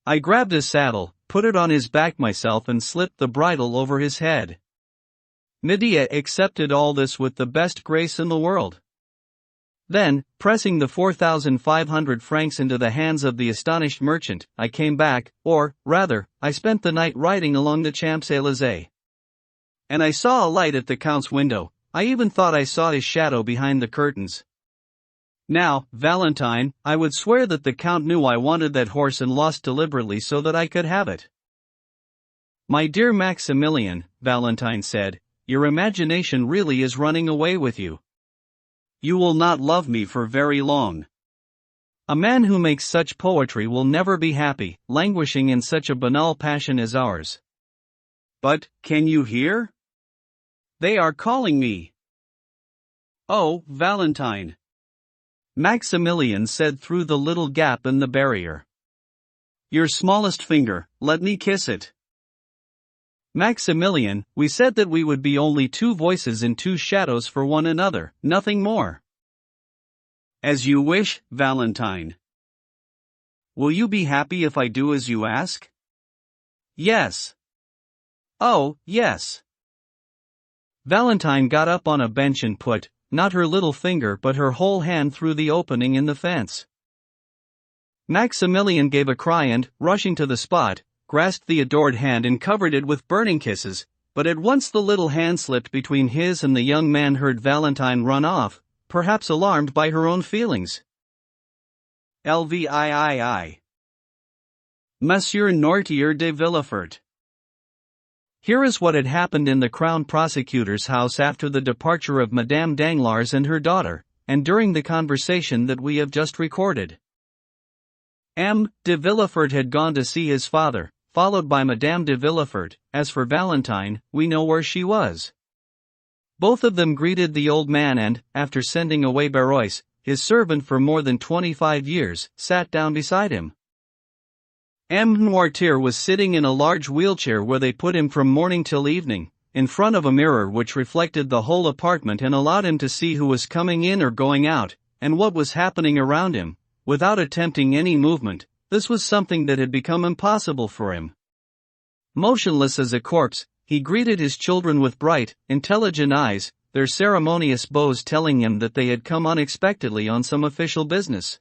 I grabbed a saddle, put it on his back myself and slipped the bridle over his head. Medea accepted all this with the best grace in the world. Then, pressing the 4,500 francs into the hands of the astonished merchant, I came back, or, rather, I spent the night riding along the Champs-Élysées. And I saw a light at the Count's window. I even thought I saw his shadow behind the curtains. Now, Valentine, I would swear that the Count knew I wanted that horse and lost deliberately so that I could have it. My dear Maximilian, Valentine said, your imagination really is running away with you. You will not love me for very long. A man who makes such poetry will never be happy, languishing in such a banal passion as ours. But, can you hear? They are calling me. Oh, Valentine. Maximilian said through the little gap in the barrier. Your smallest finger, let me kiss it. Maximilian, we said that we would be only two voices in two shadows for one another, nothing more. As you wish, Valentine. Will you be happy if I do as you ask? Yes. Oh, yes. Valentine got up on a bench and put, not her little finger but her whole hand through the opening in the fence. Maximilian gave a cry and, rushing to the spot, grasped the adored hand and covered it with burning kisses, but at once the little hand slipped between his and the young man heard Valentine run off, perhaps alarmed by her own feelings. LVIII. Monsieur Noirtier de Villefort. Here is what had happened in the Crown Prosecutor's house after the departure of Madame Danglars and her daughter, and during the conversation that we have just recorded. M. de Villefort had gone to see his father, followed by Madame de Villefort. As for Valentine, we know where she was. Both of them greeted the old man and, after sending away Barrois, his servant for more than 25 years, sat down beside him. M. Noirtier was sitting in a large wheelchair where they put him from morning till evening, in front of a mirror which reflected the whole apartment and allowed him to see who was coming in or going out, and what was happening around him, without attempting any movement. This was something that had become impossible for him. Motionless as a corpse, he greeted his children with bright, intelligent eyes, their ceremonious bows telling him that they had come unexpectedly on some official business.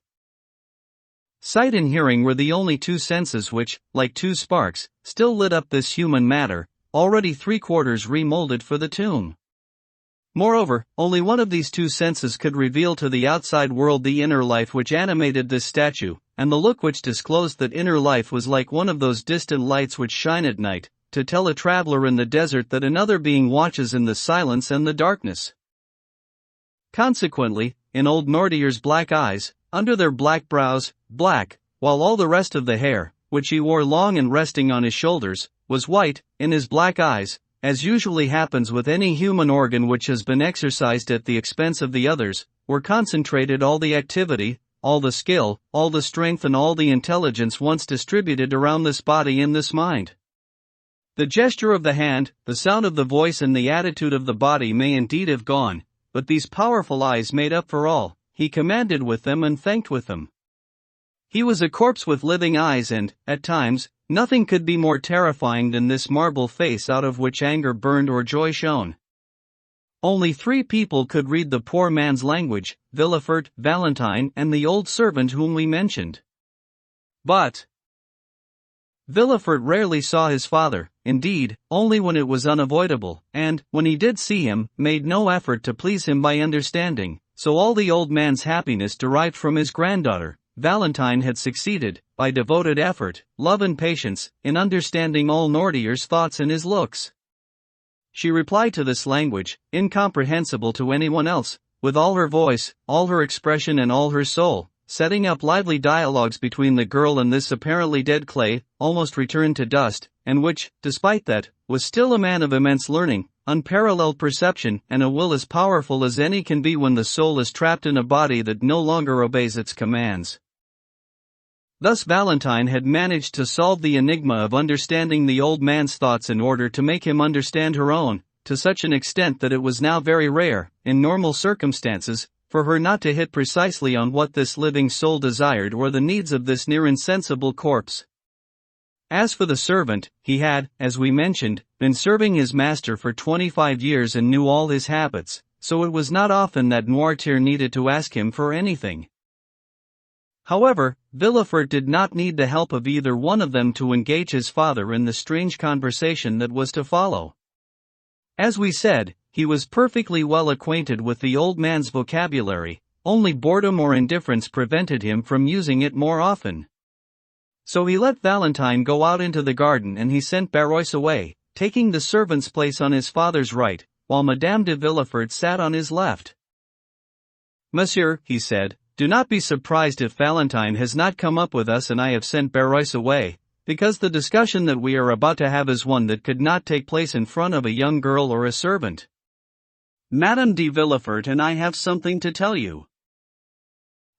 Sight and hearing were the only two senses which, like two sparks, still lit up this human matter, already 3/4 remolded for the tomb. Moreover, only one of these two senses could reveal to the outside world the inner life which animated this statue, and the look which disclosed that inner life was like one of those distant lights which shine at night, to tell a traveler in the desert that another being watches in the silence and the darkness. Consequently, in old Noirtier's black eyes, under their black brows, black, while all the rest of the hair, which he wore long and resting on his shoulders, was white, in his black eyes, as usually happens with any human organ which has been exercised at the expense of the others, were concentrated all the activity, all the skill, all the strength and all the intelligence once distributed around this body and this mind. The gesture of the hand, the sound of the voice and the attitude of the body may indeed have gone, but these powerful eyes made up for all. He commanded with them and thanked with them. He was a corpse with living eyes and, at times, nothing could be more terrifying than this marble face out of which anger burned or joy shone. Only 3 people could read the poor man's language, Villefort, Valentine and the old servant whom we mentioned. But Villefort rarely saw his father, indeed, only when it was unavoidable, and, when he did see him, made no effort to please him by understanding, so all the old man's happiness derived from his granddaughter. Valentine had succeeded, by devoted effort, love and patience, in understanding all Noirtier's thoughts and his looks. She replied to this language, incomprehensible to anyone else, with all her voice, all her expression and all her soul, setting up lively dialogues between the girl and this apparently dead clay, almost returned to dust, and which, despite that, was still a man of immense learning, unparalleled perception, and a will as powerful as any can be when the soul is trapped in a body that no longer obeys its commands. Thus Valentine had managed to solve the enigma of understanding the old man's thoughts in order to make him understand her own, to such an extent that it was now very rare, in normal circumstances, for her not to hit precisely on what this living soul desired or the needs of this near insensible corpse. As for the servant, he had, as we mentioned, been serving his master for 25 years and knew all his habits, so it was not often that Noirtier needed to ask him for anything. However, Villefort did not need the help of either one of them to engage his father in the strange conversation that was to follow. As we said, he was perfectly well acquainted with the old man's vocabulary, only boredom or indifference prevented him from using it more often. So he let Valentine go out into the garden and he sent Barrois away, taking the servant's place on his father's right, while Madame de Villefort sat on his left. "Monsieur," he said, "do not be surprised if Valentine has not come up with us and I have sent Barrois away, because the discussion that we are about to have is one that could not take place in front of a young girl or a servant. Madame de Villefort and I have something to tell you."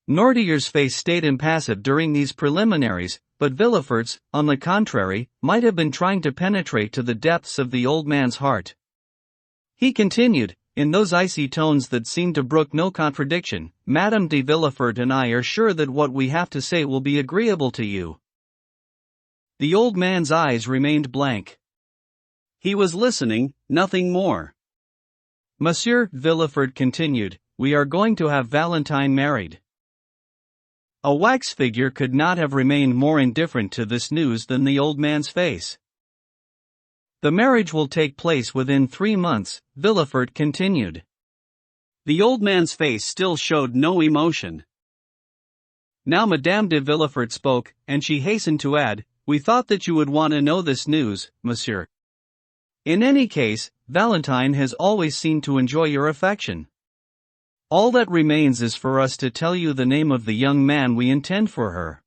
Noirtier's face stayed impassive during these preliminaries, but Villefort's, on the contrary, might have been trying to penetrate to the depths of the old man's heart. He continued, in those icy tones that seemed to brook no contradiction, "Madame de Villefort and I are sure that what we have to say will be agreeable to you." The old man's eyes remained blank. He was listening, nothing more. "Monsieur," Villefort continued, "we are going to have Valentine married." A wax figure could not have remained more indifferent to this news than the old man's face. "The marriage will take place within 3 months, Villefort continued. The old man's face still showed no emotion. Now Madame de Villefort spoke, and she hastened to add, "We thought that you would want to know this news, monsieur. In any case, Valentine has always seemed to enjoy your affection. All that remains is for us to tell you the name of the young man we intend for her.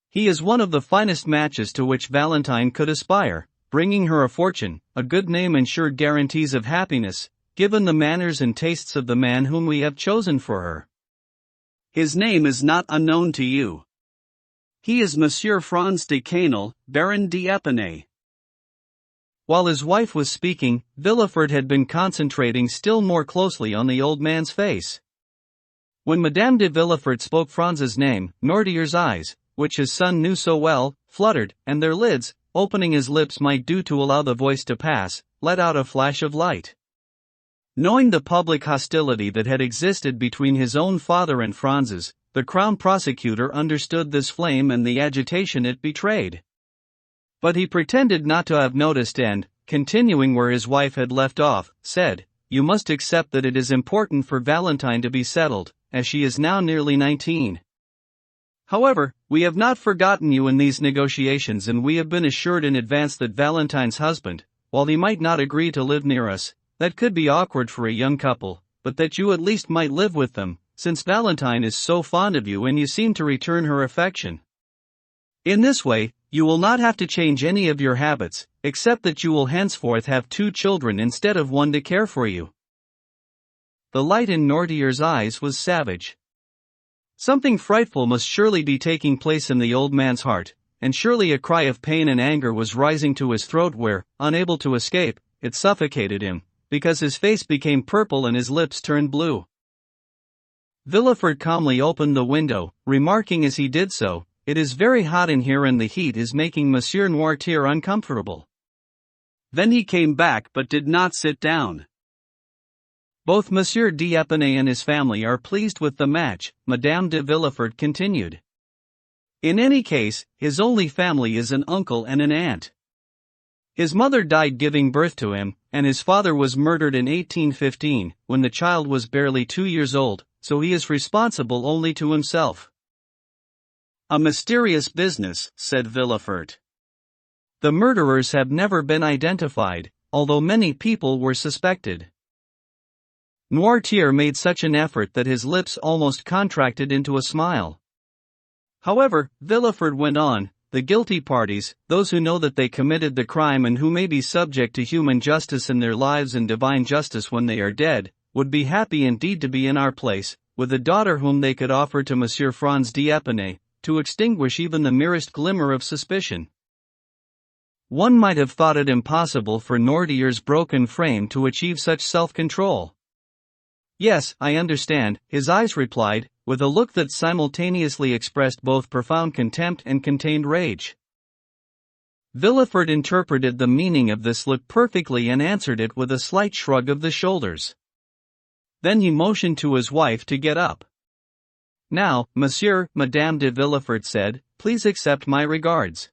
He is one of the finest matches to which Valentine could aspire, bringing her a fortune, a good name and sure guarantees of happiness, given the manners and tastes of the man whom we have chosen for her. His name is not unknown to you. He is Monsieur Franz de Quesnel, Baron d'Épinay." While his wife was speaking, Villefort had been concentrating still more closely on the old man's face. When Madame de Villefort spoke Franz's name, Noirtier's eyes, which his son knew so well, fluttered, and their lids, opening his lips might do to allow the voice to pass, let out a flash of light. Knowing the public hostility that had existed between his own father and Franz's, the Crown Prosecutor understood this flame and the agitation it betrayed. But he pretended not to have noticed and, continuing where his wife had left off, said, "You must accept that it is important for Valentine to be settled, as she is now nearly 19. However, we have not forgotten you in these negotiations and we have been assured in advance that Valentine's husband, while he might not agree to live near us, that could be awkward for a young couple, but that you at least might live with them, since Valentine is so fond of you and you seem to return her affection. In this way, you will not have to change any of your habits, except that you will henceforth have 2 children instead of 1 to care for you." The light in Noirtier's eyes was savage. Something frightful must surely be taking place in the old man's heart, and surely a cry of pain and anger was rising to his throat where, unable to escape, it suffocated him, because his face became purple and his lips turned blue. Villefort calmly opened the window, remarking as he did so, "It is very hot in here and the heat is making Monsieur Noirtier uncomfortable." Then he came back but did not sit down. "Both Monsieur d'Épinay and his family are pleased with the match," Madame de Villefort continued. "In any case, his only family is an uncle and an aunt. His mother died giving birth to him, and his father was murdered in 1815, when the child was barely 2 years old, so he is responsible only to himself." "A mysterious business," said Villefort. "The murderers have never been identified, although many people were suspected." Noirtier made such an effort that his lips almost contracted into a smile. "However," Villefort went on, "the guilty parties, those who know that they committed the crime and who may be subject to human justice in their lives and divine justice when they are dead, would be happy indeed to be in our place, with a daughter whom they could offer to Monsieur Franz d'Épinay, to extinguish even the merest glimmer of suspicion." One might have thought it impossible for Noirtier's broken frame to achieve such self-control. "Yes, I understand," his eyes replied, with a look that simultaneously expressed both profound contempt and contained rage. Villefort interpreted the meaning of this look perfectly and answered it with a slight shrug of the shoulders. Then he motioned to his wife to get up. "Now, Monsieur," Madame de Villefort said, "please accept my regards.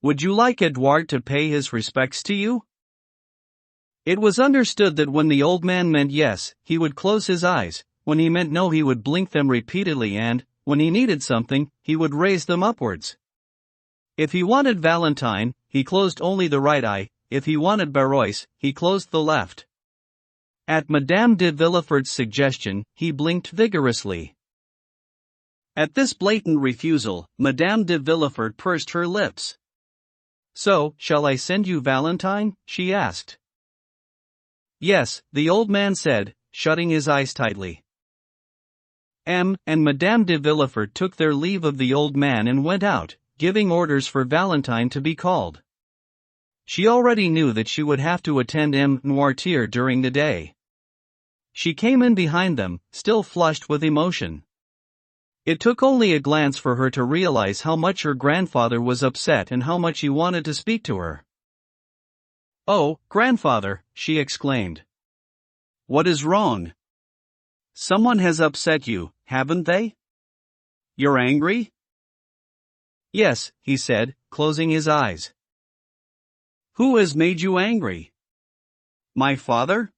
Would you like Edouard to pay his respects to you?" It was understood that when the old man meant yes, he would close his eyes, when he meant no he would blink them repeatedly and, when he needed something, he would raise them upwards. If he wanted Valentine, he closed only the right eye, if he wanted Barois, he closed the left. At Madame de Villefort's suggestion, he blinked vigorously. At this blatant refusal, Madame de Villefort pursed her lips. "So, shall I send you Valentine?" she asked. "Yes," the old man said, shutting his eyes tightly. And Madame de Villefort took their leave of the old man and went out, giving orders for Valentine to be called. She already knew that she would have to attend Noirtier during the day. She came in behind them, still flushed with emotion. It took only a glance for her to realize how much her grandfather was upset and how much he wanted to speak to her. "Oh, grandfather," she exclaimed. "What is wrong? Someone has upset you, haven't they? You're angry?" "Yes," he said, closing his eyes. "Who has made you angry? My father?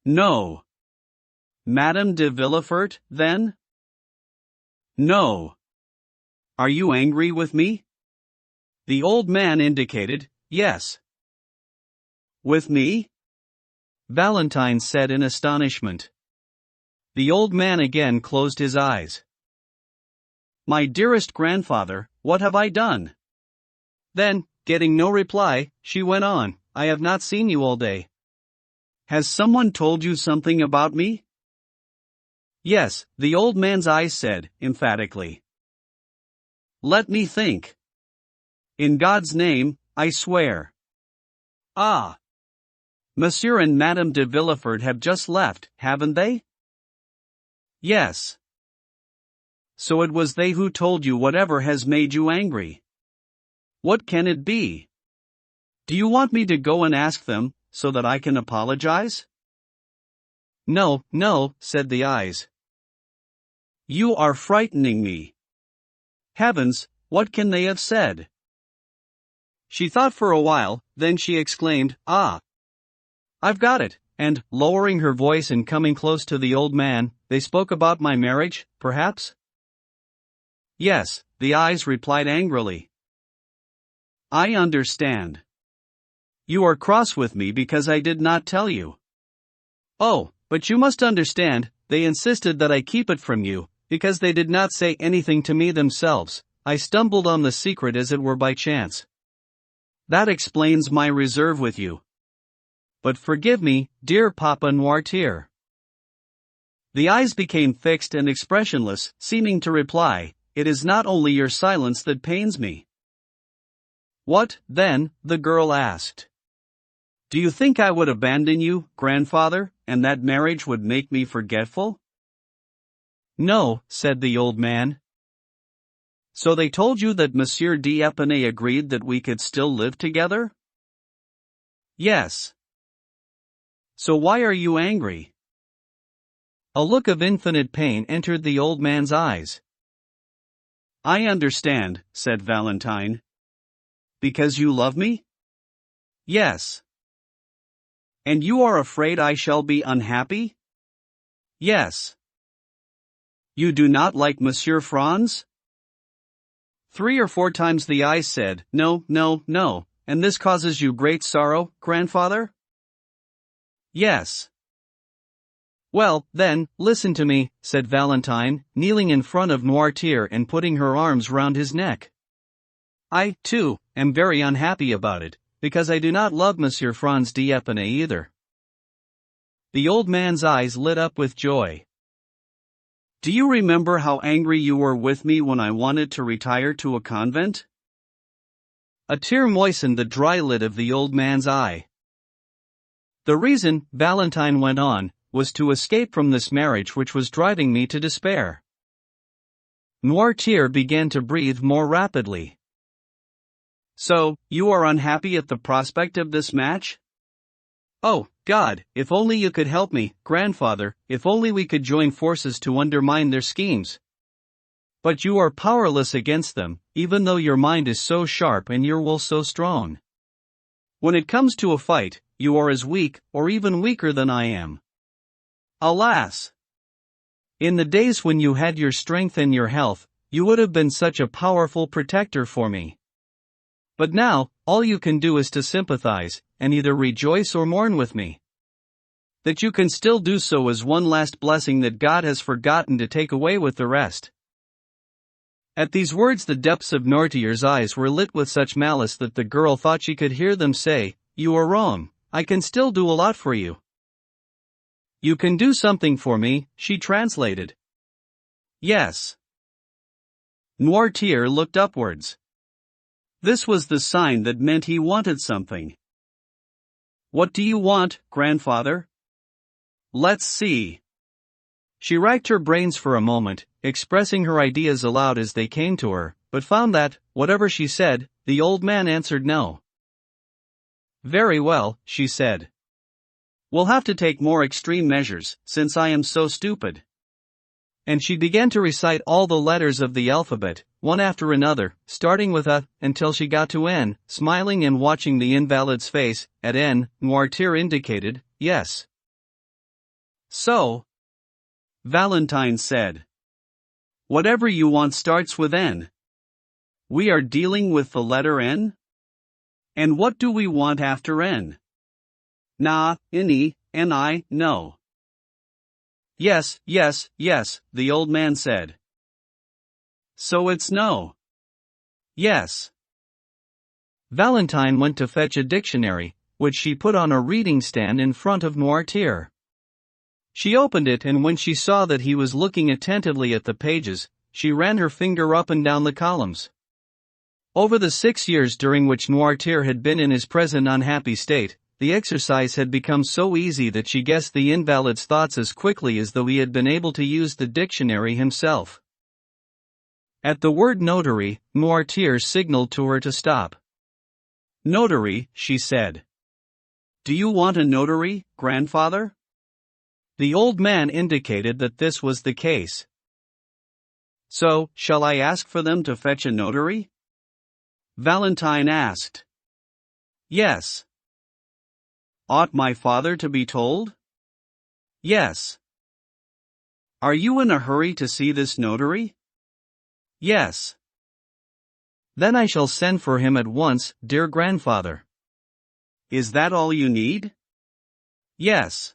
No. Madame de Villefort, then? No. Are you angry with me?" The old man indicated, "Yes." "With me?" Valentine said in astonishment. The old man again closed his eyes. "My dearest grandfather, what have I done?" Then, getting no reply, she went on, "I have not seen you all day." "Has someone told you something about me?" "Yes," the old man's eyes said, emphatically. "Let me think. In God's name, I swear." "Ah. Monsieur and Madame de Villefort have just left, haven't they?" "Yes." "So it was they who told you whatever has made you angry. What can it be? Do you want me to go and ask them, so that I can apologize?" "No, no," said the eyes. "You are frightening me. Heavens, what can they have said?" She thought for a while, then she exclaimed, "Ah! I've got it," and, lowering her voice and coming close to the old man, "They spoke about my marriage, perhaps?" "Yes," the eyes replied angrily. "I understand. You are cross with me because I did not tell you." "Oh, but you must understand, they insisted that I keep it from you, because they did not say anything to me themselves. I stumbled on the secret as it were by chance. That explains my reserve with you. But forgive me, dear Papa Noirtier." The eyes became fixed and expressionless, seeming to reply, "It is not only your silence that pains me." "What, then?" the girl asked. "Do you think I would abandon you, grandfather, and that marriage would make me forgetful?" "No," said the old man. "So they told you that Monsieur d'Épinay agreed that we could still live together?" "Yes." "So why are you angry?" A look of infinite pain entered the old man's eyes. "I understand," said Valentine. "Because you love me?" "Yes." "And you are afraid I shall be unhappy?" "Yes." "You do not like Monsieur Franz?" 3 or 4 times the eyes said, "No, no, no, and this causes you great sorrow, grandfather?" "Yes." "Well, then, listen to me," said Valentine, kneeling in front of Noirtier and putting her arms round his neck. "I, too, am very unhappy about it, because I do not love Monsieur Franz d'Épinay either." The old man's eyes lit up with joy. "Do you remember how angry you were with me when I wanted to retire to a convent?" A tear moistened the dry lid of the old man's eye. "The reason," Valentine went on, "was to escape from this marriage which was driving me to despair." Noirtier began to breathe more rapidly. So, you are unhappy at the prospect of this match? Oh, God, if only you could help me, grandfather, if only we could join forces to undermine their schemes. But you are powerless against them, even though your mind is so sharp and your will so strong. When it comes to a fight, you are as weak, or even weaker than I am. Alas! In the days when you had your strength and your health, you would have been such a powerful protector for me. But now, all you can do is to sympathize, and either rejoice or mourn with me. That you can still do so is one last blessing that God has forgotten to take away with the rest. At these words the depths of Noirtier's eyes were lit with such malice that the girl thought she could hear them say, "You are wrong, I can still do a lot for you." "You can do something for me," she translated. "Yes." Noirtier looked upwards. This was the sign that meant he wanted something. "What do you want, grandfather?" "Let's see." She racked her brains for a moment, expressing her ideas aloud as they came to her, but found that, whatever she said, the old man answered no. "Very well," she said. "We'll have to take more extreme measures, since I am so stupid." And she began to recite all the letters of the alphabet, one after another, starting with A, until she got to N, smiling and watching the invalid's face. At N, Noirtier indicated, yes. "So," Valentine said, "whatever you want starts with N. We are dealing with the letter N? And what do we want after N? Na, Ni, Ni, no." "Yes, yes, yes," the old man said. "So it's no." "Yes." Valentine went to fetch a dictionary, which she put on a reading stand in front of Noirtier. She opened it, and when she saw that he was looking attentively at the pages, she ran her finger up and down the columns. Over the 6 years during which Noirtier had been in his present unhappy state, the exercise had become so easy that she guessed the invalid's thoughts as quickly as though he had been able to use the dictionary himself. At the word notary, Noirtier signaled to her to stop. "Notary," she said. "Do you want a notary, grandfather?" The old man indicated that this was the case. "So, shall I ask for them to fetch a notary?" Valentine asked. "Yes." "Ought my father to be told?" "Yes." "Are you in a hurry to see this notary?" "Yes." "Then I shall send for him at once, dear grandfather." "Is that all you need?" "Yes."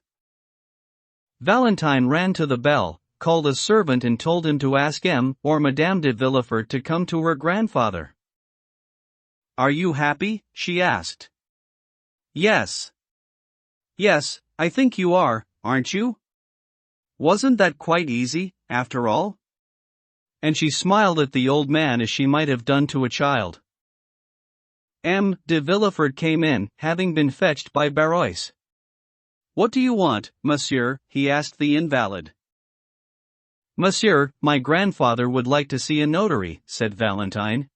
Valentine ran to the bell, called a servant and told him to ask M. or Madame de Villefort to come to her grandfather. "Are you happy?" she asked. "Yes." "Yes, I think you are, aren't you? Wasn't that quite easy, after all?" And she smiled at the old man as she might have done to a child. M. de Villefort came in, having been fetched by Barrois. "What do you want, monsieur?" he asked the invalid. "Monsieur, my grandfather would like to see a notary," said Valentine.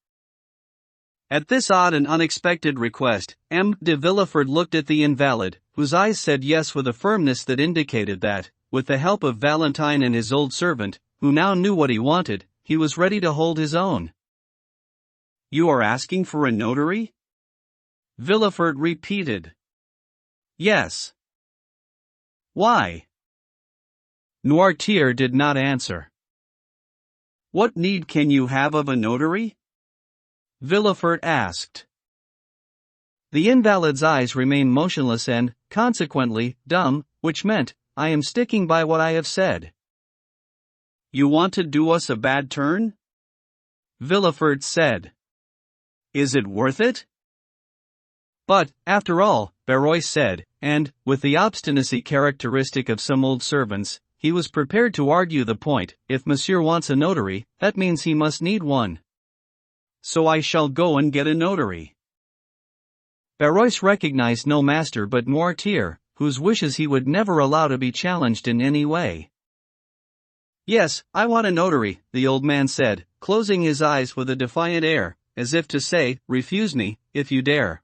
At this odd and unexpected request, M. de Villefort looked at the invalid, whose eyes said yes with a firmness that indicated that, with the help of Valentine and his old servant, who now knew what he wanted, he was ready to hold his own. "You are asking for a notary?" Villefort repeated. "Yes." "Why?" Noirtier did not answer. "What need can you have of a notary?" Villefort asked. The invalid's eyes remained motionless and, consequently, dumb, which meant, "I am sticking by what I have said." "You want to do us a bad turn?" Villefort said. "Is it worth it?" "But, after all," Barrois said, and, with the obstinacy characteristic of some old servants, he was prepared to argue the point. "If monsieur wants a notary, that means he must need one. So I shall go and get a notary." Barrois recognized no master but Noirtier, whose wishes he would never allow to be challenged in any way. "Yes, I want a notary," the old man said, closing his eyes with a defiant air, as if to say, refuse me, if you dare.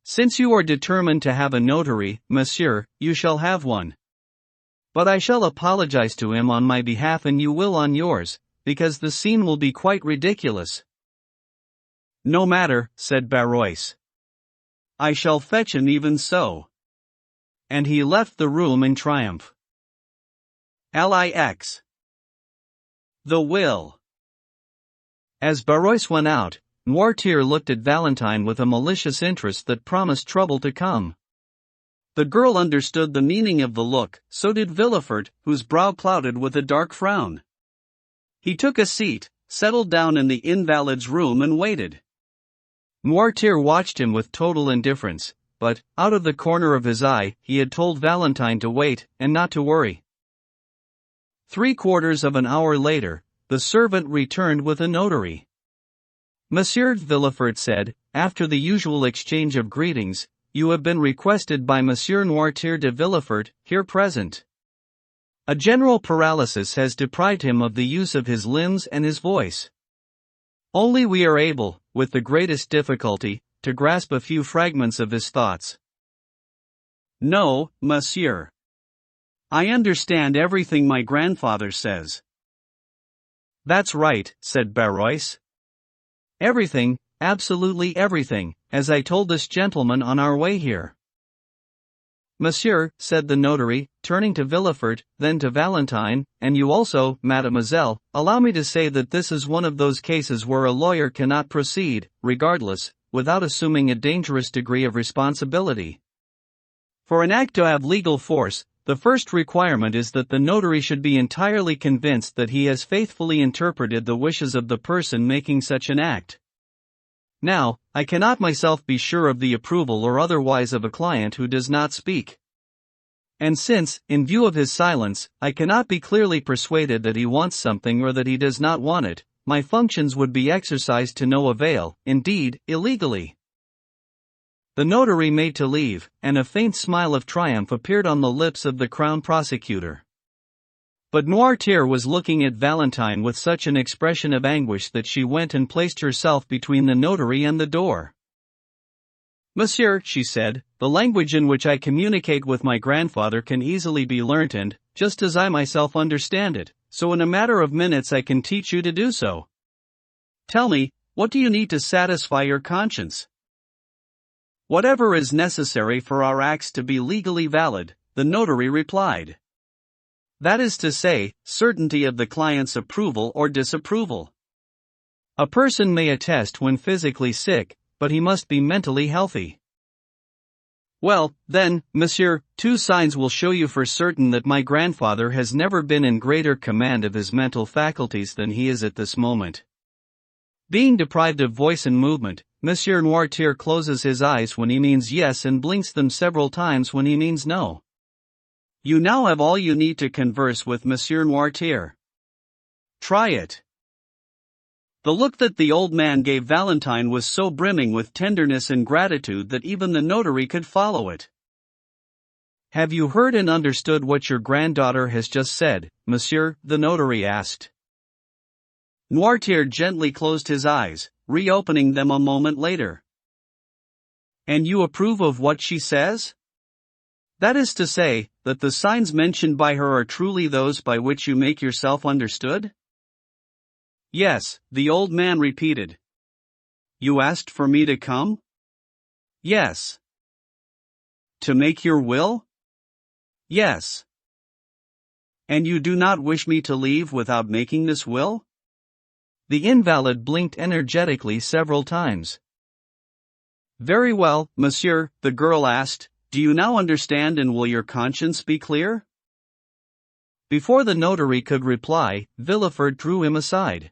Since you are determined to have a notary, monsieur, you shall have one. But I shall apologize to him on my behalf and you will on yours, because the scene will be quite ridiculous. No matter, said Barrois. I shall fetch him even so. And he left the room in triumph. LIX. The will. As Barrois went out, Noirtier looked at Valentine with a malicious interest that promised trouble to come. The girl understood the meaning of the look, so did Villefort, whose brow clouded with a dark frown. He took a seat, settled down in the invalid's room and waited. Noirtier watched him with total indifference, but, out of the corner of his eye, he had told Valentine to wait, and not to worry. 3/4 of an hour later, the servant returned with a notary. Monsieur Villefort said, after the usual exchange of greetings, you have been requested by Monsieur Noirtier de Villefort, here present. A general paralysis has deprived him of the use of his limbs and his voice. Only we are able, with the greatest difficulty, to grasp a few fragments of his thoughts. No, monsieur. I understand everything my grandfather says. That's right, said Barrois. Everything, absolutely everything, as I told this gentleman on our way here. Monsieur, said the notary, turning to Villefort, then to Valentine, and you also, mademoiselle, allow me to say that this is one of those cases where a lawyer cannot proceed, regardless, without assuming a dangerous degree of responsibility. For an act to have legal force, the first requirement is that the notary should be entirely convinced that he has faithfully interpreted the wishes of the person making such an act. Now, I cannot myself be sure of the approval or otherwise of a client who does not speak. And since, in view of his silence, I cannot be clearly persuaded that he wants something or that he does not want it, my functions would be exercised to no avail, indeed, illegally. The notary made to leave, and a faint smile of triumph appeared on the lips of the Crown Prosecutor. But Noirtier was looking at Valentine with such an expression of anguish that she went and placed herself between the notary and the door. Monsieur, she said, the language in which I communicate with my grandfather can easily be learnt and, just as I myself understand it, so in a matter of minutes I can teach you to do so. Tell me, what do you need to satisfy your conscience? Whatever is necessary for our acts to be legally valid, the notary replied. That is to say, certainty of the client's approval or disapproval. A person may attest when physically sick, but he must be mentally healthy. Well, then, monsieur, 2 signs will show you for certain that my grandfather has never been in greater command of his mental faculties than he is at this moment. Being deprived of voice and movement, Monsieur Noirtier closes his eyes when he means yes and blinks them several times when he means no. You now have all you need to converse with Monsieur Noirtier. Try it. The look that the old man gave Valentine was so brimming with tenderness and gratitude that even the notary could follow it. Have you heard and understood what your granddaughter has just said, monsieur? The notary asked. Noirtier gently closed his eyes, reopening them a moment later. And you approve of what she says? That is to say, that the signs mentioned by her are truly those by which you make yourself understood? Yes, the old man repeated. You asked for me to come? Yes. To make your will? Yes. And you do not wish me to leave without making this will? The invalid blinked energetically several times. Very well, monsieur, the girl asked. Do you now understand and will your conscience be clear? Before the notary could reply, Villefort drew him aside.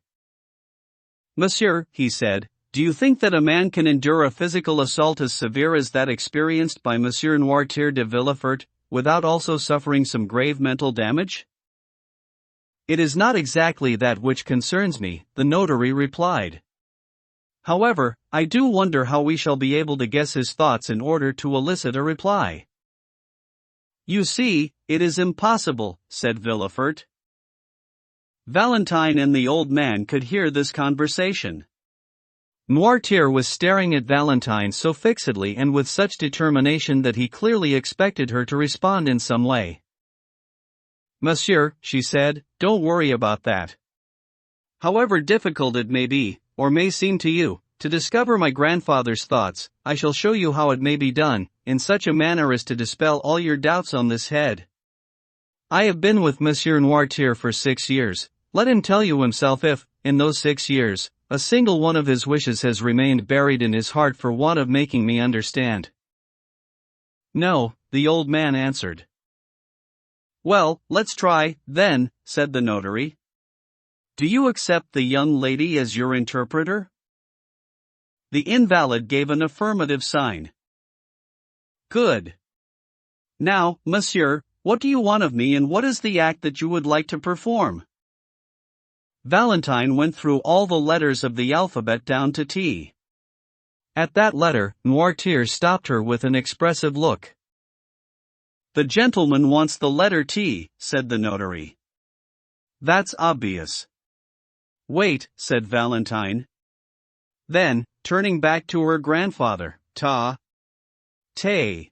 Monsieur, he said, do you think that a man can endure a physical assault as severe as that experienced by Monsieur Noirtier de Villefort, without also suffering some grave mental damage? It is not exactly that which concerns me, the notary replied. However, I do wonder how we shall be able to guess his thoughts in order to elicit a reply. You see, it is impossible, said Villefort. Valentine and the old man could hear this conversation. Noirtier was staring at Valentine so fixedly and with such determination that he clearly expected her to respond in some way. "Monsieur," she said, "don't worry about that. However difficult it may be, or may seem to you, to discover my grandfather's thoughts, I shall show you how it may be done, in such a manner as to dispel all your doubts on this head. I have been with Monsieur Noirtier for 6 years. Let him tell you himself if, in those 6 years, a single one of his wishes has remained buried in his heart for want of making me understand." "No," the old man answered. "Well, let's try, then," said the notary. "Do you accept the young lady as your interpreter?" The invalid gave an affirmative sign. "Good. Now, monsieur, what do you want of me and what is the act that you would like to perform?" Valentine went through all the letters of the alphabet down to T. At that letter, Noirtier stopped her with an expressive look. "The gentleman wants the letter T," said the notary. "That's obvious." "Wait," said Valentine. Then, turning back to her grandfather, "Ta. Tay."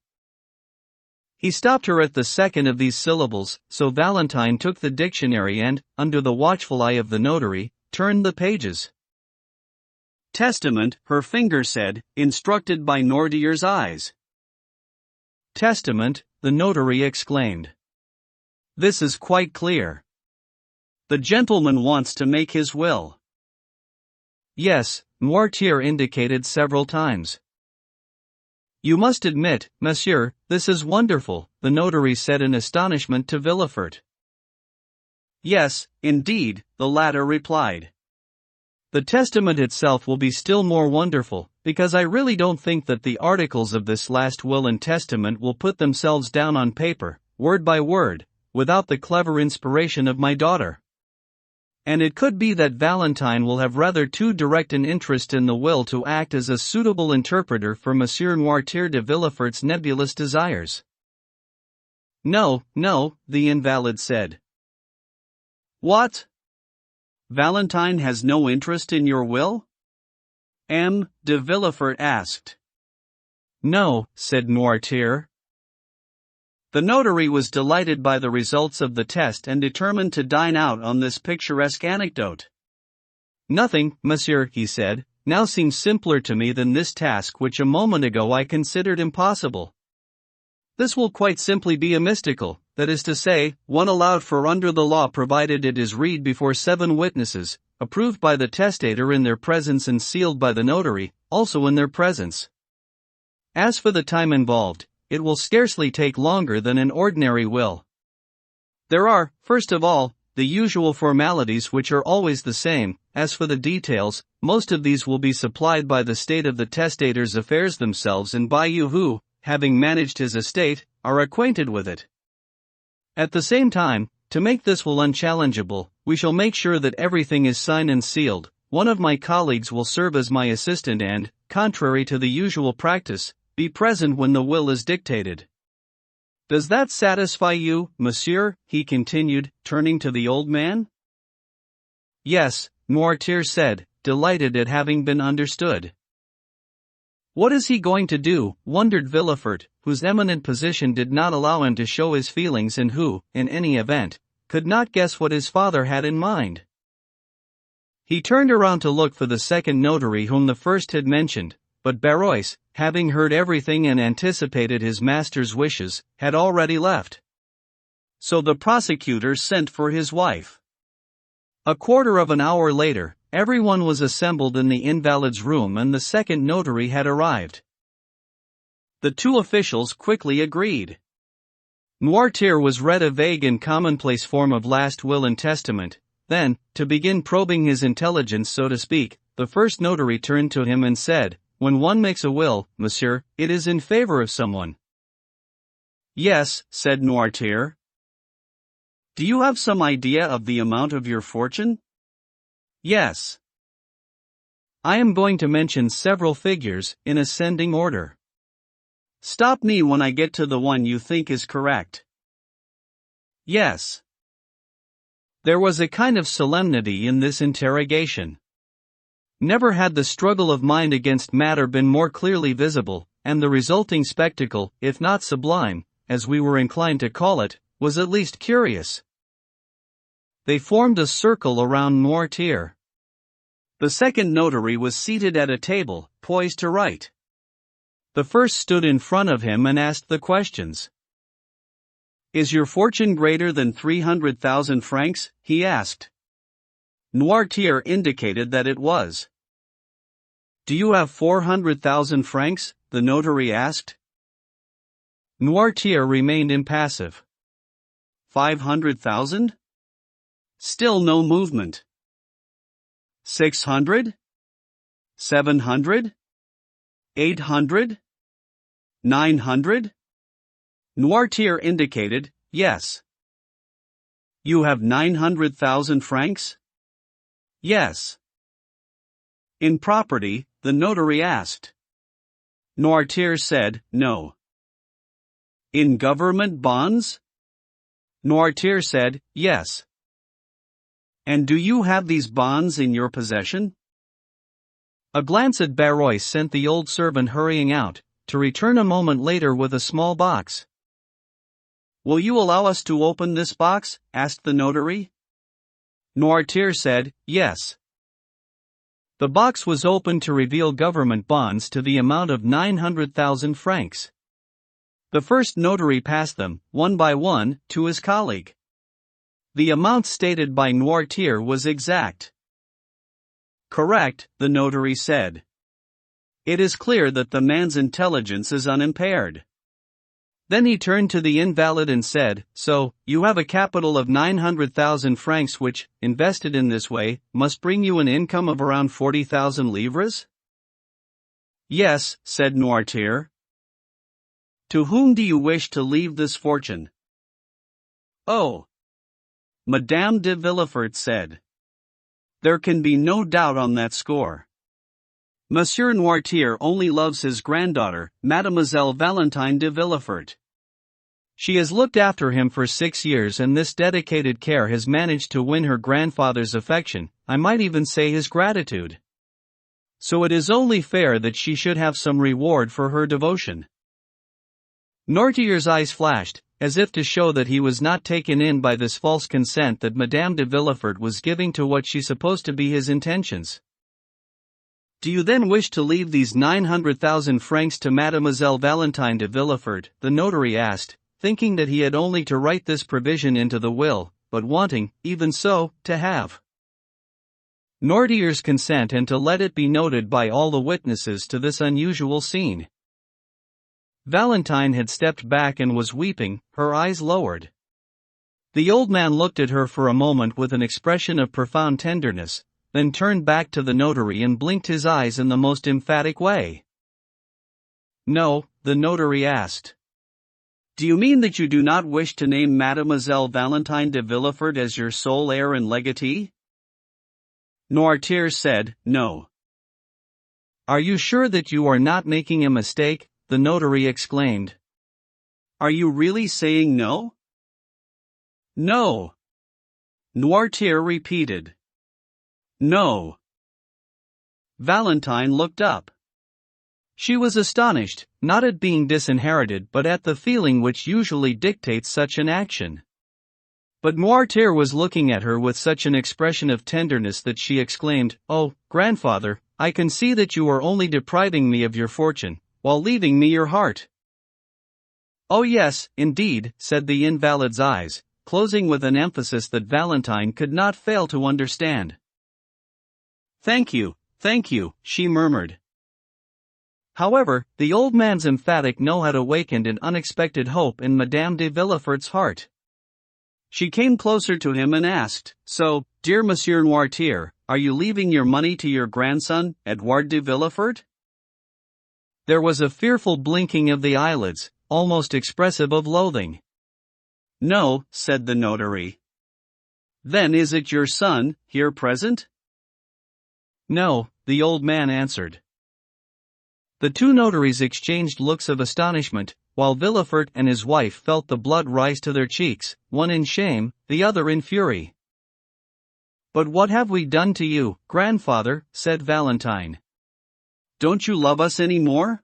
He stopped her at the second of these syllables, so Valentine took the dictionary and, under the watchful eye of the notary, turned the pages. "Testament," her finger said, instructed by Noirtier's eyes. "Testament," the notary exclaimed. "This is quite clear. The gentleman wants to make his will." "Yes," Noirtier indicated several times. "You must admit, monsieur, this is wonderful," the notary said in astonishment to Villefort. "Yes, indeed," the latter replied. "The testament itself will be still more wonderful, because I really don't think that the articles of this last will and testament will put themselves down on paper, word by word, without the clever inspiration of my daughter. And it could be that Valentine will have rather too direct an interest in the will to act as a suitable interpreter for Monsieur Noirtier de Villefort's nebulous desires." "No, no," the invalid said. "What? Valentine has no interest in your will?" M. de Villefort asked. "No," said Noirtier. The notary was delighted by the results of the test and determined to dine out on this picturesque anecdote. "Nothing, monsieur," he said, "now seems simpler to me than this task which a moment ago I considered impossible. This will quite simply be a mystical, that is to say, one allowed for under the law provided it is read before 7 witnesses, approved by the testator in their presence and sealed by the notary, also in their presence. As for the time involved, it will scarcely take longer than an ordinary will. There are, first of all, the usual formalities which are always the same. As for the details, most of these will be supplied by the state of the testator's affairs themselves and by you who, having managed his estate, are acquainted with it. At the same time, to make this will unchallengeable, we shall make sure that everything is signed and sealed. One of my colleagues will serve as my assistant and, contrary to the usual practice, be present when the will is dictated. Does that satisfy you, monsieur?" he continued, turning to the old man. "Yes," Noirtier said, delighted at having been understood. "What is he going to do?" wondered Villefort, whose eminent position did not allow him to show his feelings and who, in any event, could not guess what his father had in mind. He turned around to look for the second notary whom the first had mentioned, but Barrois, having heard everything and anticipated his master's wishes, had already left. So the prosecutor sent for his wife. A quarter of an hour later, everyone was assembled in the invalid's room and the second notary had arrived. The two officials quickly agreed. Noirtier was read a vague and commonplace form of last will and testament. Then, to begin probing his intelligence so to speak, the first notary turned to him and said, "When one makes a will, monsieur, it is in favor of someone." "Yes," said Noirtier. "Do you have some idea of the amount of your fortune?" "Yes." "I am going to mention several figures, in ascending order. Stop me when I get to the one you think is correct." "Yes." There was a kind of solemnity in this interrogation. Never had the struggle of mind against matter been more clearly visible, and the resulting spectacle, if not sublime, as we were inclined to call it, was at least curious. They formed a circle around Noirtier. The second notary was seated at a table, poised to write. The first stood in front of him and asked the questions. "Is your fortune greater than 300,000 francs?" he asked. Noirtier indicated that it was. "Do you have 400,000 francs?" the notary asked. Noirtier remained impassive. 500,000? Still no movement. 600? 700? 800? 900? Noirtier indicated, yes. "You have 900,000 francs?" "Yes." "In property?" the notary asked. Noirtier said, "No." "In government bonds?" Noirtier said, "Yes." "And do you have these bonds in your possession?" A glance at Barrois sent the old servant hurrying out, to return a moment later with a small box. "Will you allow us to open this box?" asked the notary. Noirtier said, "Yes." The box was opened to reveal government bonds to the amount of 900,000 francs. The first notary passed them, one by one, to his colleague. The amount stated by Noirtier was exact. "Correct," the notary said. "It is clear that the man's intelligence is unimpaired." Then he turned to the invalid and said, "So, you have a capital of 900,000 francs which, invested in this way, must bring you an income of around 40,000 livres?" "Yes," said Noirtier. "To whom do you wish to leave this fortune?" "Oh," Madame de Villefort said. "There can be no doubt on that score. Monsieur Noirtier only loves his granddaughter, Mademoiselle Valentine de Villefort. She has looked after him for 6 years, and this dedicated care has managed to win her grandfather's affection, I might even say his gratitude. So it is only fair that she should have some reward for her devotion." Noirtier's eyes flashed, as if to show that he was not taken in by this false consent that Madame de Villefort was giving to what she supposed to be his intentions. "Do you then wish to leave these 900,000 francs to Mademoiselle Valentine de Villefort?" the notary asked, thinking that he had only to write this provision into the will, but wanting, even so, to have Noirtier's consent and to let it be noted by all the witnesses to this unusual scene. Valentine had stepped back and was weeping, her eyes lowered. The old man looked at her for a moment with an expression of profound tenderness, then turned back to the notary and blinked his eyes in the most emphatic way. "No," the notary asked. "Do you mean that you do not wish to name Mademoiselle Valentine de Villefort as your sole heir and legatee?" Noirtier said, "No." "Are you sure that you are not making a mistake?" the notary exclaimed. "Are you really saying no?" "No," Noirtier repeated. "No." Valentine looked up. She was astonished, not at being disinherited but at the feeling which usually dictates such an action. But Noirtier was looking at her with such an expression of tenderness that she exclaimed, "Oh, grandfather, I can see that you are only depriving me of your fortune, while leaving me your heart." "Oh yes, indeed," said the invalid's eyes, closing with an emphasis that Valentine could not fail to understand. Thank you," she murmured. However, the old man's emphatic no had awakened an unexpected hope in Madame de Villefort's heart. She came closer to him and asked, "So, dear Monsieur Noirtier, are you leaving your money to your grandson, Edouard de Villefort?" There was a fearful blinking of the eyelids, almost expressive of loathing. "No," said the notary. "Then is it your son, here present?" "No," the old man answered. The two notaries exchanged looks of astonishment, while Villefort and his wife felt the blood rise to their cheeks, one in shame, the other in fury. "But what have we done to you, grandfather?" said Valentine. "Don't you love us any more?"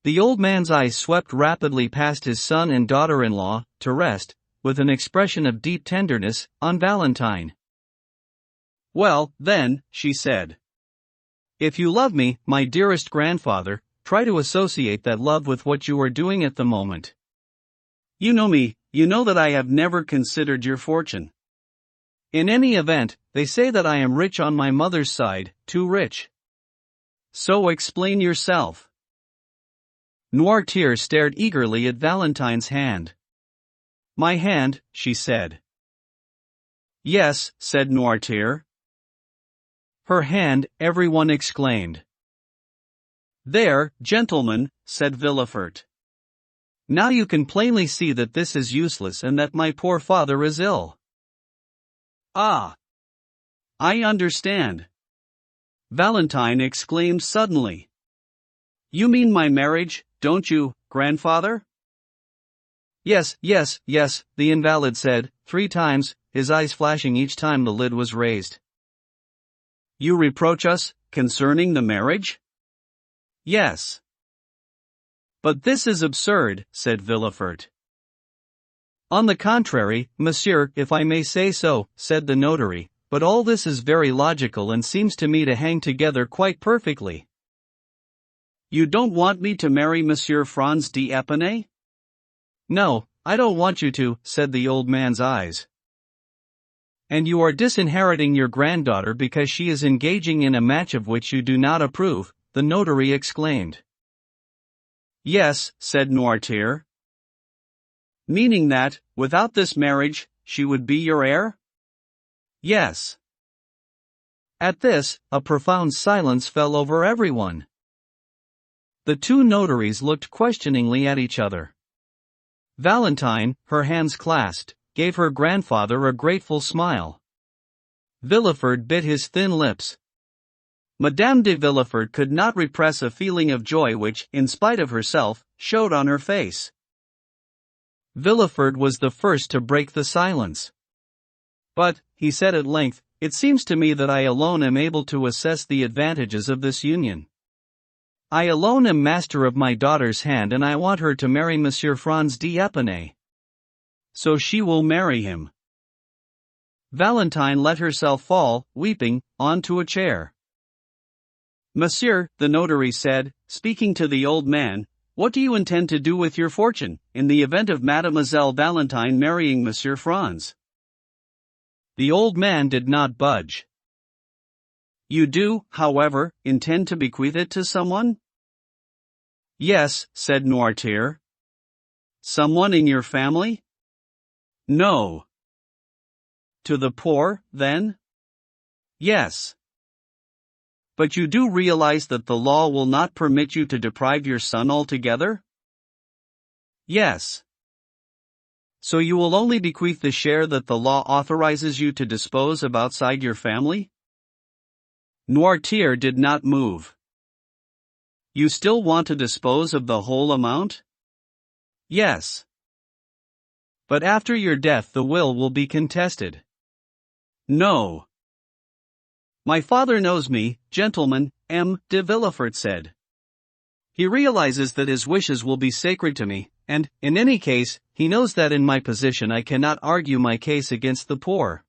The old man's eyes swept rapidly past his son and daughter-in-law, to rest, with an expression of deep tenderness, on Valentine. "Well, then," she said, "if you love me, my dearest grandfather, try to associate that love with what you are doing at the moment. You know me, you know that I have never considered your fortune. In any event, they say that I am rich on my mother's side, too rich. So explain yourself." Noirtier stared eagerly at Valentine's hand. "My hand," she said. "Yes," said Noirtier. "Her hand," everyone exclaimed. "There, gentlemen," said Villefort. "Now you can plainly see that this is useless and that my poor father is ill." "Ah! I understand," Valentine exclaimed suddenly. "You mean my marriage, don't you, grandfather?" "Yes, yes, yes," the invalid said, 3 times, his eyes flashing each time the lid was raised. "You reproach us, concerning the marriage?" "Yes." "But this is absurd," said Villefort. "On the contrary, monsieur, if I may say so," said the notary, "but all this is very logical and seems to me to hang together quite perfectly." "You don't want me to marry Monsieur Franz d'Épinay?" "No, I don't want you to," said the old man's eyes. "And you are disinheriting your granddaughter because she is engaging in a match of which you do not approve," the notary exclaimed. "Yes," said Noirtier. "Meaning that, without this marriage, she would be your heir?" "Yes." At this, a profound silence fell over everyone. The 2 notaries looked questioningly at each other. Valentine, her hands clasped, gave her grandfather a grateful smile. Villefort bit his thin lips. Madame de Villefort could not repress a feeling of joy which, in spite of herself, showed on her face. Villefort was the first to break the silence. "But," he said at length, "it seems to me that I alone am able to assess the advantages of this union. I alone am master of my daughter's hand and I want her to marry Monsieur Franz d'Épinay." "So she will marry him." Valentine let herself fall, weeping, onto a chair. "Monsieur," the notary said, speaking to the old man, "what do you intend to do with your fortune, in the event of Mademoiselle Valentine marrying Monsieur Franz?" The old man did not budge. "You do, however, intend to bequeath it to someone?" "Yes," said Noirtier. "Someone in your family?" "No." "To the poor, then?" "Yes." "But you do realize that the law will not permit you to deprive your son altogether?" "Yes." "So you will only bequeath the share that the law authorizes you to dispose of outside your family?" Noirtier did not move. "You still want to dispose of the whole amount?" "Yes." "But after your death the will be contested." "No." "My father knows me, gentlemen," M. de Villefort said. "He realizes that his wishes will be sacred to me, and, in any case, he knows that in my position I cannot argue my case against the poor."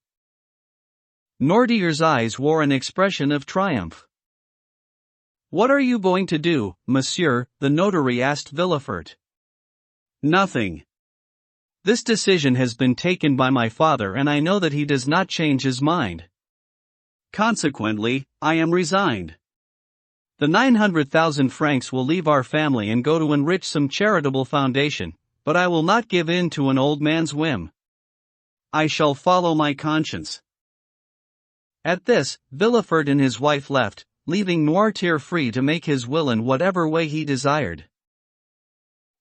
Noirtier's eyes wore an expression of triumph. "What are you going to do, monsieur?" the notary asked Villefort. "Nothing. This decision has been taken by my father and I know that he does not change his mind. Consequently, I am resigned. The 900,000 francs will leave our family and go to enrich some charitable foundation, but I will not give in to an old man's whim. I shall follow my conscience." At this, Villefort and his wife left, leaving Noirtier free to make his will in whatever way he desired.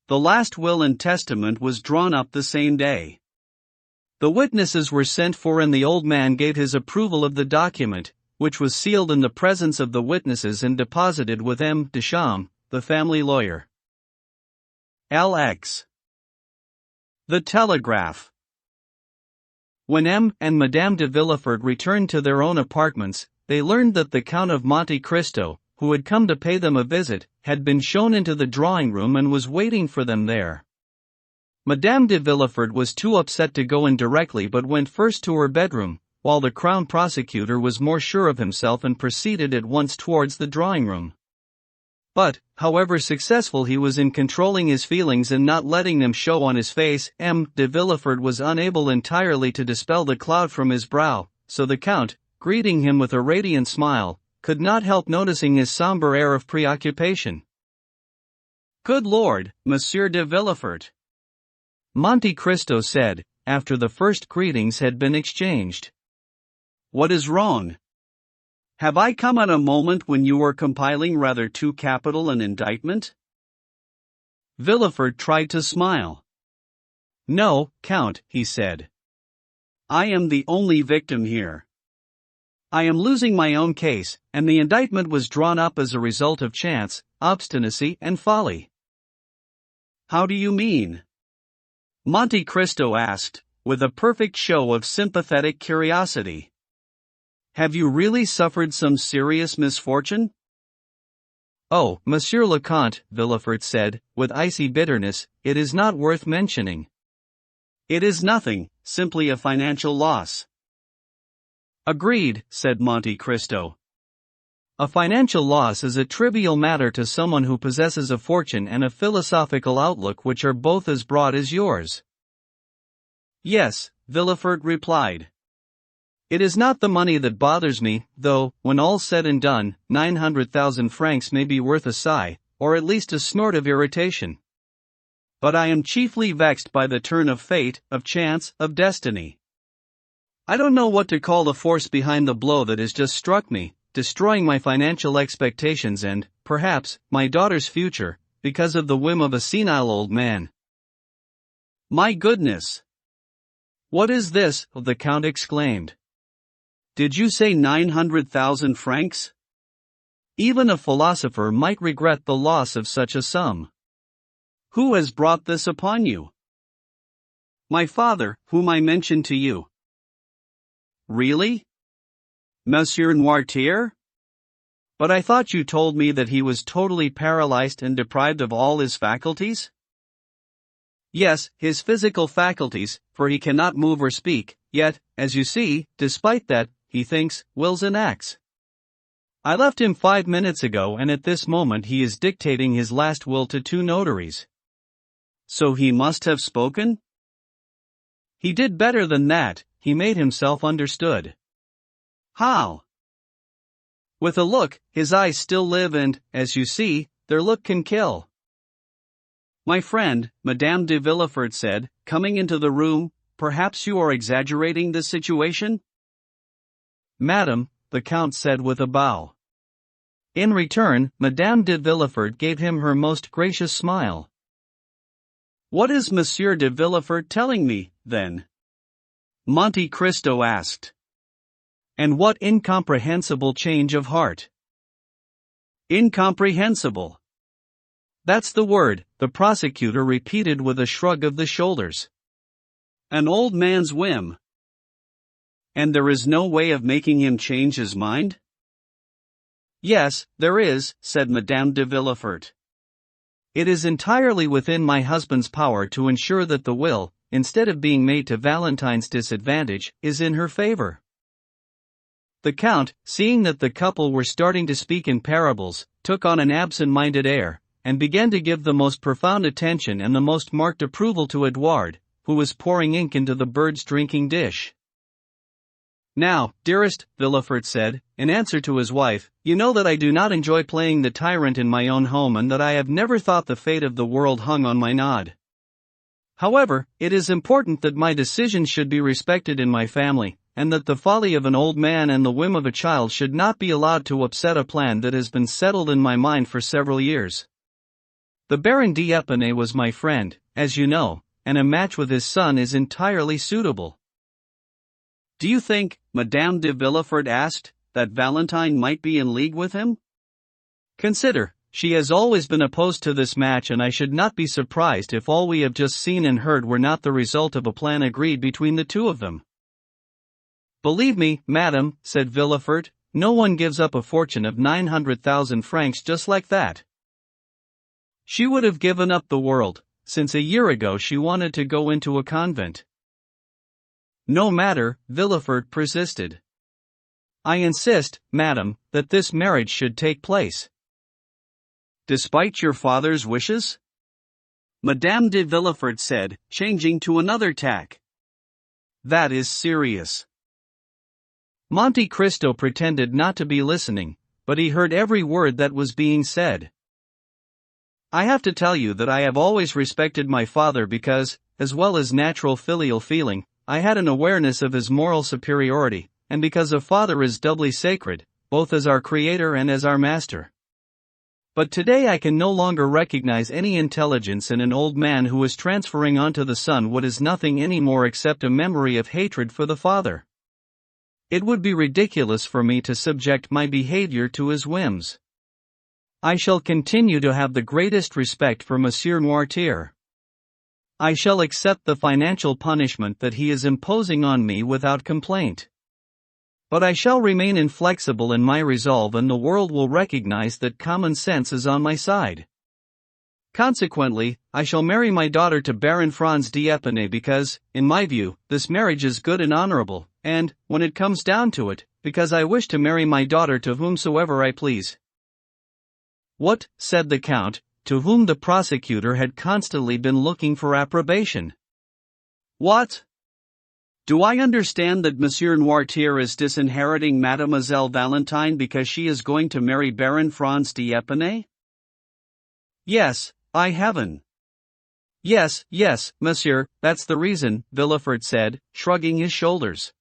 The last will and testament was drawn up the same day. The witnesses were sent for and the old man gave his approval of the document, which was sealed in the presence of the witnesses and deposited with M. Deschamps, the family lawyer. LX. The Telegraph. When M. and Madame de Villefort returned to their own apartments, they learned that the Count of Monte Cristo, who had come to pay them a visit, had been shown into the drawing room and was waiting for them there. Madame de Villefort was too upset to go in directly but went first to her bedroom, while the Crown Prosecutor was more sure of himself and proceeded at once towards the drawing room. But, however successful he was in controlling his feelings and not letting them show on his face, M. de Villefort was unable entirely to dispel the cloud from his brow, so the Count, greeting him with a radiant smile, could not help noticing his somber air of preoccupation. "Good Lord, Monsieur de Villefort," Monte Cristo said, after the first greetings had been exchanged. "What is wrong? Have I come at a moment when you were compiling rather too capital an indictment?" Villefort tried to smile. "No, Count," he said. "I am the only victim here. I am losing my own case, and the indictment was drawn up as a result of chance, obstinacy, and folly." "How do you mean?" Monte Cristo asked, with a perfect show of sympathetic curiosity. "Have you really suffered some serious misfortune?" "Oh, Monsieur le Comte," Villefort said, with icy bitterness, "it is not worth mentioning." "It is nothing, simply a financial loss." "Agreed," said Monte Cristo. "A financial loss is a trivial matter to someone who possesses a fortune and a philosophical outlook which are both as broad as yours." "Yes," Villefort replied. "It is not the money that bothers me, though, when all's said and done, 900,000 francs may be worth a sigh, or at least a snort of irritation. But I am chiefly vexed by the turn of fate, of chance, of destiny. I don't know what to call the force behind the blow that has just struck me, destroying my financial expectations and, perhaps, my daughter's future, because of the whim of a senile old man." "My goodness! What is this?" the Count exclaimed. "Did you say 900,000 francs? Even a philosopher might regret the loss of such a sum." "Who has brought this upon you?" "My father, whom I mentioned to you." "Really? Monsieur Noirtier? But I thought you told me that he was totally paralyzed and deprived of all his faculties?" "Yes, his physical faculties, for he cannot move or speak, yet, as you see, despite that, he thinks, wills and acts. I left him 5 minutes ago and at this moment he is dictating his last will to 2 notaries." "So he must have spoken?" "He did better than that, he made himself understood." "How?" "With a look, his eyes still live and, as you see, their look can kill." "My friend," Madame de Villefort said, coming into the room, "perhaps you are exaggerating the situation?" "Madame," the Count said with a bow. In return, Madame de Villefort gave him her most gracious smile. "What is Monsieur de Villefort telling me, then?" Monte Cristo asked. "And what incomprehensible change of heart." "Incomprehensible." "That's the word," the prosecutor repeated with a shrug of the shoulders. "An old man's whim. And there is no way of making him change his mind?" "Yes, there is," said Madame de Villefort. "It is entirely within my husband's power to ensure that the will, instead of being made to Valentine's disadvantage, is in her favor." The Count, seeing that the couple were starting to speak in parables, took on an absent-minded air, and began to give the most profound attention and the most marked approval to Edouard, who was pouring ink into the bird's drinking dish. "Now, dearest," Villefort said, in answer to his wife, "you know that I do not enjoy playing the tyrant in my own home and that I have never thought the fate of the world hung on my nod. However, it is important that my decisions should be respected in my family, and that the folly of an old man and the whim of a child should not be allowed to upset a plan that has been settled in my mind for several years. The Baron d'Épinay was my friend, as you know, and a match with his son is entirely suitable." "Do you think," Madame de Villefort asked, "that Valentine might be in league with him?" "Consider, she has always been opposed to this match and I should not be surprised if all we have just seen and heard were not the result of a plan agreed between the two of them. Believe me, madam, said Villefort, no one gives up a fortune of 900,000 francs just like that. She would have given up the world, since a year ago she wanted to go into a convent. No matter, Villefort persisted. I insist, madam, that this marriage should take place. Despite your father's wishes? Madame de Villefort said, changing to another tack. That is serious. Monte Cristo pretended not to be listening, but he heard every word that was being said. I have to tell you that I have always respected my father because, as well as natural filial feeling, I had an awareness of his moral superiority, and because a father is doubly sacred, both as our creator and as our master. But today I can no longer recognize any intelligence in an old man who is transferring onto the son what is nothing anymore except a memory of hatred for the father. It would be ridiculous for me to subject my behavior to his whims. I shall continue to have the greatest respect for Monsieur Noirtier. I shall accept the financial punishment that he is imposing on me without complaint. But I shall remain inflexible in my resolve, and the world will recognize that common sense is on my side. Consequently, I shall marry my daughter to Baron Franz d'Épinay because, in my view, this marriage is good and honorable, and, when it comes down to it, because I wish to marry my daughter to whomsoever I please. What, said the Count, to whom the prosecutor had constantly been looking for approbation. What? Do I understand that Monsieur Noirtier is disinheriting Mademoiselle Valentine because she is going to marry Baron Franz d'Épinay? Yes, I haven't. Yes, monsieur, that's the reason, Villefort said, shrugging his shoulders.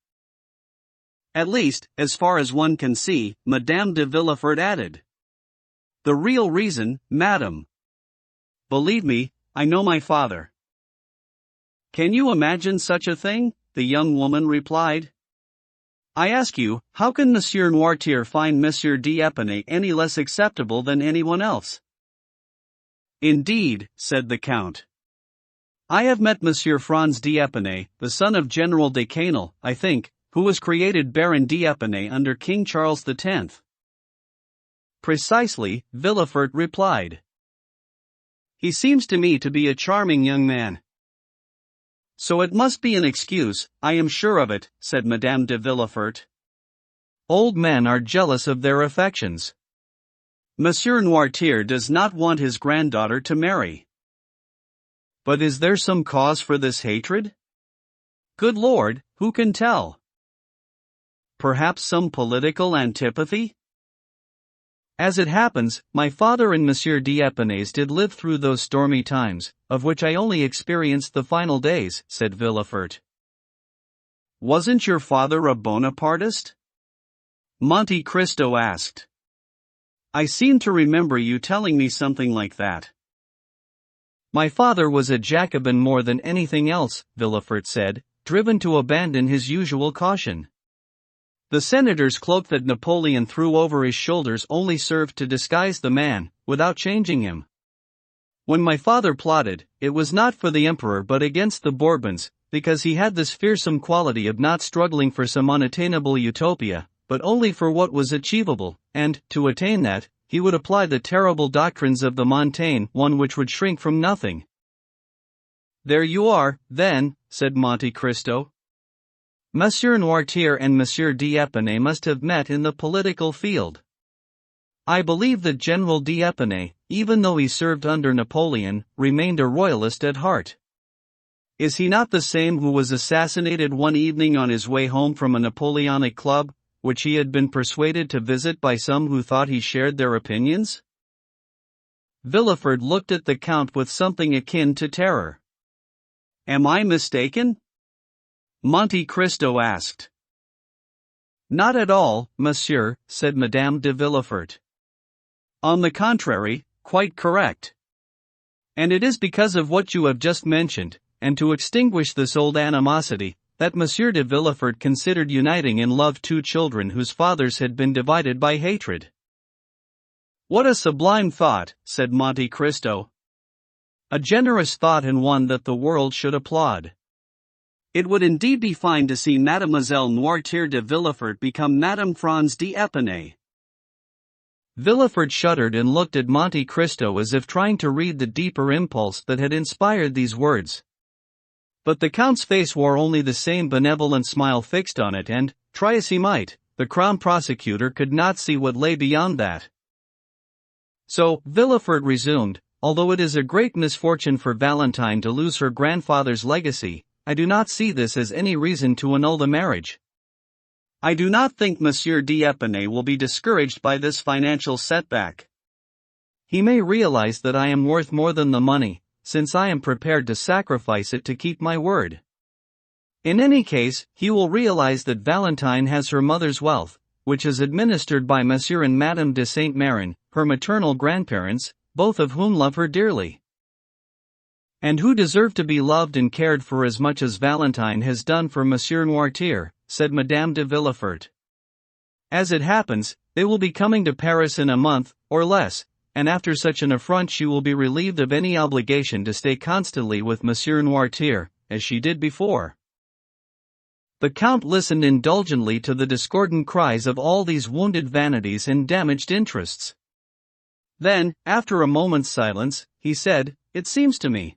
At least, as far as one can see, Madame de Villefort added. The real reason, madame. Believe me, I know my father. Can you imagine such a thing? The young woman replied. I ask you, how can Monsieur Noirtier find Monsieur d'Épinay any less acceptable than anyone else? Indeed, said the Count. I have met Monsieur Franz d'Épinay, the son of General de Canel, I think, who was created Baron d'Épinay under King Charles X. Precisely, Villefort replied. He seems to me to be a charming young man. So it must be an excuse, I am sure of it, said Madame de Villefort. Old men are jealous of their affections. Monsieur Noirtier does not want his granddaughter to marry. But is there some cause for this hatred? Good Lord, who can tell? Perhaps some political antipathy? As it happens, my father and Monsieur d'Épinay did live through those stormy times, of which I only experienced the final days, said Villefort. Wasn't your father a Bonapartist? Monte Cristo asked. I seem to remember you telling me something like that. My father was a Jacobin more than anything else, Villefort said, driven to abandon his usual caution. The senator's cloak that Napoleon threw over his shoulders only served to disguise the man, without changing him. When my father plotted, it was not for the emperor but against the Bourbons, because he had this fearsome quality of not struggling for some unattainable utopia, but only for what was achievable, and, to attain that, he would apply the terrible doctrines of the Montaigne, one which would shrink from nothing. There you are, then, said Monte Cristo. Monsieur Noirtier and Monsieur d'Épinay must have met in the political field. I believe that General d'Épinay, even though he served under Napoleon, remained a royalist at heart. Is he not the same who was assassinated one evening on his way home from a Napoleonic club, which he had been persuaded to visit by some who thought he shared their opinions? Villefort looked at the Count with something akin to terror. Am I mistaken? Monte Cristo asked. Not at all, monsieur, said Madame de Villefort. On the contrary, quite correct. And it is because of what you have just mentioned, and to extinguish this old animosity, that Monsieur de Villefort considered uniting in love two children whose fathers had been divided by hatred. What a sublime thought, said Monte Cristo. A generous thought and one that the world should applaud. It would indeed be fine to see Mademoiselle Noirtier de Villefort become Madame Franz d'Épinay. Villefort shuddered and looked at Monte Cristo as if trying to read the deeper impulse that had inspired these words. But the Count's face wore only the same benevolent smile fixed on it, and, try as he might, the Crown Prosecutor could not see what lay beyond that. So, Villefort resumed, although it is a great misfortune for Valentine to lose her grandfather's legacy, I do not see this as any reason to annul the marriage. I do not think Monsieur d'Épinay will be discouraged by this financial setback. He may realize that I am worth more than the money, since I am prepared to sacrifice it to keep my word. In any case, he will realize that Valentine has her mother's wealth, which is administered by Monsieur and Madame de Saint-Méran, her maternal grandparents, both of whom love her dearly, and who deserve to be loved and cared for as much as Valentine has done for Monsieur Noirtier, said Madame de Villefort. As it happens, they will be coming to Paris in a month, or less, and after such an affront she will be relieved of any obligation to stay constantly with Monsieur Noirtier, as she did before. The Count listened indulgently to the discordant cries of all these wounded vanities and damaged interests. Then, after a moment's silence, he said, "It seems to me,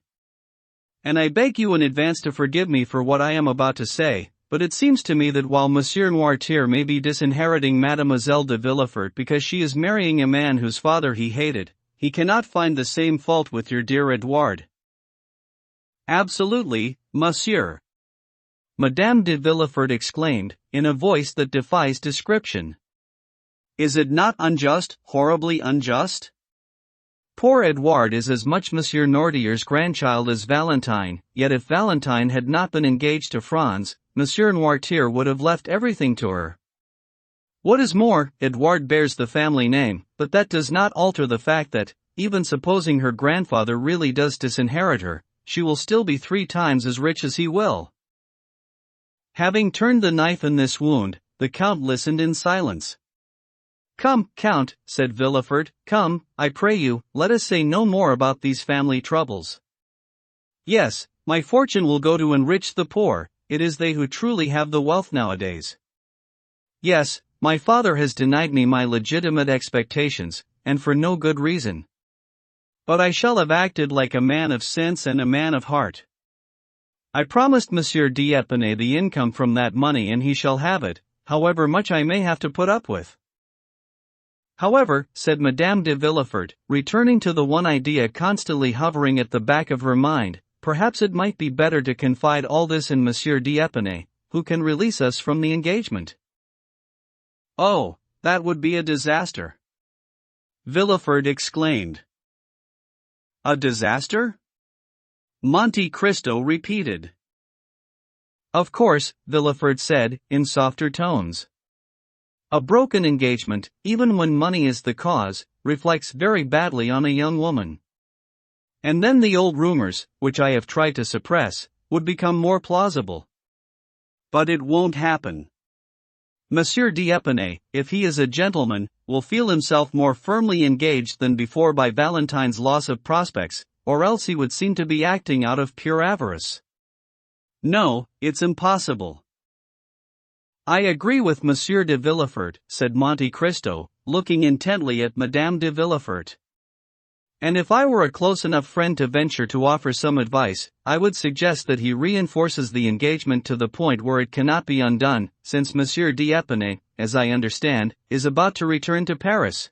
and I beg you in advance to forgive me for what I am about to say, but it seems to me that while Monsieur Noirtier may be disinheriting Mademoiselle de Villefort because she is marrying a man whose father he hated, he cannot find the same fault with your dear Edouard." "Absolutely, monsieur," Madame de Villefort exclaimed, in a voice that defies description. "Is it not unjust, horribly unjust? Poor Edouard is as much Monsieur Noirtier's grandchild as Valentine, yet if Valentine had not been engaged to Franz, Monsieur Noirtier would have left everything to her. What is more, Edouard bears the family name, but that does not alter the fact that, even supposing her grandfather really does disinherit her, she will still be 3 times as rich as he will." Having turned the knife in this wound, the Count listened in silence. "Come, Count," said Villefort, "come, I pray you, let us say no more about these family troubles. Yes, my fortune will go to enrich the poor, it is they who truly have the wealth nowadays. Yes, my father has denied me my legitimate expectations, and for no good reason. But I shall have acted like a man of sense and a man of heart. I promised Monsieur d'Épinay the income from that money and he shall have it, however much I may have to put up with." "However," said Madame de Villefort, returning to the one idea constantly hovering at the back of her mind, "perhaps it might be better to confide all this in Monsieur d'Épinay, who can release us from the engagement." "Oh, that would be a disaster!" Villefort exclaimed. "A disaster?" Monte Cristo repeated. "Of course," Villefort said, in softer tones. "A broken engagement, even when money is the cause, reflects very badly on a young woman. And then the old rumors, which I have tried to suppress, would become more plausible." "But it won't happen. Monsieur d'Épinay, if he is a gentleman, will feel himself more firmly engaged than before by Valentine's loss of prospects, or else he would seem to be acting out of pure avarice." "No, it's impossible." "I agree with Monsieur de Villefort," said Monte Cristo, looking intently at Madame de Villefort. "And if I were a close enough friend to venture to offer some advice, I would suggest that he reinforces the engagement to the point where it cannot be undone, since Monsieur d'Épinay, as I understand, is about to return to Paris.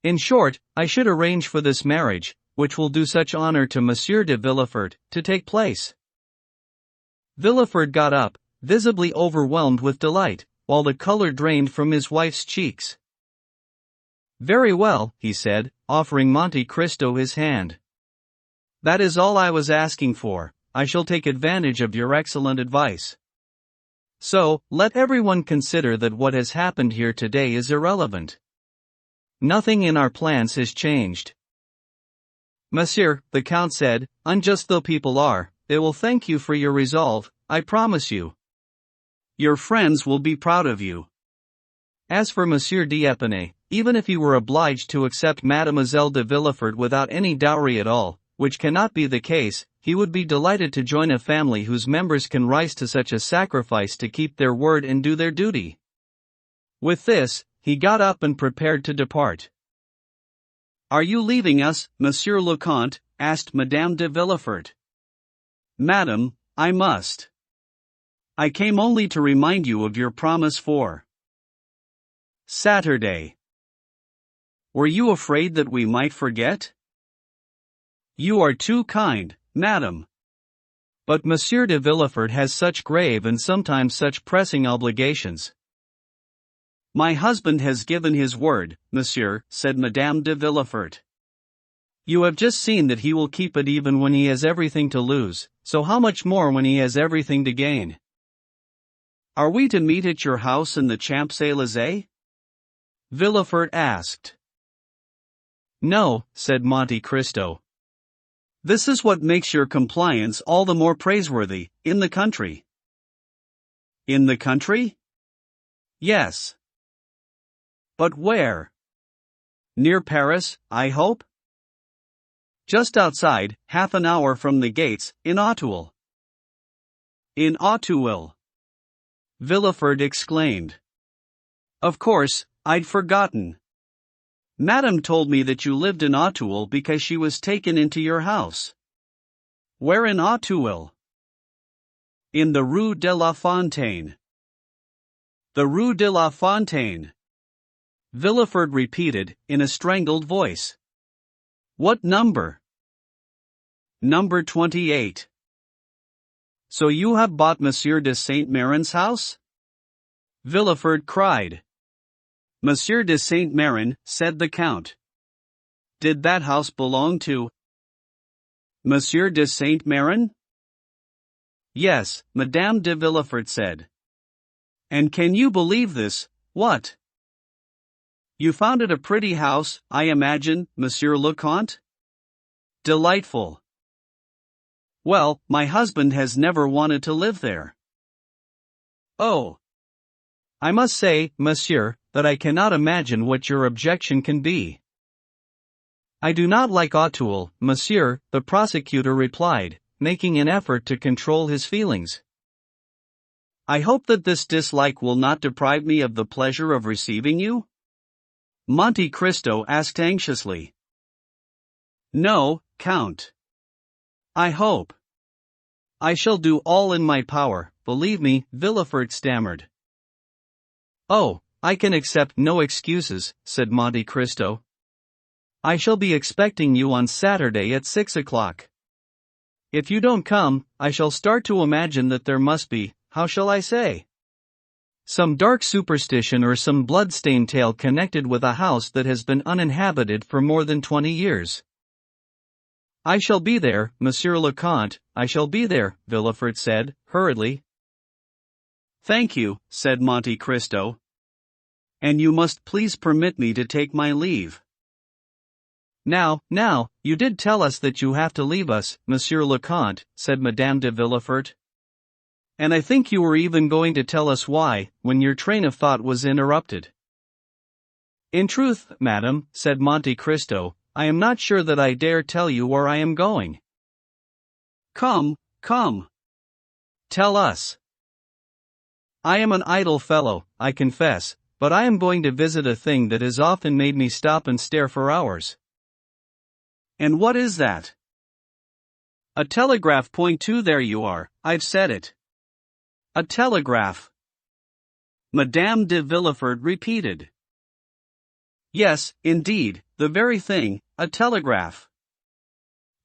In short, I should arrange for this marriage, which will do such honor to Monsieur de Villefort, to take place." Villefort got up, visibly overwhelmed with delight, while the color drained from his wife's cheeks. "Very well," he said, offering Monte Cristo his hand. "That is all I was asking for. I shall take advantage of your excellent advice. So, let everyone consider that what has happened here today is irrelevant. Nothing in our plans has changed." "Monsieur," the Count said, "unjust though people are, they will thank you for your resolve, I promise you. Your friends will be proud of you. As for Monsieur d'Épinay, even if he were obliged to accept Mademoiselle de Villefort without any dowry at all, which cannot be the case, he would be delighted to join a family whose members can rise to such a sacrifice to keep their word and do their duty. With this, he got up and prepared to depart. "Are you leaving us, Monsieur le Comte?" asked Madame de Villefort. "Madame, I must. I came only to remind you of your promise for Saturday. Were you afraid that we might forget?" "You are too kind, madame." "But Monsieur de Villefort has such grave and sometimes such pressing obligations." "My husband has given his word, monsieur," said Madame de Villefort. "You have just seen that he will keep it even when he has everything to lose, so how much more when he has everything to gain?" "Are we to meet at your house in the Champs-Élysées?" Villefort asked. "No," said Monte Cristo. "This is what makes your compliance all the more praiseworthy, in the country." "In the country?" "Yes." "But where? Near Paris, I hope?" "Just outside, half an hour from the gates, in Auteuil." "In Auteuil?" Villefort exclaimed. "Of course, I'd forgotten. Madame told me that you lived in Auteuil because she was taken into your house." "Where in Auteuil?" "In the Rue de la Fontaine." "The Rue de la Fontaine," Villefort repeated, in a strangled voice. "What number?" "Number 28. "So you have bought Monsieur de Saint-Mérin's house?" Villefort cried. "Monsieur de Saint-Mérin," said the Count. "Did that house belong to Monsieur de Saint-Mérin?" "Yes," Madame de Villefort said. "And can you believe this? What? You found it a pretty house, I imagine, Monsieur le Comte?" "Delightful." "Well, my husband has never wanted to live there." "Oh. I must say, monsieur, that I cannot imagine what your objection can be." "I do not like Auteuil, monsieur," the prosecutor replied, making an effort to control his feelings. "I hope that this dislike will not deprive me of the pleasure of receiving you?" Monte Cristo asked anxiously. "No, Count. I hope. I shall do all in my power, believe me," Villefort stammered. "Oh, I can accept no excuses," said Monte Cristo. "I shall be expecting you on Saturday at 6 o'clock. If you don't come, I shall start to imagine that there must be, how shall I say, some dark superstition or some blood-stained tale connected with a house that has been uninhabited for more than 20 years. "I shall be there, Monsieur le Comte, I shall be there," Villefort said, hurriedly. "Thank you," said Monte Cristo. "And you must please permit me to take my leave." Now, you did tell us that you have to leave us, Monsieur le Comte," said Madame de Villefort. "And I think you were even going to tell us why, when your train of thought was interrupted." "In truth, madame," said Monte Cristo, "I am not sure that I dare tell you where I am going." Come. Tell us." "I am an idle fellow, I confess, but I am going to visit a thing that has often made me stop and stare for hours." "And what is that?" "A telegraph point. Too, there you are, I've said it. A telegraph," Madame de Villefort repeated. "Yes, indeed, the very thing, a telegraph.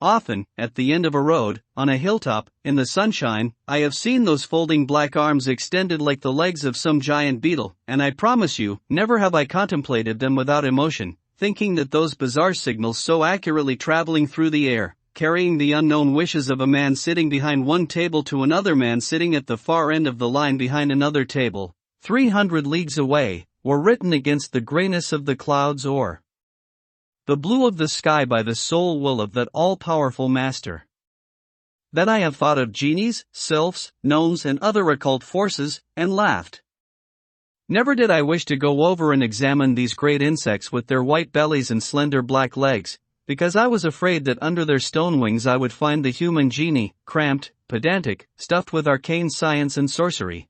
Often, at the end of a road, on a hilltop, in the sunshine, I have seen those folding black arms extended like the legs of some giant beetle, and I promise you, never have I contemplated them without emotion, thinking that those bizarre signals so accurately traveling through the air, carrying the unknown wishes of a man sitting behind one table to another man sitting at the far end of the line behind another table, 300 leagues away, were written against the grayness of the clouds or the blue of the sky by the sole will of that all-powerful master. Then I have thought of genies, sylphs, gnomes and other occult forces, and laughed. Never did I wish to go over and examine these great insects with their white bellies and slender black legs, because I was afraid that under their stone wings I would find the human genie, cramped, pedantic, stuffed with arcane science and sorcery.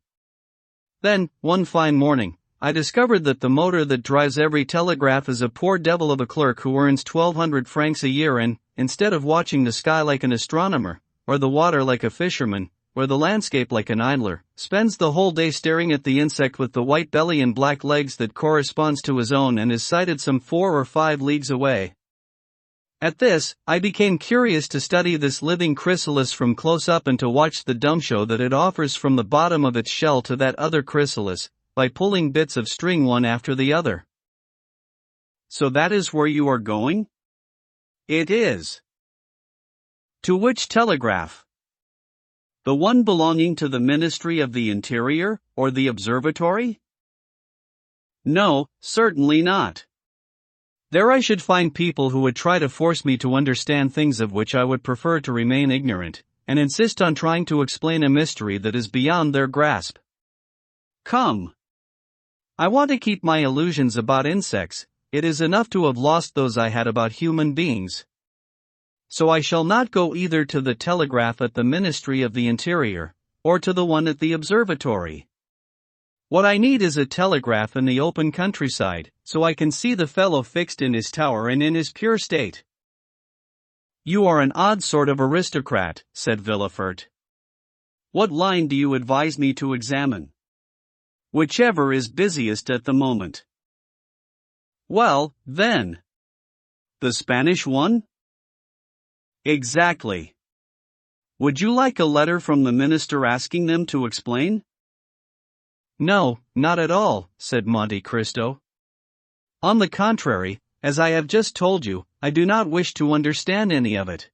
Then, one fine morning, I discovered that the motor that drives every telegraph is a poor devil of a clerk who earns 1,200 francs a year and, instead of watching the sky like an astronomer, or the water like a fisherman, or the landscape like an idler, spends the whole day staring at the insect with the white belly and black legs that corresponds to his own and is sighted some 4 or 5 leagues away. At this, I became curious to study this living chrysalis from close up and to watch the dumb show that it offers from the bottom of its shell to that other chrysalis, by pulling bits of string one after the other. So that is where you are going? It is. To which telegraph? The one belonging to the Ministry of the Interior, or the observatory? No, certainly not. There I should find people who would try to force me to understand things of which I would prefer to remain ignorant, and insist on trying to explain a mystery that is beyond their grasp. Come. I want to keep my illusions about insects. It is enough to have lost those I had about human beings. So I shall not go either to the telegraph at the Ministry of the Interior, or to the one at the observatory. What I need is a telegraph in the open countryside, so I can see the fellow fixed in his tower and in his pure state. You are an odd sort of aristocrat, said Villefort. What line do you advise me to examine? Whichever is busiest at the moment. Well, then. The Spanish one? Exactly. Would you like a letter from the minister asking them to explain? No, not at all, said Monte Cristo. On the contrary, as I have just told you, I do not wish to understand any of it.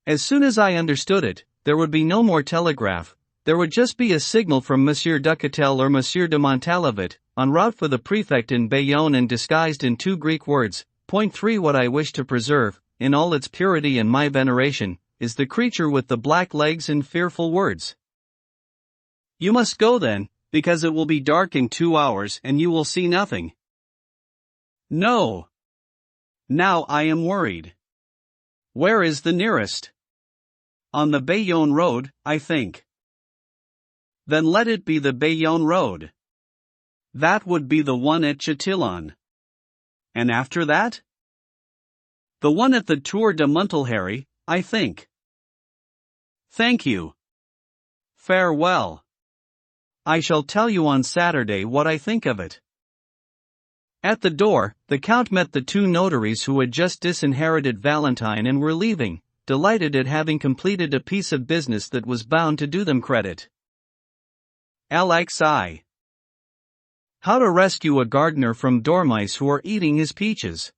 As soon as I understood it, there would be no more telegraph, there would just be a signal from Monsieur Ducatel or Monsieur de Montalivet, en route for the prefect in Bayonne and disguised in 2 Greek words. Point 3. What I wish to preserve, in all its purity and my veneration, is the creature with the black legs and fearful words. You must go then, because it will be dark in 2 hours and you will see nothing. No. Now I am worried. Where is the nearest? On the Bayonne road, I think. Then let it be the Bayonne road. That would be the one at Chatillon. And after that? The one at the Tour de Montelheri, I think. Thank you. Farewell. I shall tell you on Saturday what I think of it. At the door, the Count met the 2 notaries who had just disinherited Valentine and were leaving, delighted at having completed a piece of business that was bound to do them credit. LXI. How to rescue a gardener from dormice who are eating his peaches.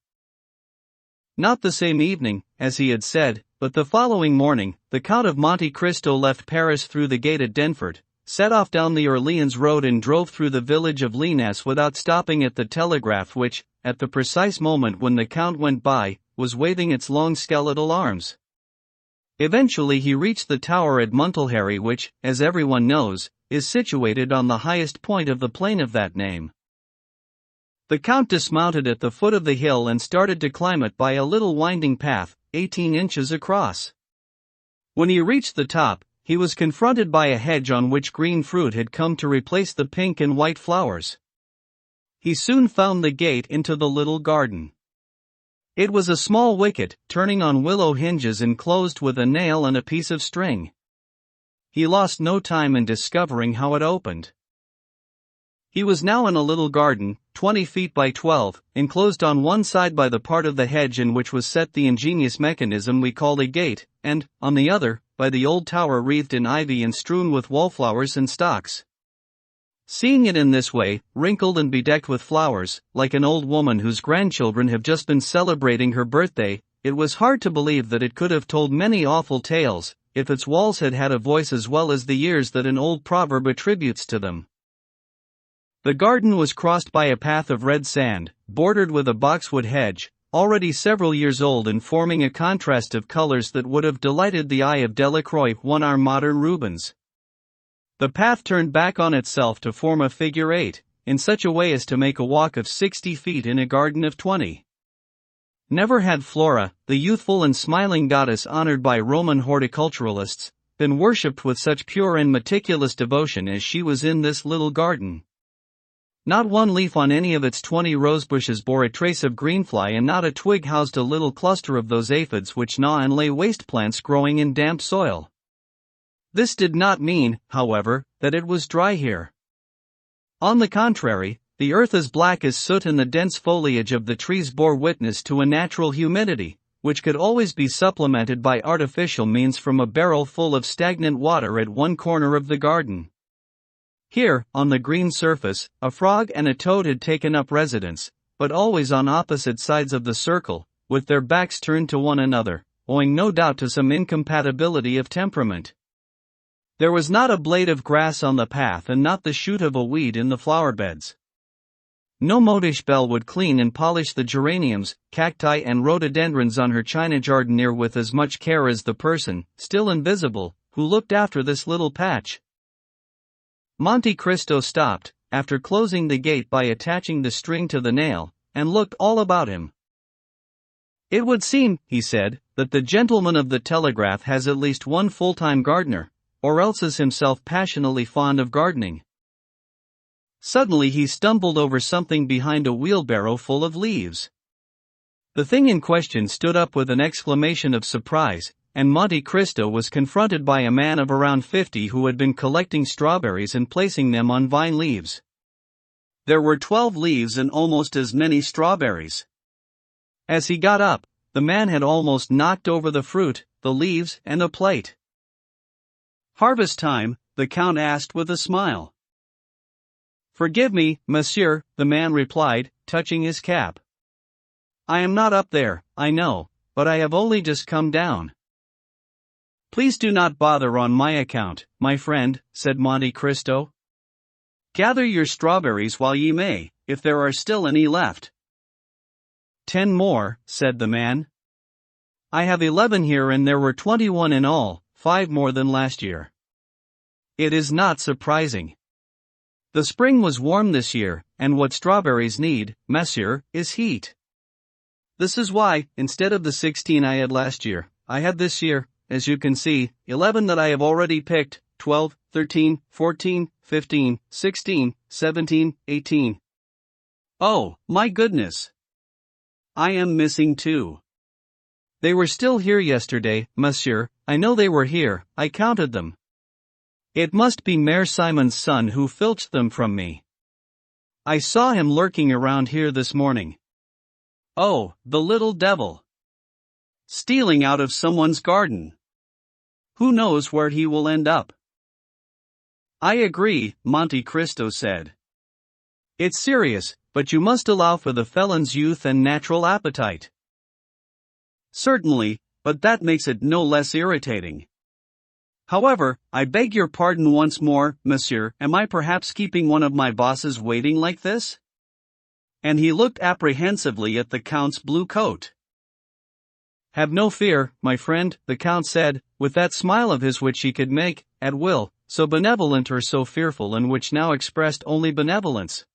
Not the same evening, as he had said, but the following morning, the Count of Monte Cristo left Paris through the gate at Denfert, set off down the Orleans road and drove through the village of Linas without stopping at the telegraph which, at the precise moment when the Count went by, was waving its long skeletal arms. Eventually he reached the tower at Montelheri which, as everyone knows, is situated on the highest point of the plain of that name. The Count dismounted at the foot of the hill and started to climb it by a little winding path, 18 inches across. When he reached the top, he was confronted by a hedge on which green fruit had come to replace the pink and white flowers. He soon found the gate into the little garden. It was a small wicket, turning on willow hinges and closed with a nail and a piece of string. He lost no time in discovering how it opened. He was now in a little garden, 20 feet by 12, enclosed on one side by the part of the hedge in which was set the ingenious mechanism we call a gate, and, on the other, by the old tower wreathed in ivy and strewn with wallflowers and stocks. Seeing it in this way, wrinkled and bedecked with flowers, like an old woman whose grandchildren have just been celebrating her birthday, it was hard to believe that it could have told many awful tales, if its walls had had a voice as well as the ears that an old proverb attributes to them. The garden was crossed by a path of red sand, bordered with a boxwood hedge, already several years old and forming a contrast of colors that would have delighted the eye of Delacroix won our modern Rubens. The path turned back on itself to form a figure 8, in such a way as to make a walk of 60 feet in a garden of 20. Never had Flora, the youthful and smiling goddess honored by Roman horticulturalists, been worshipped with such pure and meticulous devotion as she was in this little garden. Not one leaf on any of its 20 rosebushes bore a trace of greenfly, and not a twig housed a little cluster of those aphids which gnaw and lay waste plants growing in damp soil. This did not mean, however, that it was dry here. On the contrary, the earth as black as soot and the dense foliage of the trees bore witness to a natural humidity, which could always be supplemented by artificial means from a barrel full of stagnant water at one corner of the garden. Here, on the green surface, a frog and a toad had taken up residence, but always on opposite sides of the circle, with their backs turned to one another, owing no doubt to some incompatibility of temperament. There was not a blade of grass on the path and not the shoot of a weed in the flower beds. No modish belle would clean and polish the geraniums, cacti and rhododendrons on her china jardiniere with as much care as the person, still invisible, who looked after this little patch. Monte Cristo stopped, after closing the gate by attaching the string to the nail, and looked all about him. "It would seem," he said, "that the gentleman of the telegraph has at least one full-time gardener, or else is himself passionately fond of gardening." Suddenly he stumbled over something behind a wheelbarrow full of leaves. The thing in question stood up with an exclamation of surprise, and Monte Cristo was confronted by a man of around 50 who had been collecting strawberries and placing them on vine leaves. There were 12 leaves and almost as many strawberries. As he got up, the man had almost knocked over the fruit, the leaves, and a plate. "Harvest time?" the Count asked with a smile. "Forgive me, monsieur," the man replied, touching his cap. "I am not up there, I know, but I have only just come down." "Please do not bother on my account, my friend," said Monte Cristo. "Gather your strawberries while ye may, if there are still any left." 10 more, said the man. "I have 11 here and there were 21 in all, 5 more than last year." "It is not surprising. The spring was warm this year, and what strawberries need, monsieur, is heat. This is why, instead of the 16 I had last year, I had this year, as you can see, 11 that I have already picked, 12, 13, 14, 15, 16, 17, 18. Oh, my goodness! I am missing 2. They were still here yesterday, monsieur, I know they were here, I counted them. It must be Mayor Simon's son who filched them from me. I saw him lurking around here this morning." "Oh, the little devil! Stealing out of someone's garden. Who knows where he will end up?" "I agree," Monte Cristo said. "It's serious, but you must allow for the felon's youth and natural appetite." "Certainly, but that makes it no less irritating. However, I beg your pardon once more, monsieur, am I perhaps keeping one of my bosses waiting like this?" And he looked apprehensively at the Count's blue coat. "Have no fear, my friend," the Count said, with that smile of his which he could make, at will, so benevolent or so fearful, and which now expressed only benevolence.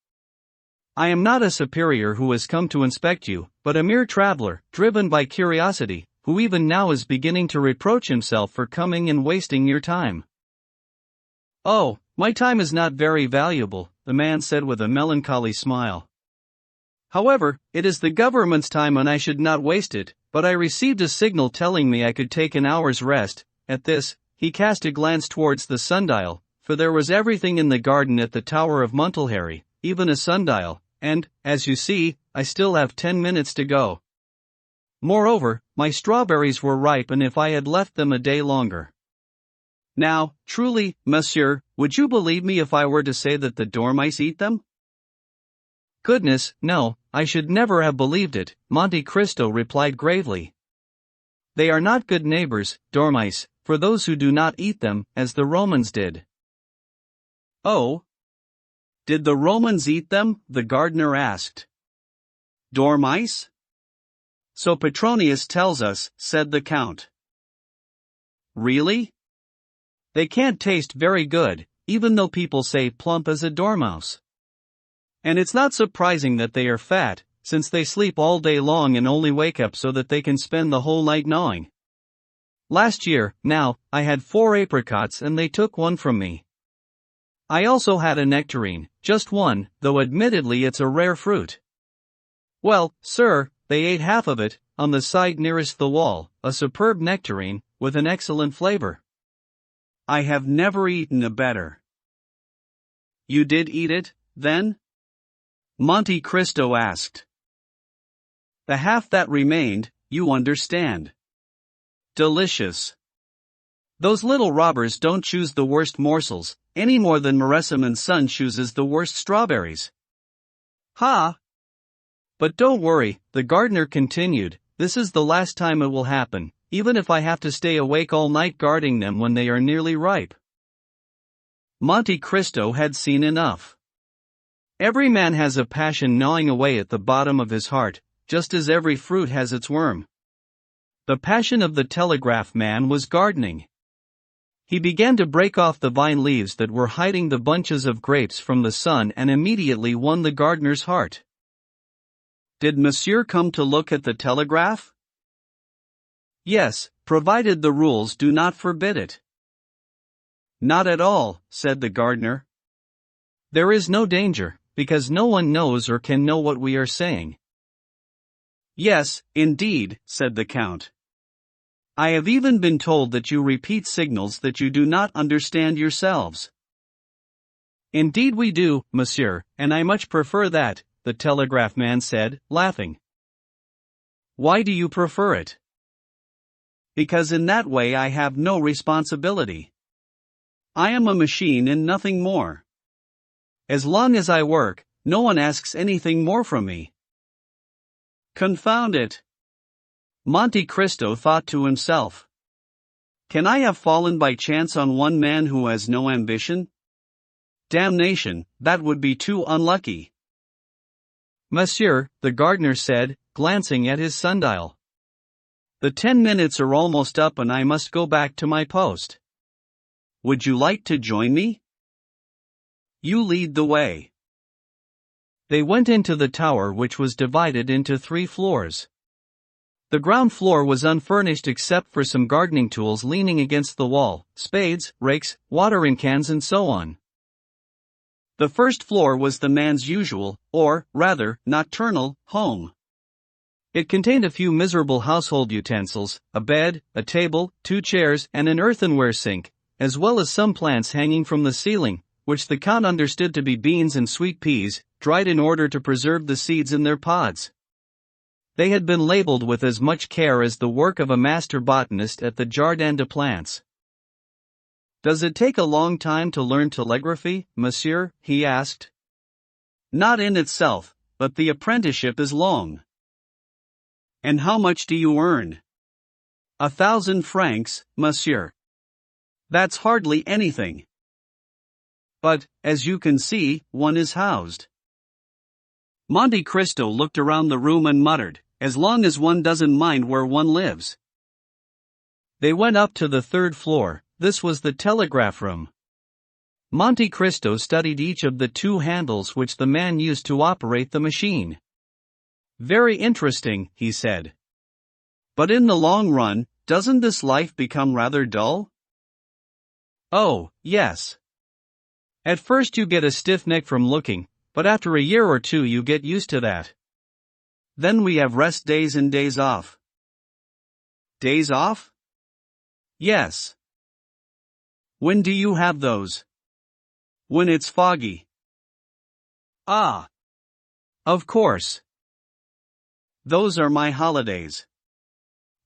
"I am not a superior who has come to inspect you, but a mere traveler, driven by curiosity, who even now is beginning to reproach himself for coming and wasting your time." "Oh, my time is not very valuable," the man said with a melancholy smile. "However, it is the government's time and I should not waste it, but I received a signal telling me I could take an hour's rest." At this, he cast a glance towards the sundial, for there was everything in the garden at the Tower of Montelheri, even a sundial, and, as you see, I still have 10 minutes to go. Moreover, my strawberries were ripe and if I had left them a day longer. Now, truly, monsieur, would you believe me if I were to say that the dormice eat them?" "Goodness, no, I should never have believed it," Monte Cristo replied gravely. "They are not good neighbors, dormice, for those who do not eat them, as the Romans did." "Oh? Did the Romans eat them?" the gardener asked. "Dormice?" "So Petronius tells us," said the Count. "Really? They can't taste very good, even though people say plump as a dormouse. And it's not surprising that they are fat, since they sleep all day long and only wake up so that they can spend the whole night gnawing. Last year, now, I had 4 apricots and they took one from me. I also had a nectarine, just one, though admittedly it's a rare fruit. Well, sir, they ate half of it, on the side nearest the wall, a superb nectarine, with an excellent flavor. I have never eaten a better. You did eat it, then? Monte Cristo asked. The half that remained, you understand. Delicious. Those little robbers don't choose the worst morsels, any more than Marasimhan's son chooses the worst strawberries. Ha! But don't worry, the gardener continued, this is the last time it will happen, even if I have to stay awake all night guarding them when they are nearly ripe. Monte Cristo had seen enough. Every man has a passion gnawing away at the bottom of his heart, just as every fruit has its worm. The passion of the telegraph man was gardening. He began to break off the vine leaves that were hiding the bunches of grapes from the sun and immediately won the gardener's heart. Did Monsieur come to look at the telegraph? Yes, provided the rules do not forbid it. Not at all, said the gardener. There is no danger, because no one knows or can know what we are saying. Yes, indeed, said the Count. I have even been told that you repeat signals that you do not understand yourselves. Indeed we do, monsieur, and I much prefer that, the telegraph man said, laughing. Why do you prefer it? Because in that way I have no responsibility. I am a machine and nothing more. As long as I work, no one asks anything more from me. Confound it! Monte Cristo thought to himself. Can I have fallen by chance on one man who has no ambition? Damnation, that would be too unlucky. Monsieur, the gardener said, glancing at his sundial. The 10 minutes are almost up and I must go back to my post. Would you like to join me? You lead the way. They went into the tower, which was divided into 3 floors. The ground floor was unfurnished except for some gardening tools leaning against the wall, spades, rakes, watering cans and so on. The first floor was the man's usual, or, rather, nocturnal, home. It contained a few miserable household utensils, a bed, a table, 2 chairs, and an earthenware sink, as well as some plants hanging from the ceiling, which the Count understood to be beans and sweet peas, dried in order to preserve the seeds in their pods. They had been labeled with as much care as the work of a master botanist at the Jardin des Plantes. Does it take a long time to learn telegraphy, monsieur? He asked. Not in itself, but the apprenticeship is long. And how much do you earn? 1,000 francs, monsieur. That's hardly anything. But, as you can see, one is housed. Monte Cristo looked around the room and muttered, as long as one doesn't mind where one lives. They went up to the 3rd floor, this was the telegraph room. Monte Cristo studied each of the 2 handles which the man used to operate the machine. Very interesting, he said. But in the long run, doesn't this life become rather dull? Oh, yes. At first you get a stiff neck from looking, but after a year or 2 you get used to that. Then we have rest days and days off. Days off? Yes. When do you have those? When it's foggy. Ah. Of course. Those are my holidays.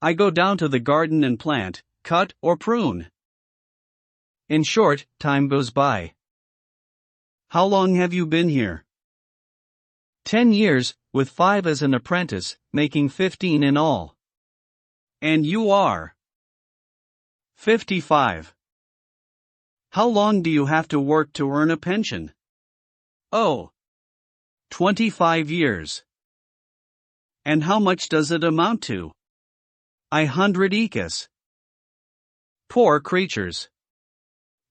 I go down to the garden and plant, cut, or prune. In short, time goes by. How long have you been here? 10 years, with 5 as an apprentice, making 15 in all. And you are? 55. How long do you have to work to earn a pension? Oh. 25 years. And how much does it amount to? 100 ecus. Poor creatures.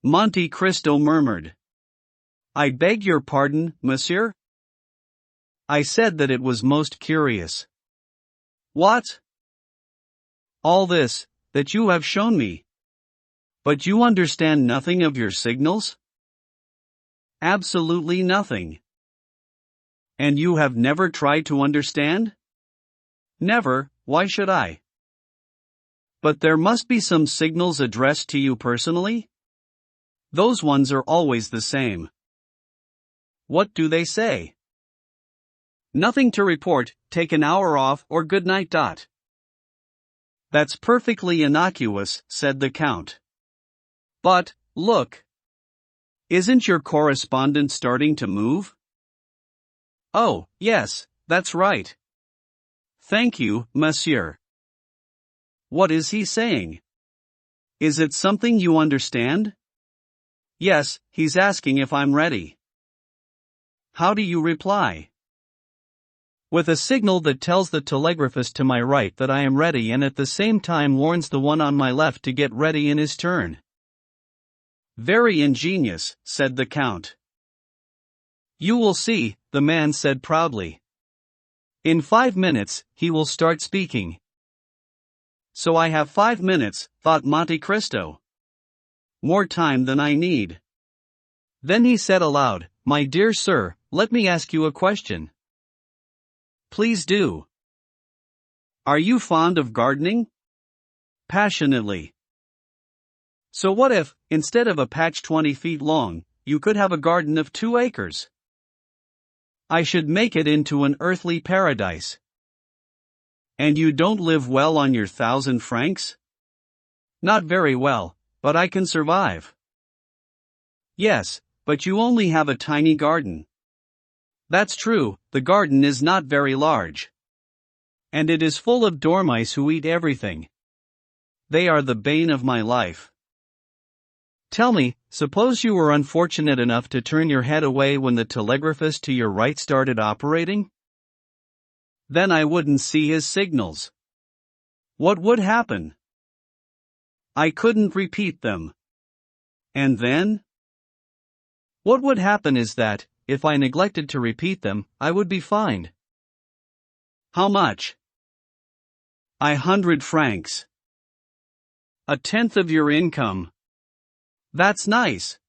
Monte Cristo murmured. I beg your pardon, monsieur? I said that it was most curious. What? All this, that you have shown me. But you understand nothing of your signals? Absolutely nothing. And you have never tried to understand? Never, why should I? But there must be some signals addressed to you personally? Those ones are always the same. What do they say? Nothing to report, take an hour off, or good night. That's perfectly innocuous, said the Count. But, look. Isn't your correspondent starting to move? Oh, yes, that's right. Thank you, monsieur. What is he saying? Is it something you understand? Yes, he's asking if I'm ready. How do you reply? With a signal that tells the telegraphist to my right that I am ready and at the same time warns the one on my left to get ready in his turn. Very ingenious, said the Count. You will see, the man said proudly. In 5 minutes, he will start speaking. So I have 5 minutes, thought Monte Cristo. More time than I need. Then he said aloud, My dear sir, let me ask you a question. Please do. Are you fond of gardening? Passionately. So what if, instead of a patch 20 feet long, you could have a garden of 2 acres? I should make it into an earthly paradise. And you don't live well on your 1,000 francs? Not very well, but I can survive. Yes, but you only have a tiny garden. That's true, the garden is not very large. And it is full of dormice who eat everything. They are the bane of my life. Tell me, suppose you were unfortunate enough to turn your head away when the telegraphist to your right started operating? Then I wouldn't see his signals. What would happen? I couldn't repeat them. And then? What would happen is that, if I neglected to repeat them, I would be fined. How much? 100 francs. 1/10 of your income. That's nice.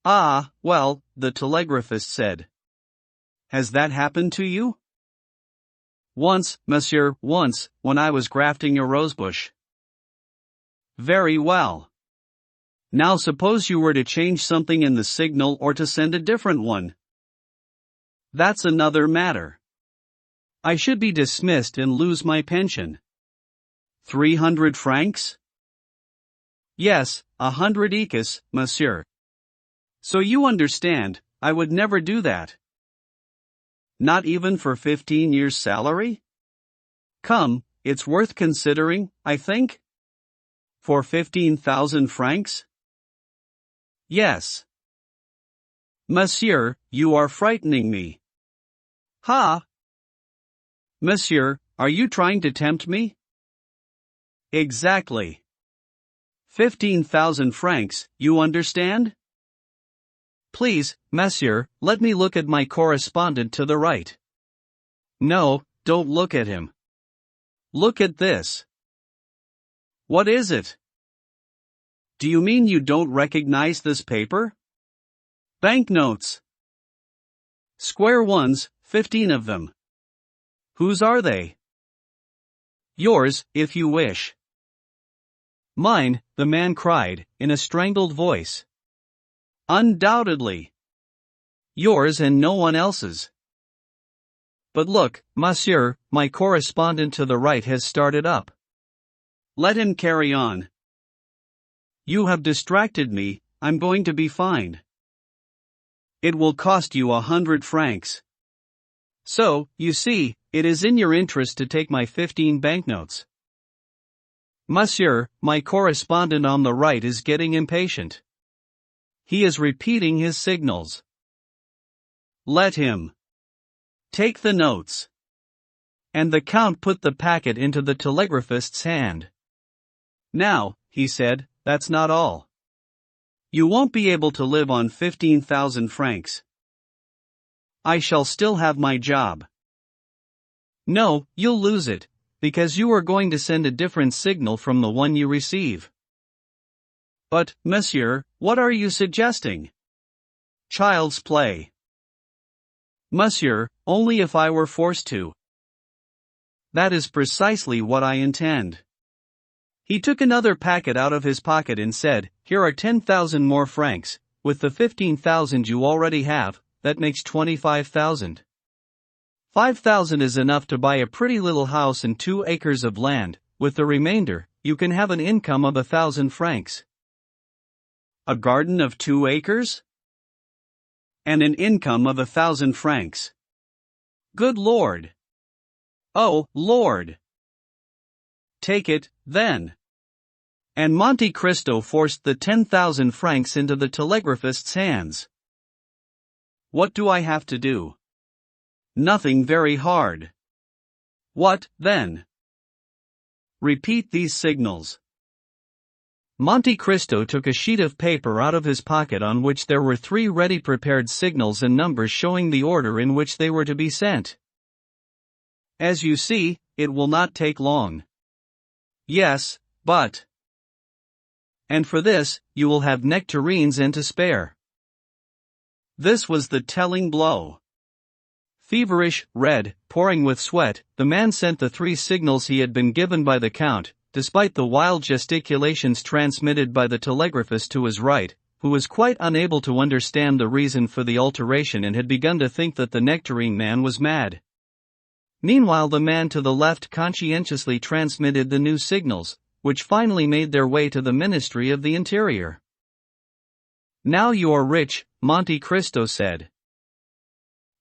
Ah, well, the telegraphist said. Has that happened to you? Once, monsieur, once, when I was grafting a rosebush. Very well. Now suppose you were to change something in the signal or to send a different one. That's another matter. I should be dismissed and lose my pension. 300 francs? Yes, 100 écus, monsieur. So you understand, I would never do that. Not even for 15 years' salary? Come, it's worth considering, I think. For 15,000 francs? Yes. Monsieur, you are frightening me. Ha! Monsieur, are you trying to tempt me? Exactly. 15,000 francs, you understand? Please, monsieur, let me look at my correspondent to the right. No, don't look at him. Look at this. What is it? Do you mean you don't recognize this paper? Banknotes. Square ones, 15 of them. Whose are they? Yours, if you wish. Mine, the man cried, in a strangled voice. Undoubtedly. Yours and no one else's. But look, monsieur, my correspondent to the right has started up. Let him carry on. You have distracted me, I'm going to be fined. It will cost you 100 francs. So, you see, it is in your interest to take my 15 banknotes. Monsieur, my correspondent on the right is getting impatient. He is repeating his signals. Let him. Take the notes. And the Count put the packet into the telegraphist's hand. Now, he said, that's not all. You won't be able to live on 15,000 francs. I shall still have my job. No, you'll lose it, because you are going to send a different signal from the one you receive. But, monsieur, what are you suggesting? Child's play. Monsieur, only if I were forced to. That is precisely what I intend. He took another packet out of his pocket and said, "Here are 10,000 more francs, with the 15,000 you already have, that makes 25,000. 5,000 is enough to buy a pretty little house and 2 acres of land. With the remainder, you can have an income of 1,000 francs. A garden of 2 acres? And an income of 1,000 francs. Good Lord! Oh, Lord! Take it, then." And Monte Cristo forced the 10,000 francs into the telegraphist's hands. What do I have to do? Nothing very hard. What, then? Repeat these signals. Monte Cristo took a sheet of paper out of his pocket on which there were 3 ready-prepared signals and numbers showing the order in which they were to be sent. As you see, it will not take long. Yes, but... And for this, you will have nectarines and to spare. This was the telling blow. Feverish, red, pouring with sweat, the man sent the 3 signals he had been given by the Count, despite the wild gesticulations transmitted by the telegraphist to his right, who was quite unable to understand the reason for the alteration and had begun to think that the nectarine man was mad. Meanwhile, the man to the left conscientiously transmitted the new signals, which finally made their way to the Ministry of the Interior. "Now you are rich," Monte Cristo said.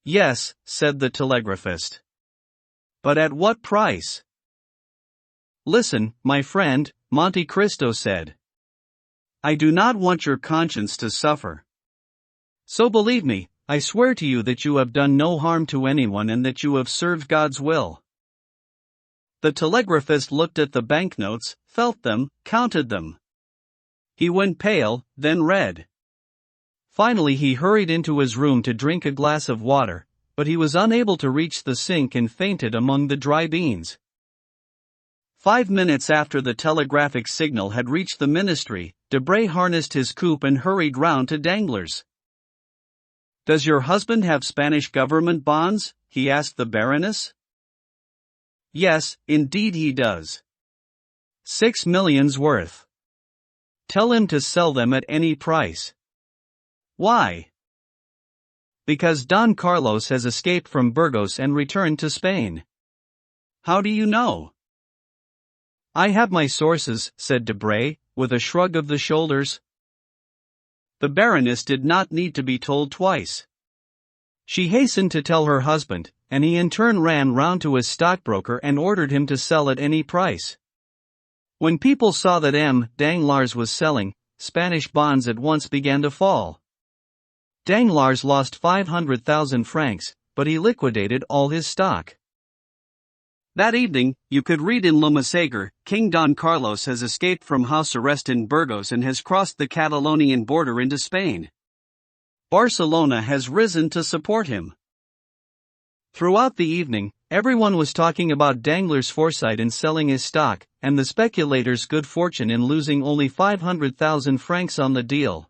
"Yes," said the telegraphist. "But at what price?" "Listen, my friend," Monte Cristo said. "I do not want your conscience to suffer. So believe me, I swear to you that you have done no harm to anyone and that you have served God's will." The telegraphist looked at the banknotes, felt them, counted them. He went pale, then red. Finally he hurried into his room to drink a glass of water, but he was unable to reach the sink and fainted among the dry beans. 5 minutes after the telegraphic signal had reached the ministry, Debray harnessed his coupe and hurried round to Danglars. "Does your husband have Spanish government bonds?" he asked the Baroness. "Yes, indeed he does. 6 millions worth. Tell him to sell them at any price." "Why?" "Because Don Carlos has escaped from Burgos and returned to Spain." "How do you know?" "I have my sources," said Debray, with a shrug of the shoulders. The Baroness did not need to be told twice. She hastened to tell her husband, and he in turn ran round to his stockbroker and ordered him to sell at any price. When people saw that M. Danglars was selling, Spanish bonds at once began to fall. Danglars lost 500,000 francs, but he liquidated all his stock. That evening, you could read in Le Messager, King Don Carlos has escaped from house arrest in Burgos and has crossed the Catalonian border into Spain. Barcelona has risen to support him. Throughout the evening, everyone was talking about Danglars' foresight in selling his stock, and the speculators' good fortune in losing only 500,000 francs on the deal.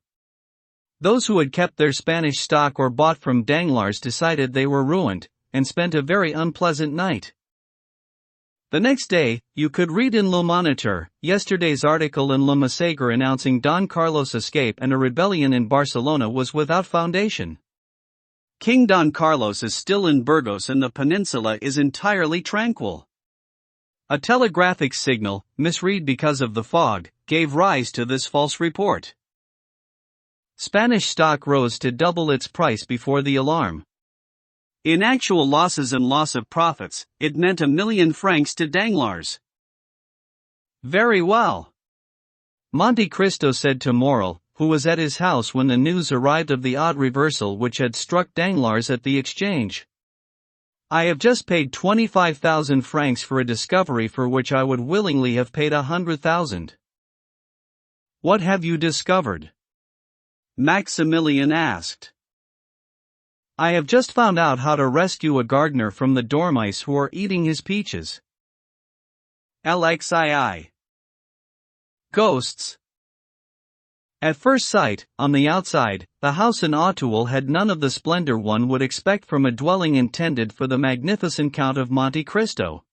Those who had kept their Spanish stock or bought from Danglars decided they were ruined, and spent a very unpleasant night. The next day, you could read in Le Moniteur, yesterday's article in Le Messager announcing Don Carlos' escape and a rebellion in Barcelona was without foundation. King Don Carlos is still in Burgos and the peninsula is entirely tranquil. A telegraphic signal, misread because of the fog, gave rise to this false report. Spanish stock rose to double its price before the alarm. In actual losses and loss of profits, it meant 1 million francs to Danglars. Very well, Monte Cristo said to Morrel, who was at his house when the news arrived of the odd reversal which had struck Danglars at the exchange. "I have just paid 25,000 francs for a discovery for which I would willingly have paid 100,000. "What have you discovered?" Maximilian asked. I have just found out how to rescue a gardener from the dormice who are eating his peaches. LXII. Ghosts. At first sight, on the outside, the house in Auteuil had none of the splendor one would expect from a dwelling intended for the magnificent Count of Monte Cristo.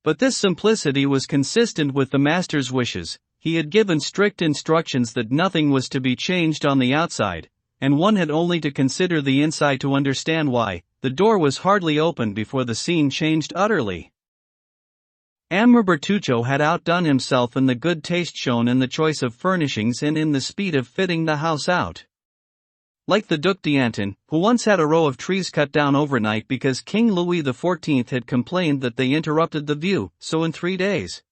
But this simplicity was consistent with the master's wishes. He had given strict instructions that nothing was to be changed on the outside, and one had only to consider the inside to understand why. The door was hardly opened before the scene changed utterly. Amour Bertuccio had outdone himself in the good taste shown in the choice of furnishings and in the speed of fitting the house out. Like the Duc d'Antin, who once had a row of trees cut down overnight because King Louis XIV had complained that they interrupted the view, so in 3 days.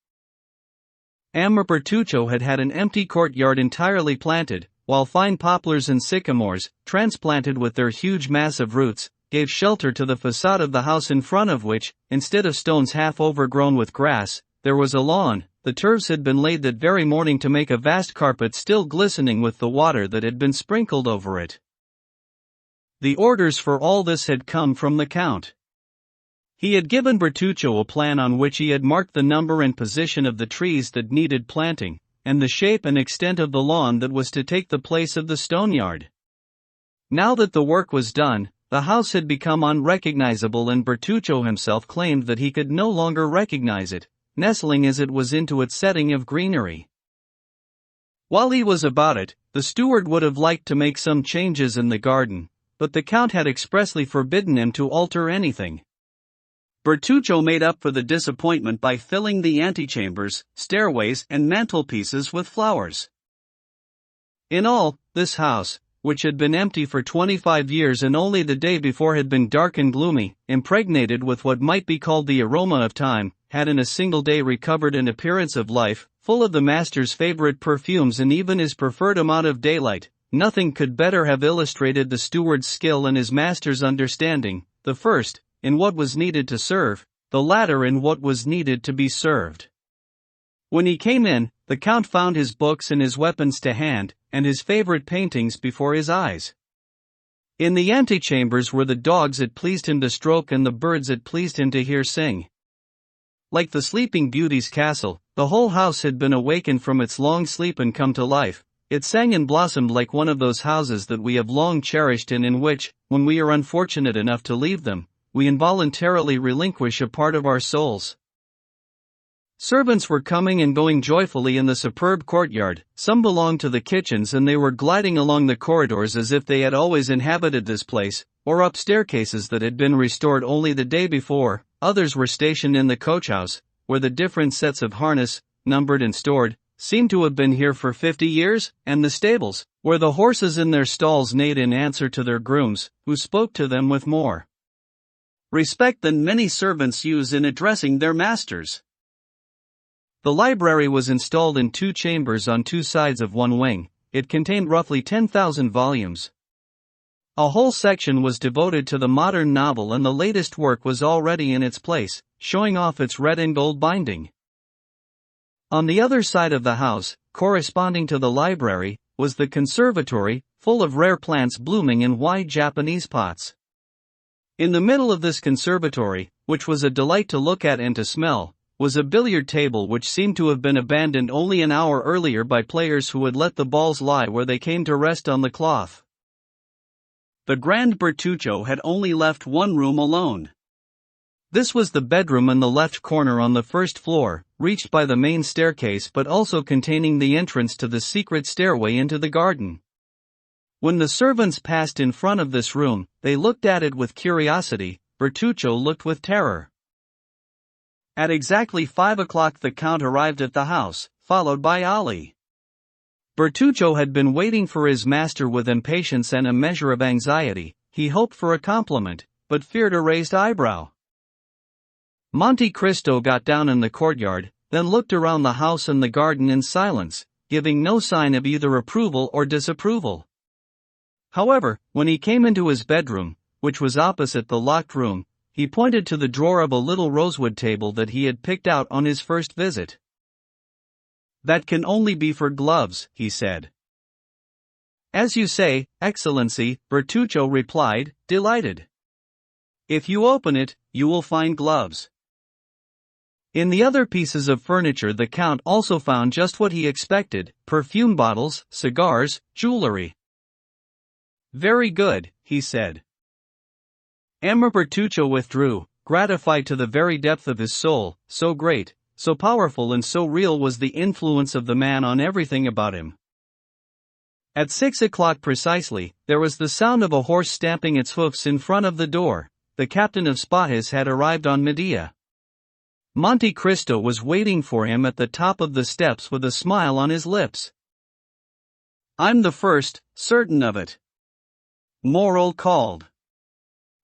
Amour Bertuccio had had an empty courtyard entirely planted, while fine poplars and sycamores, transplanted with their huge massive roots, gave shelter to the facade of the house in front of which, instead of stones half overgrown with grass, there was a lawn. The turfs had been laid that very morning to make a vast carpet still glistening with the water that had been sprinkled over it. The orders for all this had come from the Count. He had given Bertuccio a plan on which he had marked the number and position of the trees that needed planting, and the shape and extent of the lawn that was to take the place of the stoneyard. Now that the work was done, the house had become unrecognizable, and Bertuccio himself claimed that he could no longer recognize it, nestling as it was into its setting of greenery. While he was about it, the steward would have liked to make some changes in the garden, but the Count had expressly forbidden him to alter anything. Bertuccio made up for the disappointment by filling the antechambers, stairways, and mantelpieces with flowers. In all, this house, which had been empty for 25 years and only the day before had been dark and gloomy, impregnated with what might be called the aroma of time, had in a single day recovered an appearance of life, full of the master's favorite perfumes and even his preferred amount of daylight. Nothing could better have illustrated the steward's skill and his master's understanding, the first, in what was needed to serve, the latter in what was needed to be served. When he came in, the Count found his books and his weapons to hand, and his favorite paintings before his eyes. In the antechambers were the dogs it pleased him to stroke and the birds it pleased him to hear sing. Like the Sleeping Beauty's castle, the whole house had been awakened from its long sleep and come to life. It sang and blossomed like one of those houses that we have long cherished and in which, when we are unfortunate enough to leave them, we involuntarily relinquish a part of our souls. Servants were coming and going joyfully in the superb courtyard. Some belonged to the kitchens and they were gliding along the corridors as if they had always inhabited this place, or up staircases that had been restored only the day before. Others were stationed in the coachhouse, where the different sets of harness, numbered and stored, seemed to have been here for 50 years, and the stables, where the horses in their stalls neighed in answer to their grooms, who spoke to them with more respect than many servants use in addressing their masters. The library was installed in 2 chambers on 2 sides of one wing. It contained roughly 10,000 volumes. A whole section was devoted to the modern novel, and the latest work was already in its place, showing off its red and gold binding. On the other side of the house, corresponding to the library, was the conservatory, full of rare plants blooming in wide Japanese pots. In the middle of this conservatory, which was a delight to look at and to smell, was a billiard table which seemed to have been abandoned only an hour earlier by players who had let the balls lie where they came to rest on the cloth. The Grand Bertuccio had only left one room alone. This was the bedroom in the left corner on the first floor, reached by the main staircase but also containing the entrance to the secret stairway into the garden. When the servants passed in front of this room, they looked at it with curiosity. Bertuccio looked with terror. At exactly 5 o'clock the Count arrived at the house, followed by Ali. Bertuccio had been waiting for his master with impatience and a measure of anxiety. He hoped for a compliment, but feared a raised eyebrow. Monte Cristo got down in the courtyard, then looked around the house and the garden in silence, giving no sign of either approval or disapproval. However, when he came into his bedroom, which was opposite the locked room, he pointed to the drawer of a little rosewood table that he had picked out on his first visit. "That can only be for gloves," he said. As you say, Excellency, Bertuccio replied, delighted. If you open it, you will find gloves. In the other pieces of furniture the Count also found just what he expected: perfume bottles, cigars, jewelry. Very good, he said. Bertuccio withdrew, gratified to the very depth of his soul. So great, so powerful and so real was the influence of the man on everything about him. At 6 o'clock precisely, there was the sound of a horse stamping its hoofs in front of the door. The captain of Spahis had arrived on Medea. Monte Cristo was waiting for him at the top of the steps with a smile on his lips. I'm the first, certain of it. Morrel called.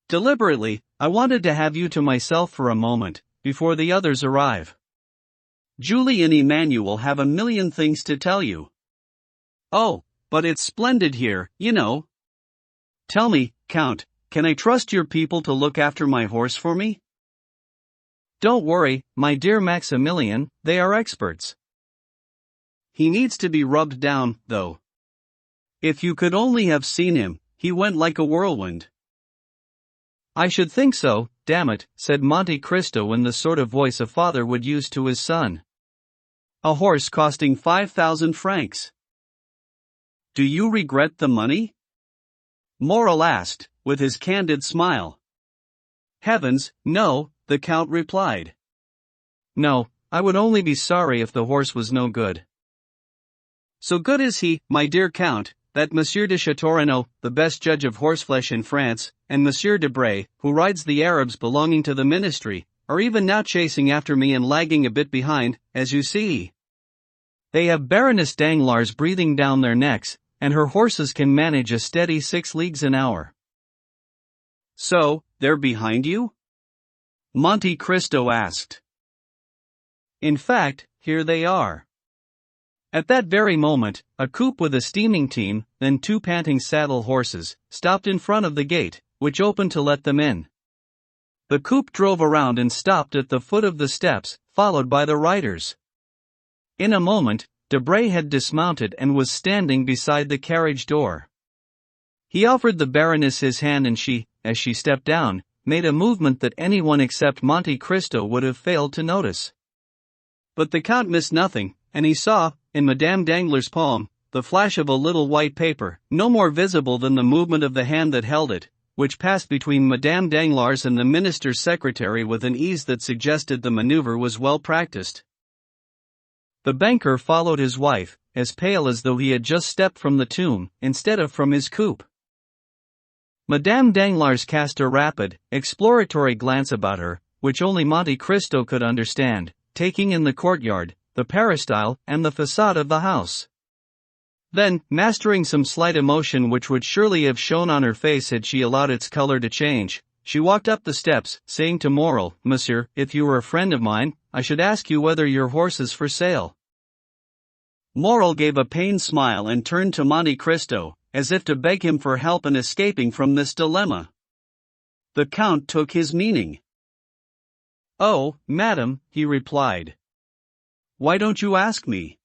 Deliberately, I wanted to have you to myself for a moment, before the others arrive. Julie and Emmanuel have a million things to tell you. Oh, but it's splendid here, you know. Tell me, Count, can I trust your people to look after my horse for me? Don't worry, my dear Maximilian, they are experts. He needs to be rubbed down, though. If you could only have seen him, he went like a whirlwind. I should think so, damn it, said Monte Cristo in the sort of voice a father would use to his son. A horse costing 5,000 francs. Do you regret the money? Morrel asked, with his candid smile. Heavens, no, the Count replied. No, I would only be sorry if the horse was no good. So good is he, my dear Count, that Monsieur de Châteaurenaud, the best judge of horseflesh in France, and Monsieur Debray, who rides the Arabs belonging to the ministry, are even now chasing after me and lagging a bit behind, as you see. They have Baroness Danglars breathing down their necks, and her horses can manage a steady 6 leagues an hour. So, they're behind you? Monte Cristo asked. In fact, here they are. At that very moment, a coupe with a steaming team, then 2 panting saddle horses, stopped in front of the gate, which opened to let them in. The coupe drove around and stopped at the foot of the steps, followed by the riders. In a moment, Debray had dismounted and was standing beside the carriage door. He offered the Baroness his hand and she, as she stepped down, made a movement that anyone except Monte Cristo would have failed to notice. But the Count missed nothing, and he saw, in Madame Danglars' palm, the flash of a little white paper, no more visible than the movement of the hand that held it, which passed between Madame Danglars and the minister's secretary with an ease that suggested the maneuver was well practiced. The banker followed his wife, as pale as though he had just stepped from the tomb, instead of from his coupe. Madame Danglars cast a rapid, exploratory glance about her, which only Monte Cristo could understand, taking in the courtyard, the peristyle, and the façade of the house. Then, mastering some slight emotion which would surely have shown on her face had she allowed its color to change, she walked up the steps, saying to Morrel, "Monsieur, if you were a friend of mine, I should ask you whether your horse is for sale." Morrel gave a pained smile and turned to Monte Cristo, as if to beg him for help in escaping from this dilemma. The Count took his meaning. "Oh, madam," he replied. "Why don't you ask me?"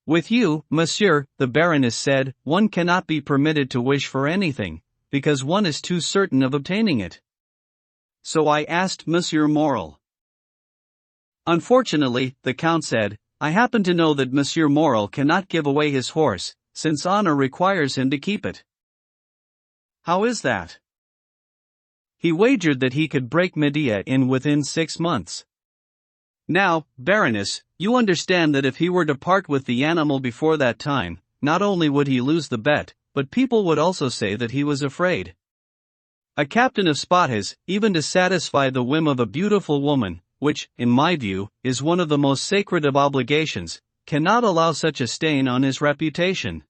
"With you, monsieur," the Baroness said, "one cannot be permitted to wish for anything, because one is too certain of obtaining it." So I asked Monsieur Morrel. Unfortunately, the Count said, I happen to know that Monsieur Morrel cannot give away his horse, since honor requires him to keep it. How is that? He wagered that he could break Medea in within 6 months. Now, Baroness, you understand that if he were to part with the animal before that time, not only would he lose the bet, but people would also say that he was afraid. A captain of Spahis, even to satisfy the whim of a beautiful woman, which, in my view, is one of the most sacred of obligations, cannot allow such a stain on his reputation.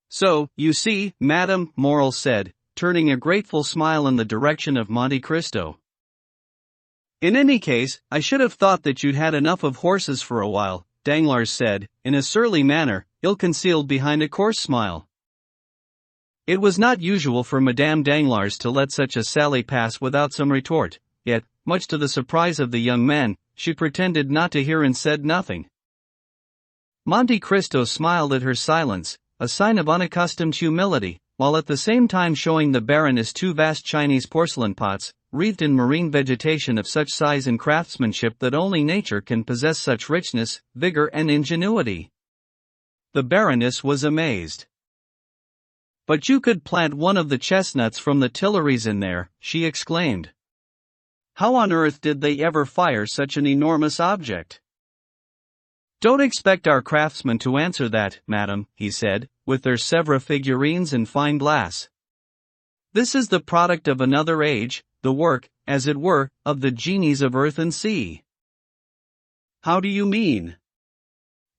So, you see, madam, Morrel said, turning a grateful smile in the direction of Monte Cristo. In any case, I should have thought that you'd had enough of horses for a while, Danglars said, in a surly manner, ill-concealed behind a coarse smile. It was not usual for Madame Danglars to let such a sally pass without some retort, yet, much to the surprise of the young man, she pretended not to hear and said nothing. Monte Cristo smiled at her silence, a sign of unaccustomed humility, while at the same time showing the Baroness two vast Chinese porcelain pots, wreathed in marine vegetation of such size and craftsmanship that only nature can possess such richness, vigor and ingenuity. The Baroness was amazed. "But you could plant one of the chestnuts from the Tuileries in there," she exclaimed. "How on earth did they ever fire such an enormous object?" "Don't expect our craftsmen to answer that, madam," he said, "with their Sèvres figurines and fine glass. This is the product of another age, the work, as it were, of the genies of earth and sea." "How do you mean?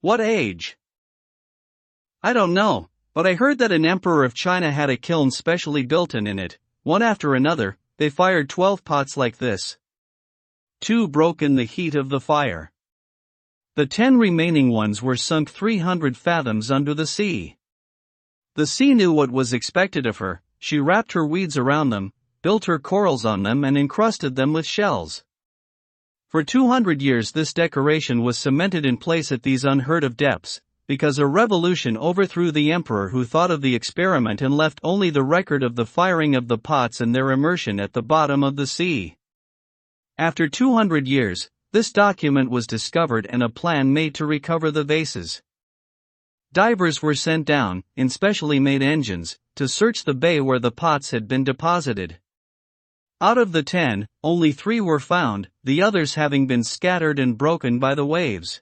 What age?" "I don't know, but I heard that an emperor of China had a kiln specially built in it. One after another, they fired 12 pots like this. 2 broke in the heat of the fire. The 10 remaining ones were sunk 300 fathoms under the sea. The sea knew what was expected of her. She wrapped her weeds around them, built her corals on them and encrusted them with shells. For 200 years this decoration was cemented in place at these unheard of depths, because a revolution overthrew the emperor who thought of the experiment and left only the record of the firing of the pots and their immersion at the bottom of the sea. After 200 years, this document was discovered and a plan made to recover the vases. Divers were sent down, in specially made engines, to search the bay where the pots had been deposited. Out of the 10, only 3 were found, the others having been scattered and broken by the waves.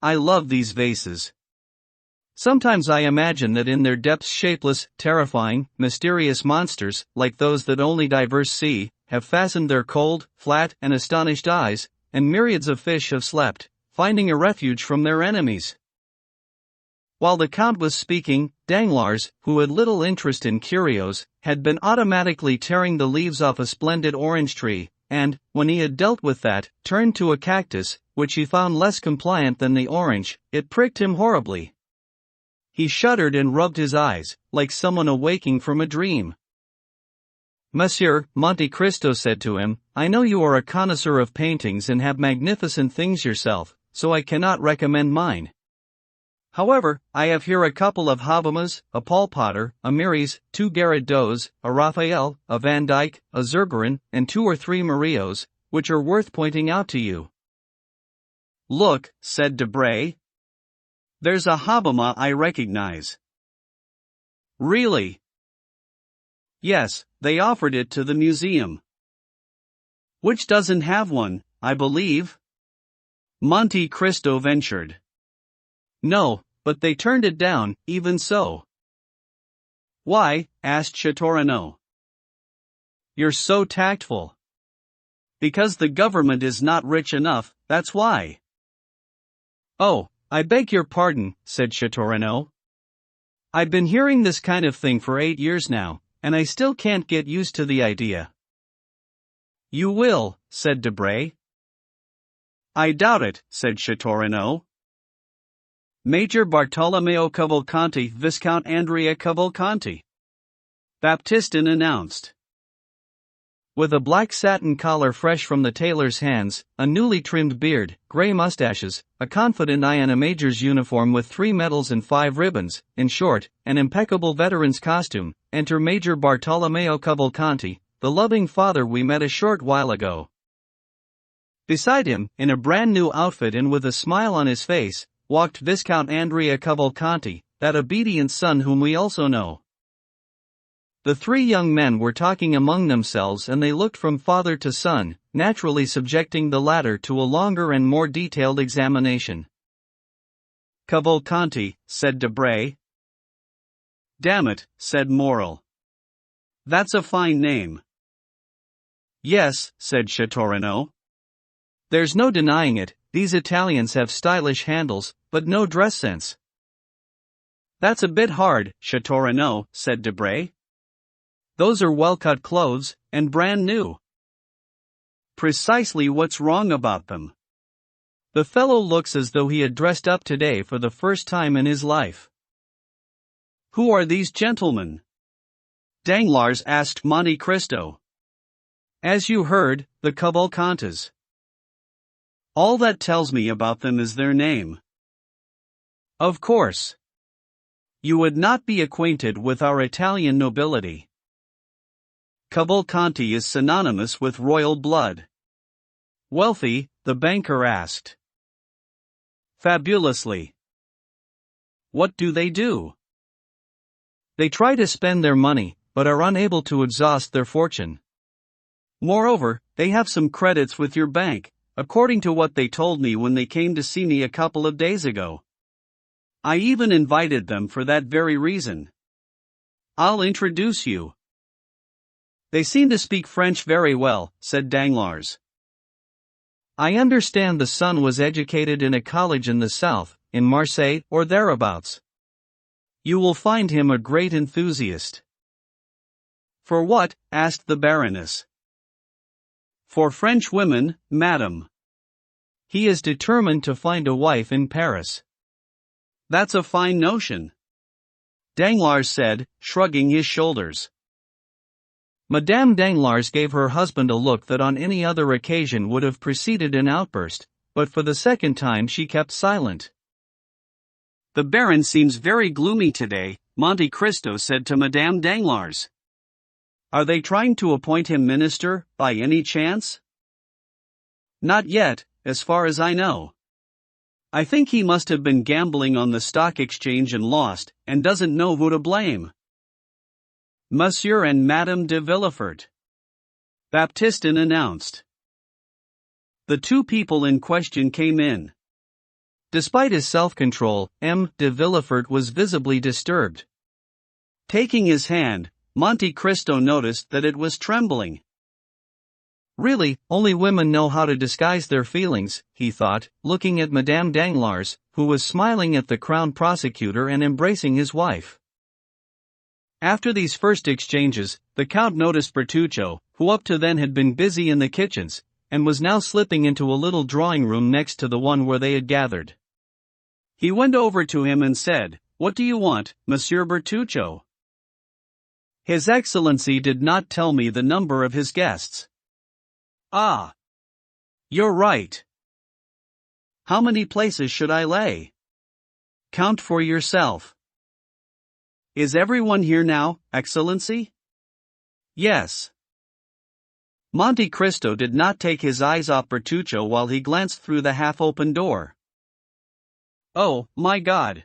I love these vases. Sometimes I imagine that in their depths shapeless, terrifying, mysterious monsters, like those that only divers see, have fastened their cold, flat, and astonished eyes, and myriads of fish have slept, finding a refuge from their enemies. While the Count was speaking, Danglars, who had little interest in curios, had been automatically tearing the leaves off a splendid orange tree, and, when he had dealt with that, turned to a cactus, which he found less compliant than the orange. It pricked him horribly. He shuddered and rubbed his eyes, like someone awaking from a dream. "Monsieur, Monte Cristo said to him, I know you are a connoisseur of paintings and have magnificent things yourself, so I cannot recommend mine. However, I have here a couple of Havamas, a Paul Potter, a Mieris, 2 Garrett Does, a Raphael, a Van Dyck, a Zurbaran, and 2 or 3 Murillos, which are worth pointing out to you." "Look," said Debray. "There's a Havama I recognize." "Really?" "Yes, they offered it to the museum." "Which doesn't have one, I believe?" Monte Cristo ventured. "No, but they turned it down, even so." "Why?" asked Châteaurenaud. "You're so tactful." "Because the government is not rich enough, that's why." "Oh, I beg your pardon," said Châteaurenaud. "I've been hearing this kind of thing for 8 years now, and I still can't get used to the idea." "You will," said Debray. "I doubt it," said Châteaurenaud. "Major Bartolomeo Cavalcanti, Viscount Andrea Cavalcanti," Baptistin announced. With a black satin collar fresh from the tailor's hands, a newly trimmed beard, grey mustaches, a confident eye and a major's uniform with 3 medals and 5 ribbons, in short, an impeccable veteran's costume, enter Major Bartolomeo Cavalcanti, the loving father we met a short while ago. Beside him, in a brand new outfit and with a smile on his face, walked Viscount Andrea Cavalcanti, that obedient son whom we also know. The 3 young men were talking among themselves and they looked from father to son, naturally subjecting the latter to a longer and more detailed examination. "Cavalcanti," said Debray. "Damn it," said Morel. "That's a fine name." "Yes," said Châteaurenaud. "There's no denying it, these Italians have stylish handles, but no dress sense." "That's a bit hard, Châteaurenaud," said Debray. "Those are well-cut clothes, and brand new." "Precisely what's wrong about them. The fellow looks as though he had dressed up today for the first time in his life." "Who are these gentlemen?" Danglars asked Monte Cristo. "As you heard, the Cavalcantes. All that tells me about them is their name." "Of course. You would not be acquainted with our Italian nobility. Cavalcanti is synonymous with royal blood. Wealthy, the banker asked. Fabulously. What do? They try to spend their money, but are unable to exhaust their fortune. Moreover, they have some credits with your bank, according to what they told me when they came to see me a couple of days ago. I even invited them for that very reason. I'll introduce you. They seem to speak French very well, said Danglars. I understand the son was educated in a college in the south, in Marseille or thereabouts. You will find him a great enthusiast. For what? Asked the Baroness. For French women, madame. He is determined to find a wife in Paris. That's a fine notion, Danglars said, shrugging his shoulders. Madame Danglars gave her husband a look that on any other occasion would have preceded an outburst, but for the second time she kept silent. The Baron seems very gloomy today, Monte Cristo said to Madame Danglars. Are they trying to appoint him minister, by any chance? Not yet, as far as I know. I think he must have been gambling on the stock exchange and lost, and doesn't know who to blame. Monsieur and Madame de Villefort, Baptistin announced. The two people in question came in. Despite his self-control, M. de Villefort was visibly disturbed. Taking his hand, Monte Cristo noticed that it was trembling. Really, only women know how to disguise their feelings, he thought, looking at Madame Danglars, who was smiling at the crown prosecutor and embracing his wife. After these first exchanges, the Count noticed Bertuccio, who up to then had been busy in the kitchens, and was now slipping into a little drawing room next to the one where they had gathered. He went over to him and said, "What do you want, Monsieur Bertuccio?" His Excellency did not tell me the number of his guests. Ah. You're right. How many places should I lay? Count for yourself. Is everyone here now, Excellency? Yes. Monte Cristo did not take his eyes off Bertuccio while he glanced through the half-open door. Oh, my God!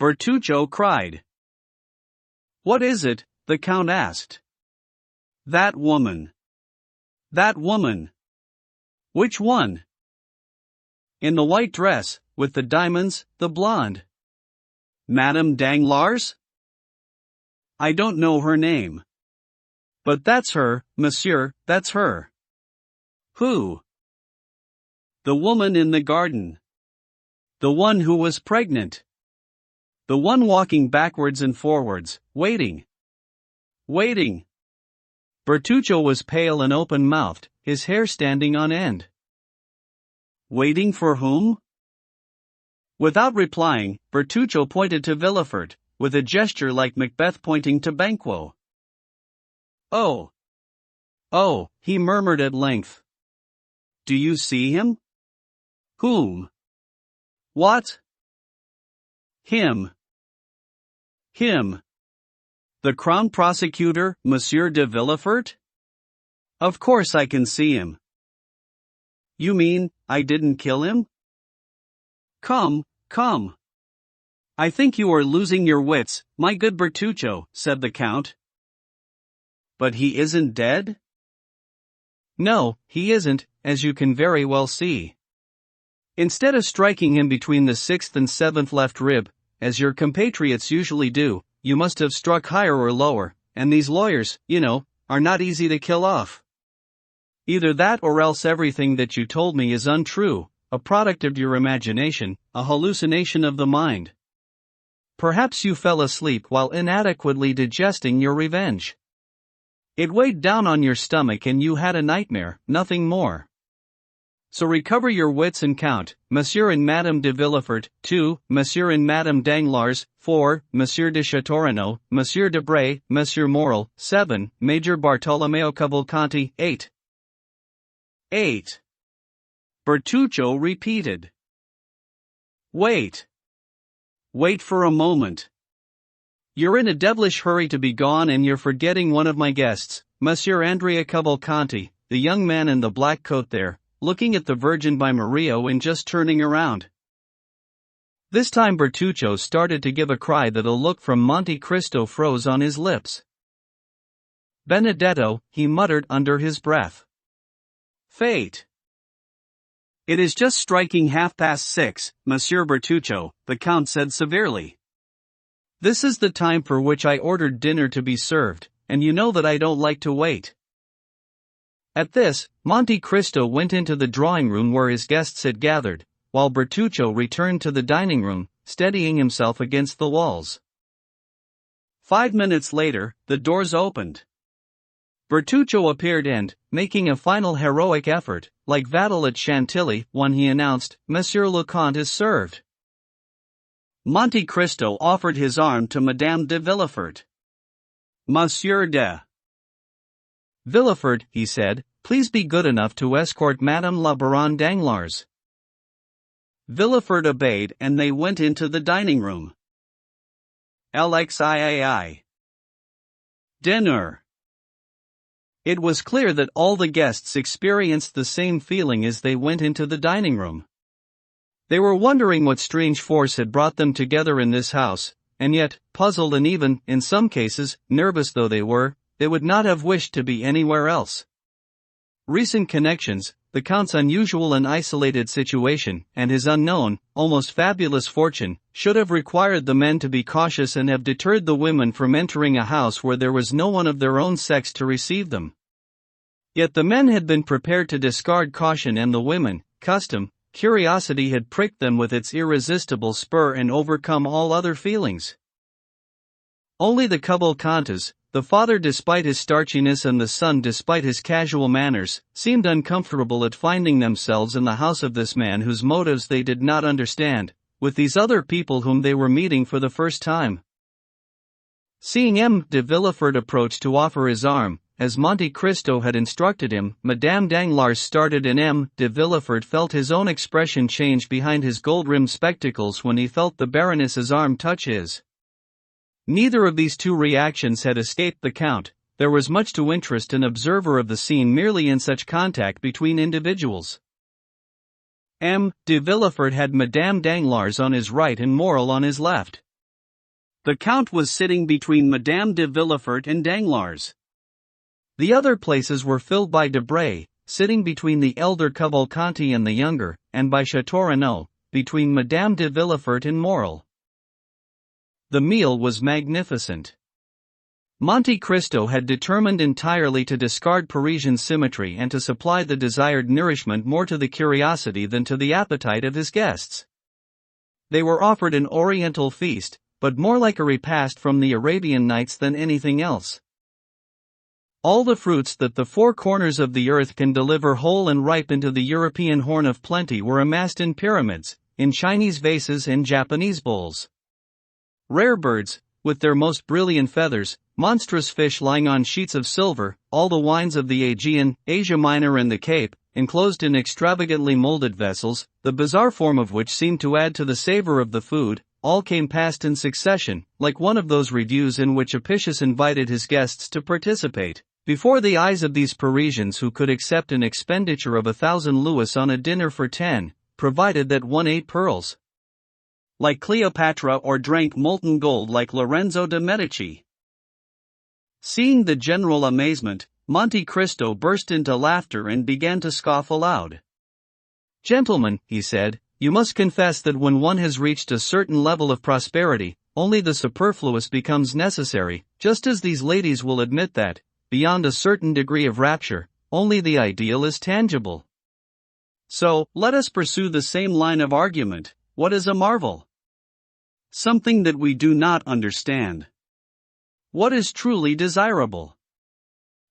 Bertuccio cried. What is it? The Count asked. That woman. That woman. Which one? In the white dress, with the diamonds, the blonde. Madame Danglars? I don't know her name. But that's her, monsieur, that's her. Who? The woman in the garden. The one who was pregnant. The one walking backwards and forwards, waiting. Waiting. Bertuccio was pale and open-mouthed, his hair standing on end. Waiting for whom? Without replying, Bertuccio pointed to Villefort, with a gesture like Macbeth pointing to Banquo. Oh! Oh, he murmured at length. Do you see him? Whom? What? Him. Him. The Crown Prosecutor, Monsieur de Villefort? Of course I can see him. You mean, I didn't kill him? Come, come. I think you are losing your wits, my good Bertuccio, said the Count. But he isn't dead? No, he isn't, as you can very well see. Instead of striking him between the sixth and seventh left rib, as your compatriots usually do, you must have struck higher or lower, and these lawyers, you know, are not easy to kill off. Either that or else everything that you told me is untrue, a product of your imagination, a hallucination of the mind. Perhaps you fell asleep while inadequately digesting your revenge. It weighed down on your stomach and you had a nightmare, nothing more. So recover your wits and count, Monsieur and Madame de Villefort, 2, Monsieur and Madame Danglars, 4, Monsieur de Chateaurenaud, Monsieur de Bray, Monsieur Morel, 7, Major Bartolomeo Cavalcanti, 8. 8. Bertuccio repeated. Wait. Wait for a moment. You're in a devilish hurry to be gone, and you're forgetting one of my guests, Monsieur Andrea Cavalcanti, the young man in the black coat there, looking at the Virgin by Murillo and just turning around." This time Bertuccio started to give a cry that a look from Monte Cristo froze on his lips. "Benedetto," he muttered under his breath. "Fate." "It is just striking 6:30, Monsieur Bertuccio," the Count said severely. "This is the time for which I ordered dinner to be served, and you know that I don't like to wait." At this, Monte Cristo went into the drawing room where his guests had gathered, while Bertuccio returned to the dining room, steadying himself against the walls. 5 minutes later, the doors opened. Bertuccio appeared and, making a final heroic effort, like Vattel at Chantilly, when he announced, "Monsieur le Comte is served." Monte Cristo offered his arm to Madame de Villefort. "Monsieur de Villefort," he said, "please be good enough to escort Madame la Baronne Danglars." Villefort obeyed and they went into the dining room. LXIAI. Dinner. It was clear that all the guests experienced the same feeling as they went into the dining room. They were wondering what strange force had brought them together in this house, and yet, puzzled and even, in some cases, nervous though they would not have wished to be anywhere else. Recent connections, the Count's unusual and isolated situation, and his unknown, almost fabulous fortune, should have required the men to be cautious and have deterred the women from entering a house where there was no one of their own sex to receive them. Yet the men had been prepared to discard caution, and the women, custom, curiosity had pricked them with its irresistible spur and overcome all other feelings. Only the Cavalcantis, the father despite his starchiness and the son despite his casual manners, seemed uncomfortable at finding themselves in the house of this man whose motives they did not understand, with these other people whom they were meeting for the first time. Seeing M. de Villefort approach to offer his arm, as Monte Cristo had instructed him, Madame Danglars started and M. de Villefort felt his own expression change behind his gold-rimmed spectacles when he felt the Baroness's arm touch his. Neither of these two reactions had escaped the Count. There was much to interest an observer of the scene merely in such contact between individuals. M. de Villefort had Madame Danglars on his right and Morel on his left. The Count was sitting between Madame de Villefort and Danglars. The other places were filled by Debray, sitting between the elder Cavalcanti and the younger, and by Châteaurenaud, between Madame de Villefort and Morel. The meal was magnificent. Monte Cristo had determined entirely to discard Parisian symmetry and to supply the desired nourishment more to the curiosity than to the appetite of his guests. They were offered an oriental feast, but more like a repast from the Arabian Nights than anything else. All the fruits that the four corners of the earth can deliver whole and ripe into the European horn of plenty were amassed in pyramids, in Chinese vases and Japanese bowls. Rare birds, with their most brilliant feathers, monstrous fish lying on sheets of silver, all the wines of the Aegean, Asia Minor and the Cape, enclosed in extravagantly molded vessels, the bizarre form of which seemed to add to the savor of the food, all came past in succession, like one of those reviews in which Apicius invited his guests to participate, before the eyes of these Parisians who could accept an expenditure of 1,000 louis on a dinner for 10, provided that one ate pearls like Cleopatra or drank molten gold like Lorenzo de' Medici. Seeing the general amazement, Monte Cristo burst into laughter and began to scoff aloud. "Gentlemen," he said, "you must confess that when one has reached a certain level of prosperity, only the superfluous becomes necessary, just as these ladies will admit that, beyond a certain degree of rapture, only the ideal is tangible. So, let us pursue the same line of argument. What is a marvel? Something that we do not understand. What is truly desirable?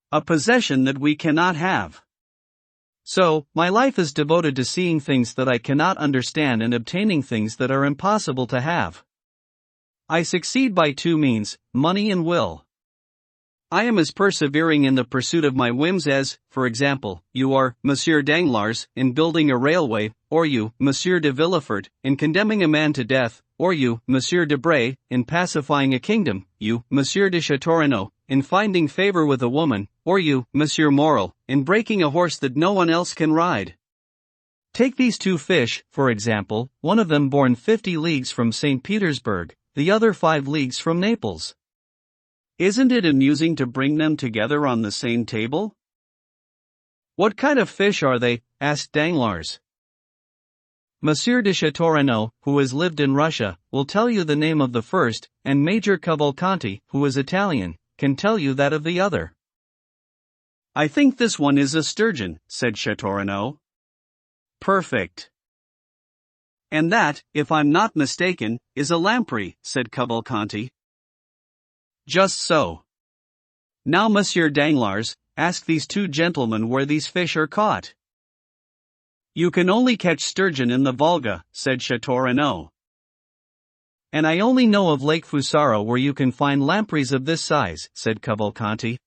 A possession that we cannot have. So, my life is devoted to seeing things that I cannot understand and obtaining things that are impossible to have. I succeed by two means, money and will. I am as persevering in the pursuit of my whims as, for example, you are, Monsieur Danglars, in building a railway, or you, Monsieur de Villefort, in condemning a man to death, or you, Monsieur Debray, in pacifying a kingdom, you, Monsieur de Chateaurenaud, in finding favor with a woman, or you, Monsieur Morel, in breaking a horse that no one else can ride. Take these two fish, for example, one of them born 50 leagues from St. Petersburg, the other 5 leagues from Naples. Isn't it amusing to bring them together on the same table? What kind of fish are they? Asked Danglars. Monsieur de Chateaurenaud, who has lived in Russia, will tell you the name of the first, and Major Cavalcanti, who is Italian, can tell you that of the other. I think this one is a sturgeon, said Chateaurenaud. Perfect. And that, if I'm not mistaken, is a lamprey, said Cavalcanti. Just so. Now, Monsieur Danglars, ask these two gentlemen where these fish are caught. You can only catch sturgeon in the Volga, said Chateaurenaud. And I only know of Lake Fusaro where you can find lampreys of this size, said Cavalcanti.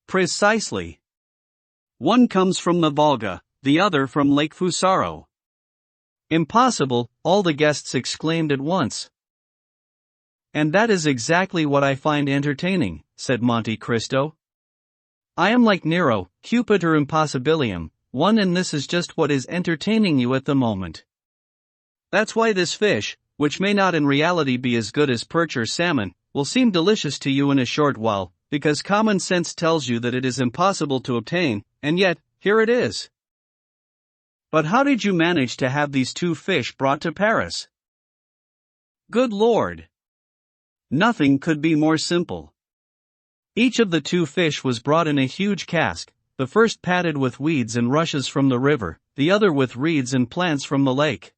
Precisely. One comes from the Volga, the other from Lake Fusaro. Impossible, all the guests exclaimed at once. And that is exactly what I find entertaining, said Monte Cristo. I am like Nero, Cupitor impossibilium, one, and this is just what is entertaining you at the moment. That's why this fish, which may not in reality be as good as perch or salmon, will seem delicious to you in a short while, because common sense tells you that it is impossible to obtain, and yet, here it is. But how did you manage to have these two fish brought to Paris? Good Lord! Nothing could be more simple. Each of the two fish was brought in a huge cask, the first padded with weeds and rushes from the river, the other with reeds and plants from the lake.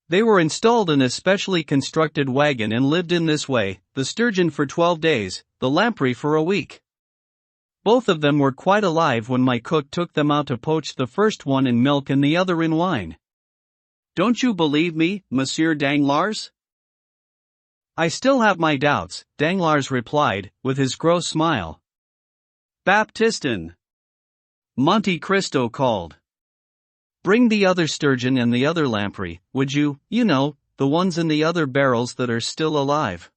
They were installed in a specially constructed wagon and lived in this way, the sturgeon for 12 days, the lamprey for a week. Both of them were quite alive when my cook took them out to poach, the first one in milk and the other in wine. Don't you believe me, Monsieur Danglars? I still have my doubts, Danglars replied, with his gross smile. Baptistin! Monte Cristo called. Bring the other sturgeon and the other lamprey, would you, the ones in the other barrels that are still alive.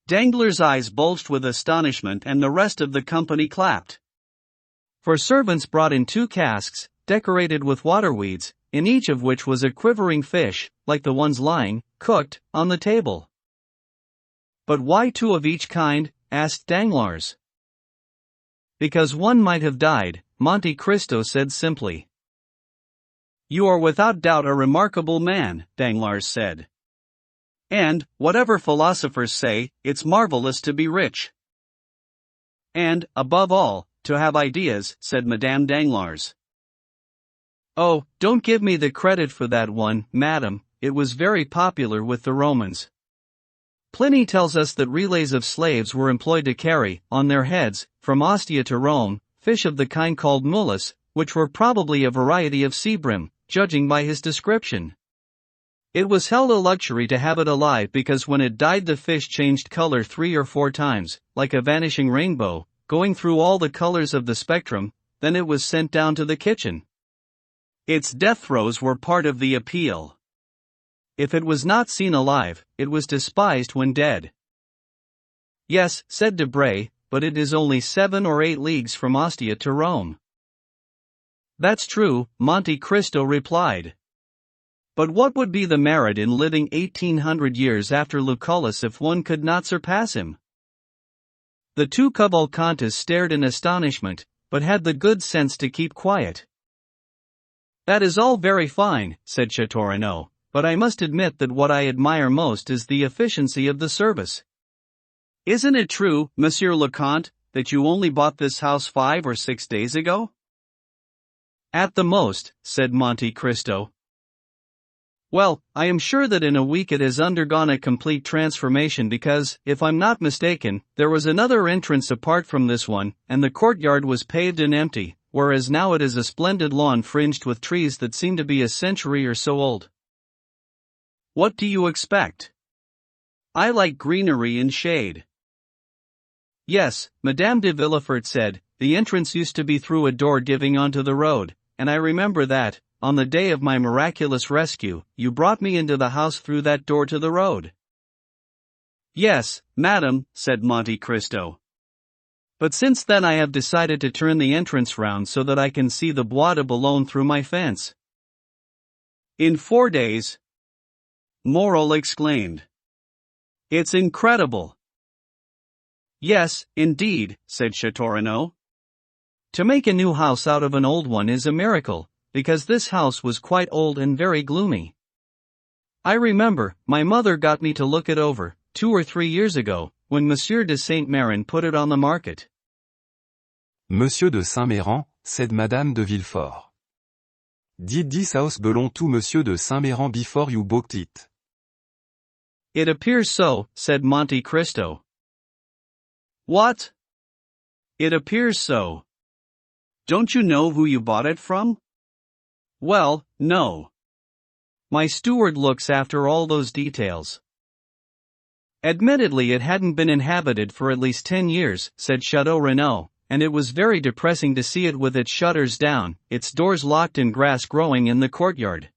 Danglars' eyes bulged with astonishment and the rest of the company clapped. For servants brought in 2 casks, decorated with waterweeds, in each of which was a quivering fish, like the ones lying, cooked, on the table. But why 2 of each kind? Asked Danglars. Because one might have died, Monte Cristo said simply. You are without doubt a remarkable man, Danglars said. And, whatever philosophers say, it's marvelous to be rich. And, above all, to have ideas, said Madame Danglars. Oh, don't give me the credit for that one, madam, it was very popular with the Romans. Pliny tells us that relays of slaves were employed to carry, on their heads, from Ostia to Rome, fish of the kind called mulus, which were probably a variety of sea bream, judging by his description. It was held a luxury to have it alive because when it died the fish changed color 3 or 4 times, like a vanishing rainbow, going through all the colors of the spectrum, then it was sent down to the kitchen. Its death throes were part of the appeal. If it was not seen alive, it was despised when dead. Yes, said Debray, but it is only 7 or 8 leagues from Ostia to Rome. That's true, Monte Cristo replied. But what would be the merit in living 1800 years after Lucullus if one could not surpass him? The 2 Cavalcantes stared in astonishment, but had the good sense to keep quiet. That is all very fine, said Chateaurenaud, but I must admit that what I admire most is the efficiency of the service. Isn't it true, Monsieur le Comte, that you only bought this house 5 or 6 days ago? At the most, said Monte Cristo. Well, I am sure that in a week it has undergone a complete transformation because, if I'm not mistaken, there was another entrance apart from this one, and the courtyard was paved and empty, whereas now it is a splendid lawn fringed with trees that seem to be a century or so old. What do you expect? I like greenery and shade. Yes, Madame de Villefort said, the entrance used to be through a door giving onto the road, and I remember that, on the day of my miraculous rescue, you brought me into the house through that door to the road. Yes, madam, said Monte Cristo. But since then I have decided to turn the entrance round so that I can see the Bois de Boulogne through my fence. In 4 days? Morel exclaimed. It's incredible. Yes, indeed, said Châteaurenaud. To make a new house out of an old one is a miracle, because this house was quite old and very gloomy. I remember, my mother got me to look it over, 2 or 3 years ago, when Monsieur de Saint-Méran put it on the market. Monsieur de Saint-Méran, said Madame de Villefort. Did this house belong to Monsieur de Saint-Méran before you bought it? It appears so, said Monte Cristo. What? It appears so. Don't you know who you bought it from? Well, no. My steward looks after all those details. Admittedly, it hadn't been inhabited for at least 10 years, said Châteaurenaud, and it was very depressing to see it with its shutters down, its doors locked and grass growing in the courtyard.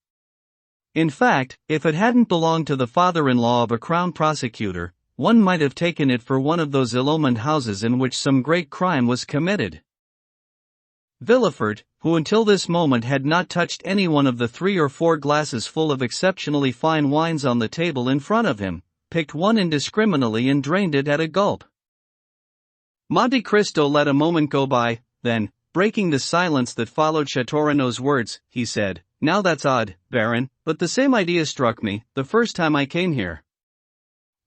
In fact, if it hadn't belonged to the father-in-law of a crown prosecutor, one might have taken it for one of those ill-omened houses in which some great crime was committed. Villefort, who until this moment had not touched any one of the 3 or 4 glasses full of exceptionally fine wines on the table in front of him, picked one indiscriminately and drained it at a gulp. Monte Cristo let a moment go by, then, breaking the silence that followed Châteaurenaud's words, he said, "Now that's odd, Baron, but the same idea struck me, the first time I came here.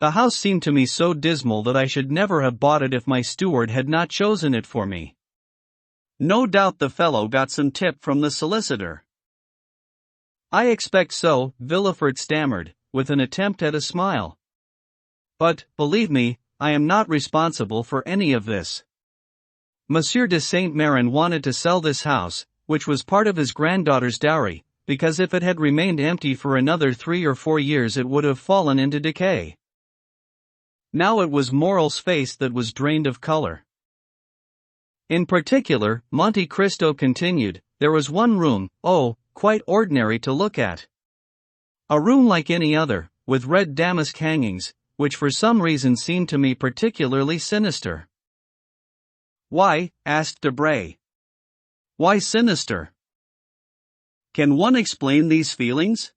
The house seemed to me so dismal that I should never have bought it if my steward had not chosen it for me." No doubt the fellow got some tip from the solicitor. I expect so, Villefort stammered, with an attempt at a smile. But, believe me, I am not responsible for any of this. Monsieur de Saint-Méran wanted to sell this house, which was part of his granddaughter's dowry, because if it had remained empty for another 3 or 4 years it would have fallen into decay. Now it was Morel's face that was drained of color. In particular, Monte Cristo continued, there was one room, quite ordinary to look at. A room like any other, with red damask hangings, which for some reason seemed to me particularly sinister. Why? Asked Debray. Why sinister? Can one explain these feelings?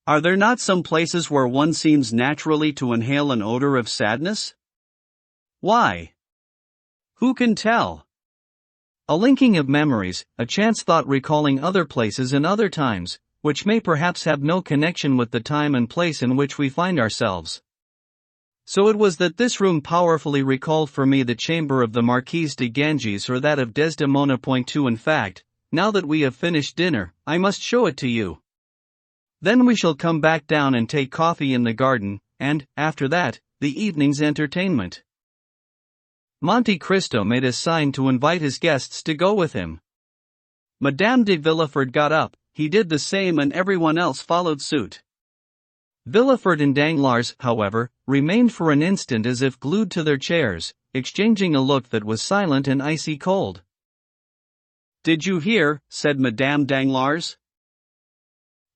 Are there not some places where one seems naturally to inhale an odor of sadness? Why? Who can tell? A linking of memories, a chance thought recalling other places and other times, which may perhaps have no connection with the time and place in which we find ourselves. So it was that this room powerfully recalled for me the chamber of the Marquise de Ganges or that of Desdemona. In fact, now that we have finished dinner, I must show it to you. Then we shall come back down and take coffee in the garden, and, after that, the evening's entertainment. Monte Cristo made a sign to invite his guests to go with him. Madame de Villefort got up, he did the same and everyone else followed suit. Villefort and Danglars, however, remained for an instant as if glued to their chairs, exchanging a look that was silent and icy cold. "Did you hear?" said Madame Danglars.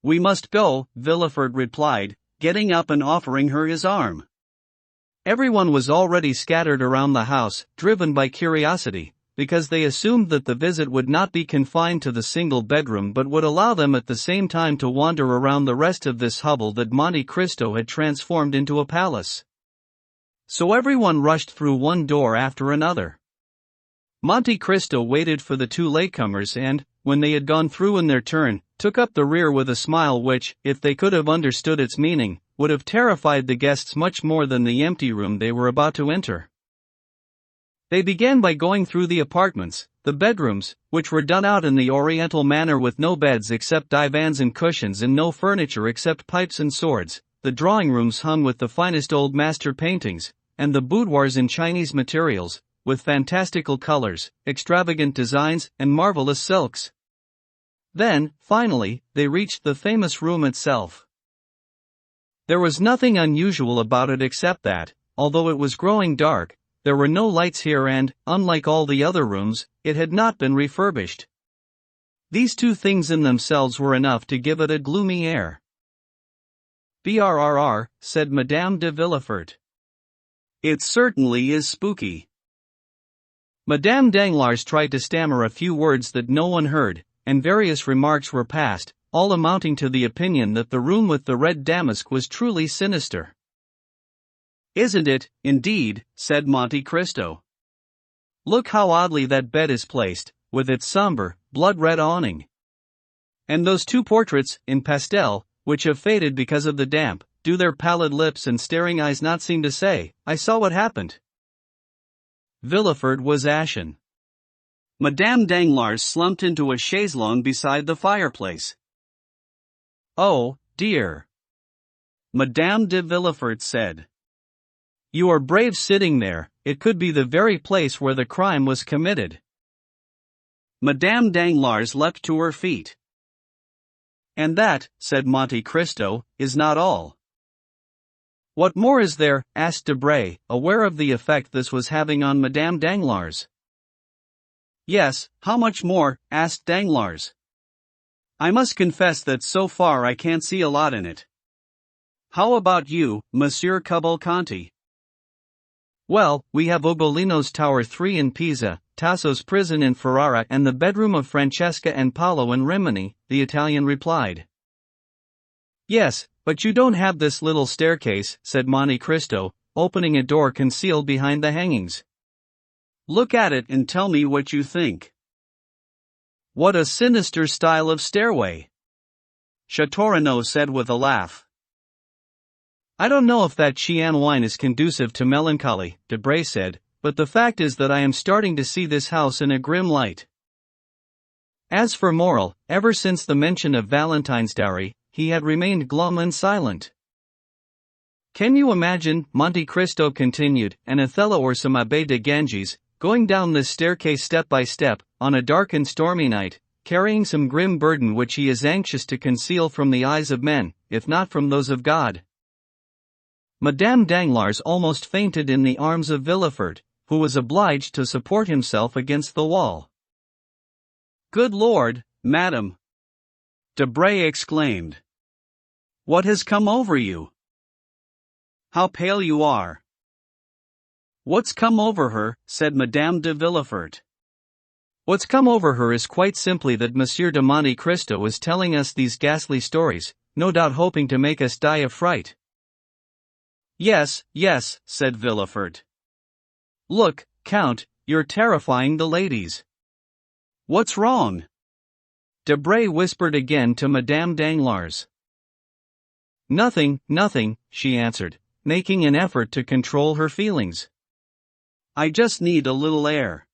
"We must go," Villefort replied, getting up and offering her his arm. Everyone was already scattered around the house, driven by curiosity, because they assumed that the visit would not be confined to the single bedroom but would allow them at the same time to wander around the rest of this hovel that Monte Cristo had transformed into a palace. So everyone rushed through one door after another. Monte Cristo waited for the 2 latecomers and, when they had gone through in their turn, took up the rear with a smile which, if they could have understood its meaning, would have terrified the guests much more than the empty room they were about to enter. They began by going through the apartments, the bedrooms, which were done out in the Oriental manner with no beds except divans and cushions and no furniture except pipes and swords, the drawing rooms hung with the finest old master paintings, and the boudoirs in Chinese materials, with fantastical colors, extravagant designs, and marvelous silks. Then, finally, they reached the famous room itself. There was nothing unusual about it except that, although it was growing dark, there were no lights here and, unlike all the other rooms, it had not been refurbished. These two things in themselves were enough to give it a gloomy air. "Brrr," said Madame de Villefort. "It certainly is spooky." Madame Danglars tried to stammer a few words that no one heard, and various remarks were passed, all amounting to the opinion that the room with the red damask was truly sinister. "Isn't it, indeed?" said Monte Cristo. "Look how oddly that bed is placed, with its somber, blood-red awning. And those two portraits, in pastel, which have faded because of the damp, do their pallid lips and staring eyes not seem to say, 'I saw what happened'?" Villefort was ashen. Madame Danglars slumped into a chaise-longue beside the fireplace. "Oh, dear," Madame de Villefort said. "you are brave sitting there, it could be the very place where the crime was committed." Madame Danglars leapt to her feet. "And that," said Monte Cristo, "is not all." "What more is there?" asked Debray, aware of the effect this was having on Madame Danglars. "Yes, how much more?" asked Danglars. "I must confess that so far I can't see a lot in it. How about you, Monsieur Cavalcanti?" "Well, we have Ugolino's Tower 3 in Pisa, Tasso's prison in Ferrara and the bedroom of Francesca and Paolo in Rimini," the Italian replied. "Yes, but you don't have this little staircase," said Monte Cristo, opening a door concealed behind the hangings. "Look at it and tell me what you think." "What a sinister style of stairway," Châteaurenaud said with a laugh. "I don't know if that Chian wine is conducive to melancholy," Debray said, "but the fact is that I am starting to see this house in a grim light." As for Morrel, ever since the mention of Valentine's dowry, he had remained glum and silent. "Can you imagine," Monte Cristo continued, "an Othello or some Abbé de Ganges, going down this staircase step by step, on a dark and stormy night, carrying some grim burden which he is anxious to conceal from the eyes of men, if not from those of God?" Madame Danglars almost fainted in the arms of Villefort, who was obliged to support himself against the wall. "Good Lord, madame!" Debray exclaimed. "What has come over you? How pale you are!" "What's come over her?" said Madame de Villefort. "What's come over her is quite simply that Monsieur de Monte Cristo is telling us these ghastly stories, no doubt hoping to make us die of fright." Yes, yes," said Villefort. "Look, Count, you're terrifying the ladies." "What's wrong?" Debray whispered again to Madame Danglars. "Nothing, nothing," she answered, making an effort to control her feelings. "I just need a little air.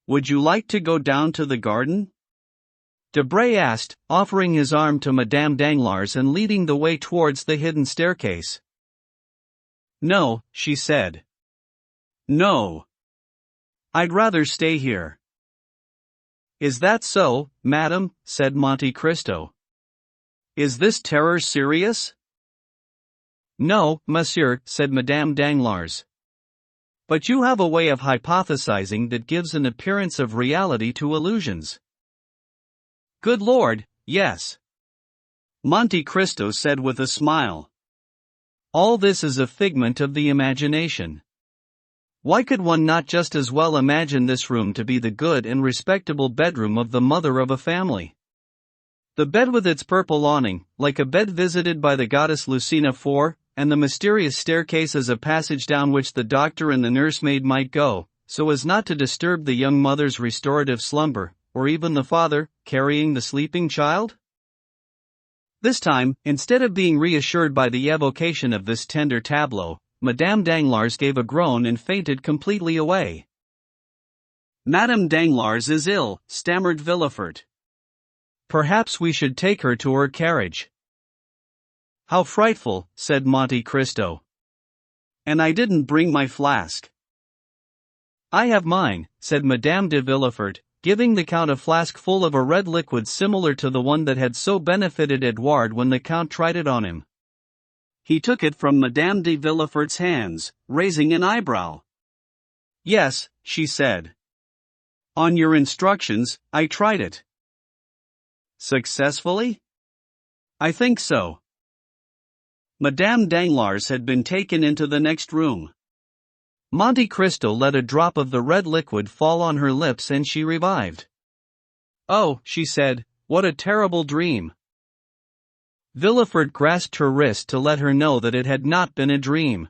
Would you like to go down to the garden?" Debray asked, offering his arm to Madame Danglars and leading the way towards the hidden staircase. "No," she said. "No. I'd rather stay here." "Is that so, madame?" said Monte Cristo. "Is this terror serious?" "No, monsieur," said Madame Danglars. "But you have a way of hypothesizing that gives an appearance of reality to illusions." "Good Lord, yes," Monte Cristo said with a smile. "All this is a figment of the imagination. Why could one not just as well imagine this room to be the good and respectable bedroom of the mother of a family? The bed with its purple awning, like a bed visited by the goddess Lucina IV, and the mysterious staircase as a passage down which the doctor and the nursemaid might go, so as not to disturb the young mother's restorative slumber, or even the father, carrying the sleeping child? This time, instead of being reassured by the evocation of this tender tableau, Madame Danglars gave a groan and fainted completely away. "Madame Danglars is ill," stammered Villefort. "Perhaps we should take her to her carriage." "How frightful," said Monte Cristo. "And I didn't bring my flask." "I have mine," said Madame de Villefort, giving the Count a flask full of a red liquid similar to the one that had so benefited Edouard when the Count tried it on him. He took it from Madame de Villefort's hands, raising an eyebrow. Yes, she said. On your instructions, I tried it. Successfully? I think so. Madame Danglars had been taken into the next room. Monte Cristo let a drop of the red liquid fall on her lips and she revived. Oh, she said, what a terrible dream. Villefort grasped her wrist to let her know that it had not been a dream.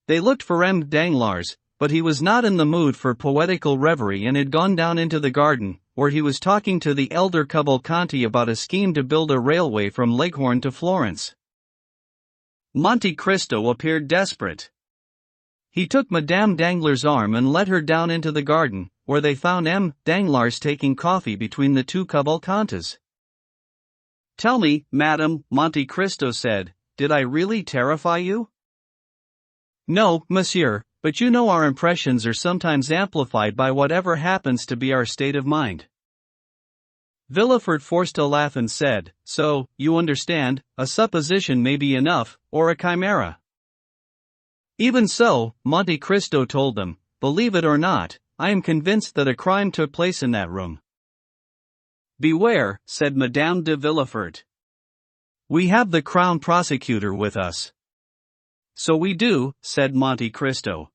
They looked for M. Danglars, but he was not in the mood for poetical reverie and had gone down into the garden, where he was talking to the elder Cavalcanti about a scheme to build a railway from Leghorn to Florence. Monte Cristo appeared desperate. He took Madame Danglars' arm and led her down into the garden, where they found M. Danglars taking coffee between the two Cavalcantes. Tell me, madam, Monte Cristo said, did I really terrify you? No, monsieur, but you know our impressions are sometimes amplified by whatever happens to be our state of mind. Villefort forced a laugh and said, so, you understand, a supposition may be enough, or a chimera. Even so, Monte Cristo told them, believe it or not, I am convinced that a crime took place in that room. Beware, said Madame de Villefort. We have the Crown Prosecutor with us. So we do, said Monte Cristo.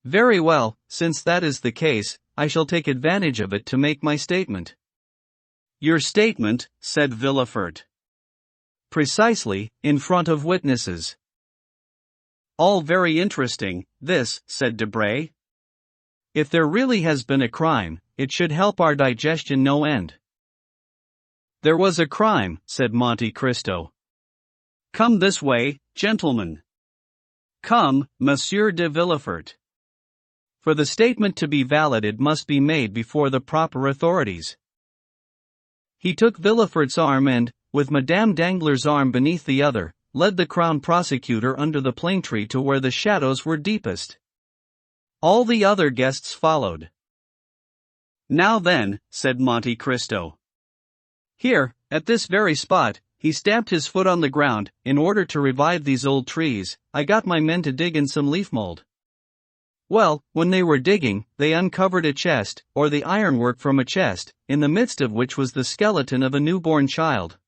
Very well, since that is the case, I shall take advantage of it to make my statement. Your statement, said Villefort. Precisely, in front of witnesses. All very interesting, this, said Debray. If there really has been a crime, it should help our digestion no end. There was a crime, said Monte Cristo. Come this way, gentlemen. Come, Monsieur de Villefort. For the statement to be valid it must be made before the proper authorities. He took Villefort's arm and, with Madame Danglars' arm beneath the other, led the Crown Prosecutor under the plane tree to where the shadows were deepest. All the other guests followed. Now then, said Monte Cristo. Here, at this very spot, he stamped his foot on the ground, in order to revive these old trees, I got my men to dig in some leaf mold. Well, when they were digging, they uncovered a chest, or the ironwork from a chest, in the midst of which was the skeleton of a newborn child.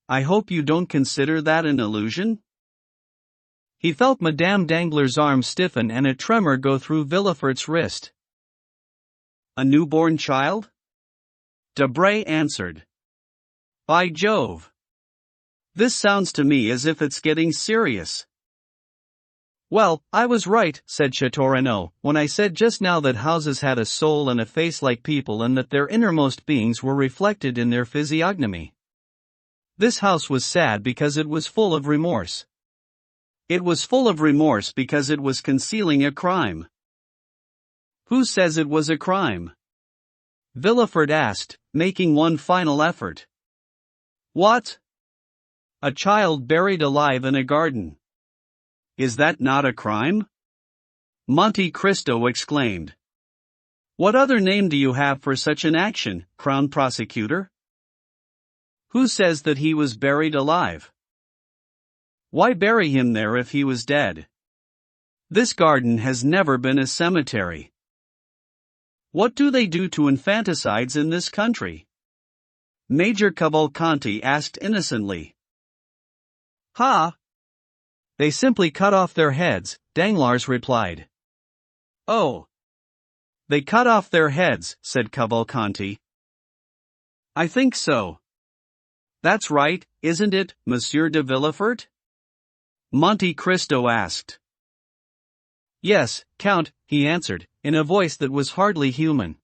I hope you don't consider that an illusion? He felt Madame Danglars' arm stiffen and a tremor go through Villefort's wrist. A newborn child? Debray answered. By Jove! This sounds to me as if it's getting serious. Well, I was right, said Château when I said just now that houses had a soul and a face like people and that their innermost beings were reflected in their physiognomy. This house was sad because it was full of remorse. It was full of remorse because it was concealing a crime. Who says it was a crime? Villefort asked, making one final effort. What? A child buried alive in a garden. Is that not a crime? Monte Cristo exclaimed. What other name do you have for such an action, Crown Prosecutor? Who says that he was buried alive? Why bury him there if he was dead? This garden has never been a cemetery. What do they do to infanticides in this country? Major Cavalcanti asked innocently. Ha! They simply cut off their heads, Danglars replied. Oh! They cut off their heads, said Cavalcanti. I think so. That's right, isn't it, Monsieur de Villefort? Monte Cristo asked. Yes, Count, he answered, in a voice that was hardly human.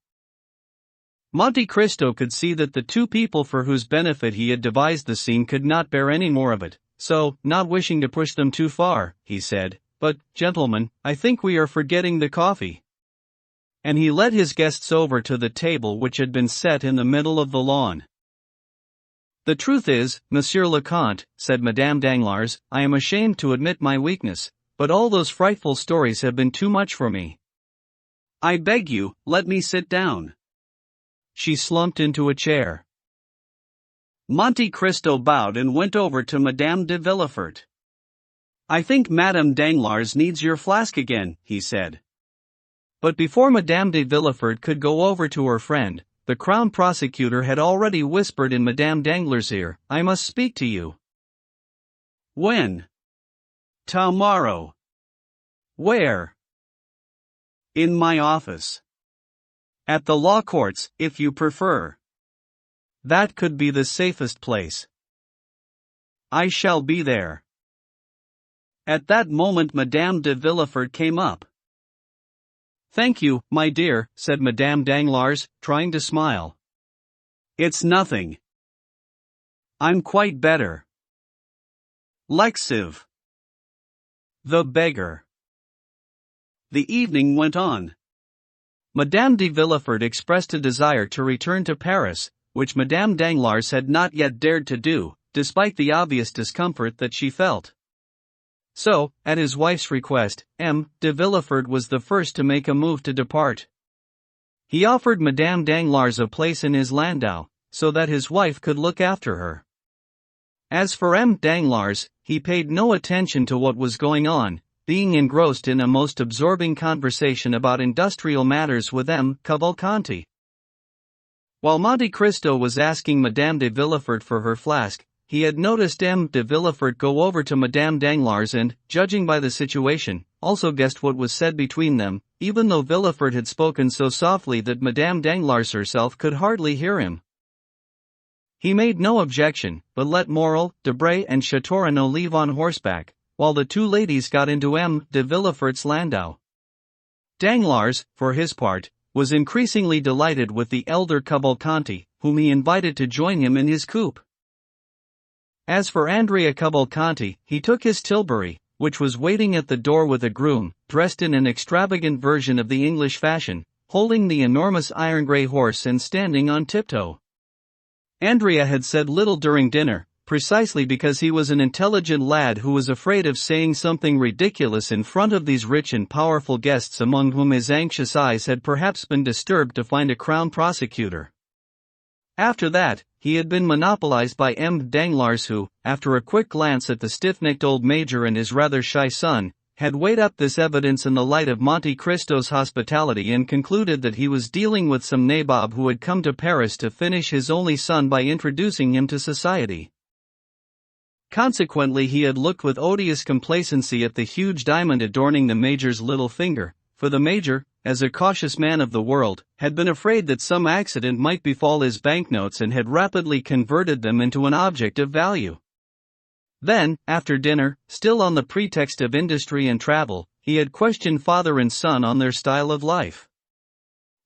Monte Cristo could see that the two people for whose benefit he had devised the scene could not bear any more of it, so, not wishing to push them too far, he said, but, gentlemen, I think we are forgetting the coffee. And he led his guests over to the table which had been set in the middle of the lawn. The truth is, Monsieur le Comte, said Madame Danglars, I am ashamed to admit my weakness, but all those frightful stories have been too much for me. I beg you, let me sit down. She slumped into a chair. Monte Cristo bowed and went over to Madame de Villefort. I think Madame Danglars needs your flask again, he said. But before Madame de Villefort could go over to her friend, the Crown Prosecutor had already whispered in Madame Danglars' ear, "I must speak to you." "When?" "Tomorrow." "Where?" "In my office." "At the law courts, if you prefer." "That could be the safest place." "I shall be there." At that moment Madame de Villefort came up. "Thank you, my dear," said Madame Danglars, trying to smile. "It's nothing. I'm quite better." Lexiv. The beggar. The evening went on. Madame de Villefort expressed a desire to return to Paris, which Madame Danglars had not yet dared to do, despite the obvious discomfort that she felt. So, at his wife's request, M. de Villefort was the first to make a move to depart. He offered Madame Danglars a place in his landau, so that his wife could look after her. As for M. Danglars, he paid no attention to what was going on, being engrossed in a most absorbing conversation about industrial matters with M. Cavalcanti. While Monte Cristo was asking Madame de Villefort for her flask, he had noticed M. de Villefort go over to Madame Danglars and, judging by the situation, also guessed what was said between them, even though Villefort had spoken so softly that Madame Danglars herself could hardly hear him. He made no objection, but let Morel, Debray and Châteaurenaud leave on horseback, while the two ladies got into M. de Villefort's landau. Danglars, for his part, was increasingly delighted with the elder Cavalcanti, whom he invited to join him in his coupe. As for Andrea Cavalcanti, he took his tilbury, which was waiting at the door with a groom, dressed in an extravagant version of the English fashion, holding the enormous iron-gray horse and standing on tiptoe. Andrea had said little during dinner, precisely because he was an intelligent lad who was afraid of saying something ridiculous in front of these rich and powerful guests among whom his anxious eyes had perhaps been disturbed to find a Crown Prosecutor. After that, he had been monopolized by M. Danglars who, after a quick glance at the stiff-necked old major and his rather shy son, had weighed up this evidence in the light of Monte Cristo's hospitality and concluded that he was dealing with some nabob who had come to Paris to finish his only son by introducing him to society. Consequently he had looked with odious complacency at the huge diamond adorning the major's little finger, for the major, as a cautious man of the world, had been afraid that some accident might befall his banknotes and had rapidly converted them into an object of value. Then, after dinner, still on the pretext of industry and travel, he had questioned father and son on their style of life.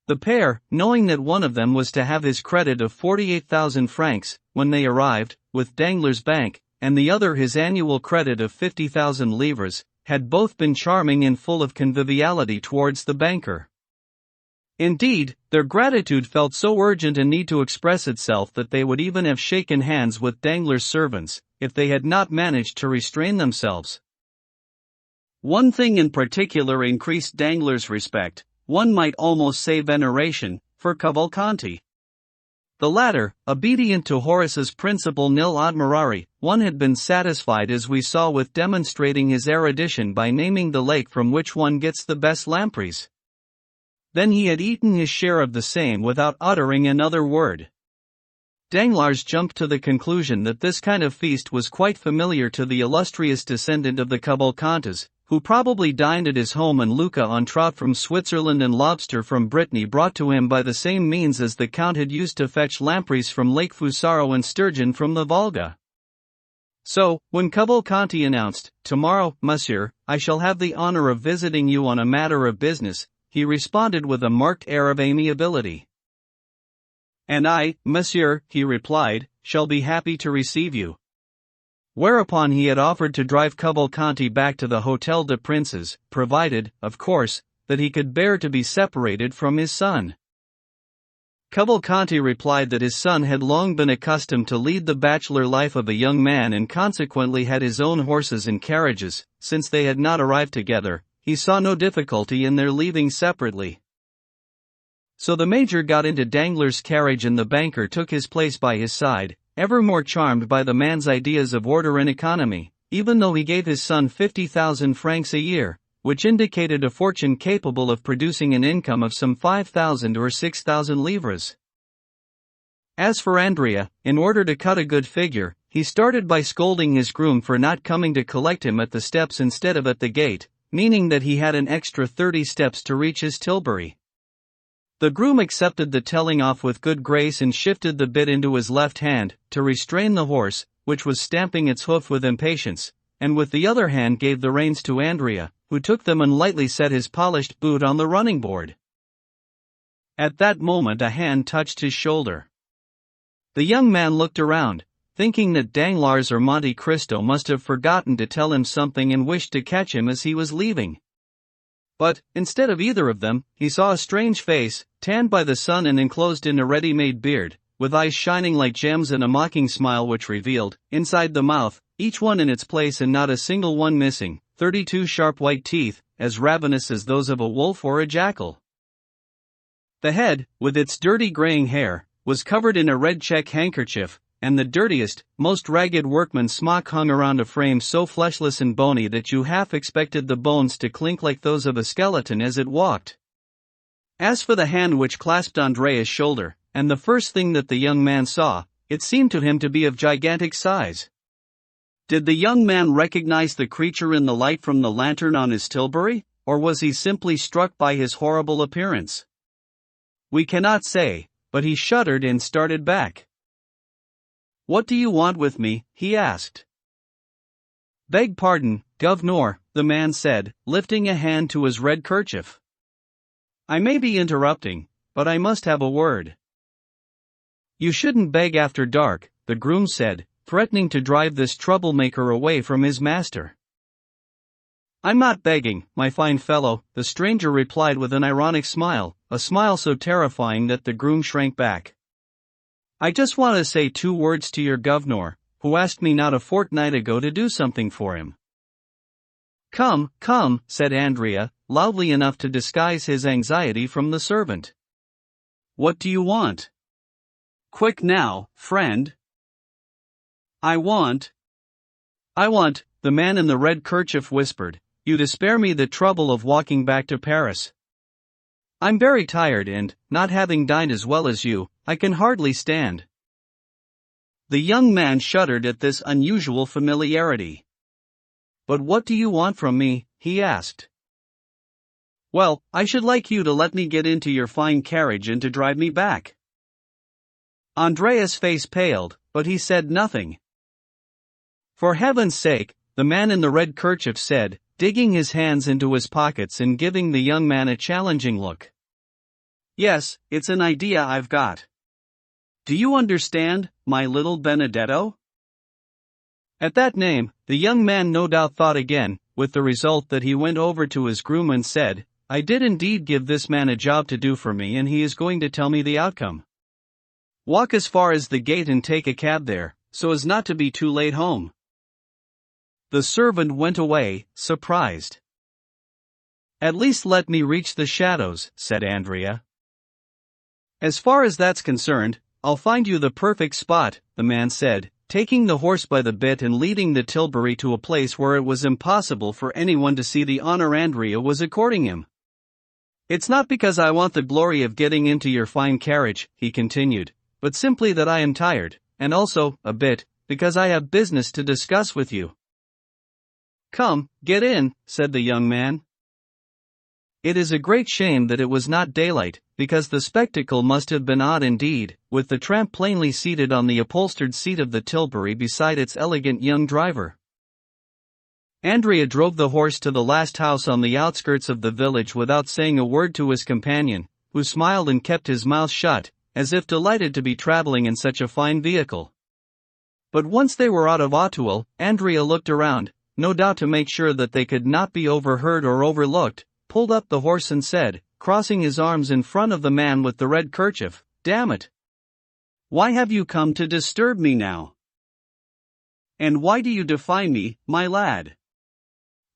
The pair, knowing that one of them was to have his credit of 48,000 francs, when they arrived, with Danglars' bank, and the other his annual credit of 50,000 livres, had both been charming and full of conviviality towards the banker. Indeed, their gratitude felt so urgent a need to express itself that they would even have shaken hands with Danglars' servants, if they had not managed to restrain themselves. One thing in particular increased Danglars' respect, one might almost say veneration, for Cavalcanti. The latter, obedient to Horace's principle nil admirari, one had been satisfied as we saw with demonstrating his erudition by naming the lake from which one gets the best lampreys. Then he had eaten his share of the same without uttering another word. Danglars jumped to the conclusion that this kind of feast was quite familiar to the illustrious descendant of the Cavalcantis, who probably dined at his home in Lucca on trout from Switzerland and lobster from Brittany brought to him by the same means as the Count had used to fetch lampreys from Lake Fusaro and sturgeon from the Volga. So, when Cavalcanti announced, "Tomorrow, monsieur, I shall have the honor of visiting you on a matter of business," he responded with a marked air of amiability. "And I, monsieur," he replied, "shall be happy to receive you." Whereupon he had offered to drive Cavalcanti back to the Hôtel des Princes, provided, of course, that he could bear to be separated from his son. Cavalcanti replied that his son had long been accustomed to lead the bachelor life of a young man and consequently had his own horses and carriages. Since they had not arrived together, he saw no difficulty in their leaving separately. So the major got into Danglars' carriage and the banker took his place by his side, ever more charmed by the man's ideas of order and economy, even though he gave his son 50,000 francs a year, which indicated a fortune capable of producing an income of some 5,000 or 6,000 livres. As for Andrea, in order to cut a good figure, he started by scolding his groom for not coming to collect him at the steps instead of at the gate, meaning that he had an extra 30 steps to reach his tilbury. The groom accepted the telling off with good grace and shifted the bit into his left hand, to restrain the horse, which was stamping its hoof with impatience, and with the other hand gave the reins to Andrea, who took them and lightly set his polished boot on the running board. At that moment a hand touched his shoulder. The young man looked around, thinking that Danglars or Monte Cristo must have forgotten to tell him something and wished to catch him as he was leaving. But, instead of either of them, he saw a strange face, tanned by the sun and enclosed in a ready-made beard, with eyes shining like gems and a mocking smile which revealed, inside the mouth, each one in its place and not a single one missing, 32 sharp white teeth, as ravenous as those of a wolf or a jackal. The head, with its dirty graying hair, was covered in a red check handkerchief, and the dirtiest, most ragged workman's smock hung around a frame so fleshless and bony that you half expected the bones to clink like those of a skeleton as it walked. As for the hand which clasped Andrea's shoulder, and the first thing that the young man saw, it seemed to him to be of gigantic size. Did the young man recognize the creature in the light from the lantern on his tilbury, or was he simply struck by his horrible appearance? We cannot say, but he shuddered and started back. "What do you want with me?" he asked. "Beg pardon, governor," the man said, lifting a hand to his red kerchief. "I may be interrupting, but I must have a word." "You shouldn't beg after dark," the groom said, threatening to drive this troublemaker away from his master. "I'm not begging, my fine fellow," the stranger replied with an ironic smile, a smile so terrifying that the groom shrank back. "I just want to say 2 words to your governor, who asked me not a fortnight ago to do something for him." "Come, come," said Andrea, loudly enough to disguise his anxiety from the servant. "What do you want? Quick now, friend." I want, the man in the red kerchief whispered, "you to spare me the trouble of walking back to Paris. I'm very tired and, not having dined as well as you, I can hardly stand." The young man shuddered at this unusual familiarity. "But what do you want from me?" he asked. "Well, I should like you to let me get into your fine carriage and to drive me back." Andrea's face paled, but he said nothing. "For heaven's sake," the man in the red kerchief said, digging his hands into his pockets and giving the young man a challenging look. "Yes, it's an idea I've got. Do you understand, my little Benedetto?" At that name, the young man no doubt thought again, with the result that he went over to his groom and said, "I did indeed give this man a job to do for me and he is going to tell me the outcome. Walk as far as the gate and take a cab there, so as not to be too late home." The servant went away, surprised. "At least let me reach the shadows," said Andrea. "As far as that's concerned, I'll find you the perfect spot," the man said, taking the horse by the bit and leading the tilbury to a place where it was impossible for anyone to see the honor Andrea was according him. "It's not because I want the glory of getting into your fine carriage," he continued, "but simply that I am tired, and also, a bit, because I have business to discuss with you." "Come, get in," said the young man. It is a great shame that it was not daylight, because the spectacle must have been odd indeed, with the tramp plainly seated on the upholstered seat of the tilbury beside its elegant young driver. Andrea drove the horse to the last house on the outskirts of the village without saying a word to his companion, who smiled and kept his mouth shut, as if delighted to be traveling in such a fine vehicle. But once they were out of Auteuil, Andrea looked around, no doubt to make sure that they could not be overheard or overlooked, pulled up the horse and said, crossing his arms in front of the man with the red kerchief, "Damn it! Why have you come to disturb me now? And why do you defy me, my lad?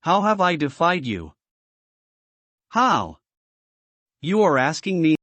How have I defied you? How? You are asking me